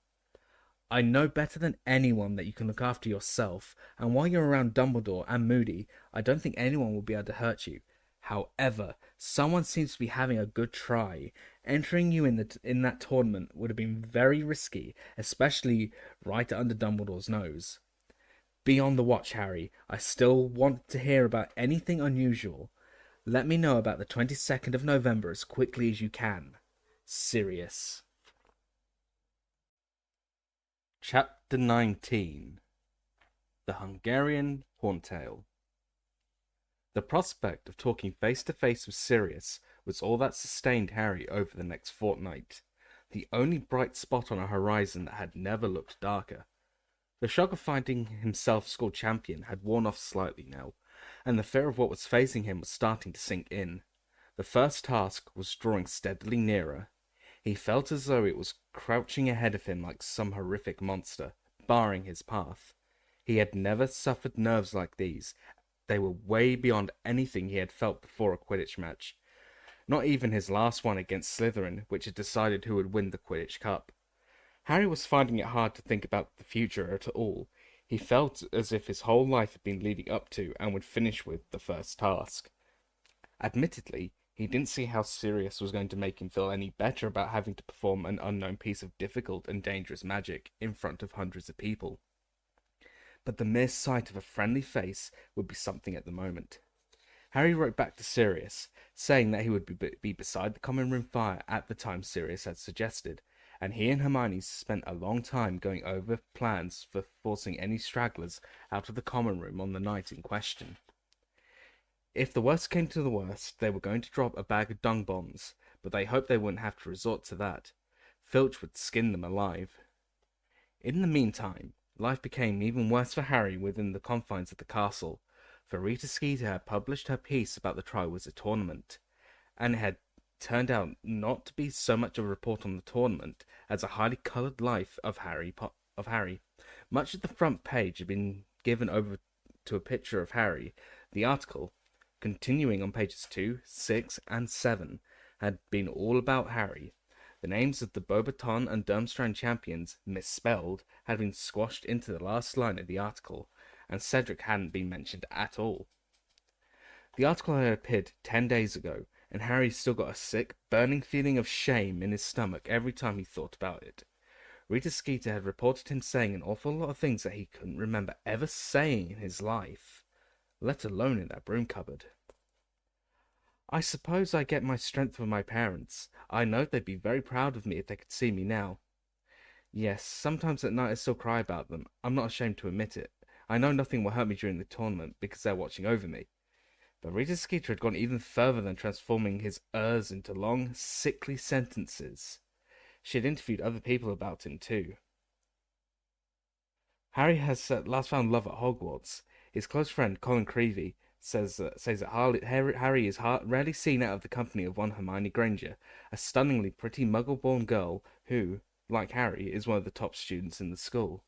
I know better than anyone that you can look after yourself, and while you're around Dumbledore and Moody, I don't think anyone will be able to hurt you. However, someone seems to be having a good try. Entering you in that tournament would have been very risky, especially right under Dumbledore's nose. Be on the watch, Harry. I still want to hear about anything unusual. Let me know about the 22nd of November as quickly as you can. Sirius. Chapter 19. The Hungarian Horntail. The prospect of talking face to face with Sirius was all that sustained Harry over the next fortnight, the only bright spot on a horizon that had never looked darker. The shock of finding himself school champion had worn off slightly now, and the fear of what was facing him was starting to sink in. The first task was drawing steadily nearer. He felt as though it was crouching ahead of him like some horrific monster, barring his path. He had never suffered nerves like these. They were way beyond anything he had felt before a Quidditch match. Not even his last one against Slytherin, which had decided who would win the Quidditch Cup. Harry was finding it hard to think about the future at all. He felt as if his whole life had been leading up to and would finish with the first task. Admittedly, he didn't see how Sirius was going to make him feel any better about having to perform an unknown piece of difficult and dangerous magic in front of hundreds of people. But the mere sight of a friendly face would be something at the moment. Harry wrote back to Sirius, saying that he would be beside the common room fire at the time Sirius had suggested, and he and Hermione spent a long time going over plans for forcing any stragglers out of the common room on the night in question. If the worst came to the worst, they were going to drop a bag of dung bombs, but they hoped they wouldn't have to resort to that. Filch would skin them alive. In the meantime, life became even worse for Harry within the confines of the castle, for Rita Skeeter had published her piece about the Triwizard Tournament, and it had turned out not to be so much a report on the tournament as a highly coloured life of Harry. Much of the front page had been given over to a picture of Harry. The article, continuing on pages 2, 6, and 7, had been all about Harry. The names of the Beauxbaton and Durmstrang champions, misspelled, had been squashed into the last line of the article, and Cedric hadn't been mentioned at all. The article had appeared 10 days ago, and Harry still got a sick, burning feeling of shame in his stomach every time he thought about it. Rita Skeeter had reported him saying an awful lot of things that he couldn't remember ever saying in his life, let alone in that broom cupboard. I suppose I get my strength from my parents. I know they'd be very proud of me if they could see me now. Yes, sometimes at night I still cry about them. I'm not ashamed to admit it. I know nothing will hurt me during the tournament because they're watching over me. But Rita Skeeter had gone even further than transforming his ers into long, sickly sentences. She had interviewed other people about him too. Harry has at last found love at Hogwarts. His close friend Colin Creevey says that Harry is rarely seen out of the company of one Hermione Granger, a stunningly pretty muggle-born girl who, like Harry, is one of the top students in the school.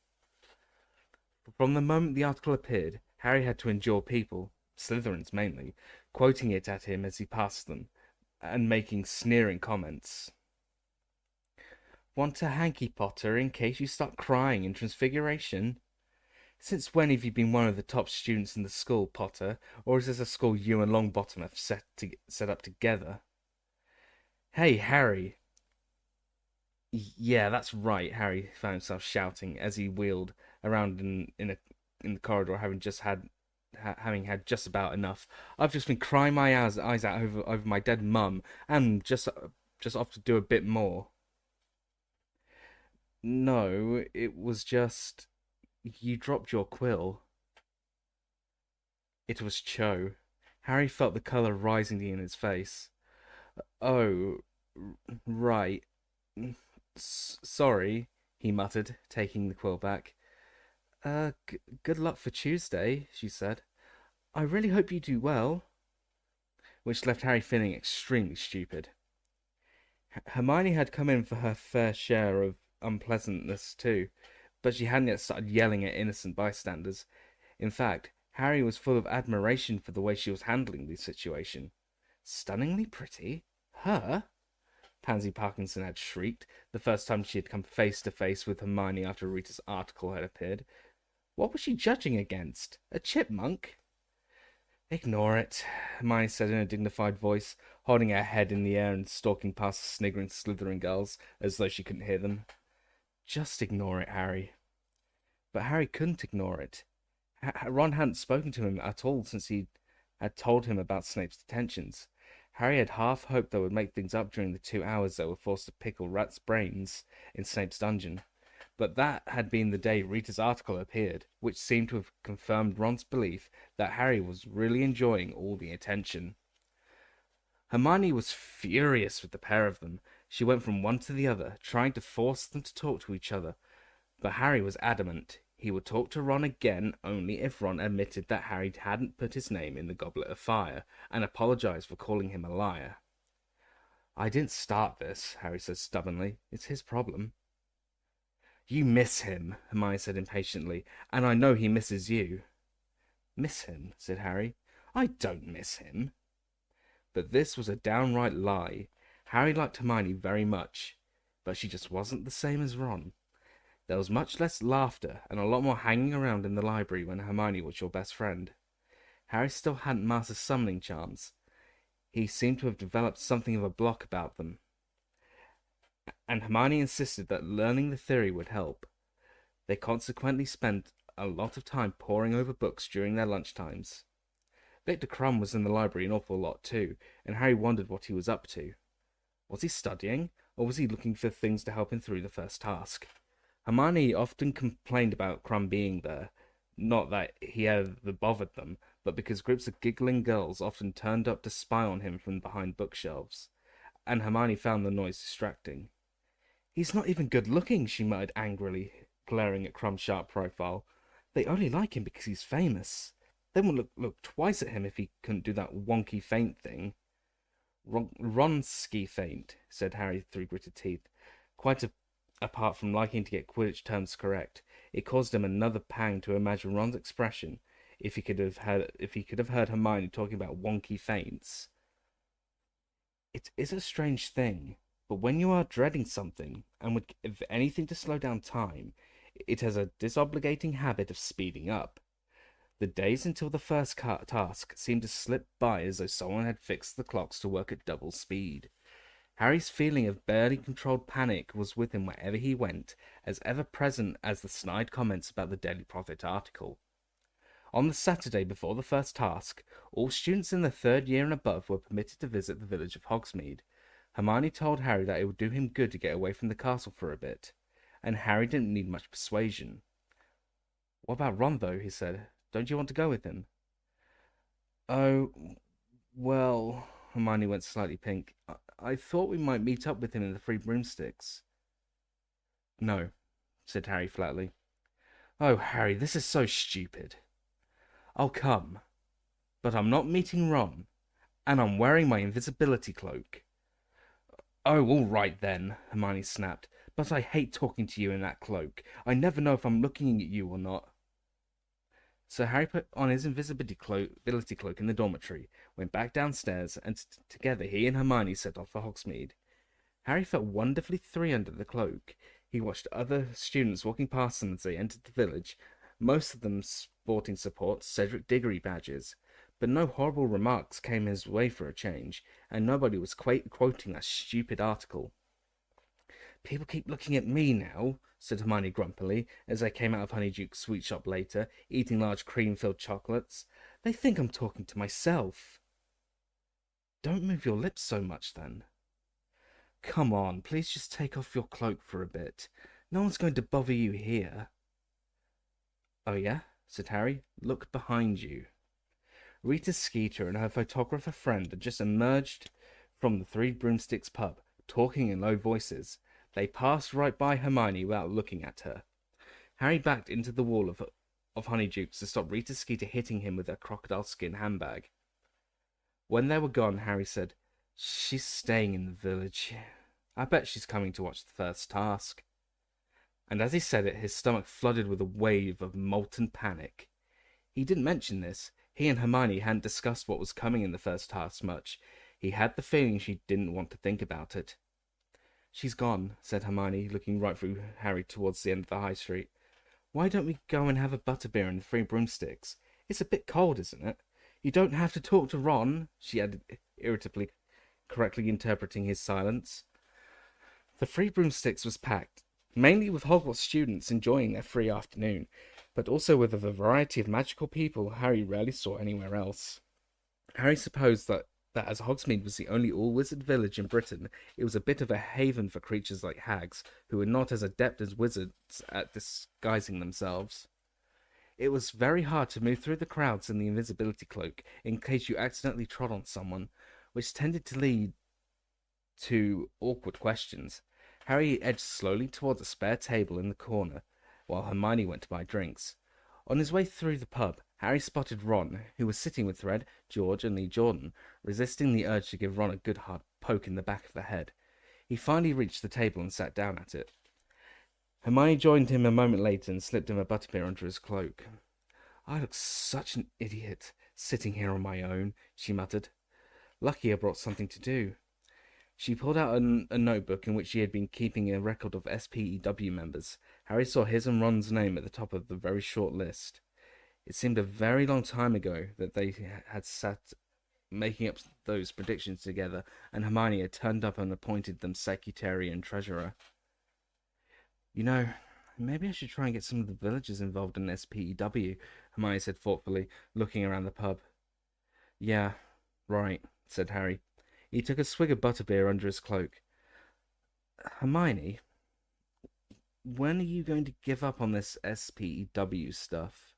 From the moment the article appeared, Harry had to endure people, Slytherins mainly, quoting it at him as he passed them, and making sneering comments. Want a hanky, Potter, in case you start crying in Transfiguration? Since when have you been one of the top students in the school, Potter, or is this a school you and Longbottom have set up together? Hey, Harry! Yeah, that's right, Harry found himself shouting as he wheeled around in the corridor, having had just about enough. I've just been crying my eyes out over my dead mum, and just off to do a bit more. No, it was just... You dropped your quill. It was Cho. Harry felt the colour rising in his face. Oh, right. Sorry, he muttered, taking the quill back. Good luck for Tuesday, she said. I really hope you do well. Which left Harry feeling extremely stupid. Hermione had come in for her fair share of unpleasantness too, but she hadn't yet started yelling at innocent bystanders. In fact, Harry was full of admiration for the way she was handling the situation. Stunningly pretty? Her? Pansy Parkinson had shrieked, the first time she had come face to face with Hermione after Rita's article had appeared. What was she judging against? A chipmunk? Ignore it, Hermione said in a dignified voice, holding her head in the air and stalking past the sniggering Slytherin girls as though she couldn't hear them. Just ignore it, Harry. But Harry couldn't ignore it. Ron hadn't spoken to him at all since he had told him about Snape's detentions. Harry had half hoped they would make things up during the 2 hours they were forced to pickle Rat's brains in Snape's dungeon. But that had been the day Rita's article appeared, which seemed to have confirmed Ron's belief that Harry was really enjoying all the attention. Hermione was furious with the pair of them. She went from one to the other, trying to force them to talk to each other. But Harry was adamant. He would talk to Ron again only if Ron admitted that Harry hadn't put his name in the Goblet of Fire, and apologized for calling him a liar. I didn't start this, Harry said stubbornly. It's his problem. You miss him, Hermione said impatiently, and I know he misses you. Miss him, said Harry. I don't miss him. But this was a downright lie. Harry liked Hermione very much, but she just wasn't the same as Ron. There was much less laughter and a lot more hanging around in the library when Hermione was your best friend. Harry still hadn't mastered summoning charms. He seemed to have developed something of a block about them, and Hermione insisted that learning the theory would help. They consequently spent a lot of time poring over books during their lunchtimes. Victor Crumb was in the library an awful lot too, and Harry wondered what he was up to. Was he studying, or was he looking for things to help him through the first task? Hermione often complained about Crumb being there, not that he ever bothered them, but because groups of giggling girls often turned up to spy on him from behind bookshelves, and Hermione found the noise distracting. He's not even good looking, she muttered angrily, glaring at Crumb's sharp profile. They only like him because he's famous. They wouldn't look twice at him if he couldn't do that wonky feint thing. Ronski feint, said Harry through gritted teeth. Quite apart from liking to get Quidditch terms correct, it caused him another pang to imagine Ron's expression if he could have heard Hermione talking about wonky feints. It is a strange thing, but when you are dreading something, and would give anything to slow down time, it has a disobligating habit of speeding up. The days until the first task seemed to slip by as though someone had fixed the clocks to work at double speed. Harry's feeling of barely controlled panic was with him wherever he went, as ever-present as the snide comments about the Daily Prophet article. On the Saturday before the first task, all students in the 3rd year and above were permitted to visit the village of Hogsmeade. Hermione told Harry that it would do him good to get away from the castle for a bit, and Harry didn't need much persuasion. What about Ron, though? He said. Don't you want to go with him? Oh, well, Hermione went slightly pink. I thought we might meet up with him in the Three Broomsticks. No, said Harry flatly. Oh, Harry, this is so stupid. I'll come, but I'm not meeting Ron, and I'm wearing my invisibility cloak. Oh, all right then, Hermione snapped, but I hate talking to you in that cloak. I never know if I'm looking at you or not. So Harry put on his invisibility cloak in the dormitory, went back downstairs, and together he and Hermione set off for Hogsmeade. Harry felt wonderfully free under the cloak. He watched other students walking past them as they entered the village, most of them sporting support Cedric Diggory badges, but no horrible remarks came his way for a change, and nobody was quoting that stupid article. People keep looking at me now, said Hermione grumpily, as they came out of Honeyduke's sweet shop later, eating large cream-filled chocolates. They think I'm talking to myself. Don't move your lips so much, then. Come on, please just take off your cloak for a bit. No one's going to bother you here. Oh, yeah? Said Harry. Look behind you. Rita Skeeter and her photographer friend had just emerged from the Three Broomsticks pub, talking in low voices. They passed right by Hermione without looking at her. Harry backed into the wall of Honeydukes to stop Rita Skeeter hitting him with her crocodile skin handbag. When they were gone, Harry said, She's staying in the village. I bet she's coming to watch the first task. And as he said it, his stomach flooded with a wave of molten panic. He didn't mention this. He and Hermione hadn't discussed what was coming in the first task much. He had the feeling she didn't want to think about it. She's gone, said Hermione, looking right through Harry towards the end of the high street. Why don't we go and have a butterbeer and 3 broomsticks? It's a bit cold, isn't it? You don't have to talk to Ron, she added irritably, correctly interpreting his silence. The 3 broomsticks was packed, mainly with Hogwarts students enjoying their free afternoon, but also with a variety of magical people Harry rarely saw anywhere else. Harry supposed that as Hogsmeade was the only all-wizard village in Britain, it was a bit of a haven for creatures like hags, who were not as adept as wizards at disguising themselves. It was very hard to move through the crowds in the invisibility cloak in case you accidentally trod on someone, which tended to lead to awkward questions. Harry edged slowly towards a spare table in the corner, while Hermione went to buy drinks. On his way through the pub, Harry spotted Ron, who was sitting with Fred, George, and Lee Jordan, resisting the urge to give Ron a good hard poke in the back of the head. He finally reached the table and sat down at it. Hermione joined him a moment later and slipped him a butterbeer under his cloak. I look such an idiot, sitting here on my own, she muttered. Lucky I brought something to do. She pulled out a notebook in which she had been keeping a record of SPEW members. Harry saw his and Ron's name at the top of the very short list. It seemed a very long time ago that they had sat making up those predictions together, and Hermione had turned up and appointed them secretary and treasurer. You know, maybe I should try and get some of the villagers involved in SPEW, Hermione said thoughtfully, looking around the pub. Yeah, right, said Harry. He took a swig of butterbeer under his cloak. Hermione, when are you going to give up on this SPEW stuff?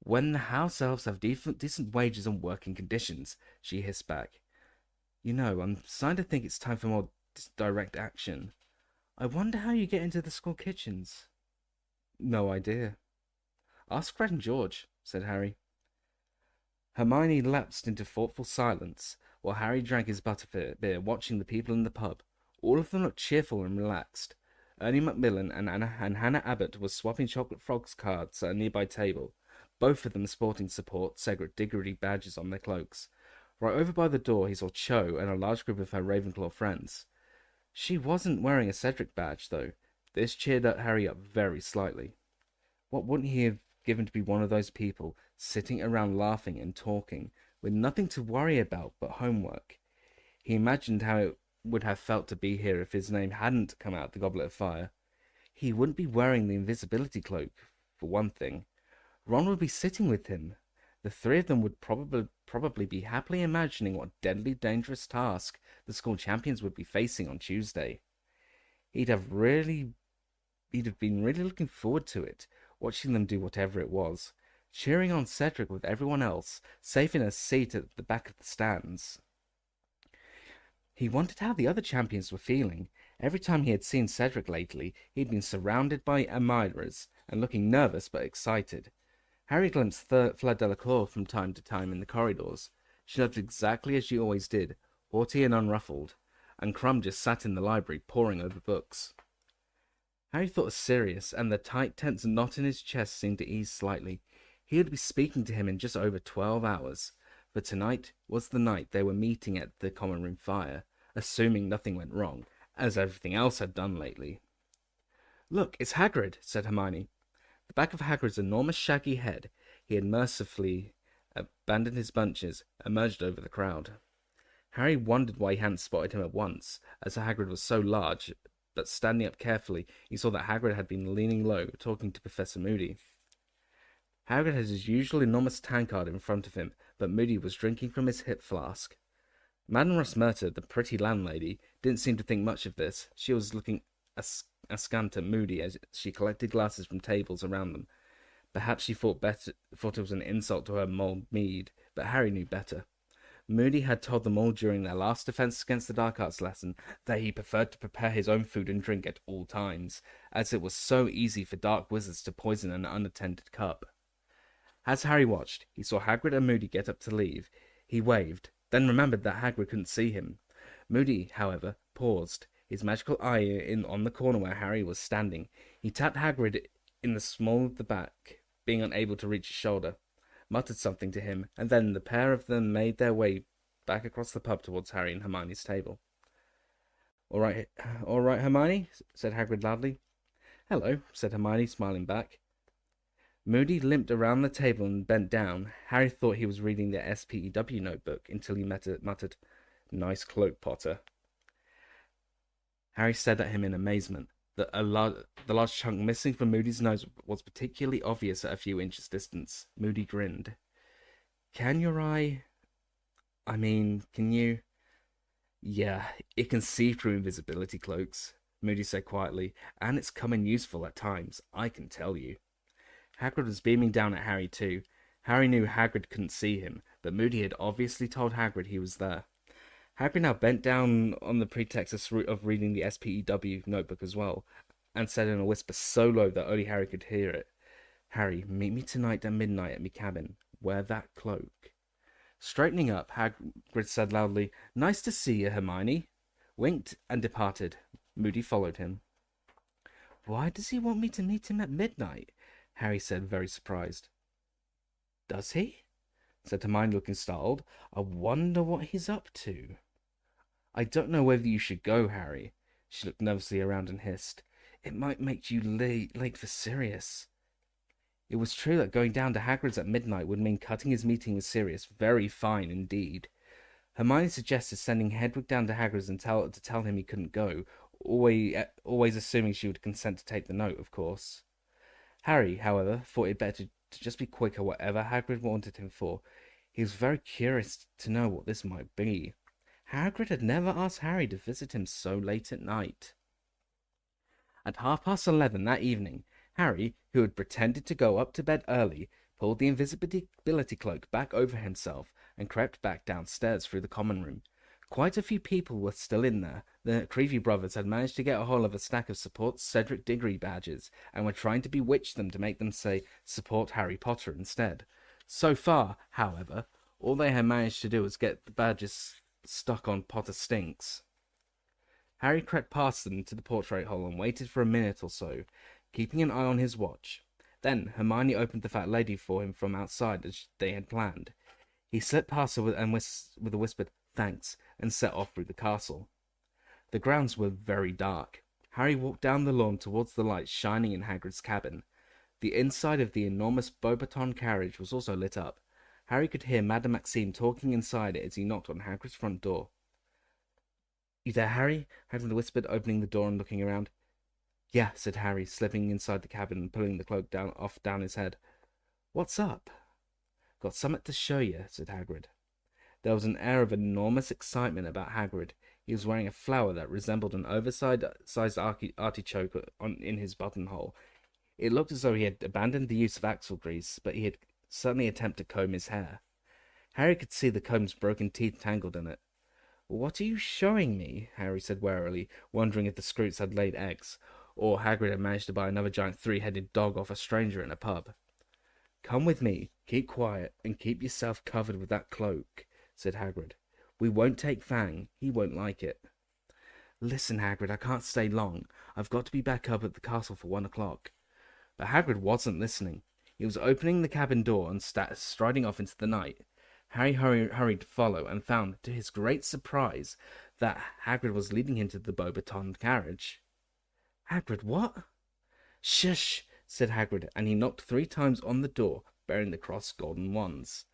When the house elves have decent wages and working conditions, she hissed back. You know, I'm starting to think it's time for more direct action. I wonder how you get into the school kitchens. No idea. Ask Fred and George, said Harry. Hermione lapsed into thoughtful silence while Harry drank his butterbeer, watching the people in the pub. All of them looked cheerful and relaxed. Ernie Macmillan and Hannah Abbott were swapping chocolate frogs cards at a nearby table, both of them sporting support Cedric Diggory badges on their cloaks. Right over by the door he saw Cho and a large group of her Ravenclaw friends. She wasn't wearing a Cedric badge, though. This cheered Harry up very slightly. What wouldn't he have given to be one of those people, sitting around laughing and talking, with nothing to worry about but homework? He imagined how it would have felt to be here if his name hadn't come out the Goblet of Fire. He wouldn't be wearing the invisibility cloak, for one thing. Ron would be sitting with him. The 3 of them would probably be happily imagining what deadly dangerous task the school champions would be facing on Tuesday. He'd have been really looking forward to it, watching them do whatever it was, cheering on Cedric with everyone else, safe in a seat at the back of the stands. He wondered how the other champions were feeling. Every time he had seen Cedric lately, he'd been surrounded by admirers and looking nervous but excited. Harry glimpsed Fleur Delacour from time to time in the corridors. She looked exactly as she always did, haughty and unruffled, and Crumb just sat in the library poring over books. Harry thought of Sirius, and the tight, tense knot in his chest seemed to ease slightly. He would be speaking to him in just over 12 hours, for tonight was the night they were meeting at the common room fire, assuming nothing went wrong, as everything else had done lately. Look, it's Hagrid, said Hermione. The back of Hagrid's enormous shaggy head, he had mercifully abandoned his bunches, emerged over the crowd. Harry wondered why he hadn't spotted him at once, as Hagrid was so large, but standing up carefully, he saw that Hagrid had been leaning low, talking to Professor Moody. Hagrid had his usual enormous tankard in front of him, but Moody was drinking from his hip flask. Madame Rosmerta, the pretty landlady, didn't seem to think much of this. She was looking askant at Moody as she collected glasses from tables around them. Perhaps she thought it was an insult to her mulled mead, but Harry knew better. Moody had told them all during their last defense against the dark arts lesson that he preferred to prepare his own food and drink at all times, as it was so easy for dark wizards to poison an unattended cup. As Harry watched, he saw Hagrid and Moody get up to leave. He waved, then remembered that Hagrid couldn't see him. Moody, however, paused, his magical eye on the corner where Harry was standing. He tapped Hagrid in the small of the back, being unable to reach his shoulder, muttered something to him, and then the pair of them made their way back across the pub towards Harry and Hermione's table. All right, Hermione," said Hagrid loudly. "Hello," said Hermione, smiling back. Moody limped around the table and bent down. Harry thought he was reading the SPEW notebook until he muttered, "Nice cloak, Potter." Harry stared at him in amazement. The large chunk missing from Moody's nose was particularly obvious at a few inches' distance. Moody grinned. Can you? Yeah, it can see through invisibility cloaks, Moody said quietly, and it's come in useful at times, I can tell you. Hagrid was beaming down at Harry too. Harry knew Hagrid couldn't see him, but Moody had obviously told Hagrid he was there. Hagrid now bent down on the pretext of reading the SPEW notebook as well, and said in a whisper so low that only Harry could hear it, "Harry, meet me tonight at midnight at me cabin. Wear that cloak." Straightening up, Hagrid said loudly, "Nice to see you, Hermione," winked and departed. Moody followed him. "Why does he want me to meet him at midnight?" Harry said, very surprised. "Does he?" said Hermione, looking startled. "I wonder what he's up to." "I don't know whether you should go, Harry." She looked nervously around and hissed. "It might make you late for Sirius." It was true that going down to Hagrid's at midnight would mean cutting his meeting with Sirius very fine indeed. Hermione suggested sending Hedwig down to Hagrid's and to tell him he couldn't go, always assuming she would consent to take the note, of course. Harry, however, thought it better to just be quick at whatever Hagrid wanted him for. He was very curious to know what this might be. Hagrid had never asked Harry to visit him so late at night. At 11:30 that evening, Harry, who had pretended to go up to bed early, pulled the invisibility cloak back over himself and crept back downstairs through the common room. Quite a few people were still in there. The Creevy brothers had managed to get a hold of a stack of Support Cedric Diggory badges and were trying to bewitch them to make them say Support Harry Potter instead. So far, however, all they had managed to do was get the badges stuck on Potter Stinks. Harry crept past them to the portrait hole and waited for a minute or so, keeping an eye on his watch. Then Hermione opened the fat lady for him from outside as they had planned. He slipped past her with a whispered "thanks" and set off through the castle. The grounds were very dark. Harry walked down the lawn towards the lights shining in Hagrid's cabin. The inside of the enormous Beaubaton carriage was also lit up. Harry could hear Madame Maxime talking inside it as he knocked on Hagrid's front door. "You there, Harry?" Hagrid whispered, opening the door and looking around. "Yeah," said Harry, slipping inside the cabin and pulling the cloak down his head. "What's up?" "Got something to show you," said Hagrid. There was an air of enormous excitement about Hagrid. He was wearing a flower that resembled an oversized artichoke in his buttonhole. It looked as though he had abandoned the use of axle grease, but he had certainly attempted to comb his hair. Harry could see the comb's broken teeth tangled in it. "What are you showing me?" Harry said warily, wondering if the Scroots had laid eggs, or Hagrid had managed to buy another giant three-headed dog off a stranger in a pub. "Come with me, keep quiet, and keep yourself covered with that cloak," said Hagrid. "We won't take Fang. He won't like it." "Listen, Hagrid, I can't stay long. I've got to be back up at the castle for 1 o'clock. But Hagrid wasn't listening. He was opening the cabin door and striding off into the night. Harry hurried to follow and found, to his great surprise, that Hagrid was leading him to the Beaubaton carriage. "Hagrid, what?" "Shush," said Hagrid, and he knocked 3 times on the door, bearing the crossed golden wands.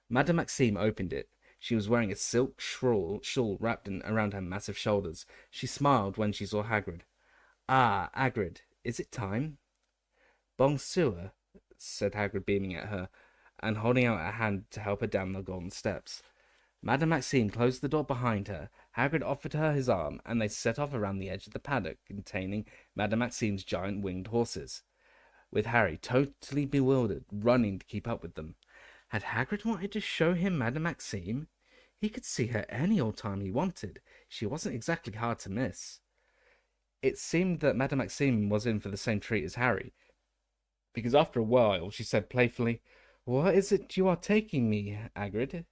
Madame Maxime opened it. She was wearing a silk shawl wrapped around her massive shoulders. She smiled when she saw Hagrid. "Ah, Hagrid, is it time?" "Bonsoir," said Hagrid, beaming at her, and holding out a hand to help her down the golden steps. Madame Maxime closed the door behind her. Hagrid offered her his arm, and they set off around the edge of the paddock containing Madame Maxime's giant winged horses, with Harry, totally bewildered, running to keep up with them. Had Hagrid wanted to show him Madame Maxime? He could see her any old time he wanted. She wasn't exactly hard to miss. It seemed that Madame Maxime was in for the same treat as Harry, because after a while she said playfully, "What is it you are taking me, Hagrid?"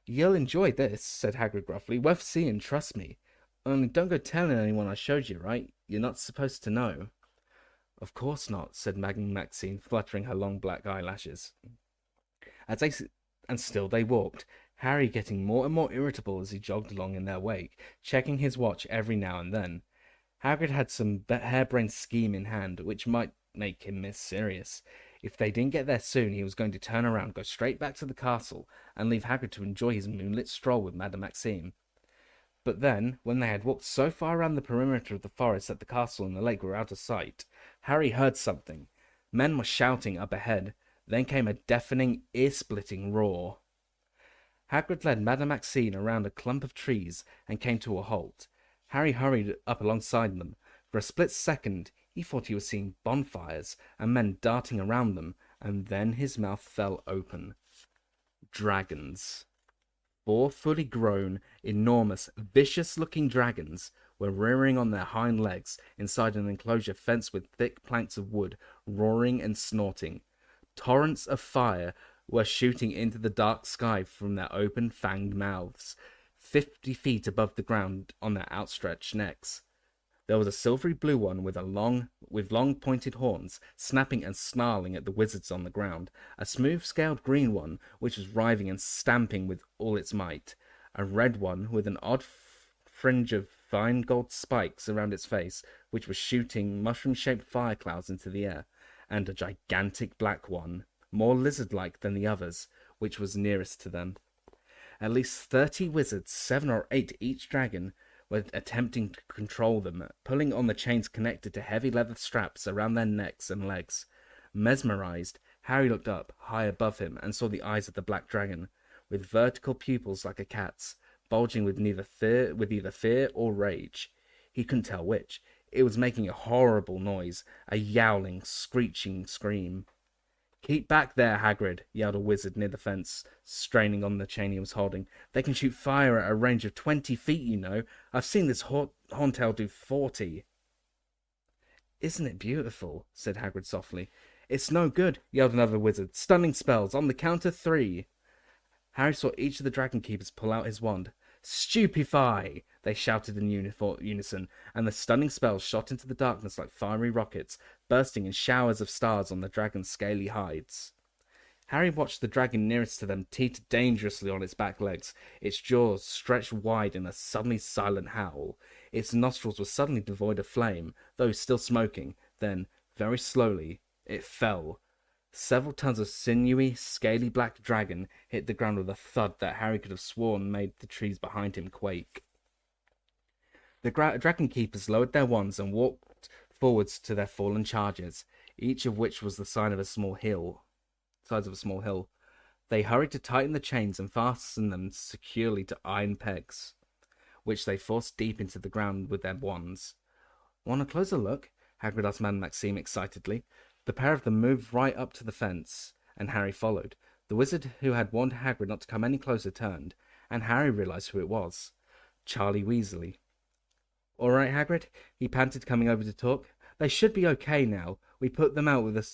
"You'll enjoy this," said Hagrid gruffly. "Worth seeing, trust me." Only don't go telling anyone I showed you, right? You're not supposed to know. Of course not, said Maxine, fluttering her long black eyelashes. As they and still they walked, Harry getting more and more irritable as he jogged along in their wake, checking his watch every now and then. Hagrid had some harebrained scheme in hand, which might make him miss Sirius. If they didn't get there soon, he was going to turn around, go straight back to the castle, and leave Hagrid to enjoy his moonlit stroll with Madame Maxime. But then, when they had walked so far around the perimeter of the forest that the castle and the lake were out of sight, Harry heard something. Men were shouting up ahead. Then came a deafening, ear-splitting roar. Hagrid led Madame Maxime around a clump of trees and came to a halt. Harry hurried up alongside them. For a split second, he thought he was seeing bonfires and men darting around them, and then his mouth fell open. Dragons. 4 fully grown, enormous, vicious-looking dragons were rearing on their hind legs inside an enclosure fenced with thick planks of wood, roaring and snorting. Torrents of fire were shooting into the dark sky from their open, fanged mouths, 50 feet above the ground on their outstretched necks. There was a silvery blue one with long pointed horns, snapping and snarling at the wizards on the ground, a smooth-scaled green one which was writhing and stamping with all its might, a red one with an odd fringe of fine gold spikes around its face, which was shooting mushroom-shaped fire clouds into the air, and a gigantic black one, more lizard-like than the others, which was nearest to them. At least 30 wizards, 7 or 8 each dragon, were attempting to control them, pulling on the chains connected to heavy leather straps around their necks and legs. Mesmerized, Harry looked up, high above him, and saw the eyes of the black dragon, with vertical pupils like a cat's, bulging with either fear or rage. He couldn't tell which. It was making a horrible noise, a yowling, screeching scream. "Keep back there, Hagrid," yelled a wizard near the fence, straining on the chain he was holding. "They can shoot fire at a range of 20 feet, you know. I've seen this horntail do 40. "Isn't it beautiful?" said Hagrid softly. "It's no good," yelled another wizard. "Stunning spells, on the count of 3. Harry saw each of the dragon keepers pull out his wand. "Stupefy!" they shouted in unison, and the stunning spells shot into the darkness like fiery rockets, bursting in showers of stars on the dragon's scaly hides. Harry watched the dragon nearest to them teeter dangerously on its back legs, its jaws stretched wide in a suddenly silent howl. Its nostrils were suddenly devoid of flame, though still smoking. Then, very slowly, it fell. Several tons of sinewy, scaly black dragon hit the ground with a thud that Harry could have sworn made the trees behind him quake. The dragon keepers lowered their wands and walked forwards to their fallen charges, each of which was the size of a small hill. They hurried to tighten the chains and fasten them securely to iron pegs, which they forced deep into the ground with their wands. "Want a closer look?" Hagrid asked Madame Maxime excitedly. The pair of them moved right up to the fence, and Harry followed. The wizard who had warned Hagrid not to come any closer turned, and Harry realized who it was. Charlie Weasley. "All right, Hagrid?" he panted, coming over to talk. "They should be okay now. We put them out with a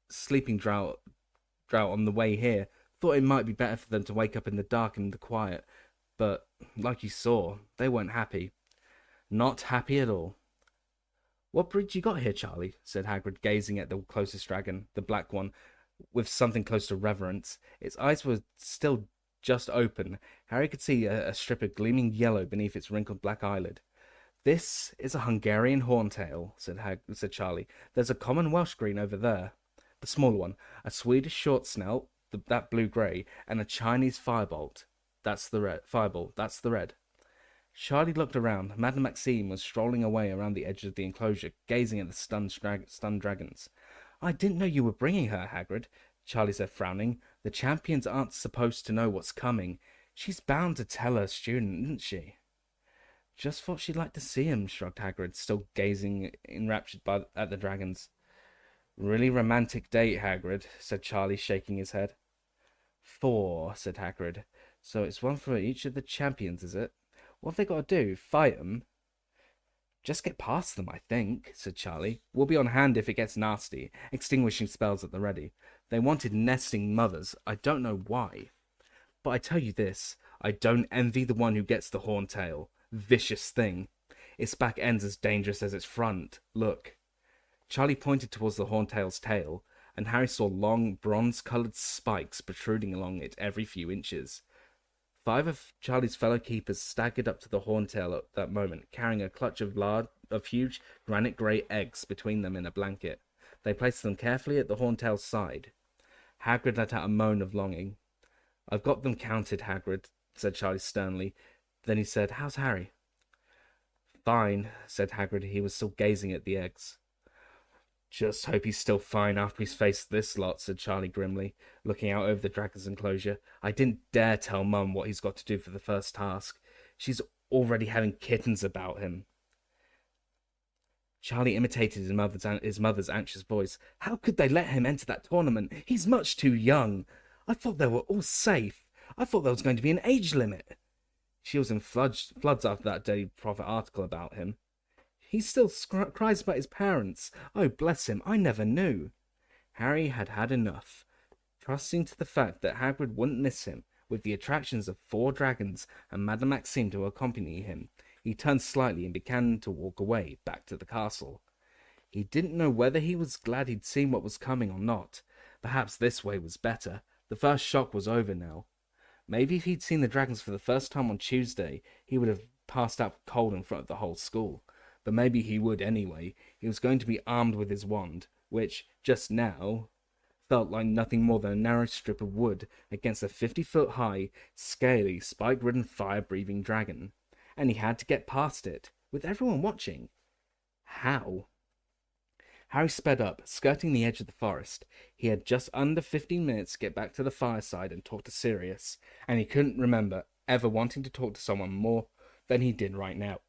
sleeping draught on the way here. Thought it might be better for them to wake up in the dark and the quiet. But, like you saw, they weren't happy. Not happy at all." "What breed you got here, Charlie?" said Hagrid, gazing at the closest dragon, the black one, with something close to reverence. Its eyes were still just open. Harry could see a strip of gleaming yellow beneath its wrinkled black eyelid. "This is a Hungarian horntail," said Charlie. "There's a common Welsh green over there, the smaller one, a Swedish short snout, that blue-grey, and a Chinese firebolt. That's the red. Charlie looked around. Madame Maxime was strolling away around the edge of the enclosure, gazing at the stunned dragons. "I didn't know you were bringing her, Hagrid," Charlie said, frowning. "The champions aren't supposed to know what's coming. She's bound to tell her student, isn't she?" "Just thought she'd like to see him," shrugged Hagrid, still gazing enraptured at the dragons. "Really romantic date, Hagrid," said Charlie, shaking his head. "4," said Hagrid. "So it's one for each of the champions, is it? What have they got to do? Fight 'em?" "Just get past them, I think," said Charlie. "We'll be on hand if it gets nasty, extinguishing spells at the ready. They wanted nesting mothers. I don't know why. But I tell you this, I don't envy the one who gets the horntail. Vicious thing. Its back end's as dangerous as its front. Look." Charlie pointed towards the horntail's tail, and Harry saw long, bronze-coloured spikes protruding along it every few inches. 5 of Charlie's fellow keepers staggered up to the horntail at that moment, carrying a clutch of huge granite-grey eggs between them in a blanket. They placed them carefully at the horntail's side. Hagrid let out a moan of longing. "I've got them counted, Hagrid," said Charlie sternly. Then he said, "How's Harry?" "Fine," said Hagrid. He was still gazing at the eggs. "Just hope he's still fine after he's faced this lot," said Charlie grimly, looking out over the dragon's enclosure. "I didn't dare tell Mum what he's got to do for the first task. She's already having kittens about him." Charlie imitated his mother's anxious voice. "How could they let him enter that tournament? He's much too young. I thought they were all safe. I thought there was going to be an age limit." She was in floods after that Daily Prophet article about him. "He still cries about his parents. Oh, bless him, I never knew." Harry had had enough. Trusting to the fact that Hagrid wouldn't miss him, with the attractions of 4 dragons and Madame Maxime to accompany him, he turned slightly and began to walk away, back to the castle. He didn't know whether he was glad he'd seen what was coming or not. Perhaps this way was better. The first shock was over now. Maybe if he'd seen the dragons for the first time on Tuesday, he would have passed out cold in front of the whole school. But maybe he would anyway. He was going to be armed with his wand, which, just now, felt like nothing more than a narrow strip of wood against a 50-foot-high, scaly, spike-ridden, fire-breathing dragon. And he had to get past it, with everyone watching. How? Harry sped up, skirting the edge of the forest. He had just under 15 minutes to get back to the fireside and talk to Sirius, and he couldn't remember ever wanting to talk to someone more than he did right now.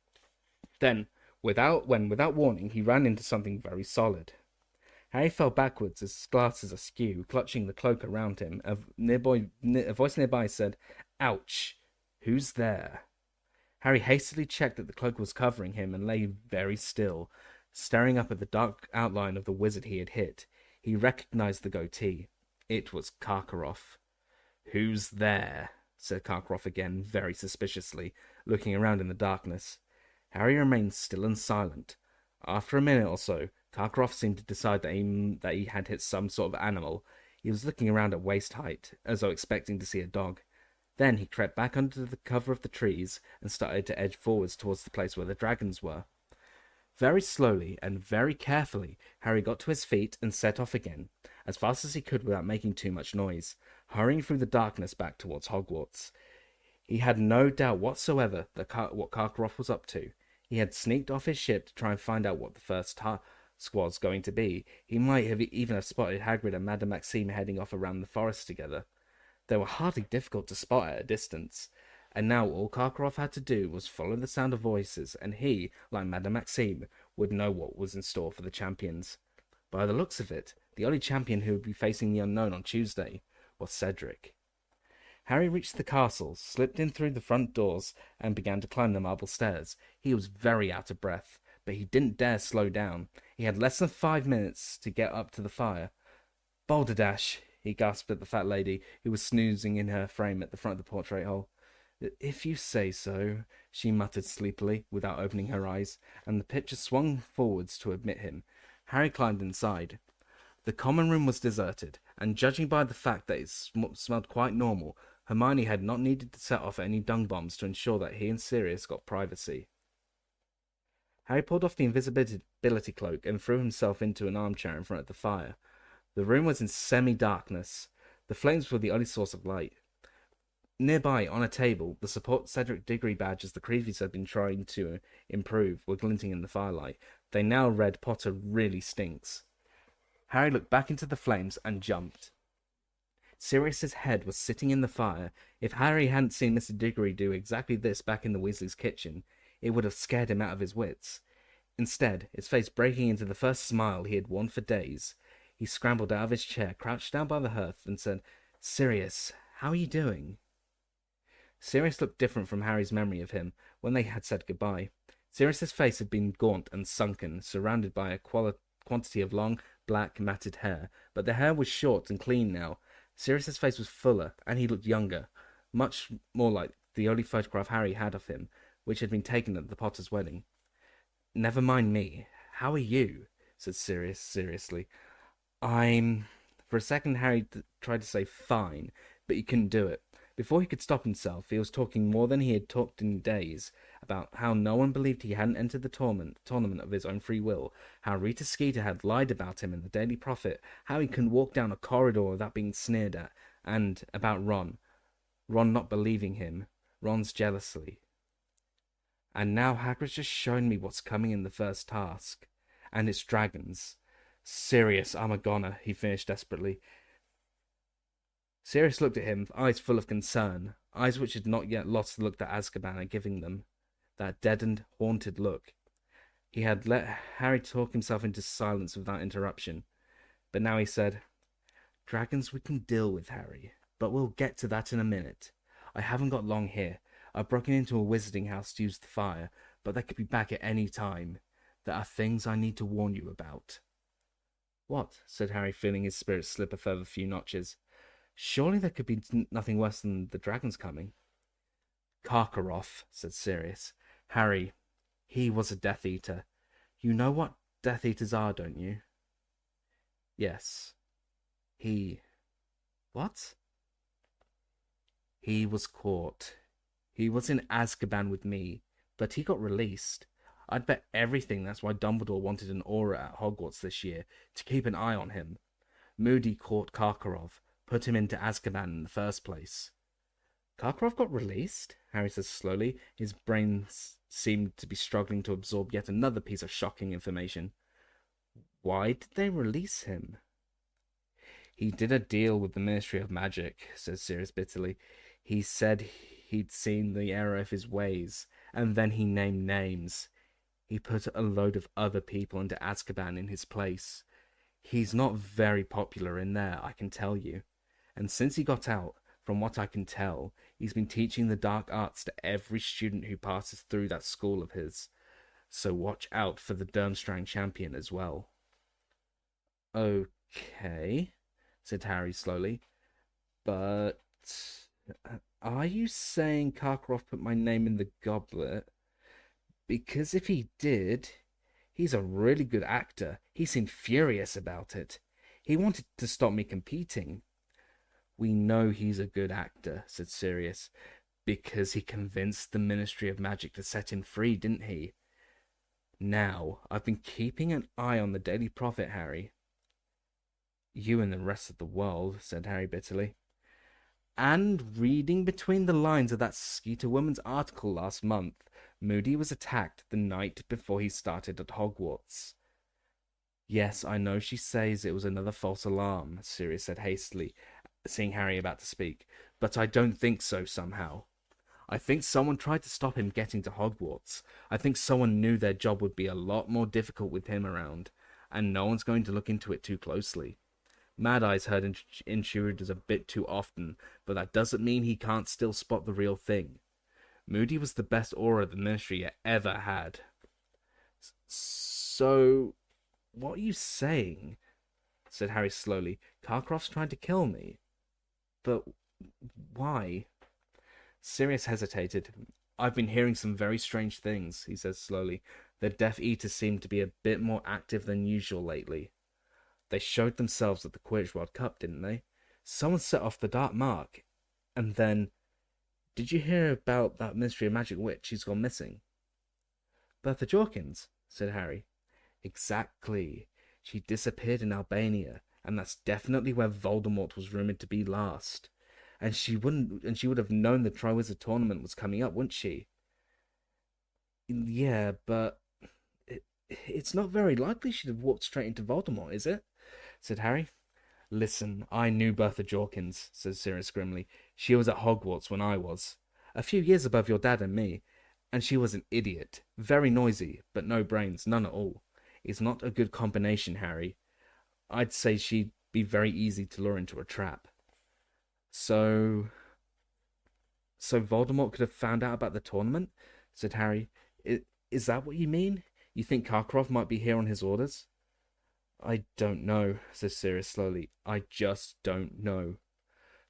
Then, without warning, he ran into something very solid. Harry fell backwards, his glasses askew, clutching the cloak around him. A voice nearby said, "Ouch! Who's there?" Harry hastily checked that the cloak was covering him and lay very still, staring up at the dark outline of the wizard he had hit. He recognized the goatee. It was Karkaroff. "Who's there?" said Karkaroff again, very suspiciously, looking around in the darkness. Harry remained still and silent. After a minute or so, Karkaroff seemed to decide that he had hit some sort of animal. He was looking around at waist height, as though expecting to see a dog. Then he crept back under the cover of the trees and started to edge forwards towards the place where the dragons were. Very slowly and very carefully, Harry got to his feet and set off again, as fast as he could without making too much noise, hurrying through the darkness back towards Hogwarts. He had no doubt whatsoever what Karkaroff was up to. He had sneaked off his ship to try and find out what the first task was going to be. He might even have spotted Hagrid and Madame Maxime heading off around the forest together. They were hardly difficult to spot at a distance, and now all Karkaroff had to do was follow the sound of voices, and he, like Madame Maxime, would know what was in store for the champions. By the looks of it, the only champion who would be facing the unknown on Tuesday was Cedric. Harry reached the castle, slipped in through the front doors, and began to climb the marble stairs. He was very out of breath, but he didn't dare slow down. He had less than 5 minutes to get up to the fire. "Balderdash," he gasped at the fat lady, who was snoozing in her frame at the front of the portrait hole. "If you say so," she muttered sleepily, without opening her eyes, and the picture swung forwards to admit him. Harry climbed inside. The common room was deserted, and judging by the fact that it smelled quite normal, Hermione had not needed to set off any dung bombs to ensure that he and Sirius got privacy. Harry pulled off the invisibility cloak and threw himself into an armchair in front of the fire. The room was in semi-darkness. The flames were the only source of light. Nearby, on a table, the support Cedric Diggory badges the Creevies had been trying to improve were glinting in the firelight. They now read, "Potter really stinks." Harry looked back into the flames and jumped. Sirius's head was sitting in the fire. If Harry hadn't seen Mr. Diggory do exactly this back in the Weasley's kitchen, it would have scared him out of his wits. Instead, his face breaking into the first smile he had worn for days, he scrambled out of his chair, crouched down by the hearth, and said, "Sirius, how are you doing?" Sirius looked different from Harry's memory of him when they had said goodbye. Sirius's face had been gaunt and sunken, surrounded by a quantity of long, black, matted hair, but the hair was short and clean now. Sirius's face was fuller, and he looked younger, much more like the only photograph Harry had of him, which had been taken at the Potter's wedding. Never mind me. How are you? Said Sirius seriously. I'm. For a second, Harry tried to say fine, but he couldn't do it. Before he could stop himself, he was talking more than he had talked in days about how no one believed he hadn't entered the tournament of his own free will, how Rita Skeeter had lied about him in the Daily Prophet, how he couldn't walk down a corridor without being sneered at, and about Ron not believing him, Ron's jealousy. And now Hagrid's just shown me what's coming in the first task, and it's dragons. Sirius, I'm a goner, he finished desperately. Sirius looked at him, eyes full of concern, eyes which had not yet lost the look that Azkaban had given them, that deadened, haunted look. He had let Harry talk himself into silence without interruption, but now he said, Dragons we can deal with, Harry, but we'll get to that in a minute. I haven't got long here. I've broken into a wizarding house to use the fire, but they could be back at any time. There are things I need to warn you about. What? Said Harry, feeling his spirits slip a further few notches. Surely there could be nothing worse than the dragons coming. Karkaroff, said Sirius. Harry, he was a Death Eater. You know what Death Eaters are, don't you? Yes. What? He was caught. He was in Azkaban with me, but he got released. I'd bet everything that's why Dumbledore wanted an aura at Hogwarts this year, to keep an eye on him. Moody caught Karkaroff, put him into Azkaban in the first place. Karkaroff got released? Harry said slowly. His brain seemed to be struggling to absorb yet another piece of shocking information. Why did they release him? He did a deal with the Ministry of Magic, said Sirius bitterly. He said he'd seen the error of his ways, and then he named names. He put a load of other people into Azkaban in his place. He's not very popular in there, I can tell you. And since he got out, from what I can tell, he's been teaching the dark arts to every student who passes through that school of his. So watch out for the Durmstrang champion as well. Okay, said Harry slowly. But are you saying Karkaroff put my name in the goblet? Because if he did, he's a really good actor. He seemed furious about it. He wanted to stop me competing. We know he's a good actor, said Sirius, because he convinced the Ministry of Magic to set him free, didn't he? Now, I've been keeping an eye on the Daily Prophet, Harry. You and the rest of the world, said Harry bitterly. And reading between the lines of that Skeeter woman's article last month, Moody was attacked the night before he started at Hogwarts. Yes, I know she says it was another false alarm, Sirius said hastily, seeing Harry about to speak, but I don't think so somehow. I think someone tried to stop him getting to Hogwarts. I think someone knew their job would be a lot more difficult with him around, and no one's going to look into it too closely. Mad Eye's heard intruders a bit too often, but that doesn't mean he can't still spot the real thing. Moody was the best aura the Ministry ever had. So, what are you saying? Said Harry slowly. Karkaroff's trying to kill me. But why? Sirius hesitated. I've been hearing some very strange things, he said slowly. The Death Eaters seem to be a bit more active than usual lately. They showed themselves at the Quidditch World Cup, didn't they? Someone set off the Dark Mark. And then... Did you hear about that Ministry of Magic witch who's gone missing? Bertha Jorkins, said Harry. Exactly. She disappeared in Albania, and that's definitely where Voldemort was rumoured to be last. And she would have known the Triwizard Tournament was coming up, wouldn't she? Yeah, but it's not very likely she'd have walked straight into Voldemort, is it? Said Harry. Listen, I knew Bertha Jorkins, said Sirius grimly. She was at Hogwarts when I was. A few years above your dad and me. And she was an idiot. Very noisy, but no brains, none at all. It's not a good combination, Harry. I'd say she'd be very easy to lure into a trap. So Voldemort could have found out about the tournament? Said Harry. Is that what you mean? You think Karkaroff might be here on his orders? I don't know, said Sirius slowly. I just don't know.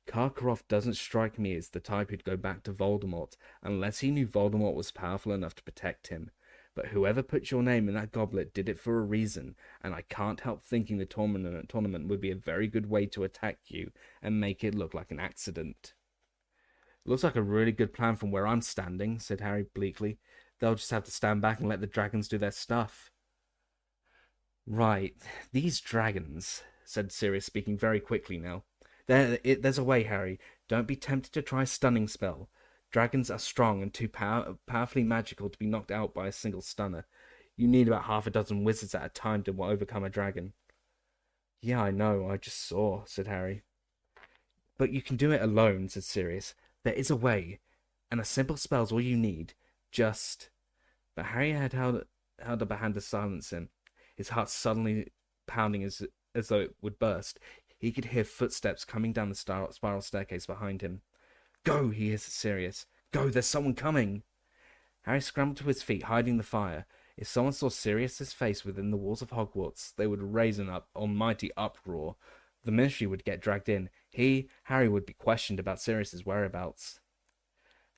Karkaroff doesn't strike me as the type who'd go back to Voldemort unless he knew Voldemort was powerful enough to protect him. But whoever put your name in that goblet did it for a reason, and I can't help thinking the tournament would be a very good way to attack you and make it look like an accident." "Looks like a really good plan from where I'm standing," said Harry bleakly. "They'll just have to stand back and let the dragons do their stuff." "Right, these dragons," said Sirius, speaking very quickly now. "There's a way, Harry. Don't be tempted to try a stunning spell. Dragons are strong and too powerfully magical to be knocked out by a single stunner. You need about half a dozen wizards at a time to overcome a dragon." "Yeah, I know, I just saw," said Harry. "But you can do it alone," said Sirius. "There is a way, and a simple spell's all you need. Just..." But Harry had held up a hand to silence him, his heart suddenly pounding as though it would burst. He could hear footsteps coming down the spiral staircase behind him. "Go!" he hissed at Sirius. "Go! There's someone coming!" Harry scrambled to his feet, hiding the fire. If someone saw Sirius's face within the walls of Hogwarts, they would raise an almighty uproar. The Ministry would get dragged in. Harry, would be questioned about Sirius's whereabouts.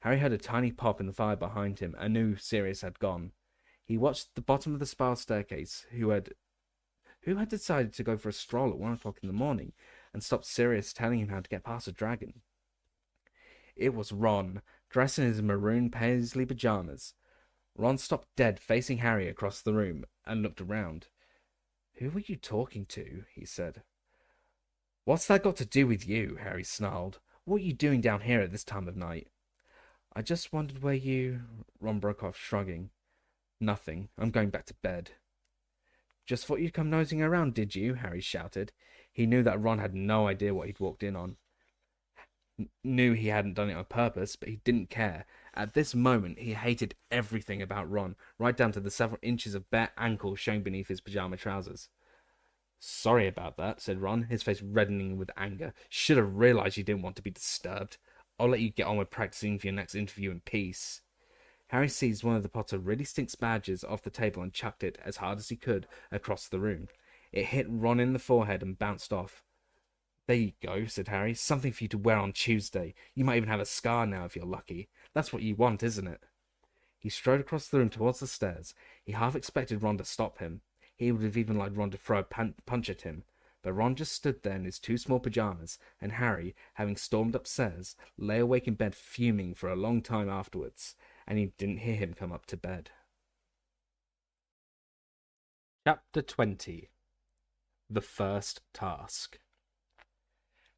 Harry heard a tiny pop in the fire behind him and knew Sirius had gone. He watched the bottom of the spiral staircase. Who had decided to go for a stroll at 1 o'clock in the morning and stopped Sirius telling him how to get past a dragon? It was Ron, dressed in his maroon paisley pajamas. Ron stopped dead, facing Harry across the room, and looked around. "Who were you talking to?" he said. "What's that got to do with you?" Harry snarled. "What are you doing down here at this time of night?" "I just wondered where you..." Ron broke off, shrugging. "Nothing. I'm going back to bed." "Just thought you'd come nosing around, did you?" Harry shouted. He knew that Ron had no idea what he'd walked in on. Knew he hadn't done it on purpose, but he didn't care. At this moment, he hated everything about Ron, right down to the several inches of bare ankle showing beneath his pajama trousers. "Sorry about that," said Ron, his face reddening with anger. "Should have realized you didn't want to be disturbed. I'll let you get on with practicing for your next interview in peace." Harry seized one of the Potter really stinks badges off the table and chucked it, as hard as he could, across the room. It hit Ron in the forehead and bounced off. "There you go," said Harry. "Something for you to wear on Tuesday. You might even have a scar now if you're lucky. That's what you want, isn't it?" He strode across the room towards the stairs. He half expected Ron to stop him. He would have even liked Ron to throw a punch at him. But Ron just stood there in his two small pajamas, and Harry, having stormed upstairs, lay awake in bed fuming for a long time afterwards, and he didn't hear him come up to bed. Chapter 20. The First Task.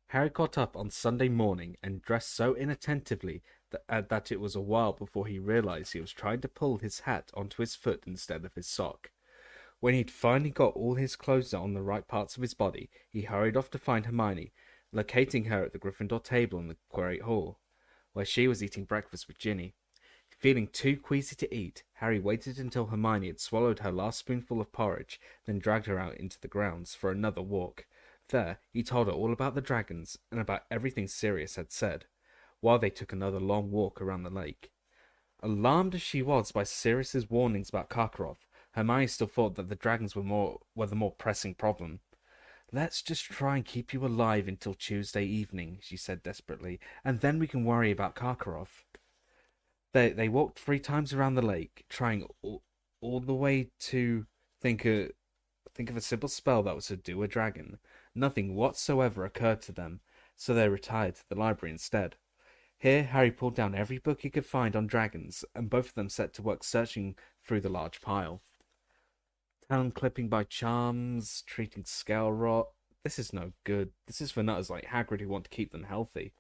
Harry got up on Sunday morning and dressed so inattentively that it was a while before he realized he was trying to pull his hat onto his foot instead of his sock. When he'd finally got all his clothes on the right parts of his body, he hurried off to find Hermione, locating her at the Gryffindor table in the Great Hall, where she was eating breakfast with Ginny. Feeling too queasy to eat, Harry waited until Hermione had swallowed her last spoonful of porridge, then dragged her out into the grounds for another walk. There, he told her all about the dragons, and about everything Sirius had said, while they took another long walk around the lake. Alarmed as she was by Sirius's warnings about Karkaroff, Hermione still thought that the dragons were the more pressing problem. "Let's just try and keep you alive until Tuesday evening," she said desperately, "and then we can worry about Karkaroff." They walked 3 times around the lake, trying all the way to think of a simple spell that would subdue a dragon. Nothing whatsoever occurred to them, so they retired to the library instead. Here, Harry pulled down every book he could find on dragons, and both of them set to work searching through the large pile. Talon clipping by charms, treating scale rot. This is no good. This is for nutters like Hagrid who want to keep them healthy.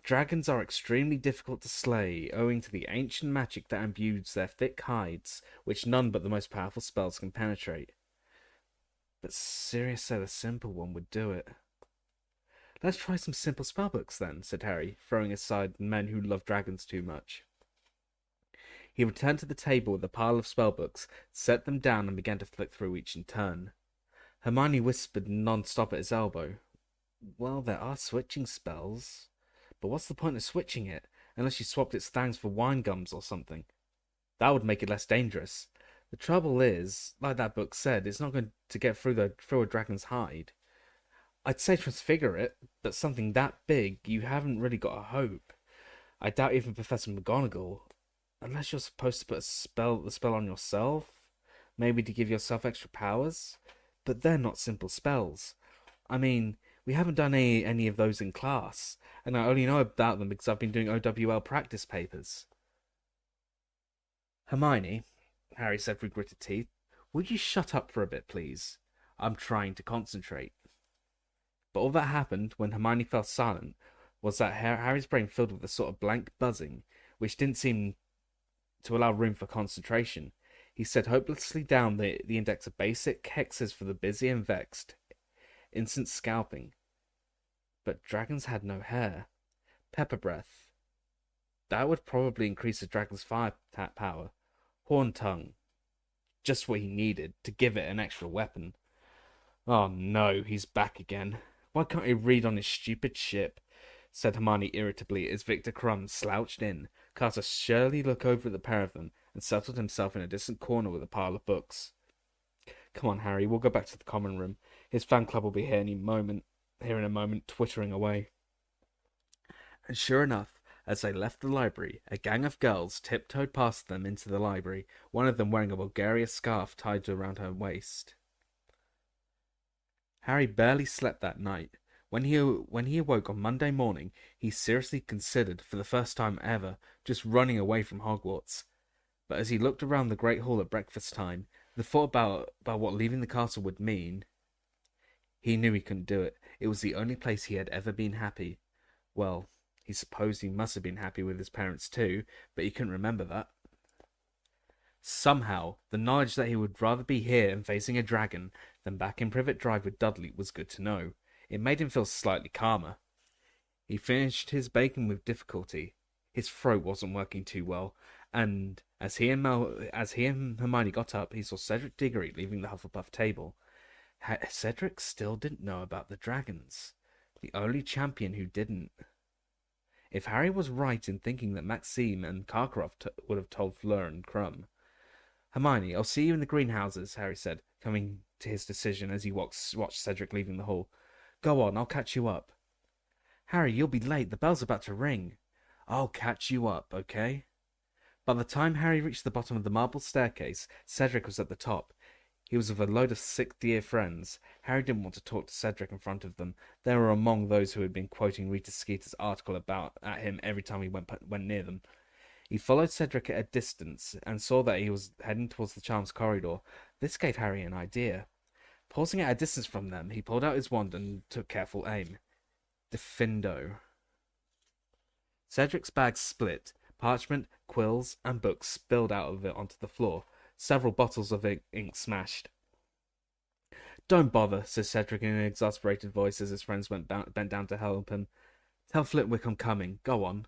Dragons are extremely difficult to slay, owing to the ancient magic that imbues their thick hides, which none but the most powerful spells can penetrate. But Sirius said a simple one would do it. "Let's try some simple spellbooks then," said Harry, throwing aside men who love dragons too much. He returned to the table with a pile of spellbooks, set them down, and began to flick through each in turn. Hermione whispered non-stop at his elbow. "Well, there are switching spells. But what's the point of switching it, unless you swapped its fangs for wine gums or something? That would make it less dangerous. The trouble is, like that book said, it's not going to get through a dragon's hide. I'd say transfigure it, but something that big, you haven't really got a hope. I doubt even Professor McGonagall..." Unless you're supposed to put the spell on yourself, maybe to give yourself extra powers. But they're not simple spells. I mean, we haven't done any of those in class, and I only know about them because I've been doing OWL practice papers. Hermione, Harry said through gritted teeth, would you shut up for a bit, please? I'm trying to concentrate. But all that happened when Hermione fell silent was that Harry's brain filled with a sort of blank buzzing, which didn't seem to allow room for concentration. He set hopelessly down the index of basic hexes for the busy and vexed. Instant scalping. But dragons had no hair. Pepper breath. That would probably increase the dragon's fire power. Horn tongue. Just what he needed to give it an extra weapon. Oh no, he's back again. Why can't he read on his stupid ship? Said Hermione irritably as Victor Crumb slouched in, cast a surly look over at the pair of them, and settled himself in a distant corner with a pile of books. Come on, Harry, we'll go back to the common room. His fan club will be here in a moment, twittering away. And sure enough, as they left the library, a gang of girls tiptoed past them into the library, one of them wearing a Bulgaria scarf tied around her waist. Harry barely slept that night. When he awoke on Monday morning, he seriously considered, for the first time ever, just running away from Hogwarts. But as he looked around the Great Hall at breakfast time, the thought about what leaving the castle would mean, he knew he couldn't do it. It was the only place he had ever been happy. Well, he supposed he must have been happy with his parents too, but he couldn't remember that. Somehow, the knowledge that he would rather be here and facing a dragon than back in Privet Drive with Dudley was good to know. It made him feel slightly calmer. He finished his bacon with difficulty. His throat wasn't working too well, and as he and Hermione got up, he saw Cedric Diggory leaving the Hufflepuff table. Cedric still didn't know about the dragons. The only champion who didn't. If Harry was right in thinking that Maxime and Karkaroff would have told Fleur and Crumb. Hermione, I'll see you in the greenhouses, Harry said, coming to his decision as he watched Cedric leaving the hall. Go on, I'll catch you up. Harry, you'll be late. The bell's about to ring. I'll catch you up, okay? By the time Harry reached the bottom of the marble staircase, Cedric was at the top. He was with a load of sixth-year friends. Harry didn't want to talk to Cedric in front of them. They were among those who had been quoting Rita Skeeter's article at him every time he went near them. He followed Cedric at a distance and saw that he was heading towards the Charms corridor. This gave Harry an idea. Pausing at a distance from them, he pulled out his wand and took careful aim. Diffindo. Cedric's bag split. Parchment, quills, and books spilled out of it onto the floor. Several bottles of ink smashed. Don't bother, said Cedric in an exasperated voice as his friends bent down to help him. Tell Flitwick I'm coming. Go on.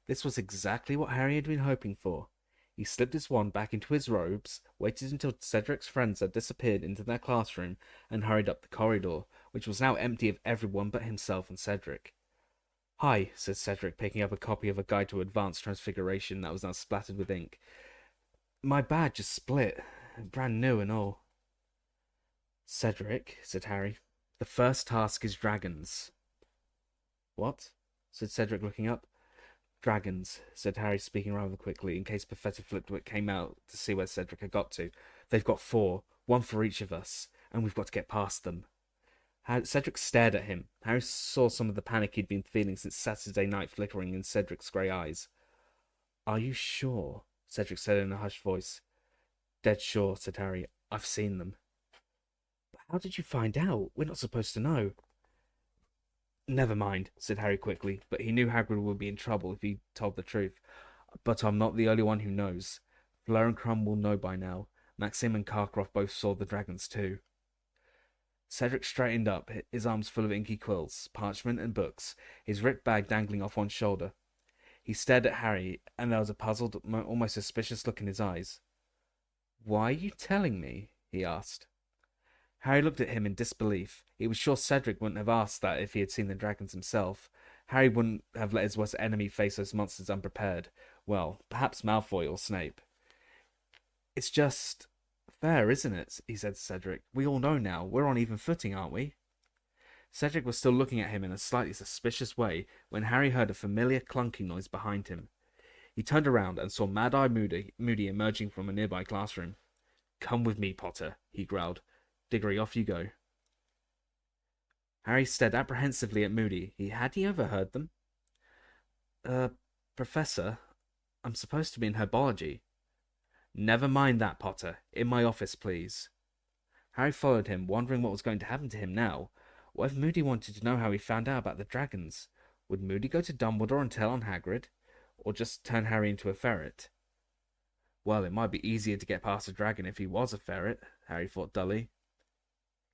This was exactly what Harry had been hoping for. He slipped his wand back into his robes, waited until Cedric's friends had disappeared into their classroom, and hurried up the corridor, which was now empty of everyone but himself and Cedric. Hi, said Cedric, picking up a copy of a guide to advanced transfiguration that was now splattered with ink. My badge just split, brand new and all. Cedric, said Harry, the first task is dragons. What? Said Cedric, looking up. Dragons, said Harry, speaking rather quickly, in case Professor Flitwick came out to see where Cedric had got to. They've got 4, 1 for each of us, and we've got to get past them. Cedric stared at him. Harry saw some of the panic he'd been feeling since Saturday night flickering in Cedric's grey eyes. Are you sure? Cedric said in a hushed voice. Dead sure, said Harry. I've seen them. But how did you find out? We're not supposed to know. Never mind, said Harry quickly, but he knew Hagrid would be in trouble if he told the truth. But I'm not the only one who knows. Fleur and Crumb will know by now. Maxim and Karkaroff both saw the dragons too. Cedric straightened up, his arms full of inky quills, parchment and books, his ripped bag dangling off one shoulder. He stared at Harry, and there was a puzzled, almost suspicious look in his eyes. Why are you telling me? He asked. Harry looked at him in disbelief. He was sure Cedric wouldn't have asked that if he had seen the dragons himself. Harry wouldn't have let his worst enemy face those monsters unprepared. Well, perhaps Malfoy or Snape. It's just fair, isn't it? He said to Cedric. We all know now. We're on even footing, aren't we? Cedric was still looking at him in a slightly suspicious way when Harry heard a familiar clunking noise behind him. He turned around and saw Mad-Eye Moody emerging from a nearby classroom. "Come with me, Potter," he growled. "Diggory, off you go." Harry stared apprehensively at Moody. Had he overheard them? Professor, I'm supposed to be in herbology." "Never mind that, Potter. In my office, please." Harry followed him, wondering what was going to happen to him now. What if Moody wanted to know how he found out about the dragons? Would Moody go to Dumbledore and tell on Hagrid? Or just turn Harry into a ferret? Well, it might be easier to get past a dragon if he was a ferret, Harry thought dully.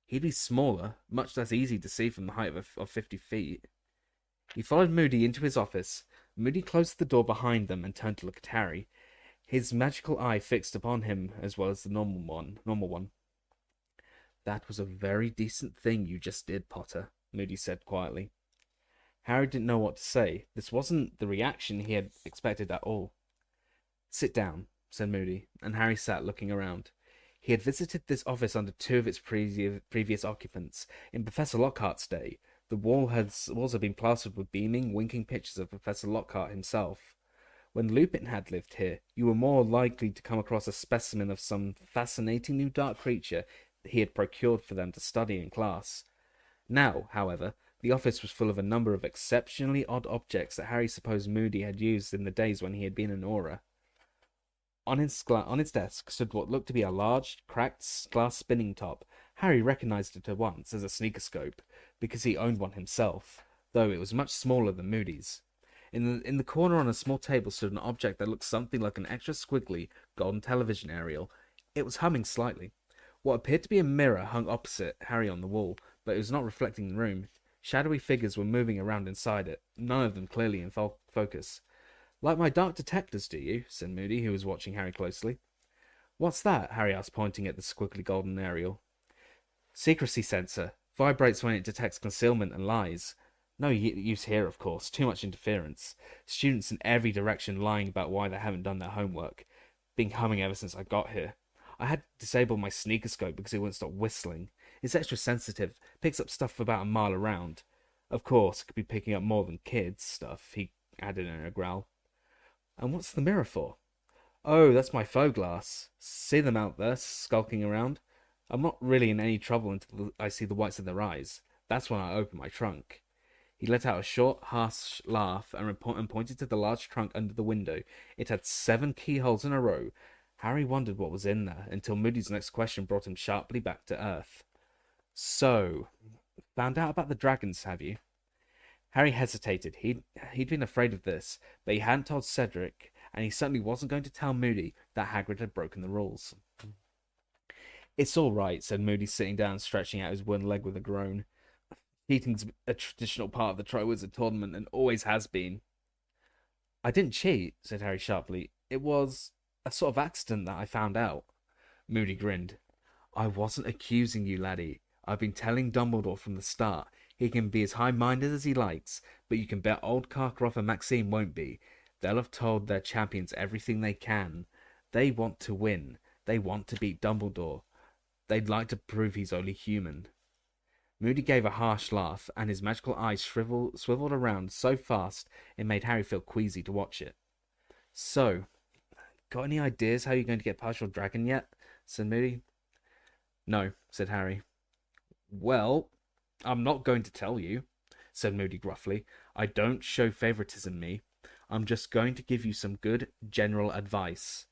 He'd be smaller, much less easy to see from the height of 50 feet. He followed Moody into his office. Moody closed the door behind them and turned to look at Harry, his magical eye fixed upon him as well as the normal one. "That was a very decent thing you just did, Potter," Moody said quietly. Harry didn't know what to say. This wasn't the reaction he had expected at all. "Sit down," said Moody, and Harry sat looking around. He had visited this office under two of its previous occupants. In Professor Lockhart's day, the walls had been plastered with beaming, winking pictures of Professor Lockhart himself. When Lupin had lived here, you were more likely to come across a specimen of some fascinating new dark creature he had procured for them to study in class. Now, however, the office was full of a number of exceptionally odd objects that Harry supposed Moody had used in the days when he had been an Auror. On his desk stood what looked to be a large, cracked glass spinning top. Harry recognized it at once as a sneakoscope, because he owned one himself, though it was much smaller than Moody's. In the corner on a small table stood an object that looked something like an extra squiggly golden television aerial. It was humming slightly. What appeared to be a mirror hung opposite Harry on the wall, but it was not reflecting the room. Shadowy figures were moving around inside it, none of them clearly in focus. "Like my dark detectors, do you?" said Moody, who was watching Harry closely. "What's that?" Harry asked, pointing at the squiggly golden aerial. "Secrecy sensor. Vibrates when it detects concealment and lies. No use here, of course. Too much interference. Students in every direction lying about why they haven't done their homework. Been humming ever since I got here. I had to disable my sneakoscope because it wouldn't stop whistling. It's extra sensitive. Picks up stuff about a mile around. Of course, it could be picking up more than kids' stuff," he added in a growl. "And what's the mirror for?" "Oh, that's my faux glass. See them out there, skulking around? I'm not really in any trouble until I see the whites of their eyes. That's when I open my trunk." He let out a short, harsh laugh and pointed to the large trunk under the window. It had 7 keyholes in a row. Harry wondered what was in there, until Moody's next question brought him sharply back to earth. "So, found out about the dragons, have you?" Harry hesitated. He'd been afraid of this, but he hadn't told Cedric, and he certainly wasn't going to tell Moody that Hagrid had broken the rules. "It's all right," said Moody, sitting down and stretching out his one leg with a groan. "Cheating's a traditional part of the Triwizard Tournament and always has been." "I didn't cheat," said Harry sharply. "It was a sort of accident that I found out." Moody grinned. "I wasn't accusing you, laddie. I've been telling Dumbledore from the start. He can be as high-minded as he likes, but you can bet old Karkaroff and Maxime won't be. They'll have told their champions everything they can. They want to win. They want to beat Dumbledore. They'd like to prove he's only human." Moody gave a harsh laugh, and his magical eyes swiveled around so fast it made Harry feel queasy to watch it. "So, got any ideas how you're going to get past your dragon yet?" said Moody. "No," said Harry. "Well, I'm not going to tell you," said Moody gruffly. "I don't show favoritism, me. I'm just going to give you some good general advice.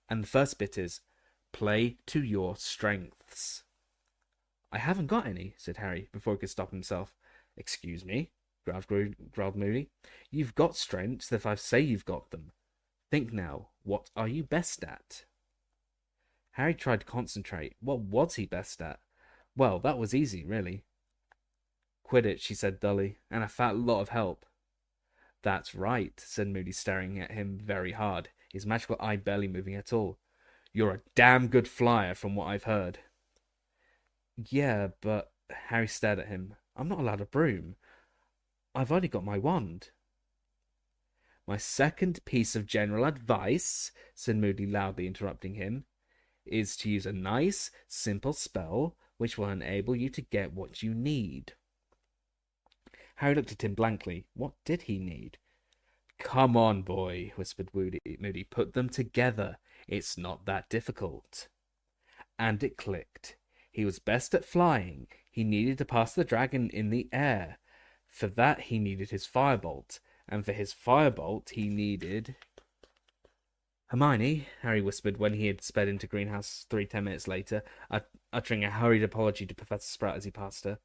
And the first bit is, play to your strengths." "I haven't got any," said Harry, before he could stop himself. "Excuse me," growled Moody. "You've got strengths if I say you've got them. Think now, what are you best at?" Harry tried to concentrate. What was he best at? Well, that was easy, really. "Quidditch," she said dully, "and a fat lot of help." "That's right," said Moody, staring at him very hard, his magical eye barely moving at all. "You're a damn good flyer, from what I've heard." "Yeah, but..." Harry stared at him. "I'm not allowed a broom. I've only got my wand." "My second piece of general advice," said Moody, loudly interrupting him, "is to use a nice, simple spell which will enable you to get what you need." Harry looked at him blankly. What did he need? Come on, boy, whispered Moody. Put them together. It's not that difficult. And it clicked. He was best at flying. He needed to pass the dragon in the air. For that, he needed his firebolt. And for his firebolt, he needed... Hermione, Harry whispered when he had sped into Greenhouse 10 minutes later, uttering a hurried apology to Professor Sprout as he passed her.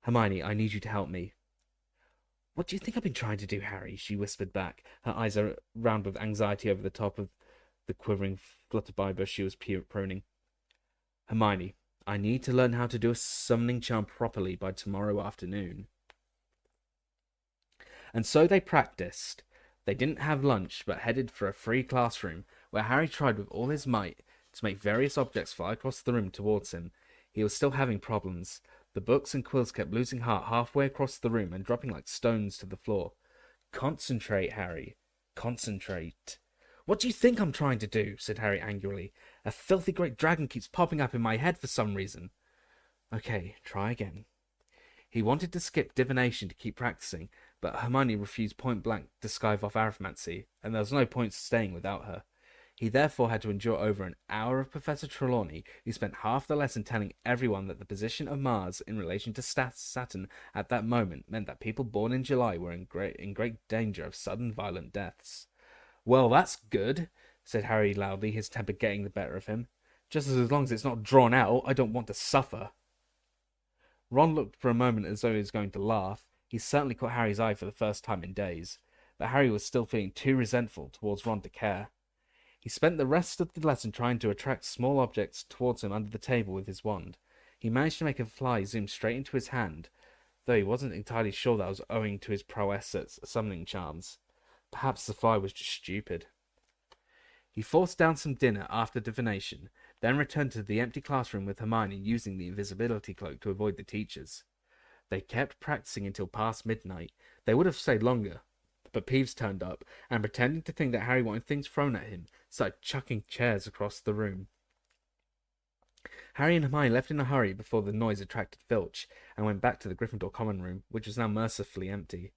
Hermione, I need you to help me. What do you think I've been trying to do, Harry? She whispered back, her eyes round with anxiety over the top of the quivering flutterby bush she was pruning. Hermione, I need to learn how to do a summoning charm properly by tomorrow afternoon. And so they practiced. They didn't have lunch, but headed for a free classroom, where Harry tried with all his might to make various objects fly across the room towards him. He was still having problems. The books and quills kept losing heart halfway across the room and dropping like stones to the floor. Concentrate, Harry. Concentrate. What do you think I'm trying to do? Said Harry angrily. A filthy great dragon keeps popping up in my head for some reason. Okay, try again. He wanted to skip divination to keep practicing, but Hermione refused point-blank to skive off arithmancy, and there was no point staying without her. He therefore had to endure over an hour of Professor Trelawney, who spent half the lesson telling everyone that the position of Mars in relation to Saturn at that moment meant that people born in July were in great danger of sudden violent deaths. Well, that's good, said Harry loudly, his temper getting the better of him. Just as long as it's not drawn out, I don't want to suffer. Ron looked for a moment as though he was going to laugh. He certainly caught Harry's eye for the first time in days, but Harry was still feeling too resentful towards Ron to care. He spent the rest of the lesson trying to attract small objects towards him under the table with his wand. He managed to make a fly zoom straight into his hand, though he wasn't entirely sure that was owing to his prowess at summoning charms. Perhaps the fly was just stupid. He forced down some dinner after divination, then returned to the empty classroom with Hermione using the invisibility cloak to avoid the teachers. They kept practicing until past midnight. They would have stayed longer, but Peeves turned up, and pretending to think that Harry wanted things thrown at him, started chucking chairs across the room. Harry and Hermione left in a hurry before the noise attracted Filch, and went back to the Gryffindor common room, which was now mercifully empty.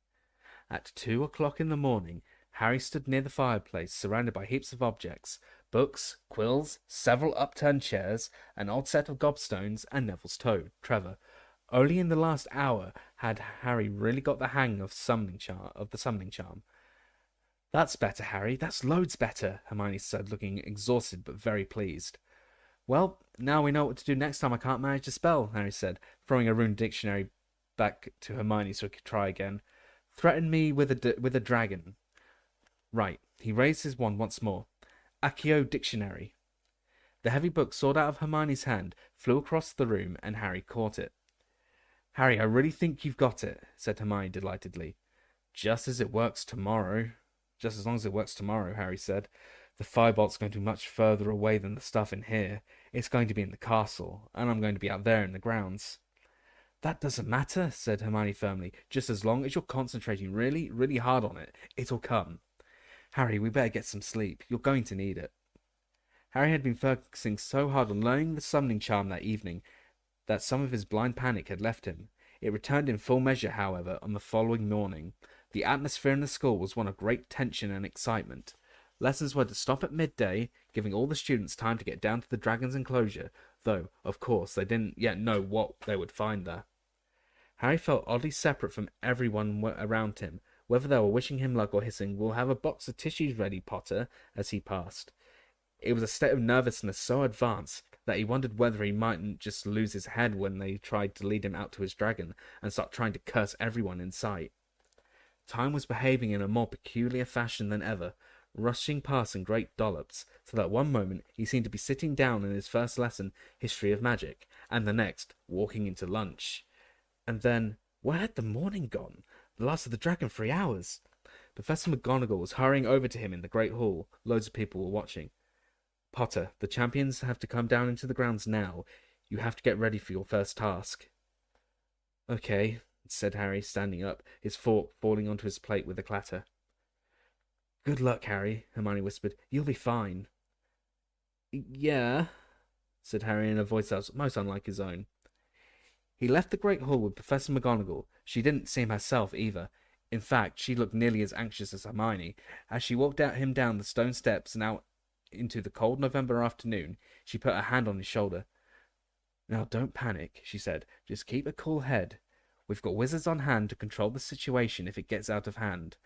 At 2 o'clock in the morning, Harry stood near the fireplace, surrounded by heaps of objects, books, quills, several upturned chairs, an old set of gobstones, and Neville's toad, Trevor. Only in the last hour had Harry really got the hang of the summoning charm. That's better, Harry. That's loads better, Hermione said, looking exhausted but very pleased. Well, now we know what to do next time I can't manage a spell, Harry said, throwing a rune dictionary back to Hermione so he could try again. Threaten me with a dragon. Right. He raised his wand once more. Accio Dictionary. The heavy book soared out of Hermione's hand, flew across the room, and Harry caught it. Harry, I really think you've got it, said Hermione delightedly. Just as it works tomorrow. Just as long as it works tomorrow, Harry said. The firebolt's going to be much further away than the stuff in here. It's going to be in the castle, and I'm going to be out there in the grounds. That doesn't matter, said Hermione firmly. Just as long as you're concentrating really, really hard on it, it'll come. Harry, we better get some sleep. You're going to need it. Harry had been focusing so hard on learning the summoning charm that evening that some of his blind panic had left him. It returned in full measure, however, on the following morning. The atmosphere in the school was one of great tension and excitement. Lessons were to stop at midday, giving all the students time to get down to the dragon's enclosure, though, of course, they didn't yet know what they would find there. Harry felt oddly separate from everyone around him, whether they were wishing him luck or hissing, "We'll have a box of tissues ready, Potter," as he passed. It was a state of nervousness so advanced that he wondered whether he mightn't just lose his head when they tried to lead him out to his dragon and start trying to curse everyone in sight. Time was behaving in a more peculiar fashion than ever, rushing past in great dollops, so that one moment he seemed to be sitting down in his first lesson, History of Magic, and the next, walking into lunch. And then, where had the morning gone? The last of the dragon-free hours. Professor McGonagall was hurrying over to him in the great hall. Loads of people were watching. Potter, the champions have to come down into the grounds now. You have to get ready for your first task. Okay, said Harry, standing up, his fork falling onto his plate with a clatter. Good luck, Harry, Hermione whispered. You'll be fine. Yeah, said Harry in a voice that was most unlike his own. He left the great hall with Professor McGonagall. She didn't see him herself either. In fact, she looked nearly as anxious as Hermione. As she walked him down the stone steps and out into the cold November afternoon, she put her hand on his shoulder. "Now, don't panic," she said. "Just keep a cool head. We've got wizards on hand to control the situation if it gets out of hand.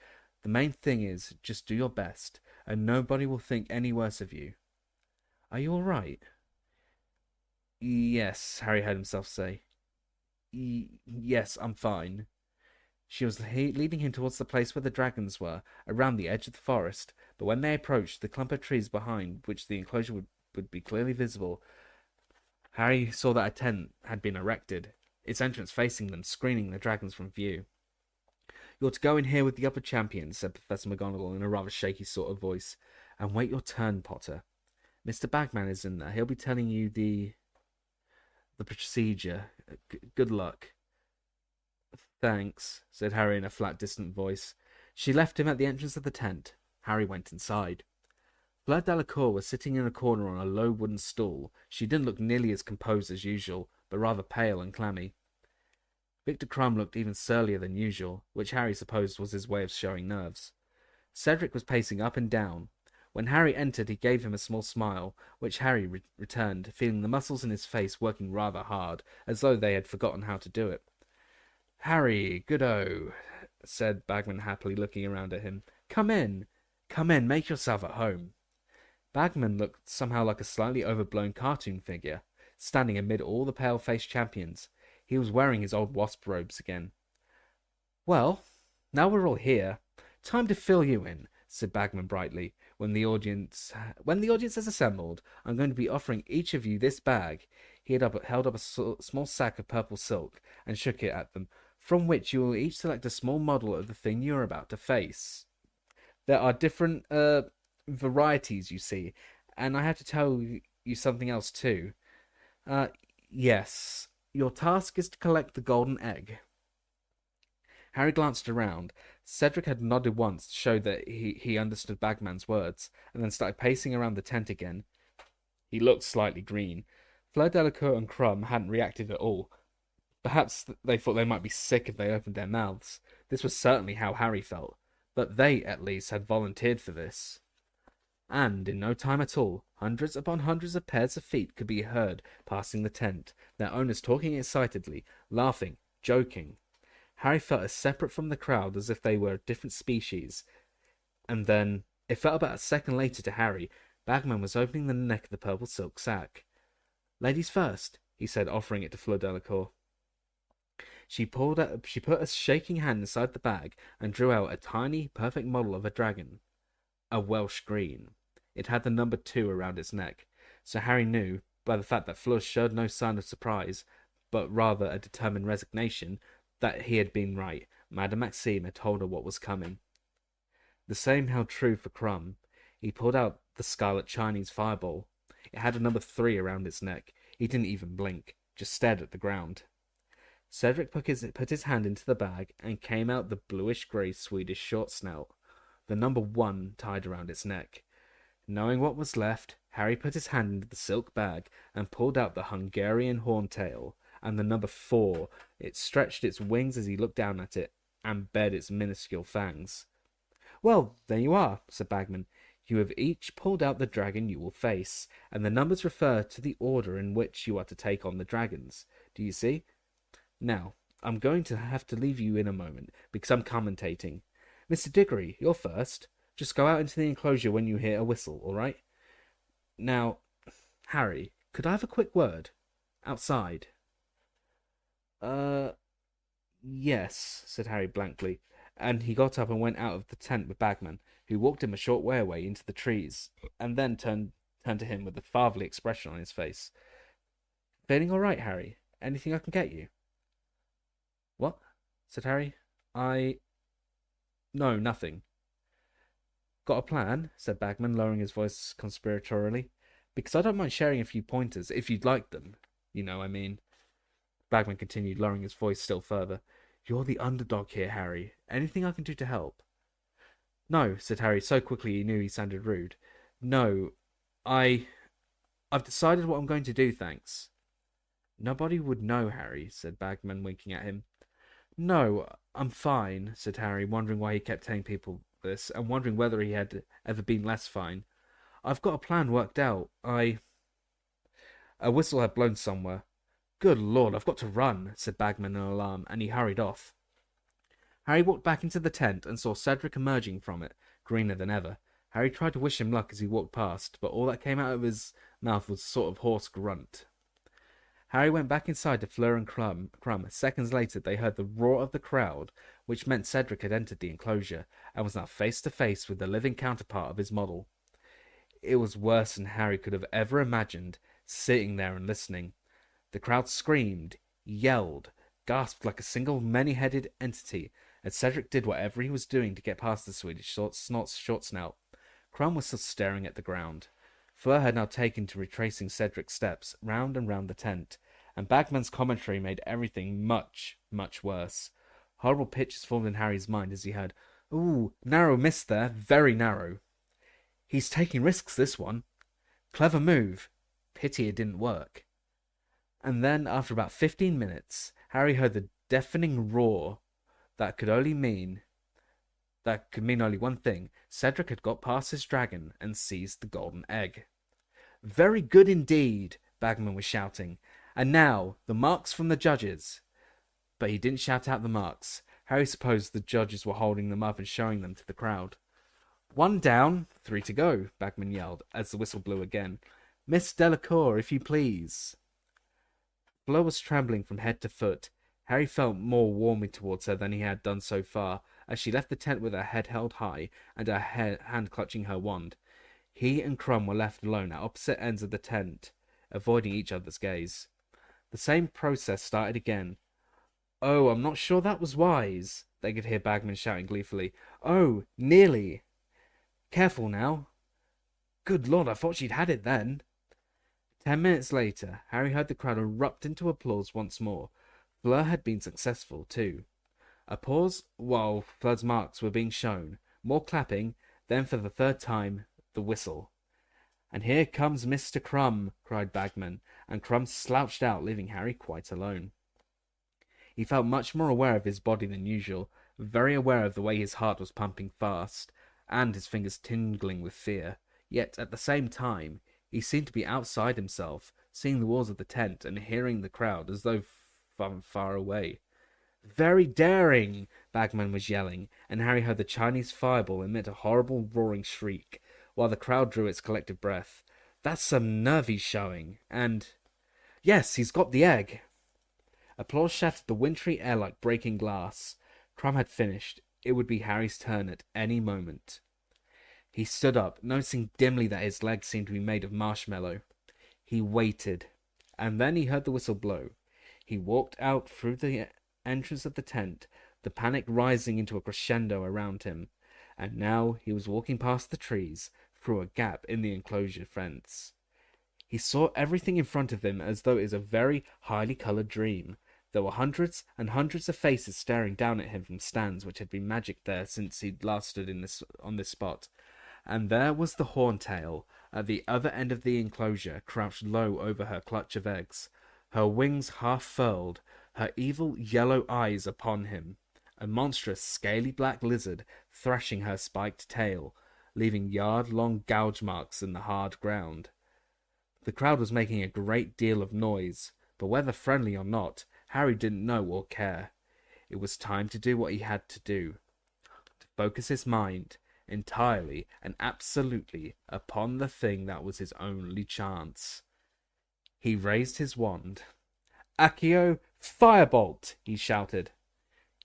The main thing is, just do your best, and nobody will think any worse of you. Are you all right?" "Yes," Harry heard himself say. "Yes, I'm fine." She was leading him towards the place where the dragons were, around the edge of the forest, but when they approached the clump of trees behind which the enclosure would be clearly visible, Harry saw that a tent had been erected, its entrance facing them, screening the dragons from view. "You're to go in here with the upper champions," said Professor McGonagall in a rather shaky sort of voice, "and wait your turn, Potter. Mr. Bagman is in there. He'll be telling you the procedure. Good luck." "Thanks," said Harry in a flat, distant voice. She left him at the entrance of the tent. Harry went inside. Fleur Delacour was sitting in a corner on a low wooden stool. She didn't look nearly as composed as usual, but rather pale and clammy. Victor Crumb looked even surlier than usual, which Harry supposed was his way of showing nerves. Cedric was pacing up and down. When Harry entered, he gave him a small smile, which Harry returned, feeling the muscles in his face working rather hard, as though they had forgotten how to do it. "Harry, good-o," said Bagman happily, looking around at him. Come in, make yourself at home." Bagman looked somehow like a slightly overblown cartoon figure, standing amid all the pale-faced champions. He was wearing his old wasp robes again. "Well, now we're all here, time to fill you in," said Bagman brightly. When the audience has assembled, I'm going to be offering each of you this bag." He held up a small sack of purple silk and shook it at them, "from which you will each select a small model of the thing you are about to face. There are different varieties, you see, and I have to tell you something else too. Yes, your task is to collect the golden egg." Harry glanced around. Cedric had nodded once to show that he understood Bagman's words, and then started pacing around the tent again. He looked slightly green. Fleur Delacour and Crumb hadn't reacted at all. Perhaps they thought they might be sick if they opened their mouths. This was certainly how Harry felt, but they, at least, had volunteered for this. And, in no time at all, hundreds upon hundreds of pairs of feet could be heard passing the tent, their owners talking excitedly, laughing, joking. Harry felt as separate from the crowd as if they were a different species. And then, it felt about a second later to Harry, Bagman was opening the neck of the purple silk sack. "Ladies first," he said, offering it to Fleur Delacour. She put a shaking hand inside the bag and drew out a tiny, perfect model of a dragon. A Welsh green. It had the number 2 around its neck, so Harry knew, by the fact that Fleur showed no sign of surprise, but rather a determined resignation, that he had been right. Madame Maxime had told her what was coming. The same held true for Crumb. He pulled out the scarlet Chinese fireball. It had a number 3 around its neck. He didn't even blink, just stared at the ground. Cedric put his hand into the bag and came out the bluish-grey Swedish short snout, the number 1 tied around its neck. Knowing what was left, Harry put his hand into the silk bag and pulled out the Hungarian horntail, and the number 4. It stretched its wings as he looked down at it, and bared its minuscule fangs. "Well, there you are," said Bagman. "You have each pulled out the dragon you will face, and the numbers refer to the order in which you are to take on the dragons. Do you see? Now, I'm going to have to leave you in a moment, because I'm commentating. Mr. Diggory, you're first. Just go out into the enclosure when you hear a whistle, all right? Now, Harry, could I have a quick word? Outside." Yes," said Harry blankly, and he got up and went out of the tent with Bagman, who walked him a short way away into the trees, and then turned to him with a fatherly expression on his face. "Feeling all right, Harry? Anything I can get you?" "What?" said Harry. No, nothing." "Got a plan?" said Bagman, lowering his voice conspiratorially. "Because I don't mind sharing a few pointers, if you'd like them. You know, I mean." Bagman continued, lowering his voice still further. "You're the underdog here, Harry. Anything I can do to help?" "No," said Harry, so quickly he knew he sounded rude. "No, I've decided what I'm going to do, thanks." "Nobody would know, Harry," said Bagman, winking at him. No, I'm fine, said Harry, wondering why he kept telling people this, and wondering whether he had ever been less fine. I've got a plan worked out. A whistle had blown somewhere. Good Lord, I've got to run, said Bagman in alarm, and he hurried off. Harry walked back into the tent and saw Cedric emerging from it, greener than ever. Harry tried to wish him luck as he walked past, but all that came out of his mouth was a sort of hoarse grunt. Harry went back inside to Fleur and Crumb. Seconds later, they heard the roar of the crowd, which meant Cedric had entered the enclosure, and was now face to face with the living counterpart of his model. It was worse than Harry could have ever imagined, sitting there and listening. The crowd screamed, yelled, gasped like a single many-headed entity, and Cedric did whatever he was doing to get past the Swedish short snout. Crumb was still staring at the ground. Fleur had now taken to retracing Cedric's steps, round and round the tent, and Bagman's commentary made everything much, much worse. Horrible pictures formed in Harry's mind as he heard, "Ooh, narrow miss there, very narrow. He's taking risks, this one. Clever move. Pity it didn't work." And then, after about 15 minutes, Harry heard the deafening roar that could mean only one thing. Cedric had got past his dragon and seized the golden egg. "Very good indeed," Bagman was shouting. "And now, the marks from the judges." But he didn't shout out the marks. Harry supposed the judges were holding them up and showing them to the crowd. "One down, 3 to go," Bagman yelled, as the whistle blew again. "Miss Delacour, if you please." Fleur was trembling from head to foot. Harry felt more warmly towards her than he had done so far, as she left the tent with her head held high and her hand clutching her wand. He and Crumb were left alone at opposite ends of the tent, avoiding each other's gaze. The same process started again. "Oh, I'm not sure that was wise," they could hear Bagman shouting gleefully. "Oh, nearly. Careful now. Good Lord, I thought she'd had it then." 10 minutes later, Harry heard the crowd erupt into applause once more. Fleur had been successful, too. A pause while Fleur's marks were being shown, more clapping, then for the third time, the whistle. "And here comes Mr. Crumb," cried Bagman, and Crumb slouched out, leaving Harry quite alone. He felt much more aware of his body than usual, very aware of the way his heart was pumping fast, and his fingers tingling with fear. Yet, at the same time, he seemed to be outside himself, seeing the walls of the tent and hearing the crowd as though from far away. "Very daring!" Bagman was yelling, and Harry heard the Chinese fireball emit a horrible roaring shriek, while the crowd drew its collective breath. "That's some nerve he's showing, and... yes, he's got the egg!" Applause shattered the wintry air like breaking glass. Crumb had finished. It would be Harry's turn at any moment. He stood up, noticing dimly that his legs seemed to be made of marshmallow. He waited, and then he heard the whistle blow. He walked out through the entrance of the tent, the panic rising into a crescendo around him, and now he was walking past the trees, through a gap in the enclosure fence. He saw everything in front of him as though it was a very highly coloured dream. There were hundreds and hundreds of faces staring down at him from stands which had been magicked there since he'd last stood on this spot. And there was the horntail, at the other end of the enclosure, crouched low over her clutch of eggs, her wings half furled, her evil yellow eyes upon him, a monstrous scaly black lizard thrashing her spiked tail, leaving yard-long gouge marks in the hard ground. The crowd was making a great deal of noise, but whether friendly or not, Harry didn't know or care. It was time to do what he had to do, to focus his mind entirely and absolutely upon the thing that was his only chance. He raised his wand. "Accio, firebolt!" he shouted.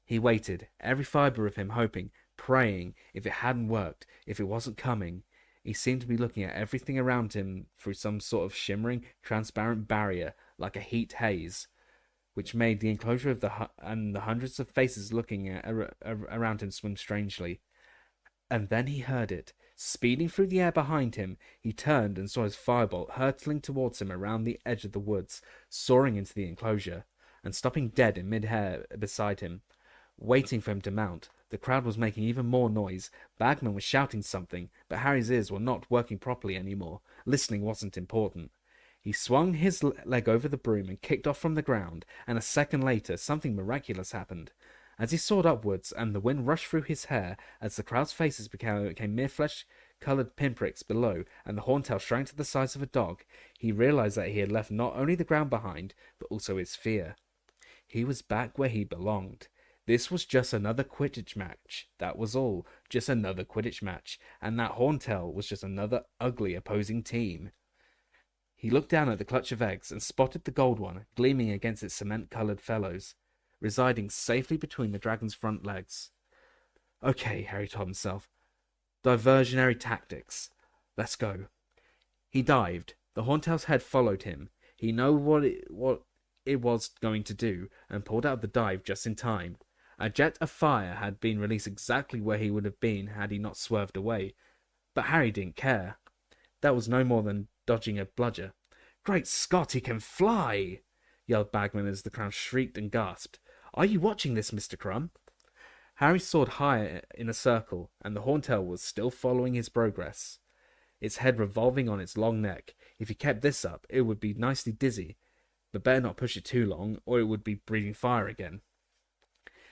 He waited, every fibre of him hoping, praying, if it hadn't worked, if it wasn't coming. He seemed to be looking at everything around him through some sort of shimmering, transparent barrier, like a heat haze, which made the enclosure of the hundreds of faces looking around him swim strangely. And then he heard it. Speeding through the air behind him, he turned and saw his firebolt hurtling towards him around the edge of the woods, soaring into the enclosure, and stopping dead in mid-air beside him. Waiting for him to mount, the crowd was making even more noise. Bagman was shouting something, but Harry's ears were not working properly anymore. Listening wasn't important. He swung his leg over the broom and kicked off from the ground, and a second later something miraculous happened. As he soared upwards, and the wind rushed through his hair, as the crowd's faces became mere flesh-coloured pinpricks below, and the horntail shrank to the size of a dog, he realized that he had left not only the ground behind, but also his fear. He was back where he belonged. This was just another Quidditch match. That was all. Just another Quidditch match. And that horntail was just another ugly opposing team. He looked down at the clutch of eggs and spotted the gold one gleaming against its cement-coloured fellows, residing safely between the dragon's front legs. Okay, Harry told himself. Diversionary tactics. Let's go. He dived. The horntail's head followed him. He knew what it was going to do, and pulled out of the dive just in time. A jet of fire had been released exactly where he would have been had he not swerved away. But Harry didn't care. That was no more than dodging a bludger. "Great Scott, he can fly!" yelled Bagman as the crowd shrieked and gasped. "Are you watching this, Mr. Crumb?" Harry soared higher in a circle, and the horntail was still following his progress, its head revolving on its long neck. If he kept this up, it would be nicely dizzy, but better not push it too long, or it would be breathing fire again.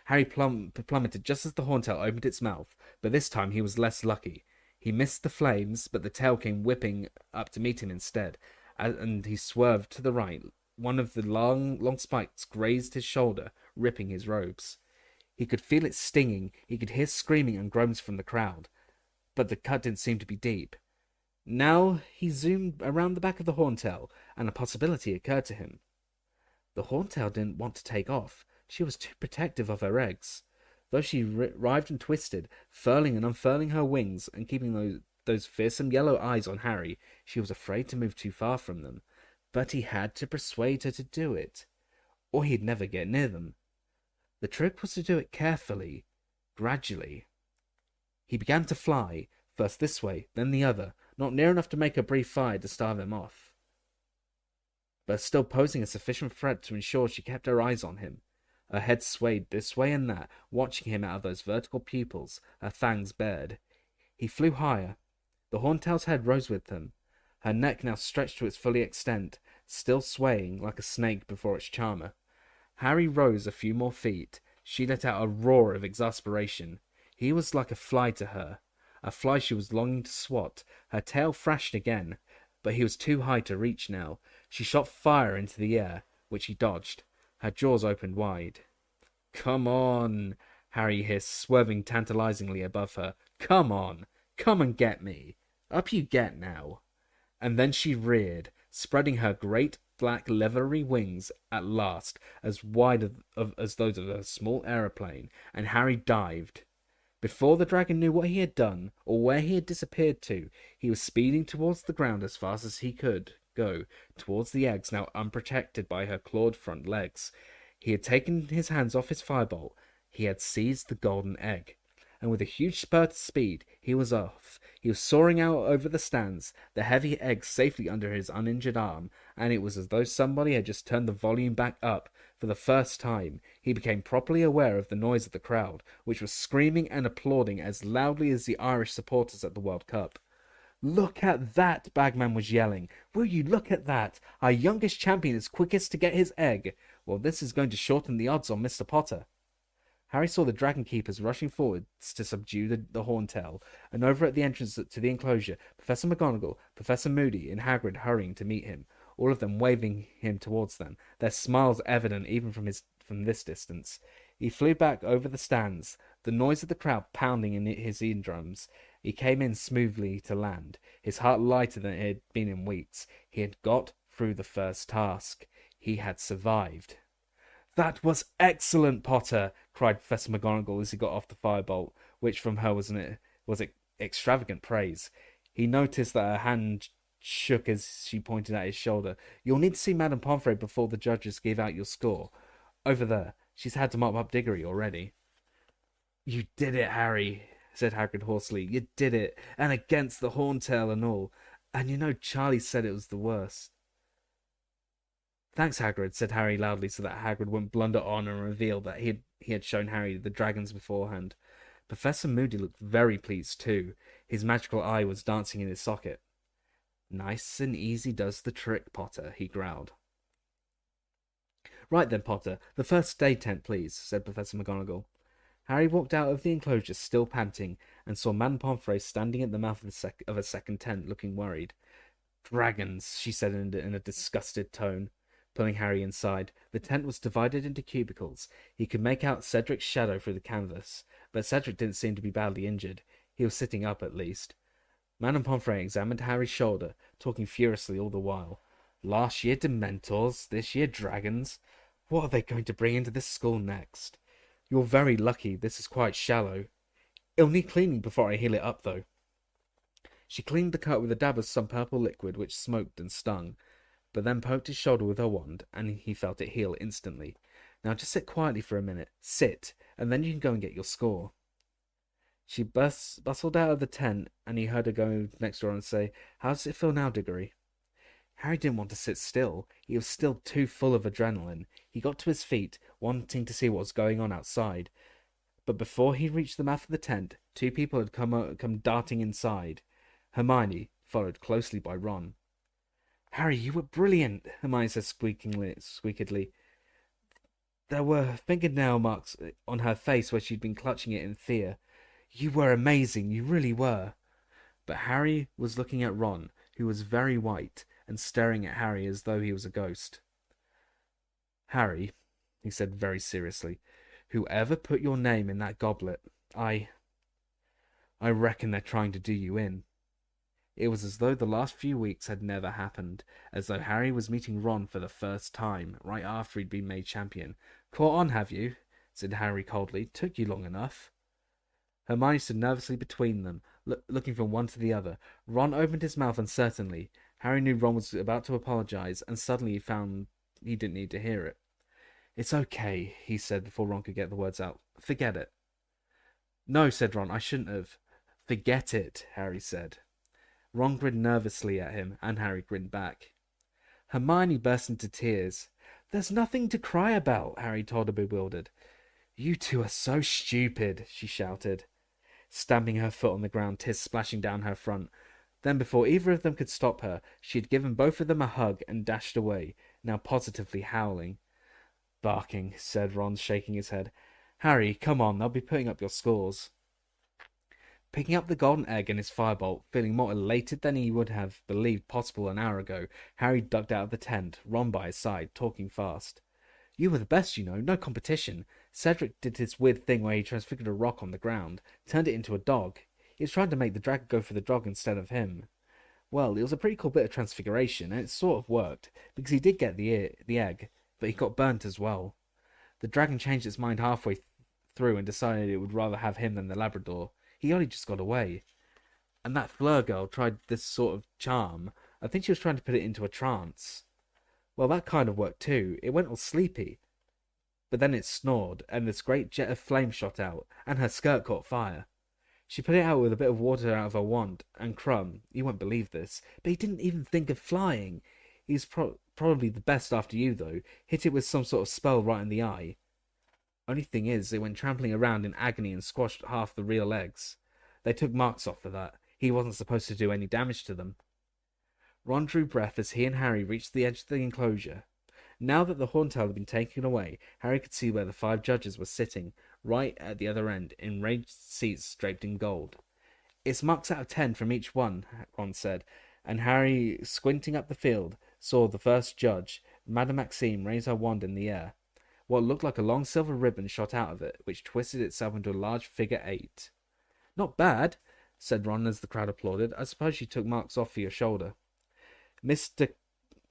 Harry plummeted just as the horntail opened its mouth, but this time he was less lucky. He missed the flames, but the tail came whipping up to meet him instead, and he swerved to the right. One of the long spikes grazed his shoulder, ripping his robes. He could feel it stinging. He could hear screaming and groans from the crowd, but the cut didn't seem to be deep. Now he zoomed around the back of the horntail, and a possibility occurred to him. The horntail didn't want to take off. She was too protective of her eggs. Though she writhed and twisted, furling and unfurling her wings and keeping those fearsome yellow eyes on Harry, she was afraid to move too far from them. But he had to persuade her to do it, or he'd never get near them. The trick was to do it carefully, gradually. He began to fly, first this way, then the other, not near enough to make her breathe fire to starve him off, but still posing a sufficient threat to ensure she kept her eyes on him. Her head swayed this way and that, watching him out of those vertical pupils, her fangs bared. He flew higher. The horntail's head rose with him, her neck now stretched to its full extent, still swaying like a snake before its charmer. Harry rose a few more feet. She let out a roar of exasperation. He was like a fly to her, a fly she was longing to swat. Her tail thrashed again, but he was too high to reach now. She shot fire into the air, which he dodged. Her jaws opened wide. "Come on," Harry hissed, swerving tantalizingly above her. "Come on. Come and get me. Up you get now." And then she reared, spreading her great black leathery wings at last, as wide as those of a small aeroplane, and Harry dived. Before the dragon knew what he had done, or where he had disappeared to, he was speeding towards the ground as fast as he could go, towards the eggs now unprotected by her clawed front legs. He had taken his hands off his firebolt. He had seized the golden egg, and with a huge spurt of speed, he was off. He was soaring out over the stands, the heavy egg safely under his uninjured arm, and it was as though somebody had just turned the volume back up. For the first time, he became properly aware of the noise of the crowd, which was screaming and applauding as loudly as the Irish supporters at the World Cup. "Look at that!" Bagman was yelling. "Will you look at that? Our youngest champion is quickest to get his egg. Well, this is going to shorten the odds on Mr. Potter." Harry saw the dragon keepers rushing forwards to subdue the horntail, and over at the entrance to the enclosure, Professor McGonagall, Professor Moody, and Hagrid hurrying to meet him, all of them waving him towards them, their smiles evident even from this distance. He flew back over the stands, the noise of the crowd pounding in his eardrums. He came in smoothly to land, his heart lighter than it had been in weeks. He had got through the first task. He had survived. "That was excellent, Potter!" cried Professor McGonagall as he got off the firebolt, which from her was extravagant praise. He noticed that her hand shook as she pointed at his shoulder. "You'll need to see Madame Pomfrey before the judges give out your score. Over there. She's had to mop up Diggory already." "You did it, Harry," said Hagrid hoarsely. "You did it, and against the horntail and all. And you know Charlie said it was the worst." "Thanks, Hagrid," said Harry loudly so that Hagrid wouldn't blunder on and reveal that he had shown Harry the dragons beforehand. Professor Moody looked very pleased too. His magical eye was dancing in his socket. "Nice and easy does the trick, Potter," he growled. "Right then, Potter, the first day tent, please," said Professor McGonagall. Harry walked out of the enclosure still panting, and saw Madame Pomfrey standing at the mouth of a second tent, looking worried. "Dragons," she said in a disgusted tone, pulling Harry inside. The tent was divided into cubicles. He could make out Cedric's shadow through the canvas, but Cedric didn't seem to be badly injured. He was sitting up, at least. Madame Pomfrey examined Harry's shoulder, talking furiously all the while. "Last year Dementors, this year dragons. What are they going to bring into this school next? You're very lucky this is quite shallow. It'll need cleaning before I heal it up, though." She cleaned the cut with a dab of some purple liquid which smoked and stung, but then poked his shoulder with her wand, and he felt it heal instantly. "Now just sit quietly for a minute. Sit, and then you can go and get your score." She bustled out of the tent, and he heard her go next door and say, "How does it feel now, Diggory?" Harry didn't want to sit still. He was still too full of adrenaline. He got to his feet, wanting to see what was going on outside. But before he reached the mouth of the tent, two people had come darting inside. Hermione, followed closely by Ron. "Harry, you were brilliant," Hermione said squeakily. There were fingernail marks on her face where she'd been clutching it in fear. "You were amazing, you really were." But Harry was looking at Ron, who was very white, and staring at Harry as though he was a ghost. "Harry," he said very seriously, "whoever put your name in that goblet, I reckon they're trying to do you in." It was as though the last few weeks had never happened, as though Harry was meeting Ron for the first time, right after he'd been made champion. "Caught on, have you?" said Harry coldly. "Took you long enough." Hermione stood nervously between them, looking from one to the other. Ron opened his mouth uncertainly. Harry knew Ron was about to apologize, and suddenly he found he didn't need to hear it. "It's okay," he said before Ron could get the words out. "Forget it." "No," said Ron, "I shouldn't have." "Forget it," Harry said. Ron grinned nervously at him, and Harry grinned back. Hermione burst into tears. "There's nothing to cry about," Harry told her, bewildered. "You two are so stupid," she shouted, stamping her foot on the ground, tears splashing down her front. Then, before either of them could stop her, she had given both of them a hug and dashed away, now positively howling. "Barking," said Ron, shaking his head. "Harry, come on, they'll be putting up your scores." Picking up the golden egg and his firebolt, feeling more elated than he would have believed possible an hour ago, Harry ducked out of the tent, Ron by his side, talking fast. "You were the best, you know, no competition. Cedric did this weird thing where he transfigured a rock on the ground, turned it into a dog. He was trying to make the dragon go for the dog instead of him. Well, it was a pretty cool bit of transfiguration, and it sort of worked, because he did get the egg, but he got burnt as well. The dragon changed its mind halfway through and decided it would rather have him than the Labrador. He only just got away. And that Fleur girl tried this sort of charm. I think she was trying to put it into a trance. Well, that kind of worked too. It went all sleepy. But then it snored, and this great jet of flame shot out, and her skirt caught fire. She put it out with a bit of water out of her wand, and Crumb, you won't believe this, but he didn't even think of flying. He's probably the best after you, though. Hit it with some sort of spell right in the eye. Only thing is, it went trampling around in agony and squashed half the real eggs. They took marks off for that. He wasn't supposed to do any damage to them." Ron drew breath as he and Harry reached the edge of the enclosure. Now that the horntail had been taken away, Harry could see where the 5 judges were sitting, right at the other end, in raised seats draped in gold. "It's marks out of 10 from each one," Ron said, and Harry, squinting up the field, saw the first judge, Madame Maxime, raise her wand in the air. What looked like a long silver ribbon shot out of it, which twisted itself into a large figure 8. "Not bad," said Ron as the crowd applauded. "I suppose you took marks off for your shoulder." Mr.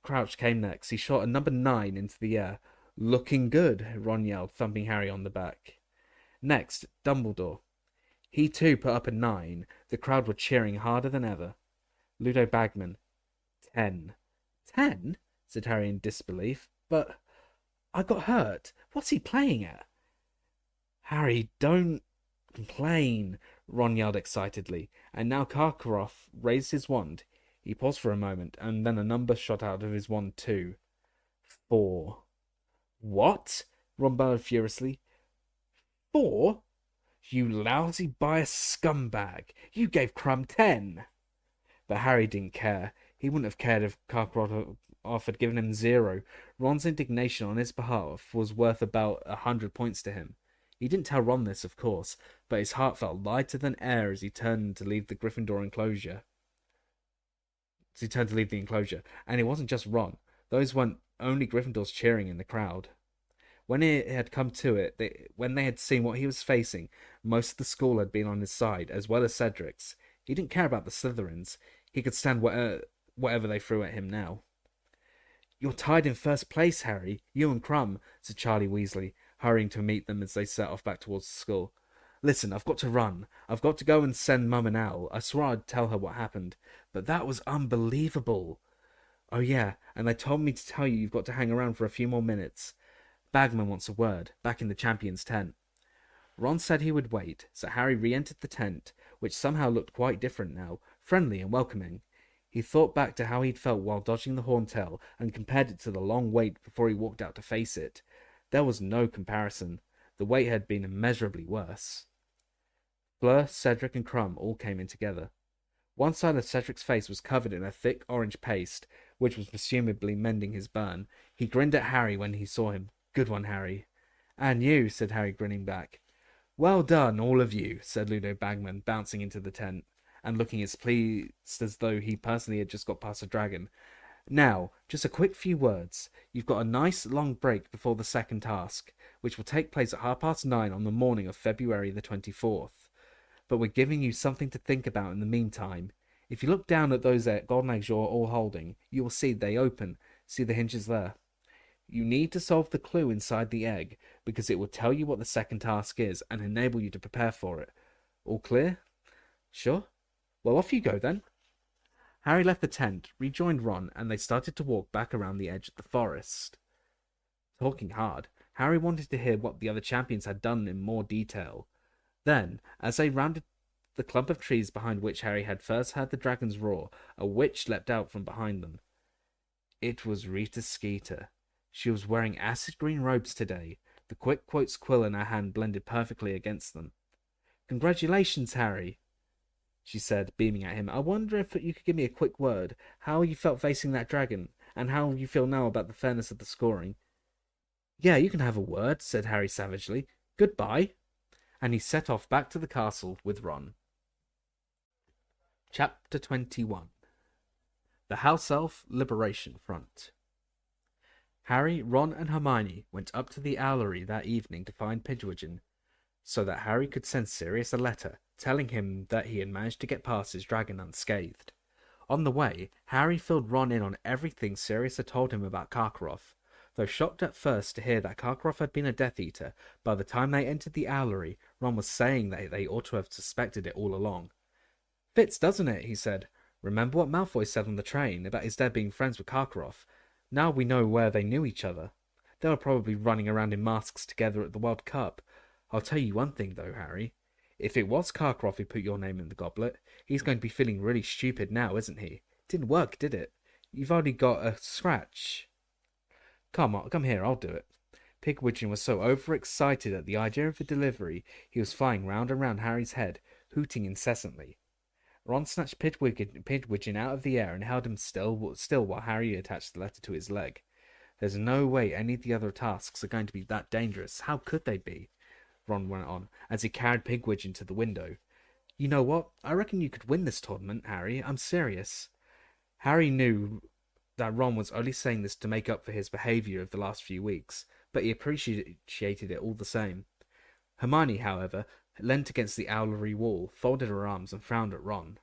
Crouch came next. He shot a number 9 into the air. "Looking good," Ron yelled, thumping Harry on the back. Next, Dumbledore. He too put up a 9. The crowd were cheering harder than ever. Ludo Bagman. 10. 10? Said Harry in disbelief. "But I got hurt. What's he playing at?" "Harry, don't complain," Ron yelled excitedly, and now Karkaroff raised his wand. He paused for a moment, and then a number shot out of his wand too. 4. "What?" Ron bellowed furiously. 4? "You lousy biased scumbag! You gave Crumb 10! But Harry didn't care. He wouldn't have cared if Karkaroff had given him 0. Ron's indignation on his behalf was worth about 100 points to him. He didn't tell Ron this, of course, but his heart felt lighter than air as he turned to leave the Gryffindor enclosure. And it wasn't just Ron. Those weren't only Gryffindors cheering in the crowd. When it had come to it, when they had seen what he was facing, most of the school had been on his side, as well as Cedric's. He didn't care about the Slytherins. He could stand whatever they threw at him now. "You're tied in first place, Harry. You and Crumb," said Charlie Weasley, hurrying to meet them as they set off back towards the school. "Listen, I've got to run. I've got to go and send Mum an owl. I swore I'd tell her what happened. But that was unbelievable." "Oh yeah, and they told me to tell you you've got to hang around for a few more minutes. Bagman wants a word, back in the champion's tent." Ron said he would wait, so Harry re-entered the tent, which somehow looked quite different now, friendly and welcoming. He thought back to how he'd felt while dodging the Horntail and compared it to the long wait before he walked out to face it. There was no comparison. The wait had been immeasurably worse. Fleur, Cedric, and Crumb all came in together. One side of Cedric's face was covered in a thick orange paste, which was presumably mending his burn. He grinned at Harry when he saw him. "Good one, Harry." "And you," said Harry, grinning back. "Well done, all of you," said Ludo Bagman, bouncing into the tent and looking as pleased as though he personally had just got past a dragon. "Now, just a quick few words. You've got a nice long break before the second task, which will take place at 9:30 on the morning of February the 24th. But we're giving you something to think about in the meantime. If you look down at those golden eggs you're all holding, you will see they open. See the hinges there? You need to solve the clue inside the egg, because it will tell you what the second task is and enable you to prepare for it. All clear? Sure? Well, off you go then." Harry left the tent, rejoined Ron, and they started to walk back around the edge of the forest. Talking hard, Harry wanted to hear what the other champions had done in more detail. Then, as they rounded the clump of trees behind which Harry had first heard the dragon's roar, a witch leapt out from behind them. It was Rita Skeeter. She was wearing acid green robes today. The quick quotes quill in her hand blended perfectly against them. "Congratulations, Harry," she said, beaming at him. "I wonder if you could give me a quick word, how you felt facing that dragon, and how you feel now about the fairness of the scoring." "Yeah, you can have a word," said Harry savagely. "Goodbye." And he set off back to the castle with Ron. Chapter 21. The House Elf Liberation Front. Harry, Ron, and Hermione went up to the Owlery that evening to find Pidgewiggin, so that Harry could send Sirius a letter telling him that he had managed to get past his dragon unscathed. On the way, Harry filled Ron in on everything Sirius had told him about Karkaroff. Though shocked at first to hear that Karkaroff had been a Death Eater, by the time they entered the Owlery, Ron was saying that they ought to have suspected it all along. "Fits, doesn't it?" he said. "Remember what Malfoy said on the train about his dad being friends with Karkaroff? Now we know where they knew each other. They were probably running around in masks together at the World Cup. I'll tell you one thing, though, Harry. If it was Karkaroff who put your name in the goblet, he's going to be feeling really stupid now, isn't he? Didn't work, did it? You've only got a scratch." Come here, I'll do it." Pigwidgeon was so overexcited at the idea of the delivery, he was flying round and round Harry's head, hooting incessantly. Ron snatched Pidgewiggin out of the air and held him still while Harry attached the letter to his leg. "There's no way any of the other tasks are going to be that dangerous. How could they be?" Ron went on, as he carried Pigwidgeon to the window. "You know what? I reckon you could win this tournament, Harry. I'm serious." Harry knew that Ron was only saying this to make up for his behaviour of the last few weeks, but he appreciated it all the same. Hermione, however, leant against the Owlery wall, folded her arms, and frowned at Ron.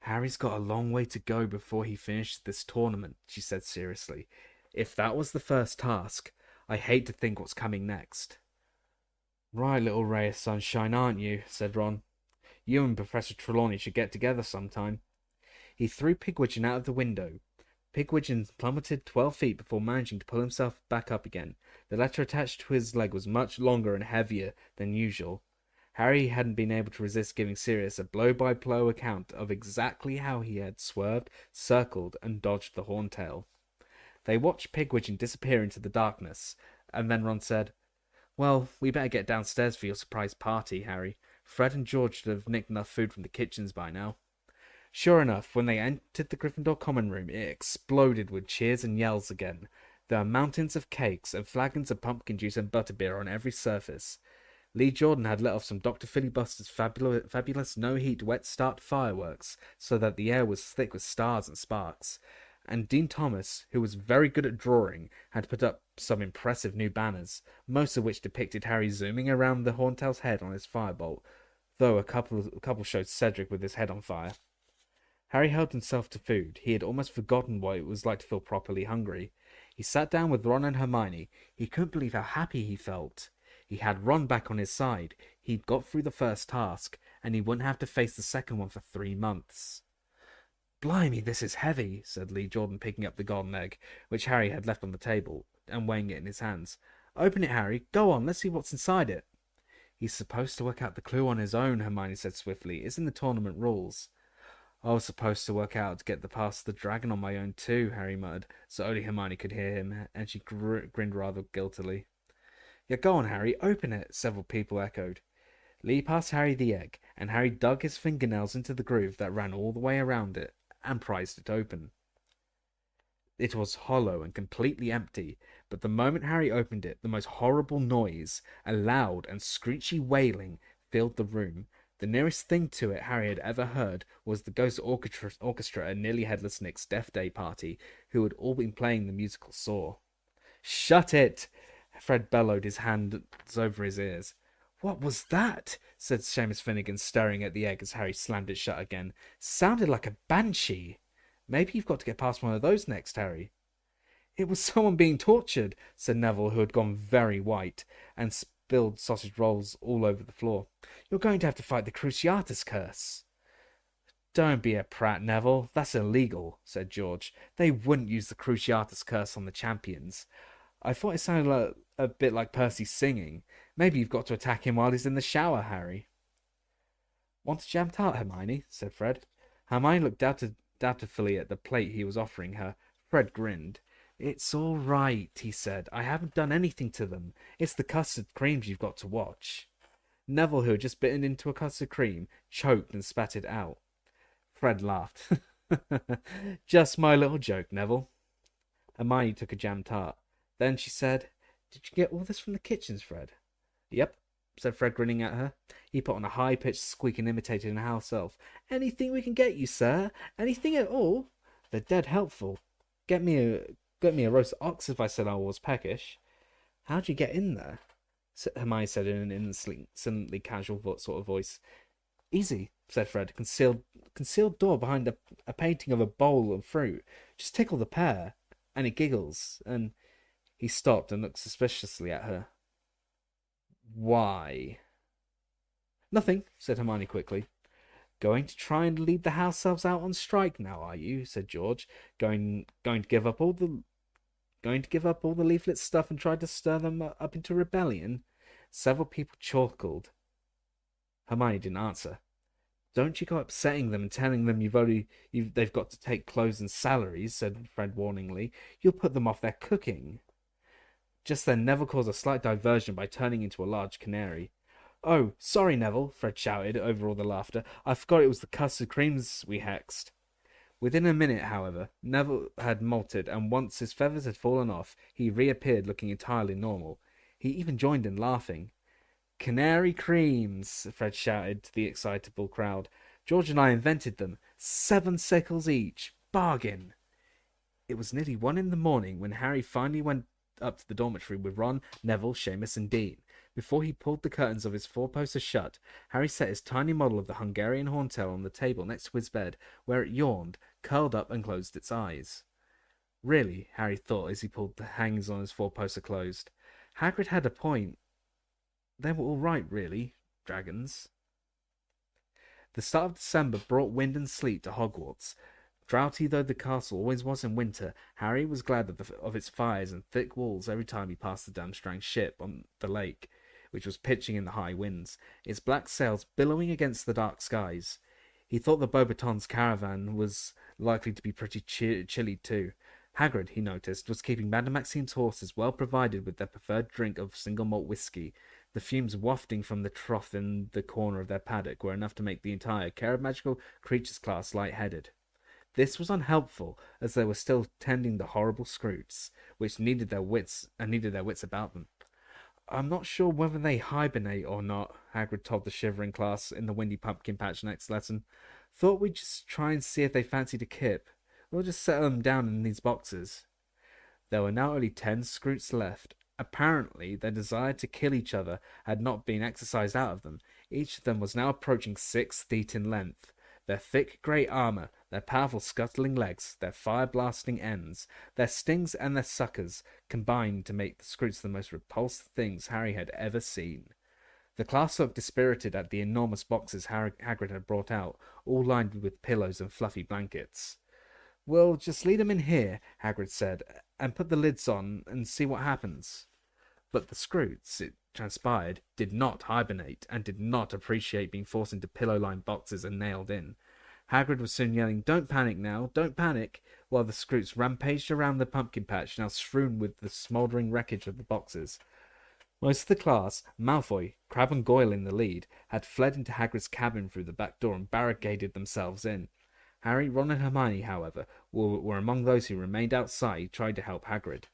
"Harry's got a long way to go before he finishes this tournament," she said seriously. "If that was the first task, I hate to think what's coming next." "Right, little ray of sunshine, aren't you?" said Ron. "You and Professor Trelawney should get together sometime." He threw Pigwidgeon out of the window. Pigwidgeon plummeted 12 feet before managing to pull himself back up again. The letter attached to his leg was much longer and heavier than usual. Harry hadn't been able to resist giving Sirius a blow-by-blow account of exactly how he had swerved, circled, and dodged the Horntail. They watched Pigwidgeon disappear into the darkness, and then Ron said, "Well, we better get downstairs for your surprise party, Harry. Fred and George should have nicked enough food from the kitchens by now." Sure enough, when they entered the Gryffindor common room, it exploded with cheers and yells again. There were mountains of cakes and flagons of pumpkin juice and butterbeer on every surface. Lee Jordan had let off some Dr. Filibuster's fabulous no-heat wet start fireworks so that the air was thick with stars and sparks. And Dean Thomas, who was very good at drawing, had put up some impressive new banners, most of which depicted Harry zooming around the Horntail's head on his firebolt, though a couple showed Cedric with his head on fire. Harry held himself to food. He had almost forgotten what it was like to feel properly hungry. He sat down with Ron and Hermione. He couldn't believe how happy he felt. He had Ron back on his side. He'd got through the first task, and he wouldn't have to face the second one for 3 months. "Blimey, this is heavy," said Lee Jordan, picking up the golden egg, which Harry had left on the table, and weighing it in his hands. "Open it, Harry. Go on, let's see what's inside it." "He's supposed to work out the clue on his own," Hermione said swiftly. "It's in the tournament rules." "I was supposed to work out to get past the dragon on my own too," Harry muttered, so only Hermione could hear him, and she grinned rather guiltily. "Yeah, go on, Harry, open it," several people echoed. Lee passed Harry the egg, and Harry dug his fingernails into the groove that ran all the way around it, and prized it open. It was hollow and completely empty, but the moment Harry opened it, the most horrible noise, a loud and screechy wailing, filled the room. The nearest thing to it Harry had ever heard was the ghost orchestra at Nearly Headless Nick's Death Day party, who had all been playing the musical Saw. "Shut it!" Fred bellowed, his hands over his ears. "What was that?" said Seamus Finnegan, staring at the egg as Harry slammed it shut again. "Sounded like a banshee." "Maybe you've got to get past one of those next, Harry." "It was someone being tortured," said Neville, who had gone very white, and spilled sausage rolls all over the floor. "You're going to have to fight the Cruciatus curse." "Don't be a prat, Neville. That's illegal," said George. "They wouldn't use the Cruciatus curse on the champions." "I thought it sounded a bit like Percy singing. Maybe you've got to attack him while he's in the shower, Harry." "Want a jam tart, Hermione?" said Fred. Hermione looked doubtfully at the plate he was offering her. Fred grinned. "It's all right," he said. "I haven't done anything to them. It's the custard creams you've got to watch." Neville, who had just bitten into a custard cream, choked and spat it out. Fred laughed. "Just my little joke, Neville." Hermione took a jam tart. Then she said, "Did you get all this from the kitchens, Fred?" "Yep," said Fred, grinning at her. He put on a high-pitched squeak and imitated an house elf. "Anything we can get you, sir? Anything at all? They're dead helpful. Get me a roast ox if I said I was peckish." "How'd you get in there?" Hermione said in an innocently casual sort of voice. "Easy," said Fred. Concealed door behind a painting of a bowl of fruit. Just tickle the pear, and it giggles, and..." He stopped and looked suspiciously at her. "Why?" "Nothing," said Hermione quickly. "Going to try and lead the house elves out on strike now, are you?" said George. Going to give up all the leaflet stuff and try to stir them up into rebellion?" Several people chuckled. Hermione didn't answer. "Don't you go upsetting them and telling them they've got to take clothes and salaries," said Fred warningly. "You'll put them off their cooking." Just then Neville caused a slight diversion by turning into a large canary. "Oh, sorry, Neville," Fred shouted over all the laughter. "I forgot it was the custard creams we hexed." Within a minute, however, Neville had molted, and once his feathers had fallen off, he reappeared looking entirely normal. He even joined in laughing. "Canary creams," Fred shouted to the excitable crowd. "George and I invented them. 7 sickles each. Bargain." It was nearly 1 a.m. when Harry finally went up to the dormitory with Ron, Neville, Seamus, and Dean. Before he pulled the curtains of his 4-poster shut, Harry set his tiny model of the Hungarian horntail on the table next to his bed, where it yawned, curled up, and closed its eyes. Really, Harry thought as he pulled the hangings on his 4-poster closed, Hagrid had a point. They were all right, really, dragons. The start of December brought wind and sleet to Hogwarts. Draughty though the castle always was in winter, Harry was glad of its fires and thick walls every time he passed the Durmstrang ship on the lake, which was pitching in the high winds, its black sails billowing against the dark skies. He thought the Beauxbatons caravan was likely to be pretty chilly too. Hagrid, he noticed, was keeping Madame Maxime's horses well provided with their preferred drink of single malt whisky. The fumes wafting from the trough in the corner of their paddock were enough to make the entire Care of Magical Creatures class light-headed. This was unhelpful, as they were still tending the horrible Scroots, which needed their wits about them. I'm not sure whether they hibernate or not, Hagrid told the shivering class in the Windy Pumpkin Patch next lesson. Thought we'd just try and see if they fancied a kip. We'll just settle them down in these boxes. There were now only 10 Scroots left. Apparently, their desire to kill each other had not been exercised out of them. Each of them was now approaching 6 feet in length. Their thick grey armour, their powerful scuttling legs, their fire-blasting ends, their stings and their suckers combined to make the Scroots the most repulsive things Harry had ever seen. The class looked dispirited at the enormous boxes Hagrid had brought out, all lined with pillows and fluffy blankets. "We'll just leave them in here," Hagrid said, "and put the lids on and see what happens." But the Scroots, it transpired, did not hibernate, and did not appreciate being forced into pillow-lined boxes and nailed in. Hagrid was soon yelling, "Don't panic now, don't panic," while the Scroots rampaged around the pumpkin patch, now strewn with the smouldering wreckage of the boxes. Most of the class, Malfoy, Crabbe and Goyle in the lead, had fled into Hagrid's cabin through the back door and barricaded themselves in. Harry, Ron and Hermione, however, were among those who remained outside, trying to help Hagrid.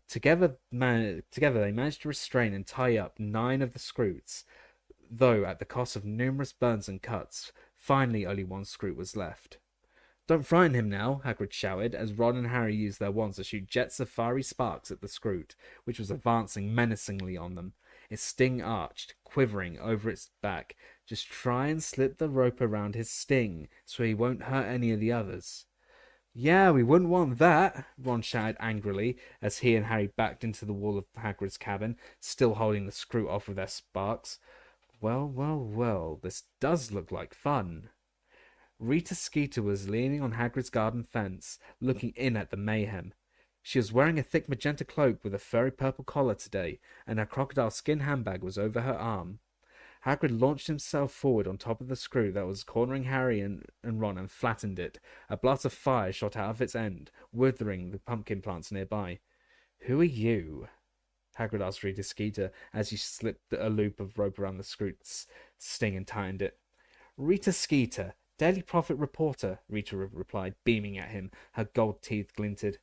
Together they managed to restrain and tie up 9 of the Scroots, though at the cost of numerous burns and cuts. Finally, only 1 Scroot was left. "Don't frighten him now," Hagrid shouted, as Ron and Harry used their wands to shoot jets of fiery sparks at the Scroot, which was advancing menacingly on them. Its sting arched, quivering over its back. "Just try and slip the rope around his sting, so he won't hurt any of the others." "Yeah, we wouldn't want that," Ron shouted angrily, as he and Harry backed into the wall of Hagrid's cabin, still holding the Scroot off with their sparks. Well, this does look like fun." Rita Skeeter was leaning on Hagrid's garden fence, looking in at the mayhem. She was wearing a thick magenta cloak with a furry purple collar today, and her crocodile skin handbag was over her arm. Hagrid launched himself forward on top of the Scroot that was cornering Harry and Ron and flattened it. A blast of fire shot out of its end, withering the pumpkin plants nearby. "Who are you?" Hagrid asked Rita Skeeter as he slipped a loop of rope around the Scroot's sting and tightened it. "Rita Skeeter, Daily Prophet reporter," Rita replied, beaming at him. Her gold teeth glinted.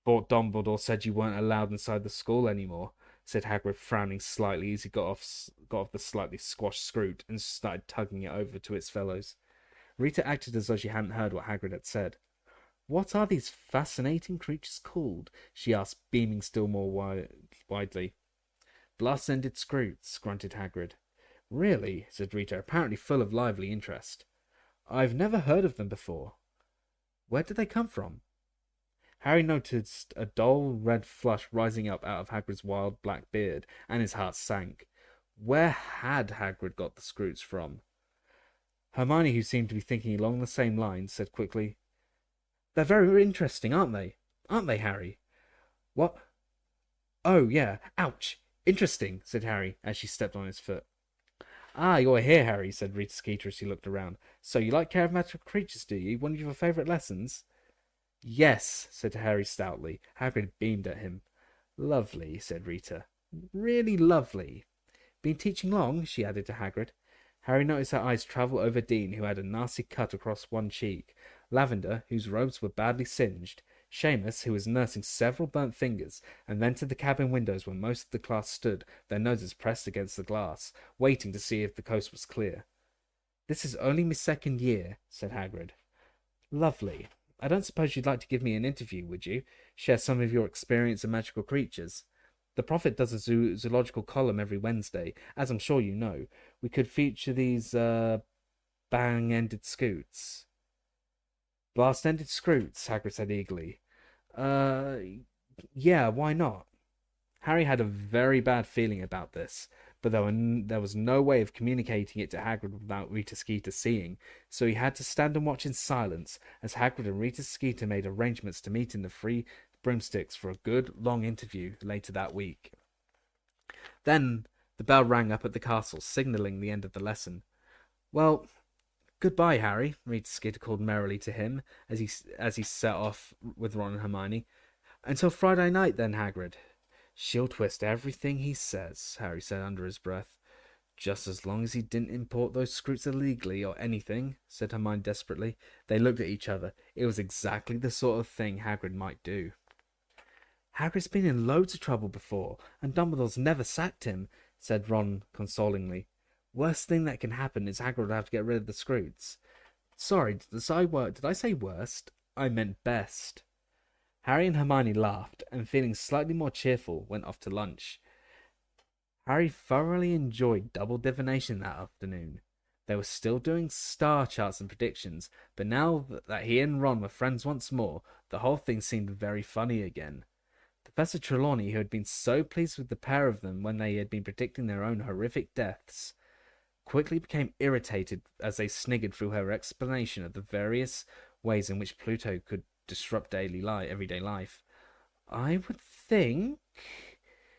"Thought Dumbledore said you weren't allowed inside the school anymore," said Hagrid, frowning slightly as he got off the slightly squashed Scroot and started tugging it over to its fellows. Rita acted as though she hadn't heard what Hagrid had said. "What are these fascinating creatures called?" she asked, beaming still more widely. "Blast-ended Scroots," grunted Hagrid. "Really?" said Rita, apparently full of lively interest. "I've never heard of them before. Where did they come from?" Harry noticed a dull red flush rising up out of Hagrid's wild black beard, and his heart sank. Where had Hagrid got the Scroots from? Hermione, who seemed to be thinking along the same lines, said quickly, "They're very interesting, aren't they? Aren't they, Harry?" "What? Oh, yeah. Ouch! Interesting," said Harry, as she stepped on his foot. "Ah, you're here, Harry," said Rita Skeeter as he looked around. "So you like care of magical creatures, do you? One of your favourite lessons?" "Yes," said Harry stoutly. Hagrid beamed at him. "Lovely," said Rita. "Really lovely. Been teaching long?" she added to Hagrid. Harry noticed her eyes travel over Dean, who had a nasty cut across one cheek, Lavender, whose robes were badly singed, Seamus, who was nursing several burnt fingers, and then to the cabin windows where most of the class stood, their noses pressed against the glass, waiting to see if the coast was clear. "This is only my 2nd year," said Hagrid. "Lovely. I don't suppose you'd like to give me an interview, would you? Share some of your experience in magical creatures? The Prophet does a zoological column every Wednesday, as I'm sure you know. We could feature these, bang-ended scoots." "Blast-ended Scroots," Hagrid said eagerly. Yeah, why not?" Harry had a very bad feeling about this, but there was no way of communicating it to Hagrid without Rita Skeeter seeing, so he had to stand and watch in silence as Hagrid and Rita Skeeter made arrangements to meet in the Free Broomsticks for a good, long interview later that week. Then the bell rang up at the castle, signalling the end of the lesson. "Well, goodbye, Harry," Rita Skeeter called merrily to him as he set off with Ron and Hermione. "Until Friday night, then, Hagrid." "She'll twist everything he says," Harry said under his breath. "Just as long as he didn't import those Scroots illegally or anything," said Hermione desperately. They looked at each other. It was exactly the sort of thing Hagrid might do. Harry's been in loads of trouble before, and Dumbledore's never sacked him, said Ron consolingly. Worst thing that can happen is Hagrid will have to get rid of the Scroots. Sorry, did I say worst? I meant best. Harry and Hermione laughed, and feeling slightly more cheerful, went off to lunch. Harry thoroughly enjoyed double divination that afternoon. They were still doing star charts and predictions, but now that he and Ron were friends once more, the whole thing seemed very funny again. Professor Trelawney, who had been so pleased with the pair of them when they had been predicting their own horrific deaths, quickly became irritated as they sniggered through her explanation of the various ways in which Pluto could disrupt everyday life. I would think,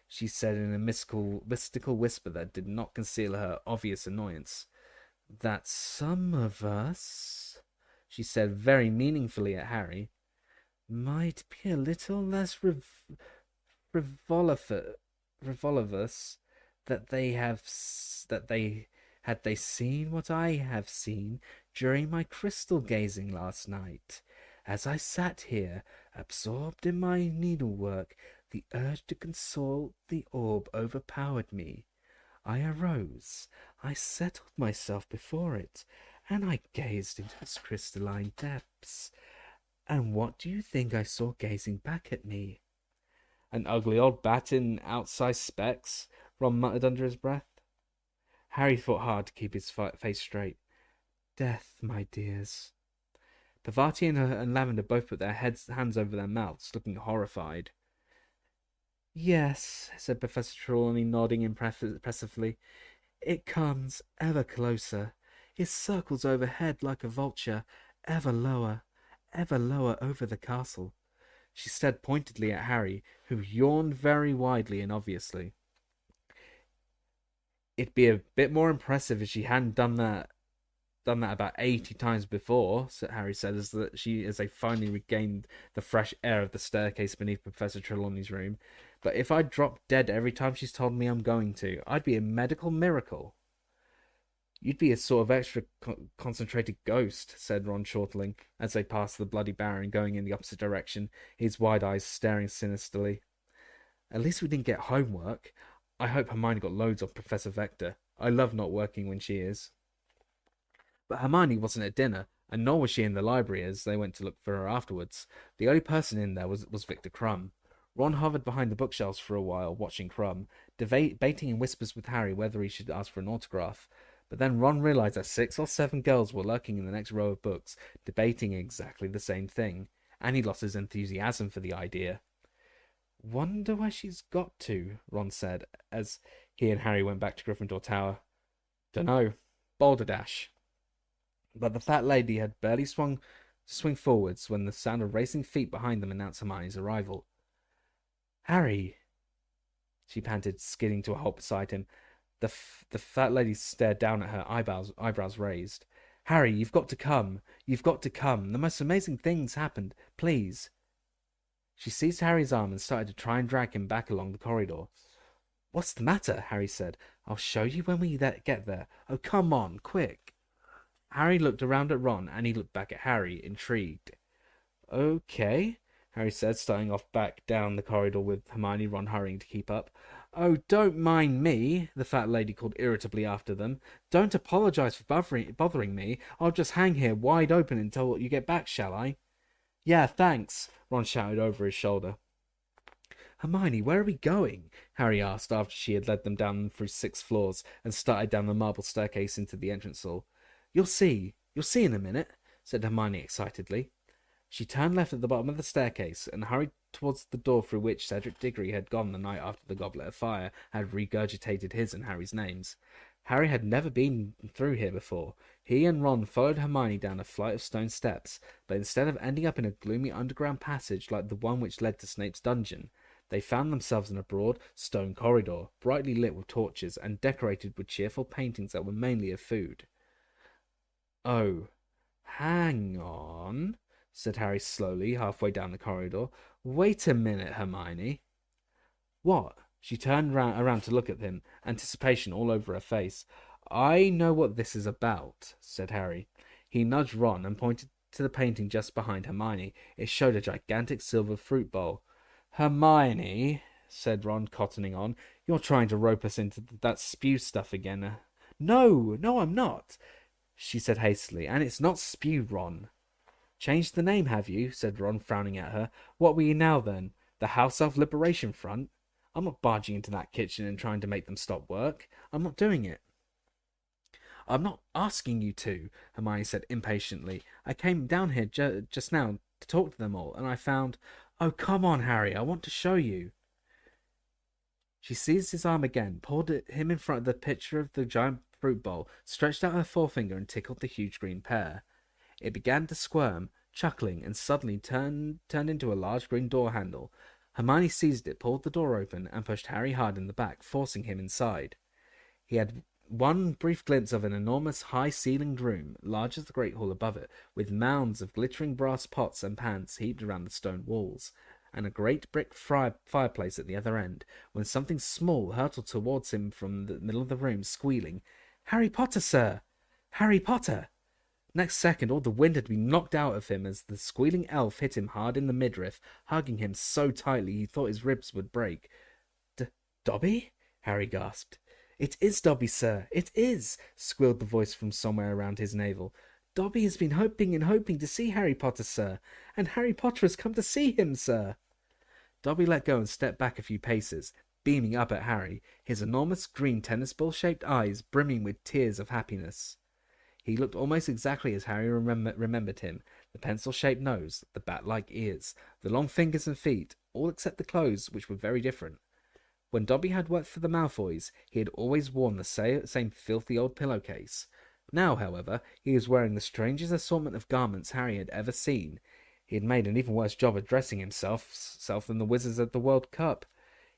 she said in a mystical whisper that did not conceal her obvious annoyance, that some of us, she said very meaningfully at Harry, might be a little less frivolous that they had they seen what I have seen during my crystal gazing last night. As I sat here, absorbed in my needlework, the urge to consult the orb overpowered me. I arose, I settled myself before it, and I gazed into its crystalline depths. And what do you think I saw gazing back at me? An ugly old bat in outsized specs, Ron muttered under his breath. Harry fought hard to keep his face straight. Death, my dears. Parvati and Lavender both put their hands over their mouths, looking horrified. Yes, said Professor Trelawney, nodding impressively. It comes ever closer. It circles overhead like a vulture, ever lower over the castle. She stared pointedly at Harry, who yawned very widely and obviously. It'd be a bit more impressive if she hadn't done that about 80 times before, Harry said, as they finally regained the fresh air of the staircase beneath Professor Trelawney's room. But if I dropped dead every time she's told me I'm going to, I'd be a medical miracle. You'd be a sort of extra concentrated ghost, said Ron, chortling, as they passed the Bloody Baron, going in the opposite direction, his wide eyes staring sinisterly. At least we didn't get homework. I hope Hermione got loads of Professor Vector. I love not working when she is. But Hermione wasn't at dinner, and nor was she in the library as they went to look for her afterwards. The only person in there was Victor Crumb. Ron hovered behind the bookshelves for a while, watching Crumb, debating in whispers with Harry whether he should ask for an autograph. But then Ron realised that 6 or 7 girls were lurking in the next row of books, debating exactly the same thing, and he lost his enthusiasm for the idea. Wonder where she's got to, Ron said, as he and Harry went back to Gryffindor Tower. Dunno. Balderdash. But the fat lady had barely swung forwards when the sound of racing feet behind them announced Hermione's arrival. Harry, she panted, skidding to a halt beside him. The fat lady stared down at her, eyebrows raised. Harry, you've got to come. You've got to come. The most amazing thing's happened. Please. She seized Harry's arm and started to try and drag him back along the corridor. What's the matter? Harry said. I'll show you when we get there. Oh, come on, quick. Harry looked around at Ron, and he looked back at Harry, intrigued. Okay, Harry said, starting off back down the corridor with Hermione, Ron hurrying to keep up. Oh, don't mind me, the fat lady called irritably after them. Don't apologise for bothering me. I'll just hang here wide open until you get back, shall I? Yeah, thanks, Ron shouted over his shoulder. Hermione, where are we going? Harry asked after she had led them down through 6 floors and started down the marble staircase into the entrance hall. You'll see in a minute, said Hermione excitedly. She turned left at the bottom of the staircase and hurried towards the door through which Cedric Diggory had gone the night after the Goblet of Fire had regurgitated his and Harry's names. Harry had never been through here before. He and Ron followed Hermione down a flight of stone steps, but instead of ending up in a gloomy underground passage like the one which led to Snape's dungeon, they found themselves in a broad stone corridor, brightly lit with torches and decorated with cheerful paintings that were mainly of food. Oh, hang on, said Harry slowly, halfway down the corridor. Wait a minute, Hermione. What? She turned around to look at him, anticipation all over her face. I know what this is about, said Harry. He nudged Ron and pointed to the painting just behind Hermione. It showed a gigantic silver fruit bowl. Hermione, said Ron, cottoning on, you're trying to rope us into that spew stuff again. No, I'm not, she said hastily, and it's not spew, Ron. Changed the name, have you? Said Ron, frowning at her. What were you now, then? The House Elf Liberation Front? I'm not barging into that kitchen and trying to make them stop work. I'm not doing it. I'm not asking you to, Hermione said impatiently. I came down here just now to talk to them all, and I found... Oh, come on, Harry, I want to show you. She seized his arm again, pulled him in front of the picture of the giant fruit bowl, stretched out her forefinger and tickled the huge green pear. It began to squirm, chuckling, and suddenly turned into a large green door handle. Hermione seized it, pulled the door open, and pushed Harry hard in the back, forcing him inside. He had one brief glimpse of an enormous high-ceilinged room, large as the great hall above it, with mounds of glittering brass pots and pans heaped around the stone walls, and a great brick fireplace at the other end, when something small hurtled towards him from the middle of the room, squealing, "Harry Potter, sir! Harry Potter!" Next second, all the wind had been knocked out of him as the squealing elf hit him hard in the midriff, hugging him so tightly he thought his ribs would break. Dobby? Harry gasped. "It is Dobby, sir, it is," squealed the voice from somewhere around his navel. "Dobby has been hoping and hoping to see Harry Potter, sir, and Harry Potter has come to see him, sir." Dobby let go and stepped back a few paces, beaming up at Harry, his enormous green tennis ball-shaped eyes brimming with tears of happiness. He looked almost exactly as Harry remembered him, the pencil-shaped nose, the bat-like ears, the long fingers and feet, all except the clothes, which were very different. When Dobby had worked for the Malfoys, he had always worn the same filthy old pillowcase. Now, however, he was wearing the strangest assortment of garments Harry had ever seen. He had made an even worse job of dressing himself than the Wizards at the World Cup.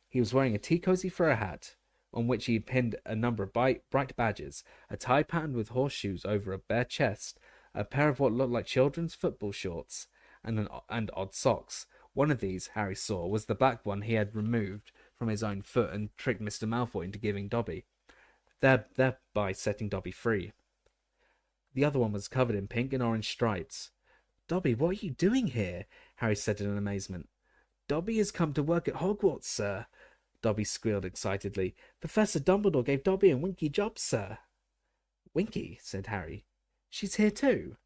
He was wearing a tea-cosy fur hat, on which he had pinned a number of bright badges, a tie patterned with horseshoes over a bare chest, a pair of what looked like children's football shorts, and odd socks. One of these, Harry saw, was the black one he had removed from his own foot and tricked Mr. Malfoy into giving Dobby, thereby setting Dobby free. The other one was covered in pink and orange stripes. "Dobby, what are you doing here?" Harry said in amazement. "Dobby has come to work at Hogwarts, sir," Dobby squealed excitedly. "Professor Dumbledore gave Dobby and Winky jobs, sir." "Winky?" said Harry. "She's here too?"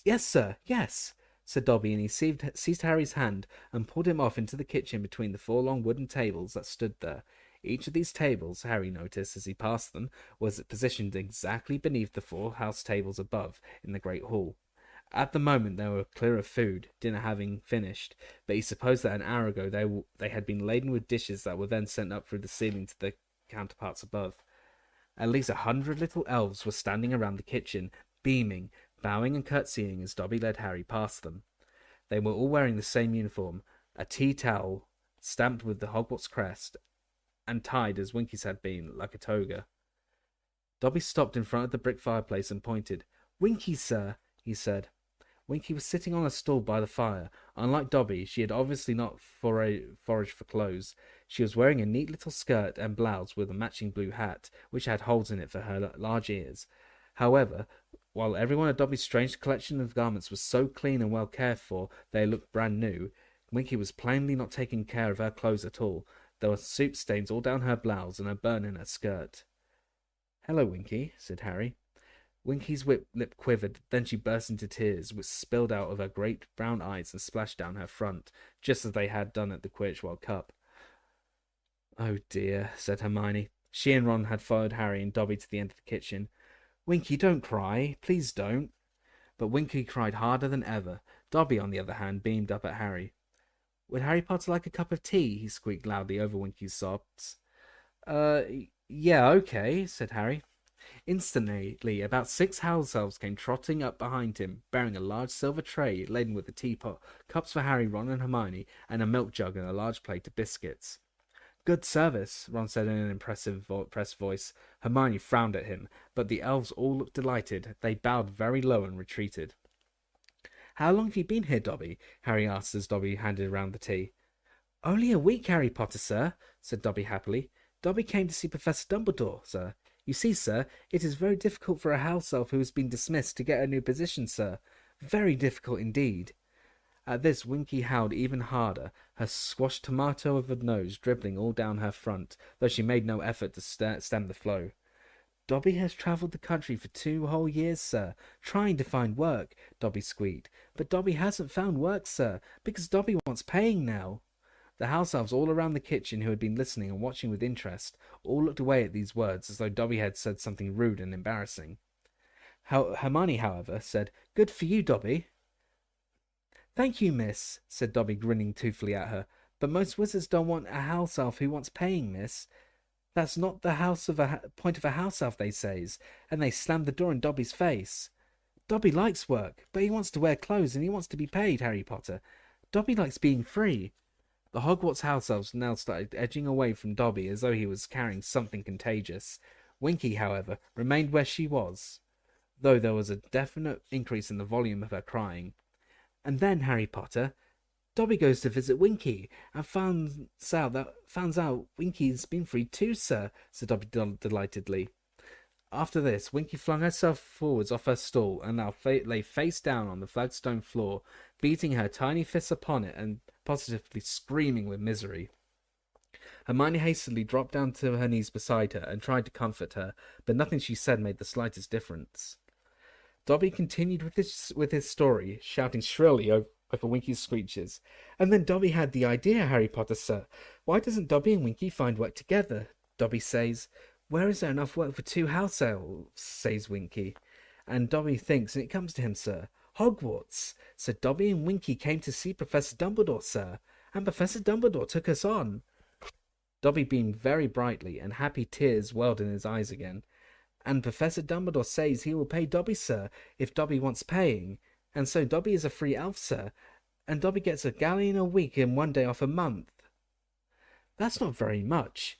"Yes, sir, yes," said Dobby, and he seized Harry's hand and pulled him off into the kitchen between the 4 long wooden tables that stood there. Each of these tables, Harry noticed as he passed them, was positioned exactly beneath the 4 house tables above in the great hall. At the moment they were clear of food, dinner having finished, but he supposed that an hour ago they had been laden with dishes that were then sent up through the ceiling to their counterparts above. At least 100 little elves were standing around the kitchen, beaming, bowing and curtsying as Dobby led Harry past them. They were all wearing the same uniform, a tea towel stamped with the Hogwarts crest, and tied as Winky's had been, like a toga. Dobby stopped in front of the brick fireplace and pointed. "Winky, sir," he said. Winky was sitting on a stool by the fire. Unlike Dobby, she had obviously not foraged for clothes. She was wearing a neat little skirt and blouse with a matching blue hat, which had holes in it for her large ears. However, while every one of Dobby's strange collection of garments was so clean and well cared for they looked brand new, Winky was plainly not taking care of her clothes at all. There were soup stains all down her blouse and a burn in her skirt. "Hello, Winky," said Harry. Winky's lip quivered, then she burst into tears, which spilled out of her great brown eyes and splashed down her front, just as they had done at the Quidditch World Cup. "Oh dear," said Hermione. She and Ron had followed Harry and Dobby to the end of the kitchen. "Winky, don't cry. Please don't." But Winky cried harder than ever. Dobby, on the other hand, beamed up at Harry. "Would Harry Potter like a cup of tea?" he squeaked loudly over Winky's sobs. Yeah, okay," said Harry. Instantly, about 6 house elves came trotting up behind him, bearing a large silver tray laden with a teapot, cups for Harry, Ron, and Hermione, and a milk jug and a large plate of biscuits. "Good service," Ron said in an impressed voice. Hermione frowned at him, but the elves all looked delighted. They bowed very low and retreated. "How long have you been here, Dobby?" Harry asked as Dobby handed round the tea. "Only a week, Harry Potter, sir," said Dobby happily. "Dobby came to see Professor Dumbledore, sir. You see, sir, it is very difficult for a house elf who has been dismissed to get a new position, sir. Very difficult indeed." At this, Winky howled even harder, her squashed tomato of a nose dribbling all down her front, though she made no effort to stem the flow. Dobby has travelled the country for 2 whole years, sir, trying to find work, Dobby squeaked. But Dobby hasn't found work, sir, because Dobby wants paying now. The house elves all around the kitchen, who had been listening and watching with interest, all looked away at these words as though Dobby had said something rude and embarrassing. Hermione, however, said, "Good for you, Dobby." "Thank you, miss," said Dobby, grinning toothfully at her. "But most wizards don't want a house elf who wants paying, miss. That's not the point of a house elf, they says," and they slammed the door in Dobby's face. "Dobby likes work, but he wants to wear clothes and he wants to be paid, Harry Potter. Dobby likes being free." The Hogwarts house elves now started edging away from Dobby as though he was carrying something contagious. Winky, however, remained where she was, though there was a definite increase in the volume of her crying. "And then, Harry Potter, Dobby goes to visit Winky and finds out Winky's been freed too, sir," said Dobby delightedly. After this, Winky flung herself forwards off her stool and now lay face down on the flagstone floor, beating her tiny fists upon it and positively screaming with misery. Hermione hastily dropped down to her knees beside her and tried to comfort her, but nothing she said made the slightest difference. Dobby continued with his story, shouting shrilly over Winky's screeches. "And then Dobby had the idea, Harry Potter, sir. Why doesn't Dobby and Winky find work together? Dobby says, 'Where is there enough work for 2 house elves?' says Winky. And Dobby thinks, and it comes to him, sir. 'Hogwarts!' So Dobby and Winky came to see Professor Dumbledore, sir, and Professor Dumbledore took us on." Dobby beamed very brightly, and happy tears welled in his eyes again. "And Professor Dumbledore says he will pay Dobby, sir, if Dobby wants paying. And so Dobby is a free elf, sir, and Dobby gets a galleon a week and 1 day off a month." "That's not very much,"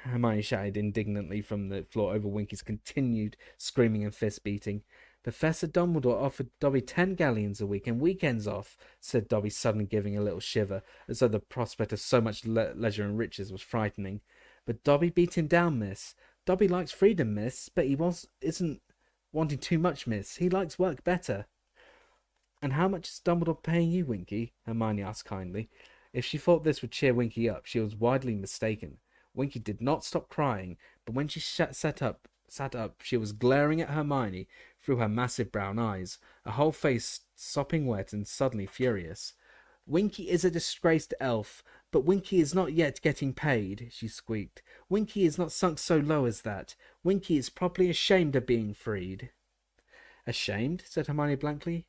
Hermione shouted indignantly from the floor over Winky's continued screaming and fist beating. "Professor Dumbledore offered Dobby 10 galleons a week and weekends off," said Dobby, suddenly giving a little shiver, as though the prospect of so much leisure and riches was frightening. "But Dobby beat him down, miss. Dobby likes freedom, miss, but he isn't wanting too much, miss. He likes work better." "And how much is Dumbledore paying you, Winky?" Hermione asked kindly. If she thought this would cheer Winky up, she was widely mistaken. Winky did not stop crying, but when she sat up, she was glaring at Hermione through her massive brown eyes, her whole face sopping wet and suddenly furious. "Winky is a disgraced elf, but Winky is not yet getting paid," she squeaked. "Winky is not sunk so low as that. Winky is properly ashamed of being freed." "Ashamed?" said Hermione blankly.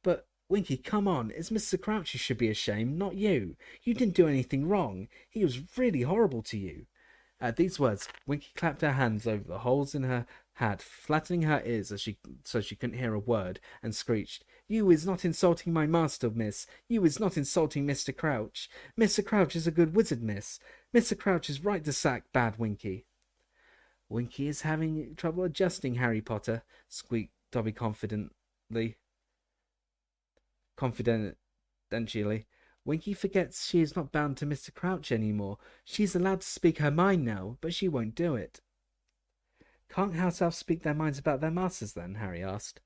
"But, Winky, come on. It's Mr. Crouch who should be ashamed, not you. You didn't do anything wrong. He was really horrible to you." At these words, Winky clapped her hands over the holes in her hat, flattening her ears so she couldn't hear a word, and screeched, "You is not insulting my master, miss. You is not insulting Mr. Crouch. Mr. Crouch is a good wizard, miss. Mr. Crouch is right to sack bad Winky." "Winky is having trouble adjusting, Harry Potter," squeaked Dobby confidentially. "Winky forgets she is not bound to Mr. Crouch any more. She's allowed to speak her mind now, but she won't do it." "Can't house elves speak their minds about their masters, then?" Harry asked.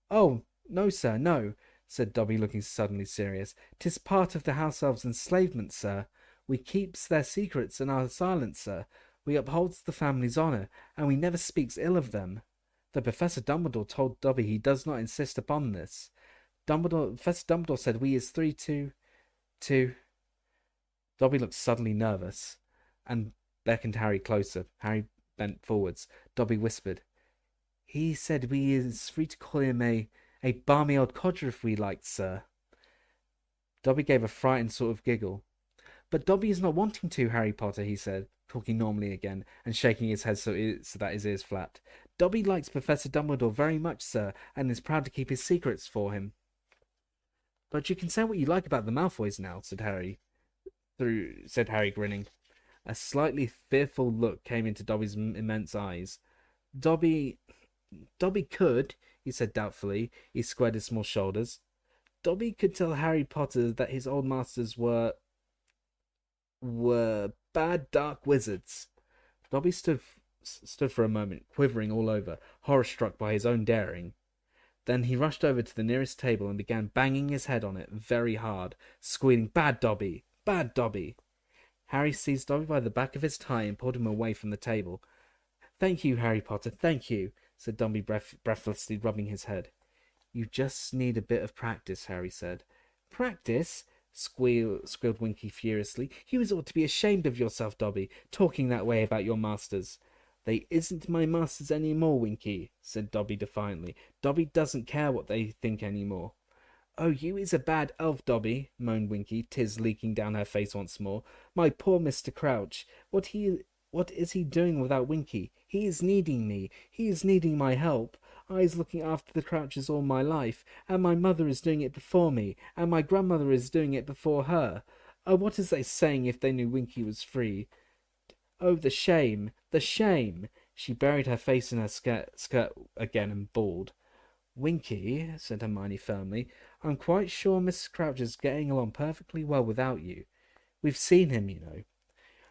"Oh, no, sir, no," said Dobby, looking suddenly serious. "'Tis part of the house elves' enslavement, sir. We keeps their secrets and are silent, sir. We upholds the family's honour, and we never speaks ill of them. Though Professor Dumbledore told Dobby he does not insist upon this. Professor Dumbledore said we is three to... Dobby looked suddenly nervous and beckoned Harry closer. Harry bent forwards. Dobby whispered, "He said we is free to call him a balmy old codger if we liked, sir." Dobby gave a frightened sort of giggle. "But Dobby is not wanting to, Harry Potter," he said, talking normally again and shaking his head so that his ears flapped. "Dobby likes Professor Dumbledore very much, sir, and is proud to keep his secrets for him." "But you can say what you like about the Malfoys now," said Harry, grinning. A slightly fearful look came into Dobby's immense eyes. Dobby could," he said doubtfully. He squared his small shoulders. "Dobby could tell Harry Potter that his old masters were bad dark wizards." Dobby stood for a moment, quivering all over, horror-struck by his own daring. Then he rushed over to the nearest table and began banging his head on it very hard, squealing, "Bad Dobby! Bad Dobby!" Harry seized Dobby by the back of his tie and pulled him away from the table. "Thank you, Harry Potter, thank you," said Dobby breathlessly, rubbing his head. "You just need a bit of practice," Harry said. "Practice?" squealed Winky furiously. "You ought to be ashamed of yourself, Dobby, talking that way about your masters." "They isn't my masters any more, Winky," said Dobby defiantly. "Dobby doesn't care what they think any more." "Oh, you is a bad elf, Dobby," moaned Winky, tears leaking down her face once more. "My poor Mr. Crouch. What is he doing without Winky? He is needing me. He is needing my help. I is looking after the Crouches all my life, and my mother is doing it before me, and my grandmother is doing it before her. Oh, what is they saying if they knew Winky was free? Oh, the shame! The shame!" She buried her face in her skirt again and bawled. "Winky," said Hermione firmly, "I'm quite sure Mrs. Crouch is getting along perfectly well without you. We've seen him, you know."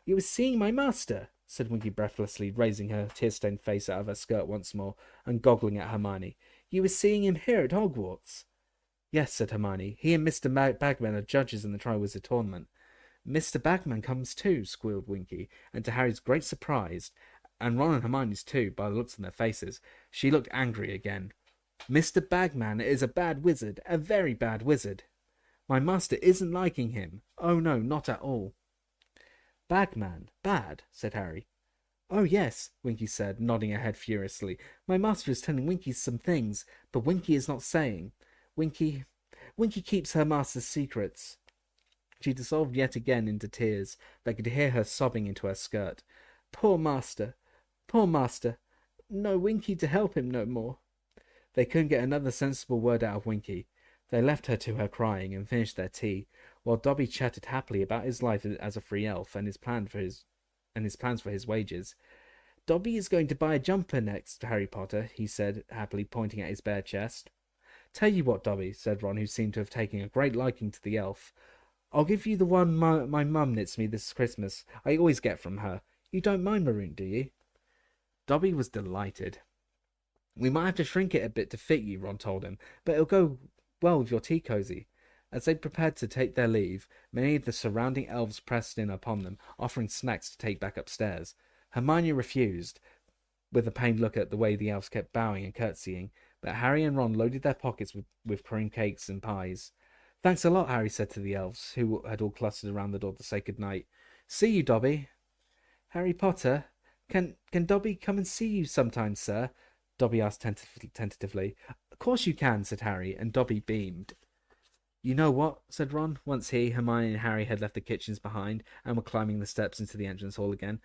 "You were seeing my master," said Winky breathlessly, raising her tear-stained face out of her skirt once more and goggling at Hermione. "You were seeing him here at Hogwarts." "Yes," said Hermione. "He and Mr. Bagman are judges in the Triwizard Tournament." "Mr. Bagman comes too," squealed Winky, and to Harry's great surprise, and Ron and Hermione's too, by the looks on their faces, she looked angry again. "Mr. Bagman is a bad wizard, a very bad wizard. My master isn't liking him. Oh no, not at all." "Bagman? Bad?" said Harry. "Oh yes," Winky said, nodding her head furiously. "My master is telling Winky some things, but Winky is not saying. Winky keeps her master's secrets." She dissolved yet again into tears. They could hear her sobbing into her skirt. "Poor master! Poor master! No Winky to help him no more." They couldn't get another sensible word out of Winky. They left her to her crying and finished their tea, while Dobby chatted happily about his life as a free elf and his plans for his wages. "Dobby is going to buy a jumper next, Harry Potter," he said happily, pointing at his bare chest. "Tell you what, Dobby," said Ron, who seemed to have taken a great liking to the elf. "I'll give you the one my mum knits me this Christmas. I always get from her. You don't mind maroon, do you?" Dobby was delighted. "We might have to shrink it a bit to fit you," Ron told him, "but it'll go well with your tea cosy." As they prepared to take their leave, many of the surrounding elves pressed in upon them, offering snacks to take back upstairs. Hermione refused, with a pained look at the way the elves kept bowing and curtsying, but Harry and Ron loaded their pockets with cream cakes and pies. "Thanks a lot," Harry said to the elves, who had all clustered around the door to say good night. "See you, Dobby." "Harry Potter, can Dobby come and see you sometime, sir?" Dobby asked tentatively. "Of course you can," said Harry, and Dobby beamed. "You know what?" said Ron, once he, Hermione, and Harry had left the kitchens behind and were climbing the steps into the entrance hall again.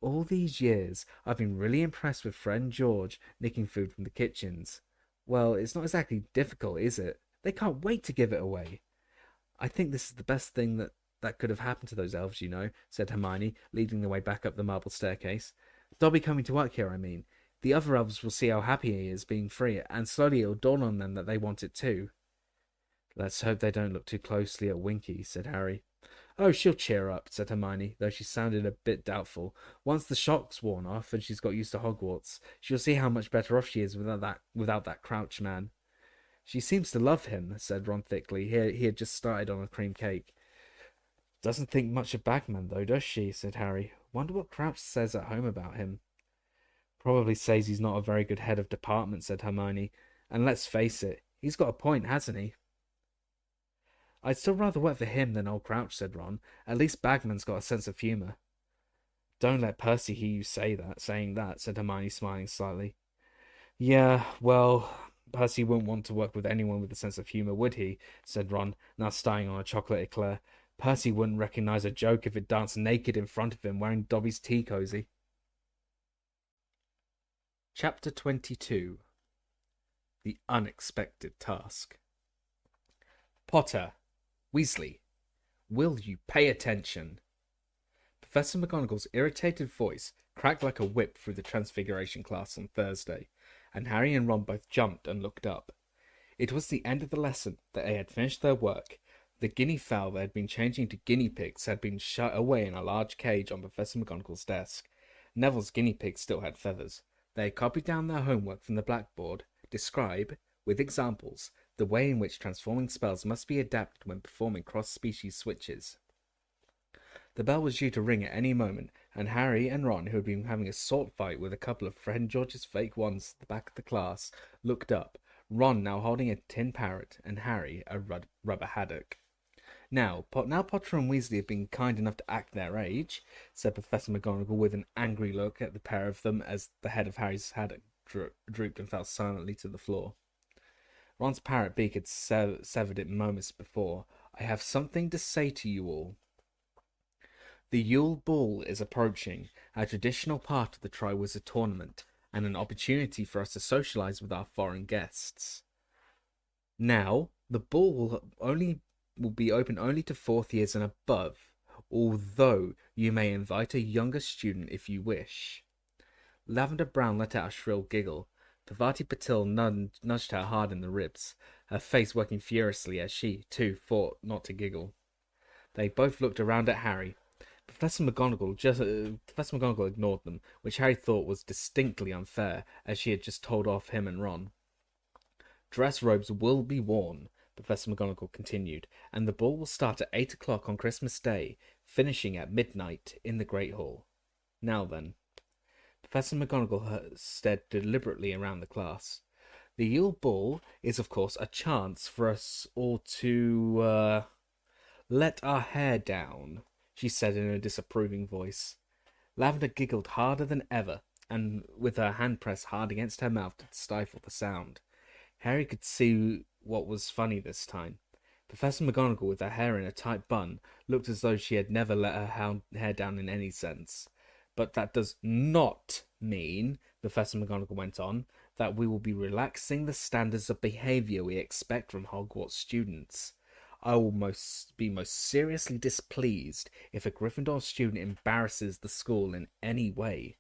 "All these years, I've been really impressed with Fred and George nicking food from the kitchens. Well, it's not exactly difficult, is it? They can't wait to give it away." "I think this is the best thing that could have happened to those elves, you know," said Hermione, leading the way back up the marble staircase. "Dobby coming to work here, I mean. The other elves will see how happy he is being free, and slowly it'll dawn on them that they want it too." "Let's hope they don't look too closely at Winky," said Harry. "Oh, she'll cheer up," said Hermione, though she sounded a bit doubtful. "Once the shock's worn off and she's got used to Hogwarts, she'll see how much better off she is without that Crouch man." "She seems to love him," said Ron thickly. He had just started on a cream cake. "Doesn't think much of Bagman, though, does she?" said Harry. "Wonder what Crouch says at home about him." "Probably says he's not a very good head of department," said Hermione. "And let's face it, he's got a point, hasn't he?" "I'd still rather work for him than old Crouch," said Ron. "At least Bagman's got a sense of humour." "Don't let Percy hear you saying that," said Hermione, smiling slightly. "Yeah, well, Percy wouldn't want to work with anyone with a sense of humour, would he?" said Ron, now starting on a chocolate eclair. "Percy wouldn't recognise a joke if it danced naked in front of him wearing Dobby's tea cosy." Chapter 22. The Unexpected Task. "Potter, Weasley, will you pay attention?" Professor McGonagall's irritated voice cracked like a whip through the Transfiguration class on Thursday, and Harry and Ron both jumped and looked up. It was the end of the lesson. They had finished their work. The guinea fowl that had been changing to guinea pigs had been shut away in a large cage on Professor McGonagall's desk. Neville's guinea pigs still had feathers. They had copied down their homework from the blackboard, describe, with examples, the way in which transforming spells must be adapted when performing cross-species switches. The bell was due to ring at any moment, and Harry and Ron, who had been having a sword fight with a couple of Friend George's fake ones at the back of the class, looked up, Ron now holding a tin parrot, and Harry a rubber haddock. Now Potter and Weasley have been kind enough to act their age," said Professor McGonagall with an angry look at the pair of them as the head of Harry's haddock drooped and fell silently to the floor. Ron's parrot beak had severed it moments before. "I have something to say to you all. The Yule Ball is approaching, a traditional part of the Triwizard Tournament, and an opportunity for us to socialize with our foreign guests. Now, the ball will be open only to 4th years and above, although you may invite a younger student if you wish." Lavender Brown let out a shrill giggle. Parvati Patil nudged her hard in the ribs, her face working furiously as she, too, fought not to giggle. They both looked around at Harry. Professor McGonagall ignored them, which Harry thought was distinctly unfair, as she had just told off him and Ron. "Dress robes will be worn," Professor McGonagall continued, "and the ball will start at 8 o'clock on Christmas Day, finishing at midnight in the Great Hall. Now then." Professor McGonagall stared deliberately around the class. "The Yule Ball is, of course, a chance for us all to, let our hair down," she said in a disapproving voice. Lavender giggled harder than ever, and with her hand pressed hard against her mouth to stifle the sound. Harry could see what was funny this time. Professor McGonagall, with her hair in a tight bun, looked as though she had never let her hair down in any sense. "But that does not mean," Professor McGonagall went on, "that we will be relaxing the standards of behaviour we expect from Hogwarts students. I will be most seriously displeased if a Gryffindor student embarrasses the school in any way."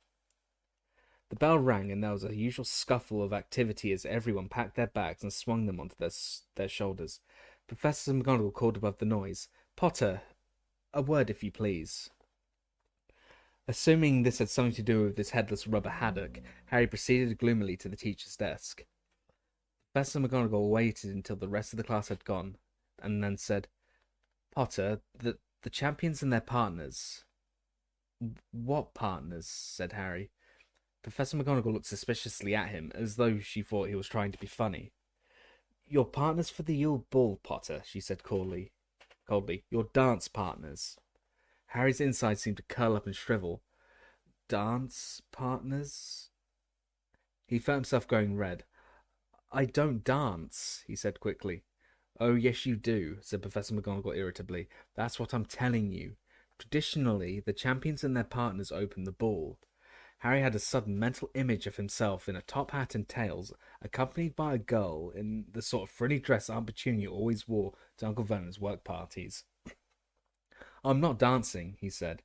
The bell rang, and there was a usual scuffle of activity as everyone packed their bags and swung them onto their shoulders. Professor McGonagall called above the noise, "Potter, a word if you please." Assuming this had something to do with this headless rubber haddock, Harry proceeded gloomily to the teacher's desk. Professor McGonagall waited until the rest of the class had gone, and then said, "Potter, the champions and their partners." "What partners?" said Harry. Professor McGonagall looked suspiciously at him, as though she thought he was trying to be funny. "Your partners for the Yule Ball, Potter," she said coldly. "Your dance partners." Harry's insides seemed to curl up and shrivel. "Dance partners?" He felt himself going red. "I don't dance," he said quickly. "Oh, yes you do," said Professor McGonagall irritably. "That's what I'm telling you. Traditionally, the champions and their partners open the ball." Harry had a sudden mental image of himself in a top hat and tails, accompanied by a girl in the sort of frilly dress Aunt Petunia always wore to Uncle Vernon's work parties. "I'm not dancing," he said.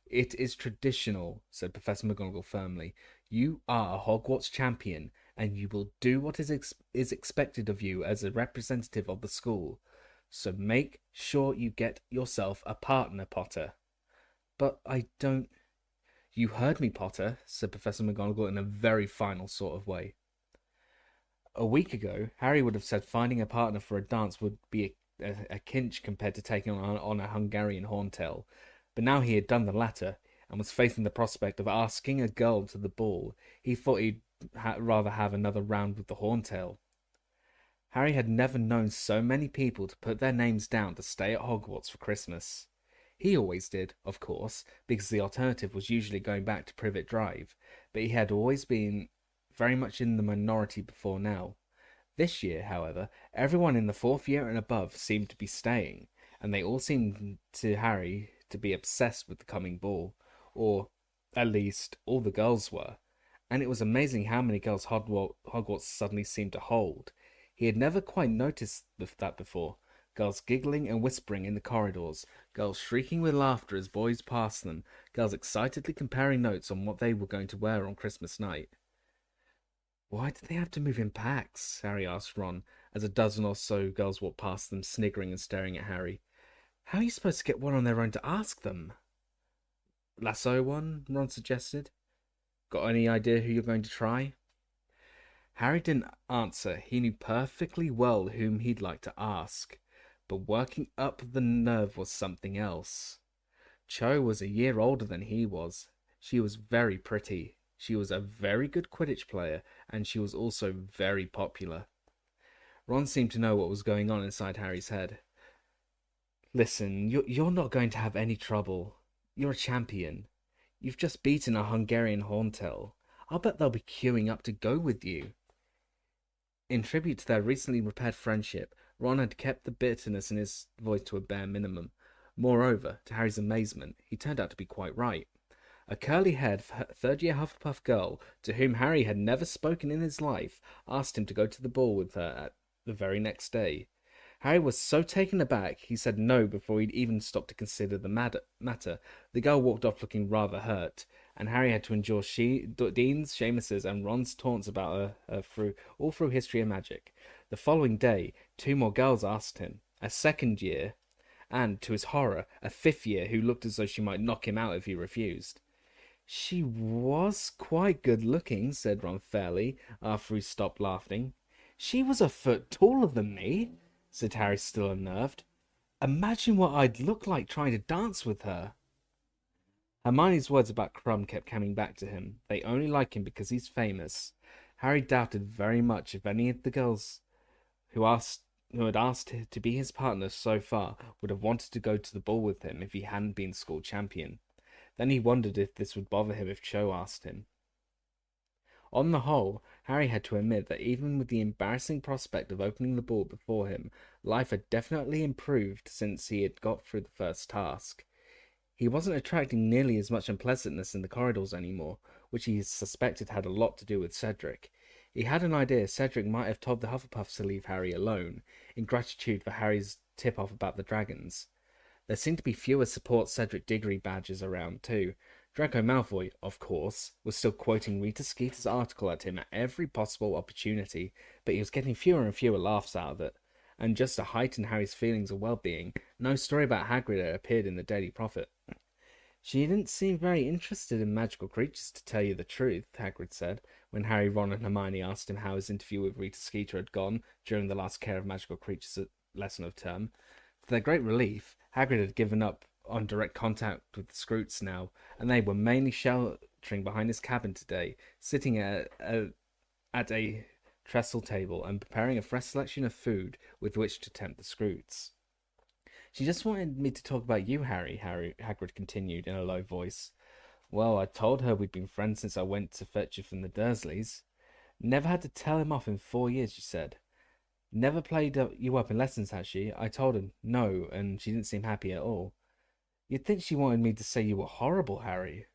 "It is traditional," said Professor McGonagall firmly. "You are a Hogwarts champion, and you will do what is expected of you as a representative of the school. So make sure you get yourself a partner, Potter." "But I don't—" "You heard me, Potter," said Professor McGonagall in a very final sort of way. A week ago, Harry would have said finding a partner for a dance would be a cinch compared to taking on a Hungarian horntail, but now he had done the latter, and was facing the prospect of asking a girl to the ball. He thought he'd rather have another round with the horntail. Harry had never known so many people to put their names down to stay at Hogwarts for Christmas. He always did, of course, because the alternative was usually going back to Privet Drive, but he had always been very much in the minority before now. This year, however, everyone in the 4th year and above seemed to be staying, and they all seemed to Harry to be obsessed with the coming ball, or, at least, all the girls were, and it was amazing how many girls Hogwarts suddenly seemed to hold. He had never quite noticed that before. Girls giggling and whispering in the corridors, girls shrieking with laughter as boys passed them, girls excitedly comparing notes on what they were going to wear on Christmas night. "Why did they have to move in packs?" Harry asked Ron, as a dozen or so girls walked past them, sniggering and staring at Harry. "How are you supposed to get one on their own to ask them?" "Lasso one," Ron suggested. "Got any idea who you're going to try?" Harry didn't answer. He knew perfectly well whom he'd like to ask. But working up the nerve was something else. Cho was a year older than he was. She was very pretty. She was a very good Quidditch player, and she was also very popular. Ron seemed to know what was going on inside Harry's head. Listen, you're not going to have any trouble. You're a champion. You've just beaten a Hungarian Horntail. I'll bet they'll be queuing up to go with you. In tribute to their recently repaired friendship, Ron had kept the bitterness in his voice to a bare minimum. Moreover, to Harry's amazement, he turned out to be quite right. A curly-haired third-year Hufflepuff girl, to whom Harry had never spoken in his life, asked him to go to the ball with her at the very next day. Harry was so taken aback, he said no before he'd even stopped to consider the matter. The girl walked off looking rather hurt, and Harry had to endure Dean's, Seamus's, and Ron's taunts about her all through history and magic. The following day, 2 more girls asked him, a second year, and, to his horror, a 5th year who looked as though she might knock him out if he refused. She was quite good looking, said Ron fairly, after he stopped laughing. She was a foot taller than me, said Harry, still unnerved. Imagine what I'd look like trying to dance with her. Hermione's words about Crumb kept coming back to him. They only like him because he's famous. Harry doubted very much if any of the girls who had asked to be his partner so far would have wanted to go to the ball with him if he hadn't been school champion. Then he wondered if this would bother him if Cho asked him. On the whole, Harry had to admit that even with the embarrassing prospect of opening the ball before him, life had definitely improved since he had got through the first task. He wasn't attracting nearly as much unpleasantness in the corridors anymore, which he suspected had a lot to do with Cedric. He had an idea Cedric might have told the Hufflepuffs to leave Harry alone, in gratitude for Harry's tip-off about the dragons. There seemed to be fewer support Cedric Diggory badges around, too. Draco Malfoy, of course, was still quoting Rita Skeeter's article at him at every possible opportunity, but he was getting fewer and fewer laughs out of it. And just to heighten Harry's feelings of well-being, no story about Hagrid had appeared in the Daily Prophet. She didn't seem very interested in magical creatures, to tell you the truth, Hagrid said, when Harry, Ron and Hermione asked him how his interview with Rita Skeeter had gone during the last Care of Magical Creatures lesson of term. To their great relief, Hagrid had given up on direct contact with the Scroots now, and they were mainly sheltering behind his cabin today, sitting at a trestle table and preparing a fresh selection of food with which to tempt the Scroots. She just wanted me to talk about you, Harry, Hagrid continued in a low voice. Well, I told her we'd been friends since I went to fetch you from the Dursleys. Never had to tell him off in 4 years, she said. Never played you up in lessons, has she? I told her no, and she didn't seem happy at all. You'd think she wanted me to say you were horrible, Harry.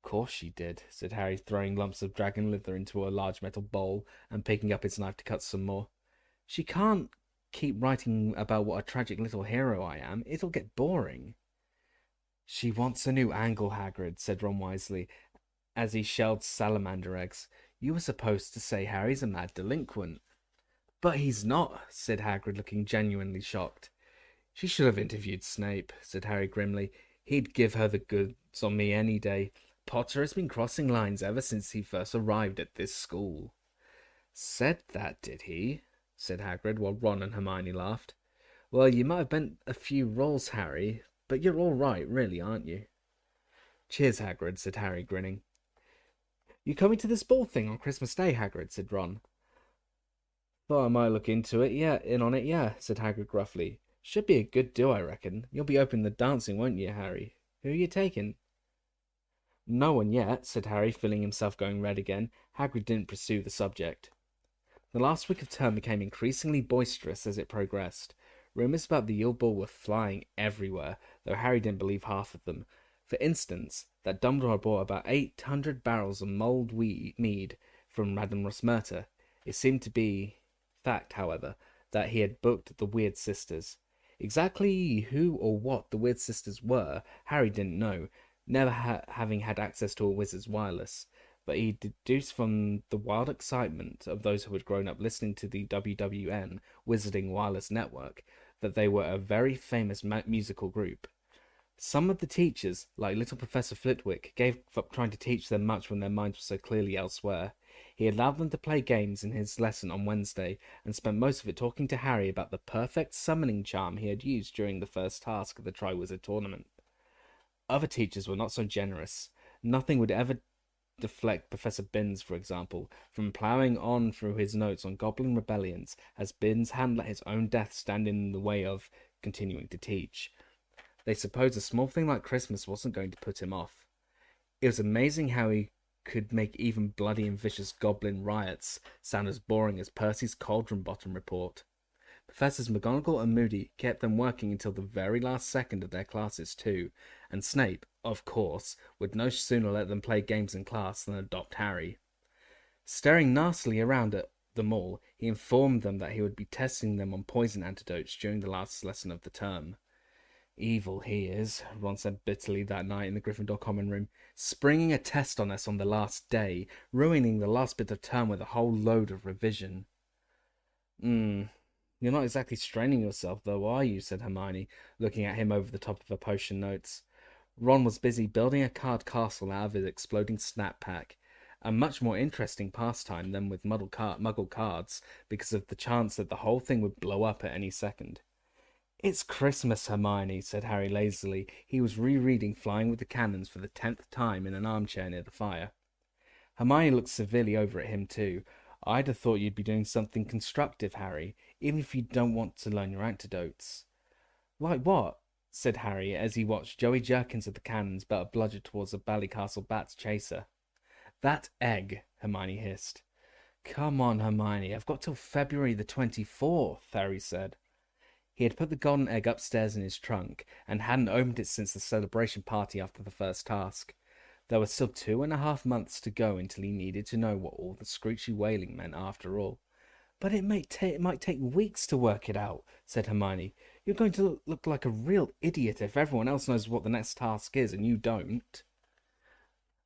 Course she did, said Harry, throwing lumps of dragon liver into a large metal bowl and picking up his knife to cut some more. She can't keep writing about what a tragic little hero I am. It'll get boring. She wants a new angle, Hagrid, said Ron wisely, as he shelled salamander eggs. You were supposed to say Harry's a mad delinquent. But he's not, said Hagrid, looking genuinely shocked. She should have interviewed Snape, said Harry grimly. He'd give her the goods on me any day. Potter has been crossing lines ever since he first arrived at this school. Said that, did he? Said Hagrid, while Ron and Hermione laughed. Well, you might have bent a few roles, Harry, but you're all right, really, aren't you? Cheers, Hagrid, said Harry, grinning. You coming to this ball thing on Christmas Day, Hagrid, said Ron. Thought I might look into it, yeah, said Hagrid gruffly. Should be a good do, I reckon. You'll be opening the dancing, won't you, Harry? Who are you taking? No one yet, said Harry, feeling himself going red again. Hagrid didn't pursue the subject. The last week of term became increasingly boisterous as it progressed. Rumours about the Yule Ball were flying everywhere, though Harry didn't believe half of them. For instance, that Dumbledore bought about 800 barrels of mulled mead from Madame Rosmerta. It seemed to be fact, however, that he had booked the Weird Sisters. Exactly who or what the Weird Sisters were, Harry didn't know, never having had access to a wizard's wireless, but he deduced from the wild excitement of those who had grown up listening to the WWN Wizarding Wireless Network that they were a very famous musical group. Some of the teachers, like little Professor Flitwick, gave up trying to teach them much when their minds were so clearly elsewhere. He allowed them to play games in his lesson on Wednesday, and spent most of it talking to Harry about the perfect summoning charm he had used during the first task of the Triwizard Tournament. Other teachers were not so generous. Nothing would ever deflect Professor Binns, for example, from ploughing on through his notes on goblin rebellions, as Binns hadn't let his own death stand in the way of continuing to teach. They supposed a small thing like Christmas wasn't going to put him off. It was amazing how he could make even bloody and vicious goblin riots sound as boring as Percy's Cauldron Bottom report. Professors McGonagall and Moody kept them working until the very last second of their classes too, and Snape, of course, would no sooner let them play games in class than adopt Harry. Staring nastily around at them all, he informed them that he would be testing them on poison antidotes during the last lesson of the term. Evil he is, Ron said bitterly that night in the Gryffindor common room, springing a test on us on the last day, ruining the last bit of term with a whole load of revision. You're not exactly straining yourself, though, are you? Said Hermione, looking at him over the top of her potion notes. Ron was busy building a card castle out of his exploding snap pack, a much more interesting pastime than with muggle cards, because of the chance that the whole thing would blow up at any second. It's Christmas, Hermione, said Harry lazily. He was rereading Flying with the Cannons for the 10th time in an armchair near the fire. Hermione looked severely over at him too. I'd have thought you'd be doing something constructive, Harry, even if you don't want to learn your antidotes. Like what? Said Harry as he watched Joey Jerkins of the Cannons belt a bludgeon towards the Ballycastle Bat's chaser. That egg, Hermione hissed. Come on, Hermione, I've got till February the 24th, Harry said. He had put the golden egg upstairs in his trunk, and hadn't opened it since the celebration party after the first task. There were still 2.5 months to go until he needed to know what all the screechy wailing meant after all. But it might take weeks to work it out, said Hermione. You're going to look like a real idiot if everyone else knows what the next task is and you don't.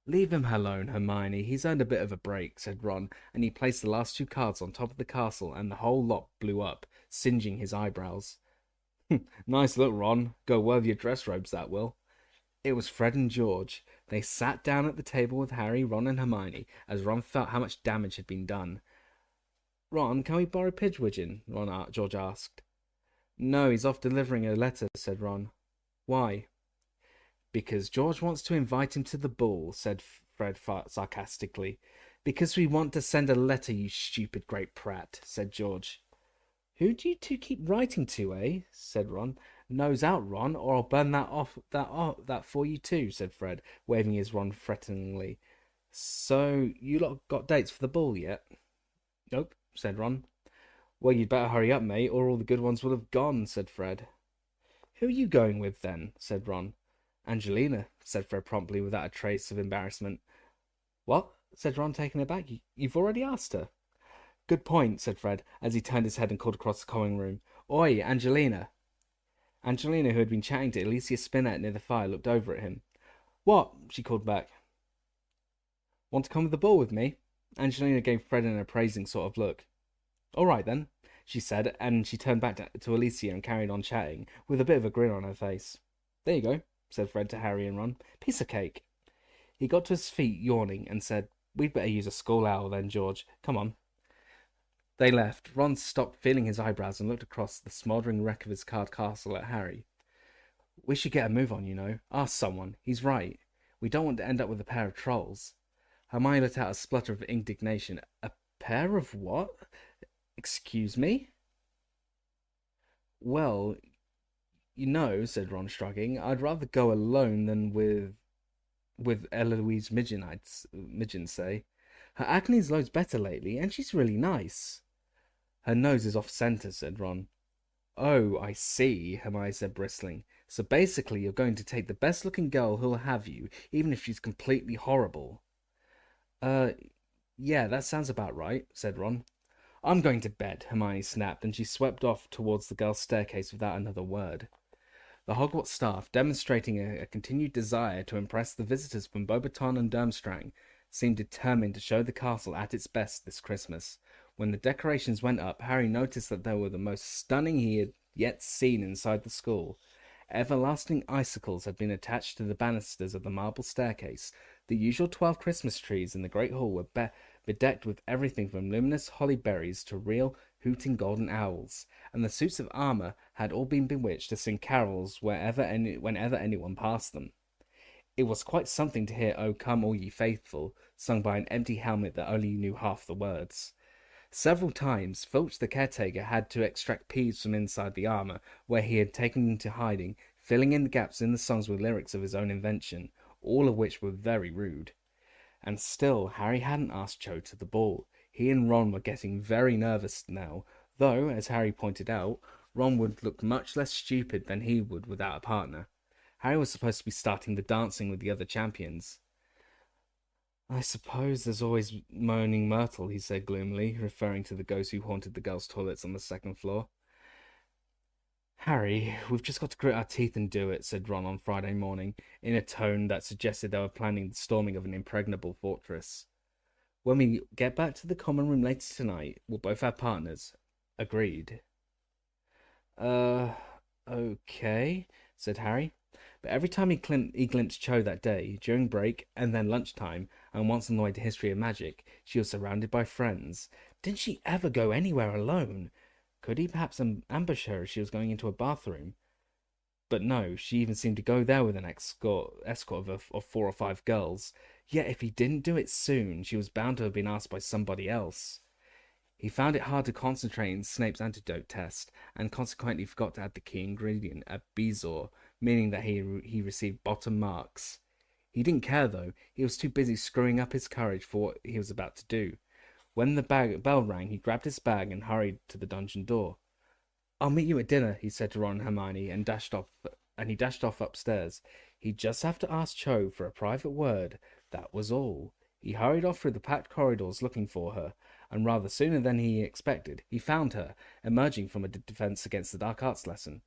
Leave him alone, Hermione. He's earned a bit of a break, said Ron, and he placed the last 2 cards on top of the castle, and the whole lot blew up, singeing his eyebrows. Nice look, Ron. Go well with your dress robes, that will. It was Fred and George. They sat down at the table with Harry, Ron and Hermione, as Ron felt how much damage had been done. Ron, can we borrow Pidgewiggin? George asked. No, he's off delivering a letter, said Ron. Why? Because George wants to invite him to the ball, said Fred sarcastically. Because we want to send a letter, you stupid great prat, said George. Who do you two keep writing to, eh? Said Ron. Nose out, Ron, or I'll burn that for you too, said Fred, waving his wand threateningly. So, you lot got dates for the ball yet? Nope, said Ron. Well, you'd better hurry up, mate, or all the good ones will have gone, said Fred. Who are you going with, then? Said Ron. Angelina, said Fred promptly, without a trace of embarrassment. What? Said Ron, taken aback. You've already asked her. Good point, said Fred, as he turned his head and called across the common room. Oi, Angelina. Angelina, who had been chatting to Alicia Spinnet near the fire, looked over at him. What? She called back. Want to come to the ball with me? Angelina gave Fred an appraising sort of look. All right, then, she said, and she turned back to Alicia and carried on chatting, with a bit of a grin on her face. There you go, said Fred to Harry and Ron. Piece of cake. He got to his feet, yawning, and said, We'd better use a school owl then, George. Come on. They left. Ron stopped feeling his eyebrows and looked across the smouldering wreck of his card castle at Harry. We should get a move on, you know. Ask someone. He's right. We don't want to end up with a pair of trolls. Hermione let out a splutter of indignation. A pair of what? Excuse me? Well, you know, said Ron, shrugging, I'd rather go alone than with Eloise Midgen, say. Her acne's loads better lately, and she's really nice. Her nose is off-centre, said Ron. Oh, I see, Hermione said, bristling. So basically you're going to take the best-looking girl who'll have you, even if she's completely horrible. Yeah, that sounds about right, said Ron. I'm going to bed, Hermione snapped, and she swept off towards the girls' staircase without another word. The Hogwarts staff, demonstrating a continued desire to impress the visitors from Beauxbaton and Durmstrang, seemed determined to show the castle at its best this Christmas. When the decorations went up, Harry noticed that they were the most stunning he had yet seen inside the school. Everlasting icicles had been attached to the banisters of the marble staircase. The usual 12 Christmas trees in the Great Hall were bedecked with everything from luminous holly berries to real hooting golden owls, and the suits of armor had all been bewitched to sing carols whenever anyone passed them. It was quite something to hear "O Come All Ye Faithful" sung by an empty helmet that only knew half the words. Several times, Filch the caretaker had to extract peas from inside the armor, where he had taken into hiding, filling in the gaps in the songs with lyrics of his own invention, all of which were very rude. And still, Harry hadn't asked Cho to the ball. He and Ron were getting very nervous now, though, as Harry pointed out, Ron would look much less stupid than he would without a partner. Harry was supposed to be starting the dancing with the other champions. "I suppose there's always Moaning Myrtle," he said gloomily, referring to the ghost who haunted the girls' toilets on the second floor. "Harry, we've just got to grit our teeth and do it," said Ron on Friday morning, in a tone that suggested they were planning the storming of an impregnable fortress. "When we get back to the common room later tonight, we'll both have partners. Agreed." Okay, said Harry. But every time he glimpsed Cho that day, during break and then lunchtime, and once on the way to History of Magic, she was surrounded by friends. Didn't she ever go anywhere alone? Could he perhaps ambush her as she was going into a bathroom? But no, she even seemed to go there with an escort of 4 or 5 girls. Yet if he didn't do it soon, she was bound to have been asked by somebody else. He found it hard to concentrate in Snape's antidote test, and consequently forgot to add the key ingredient, a Bezoar, meaning that he received bottom marks. He didn't care, though. He was too busy screwing up his courage for what he was about to do. When the bell rang, he grabbed his bag and hurried to the dungeon door. "I'll meet you at dinner," he said to Ron and Hermione, he dashed off upstairs. He'd just have to ask Cho for a private word, that was all. He hurried off through the packed corridors looking for her, and rather sooner than he expected, he found her, emerging from a defense against the dark arts lesson.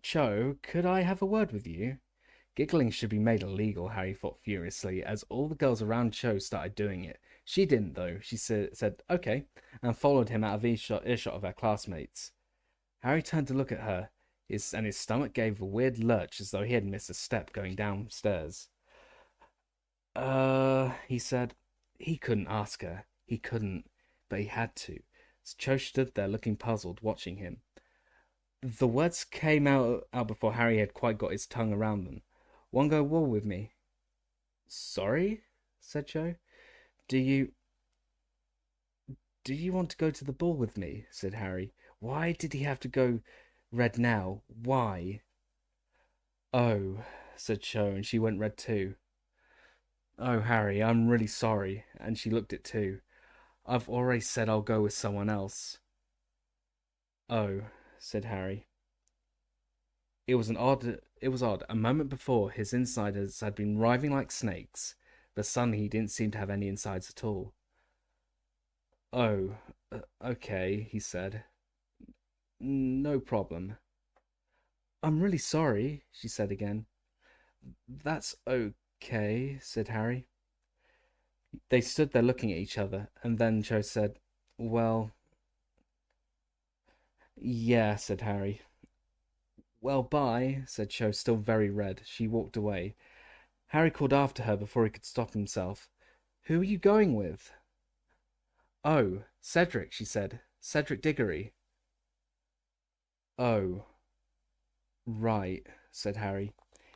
Cho, could I have a word with you?" Giggling should be made illegal, Harry thought furiously, as all the girls around Cho started doing it. She didn't, though. She said, "Okay," and followed him out of earshot of her classmates. Harry turned to look at her, and his stomach gave a weird lurch as though he had missed a step going downstairs. He said. He couldn't ask her. He couldn't, but he had to. Cho stood there looking puzzled, watching him. The words came out before Harry had quite got his tongue around them. "Want to go wall with me?" "Sorry?" said Cho. Do you want to go to the ball with me?" said Harry. Why did he have to go red now? Why? "Oh," said Cho, and she went red too. "Oh, Harry, I'm really sorry," and she looked it too. "I've already said I'll go with someone else." "Oh," said Harry. It was odd. A moment before, his insiders had been writhing like snakes, but suddenly he didn't seem to have any insides at all. "Oh, okay," he said. "No problem." "I'm really sorry," she said again. "That's okay," said Harry. They stood there looking at each other, and then Cho said, "Well..." "Yeah," said Harry. "Well, bye," said Cho, still very red. She walked away. Harry called after her before he could stop himself. "Who are you going with?" "Oh, Cedric," she said. "Cedric Diggory." "Oh, right," said Harry.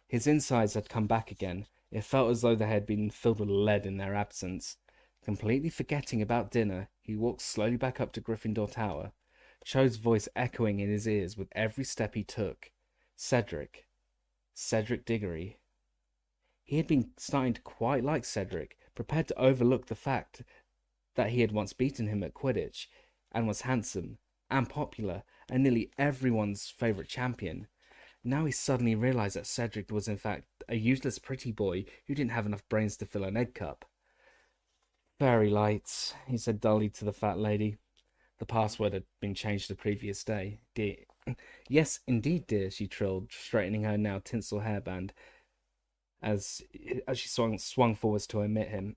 His insides had come back again. It felt as though they had been filled with lead in their absence. Completely forgetting about dinner, he walked slowly back up to Gryffindor Tower, Cho's voice echoing in his ears with every step he took. Cedric Diggory. He had been starting to quite like Cedric, prepared to overlook the fact that he had once beaten him at Quidditch, and was handsome, and popular, and nearly everyone's favourite champion. Now he suddenly realised that Cedric was in fact a useless pretty boy who didn't have enough brains to fill an egg cup. "Fairy lights," he said dully to the fat lady. The password had been changed the previous day. "Dear." "Yes, indeed, dear," she trilled, straightening her now tinsel hairband as she swung forwards to admit him.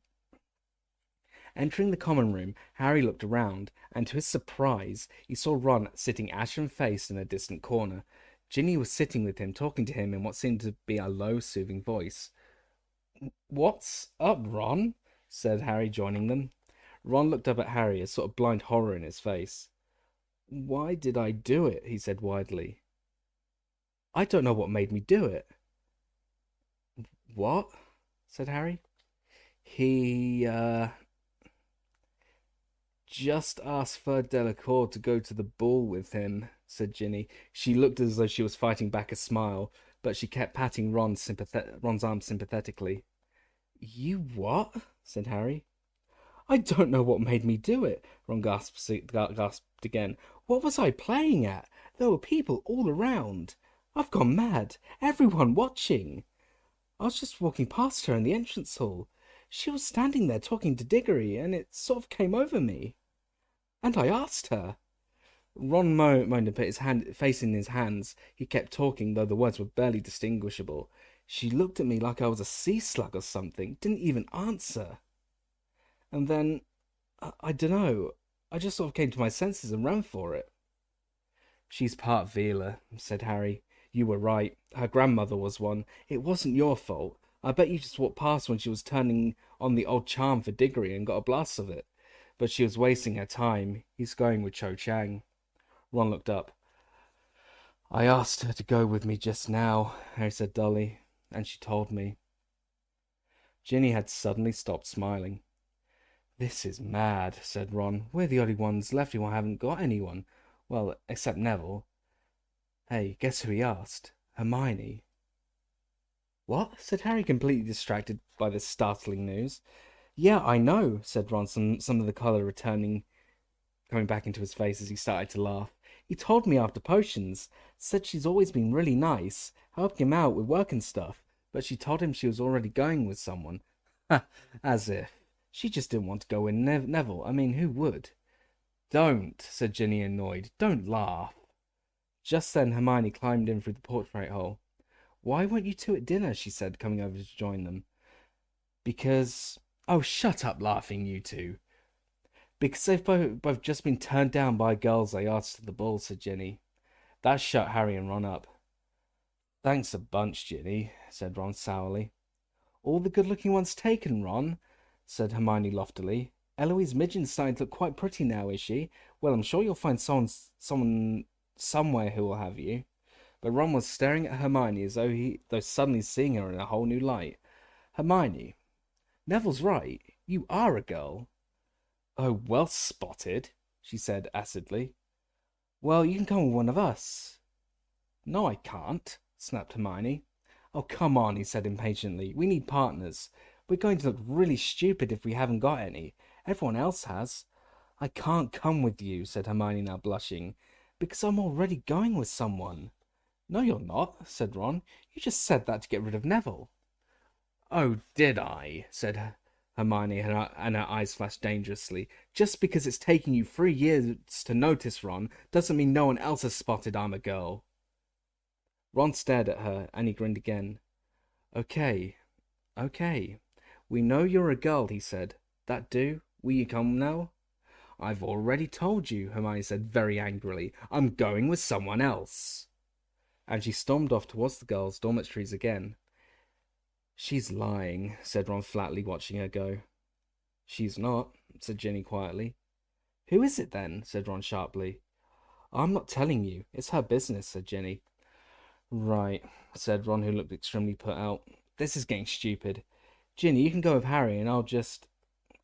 Entering the common room, Harry looked around, and to his surprise, he saw Ron sitting ashen-faced in a distant corner. Ginny was sitting with him, talking to him in what seemed to be a low, soothing voice. "What's up, Ron?" said Harry, joining them. Ron looked up at Harry, a sort of blind horror in his face. Why did I do it? He said widely. I don't know what made me do it. What? Said Harry. He, just asked Fleur Delacour to go to the ball with him, said Ginny. She looked as though she was fighting back a smile, but she kept patting Ron's arm sympathetically. You what? Said Harry. I don't know what made me do it, Ron gasped again. What was I playing at? There were people all around. I've gone mad. Everyone watching. I was just walking past her in the entrance hall. She was standing there talking to Diggory, and it sort of came over me. And I asked her. Ron moaned and put his face in his hands. He kept talking, though the words were barely distinguishable. She looked at me like I was a sea slug or something, didn't even answer. And then, I dunno, I just sort of came to my senses and ran for it. She's part Veela, said Harry. You were right. Her grandmother was one. It wasn't your fault. I bet you just walked past when she was turning on the old charm for Diggory and got a blast of it. But she was wasting her time. He's going with Cho Chang. Ron looked up. I asked her to go with me just now, Harry said dully, and she told me. Ginny had suddenly stopped smiling. This is mad, said Ron. We're the only ones left who haven't got anyone. Well, except Neville. Hey, guess who he asked? Hermione. What? Said Harry, completely distracted by this startling news. Yeah, I know, said Ron, some of the colour coming back into his face as he started to laugh. He told me after potions. Said she's always been really nice, helping him out with work and stuff, but she told him she was already going with someone. As if. She just didn't want to go with Neville. I mean, who would? Don't, said Ginny, annoyed. Don't laugh. Just then Hermione climbed in through the portrait hole. Why weren't you two at dinner? She said, coming over to join them. Because... Oh, shut up laughing, you two. Because they've both just been turned down by girls they asked to the ball, said Ginny. That shut Harry and Ron up. Thanks a bunch, Ginny, said Ron sourly. All the good-looking ones taken, Ron, said Hermione loftily. Eloise Midgen's starting to look quite pretty now, is she? Well, I'm sure you'll find someone somewhere who will have you. But Ron was staring at Hermione as though suddenly seeing her in a whole new light. Hermione, Neville's right. You are a girl. Oh, well spotted, she said acidly. Well, you can come with one of us. No, I can't, snapped Hermione. Oh, come on, he said impatiently. We need partners. We're going to look really stupid if we haven't got any. Everyone else has. I can't come with you, said Hermione, now blushing, because I'm already going with someone. No, you're not, said Ron. You just said that to get rid of Neville. Oh, did I? Said Hermione, and her eyes flashed dangerously. Just because it's taking you 3 years to notice, Ron, doesn't mean no one else has spotted I'm a girl. Ron stared at her, and he grinned again. Okay. We know you're a girl, he said. That do? Will you come now? I've already told you, Hermione said very angrily. I'm going with someone else. And she stormed off towards the girls' dormitories again. She's lying, said Ron flatly, watching her go. She's not, said Ginny quietly. Who is it then? Said Ron sharply. I'm not telling you. It's her business, said Ginny. Right, said Ron, who looked extremely put out. This is getting stupid. Ginny, you can go with Harry, and I'll just...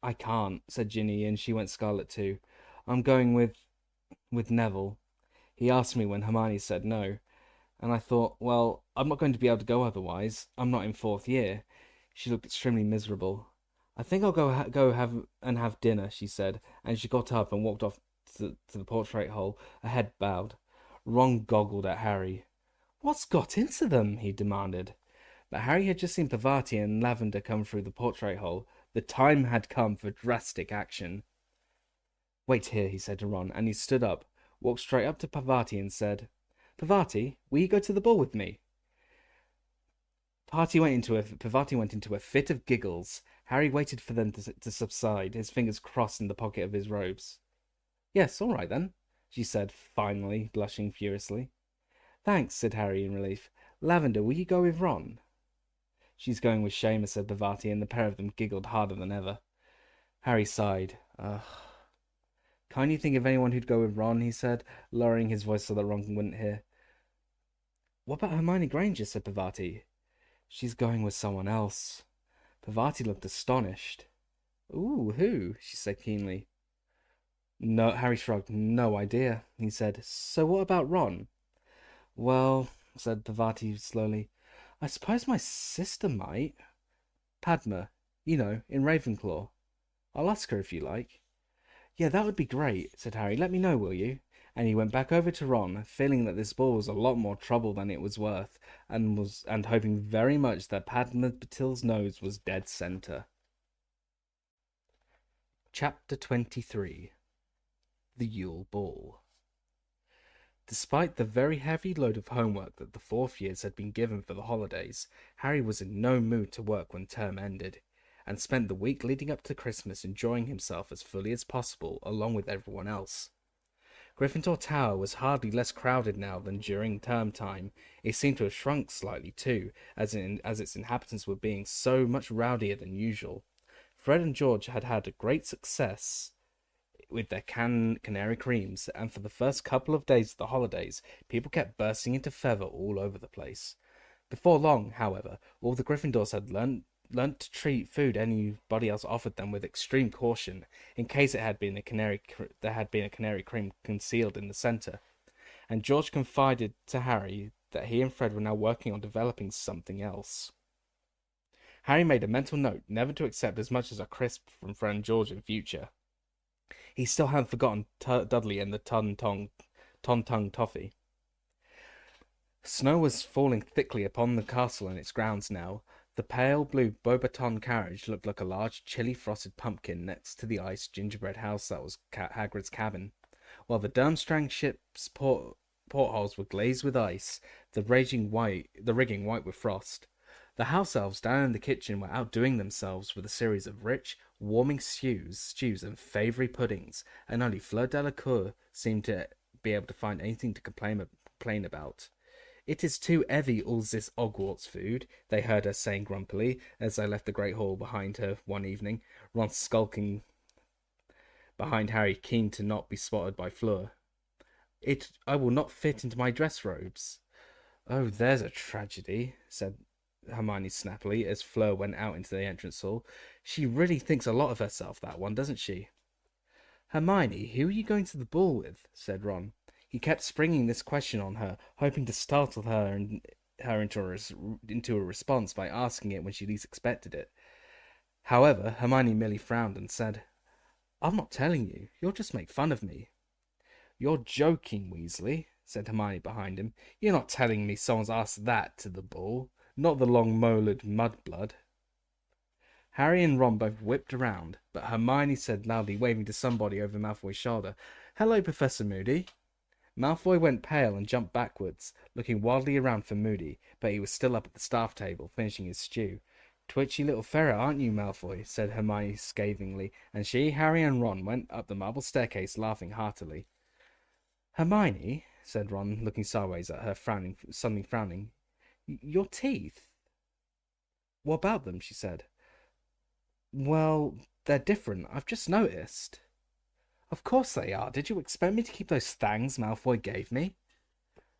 I can't, said Ginny, and she went scarlet too. I'm going with Neville. He asked me when Hermione said no. And I thought, well, I'm not going to be able to go otherwise. I'm not in 4th year. She looked extremely miserable. I think I'll go have dinner, she said, and she got up and walked off to the portrait hole, her head bowed. Ron goggled at Harry. What's got into them? He demanded. But Harry had just seen Parvati and Lavender come through the portrait hole. The time had come for drastic action. Wait here, he said to Ron, and he stood up, walked straight up to Parvati and said, Parvati, will you go to the ball with me? Parvati went into a fit of giggles. Harry waited for them to subside, his fingers crossed in the pocket of his robes. Yes, all right then, she said, finally, blushing furiously. Thanks, said Harry in relief. Lavender, will you go with Ron? She's going with Seamus, said Parvati, and the pair of them giggled harder than ever. Harry sighed. Ugh. Can't you think of anyone who'd go with Ron? He said, lowering his voice so that Ron wouldn't hear. What about Hermione Granger? Said Parvati. She's going with someone else. Parvati looked astonished. Ooh, who? She said keenly. No, Harry shrugged. No idea, he said. So what about Ron? Well, said Parvati slowly, I suppose my sister might. Padma, you know, in Ravenclaw. I'll ask her if you like. Yeah, that would be great, said Harry. Let me know, will you? And he went back over to Ron, feeling that this ball was a lot more trouble than it was worth, and hoping very much that Padma Patil's nose was dead center. Chapter 23. The Yule Ball. Despite the very heavy load of homework that the fourth years had been given for the holidays, Harry was in no mood to work when term ended, and spent the week leading up to Christmas enjoying himself as fully as possible along with everyone else. Gryffindor Tower was hardly less crowded now than during term time. It seemed to have shrunk slightly too, as its inhabitants were being so much rowdier than usual. Fred and George had had a great success with their canary creams, and for the first couple of days of the holidays, people kept bursting into feather all over the place. Before long, however, all the Gryffindors had learnt to treat food anybody else offered them with extreme caution, in case there had been a canary cream concealed in the centre. And George confided to Harry that he and Fred were now working on developing something else. Harry made a mental note never to accept as much as a crisp from Fred and George in future. He still hadn't forgotten Dudley and the Ton-Tongue Toffee. Snow was falling thickly upon the castle and its grounds now. The pale blue Beaubaton carriage looked like a large, chilly frosted pumpkin next to the iced gingerbread house that was Hagrid's cabin, while the Durmstrang ship's portholes were glazed with ice, the rigging white with frost. The house elves down in the kitchen were outdoing themselves with a series of rich, warming stews and favoury puddings, and only Fleur Delacour seemed to be able to find anything to complain about. It is too heavy, all this Hogwarts food, they heard her saying grumpily, as they left the great hall behind her one evening, Ron skulking behind Harry, keen to not be spotted by Fleur. I will not fit into my dress robes. Oh, there's a tragedy, said Hermione snappily, as Fleur went out into the entrance hall. She really thinks a lot of herself, that one, doesn't she? Hermione, who are you going to the ball with? Said Ron. He kept springing this question on her, hoping to startle her into a response by asking it when she least expected it. However, Hermione merely frowned and said, I'm not telling you. You'll just make fun of me. You're joking, Weasley, said Hermione behind him. You're not telling me someone's asked that to the ball. Not the long-moled mudblood. Harry and Ron both whipped around, but Hermione said loudly, waving to somebody over Malfoy's shoulder, Hello, Professor Moody. Malfoy went pale and jumped backwards, looking wildly around for Moody, but he was still up at the staff table, finishing his stew. Twitchy little ferret, aren't you, Malfoy? Said Hermione scathingly, and she, Harry, and Ron went up the marble staircase, laughing heartily. Hermione, said Ron, looking sideways at her, suddenly frowning, your teeth? What about them? She said. Well, they're different. I've just noticed. Of course they are. Did you expect me to keep those fangs Malfoy gave me?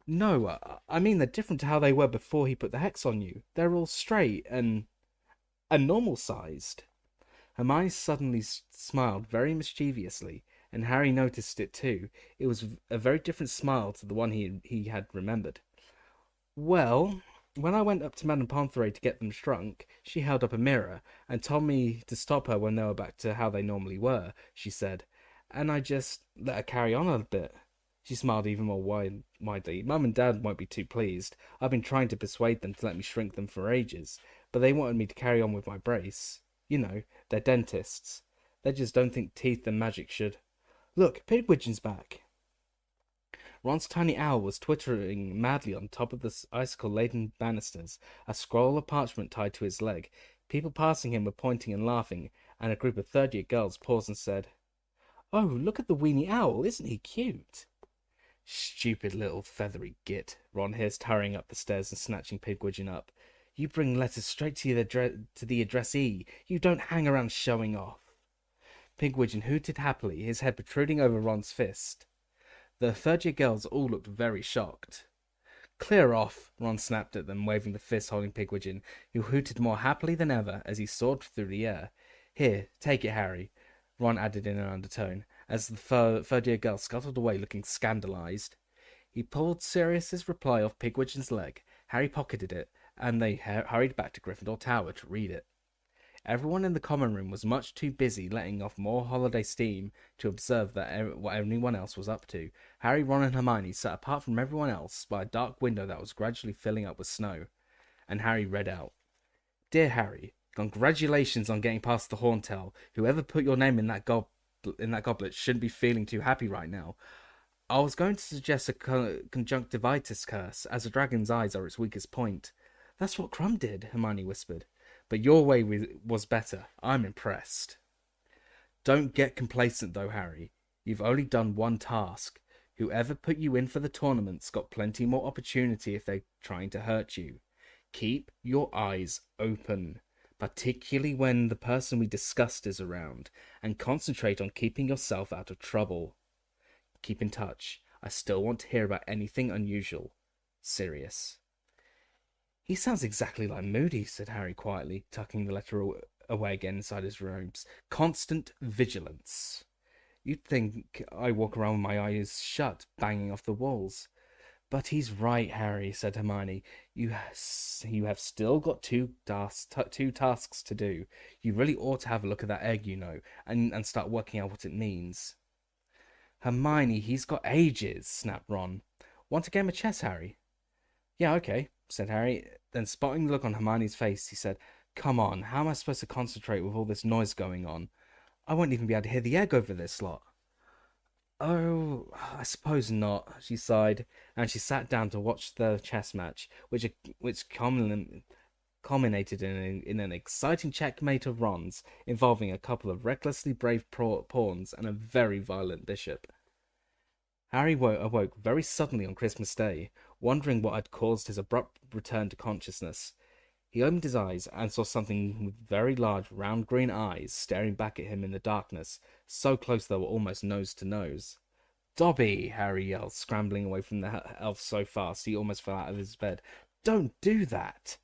No, I mean they're different to how they were before he put the hex on you. They're all straight and normal-sized. Hermione suddenly smiled very mischievously, and Harry noticed it too. It was a very different smile to the one he had remembered. Well, when I went up to Madame Pomfrey to get them shrunk, she held up a mirror and told me to stop her when they were back to how they normally were, she said, and I just let her carry on a bit. She smiled even more widely. Mum and Dad won't be too pleased. I've been trying to persuade them to let me shrink them for ages, but they wanted me to carry on with my brace. You know, they're dentists. They just don't think teeth and magic should. Look, Pigwidgeon's back. Ron's tiny owl was twittering madly on top of the icicle-laden banisters, a scroll of parchment tied to his leg. People passing him were pointing and laughing, and a group of third-year girls paused and said, Oh, look at the weeny owl, isn't he cute? Stupid little feathery git, Ron hissed, hurrying up the stairs and snatching Pigwidgeon up. You bring letters straight to the addressee. You don't hang around showing off. Pigwidgeon hooted happily, his head protruding over Ron's fist. The third-year girls all looked very shocked. "Clear off," Ron snapped at them, waving the fist holding Pigwidgeon, who hooted more happily than ever as he soared through the air. "Here, take it, Harry," Ron added in an undertone, as the third-year girl scuttled away looking scandalized. He pulled Sirius's reply off Pigwidgeon's leg. Harry pocketed it, and they hurried back to Gryffindor Tower to read it. Everyone in the common room was much too busy letting off more holiday steam to observe what anyone else was up to. Harry, Ron, and Hermione sat apart from everyone else by a dark window that was gradually filling up with snow, and Harry read out, "Dear Harry, congratulations on getting past the Horntail. Whoever put your name in that goblet shouldn't be feeling too happy right now. I was going to suggest a conjunctivitis curse, as a dragon's eyes are its weakest point." "That's what Crumb did," Hermione whispered. "But your way was better. I'm impressed." "Don't get complacent, though, Harry. You've only done one task. Whoever put you in for the tournament's got plenty more opportunity if they're trying to hurt you. Keep your eyes open, particularly when the person we discussed is around, and concentrate on keeping yourself out of trouble. Keep in touch. I still want to hear about anything unusual. Sirius." "He sounds exactly like Moody," said Harry quietly, tucking the letter away again inside his robes. "Constant vigilance. You'd think I walk around with my eyes shut, banging off the walls." "But he's right, Harry," said Hermione. You have still got two tasks to do. You really ought to have a look at that egg, and start working out what it means." "Hermione, he's got ages," snapped Ron. "Want a game of chess, Harry?" "Yeah, okay," said Harry. Then, spotting the look on Hermione's face, he said, "Come on, how am I supposed to concentrate with all this noise going on? I won't even be able to hear the egg over this lot." "Oh, I suppose not," she sighed, and she sat down to watch the chess match, which culminated in an exciting checkmate of Ron's, involving a couple of recklessly brave pawns and a very violent bishop. Harry awoke very suddenly on Christmas Day, wondering what had caused his abrupt return to consciousness. He opened his eyes and saw something with very large, round green eyes staring back at him in the darkness, so close they were almost nose to nose. "Dobby!" Harry yelled, scrambling away from the elf so fast he almost fell out of his bed. "Don't do that!"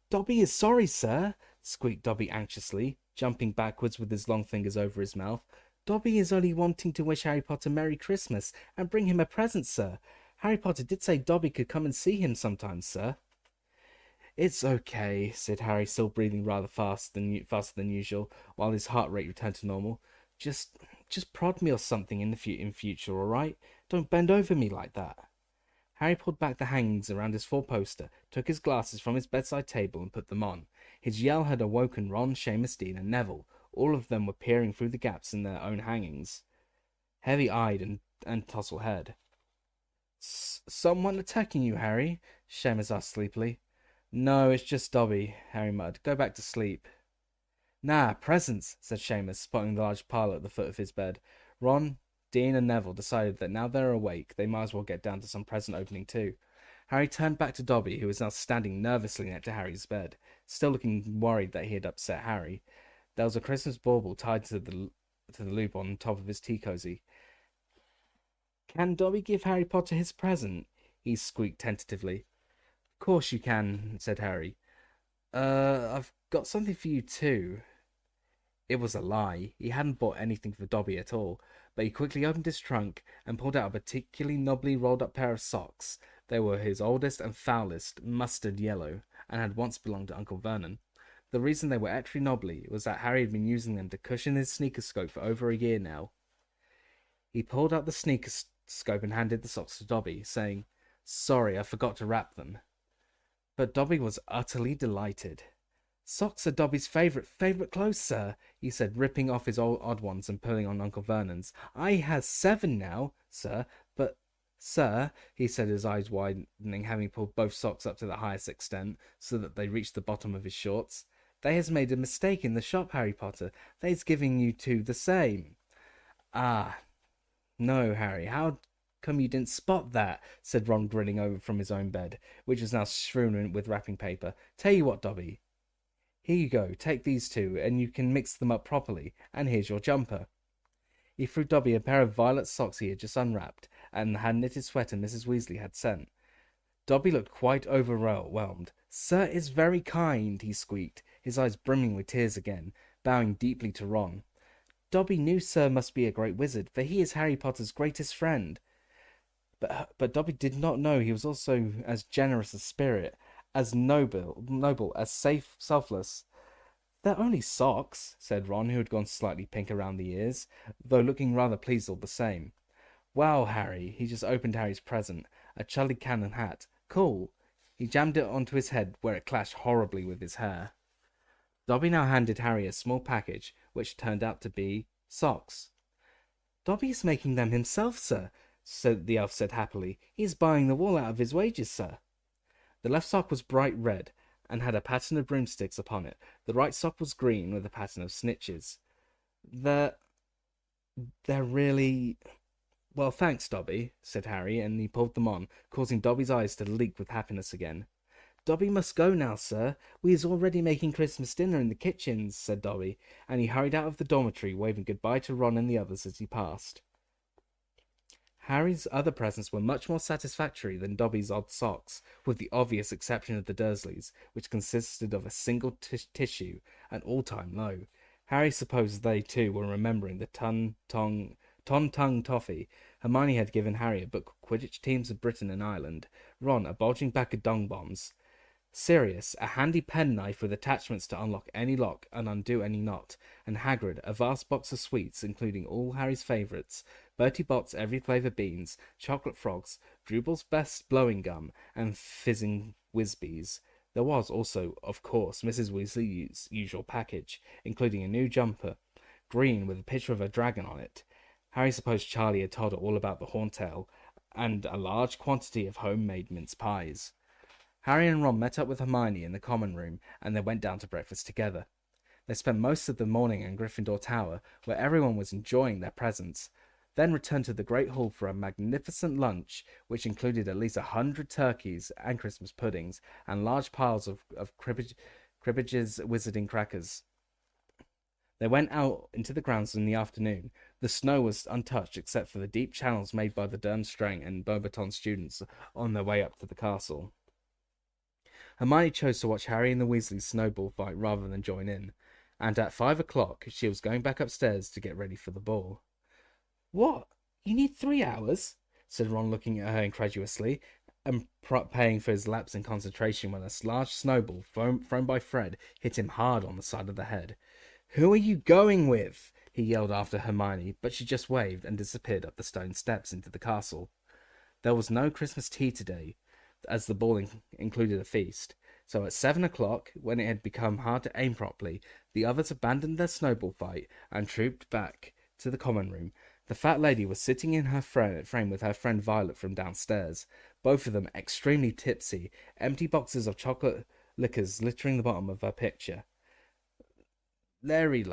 "Dobby is sorry, sir," squeaked Dobby anxiously, jumping backwards with his long fingers over his mouth. "Dobby is only wanting to wish Harry Potter Merry Christmas and bring him a present, sir. Harry Potter did say Dobby could come and see him sometimes, sir." "It's okay," said Harry, still breathing rather faster than usual, while his heart rate returned to normal. Just prod me or something in future, all right? Don't bend over me like that." Harry pulled back the hangings around his four-poster, took his glasses from his bedside table and put them on. His yell had awoken Ron, Seamus, Dean, and Neville. All of them were peering through the gaps in their own hangings, heavy-eyed and tousle-haired. "Someone attacking you, Harry?" Seamus asked sleepily. "No, it's just Dobby," Harry muttered. "Go back to sleep." "Nah, presents," said Seamus, spotting the large pile at the foot of his bed. Ron, Dean, and Neville decided that now they're awake, they might as well get down to some present opening too. Harry turned back to Dobby, who was now standing nervously next to Harry's bed, still looking worried that he had upset Harry. There was a Christmas bauble tied to the loop on top of his tea cozy. "Can Dobby give Harry Potter his present?" he squeaked tentatively. "Of course you can," said Harry. I've got something for you too." It was a lie. He hadn't bought anything for Dobby at all, but he quickly opened his trunk and pulled out a particularly nobly rolled-up pair of socks. They were his oldest and foulest, mustard yellow, and had once belonged to Uncle Vernon. The reason they were extra knobbly was that Harry had been using them to cushion his sneaker scope for over a year now. He pulled out the sneaker scope and handed the socks to Dobby, saying, "Sorry, I forgot to wrap them." But Dobby was utterly delighted. "Socks are Dobby's favourite clothes, sir," he said, ripping off his odd ones and pulling on Uncle Vernon's. "I has 7 now, sir, but, sir," he said, his eyes widening, having pulled both socks up to the highest extent, so that they reached the bottom of his shorts. "They has made a mistake in the shop, Harry Potter. They's giving you 2 the same." "Ah, no, Harry, how come you didn't spot that?" said Ron, grinning over from his own bed, which was now strewn with wrapping paper. "Tell you what, Dobby." Here you go, take these two, and you can mix them up properly, and here's your jumper. He threw Dobby a pair of violet socks he had just unwrapped, and the hand-knitted sweater Mrs. Weasley had sent. Dobby looked quite overwhelmed. "Sir is very kind," he squeaked, his eyes brimming with tears again, bowing deeply to Ron. Dobby knew Sir must be a great wizard, for he is Harry Potter's greatest friend. But Dobby did not know he was also as generous a spirit, as noble, as selfless. "They're only socks," said Ron, who had gone slightly pink around the ears, though looking rather pleased all the same. "Wow, Harry," he just opened Harry's present, a Charlie Cannon hat. "Cool." He jammed it onto his head, where it clashed horribly with his hair. Dobby now handed Harry a small package, which turned out to be socks. "Dobby is making them himself, sir," the elf said happily. "He is buying the wool out of his wages, sir." The left sock was bright red, and had a pattern of broomsticks upon it. The right sock was green, with a pattern of snitches. They're really... "Well, thanks, Dobby," said Harry, and he pulled them on, causing Dobby's eyes to leak with happiness again. "Dobby must go now, sir. We is already making Christmas dinner in the kitchens," said Dobby, and he hurried out of the dormitory, waving goodbye to Ron and the others as he passed. Harry's other presents were much more satisfactory than Dobby's odd socks, with the obvious exception of the Dursleys, which consisted of a single tissue, an all-time low. Harry supposed they, too, were remembering the Ton-Tongue toffee. Hermione had given Harry a book of Quidditch teams of Britain and Ireland, Ron a bulging bag of dung bombs, Sirius a handy penknife with attachments to unlock any lock and undo any knot, and Hagrid a vast box of sweets, including all Harry's favourites, Bertie Bott's every flavour beans, chocolate frogs, Drubal's best blowing gum, and fizzing Whizbees. There was also, of course, Mrs. Weasley's usual package, including a new jumper, green with a picture of a dragon on it. Harry supposed Charlie had told her all about the Horntail, and a large quantity of homemade mince pies. Harry and Ron met up with Hermione in the common room, and they went down to breakfast together. They spent most of the morning in Gryffindor Tower, where everyone was enjoying their presents, then returned to the Great Hall for a magnificent lunch, which included at least 100 turkeys and Christmas puddings, and large piles of Cribbage's wizarding crackers. They went out into the grounds in the afternoon. The snow was untouched except for the deep channels made by the Durmstrang and Beauxbaton students on their way up to the castle. Hermione chose to watch Harry and the Weasleys snowball fight rather than join in, and at 5 o'clock she was going back upstairs to get ready for the ball. "What? You need 3 hours?" said Ron, looking at her incredulously, and paying for his lapse in concentration when a large snowball thrown by Fred hit him hard on the side of the head. "Who are you going with?" he yelled after Hermione, but she just waved and disappeared up the stone steps into the castle. There was no Christmas tea today, as the ball included a feast, so at 7 o'clock, when it had become hard to aim properly, the others abandoned their snowball fight and trooped back to the common room. The fat lady was sitting in her frame with her friend Violet from downstairs, both of them extremely tipsy, empty boxes of chocolate liquors littering the bottom of her picture. Larry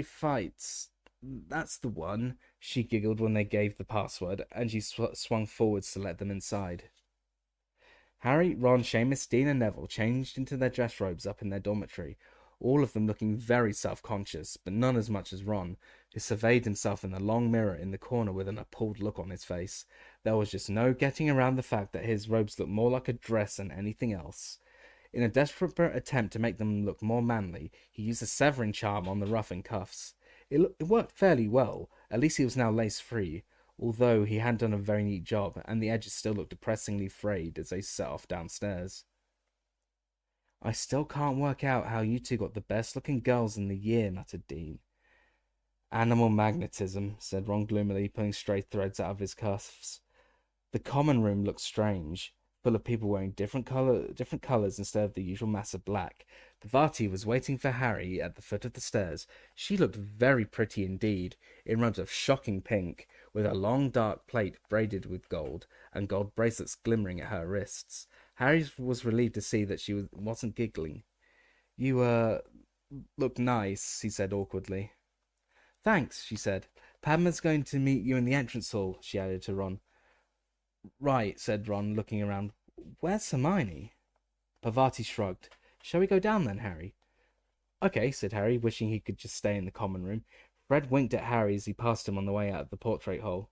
fights. That's the one," she giggled when they gave the password, and she swung forwards to let them inside. Harry, Ron, Seamus, Dean, and Neville changed into their dress robes up in their dormitory, all of them looking very self-conscious, but none as much as Ron, who surveyed himself in the long mirror in the corner with an appalled look on his face. There was just no getting around the fact that his robes looked more like a dress than anything else. In a desperate attempt to make them look more manly, he used a severing charm on the ruff and cuffs. It worked fairly well. At least he was now lace-free, although he hadn't done a very neat job, and the edges still looked depressingly frayed as they set off downstairs. "I still can't work out how you two got the best-looking girls in the year," muttered Dean. "Animal magnetism," said Ron gloomily, pulling stray threads out of his cuffs. The common room looked strange, full of people wearing different colours instead of the usual mass of black. Parvati was waiting for Harry at the foot of the stairs. She looked very pretty indeed, in robes of shocking pink, with a long dark plait braided with gold, and gold bracelets glimmering at her wrists. Harry was relieved to see that she wasn't giggling. "You, look nice," he said awkwardly. "Thanks," she said. "Padma's going to meet you in the entrance hall," she added to Ron. "Right," said Ron, looking around. "Where's Hermione?" Parvati shrugged. Shall we go down then, Harry? Okay, said Harry, wishing he could just stay in the common room. Fred winked at Harry as he passed him on the way out of the portrait hole.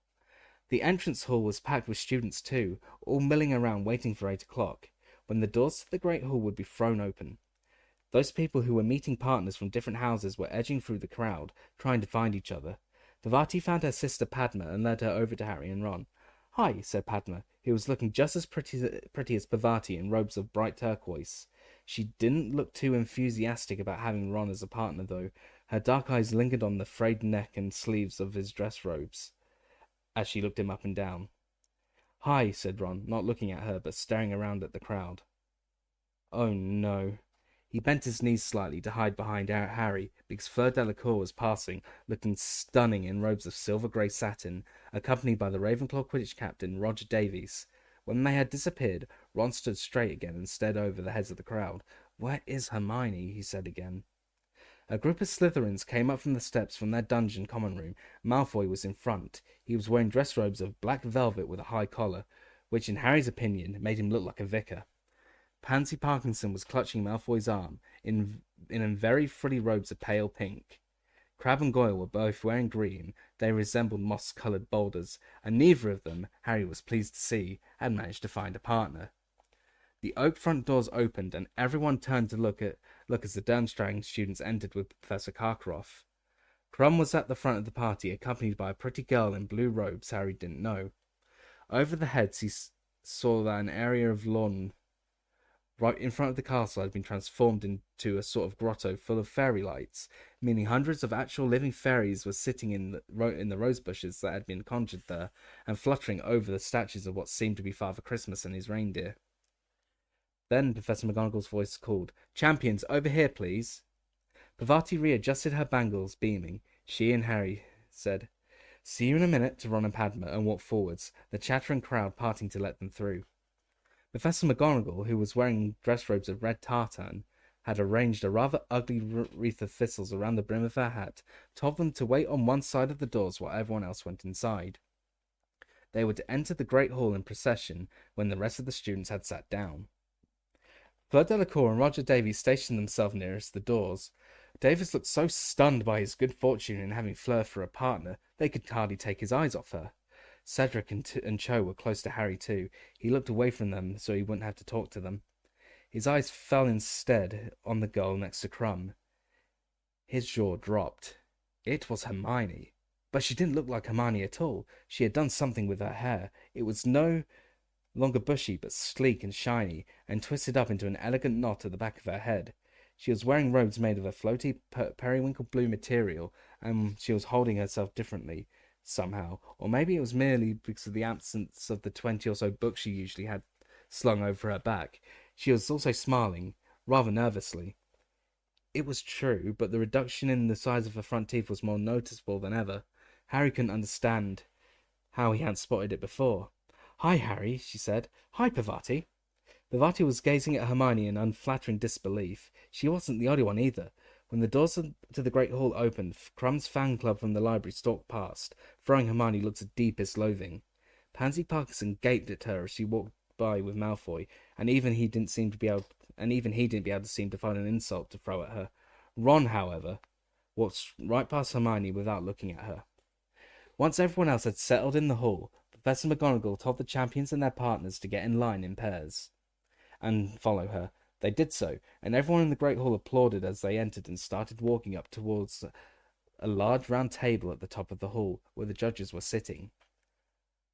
The entrance hall was packed with students too, all milling around waiting for 8 o'clock, when the doors to the great hall would be thrown open. Those people who were meeting partners from different houses were edging through the crowd, trying to find each other. Parvati found her sister Padma and led her over to Harry and Ron. Hi, said Padma, who was looking just as pretty as Parvati in robes of bright turquoise. She didn't look too enthusiastic about having Ron as a partner, though. Her dark eyes lingered on the frayed neck and sleeves of his dress robes, as she looked him up and down. Hi, said Ron, not looking at her, but staring around at the crowd. Oh no. He bent his knees slightly to hide behind Harry, because Fleur Delacour was passing, looking stunning in robes of silver-grey satin, accompanied by the Ravenclaw Quidditch captain, Roger Davies. When they had disappeared, Ron stood straight again and stared over the heads of the crowd. Where is Hermione? He said again. A group of Slytherins came up from the steps from their dungeon common room. Malfoy was in front. He was wearing dress robes of black velvet with a high collar, which, in Harry's opinion, made him look like a vicar. Pansy Parkinson was clutching Malfoy's arm, in very frilly robes of pale pink. Crabbe and Goyle were both wearing green. They resembled moss-coloured boulders, and neither of them, Harry was pleased to see, had managed to find a partner. The oak front doors opened, and everyone turned to look as the Durmstrang students entered with Professor Karkaroff. Krum was at the front of the party, accompanied by a pretty girl in blue robes Harry didn't know. Over the heads he saw that an area of lawn right in front of the castle had been transformed into a sort of grotto full of fairy lights, meaning hundreds of actual living fairies were sitting in the rose bushes that had been conjured there, and fluttering over the statues of what seemed to be Father Christmas and his reindeer. Then Professor McGonagall's voice called, "Champions, over here, please." Parvati readjusted her bangles, beaming. She and Harry said, "See you in a minute," to Ron and Padma, and walked forwards, the chattering crowd parting to let them through. Professor McGonagall, who was wearing dress robes of red tartan, had arranged a rather ugly wreath of thistles around the brim of her hat, told them to wait on one side of the doors while everyone else went inside. They were to enter the Great Hall in procession when the rest of the students had sat down. Fleur Delacour and Roger Davies stationed themselves nearest the doors. Davies looked so stunned by his good fortune in having Fleur for a partner, they could hardly take his eyes off her. Cedric and Cho were close to Harry too. He looked away from them so he wouldn't have to talk to them. His eyes fell instead on the girl next to Krum. His jaw dropped. It was Hermione. But she didn't look like Hermione at all. She had done something with her hair. It was no longer bushy, but sleek and shiny, and twisted up into an elegant knot at the back of her head. She was wearing robes made of a floaty periwinkle blue material, and she was holding herself differently, somehow. Or maybe it was merely because of the absence of the 20 or so books she usually had slung over her back. She was also smiling, rather nervously. It was true, but the reduction in the size of her front teeth was more noticeable than ever. Harry couldn't understand how he hadn't spotted it before. "Hi, Harry," she said. "Hi, Parvati." Parvati was gazing at Hermione in unflattering disbelief. She wasn't the only one either. When the doors to the Great Hall opened, Crum's fan club from the library stalked past, throwing Hermione looks of deepest loathing. Pansy Parkinson gaped at her as she walked by with Malfoy, and even he didn't be able to seem to find an insult to throw at her. Ron, however, walked right past Hermione without looking at her. Once everyone else had settled in the hall, Professor McGonagall told the champions and their partners to get in line in pairs and follow her. They did so, and everyone in the Great Hall applauded as they entered and started walking up towards a large round table at the top of the hall, where the judges were sitting.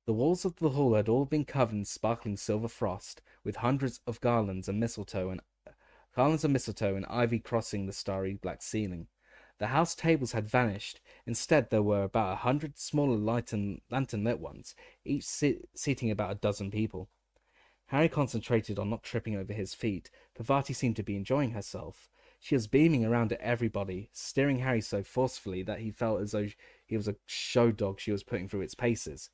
The walls of the hall had all been covered in sparkling silver frost, with hundreds of garlands of mistletoe and ivy crossing the starry black ceiling. The house tables had vanished. Instead, there were about 100 smaller lantern-lit ones, each seating about a dozen people. Harry concentrated on not tripping over his feet. Parvati seemed to be enjoying herself. She was beaming around at everybody, steering Harry so forcefully that he felt as though he was a show dog she was putting through its paces.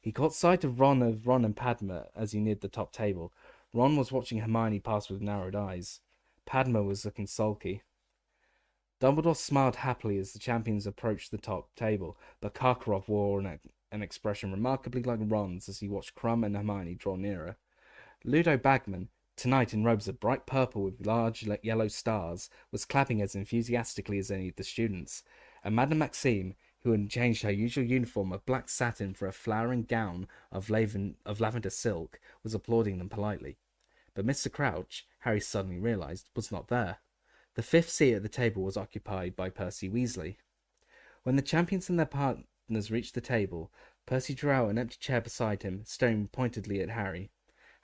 He caught sight of Ron and Padma as he neared the top table. Ron was watching Hermione pass with narrowed eyes. Padma was looking sulky. Dumbledore smiled happily as the champions approached the top table, but Karkaroff wore an expression remarkably like Ron's as he watched Krum and Hermione draw nearer. Ludo Bagman, tonight in robes of bright purple with large yellow stars, was clapping as enthusiastically as any of the students, and Madame Maxime, who had changed her usual uniform of black satin for a flowering gown of lavender silk, was applauding them politely. But Mr. Crouch, Harry suddenly realised, was not there. The fifth seat at the table was occupied by Percy Weasley. When the champions and their partners reached the table, Percy drew out an empty chair beside him, staring pointedly at Harry.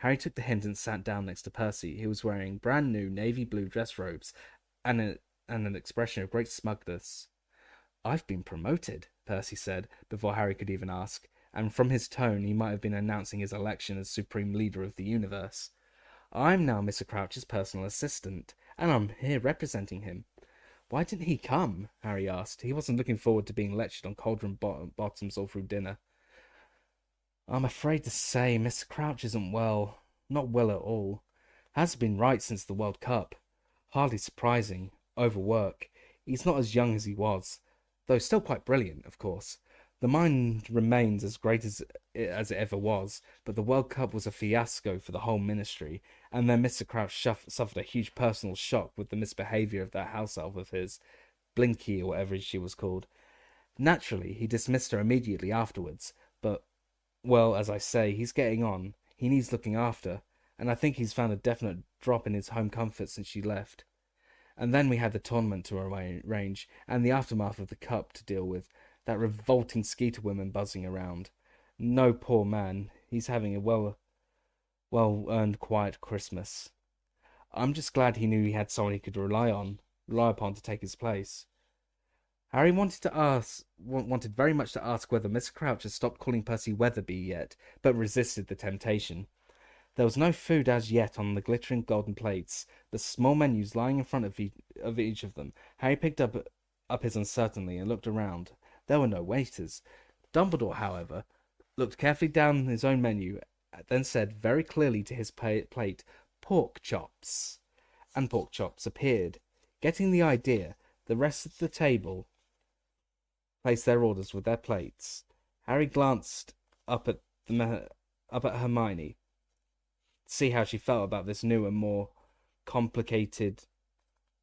Harry took the hint and sat down next to Percy, who was wearing brand new navy blue dress robes and an expression of great smugness. "I've been promoted," Percy said, before Harry could even ask, and from his tone he might have been announcing his election as supreme leader of the universe. "I'm now Mr. Crouch's personal assistant, and I'm here representing him." "Why didn't he come?" Harry asked. He wasn't looking forward to being lectured on cauldron bottoms all through dinner. "I'm afraid to say Mr. Crouch isn't well. Not well at all. Hasn't been right since the World Cup. Hardly surprising. Overwork. He's not as young as he was, though still quite brilliant, of course. The mind remains as great as it ever was, but the World Cup was a fiasco for the whole ministry, and then Mr. Crouch suffered a huge personal shock with the misbehaviour of that house elf of his, Blinky or whatever she was called. Naturally, he dismissed her immediately afterwards, but, well, as I say, he's getting on. He needs looking after, and I think he's found a definite drop in his home comfort since she left. And then we had the tournament to arrange, and the aftermath of the cup to deal with. That revolting Skeeter woman buzzing around. No, poor man. He's having a well-earned quiet Christmas. I'm just glad he knew he had someone he could rely upon to take his place." Harry wanted very much to ask whether Mr. Crouch had stopped calling Percy Weatherby yet, but resisted the temptation. There was no food as yet on the glittering golden plates, but small menus lying in front of each of them. Harry picked up his uncertainly and looked around. There were no waiters. Dumbledore, however, looked carefully down his own menu, then said very clearly to his plate, "Pork chops." And pork chops appeared. Getting the idea, the rest of the table placed their orders with their plates. Harry glanced up at Hermione to see how she felt about this new and more complicated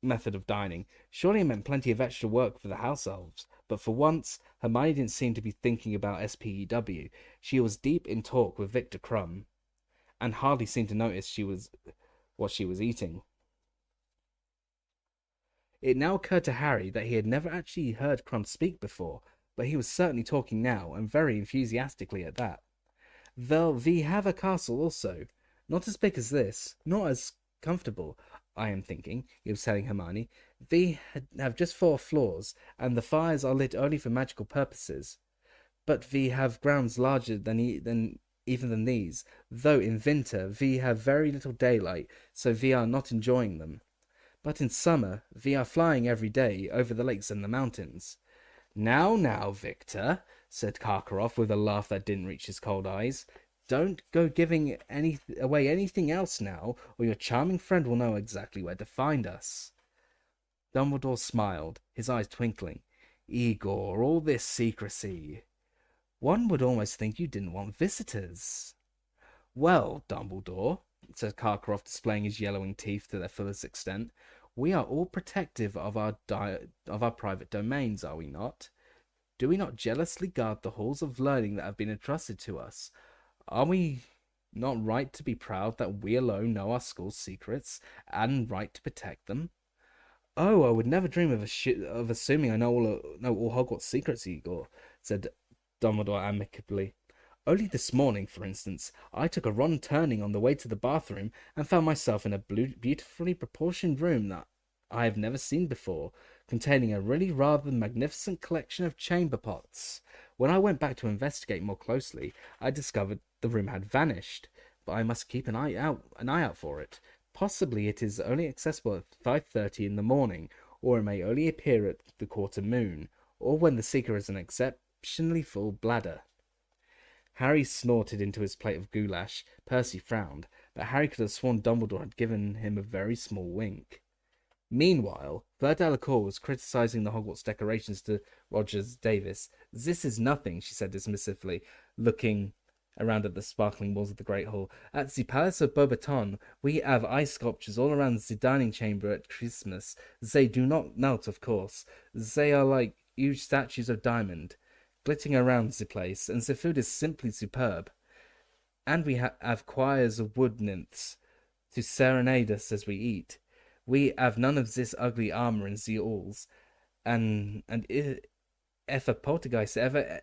method of dining. Surely it meant plenty of extra work for the house elves, but for once Hermione didn't seem to be thinking about SPEW. She was deep in talk with Victor Crumb, and hardly seemed to notice what she was eating. It now occurred to Harry that he had never actually heard Crumb speak before, but he was certainly talking now, and very enthusiastically at that. "We have a castle also. Not as big as this, not as comfortable, I am thinking," he was telling Hermione. "We have just 4 floors, and the fires are lit only for magical purposes. But we have grounds larger than even than these, though in winter we have very little daylight, so we are not enjoying them. But in summer we are flying every day over the lakes and the mountains." Now, Victor," said Karkaroff with a laugh that didn't reach his cold eyes. "Don't go giving away anything else now, or your charming friend will know exactly where to find us." Dumbledore smiled, his eyes twinkling. "Igor, all this secrecy. One would almost think you didn't want visitors." "Well, Dumbledore," said Karkaroff, displaying his yellowing teeth to their fullest extent, "we are all protective of our private domains, are we not? Do we not jealously guard the halls of learning that have been entrusted to us? Are we not right to be proud that we alone know our school's secrets, and right to protect them?" "Oh, I would never dream of assuming I know all Hogwarts secrets, Igor," said Dumbledore amicably. "Only this morning, for instance, I took a wrong turning on the way to the bathroom and found myself in a beautifully proportioned room that I have never seen before, containing a really rather magnificent collection of chamber pots. When I went back to investigate more closely, I discovered the room had vanished, but I must keep an eye out for it. Possibly it is only accessible at 5:30 in the morning, or it may only appear at the quarter moon, or when the seeker has an exceptionally full bladder." Harry snorted into his plate of goulash. Percy frowned, but Harry could have sworn Dumbledore had given him a very small wink. Meanwhile, Fleur Delacour was criticising the Hogwarts decorations to Rogers Davis. "This is nothing," she said dismissively, looking around at the sparkling walls of the Great Hall. At the Palace of Beauxbaton, we have ice sculptures all around the dining chamber at Christmas. They do not melt, of course. They are like huge statues of diamond, glittering around the place, and the food is simply superb. And we have choirs of wood nymphs to serenade us as we eat. We have none of this ugly armor in the halls, and if a poltergeist ever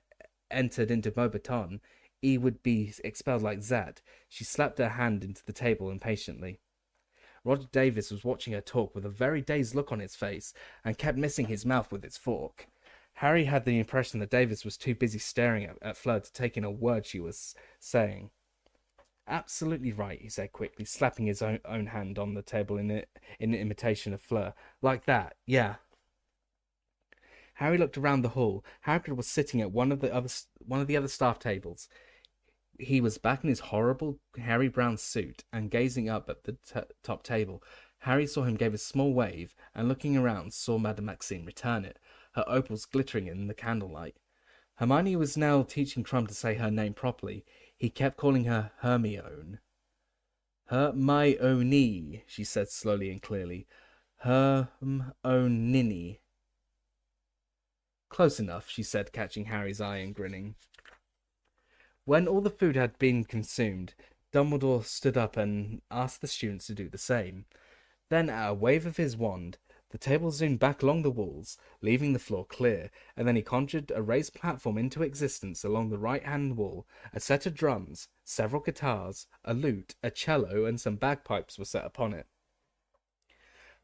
entered into Beauxbaton, he would be expelled like that. She slapped her hand into the table impatiently. Roger Davis was watching her talk with a very dazed look on his face, and kept missing his mouth with its fork. Harry had the impression that Davis was too busy staring at Fleur to take in a word she was saying. Absolutely right, he said quickly, slapping his own hand on the table in imitation of Fleur. Like that, yeah. Harry looked around the hall. Hagrid was sitting at one of the other staff tables. He was back in his horrible hairy brown suit and gazing up at the top table. Harry saw him give a small wave, and looking around saw Madame Maxime return it, her opals glittering in the candlelight. Hermione was now teaching Krum to say her name properly. He kept calling her Hermione. Hermione, she said slowly and clearly. Hermione. Close enough, she said, catching Harry's eye and grinning. When all the food had been consumed, Dumbledore stood up and asked the students to do the same. Then, at a wave of his wand, the table zoomed back along the walls, leaving the floor clear, and then he conjured a raised platform into existence along the right-hand wall. A set of drums, several guitars, a lute, a cello, and some bagpipes were set upon it.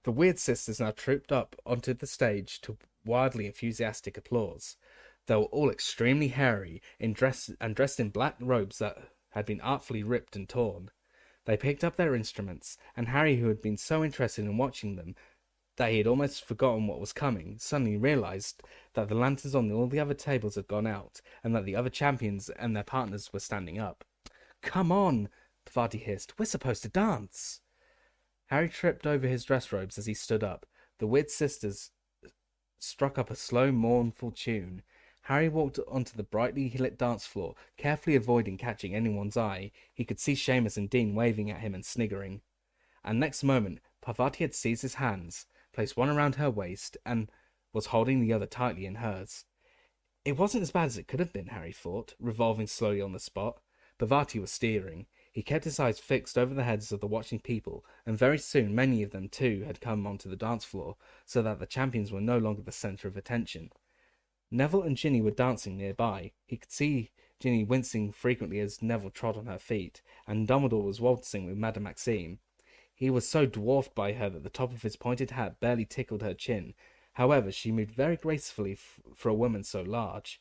The Weird Sisters now trooped up onto the stage to wildly enthusiastic applause. They were all extremely hairy, dressed in black robes that had been artfully ripped and torn. They picked up their instruments, and Harry, who had been so interested in watching them that he had almost forgotten what was coming, suddenly realized that the lanterns on all the other tables had gone out, and that the other champions and their partners were standing up. "Come on," Parvati hissed. "We're supposed to dance." Harry tripped over his dress robes as he stood up. The Weird Sisters struck up a slow, mournful tune. Harry walked onto the brightly lit dance floor, carefully avoiding catching anyone's eye. He could see Seamus and Dean waving at him and sniggering. And next moment, Parvati had seized his hands, placed one around her waist, and was holding the other tightly in hers. It wasn't as bad as it could have been, Harry thought, revolving slowly on the spot. Parvati was steering. He kept his eyes fixed over the heads of the watching people, and very soon many of them too had come onto the dance floor, so that the champions were no longer the centre of attention. Neville and Ginny were dancing nearby. He could see Ginny wincing frequently as Neville trod on her feet, and Dumbledore was waltzing with Madame Maxime. He was so dwarfed by her that the top of his pointed hat barely tickled her chin. However, she moved very gracefully for a woman so large.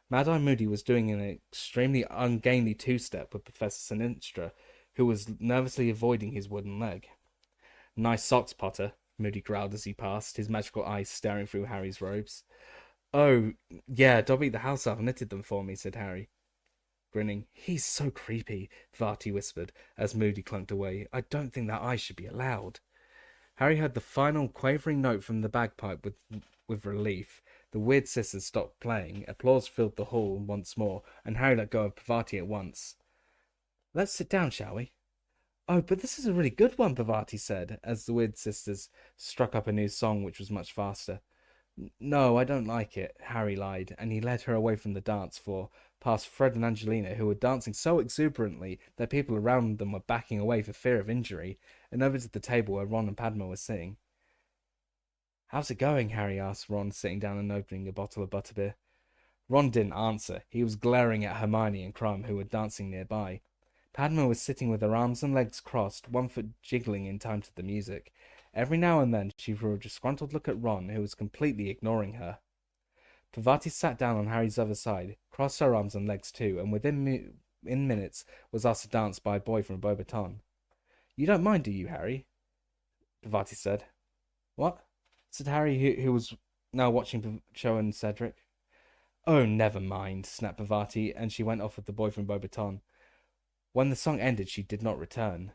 Mad-Eye Moody was doing an extremely ungainly two-step with Professor Sinistra, who was nervously avoiding his wooden leg. "Nice socks, Potter," Moody growled as he passed, his magical eyes staring through Harry's robes. "Oh, yeah, Dobby the house elf knitted them for me," said Harry, grinning. "He's so creepy," Varty whispered, as Moody clunked away. "I don't think that I should be allowed." Harry heard the final quavering note from the bagpipe with relief. The Weird Sisters stopped playing. Applause filled the hall once more, and Harry let go of Parvati at once. "Let's sit down, shall we?" "Oh, but this is a really good one," Parvati said, as the Weird Sisters struck up a new song which was much faster. "No, I don't like it," Harry lied, and he led her away from the dance floor, past Fred and Angelina, who were dancing so exuberantly that people around them were backing away for fear of injury, and over to the table where Ron and Padma were sitting. "How's it going?" Harry asked Ron, sitting down and opening a bottle of butterbeer. Ron didn't answer. He was glaring at Hermione and Krum, who were dancing nearby. Padma was sitting with her arms and legs crossed, one foot jiggling in time to the music. Every now and then she threw a disgruntled look at Ron, who was completely ignoring her. Parvati sat down on Harry's other side, crossed her arms and legs too, and within minutes was asked to dance by a boy from Beauxbaton. "You don't mind, do you, Harry?" Parvati said. "What?" said Harry, who was now watching Cho and Cedric. "Oh, never mind," snapped Parvati, and she went off with the boy from Beauxbaton. When the song ended, she did not return.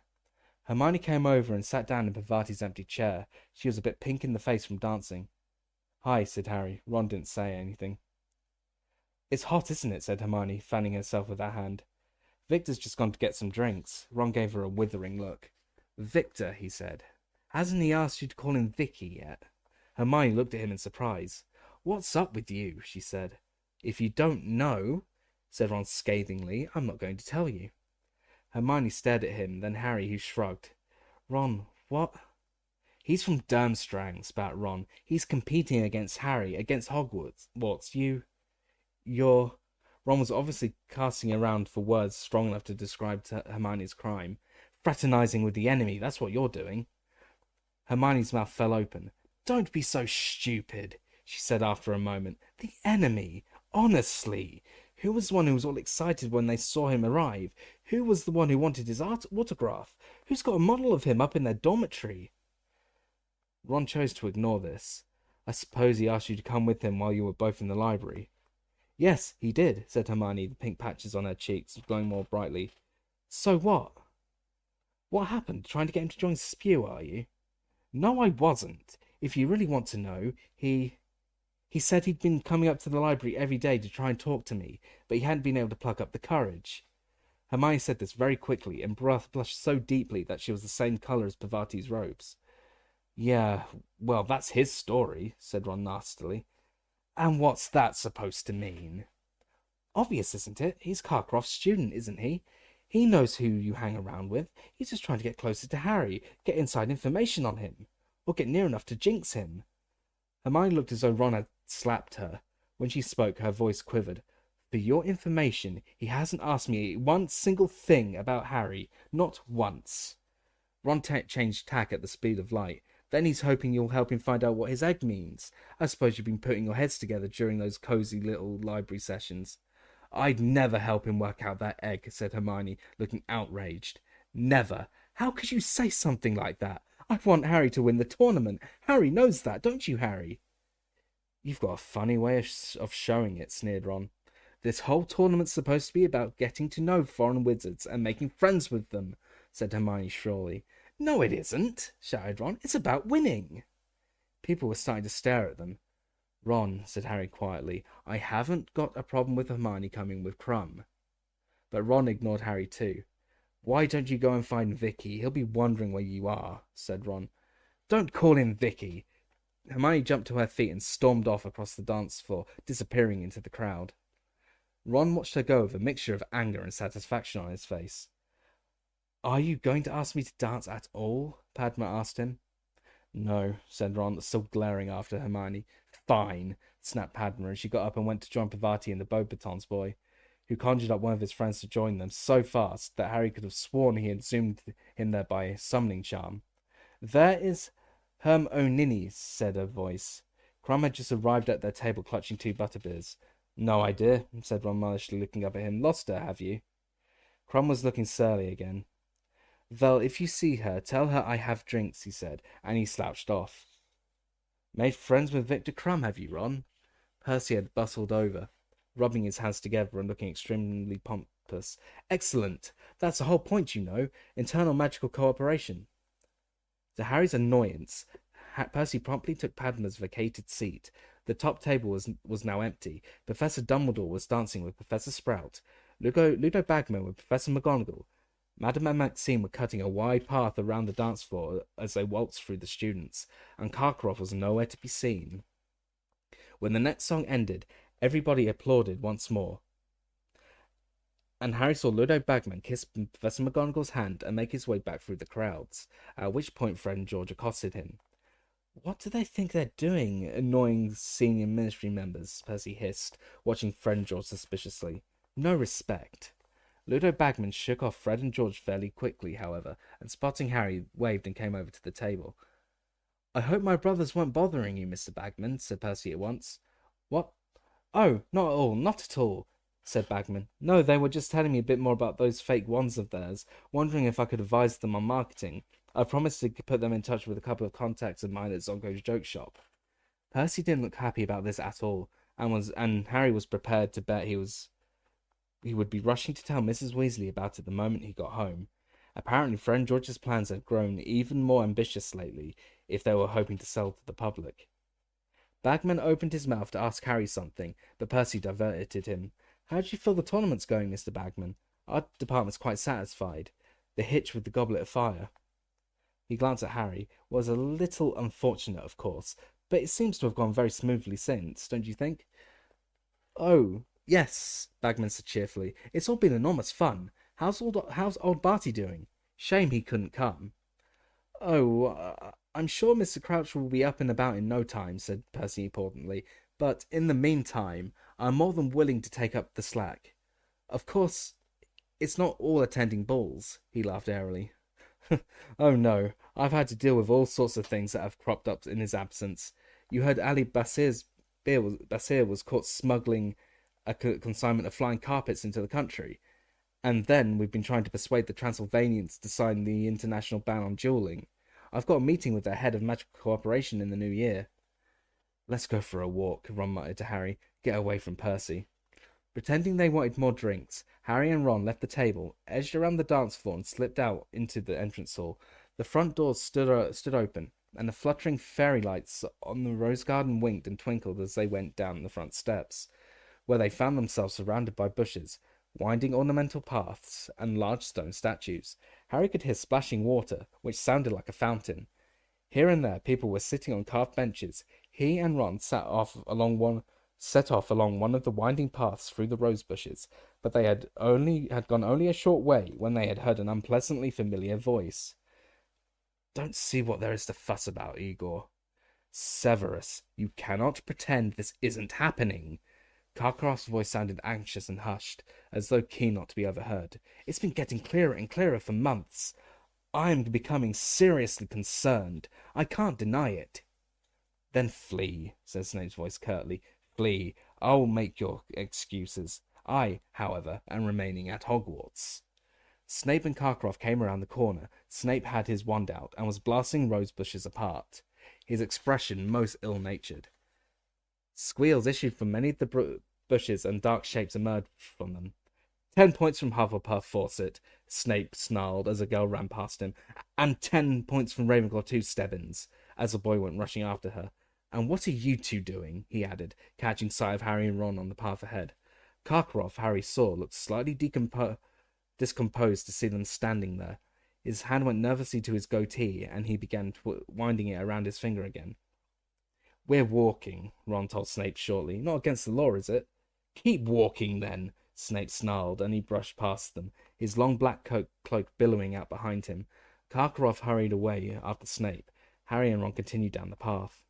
Hermione came over and sat down in Parvati's empty chair. She was a bit pink in the face from dancing. "Hi," said Harry. Ron didn't say anything. "It's hot, isn't it?" said Hermione, fanning herself with her hand. Victor's just gone to get some drinks. Ron gave her a withering look. Victor, he said. Hasn't he asked you to call him Vicky yet? Hermione looked at him in surprise. What's up with you? She said. If you don't know, said Ron scathingly, I'm not going to tell you. Hermione stared at him, then Harry, who shrugged. Ron, what? He's from Durmstrang, spat Ron. He's competing against Harry, against Hogwarts. You're... Ron was obviously casting around for words strong enough to describe Hermione's crime. Fraternizing with the enemy, that's what you're doing. Hermione's mouth fell open. Don't be so stupid, she said after a moment. The enemy? Honestly. Who was the one who was all excited when they saw him arrive? Who was the one who wanted his autograph? Who's got a model of him up in their dormitory? Ron chose to ignore this. I suppose he asked you to come with him while you were both in the library. Yes, he did, said Hermione, the pink patches on her cheeks glowing more brightly. So what? What happened? Trying to get him to join Spew, are you? No, I wasn't. If you really want to know, He said he'd been coming up to the library every day to try and talk to me, but he hadn't been able to pluck up the courage. Hermione said this very quickly and blushed so deeply that she was the same colour as Pavati's robes. Yeah, well, that's his story, said Ron nastily. And what's that supposed to mean? Obvious, isn't it? He's Carcroft's student, isn't he? He knows who you hang around with. He's just trying to get closer to Harry, get inside information on him, or get near enough to jinx him. Hermione looked as though Ron had slapped her. When she spoke, her voice quivered. For your information, he hasn't asked me one single thing about Harry. Not once. Ron changed tack at the speed of light. Then he's hoping you'll help him find out what his egg means. I suppose you've been putting your heads together during those cosy little library sessions. I'd never help him work out that egg, said Hermione, looking outraged. Never. How could you say something like that? I want Harry to win the tournament. Harry knows that, don't you, Harry? You've got a funny way of showing it, sneered Ron. This whole tournament's supposed to be about getting to know foreign wizards and making friends with them, said Hermione shrilly. No, it isn't, shouted Ron. It's about winning. People were starting to stare at them. Ron, said Harry quietly, I haven't got a problem with Hermione coming with Crumb. But Ron ignored Harry too. Why don't you go and find Vicky? He'll be wondering where you are, said Ron. Don't call him Vicky. Hermione jumped to her feet and stormed off across the dance floor, disappearing into the crowd. Ron watched her go with a mixture of anger and satisfaction on his face. Are you going to ask me to dance at all? Padma asked him. No, said Ron, still glaring after Hermione. Fine, snapped Padma as she got up and went to join Pavati and the Beauxbatons boy, who conjured up one of his friends to join them so fast that Harry could have sworn he had zoomed him there by summoning charm. There is Hermione, said a voice. Crumb had just arrived at their table clutching 2 butterbeers. No idea, said Ron maliciously, looking up at him. Lost her, have you? Crumb was looking surly again. Well, if you see her, tell her I have drinks, he said, and he slouched off. Made friends with Victor Crumb, have you, Ron? Percy had bustled over, rubbing his hands together and looking extremely pompous. Excellent! That's the whole point, you know. Internal magical cooperation. To Harry's annoyance, Percy promptly took Padma's vacated seat. The top table was now empty. Professor Dumbledore was dancing with Professor Sprout. Ludo Bagman with Professor McGonagall. Madame and Maxime were cutting a wide path around the dance floor as they waltzed through the students, and Karkaroff was nowhere to be seen. When the next song ended, everybody applauded once more, and Harry saw Ludo Bagman kiss Professor McGonagall's hand and make his way back through the crowds, at which point Fred and George accosted him. What do they think they're doing, annoying senior ministry members? Percy hissed, watching Fred and George suspiciously. No respect. Ludo Bagman shook off Fred and George fairly quickly, however, and spotting Harry, waved and came over to the table. I hope my brothers weren't bothering you, Mr. Bagman, said Percy at once. What? Oh, not at all, not at all, said Bagman. No, they were just telling me a bit more about those fake wands of theirs, wondering if I could advise them on marketing. I promised to put them in touch with a couple of contacts of mine at Zonko's joke shop. Percy didn't look happy about this at all, and Harry was prepared to bet he would be rushing to tell Mrs. Weasley about it the moment he got home. Apparently, Fred and George's plans had grown even more ambitious lately, if they were hoping to sell to the public. Bagman opened his mouth to ask Harry something, but Percy diverted him. How do you feel the tournament's going, Mr. Bagman? Our department's quite satisfied. The hitch with the Goblet of Fire." He glanced at Harry. "Was a little unfortunate, of course, but it seems to have gone very smoothly since, don't you think?" "Oh, yes," Bagman said cheerfully. "It's all been enormous fun. How's old Barty doing? Shame he couldn't come." "Oh, I'm sure Mr. Crouch will be up and about in no time," said Percy importantly. "But in the meantime, I'm more than willing to take up the slack. Of course, it's not all attending balls," he laughed airily. "Oh no, I've had to deal with all sorts of things that have cropped up in his absence. You heard Ali Basir was caught smuggling a consignment of flying carpets into the country. And then we've been trying to persuade the Transylvanians to sign the international ban on dueling. I've got a meeting with their head of magical cooperation in the new year." "Let's go for a walk," Ron muttered to Harry. "Get away from Percy." Pretending they wanted more drinks, Harry and Ron left the table, edged around the dance floor, and slipped out into the entrance hall. The front doors stood open, and the fluttering fairy lights on the rose garden winked and twinkled as they went down the front steps, where they found themselves surrounded by bushes, winding ornamental paths, and large stone statues. Harry could hear splashing water, which sounded like a fountain. Here and there, people were sitting on carved benches. He and Ron set off along one of the winding paths through the rose bushes, but they had gone only a short way when they had heard an unpleasantly familiar voice. "Don't see what there is to fuss about, Igor." "Severus, you cannot pretend this isn't happening." Karkaroff's voice sounded anxious and hushed, as though keen not to be overheard. "It's been getting clearer and clearer for months. I'm becoming seriously concerned. I can't deny it." "Then flee," said Snape's voice curtly. "Flee. I'll make your excuses. I, however, am remaining at Hogwarts." Snape and Karkaroff came around the corner. Snape had his wand out and was blasting rose bushes apart, his expression most ill-natured. Squeals issued from many of the bushes and dark shapes emerged from them. 10 points from Hufflepuff Fawcett," Snape snarled as a girl ran past him. "And 10 points from Ravenclaw 2 Stebbins," as the boy went rushing after her. "And what are you two doing?" he added, catching sight of Harry and Ron on the path ahead. Karkaroff, Harry saw, looked slightly discomposed to see them standing there. His hand went nervously to his goatee, and he began winding it around his finger again. "We're walking," Ron told Snape shortly. "Not against the law, is it?" "Keep walking, then," Snape snarled, and he brushed past them, his long black cloak billowing out behind him. Karkaroff hurried away after Snape. Harry and Ron continued down the path.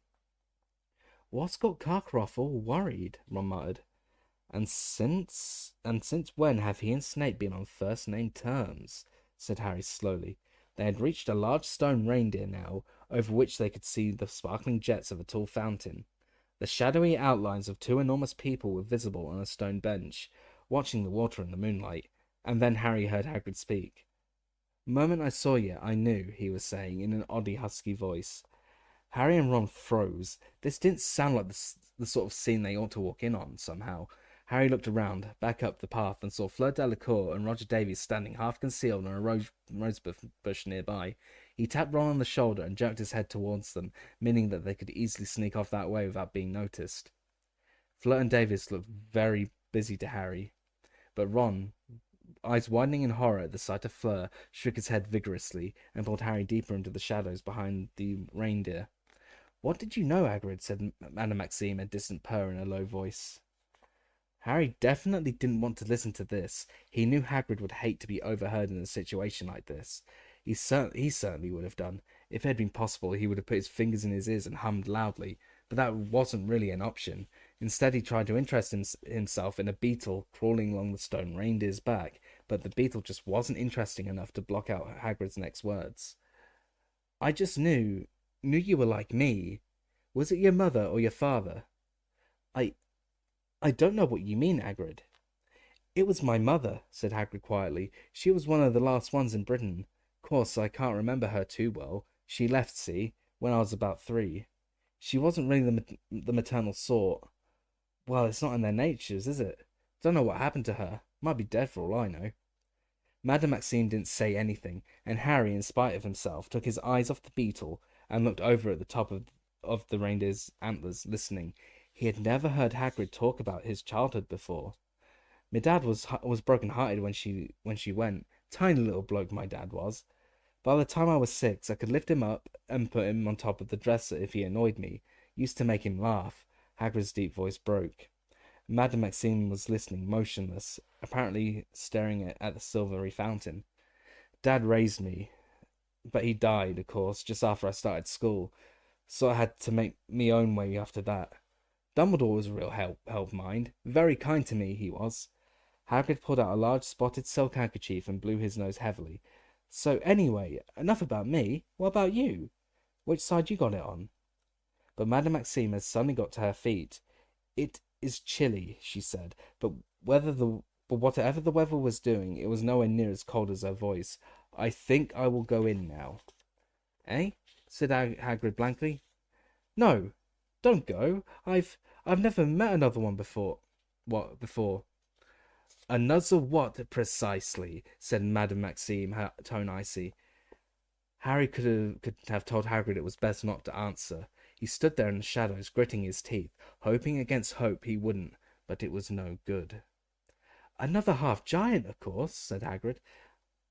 "What's got Karkaroff all worried?" Ron muttered. And since when have he and Snape been on first-name terms?" said Harry slowly. They had reached a large stone reindeer now, over which they could see the sparkling jets of a tall fountain. The shadowy outlines of 2 enormous people were visible on a stone bench, watching the water in the moonlight, and then Harry heard Hagrid speak. "Moment I saw you, I knew," he was saying in an oddly husky voice. Harry and Ron froze. This didn't sound like the sort of scene they ought to walk in on, somehow. Harry looked around, back up the path, and saw Fleur Delacour and Roger Davies standing half-concealed on a rose bush nearby. He tapped Ron on the shoulder and jerked his head towards them, meaning that they could easily sneak off that way without being noticed. Fleur and Davies looked very busy to Harry, but Ron, eyes widening in horror at the sight of Fleur, shook his head vigorously and pulled Harry deeper into the shadows behind the reindeer. "What did you know, Hagrid?" said Madame Maxime, a distant purr in a low voice. Harry definitely didn't want to listen to this. He knew Hagrid would hate to be overheard in a situation like this. He certainly would have done. If it had been possible, he would have put his fingers in his ears and hummed loudly, but that wasn't really an option. Instead, he tried to interest himself in a beetle crawling along the stone reindeer's back, but the beetle just wasn't interesting enough to block out Hagrid's next words. "I just knew you were like me. Was it your mother or your father?" I don't know what you mean, Hagrid." "It was my mother," said Hagrid quietly. "She was one of the last ones in Britain. Course, I can't remember her too well. She left, see, when I was about 3. She wasn't really the maternal sort. Well, it's not in their natures, is it? Don't know what happened to her. Might be dead for all I know." Madame Maxime didn't say anything, and Harry, in spite of himself, took his eyes off the beetle and looked over at the top of the reindeer's antlers, listening. He had never heard Hagrid talk about his childhood before. My dad was broken-hearted when she went. Tiny little bloke my dad was. By the time I was 6, I could lift him up and put him on top of the dresser if he annoyed me. Used to make him laugh. Hagrid's deep voice broke. Madame Maxime was listening, motionless, apparently staring at the silvery fountain. Dad raised me, but he died, of course, just after I started school, so I had to make me own way after that. Dumbledore was a real help mind. Very kind to me, he was. Hagrid pulled out a large spotted silk handkerchief and blew his nose heavily. So anyway, enough about me. What about you? Which side you got it on? But Madame Maxime had suddenly got to her feet. It is chilly, she said, but whatever the weather was doing, it was nowhere near as cold as her voice. I think I will go in now. Eh? Said Hagrid blankly. No, don't go. I've never met another one before. What before? Another what precisely? Said Madame Maxime, her tone icy. Harry could have told Hagrid it was best not to answer. He stood there in the shadows, gritting his teeth, hoping against hope he wouldn't, but it was no good. Another half-giant, of course, said Hagrid.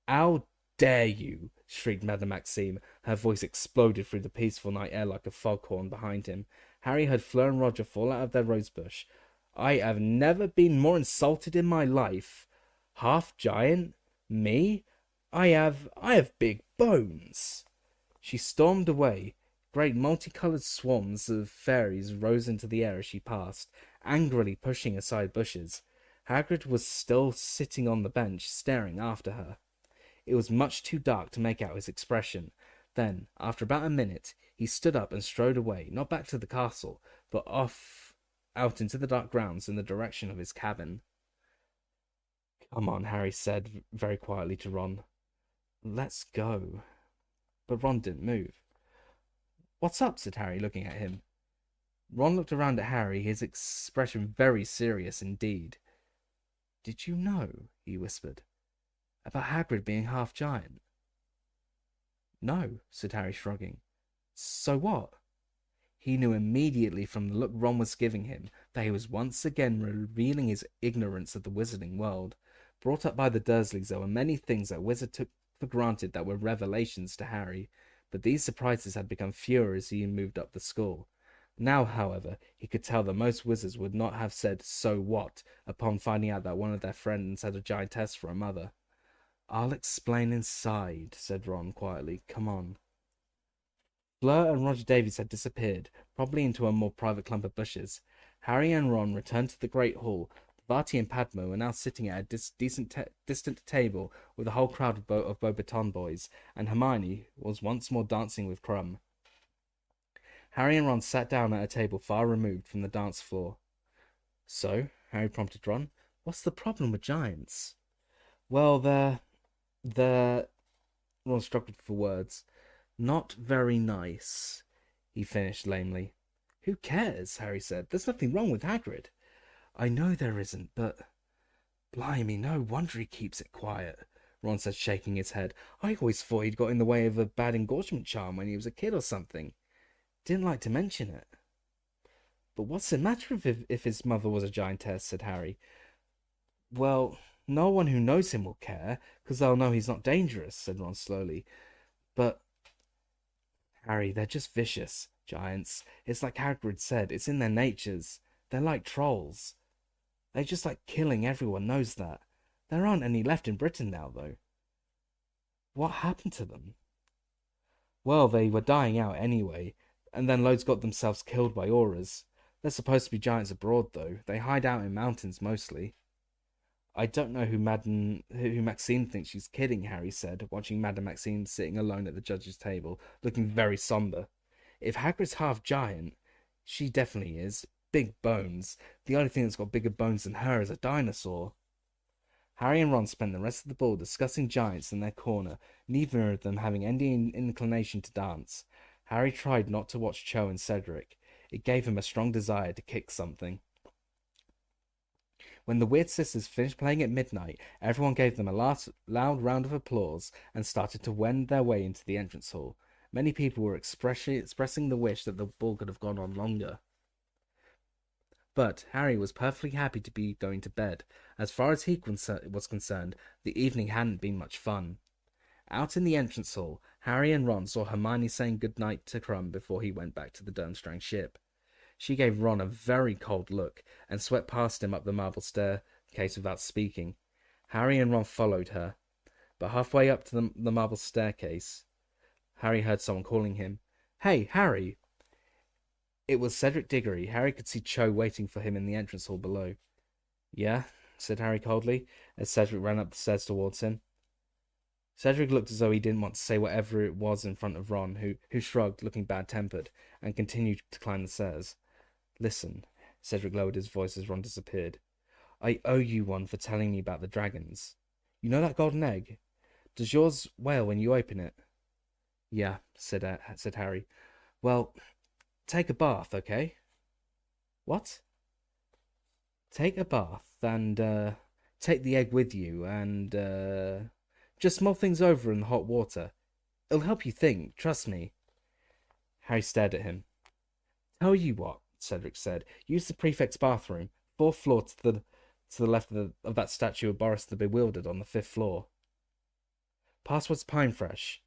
How dare you? Shrieked Madame Maxime. Her voice exploded through the peaceful night air like a foghorn behind him. Harry heard Fleur and Roger fall out of their rosebush. I have never been more insulted in my life. Half-giant? Me? I have big bones. She stormed away. Great multicolored swarms of fairies rose into the air as she passed, angrily pushing aside bushes. Hagrid was still sitting on the bench, staring after her. It was much too dark to make out his expression. Then, after about a minute, he stood up and strode away, not back to the castle, but off out into the dark grounds in the direction of his cabin. Come on, Harry said very quietly to Ron. Let's go. But Ron didn't move. What's up? Said Harry, looking at him. Ron looked around at Harry, his expression very serious indeed. Did you know, he whispered, about Hagrid being half-giant? No, said Harry, shrugging. So what? He knew immediately from the look Ron was giving him that he was once again revealing his ignorance of the wizarding world. Brought up by the Dursleys, there were many things that Wizard took for granted that were revelations to Harry, but these surprises had become fewer as he moved up the school. Now, however, he could tell that most wizards would not have said "so what" upon finding out that one of their friends had a giantess for a mother. I'll explain inside, said Ron quietly. Come on. Fleur and Roger Davies had disappeared, probably into a more private clump of bushes. Harry and Ron returned to the great hall. Barty and Padma were now sitting at a distant table with a whole crowd of Beauxbaton boys, and Hermione was once more dancing with Crumb. Harry and Ron sat down at a table far removed from the dance floor. So, Harry prompted Ron, what's the problem with giants? Well, they're... Ron struggled for words. Not very nice, he finished lamely. Who cares? Harry said. There's nothing wrong with Hagrid. I know there isn't, but... Blimey, no wonder he keeps it quiet, Ron said, shaking his head. I always thought he'd got in the way of a bad engorgement charm when he was a kid or something. Didn't like to mention it. But what's the matter if his mother was a giantess, said Harry. Well, no one who knows him will care, because they'll know he's not dangerous, said Ron slowly. But, Harry, they're just vicious, giants. It's like Hagrid said, it's in their natures. They're like trolls. They just like killing, everyone knows that. There aren't any left in Britain now, though. What happened to them? Well, they were dying out anyway, and then loads got themselves killed by auras. They're supposed to be giants abroad, though. They hide out in mountains, mostly. I don't know who Maxine thinks she's kidding, Harry said, watching Madame Maxine sitting alone at the judge's table, looking very sombre. If Hagrid's half-giant, she definitely is. Big bones. The only thing that's got bigger bones than her is a dinosaur. Harry and Ron spent the rest of the ball discussing giants in their corner, neither of them having any inclination to dance. Harry tried not to watch Cho and Cedric. It gave him a strong desire to kick something. When the Weird Sisters finished playing at midnight, everyone gave them a last loud round of applause and started to wend their way into the entrance hall. Many people were expressing the wish that the ball could have gone on longer. But Harry was perfectly happy to be going to bed. As far as he was concerned, the evening hadn't been much fun. Out in the entrance hall, Harry and Ron saw Hermione saying goodnight to Crumb before he went back to the Durmstrang ship. She gave Ron a very cold look and swept past him up the marble staircase without speaking. Harry and Ron followed her, but halfway up to the marble staircase, Harry heard someone calling him. "Hey, Harry!" It was Cedric Diggory. Harry could see Cho waiting for him in the entrance hall below. "Yeah?" said Harry coldly, as Cedric ran up the stairs towards him. Cedric looked as though he didn't want to say whatever it was in front of Ron, who shrugged, looking bad-tempered, and continued to climb the stairs. "Listen," Cedric lowered his voice as Ron disappeared. "I owe you one for telling me about the dragons. You know that golden egg? Does yours wail when you open it?" "Yeah," said Harry. "Well, take a bath, okay?" "What?" "Take a bath and take the egg with you and just mull things over in the hot water. It'll help you think, trust me." Harry stared at him. "Tell you what," Cedric said. "Use the prefect's bathroom, 4th floor to the left of that statue of Boris the Bewildered on the 5th floor. Password's Pinefresh.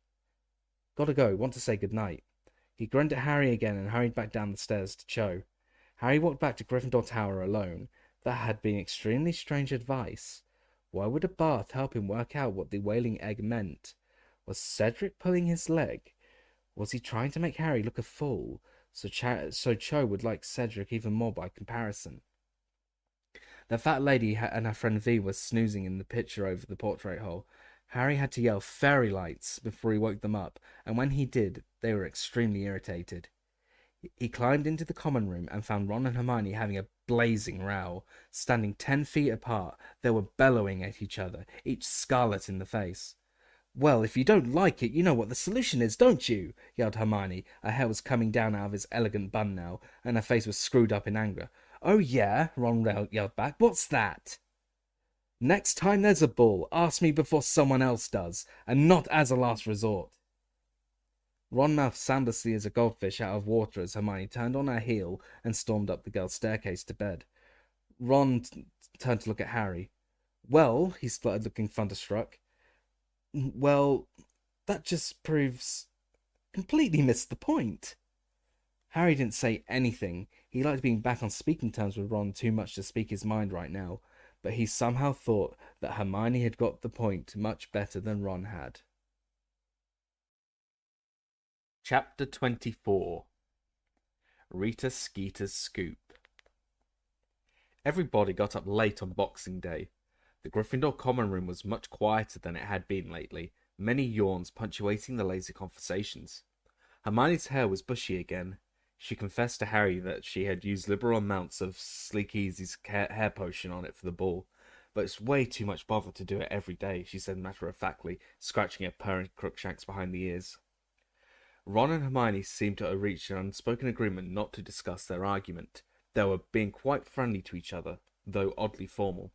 Gotta go, want to say goodnight." He grinned at Harry again and hurried back down the stairs to Cho. Harry walked back to Gryffindor Tower alone. That had been extremely strange advice. Why would a bath help him work out what the wailing egg meant? Was Cedric pulling his leg? Was he trying to make Harry look a fool, so Cho would like Cedric even more by comparison? The fat lady and her friend V were snoozing in the picture over the portrait hole. Harry had to yell "fairy lights" before he woke them up, and when he did, they were extremely irritated. He climbed into the common room and found Ron and Hermione having a blazing row. Standing 10 feet apart, they were bellowing at each other, each scarlet in the face. "Well, if you don't like it, you know what the solution is, don't you?" yelled Hermione. Her hair was coming down out of its elegant bun now, and her face was screwed up in anger. "Oh yeah," Ron yelled back. "What's that?" "Next time there's a ball, ask me before someone else does, and not as a last resort." Ron mouthed soundlessly as a goldfish out of water as Hermione turned on her heel and stormed up the girls' staircase to bed. Ron turned to look at Harry. "Well," he spluttered, looking thunderstruck. "Well, that just proves... completely missed the point." Harry didn't say anything. He liked being back on speaking terms with Ron too much to speak his mind right now, but he somehow thought that Hermione had got the point much better than Ron had. Chapter 24. Rita Skeeter's Scoop. Everybody got up late on Boxing Day. The Gryffindor common room was much quieter than it had been lately, many yawns punctuating the lazy conversations. Hermione's hair was bushy again. She confessed to Harry that she had used liberal amounts of Sleek Easy's hair potion on it for the ball, but it's way too much bother to do it every day, she said matter-of-factly, scratching her purring Crookshanks behind the ears. Ron and Hermione seemed to have reached an unspoken agreement not to discuss their argument. They were being quite friendly to each other, though oddly formal.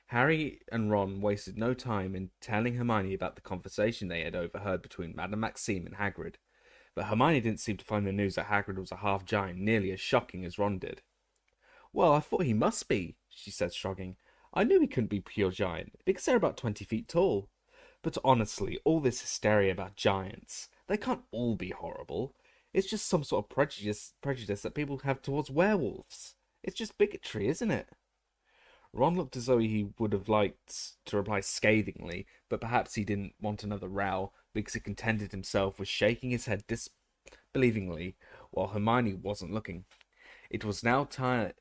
Harry and Ron wasted no time in telling Hermione about the conversation they had overheard between Madame Maxime and Hagrid, but Hermione didn't seem to find the news that Hagrid was a half-giant nearly as shocking as Ron did. "Well, I thought he must be," she said, shrugging. "I knew he couldn't be pure giant, because they're about 20 feet tall. But honestly, all this hysteria about giants... they can't all be horrible. It's just some sort of prejudice that people have towards werewolves. It's just bigotry, isn't it?" Ron looked as though he would have liked to reply scathingly, but perhaps he didn't want another row, because he contented himself with shaking his head disbelievingly while Hermione wasn't looking. It was time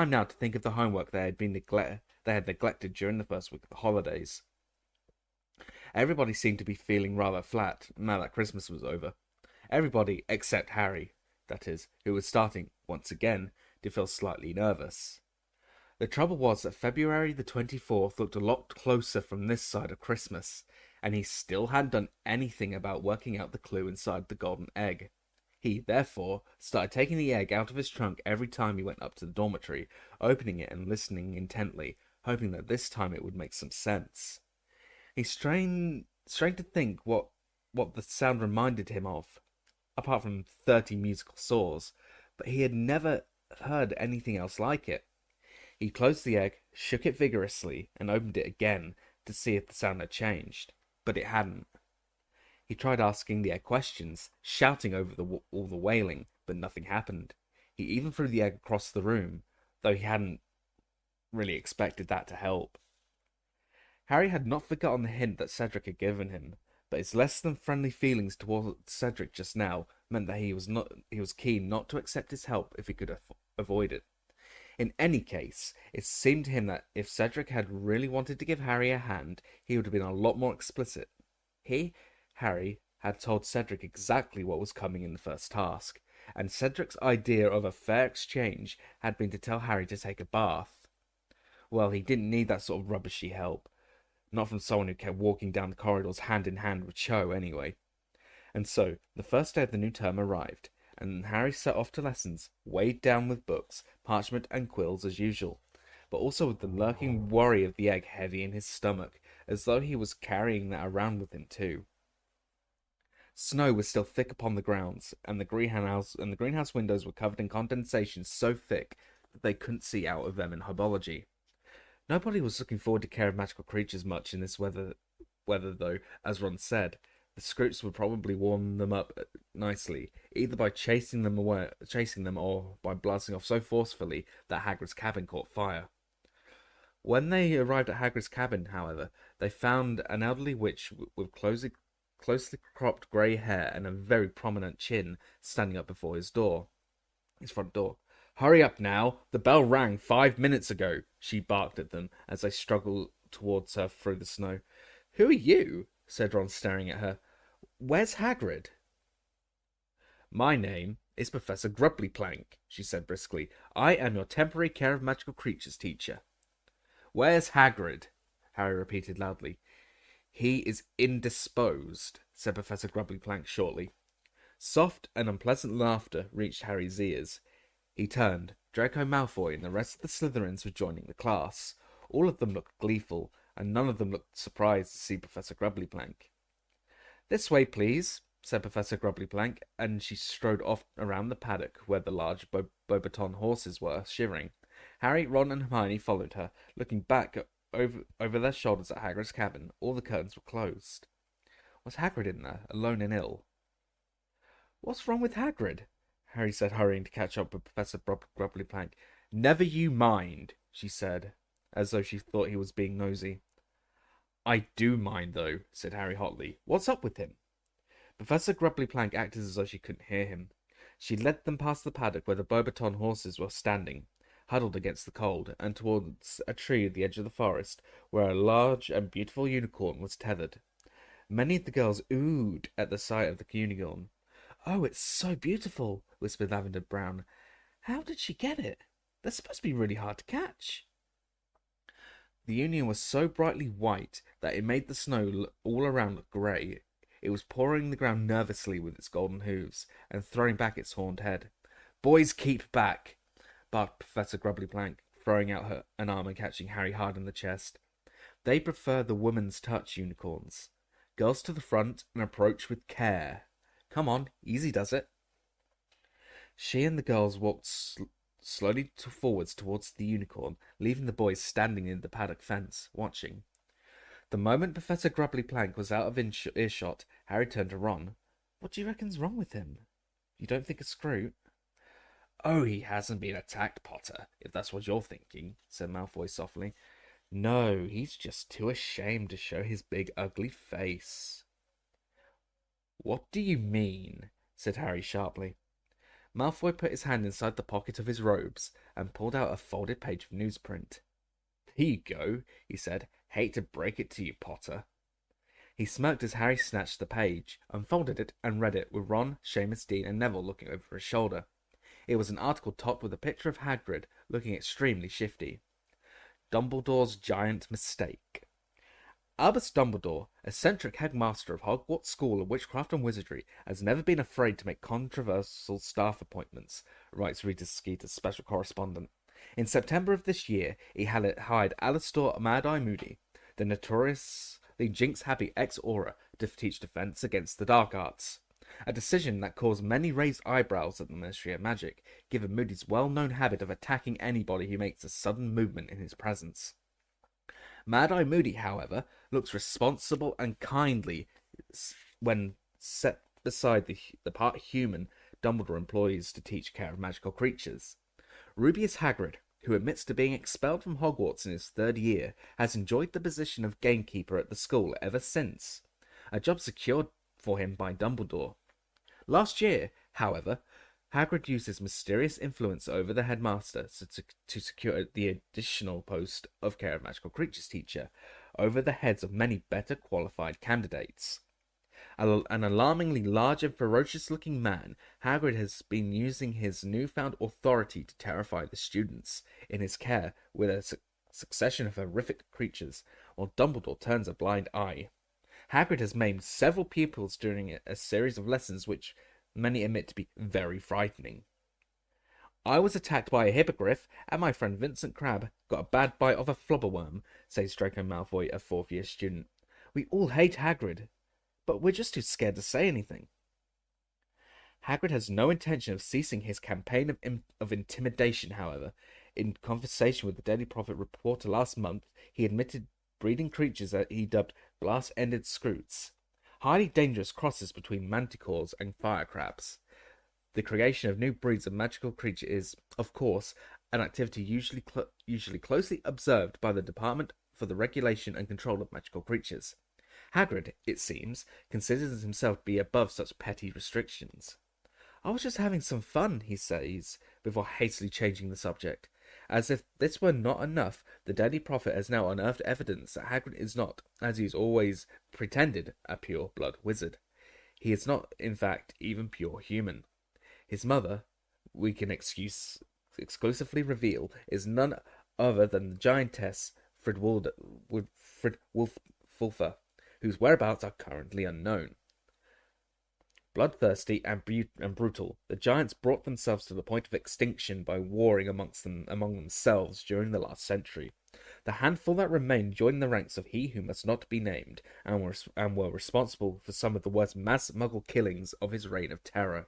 now to think of the homework they had neglected during the first week of the holidays. Everybody seemed to be feeling rather flat now that Christmas was over. Everybody except Harry, that is, who was starting, once again, to feel slightly nervous. The trouble was that February the 24th looked a lot closer from this side of Christmas, and he still hadn't done anything about working out the clue inside the golden egg. He, therefore, started taking the egg out of his trunk every time he went up to the dormitory, opening it and listening intently, hoping that this time it would make some sense. He strained to think what the sound reminded him of, apart from 30 musical saws, but he had never heard anything else like it. He closed the egg, shook it vigorously, and opened it again to see if the sound had changed, but it hadn't. He tried asking the egg questions, shouting over all the wailing, but nothing happened. He even threw the egg across the room, though he hadn't really expected that to help. Harry had not forgotten the hint that Cedric had given him, but his less than friendly feelings towards Cedric just now meant that he was keen not to accept his help if he could avoid it. In any case, it seemed to him that if Cedric had really wanted to give Harry a hand, he would have been a lot more explicit. Harry, had told Cedric exactly what was coming in the first task, and Cedric's idea of a fair exchange had been to tell Harry to take a bath. Well, he didn't need that sort of rubbishy help. Not from someone who kept walking down the corridors hand in hand with Cho, anyway. And so, the first day of the new term arrived, and Harry set off to lessons, weighed down with books, parchment and quills as usual, but also with the lurking worry of the egg heavy in his stomach, as though he was carrying that around with him too. Snow was still thick upon the grounds, and the greenhouse windows were covered in condensation so thick that they couldn't see out of them in herbology. Nobody was looking forward to care of magical creatures much in this weather though, as Ron said. The Scroots would probably warm them up nicely, either by chasing them or by blasting off so forcefully that Hagrid's cabin caught fire. When they arrived at Hagrid's cabin, however, they found an elderly witch with closely cropped grey hair and a very prominent chin standing up before his front door. "Hurry up now! The bell rang 5 minutes ago," she barked at them as they struggled towards her through the snow. "Who are you?" said Ron, staring at her. "Where's Hagrid?" "My name is Professor Grubbly-Plank," she said briskly. "I am your temporary care of magical creatures teacher." "Where's Hagrid?" Harry repeated loudly. "He is indisposed," said Professor Grubbly-Plank shortly. Soft and unpleasant laughter reached Harry's ears. He turned. Draco Malfoy and the rest of the Slytherins were joining the class. All of them looked gleeful, and none of them looked surprised to see Professor Grubbly-Plank. "This way, please," said Professor Grubbly-Plank, and she strode off around the paddock where the large Beaubaton horses were shivering. Harry, Ron, and Hermione followed her, looking back over their shoulders at Hagrid's cabin. All the curtains were closed. Was Hagrid in there, alone and ill? "What's wrong with Hagrid?" Harry said, hurrying to catch up with Professor Grubbly-Plank. "Never you mind," she said, as though she thought he was being nosy. "I do mind, though," said Harry hotly. "What's up with him?" Professor Grubbly-Plank acted as though she couldn't hear him. She led them past the paddock where the Beaubaton horses were standing, huddled against the cold, and towards a tree at the edge of the forest, where a large and beautiful unicorn was tethered. Many of the girls oohed at the sight of the unicorn. "Oh, it's so beautiful," whispered Lavender Brown. "How did she get it? They're supposed to be really hard to catch." The unicorn was so brightly white that it made the snow all around look grey. It was pawing the ground nervously with its golden hooves, and throwing back its horned head. "Boys, keep back!" barked Professor Grubbly-Plank, throwing out an arm and catching Harry hard in the chest. They prefer the woman's touch unicorns. Girls to the front and approach with care. Come on, easy does it. She and the girls walked slowly forwards towards the unicorn, leaving the boys standing in the paddock fence, watching. The moment Professor Grubbly-Plank was out of earshot, Harry turned to Ron. "What do you reckon's wrong with him? You don't think a Scroot?" "Oh, he hasn't been attacked, Potter, if that's what you're thinking," said Malfoy softly. "No, he's just too ashamed to show his big ugly face." "What do you mean?" said Harry sharply. Malfoy put his hand inside the pocket of his robes and pulled out a folded page of newsprint. "Here you go," he said. "Hate to break it to you, Potter." He smirked as Harry snatched the page, unfolded it, and read it, with Ron, Seamus, Dean, and Neville looking over his shoulder. It was an article topped with a picture of Hagrid, looking extremely shifty. Dumbledore's giant mistake. Albus Dumbledore, eccentric headmaster of Hogwarts School of Witchcraft and Wizardry, has never been afraid to make controversial staff appointments, writes Rita Skeeter's special correspondent. In September of this year, he had hired Alastor Mad-Eye Moody, the notoriously jinx-happy ex-Auror, to teach defense against the dark arts. a decision that caused many raised eyebrows at the Ministry of Magic, given Moody's well-known habit of attacking anybody who makes a sudden movement in his presence. Mad-Eye Moody, however, looks responsible and kindly when set beside the part human Dumbledore employs to teach care of magical creatures. Rubeus Hagrid, who admits to being expelled from Hogwarts in his 3rd year, has enjoyed the position of gamekeeper at the school ever since, a job secured for him by Dumbledore. Last year, however, Hagrid used his mysterious influence over the headmaster to secure the additional post of care of magical creatures teacher over the heads of many better qualified candidates. An alarmingly large and ferocious-looking man, Hagrid has been using his newfound authority to terrify the students in his care with a succession of horrific creatures, while Dumbledore turns a blind eye. Hagrid has maimed several pupils during a series of lessons which many admit to be very frightening. I was attacked by a hippogriff, and my friend Vincent Crabbe got a bad bite of a flobberworm, says Draco Malfoy, a 4th-year student. We all hate Hagrid, but we're just too scared to say anything. Hagrid has no intention of ceasing his campaign of intimidation, however. In conversation with the Daily Prophet reporter last month, he admitted breeding creatures that he dubbed glass-ended scroots, highly dangerous crosses between manticores and fire crabs. The creation of new breeds of magical creature is, of course, an activity usually closely observed by the Department for the Regulation and Control of Magical Creatures. Hagrid, it seems, considers himself to be above such petty restrictions. I was just having some fun, he says, before hastily changing the subject. As if this were not enough, the Daily Prophet has now unearthed evidence that Hagrid is not, as he has always pretended, a pure-blood wizard. He is not, in fact, even pure human. His mother, we can exclusively reveal, is none other than the giantess Fridwulfa, whose whereabouts are currently unknown. Bloodthirsty and brutal, the giants brought themselves to the point of extinction by warring among themselves during the last century. The handful that remained joined the ranks of He Who Must Not Be Named, and were responsible for some of the worst mass muggle killings of his reign of terror.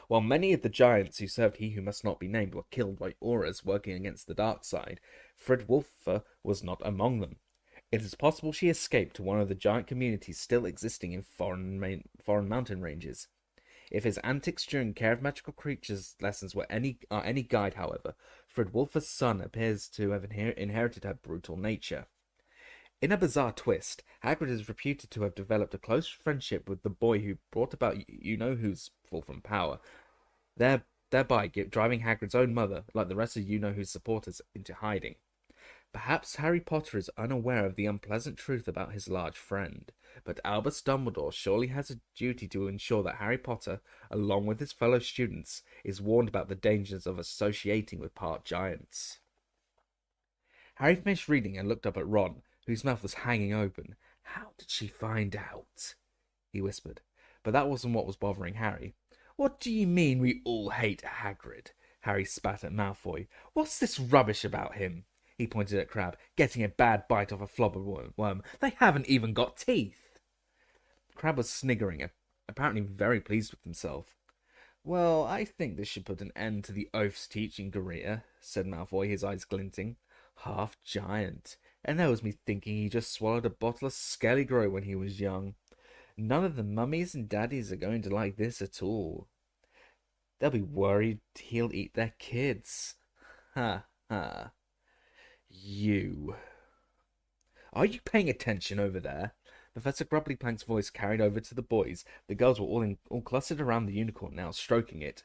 While many of the giants who served He Who Must Not Be Named were killed by auras working against the dark side, Fridwulfa was not among them. It is possible she escaped to one of the giant communities still existing in foreign mountain ranges. If his antics during Care of Magical Creatures lessons are any guide, however, Fridwulfa's son appears to have inherited her brutal nature. In a bizarre twist, Hagrid is reputed to have developed a close friendship with the boy who brought about you-know-who's fall from power, thereby driving Hagrid's own mother, like the rest of you-know-who's supporters, into hiding. Perhaps Harry Potter is unaware of the unpleasant truth about his large friend, but Albus Dumbledore surely has a duty to ensure that Harry Potter, along with his fellow students, is warned about the dangers of associating with part giants. Harry finished reading and looked up at Ron, whose mouth was hanging open. "How did she find out?" he whispered. But that wasn't what was bothering Harry. "What do you mean we all hate Hagrid?" Harry spat at Malfoy. "What's this rubbish about him?" He pointed at Crabbe, "getting a bad bite off a flobberworm. They haven't even got teeth." Crabbe was sniggering, apparently very pleased with himself. "Well, I think this should put an end to the oaths teaching career," said Malfoy, his eyes glinting. "Half giant. And that was me thinking he just swallowed a bottle of Skelligro when he was young. None of the mummies and daddies are going to like this at all. They'll be worried he'll eat their kids. Ha ha. You. Are you paying attention over there?" Professor Grubblyplank's voice carried over to the boys. The girls were all clustered around the unicorn now, stroking it.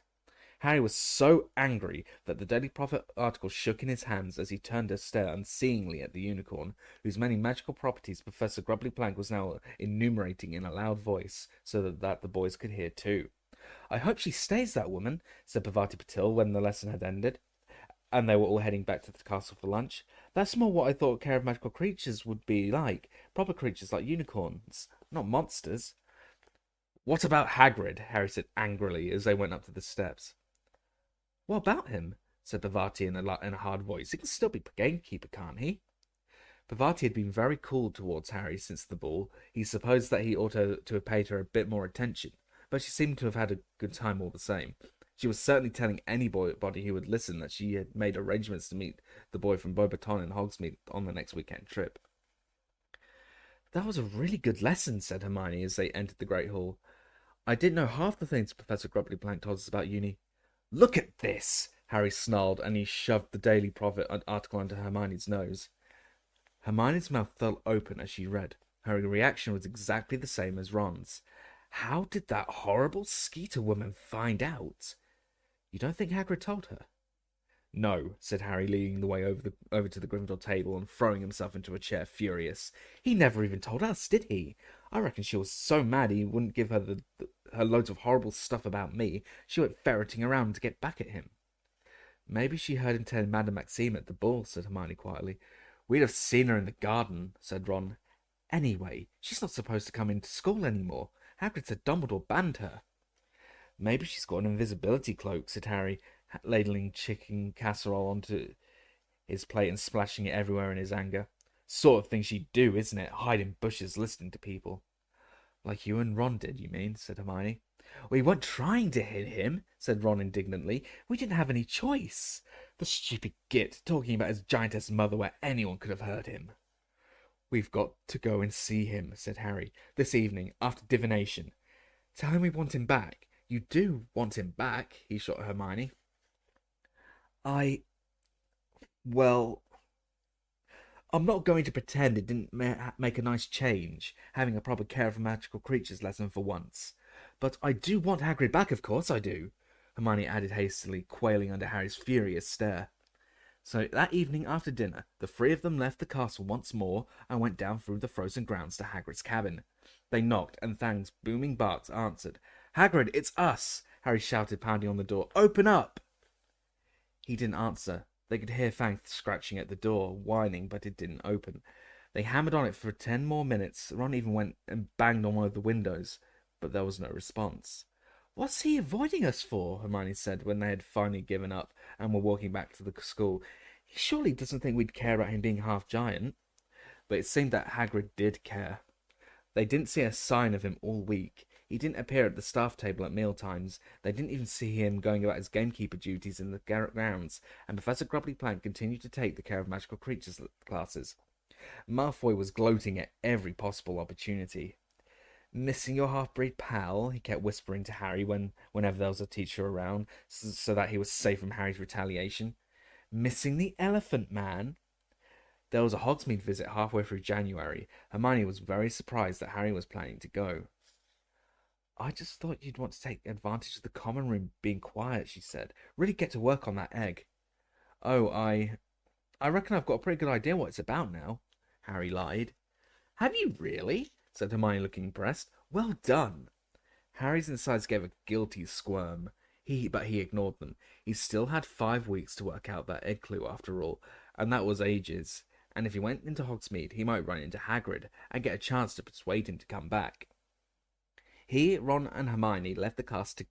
Harry was so angry that the Daily Prophet article shook in his hands as he turned to stare unseeingly at the unicorn, whose many magical properties Professor Grubblyplank was now enumerating in a loud voice, so that the boys could hear too. "I hope she stays, that woman," said Parvati Patil when the lesson had ended, and they were all heading back to the castle for lunch. "That's more what I thought Care of Magical Creatures would be like. Proper creatures like unicorns, not monsters." "What about Hagrid?" Harry said angrily as they went up to the steps. "What about him?" said Parvati in a hard voice. "He can still be gamekeeper, can't he?" Parvati had been very cool towards Harry since the ball. He supposed that he ought to have paid her a bit more attention, but she seemed to have had a good time all the same. She was certainly telling anybody who would listen that she had made arrangements to meet the boy from Beauxbaton in Hogsmeade on the next weekend trip. "That was a really good lesson," said Hermione as they entered the Great Hall. "I didn't know half the things Professor Grubbly Plank told us about uni." "Look at this!" Harry snarled, and he shoved the Daily Prophet article under Hermione's nose. Hermione's mouth fell open as she read. Her reaction was exactly the same as Ron's. How did that horrible Skeeter woman find out? "You don't think Hagrid told her?" "No," said Harry, leading the way over to the Gryffindor table and throwing himself into a chair, furious. "He never even told us, did he? I reckon she was so mad he wouldn't give her her loads of horrible stuff about me. She went ferreting around to get back at him." "Maybe she heard him telling Madame Maxime at the ball," said Hermione quietly. "We'd have seen her in the garden," said Ron. "Anyway, she's not supposed to come into school anymore. Hagrid said Dumbledore banned her." "Maybe she's got an invisibility cloak," said Harry, ladling chicken casserole onto his plate and splashing it everywhere in his anger. "Sort of thing she'd do, isn't it? Hide in bushes listening to people." "Like you and Ron did, you mean?" said Hermione. "We weren't trying to hit him," said Ron indignantly. "We didn't have any choice. The stupid git, talking about his giantess mother where anyone could have heard him." "We've got to go and see him," said Harry, "this evening, after divination. Tell him we want him back. You do want him back," he shot at Hermione. Well, I'm not going to pretend it didn't make a nice change, having a proper care of magical creatures lesson for once. But I do want Hagrid back, of course I do," Hermione added hastily, quailing under Harry's furious stare. So that evening after dinner, the three of them left the castle once more and went down through the frozen grounds to Hagrid's cabin. They knocked, and Thang's booming barks answered. "Hagrid, it's us!" Harry shouted, pounding on the door. "Open up!" He didn't answer. They could hear Fang scratching at the door, whining, but it didn't open. They hammered on it for 10 more minutes. Ron even went and banged on one of the windows, but there was no response. "What's he avoiding us for?" Hermione said when they had finally given up and were walking back to the school. "He surely doesn't think we'd care about him being half giant." But it seemed that Hagrid did care. They didn't see a sign of him all week. He didn't appear at the staff table at mealtimes. They didn't even see him going about his gamekeeper duties in the grounds, and Professor Grubbly Plank continued to take the care of magical creatures classes. Malfoy was gloating at every possible opportunity. "Missing your half-breed pal?" he kept whispering to Harry whenever there was a teacher around, so that he was safe from Harry's retaliation. "Missing the Elephant Man?" There was a Hogsmeade visit halfway through January. Hermione was very surprised that Harry was planning to go. "I just thought you'd want to take advantage of the common room being quiet," she said. "Really get to work on that egg." "Oh, I reckon I've got a pretty good idea what it's about now," Harry lied. "Have you really?" said Hermione, looking impressed. "Well done." Harry's insides gave a guilty squirm. But he ignored them. He still had 5 weeks to work out that egg clue after all, and that was ages. And if he went into Hogsmeade, he might run into Hagrid and get a chance to persuade him to come back. He, Ron, and Hermione left the castle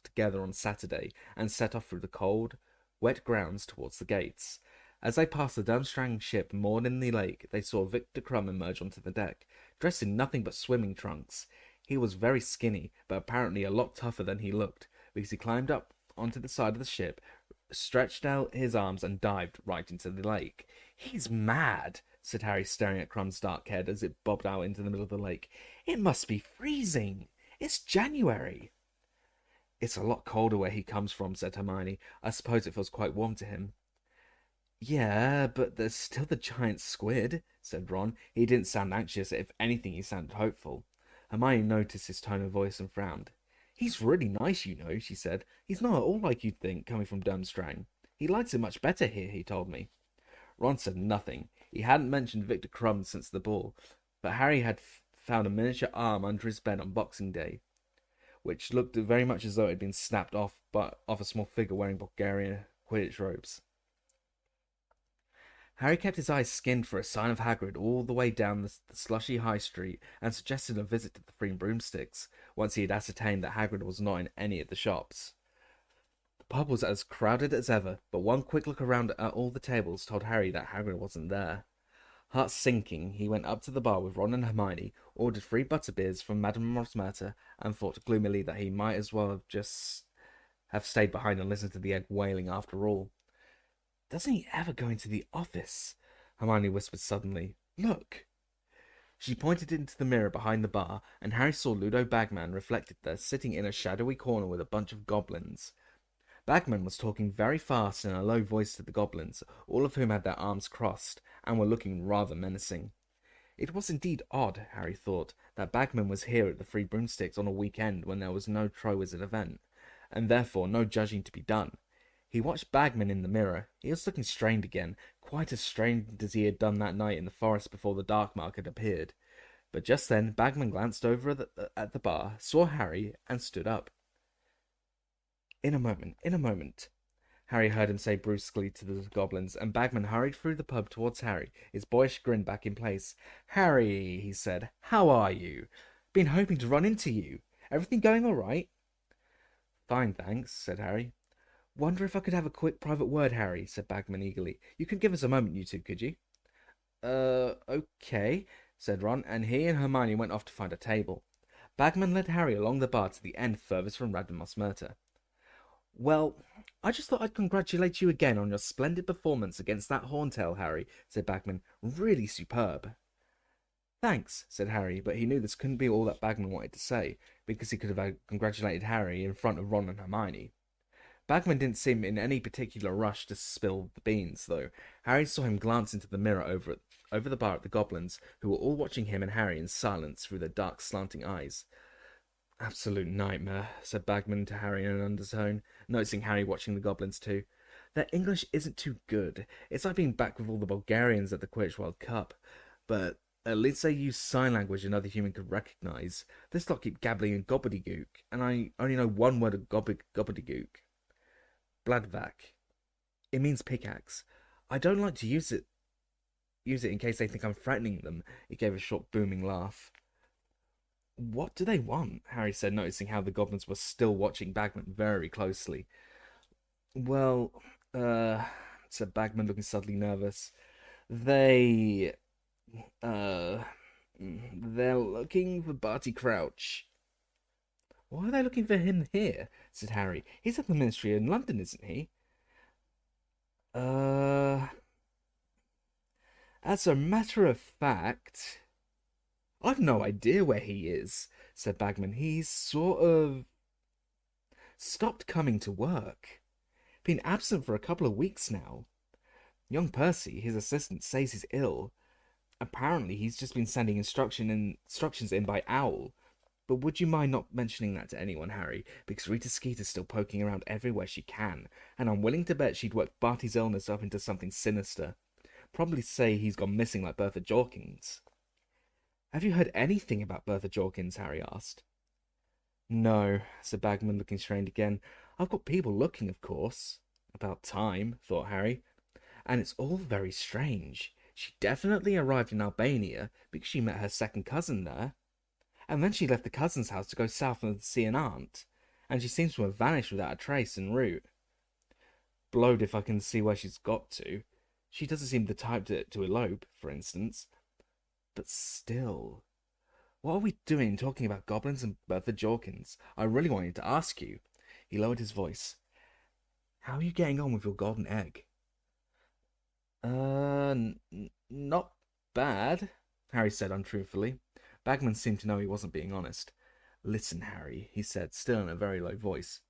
together on Saturday and set off through the cold, wet grounds towards the gates. As they passed the Durmstrang ship moored in the lake, they saw Victor Crumb emerge onto the deck, dressed in nothing but swimming trunks. He was very skinny, but apparently a lot tougher than he looked, because he climbed up onto the side of the ship, stretched out his arms, and dived right into the lake. "He's mad," said Harry, staring at Crumb's dark head as it bobbed out into the middle of the lake. "It must be freezing. It's January." "It's a lot colder where he comes from," said Hermione. "I suppose it feels quite warm to him." "Yeah, but there's still the giant squid," said Ron. He didn't sound anxious. If anything, he sounded hopeful. Hermione noticed his tone of voice and frowned. "He's really nice, you know," she said. "He's not at all like you'd think, coming from Durmstrang. He likes it much better here, he told me." Ron said nothing. He hadn't mentioned Victor Crumb since the ball, but Harry had found a miniature arm under his bed on Boxing Day, which looked very much as though it had been snapped off a small figure wearing Bulgarian Quidditch robes. Harry kept his eyes skinned for a sign of Hagrid all the way down the slushy high street and suggested a visit to the Three Broomsticks, once he had ascertained that Hagrid was not in any of the shops. The pub was as crowded as ever, but one quick look around at all the tables told Harry that Hagrid wasn't there. Heart sinking, he went up to the bar with Ron and Hermione, ordered 3 butterbeers from Madame Rosmerta, and thought gloomily that he might as well have stayed behind and listened to the egg wailing after all. "Doesn't he ever go into the office?" Hermione whispered suddenly. "Look!" She pointed into the mirror behind the bar, and Harry saw Ludo Bagman reflected there, sitting in a shadowy corner with a bunch of goblins. Bagman was talking very fast in a low voice to the goblins, all of whom had their arms crossed, and were looking rather menacing. It was indeed odd, Harry thought, that Bagman was here at the Three Broomsticks on a weekend when there was no Triwizard event, and therefore no judging to be done. He watched Bagman in the mirror. He was looking strained again, quite as strained as he had done that night in the forest before the Dark Mark had appeared. But just then Bagman glanced over at the bar, saw Harry, and stood up. In a moment, Harry heard him say brusquely to the goblins, and Bagman hurried through the pub towards Harry, his boyish grin back in place. "Harry," he said, "how are you? Been hoping to run into you. Everything going all right?" "Fine, thanks," said Harry. "Wonder if I could have a quick private word, Harry," said Bagman eagerly. "You could give us a moment, you two, could you?" Okay," said Ron, and he and Hermione went off to find a table. Bagman led Harry along the bar to the end furthest from Radamos Murta. "Well, I just thought I'd congratulate you again on your splendid performance against that Horntail, Harry," said Bagman. "Really superb." "Thanks," said Harry, but he knew this couldn't be all that Bagman wanted to say, because he could have congratulated Harry in front of Ron and Hermione. Bagman didn't seem in any particular rush to spill the beans, though. Harry saw him glance into the mirror over the bar at the goblins, who were all watching him and Harry in silence through their dark, slanting eyes. "Absolute nightmare," said Bagman to Harry in an undertone, noticing Harry watching the goblins too. "Their English isn't too good. It's like being back with all the Bulgarians at the Quidditch World Cup. But at least they use sign language another human could recognise. This lot keep gabbling in gobbledygook, and I only know one word of gobbledygook. Bladvac. It means pickaxe. I don't like to use it in case they think I'm threatening them." He gave a short booming laugh. "What do they want?" Harry said, noticing how the goblins were still watching Bagman very closely. "Well, said Bagman, looking suddenly nervous. They're looking for Barty Crouch." "Why are they looking for him here?" said Harry. "He's at the Ministry in London, isn't he?" As a matter of fact, I've no idea where he is," said Bagman. "He's sort of stopped coming to work. Been absent for a couple of weeks now. Young Percy, his assistant, says he's ill. Apparently he's just been sending instructions in by Owl. But would you mind not mentioning that to anyone, Harry? Because Rita Skeeter's still poking around everywhere she can, and I'm willing to bet she'd work Barty's illness up into something sinister. Probably say he's gone missing like Bertha Jorkins." "Have you heard anything about Bertha Jorkins?" Harry asked. "No," said Bagman, looking strained again. "I've got people looking, of course." About time, thought Harry. "And it's all very strange. She definitely arrived in Albania because she met her second cousin there. And then she left the cousin's house to go south and see an aunt. And she seems to have vanished without a trace en route. Blowed if I can see where she's got to. She doesn't seem the type to elope, for instance. But still, what are we doing talking about goblins and Bertha Jorkins? I really wanted to ask you." He lowered his voice. "How are you getting on with your golden egg?" Not bad," Harry said untruthfully. Bagman seemed to know he wasn't being honest. "Listen, Harry," he said, still in a very low voice.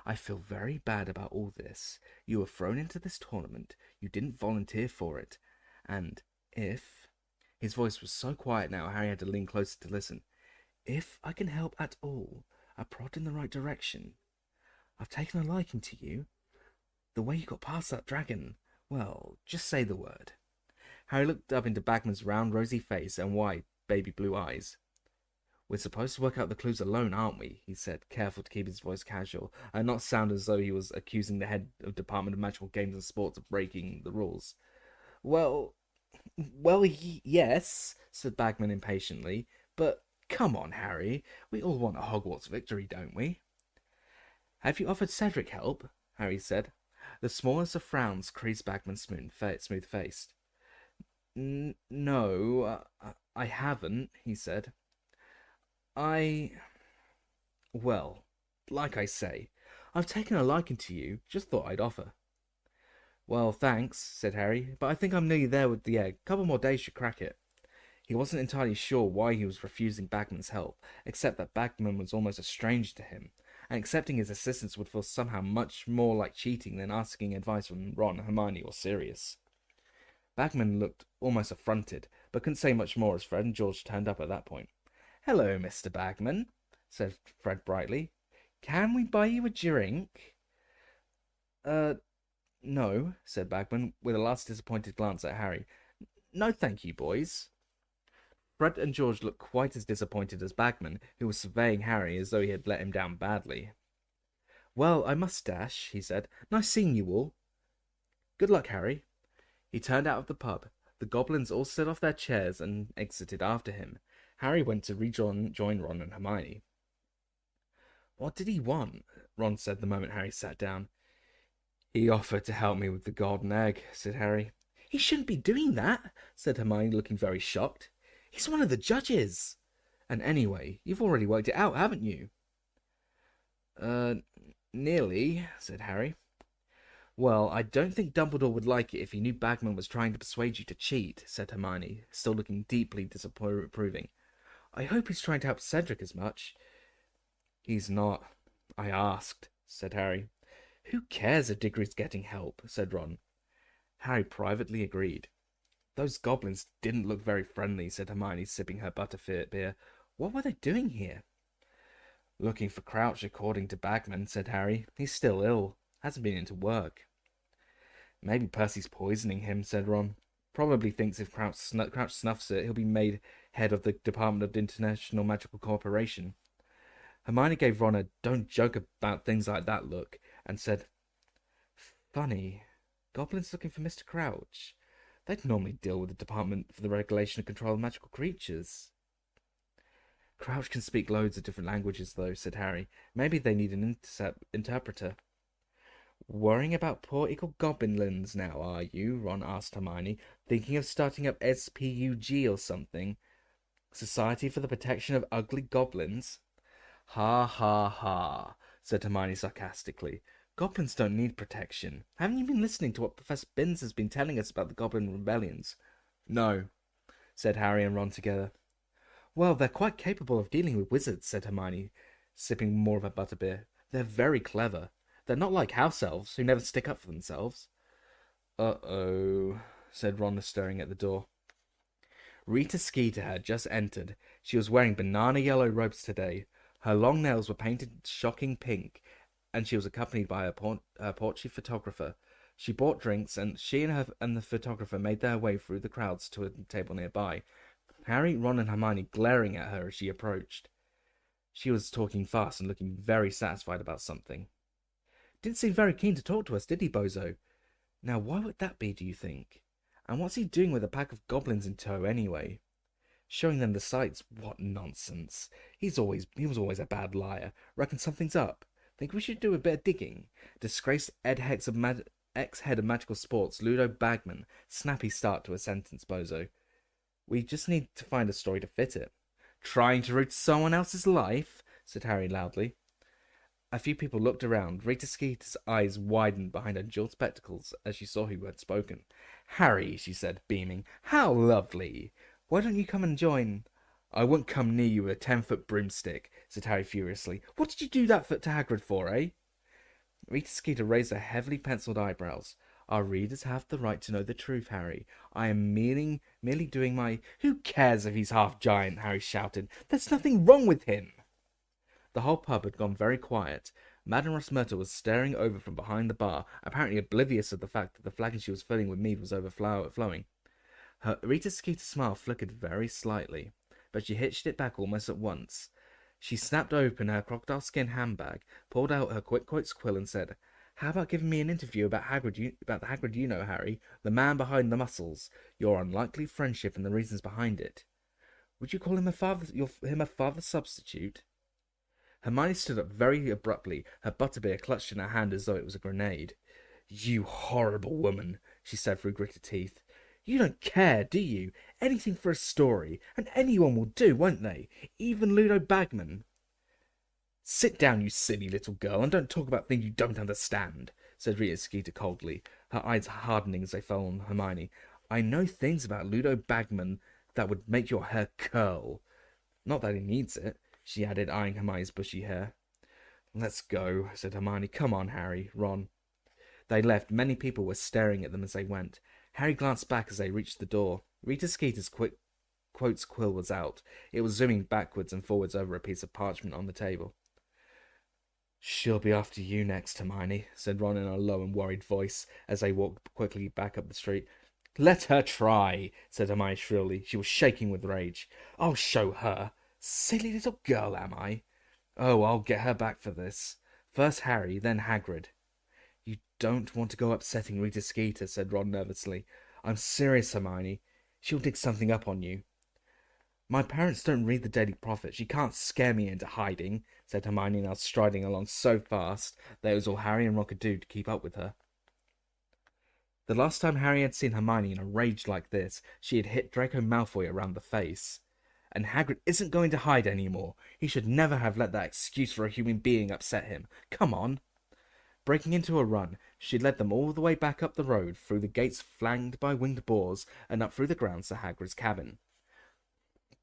"I feel very bad about all this. You were thrown into this tournament. You didn't volunteer for it. And if..." His voice was so quiet now, Harry had to lean closer to listen. "If I can help at all, a prod in the right direction. I've taken a liking to you. The way you got past that dragon, well, just say the word." Harry looked up into Bagman's round, rosy face and wide, baby blue eyes. "We're supposed to work out the clues alone, aren't we?" he said, careful to keep his voice casual, and not sound as though he was accusing the head of Department of Magical Games and Sports of breaking the rules. Well, yes," said Bagman impatiently, "but come on, Harry. We all want a Hogwarts victory, don't we?" "Have you offered Cedric help?" Harry said. The smallest of frowns creased Bagman's smooth face. No, I haven't, he said. I... Well, like I say, I've taken a liking to you, just thought I'd offer. Well, thanks, said Harry, but I think I'm nearly there with the egg. Couple more days should crack it. He wasn't entirely sure why he was refusing Bagman's help, except that Bagman was almost a stranger to him, and accepting his assistance would feel somehow much more like cheating than asking advice from Ron, Hermione, or Sirius. Bagman looked almost affronted, but couldn't say much more as Fred and George turned up at that point. "Hello, Mr. Bagman," said Fred brightly. "Can we buy you a drink?" No," said Bagman, with a last disappointed glance at Harry. "No, thank you, boys." Fred and George looked quite as disappointed as Bagman, who was surveying Harry as though he had let him down badly. "Well, I must dash," he said. "Nice seeing you all." "Good luck, Harry." He turned out of the pub. The goblins all slid off their chairs and exited after him. Harry went to join Ron and Hermione. "What did he want?" Ron said the moment Harry sat down. "He offered to help me with the golden egg," said Harry. "He shouldn't be doing that," said Hermione, looking very shocked. "He's one of the judges. And anyway, you've already worked it out, haven't you?" Nearly," said Harry. "Well, I don't think Dumbledore would like it if he knew Bagman was trying to persuade you to cheat," said Hermione, still looking deeply disapproving. "I hope he's trying to help Cedric as much." "He's not. I asked," said Harry. "Who cares if Diggory's getting help?" said Ron. Harry privately agreed. "Those goblins didn't look very friendly," said Hermione, sipping her butterfit beer. "What were they doing here?" "Looking for Crouch, according to Bagman," said Harry. "He's still ill. Hasn't been into work." "Maybe Percy's poisoning him," said Ron. "Probably thinks if Crouch snuffs it, he'll be made head of the Department of International Magical Cooperation." Hermione gave Ron a "don't joke about things like that" look, and said, "Funny. Goblins looking for Mr. Crouch. They'd normally deal with the Department for the Regulation and Control of Magical Creatures." "Crouch can speak loads of different languages, though," said Harry. "Maybe they need an interpreter." "Worrying about poor eagle goblins now, are you?" Ron asked Hermione. "Thinking of starting up SPUG or something? Society for the Protection of Ugly Goblins?" "Ha ha ha," said Hermione sarcastically. "Goblins don't need protection. Haven't you been listening to what Professor Binns has been telling us about the Goblin Rebellions?" "No," said Harry and Ron together. "Well, they're quite capable of dealing with wizards," said Hermione, sipping more of her butterbeer. "They're very clever. They're not like house elves, who never stick up for themselves." "Uh-oh," said Ron, staring at the door. Rita Skeeter had just entered. She was wearing banana yellow robes today. Her long nails were painted shocking pink, and she was accompanied by her portrait photographer. She bought drinks, and she and the photographer made their way through the crowds to a table nearby. Harry, Ron, and Hermione glaring at her as she approached. She was talking fast and looking very satisfied about something. "Didn't seem very keen to talk to us, did he, Bozo? Now, why would that be, do you think? And what's he doing with a pack of goblins in tow, anyway? Showing them the sights? What nonsense. He was always a bad liar. Reckon something's up. Think we should do a bit of digging? Disgraced ex-head of magical sports, Ludo Bagman. Snappy start to a sentence, Bozo. We just need to find a story to fit it." "Trying to root someone else's life?" said Harry loudly. A few people looked around. Rita Skeeter's eyes widened behind her jeweled spectacles as she saw who had spoken. "Harry," she said, beaming. "How lovely. Why don't you come and join?" "I won't come near you with a 10-foot broomstick," said Harry furiously. "What did you do that to Hagrid for, eh?" Rita Skeeter raised her heavily penciled eyebrows. "Our readers have the right to know the truth, Harry. I am merely doing my—" "Who cares if he's half giant?" Harry shouted. "There's nothing wrong with him." The whole pub had gone very quiet. Madame Ross Myrtle was staring over from behind the bar, apparently oblivious of the fact that the flagon she was filling with mead was overflowing. Rita Skeeter's smile flickered very slightly, but she hitched it back almost at once. She snapped open her crocodile skin handbag, pulled out her quick quotes quill, and said, "How about giving me an interview about the Hagrid you know, Harry, the man behind the muscles, your unlikely friendship and the reasons behind it? Would you call him a father substitute?" Hermione stood up very abruptly, her butterbeer clutched in her hand as though it was a grenade. "You horrible woman," she said through gritted teeth. You don't care, do you? Anything for a story, and anyone will do, won't they? Even Ludo Bagman." "Sit down, you silly little girl, and don't talk about things you don't understand," said Rita Skeeter coldly, her eyes hardening as they fell on Hermione. "I know things about Ludo Bagman that would make your hair curl. Not that he needs it," she added, eyeing Hermione's bushy hair. "Let's go," said Hermione. "Come on, Harry, Ron." They left. Many people were staring at them as they went. Harry glanced back as they reached the door. Rita Skeeter's quotes quill was out. It was zooming backwards and forwards over a piece of parchment on the table. "She'll be after you next, Hermione," said Ron in a low and worried voice as they walked quickly back up the street. "Let her try," said Hermione shrilly. She was shaking with rage. "I'll show her. Silly little girl, am I? Oh, I'll get her back for this. First Harry, then Hagrid." "You don't want to go upsetting Rita Skeeter," said Ron nervously. "I'm serious, Hermione. She'll dig something up on you." "My parents don't read the Daily Prophet. She can't scare me into hiding," said Hermione, now striding along so fast that it was all Harry and Ron could do to keep up with her. The last time Harry had seen Hermione in a rage like this, she had hit Draco Malfoy around the face. "And Hagrid isn't going to hide anymore. He should never have let that excuse for a human being upset him. Come on." Breaking into a run, she led them all the way back up the road, through the gates flanked by winged boars, and up through the grounds to Hagrid's cabin.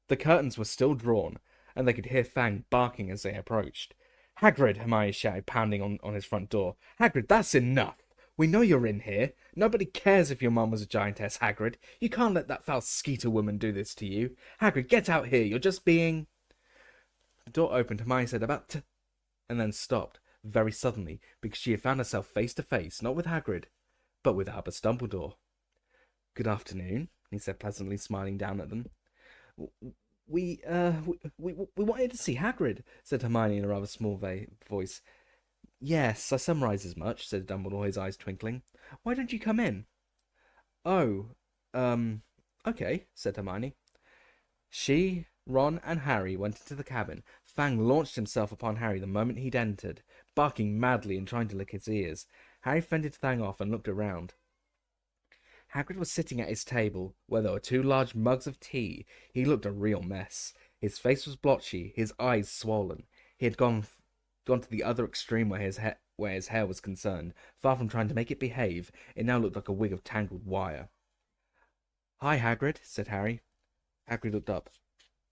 The curtains were still drawn, and they could hear Fang barking as they approached. "Hagrid!" Hermione shouted, pounding on his front door. "Hagrid, that's enough! We know you're in here. Nobody cares if your mum was a giantess, Hagrid. You can't let that foul Skeeter woman do this to you. Hagrid, get out here. You're just being..." The door opened. Hermione said, and then stopped, very suddenly, because she had found herself face to face, not with Hagrid, but with Albus Dumbledore. "Good afternoon," he said pleasantly, smiling down at them. We wanted to see Hagrid," said Hermione in a rather small voice. "Yes, I surmised as much," said Dumbledore, his eyes twinkling. "Why don't you come in?" "Oh, okay," said Hermione. She, Ron, and Harry went into the cabin. Fang launched himself upon Harry the moment he'd entered, barking madly and trying to lick his ears. Harry fended Fang off and looked around. Hagrid was sitting at his table, where there were 2 large mugs of tea. He looked a real mess. His face was blotchy, his eyes swollen. He had gone to the other extreme where his hair was concerned. Far from trying to make it behave, it now looked like a wig of tangled wire. "Hi, Hagrid," said Harry. Hagrid looked up.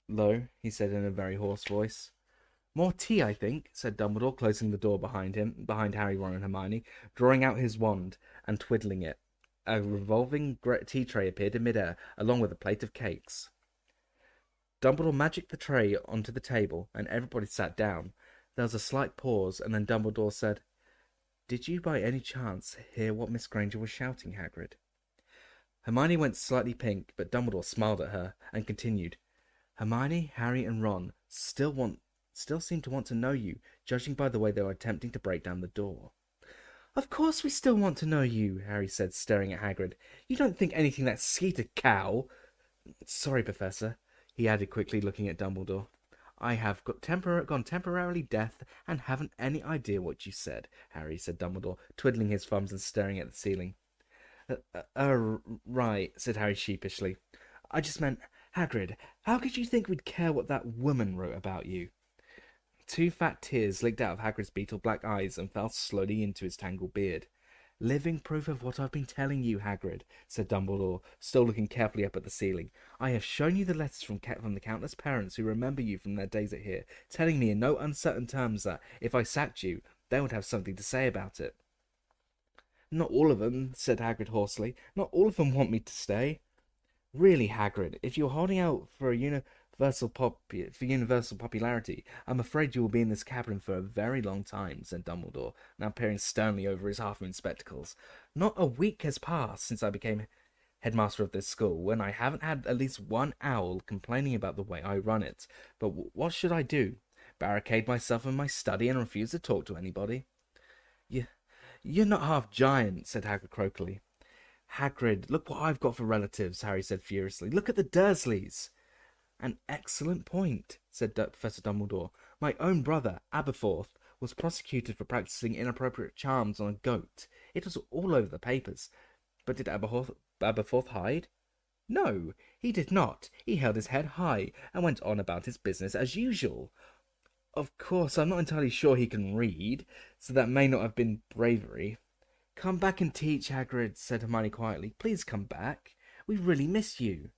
"Lo," he said in a very hoarse voice. "More tea, I think," said Dumbledore, closing the door behind Harry, Ron, and Hermione, drawing out his wand and twiddling it. A revolving tea tray appeared in midair, along with a plate of cakes. Dumbledore magicked the tray onto the table, and everybody sat down. There was a slight pause, and then Dumbledore said, "Did you by any chance hear what Miss Granger was shouting, Hagrid?" Hermione went slightly pink, but Dumbledore smiled at her and continued, "Hermione, Harry, and Ron still seem to want to know you, judging by the way they were attempting to break down the door." "Of course we still want to know you," Harry said, staring at Hagrid. "You don't think anything that Skeeter cow..." "Sorry, Professor," he added quickly, looking at Dumbledore. "I have gone temporarily deaf and haven't any idea what you said," Harry said Dumbledore, twiddling his thumbs and staring at the ceiling. Right," said Harry sheepishly. "I just meant, Hagrid, how could you think we'd care what that woman wrote about you?" 2 fat tears leaked out of Hagrid's beetle-black eyes and fell slowly into his tangled beard. "Living proof of what I've been telling you, Hagrid," said Dumbledore, still looking carefully up at the ceiling. "I have shown you the letters from the countless parents who remember you from their days at here, telling me in no uncertain terms that, if I sacked you, they would have something to say about it." "Not all of them," said Hagrid hoarsely. "Not all of them want me to stay." "Really, Hagrid, if you're holding out for universal popularity, I'm afraid you will be in this cabin for a very long time," said Dumbledore, now peering sternly over his half-moon spectacles. "Not a week has passed since I became headmaster of this school, when I haven't had at least one owl complaining about the way I run it. But what should I do? Barricade myself in my study and refuse to talk to anybody?" You're not half giant," said Hagrid croakily. "Hagrid, look what I've got for relatives," Harry said furiously. "Look at the Dursleys." "An excellent point," said Professor Dumbledore. "My own brother, Aberforth, was prosecuted for practicing inappropriate charms on a goat. It was all over the papers. But did Aberforth hide?" No, he did not. He held his head high and went on about his business as usual. Of course, I'm not entirely sure he can read, so that may not have been bravery. Come back and teach, Hagrid, said Hermione quietly. Please come back. We really miss you.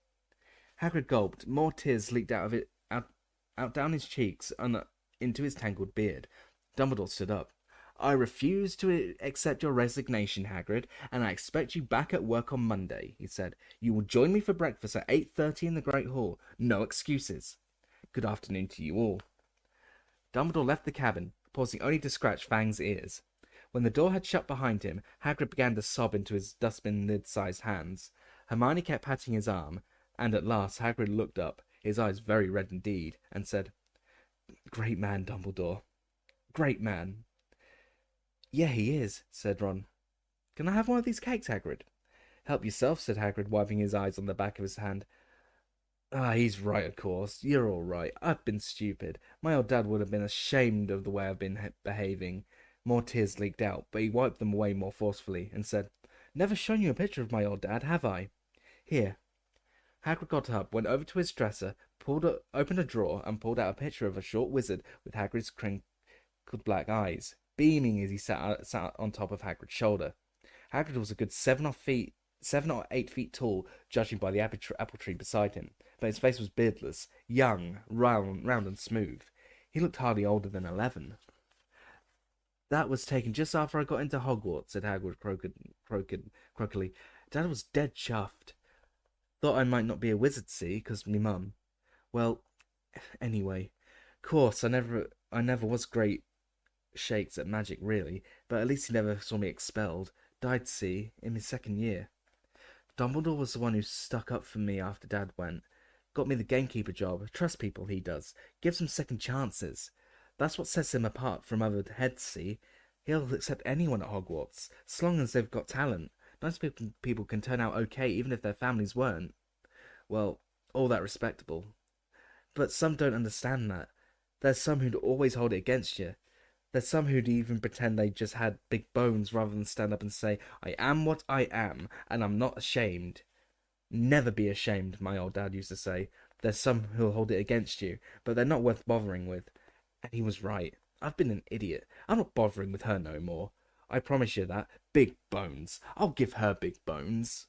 Hagrid gulped. More tears leaked out down his cheeks and into his tangled beard. Dumbledore stood up. I refuse to accept your resignation, Hagrid, and I expect you back at work on Monday, he said. You will join me for breakfast at 8:30 in the Great Hall. No excuses. Good afternoon to you all. Dumbledore left the cabin, pausing only to scratch Fang's ears. When the door had shut behind him, Hagrid began to sob into his dustbin lid-sized hands. Hermione kept patting his arm, and at last Hagrid looked up, his eyes very red indeed, and said, Great man, Dumbledore. Great man. Yeah, he is, said Ron. Can I have one of these cakes, Hagrid? Help yourself, said Hagrid, wiping his eyes on the back of his hand. He's right, of course. You're all right. I've been stupid. My old dad would have been ashamed of the way I've been behaving. More tears leaked out, but he wiped them away more forcefully and said, Never shown you a picture of my old dad, have I? Here. Hagrid got up, went over to his dresser, opened a drawer, and pulled out a picture of a short wizard with Hagrid's crinkled black eyes, beaming as he sat on top of Hagrid's shoulder. Hagrid was a good 7 or 8 feet tall, judging by the apple tree beside him, but his face was beardless, young, round and smooth. He looked hardly older than 11. That was taken just after I got into Hogwarts, said Hagrid croakily. Dad was dead chuffed. Thought I might not be a wizard, see, 'cause me mum. Well, anyway, course, I never was great shakes at magic, really, but at least he never saw me expelled. Died, see, in his 2nd year. Dumbledore was the one who stuck up for me after Dad went. Got me the gamekeeper job. Trust people, he does. Gives them second chances. That's what sets him apart from other heads, see? He'll accept anyone at Hogwarts, as long as they've got talent. Nice people can turn out okay, even if their families weren't. Well, all that respectable. But some don't understand that. There's some who'd always hold it against you. There's some who'd even pretend they just had big bones rather than stand up and say, I am what I am, and I'm not ashamed. Never be ashamed, my old dad used to say. There's some who'll hold it against you, but they're not worth bothering with. And he was right. I've been an idiot. I'm not bothering with her no more. I promise you that. Big bones. I'll give her big bones.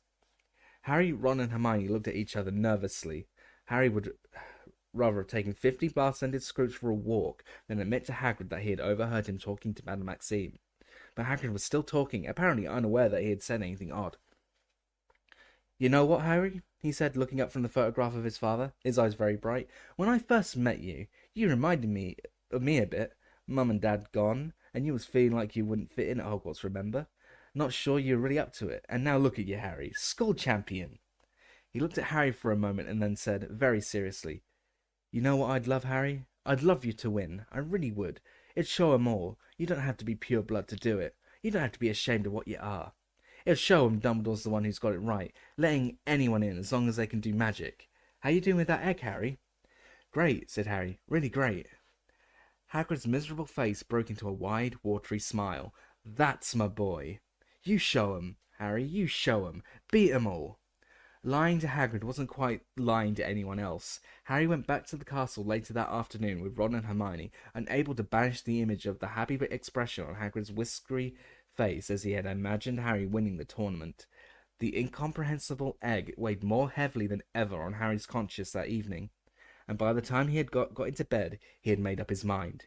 Harry, Ron, and Hermione looked at each other nervously. Harry would rather have taken 50 bar-scented Scrooge for a walk than admit to Hagrid that he had overheard him talking to Madame Maxime. But Hagrid was still talking, apparently unaware that he had said anything odd. You know what, Harry? He said, looking up from the photograph of his father, his eyes very bright. When I first met you, you reminded me of me a bit. Mum and Dad gone, and you was feeling like you wouldn't fit in at Hogwarts, remember? Not sure you were really up to it. And now look at you, Harry. School champion. He looked at Harry for a moment and then said, very seriously, You know what I'd love, Harry? I'd love you to win. I really would. It'd show 'em all. You don't have to be pure blood to do it. You don't have to be ashamed of what you are. It'll show 'em Dumbledore's the one who's got it right, letting anyone in as long as they can do magic. How you doing with that egg, Harry? Great, said Harry. Really great. Hagrid's miserable face broke into a wide, watery smile. That's my boy. You show 'em, Harry, you show 'em. Beat 'em all. Lying to Hagrid wasn't quite lying to anyone else. Harry went back to the castle later that afternoon with Ron and Hermione, unable to banish the image of the happy expression on Hagrid's whiskery face as he had imagined Harry winning the tournament. The incomprehensible egg weighed more heavily than ever on Harry's conscience that evening, and by the time he had got into bed, he had made up his mind.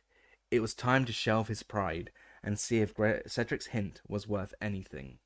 It was time to shelve his pride and see if Cedric's hint was worth anything.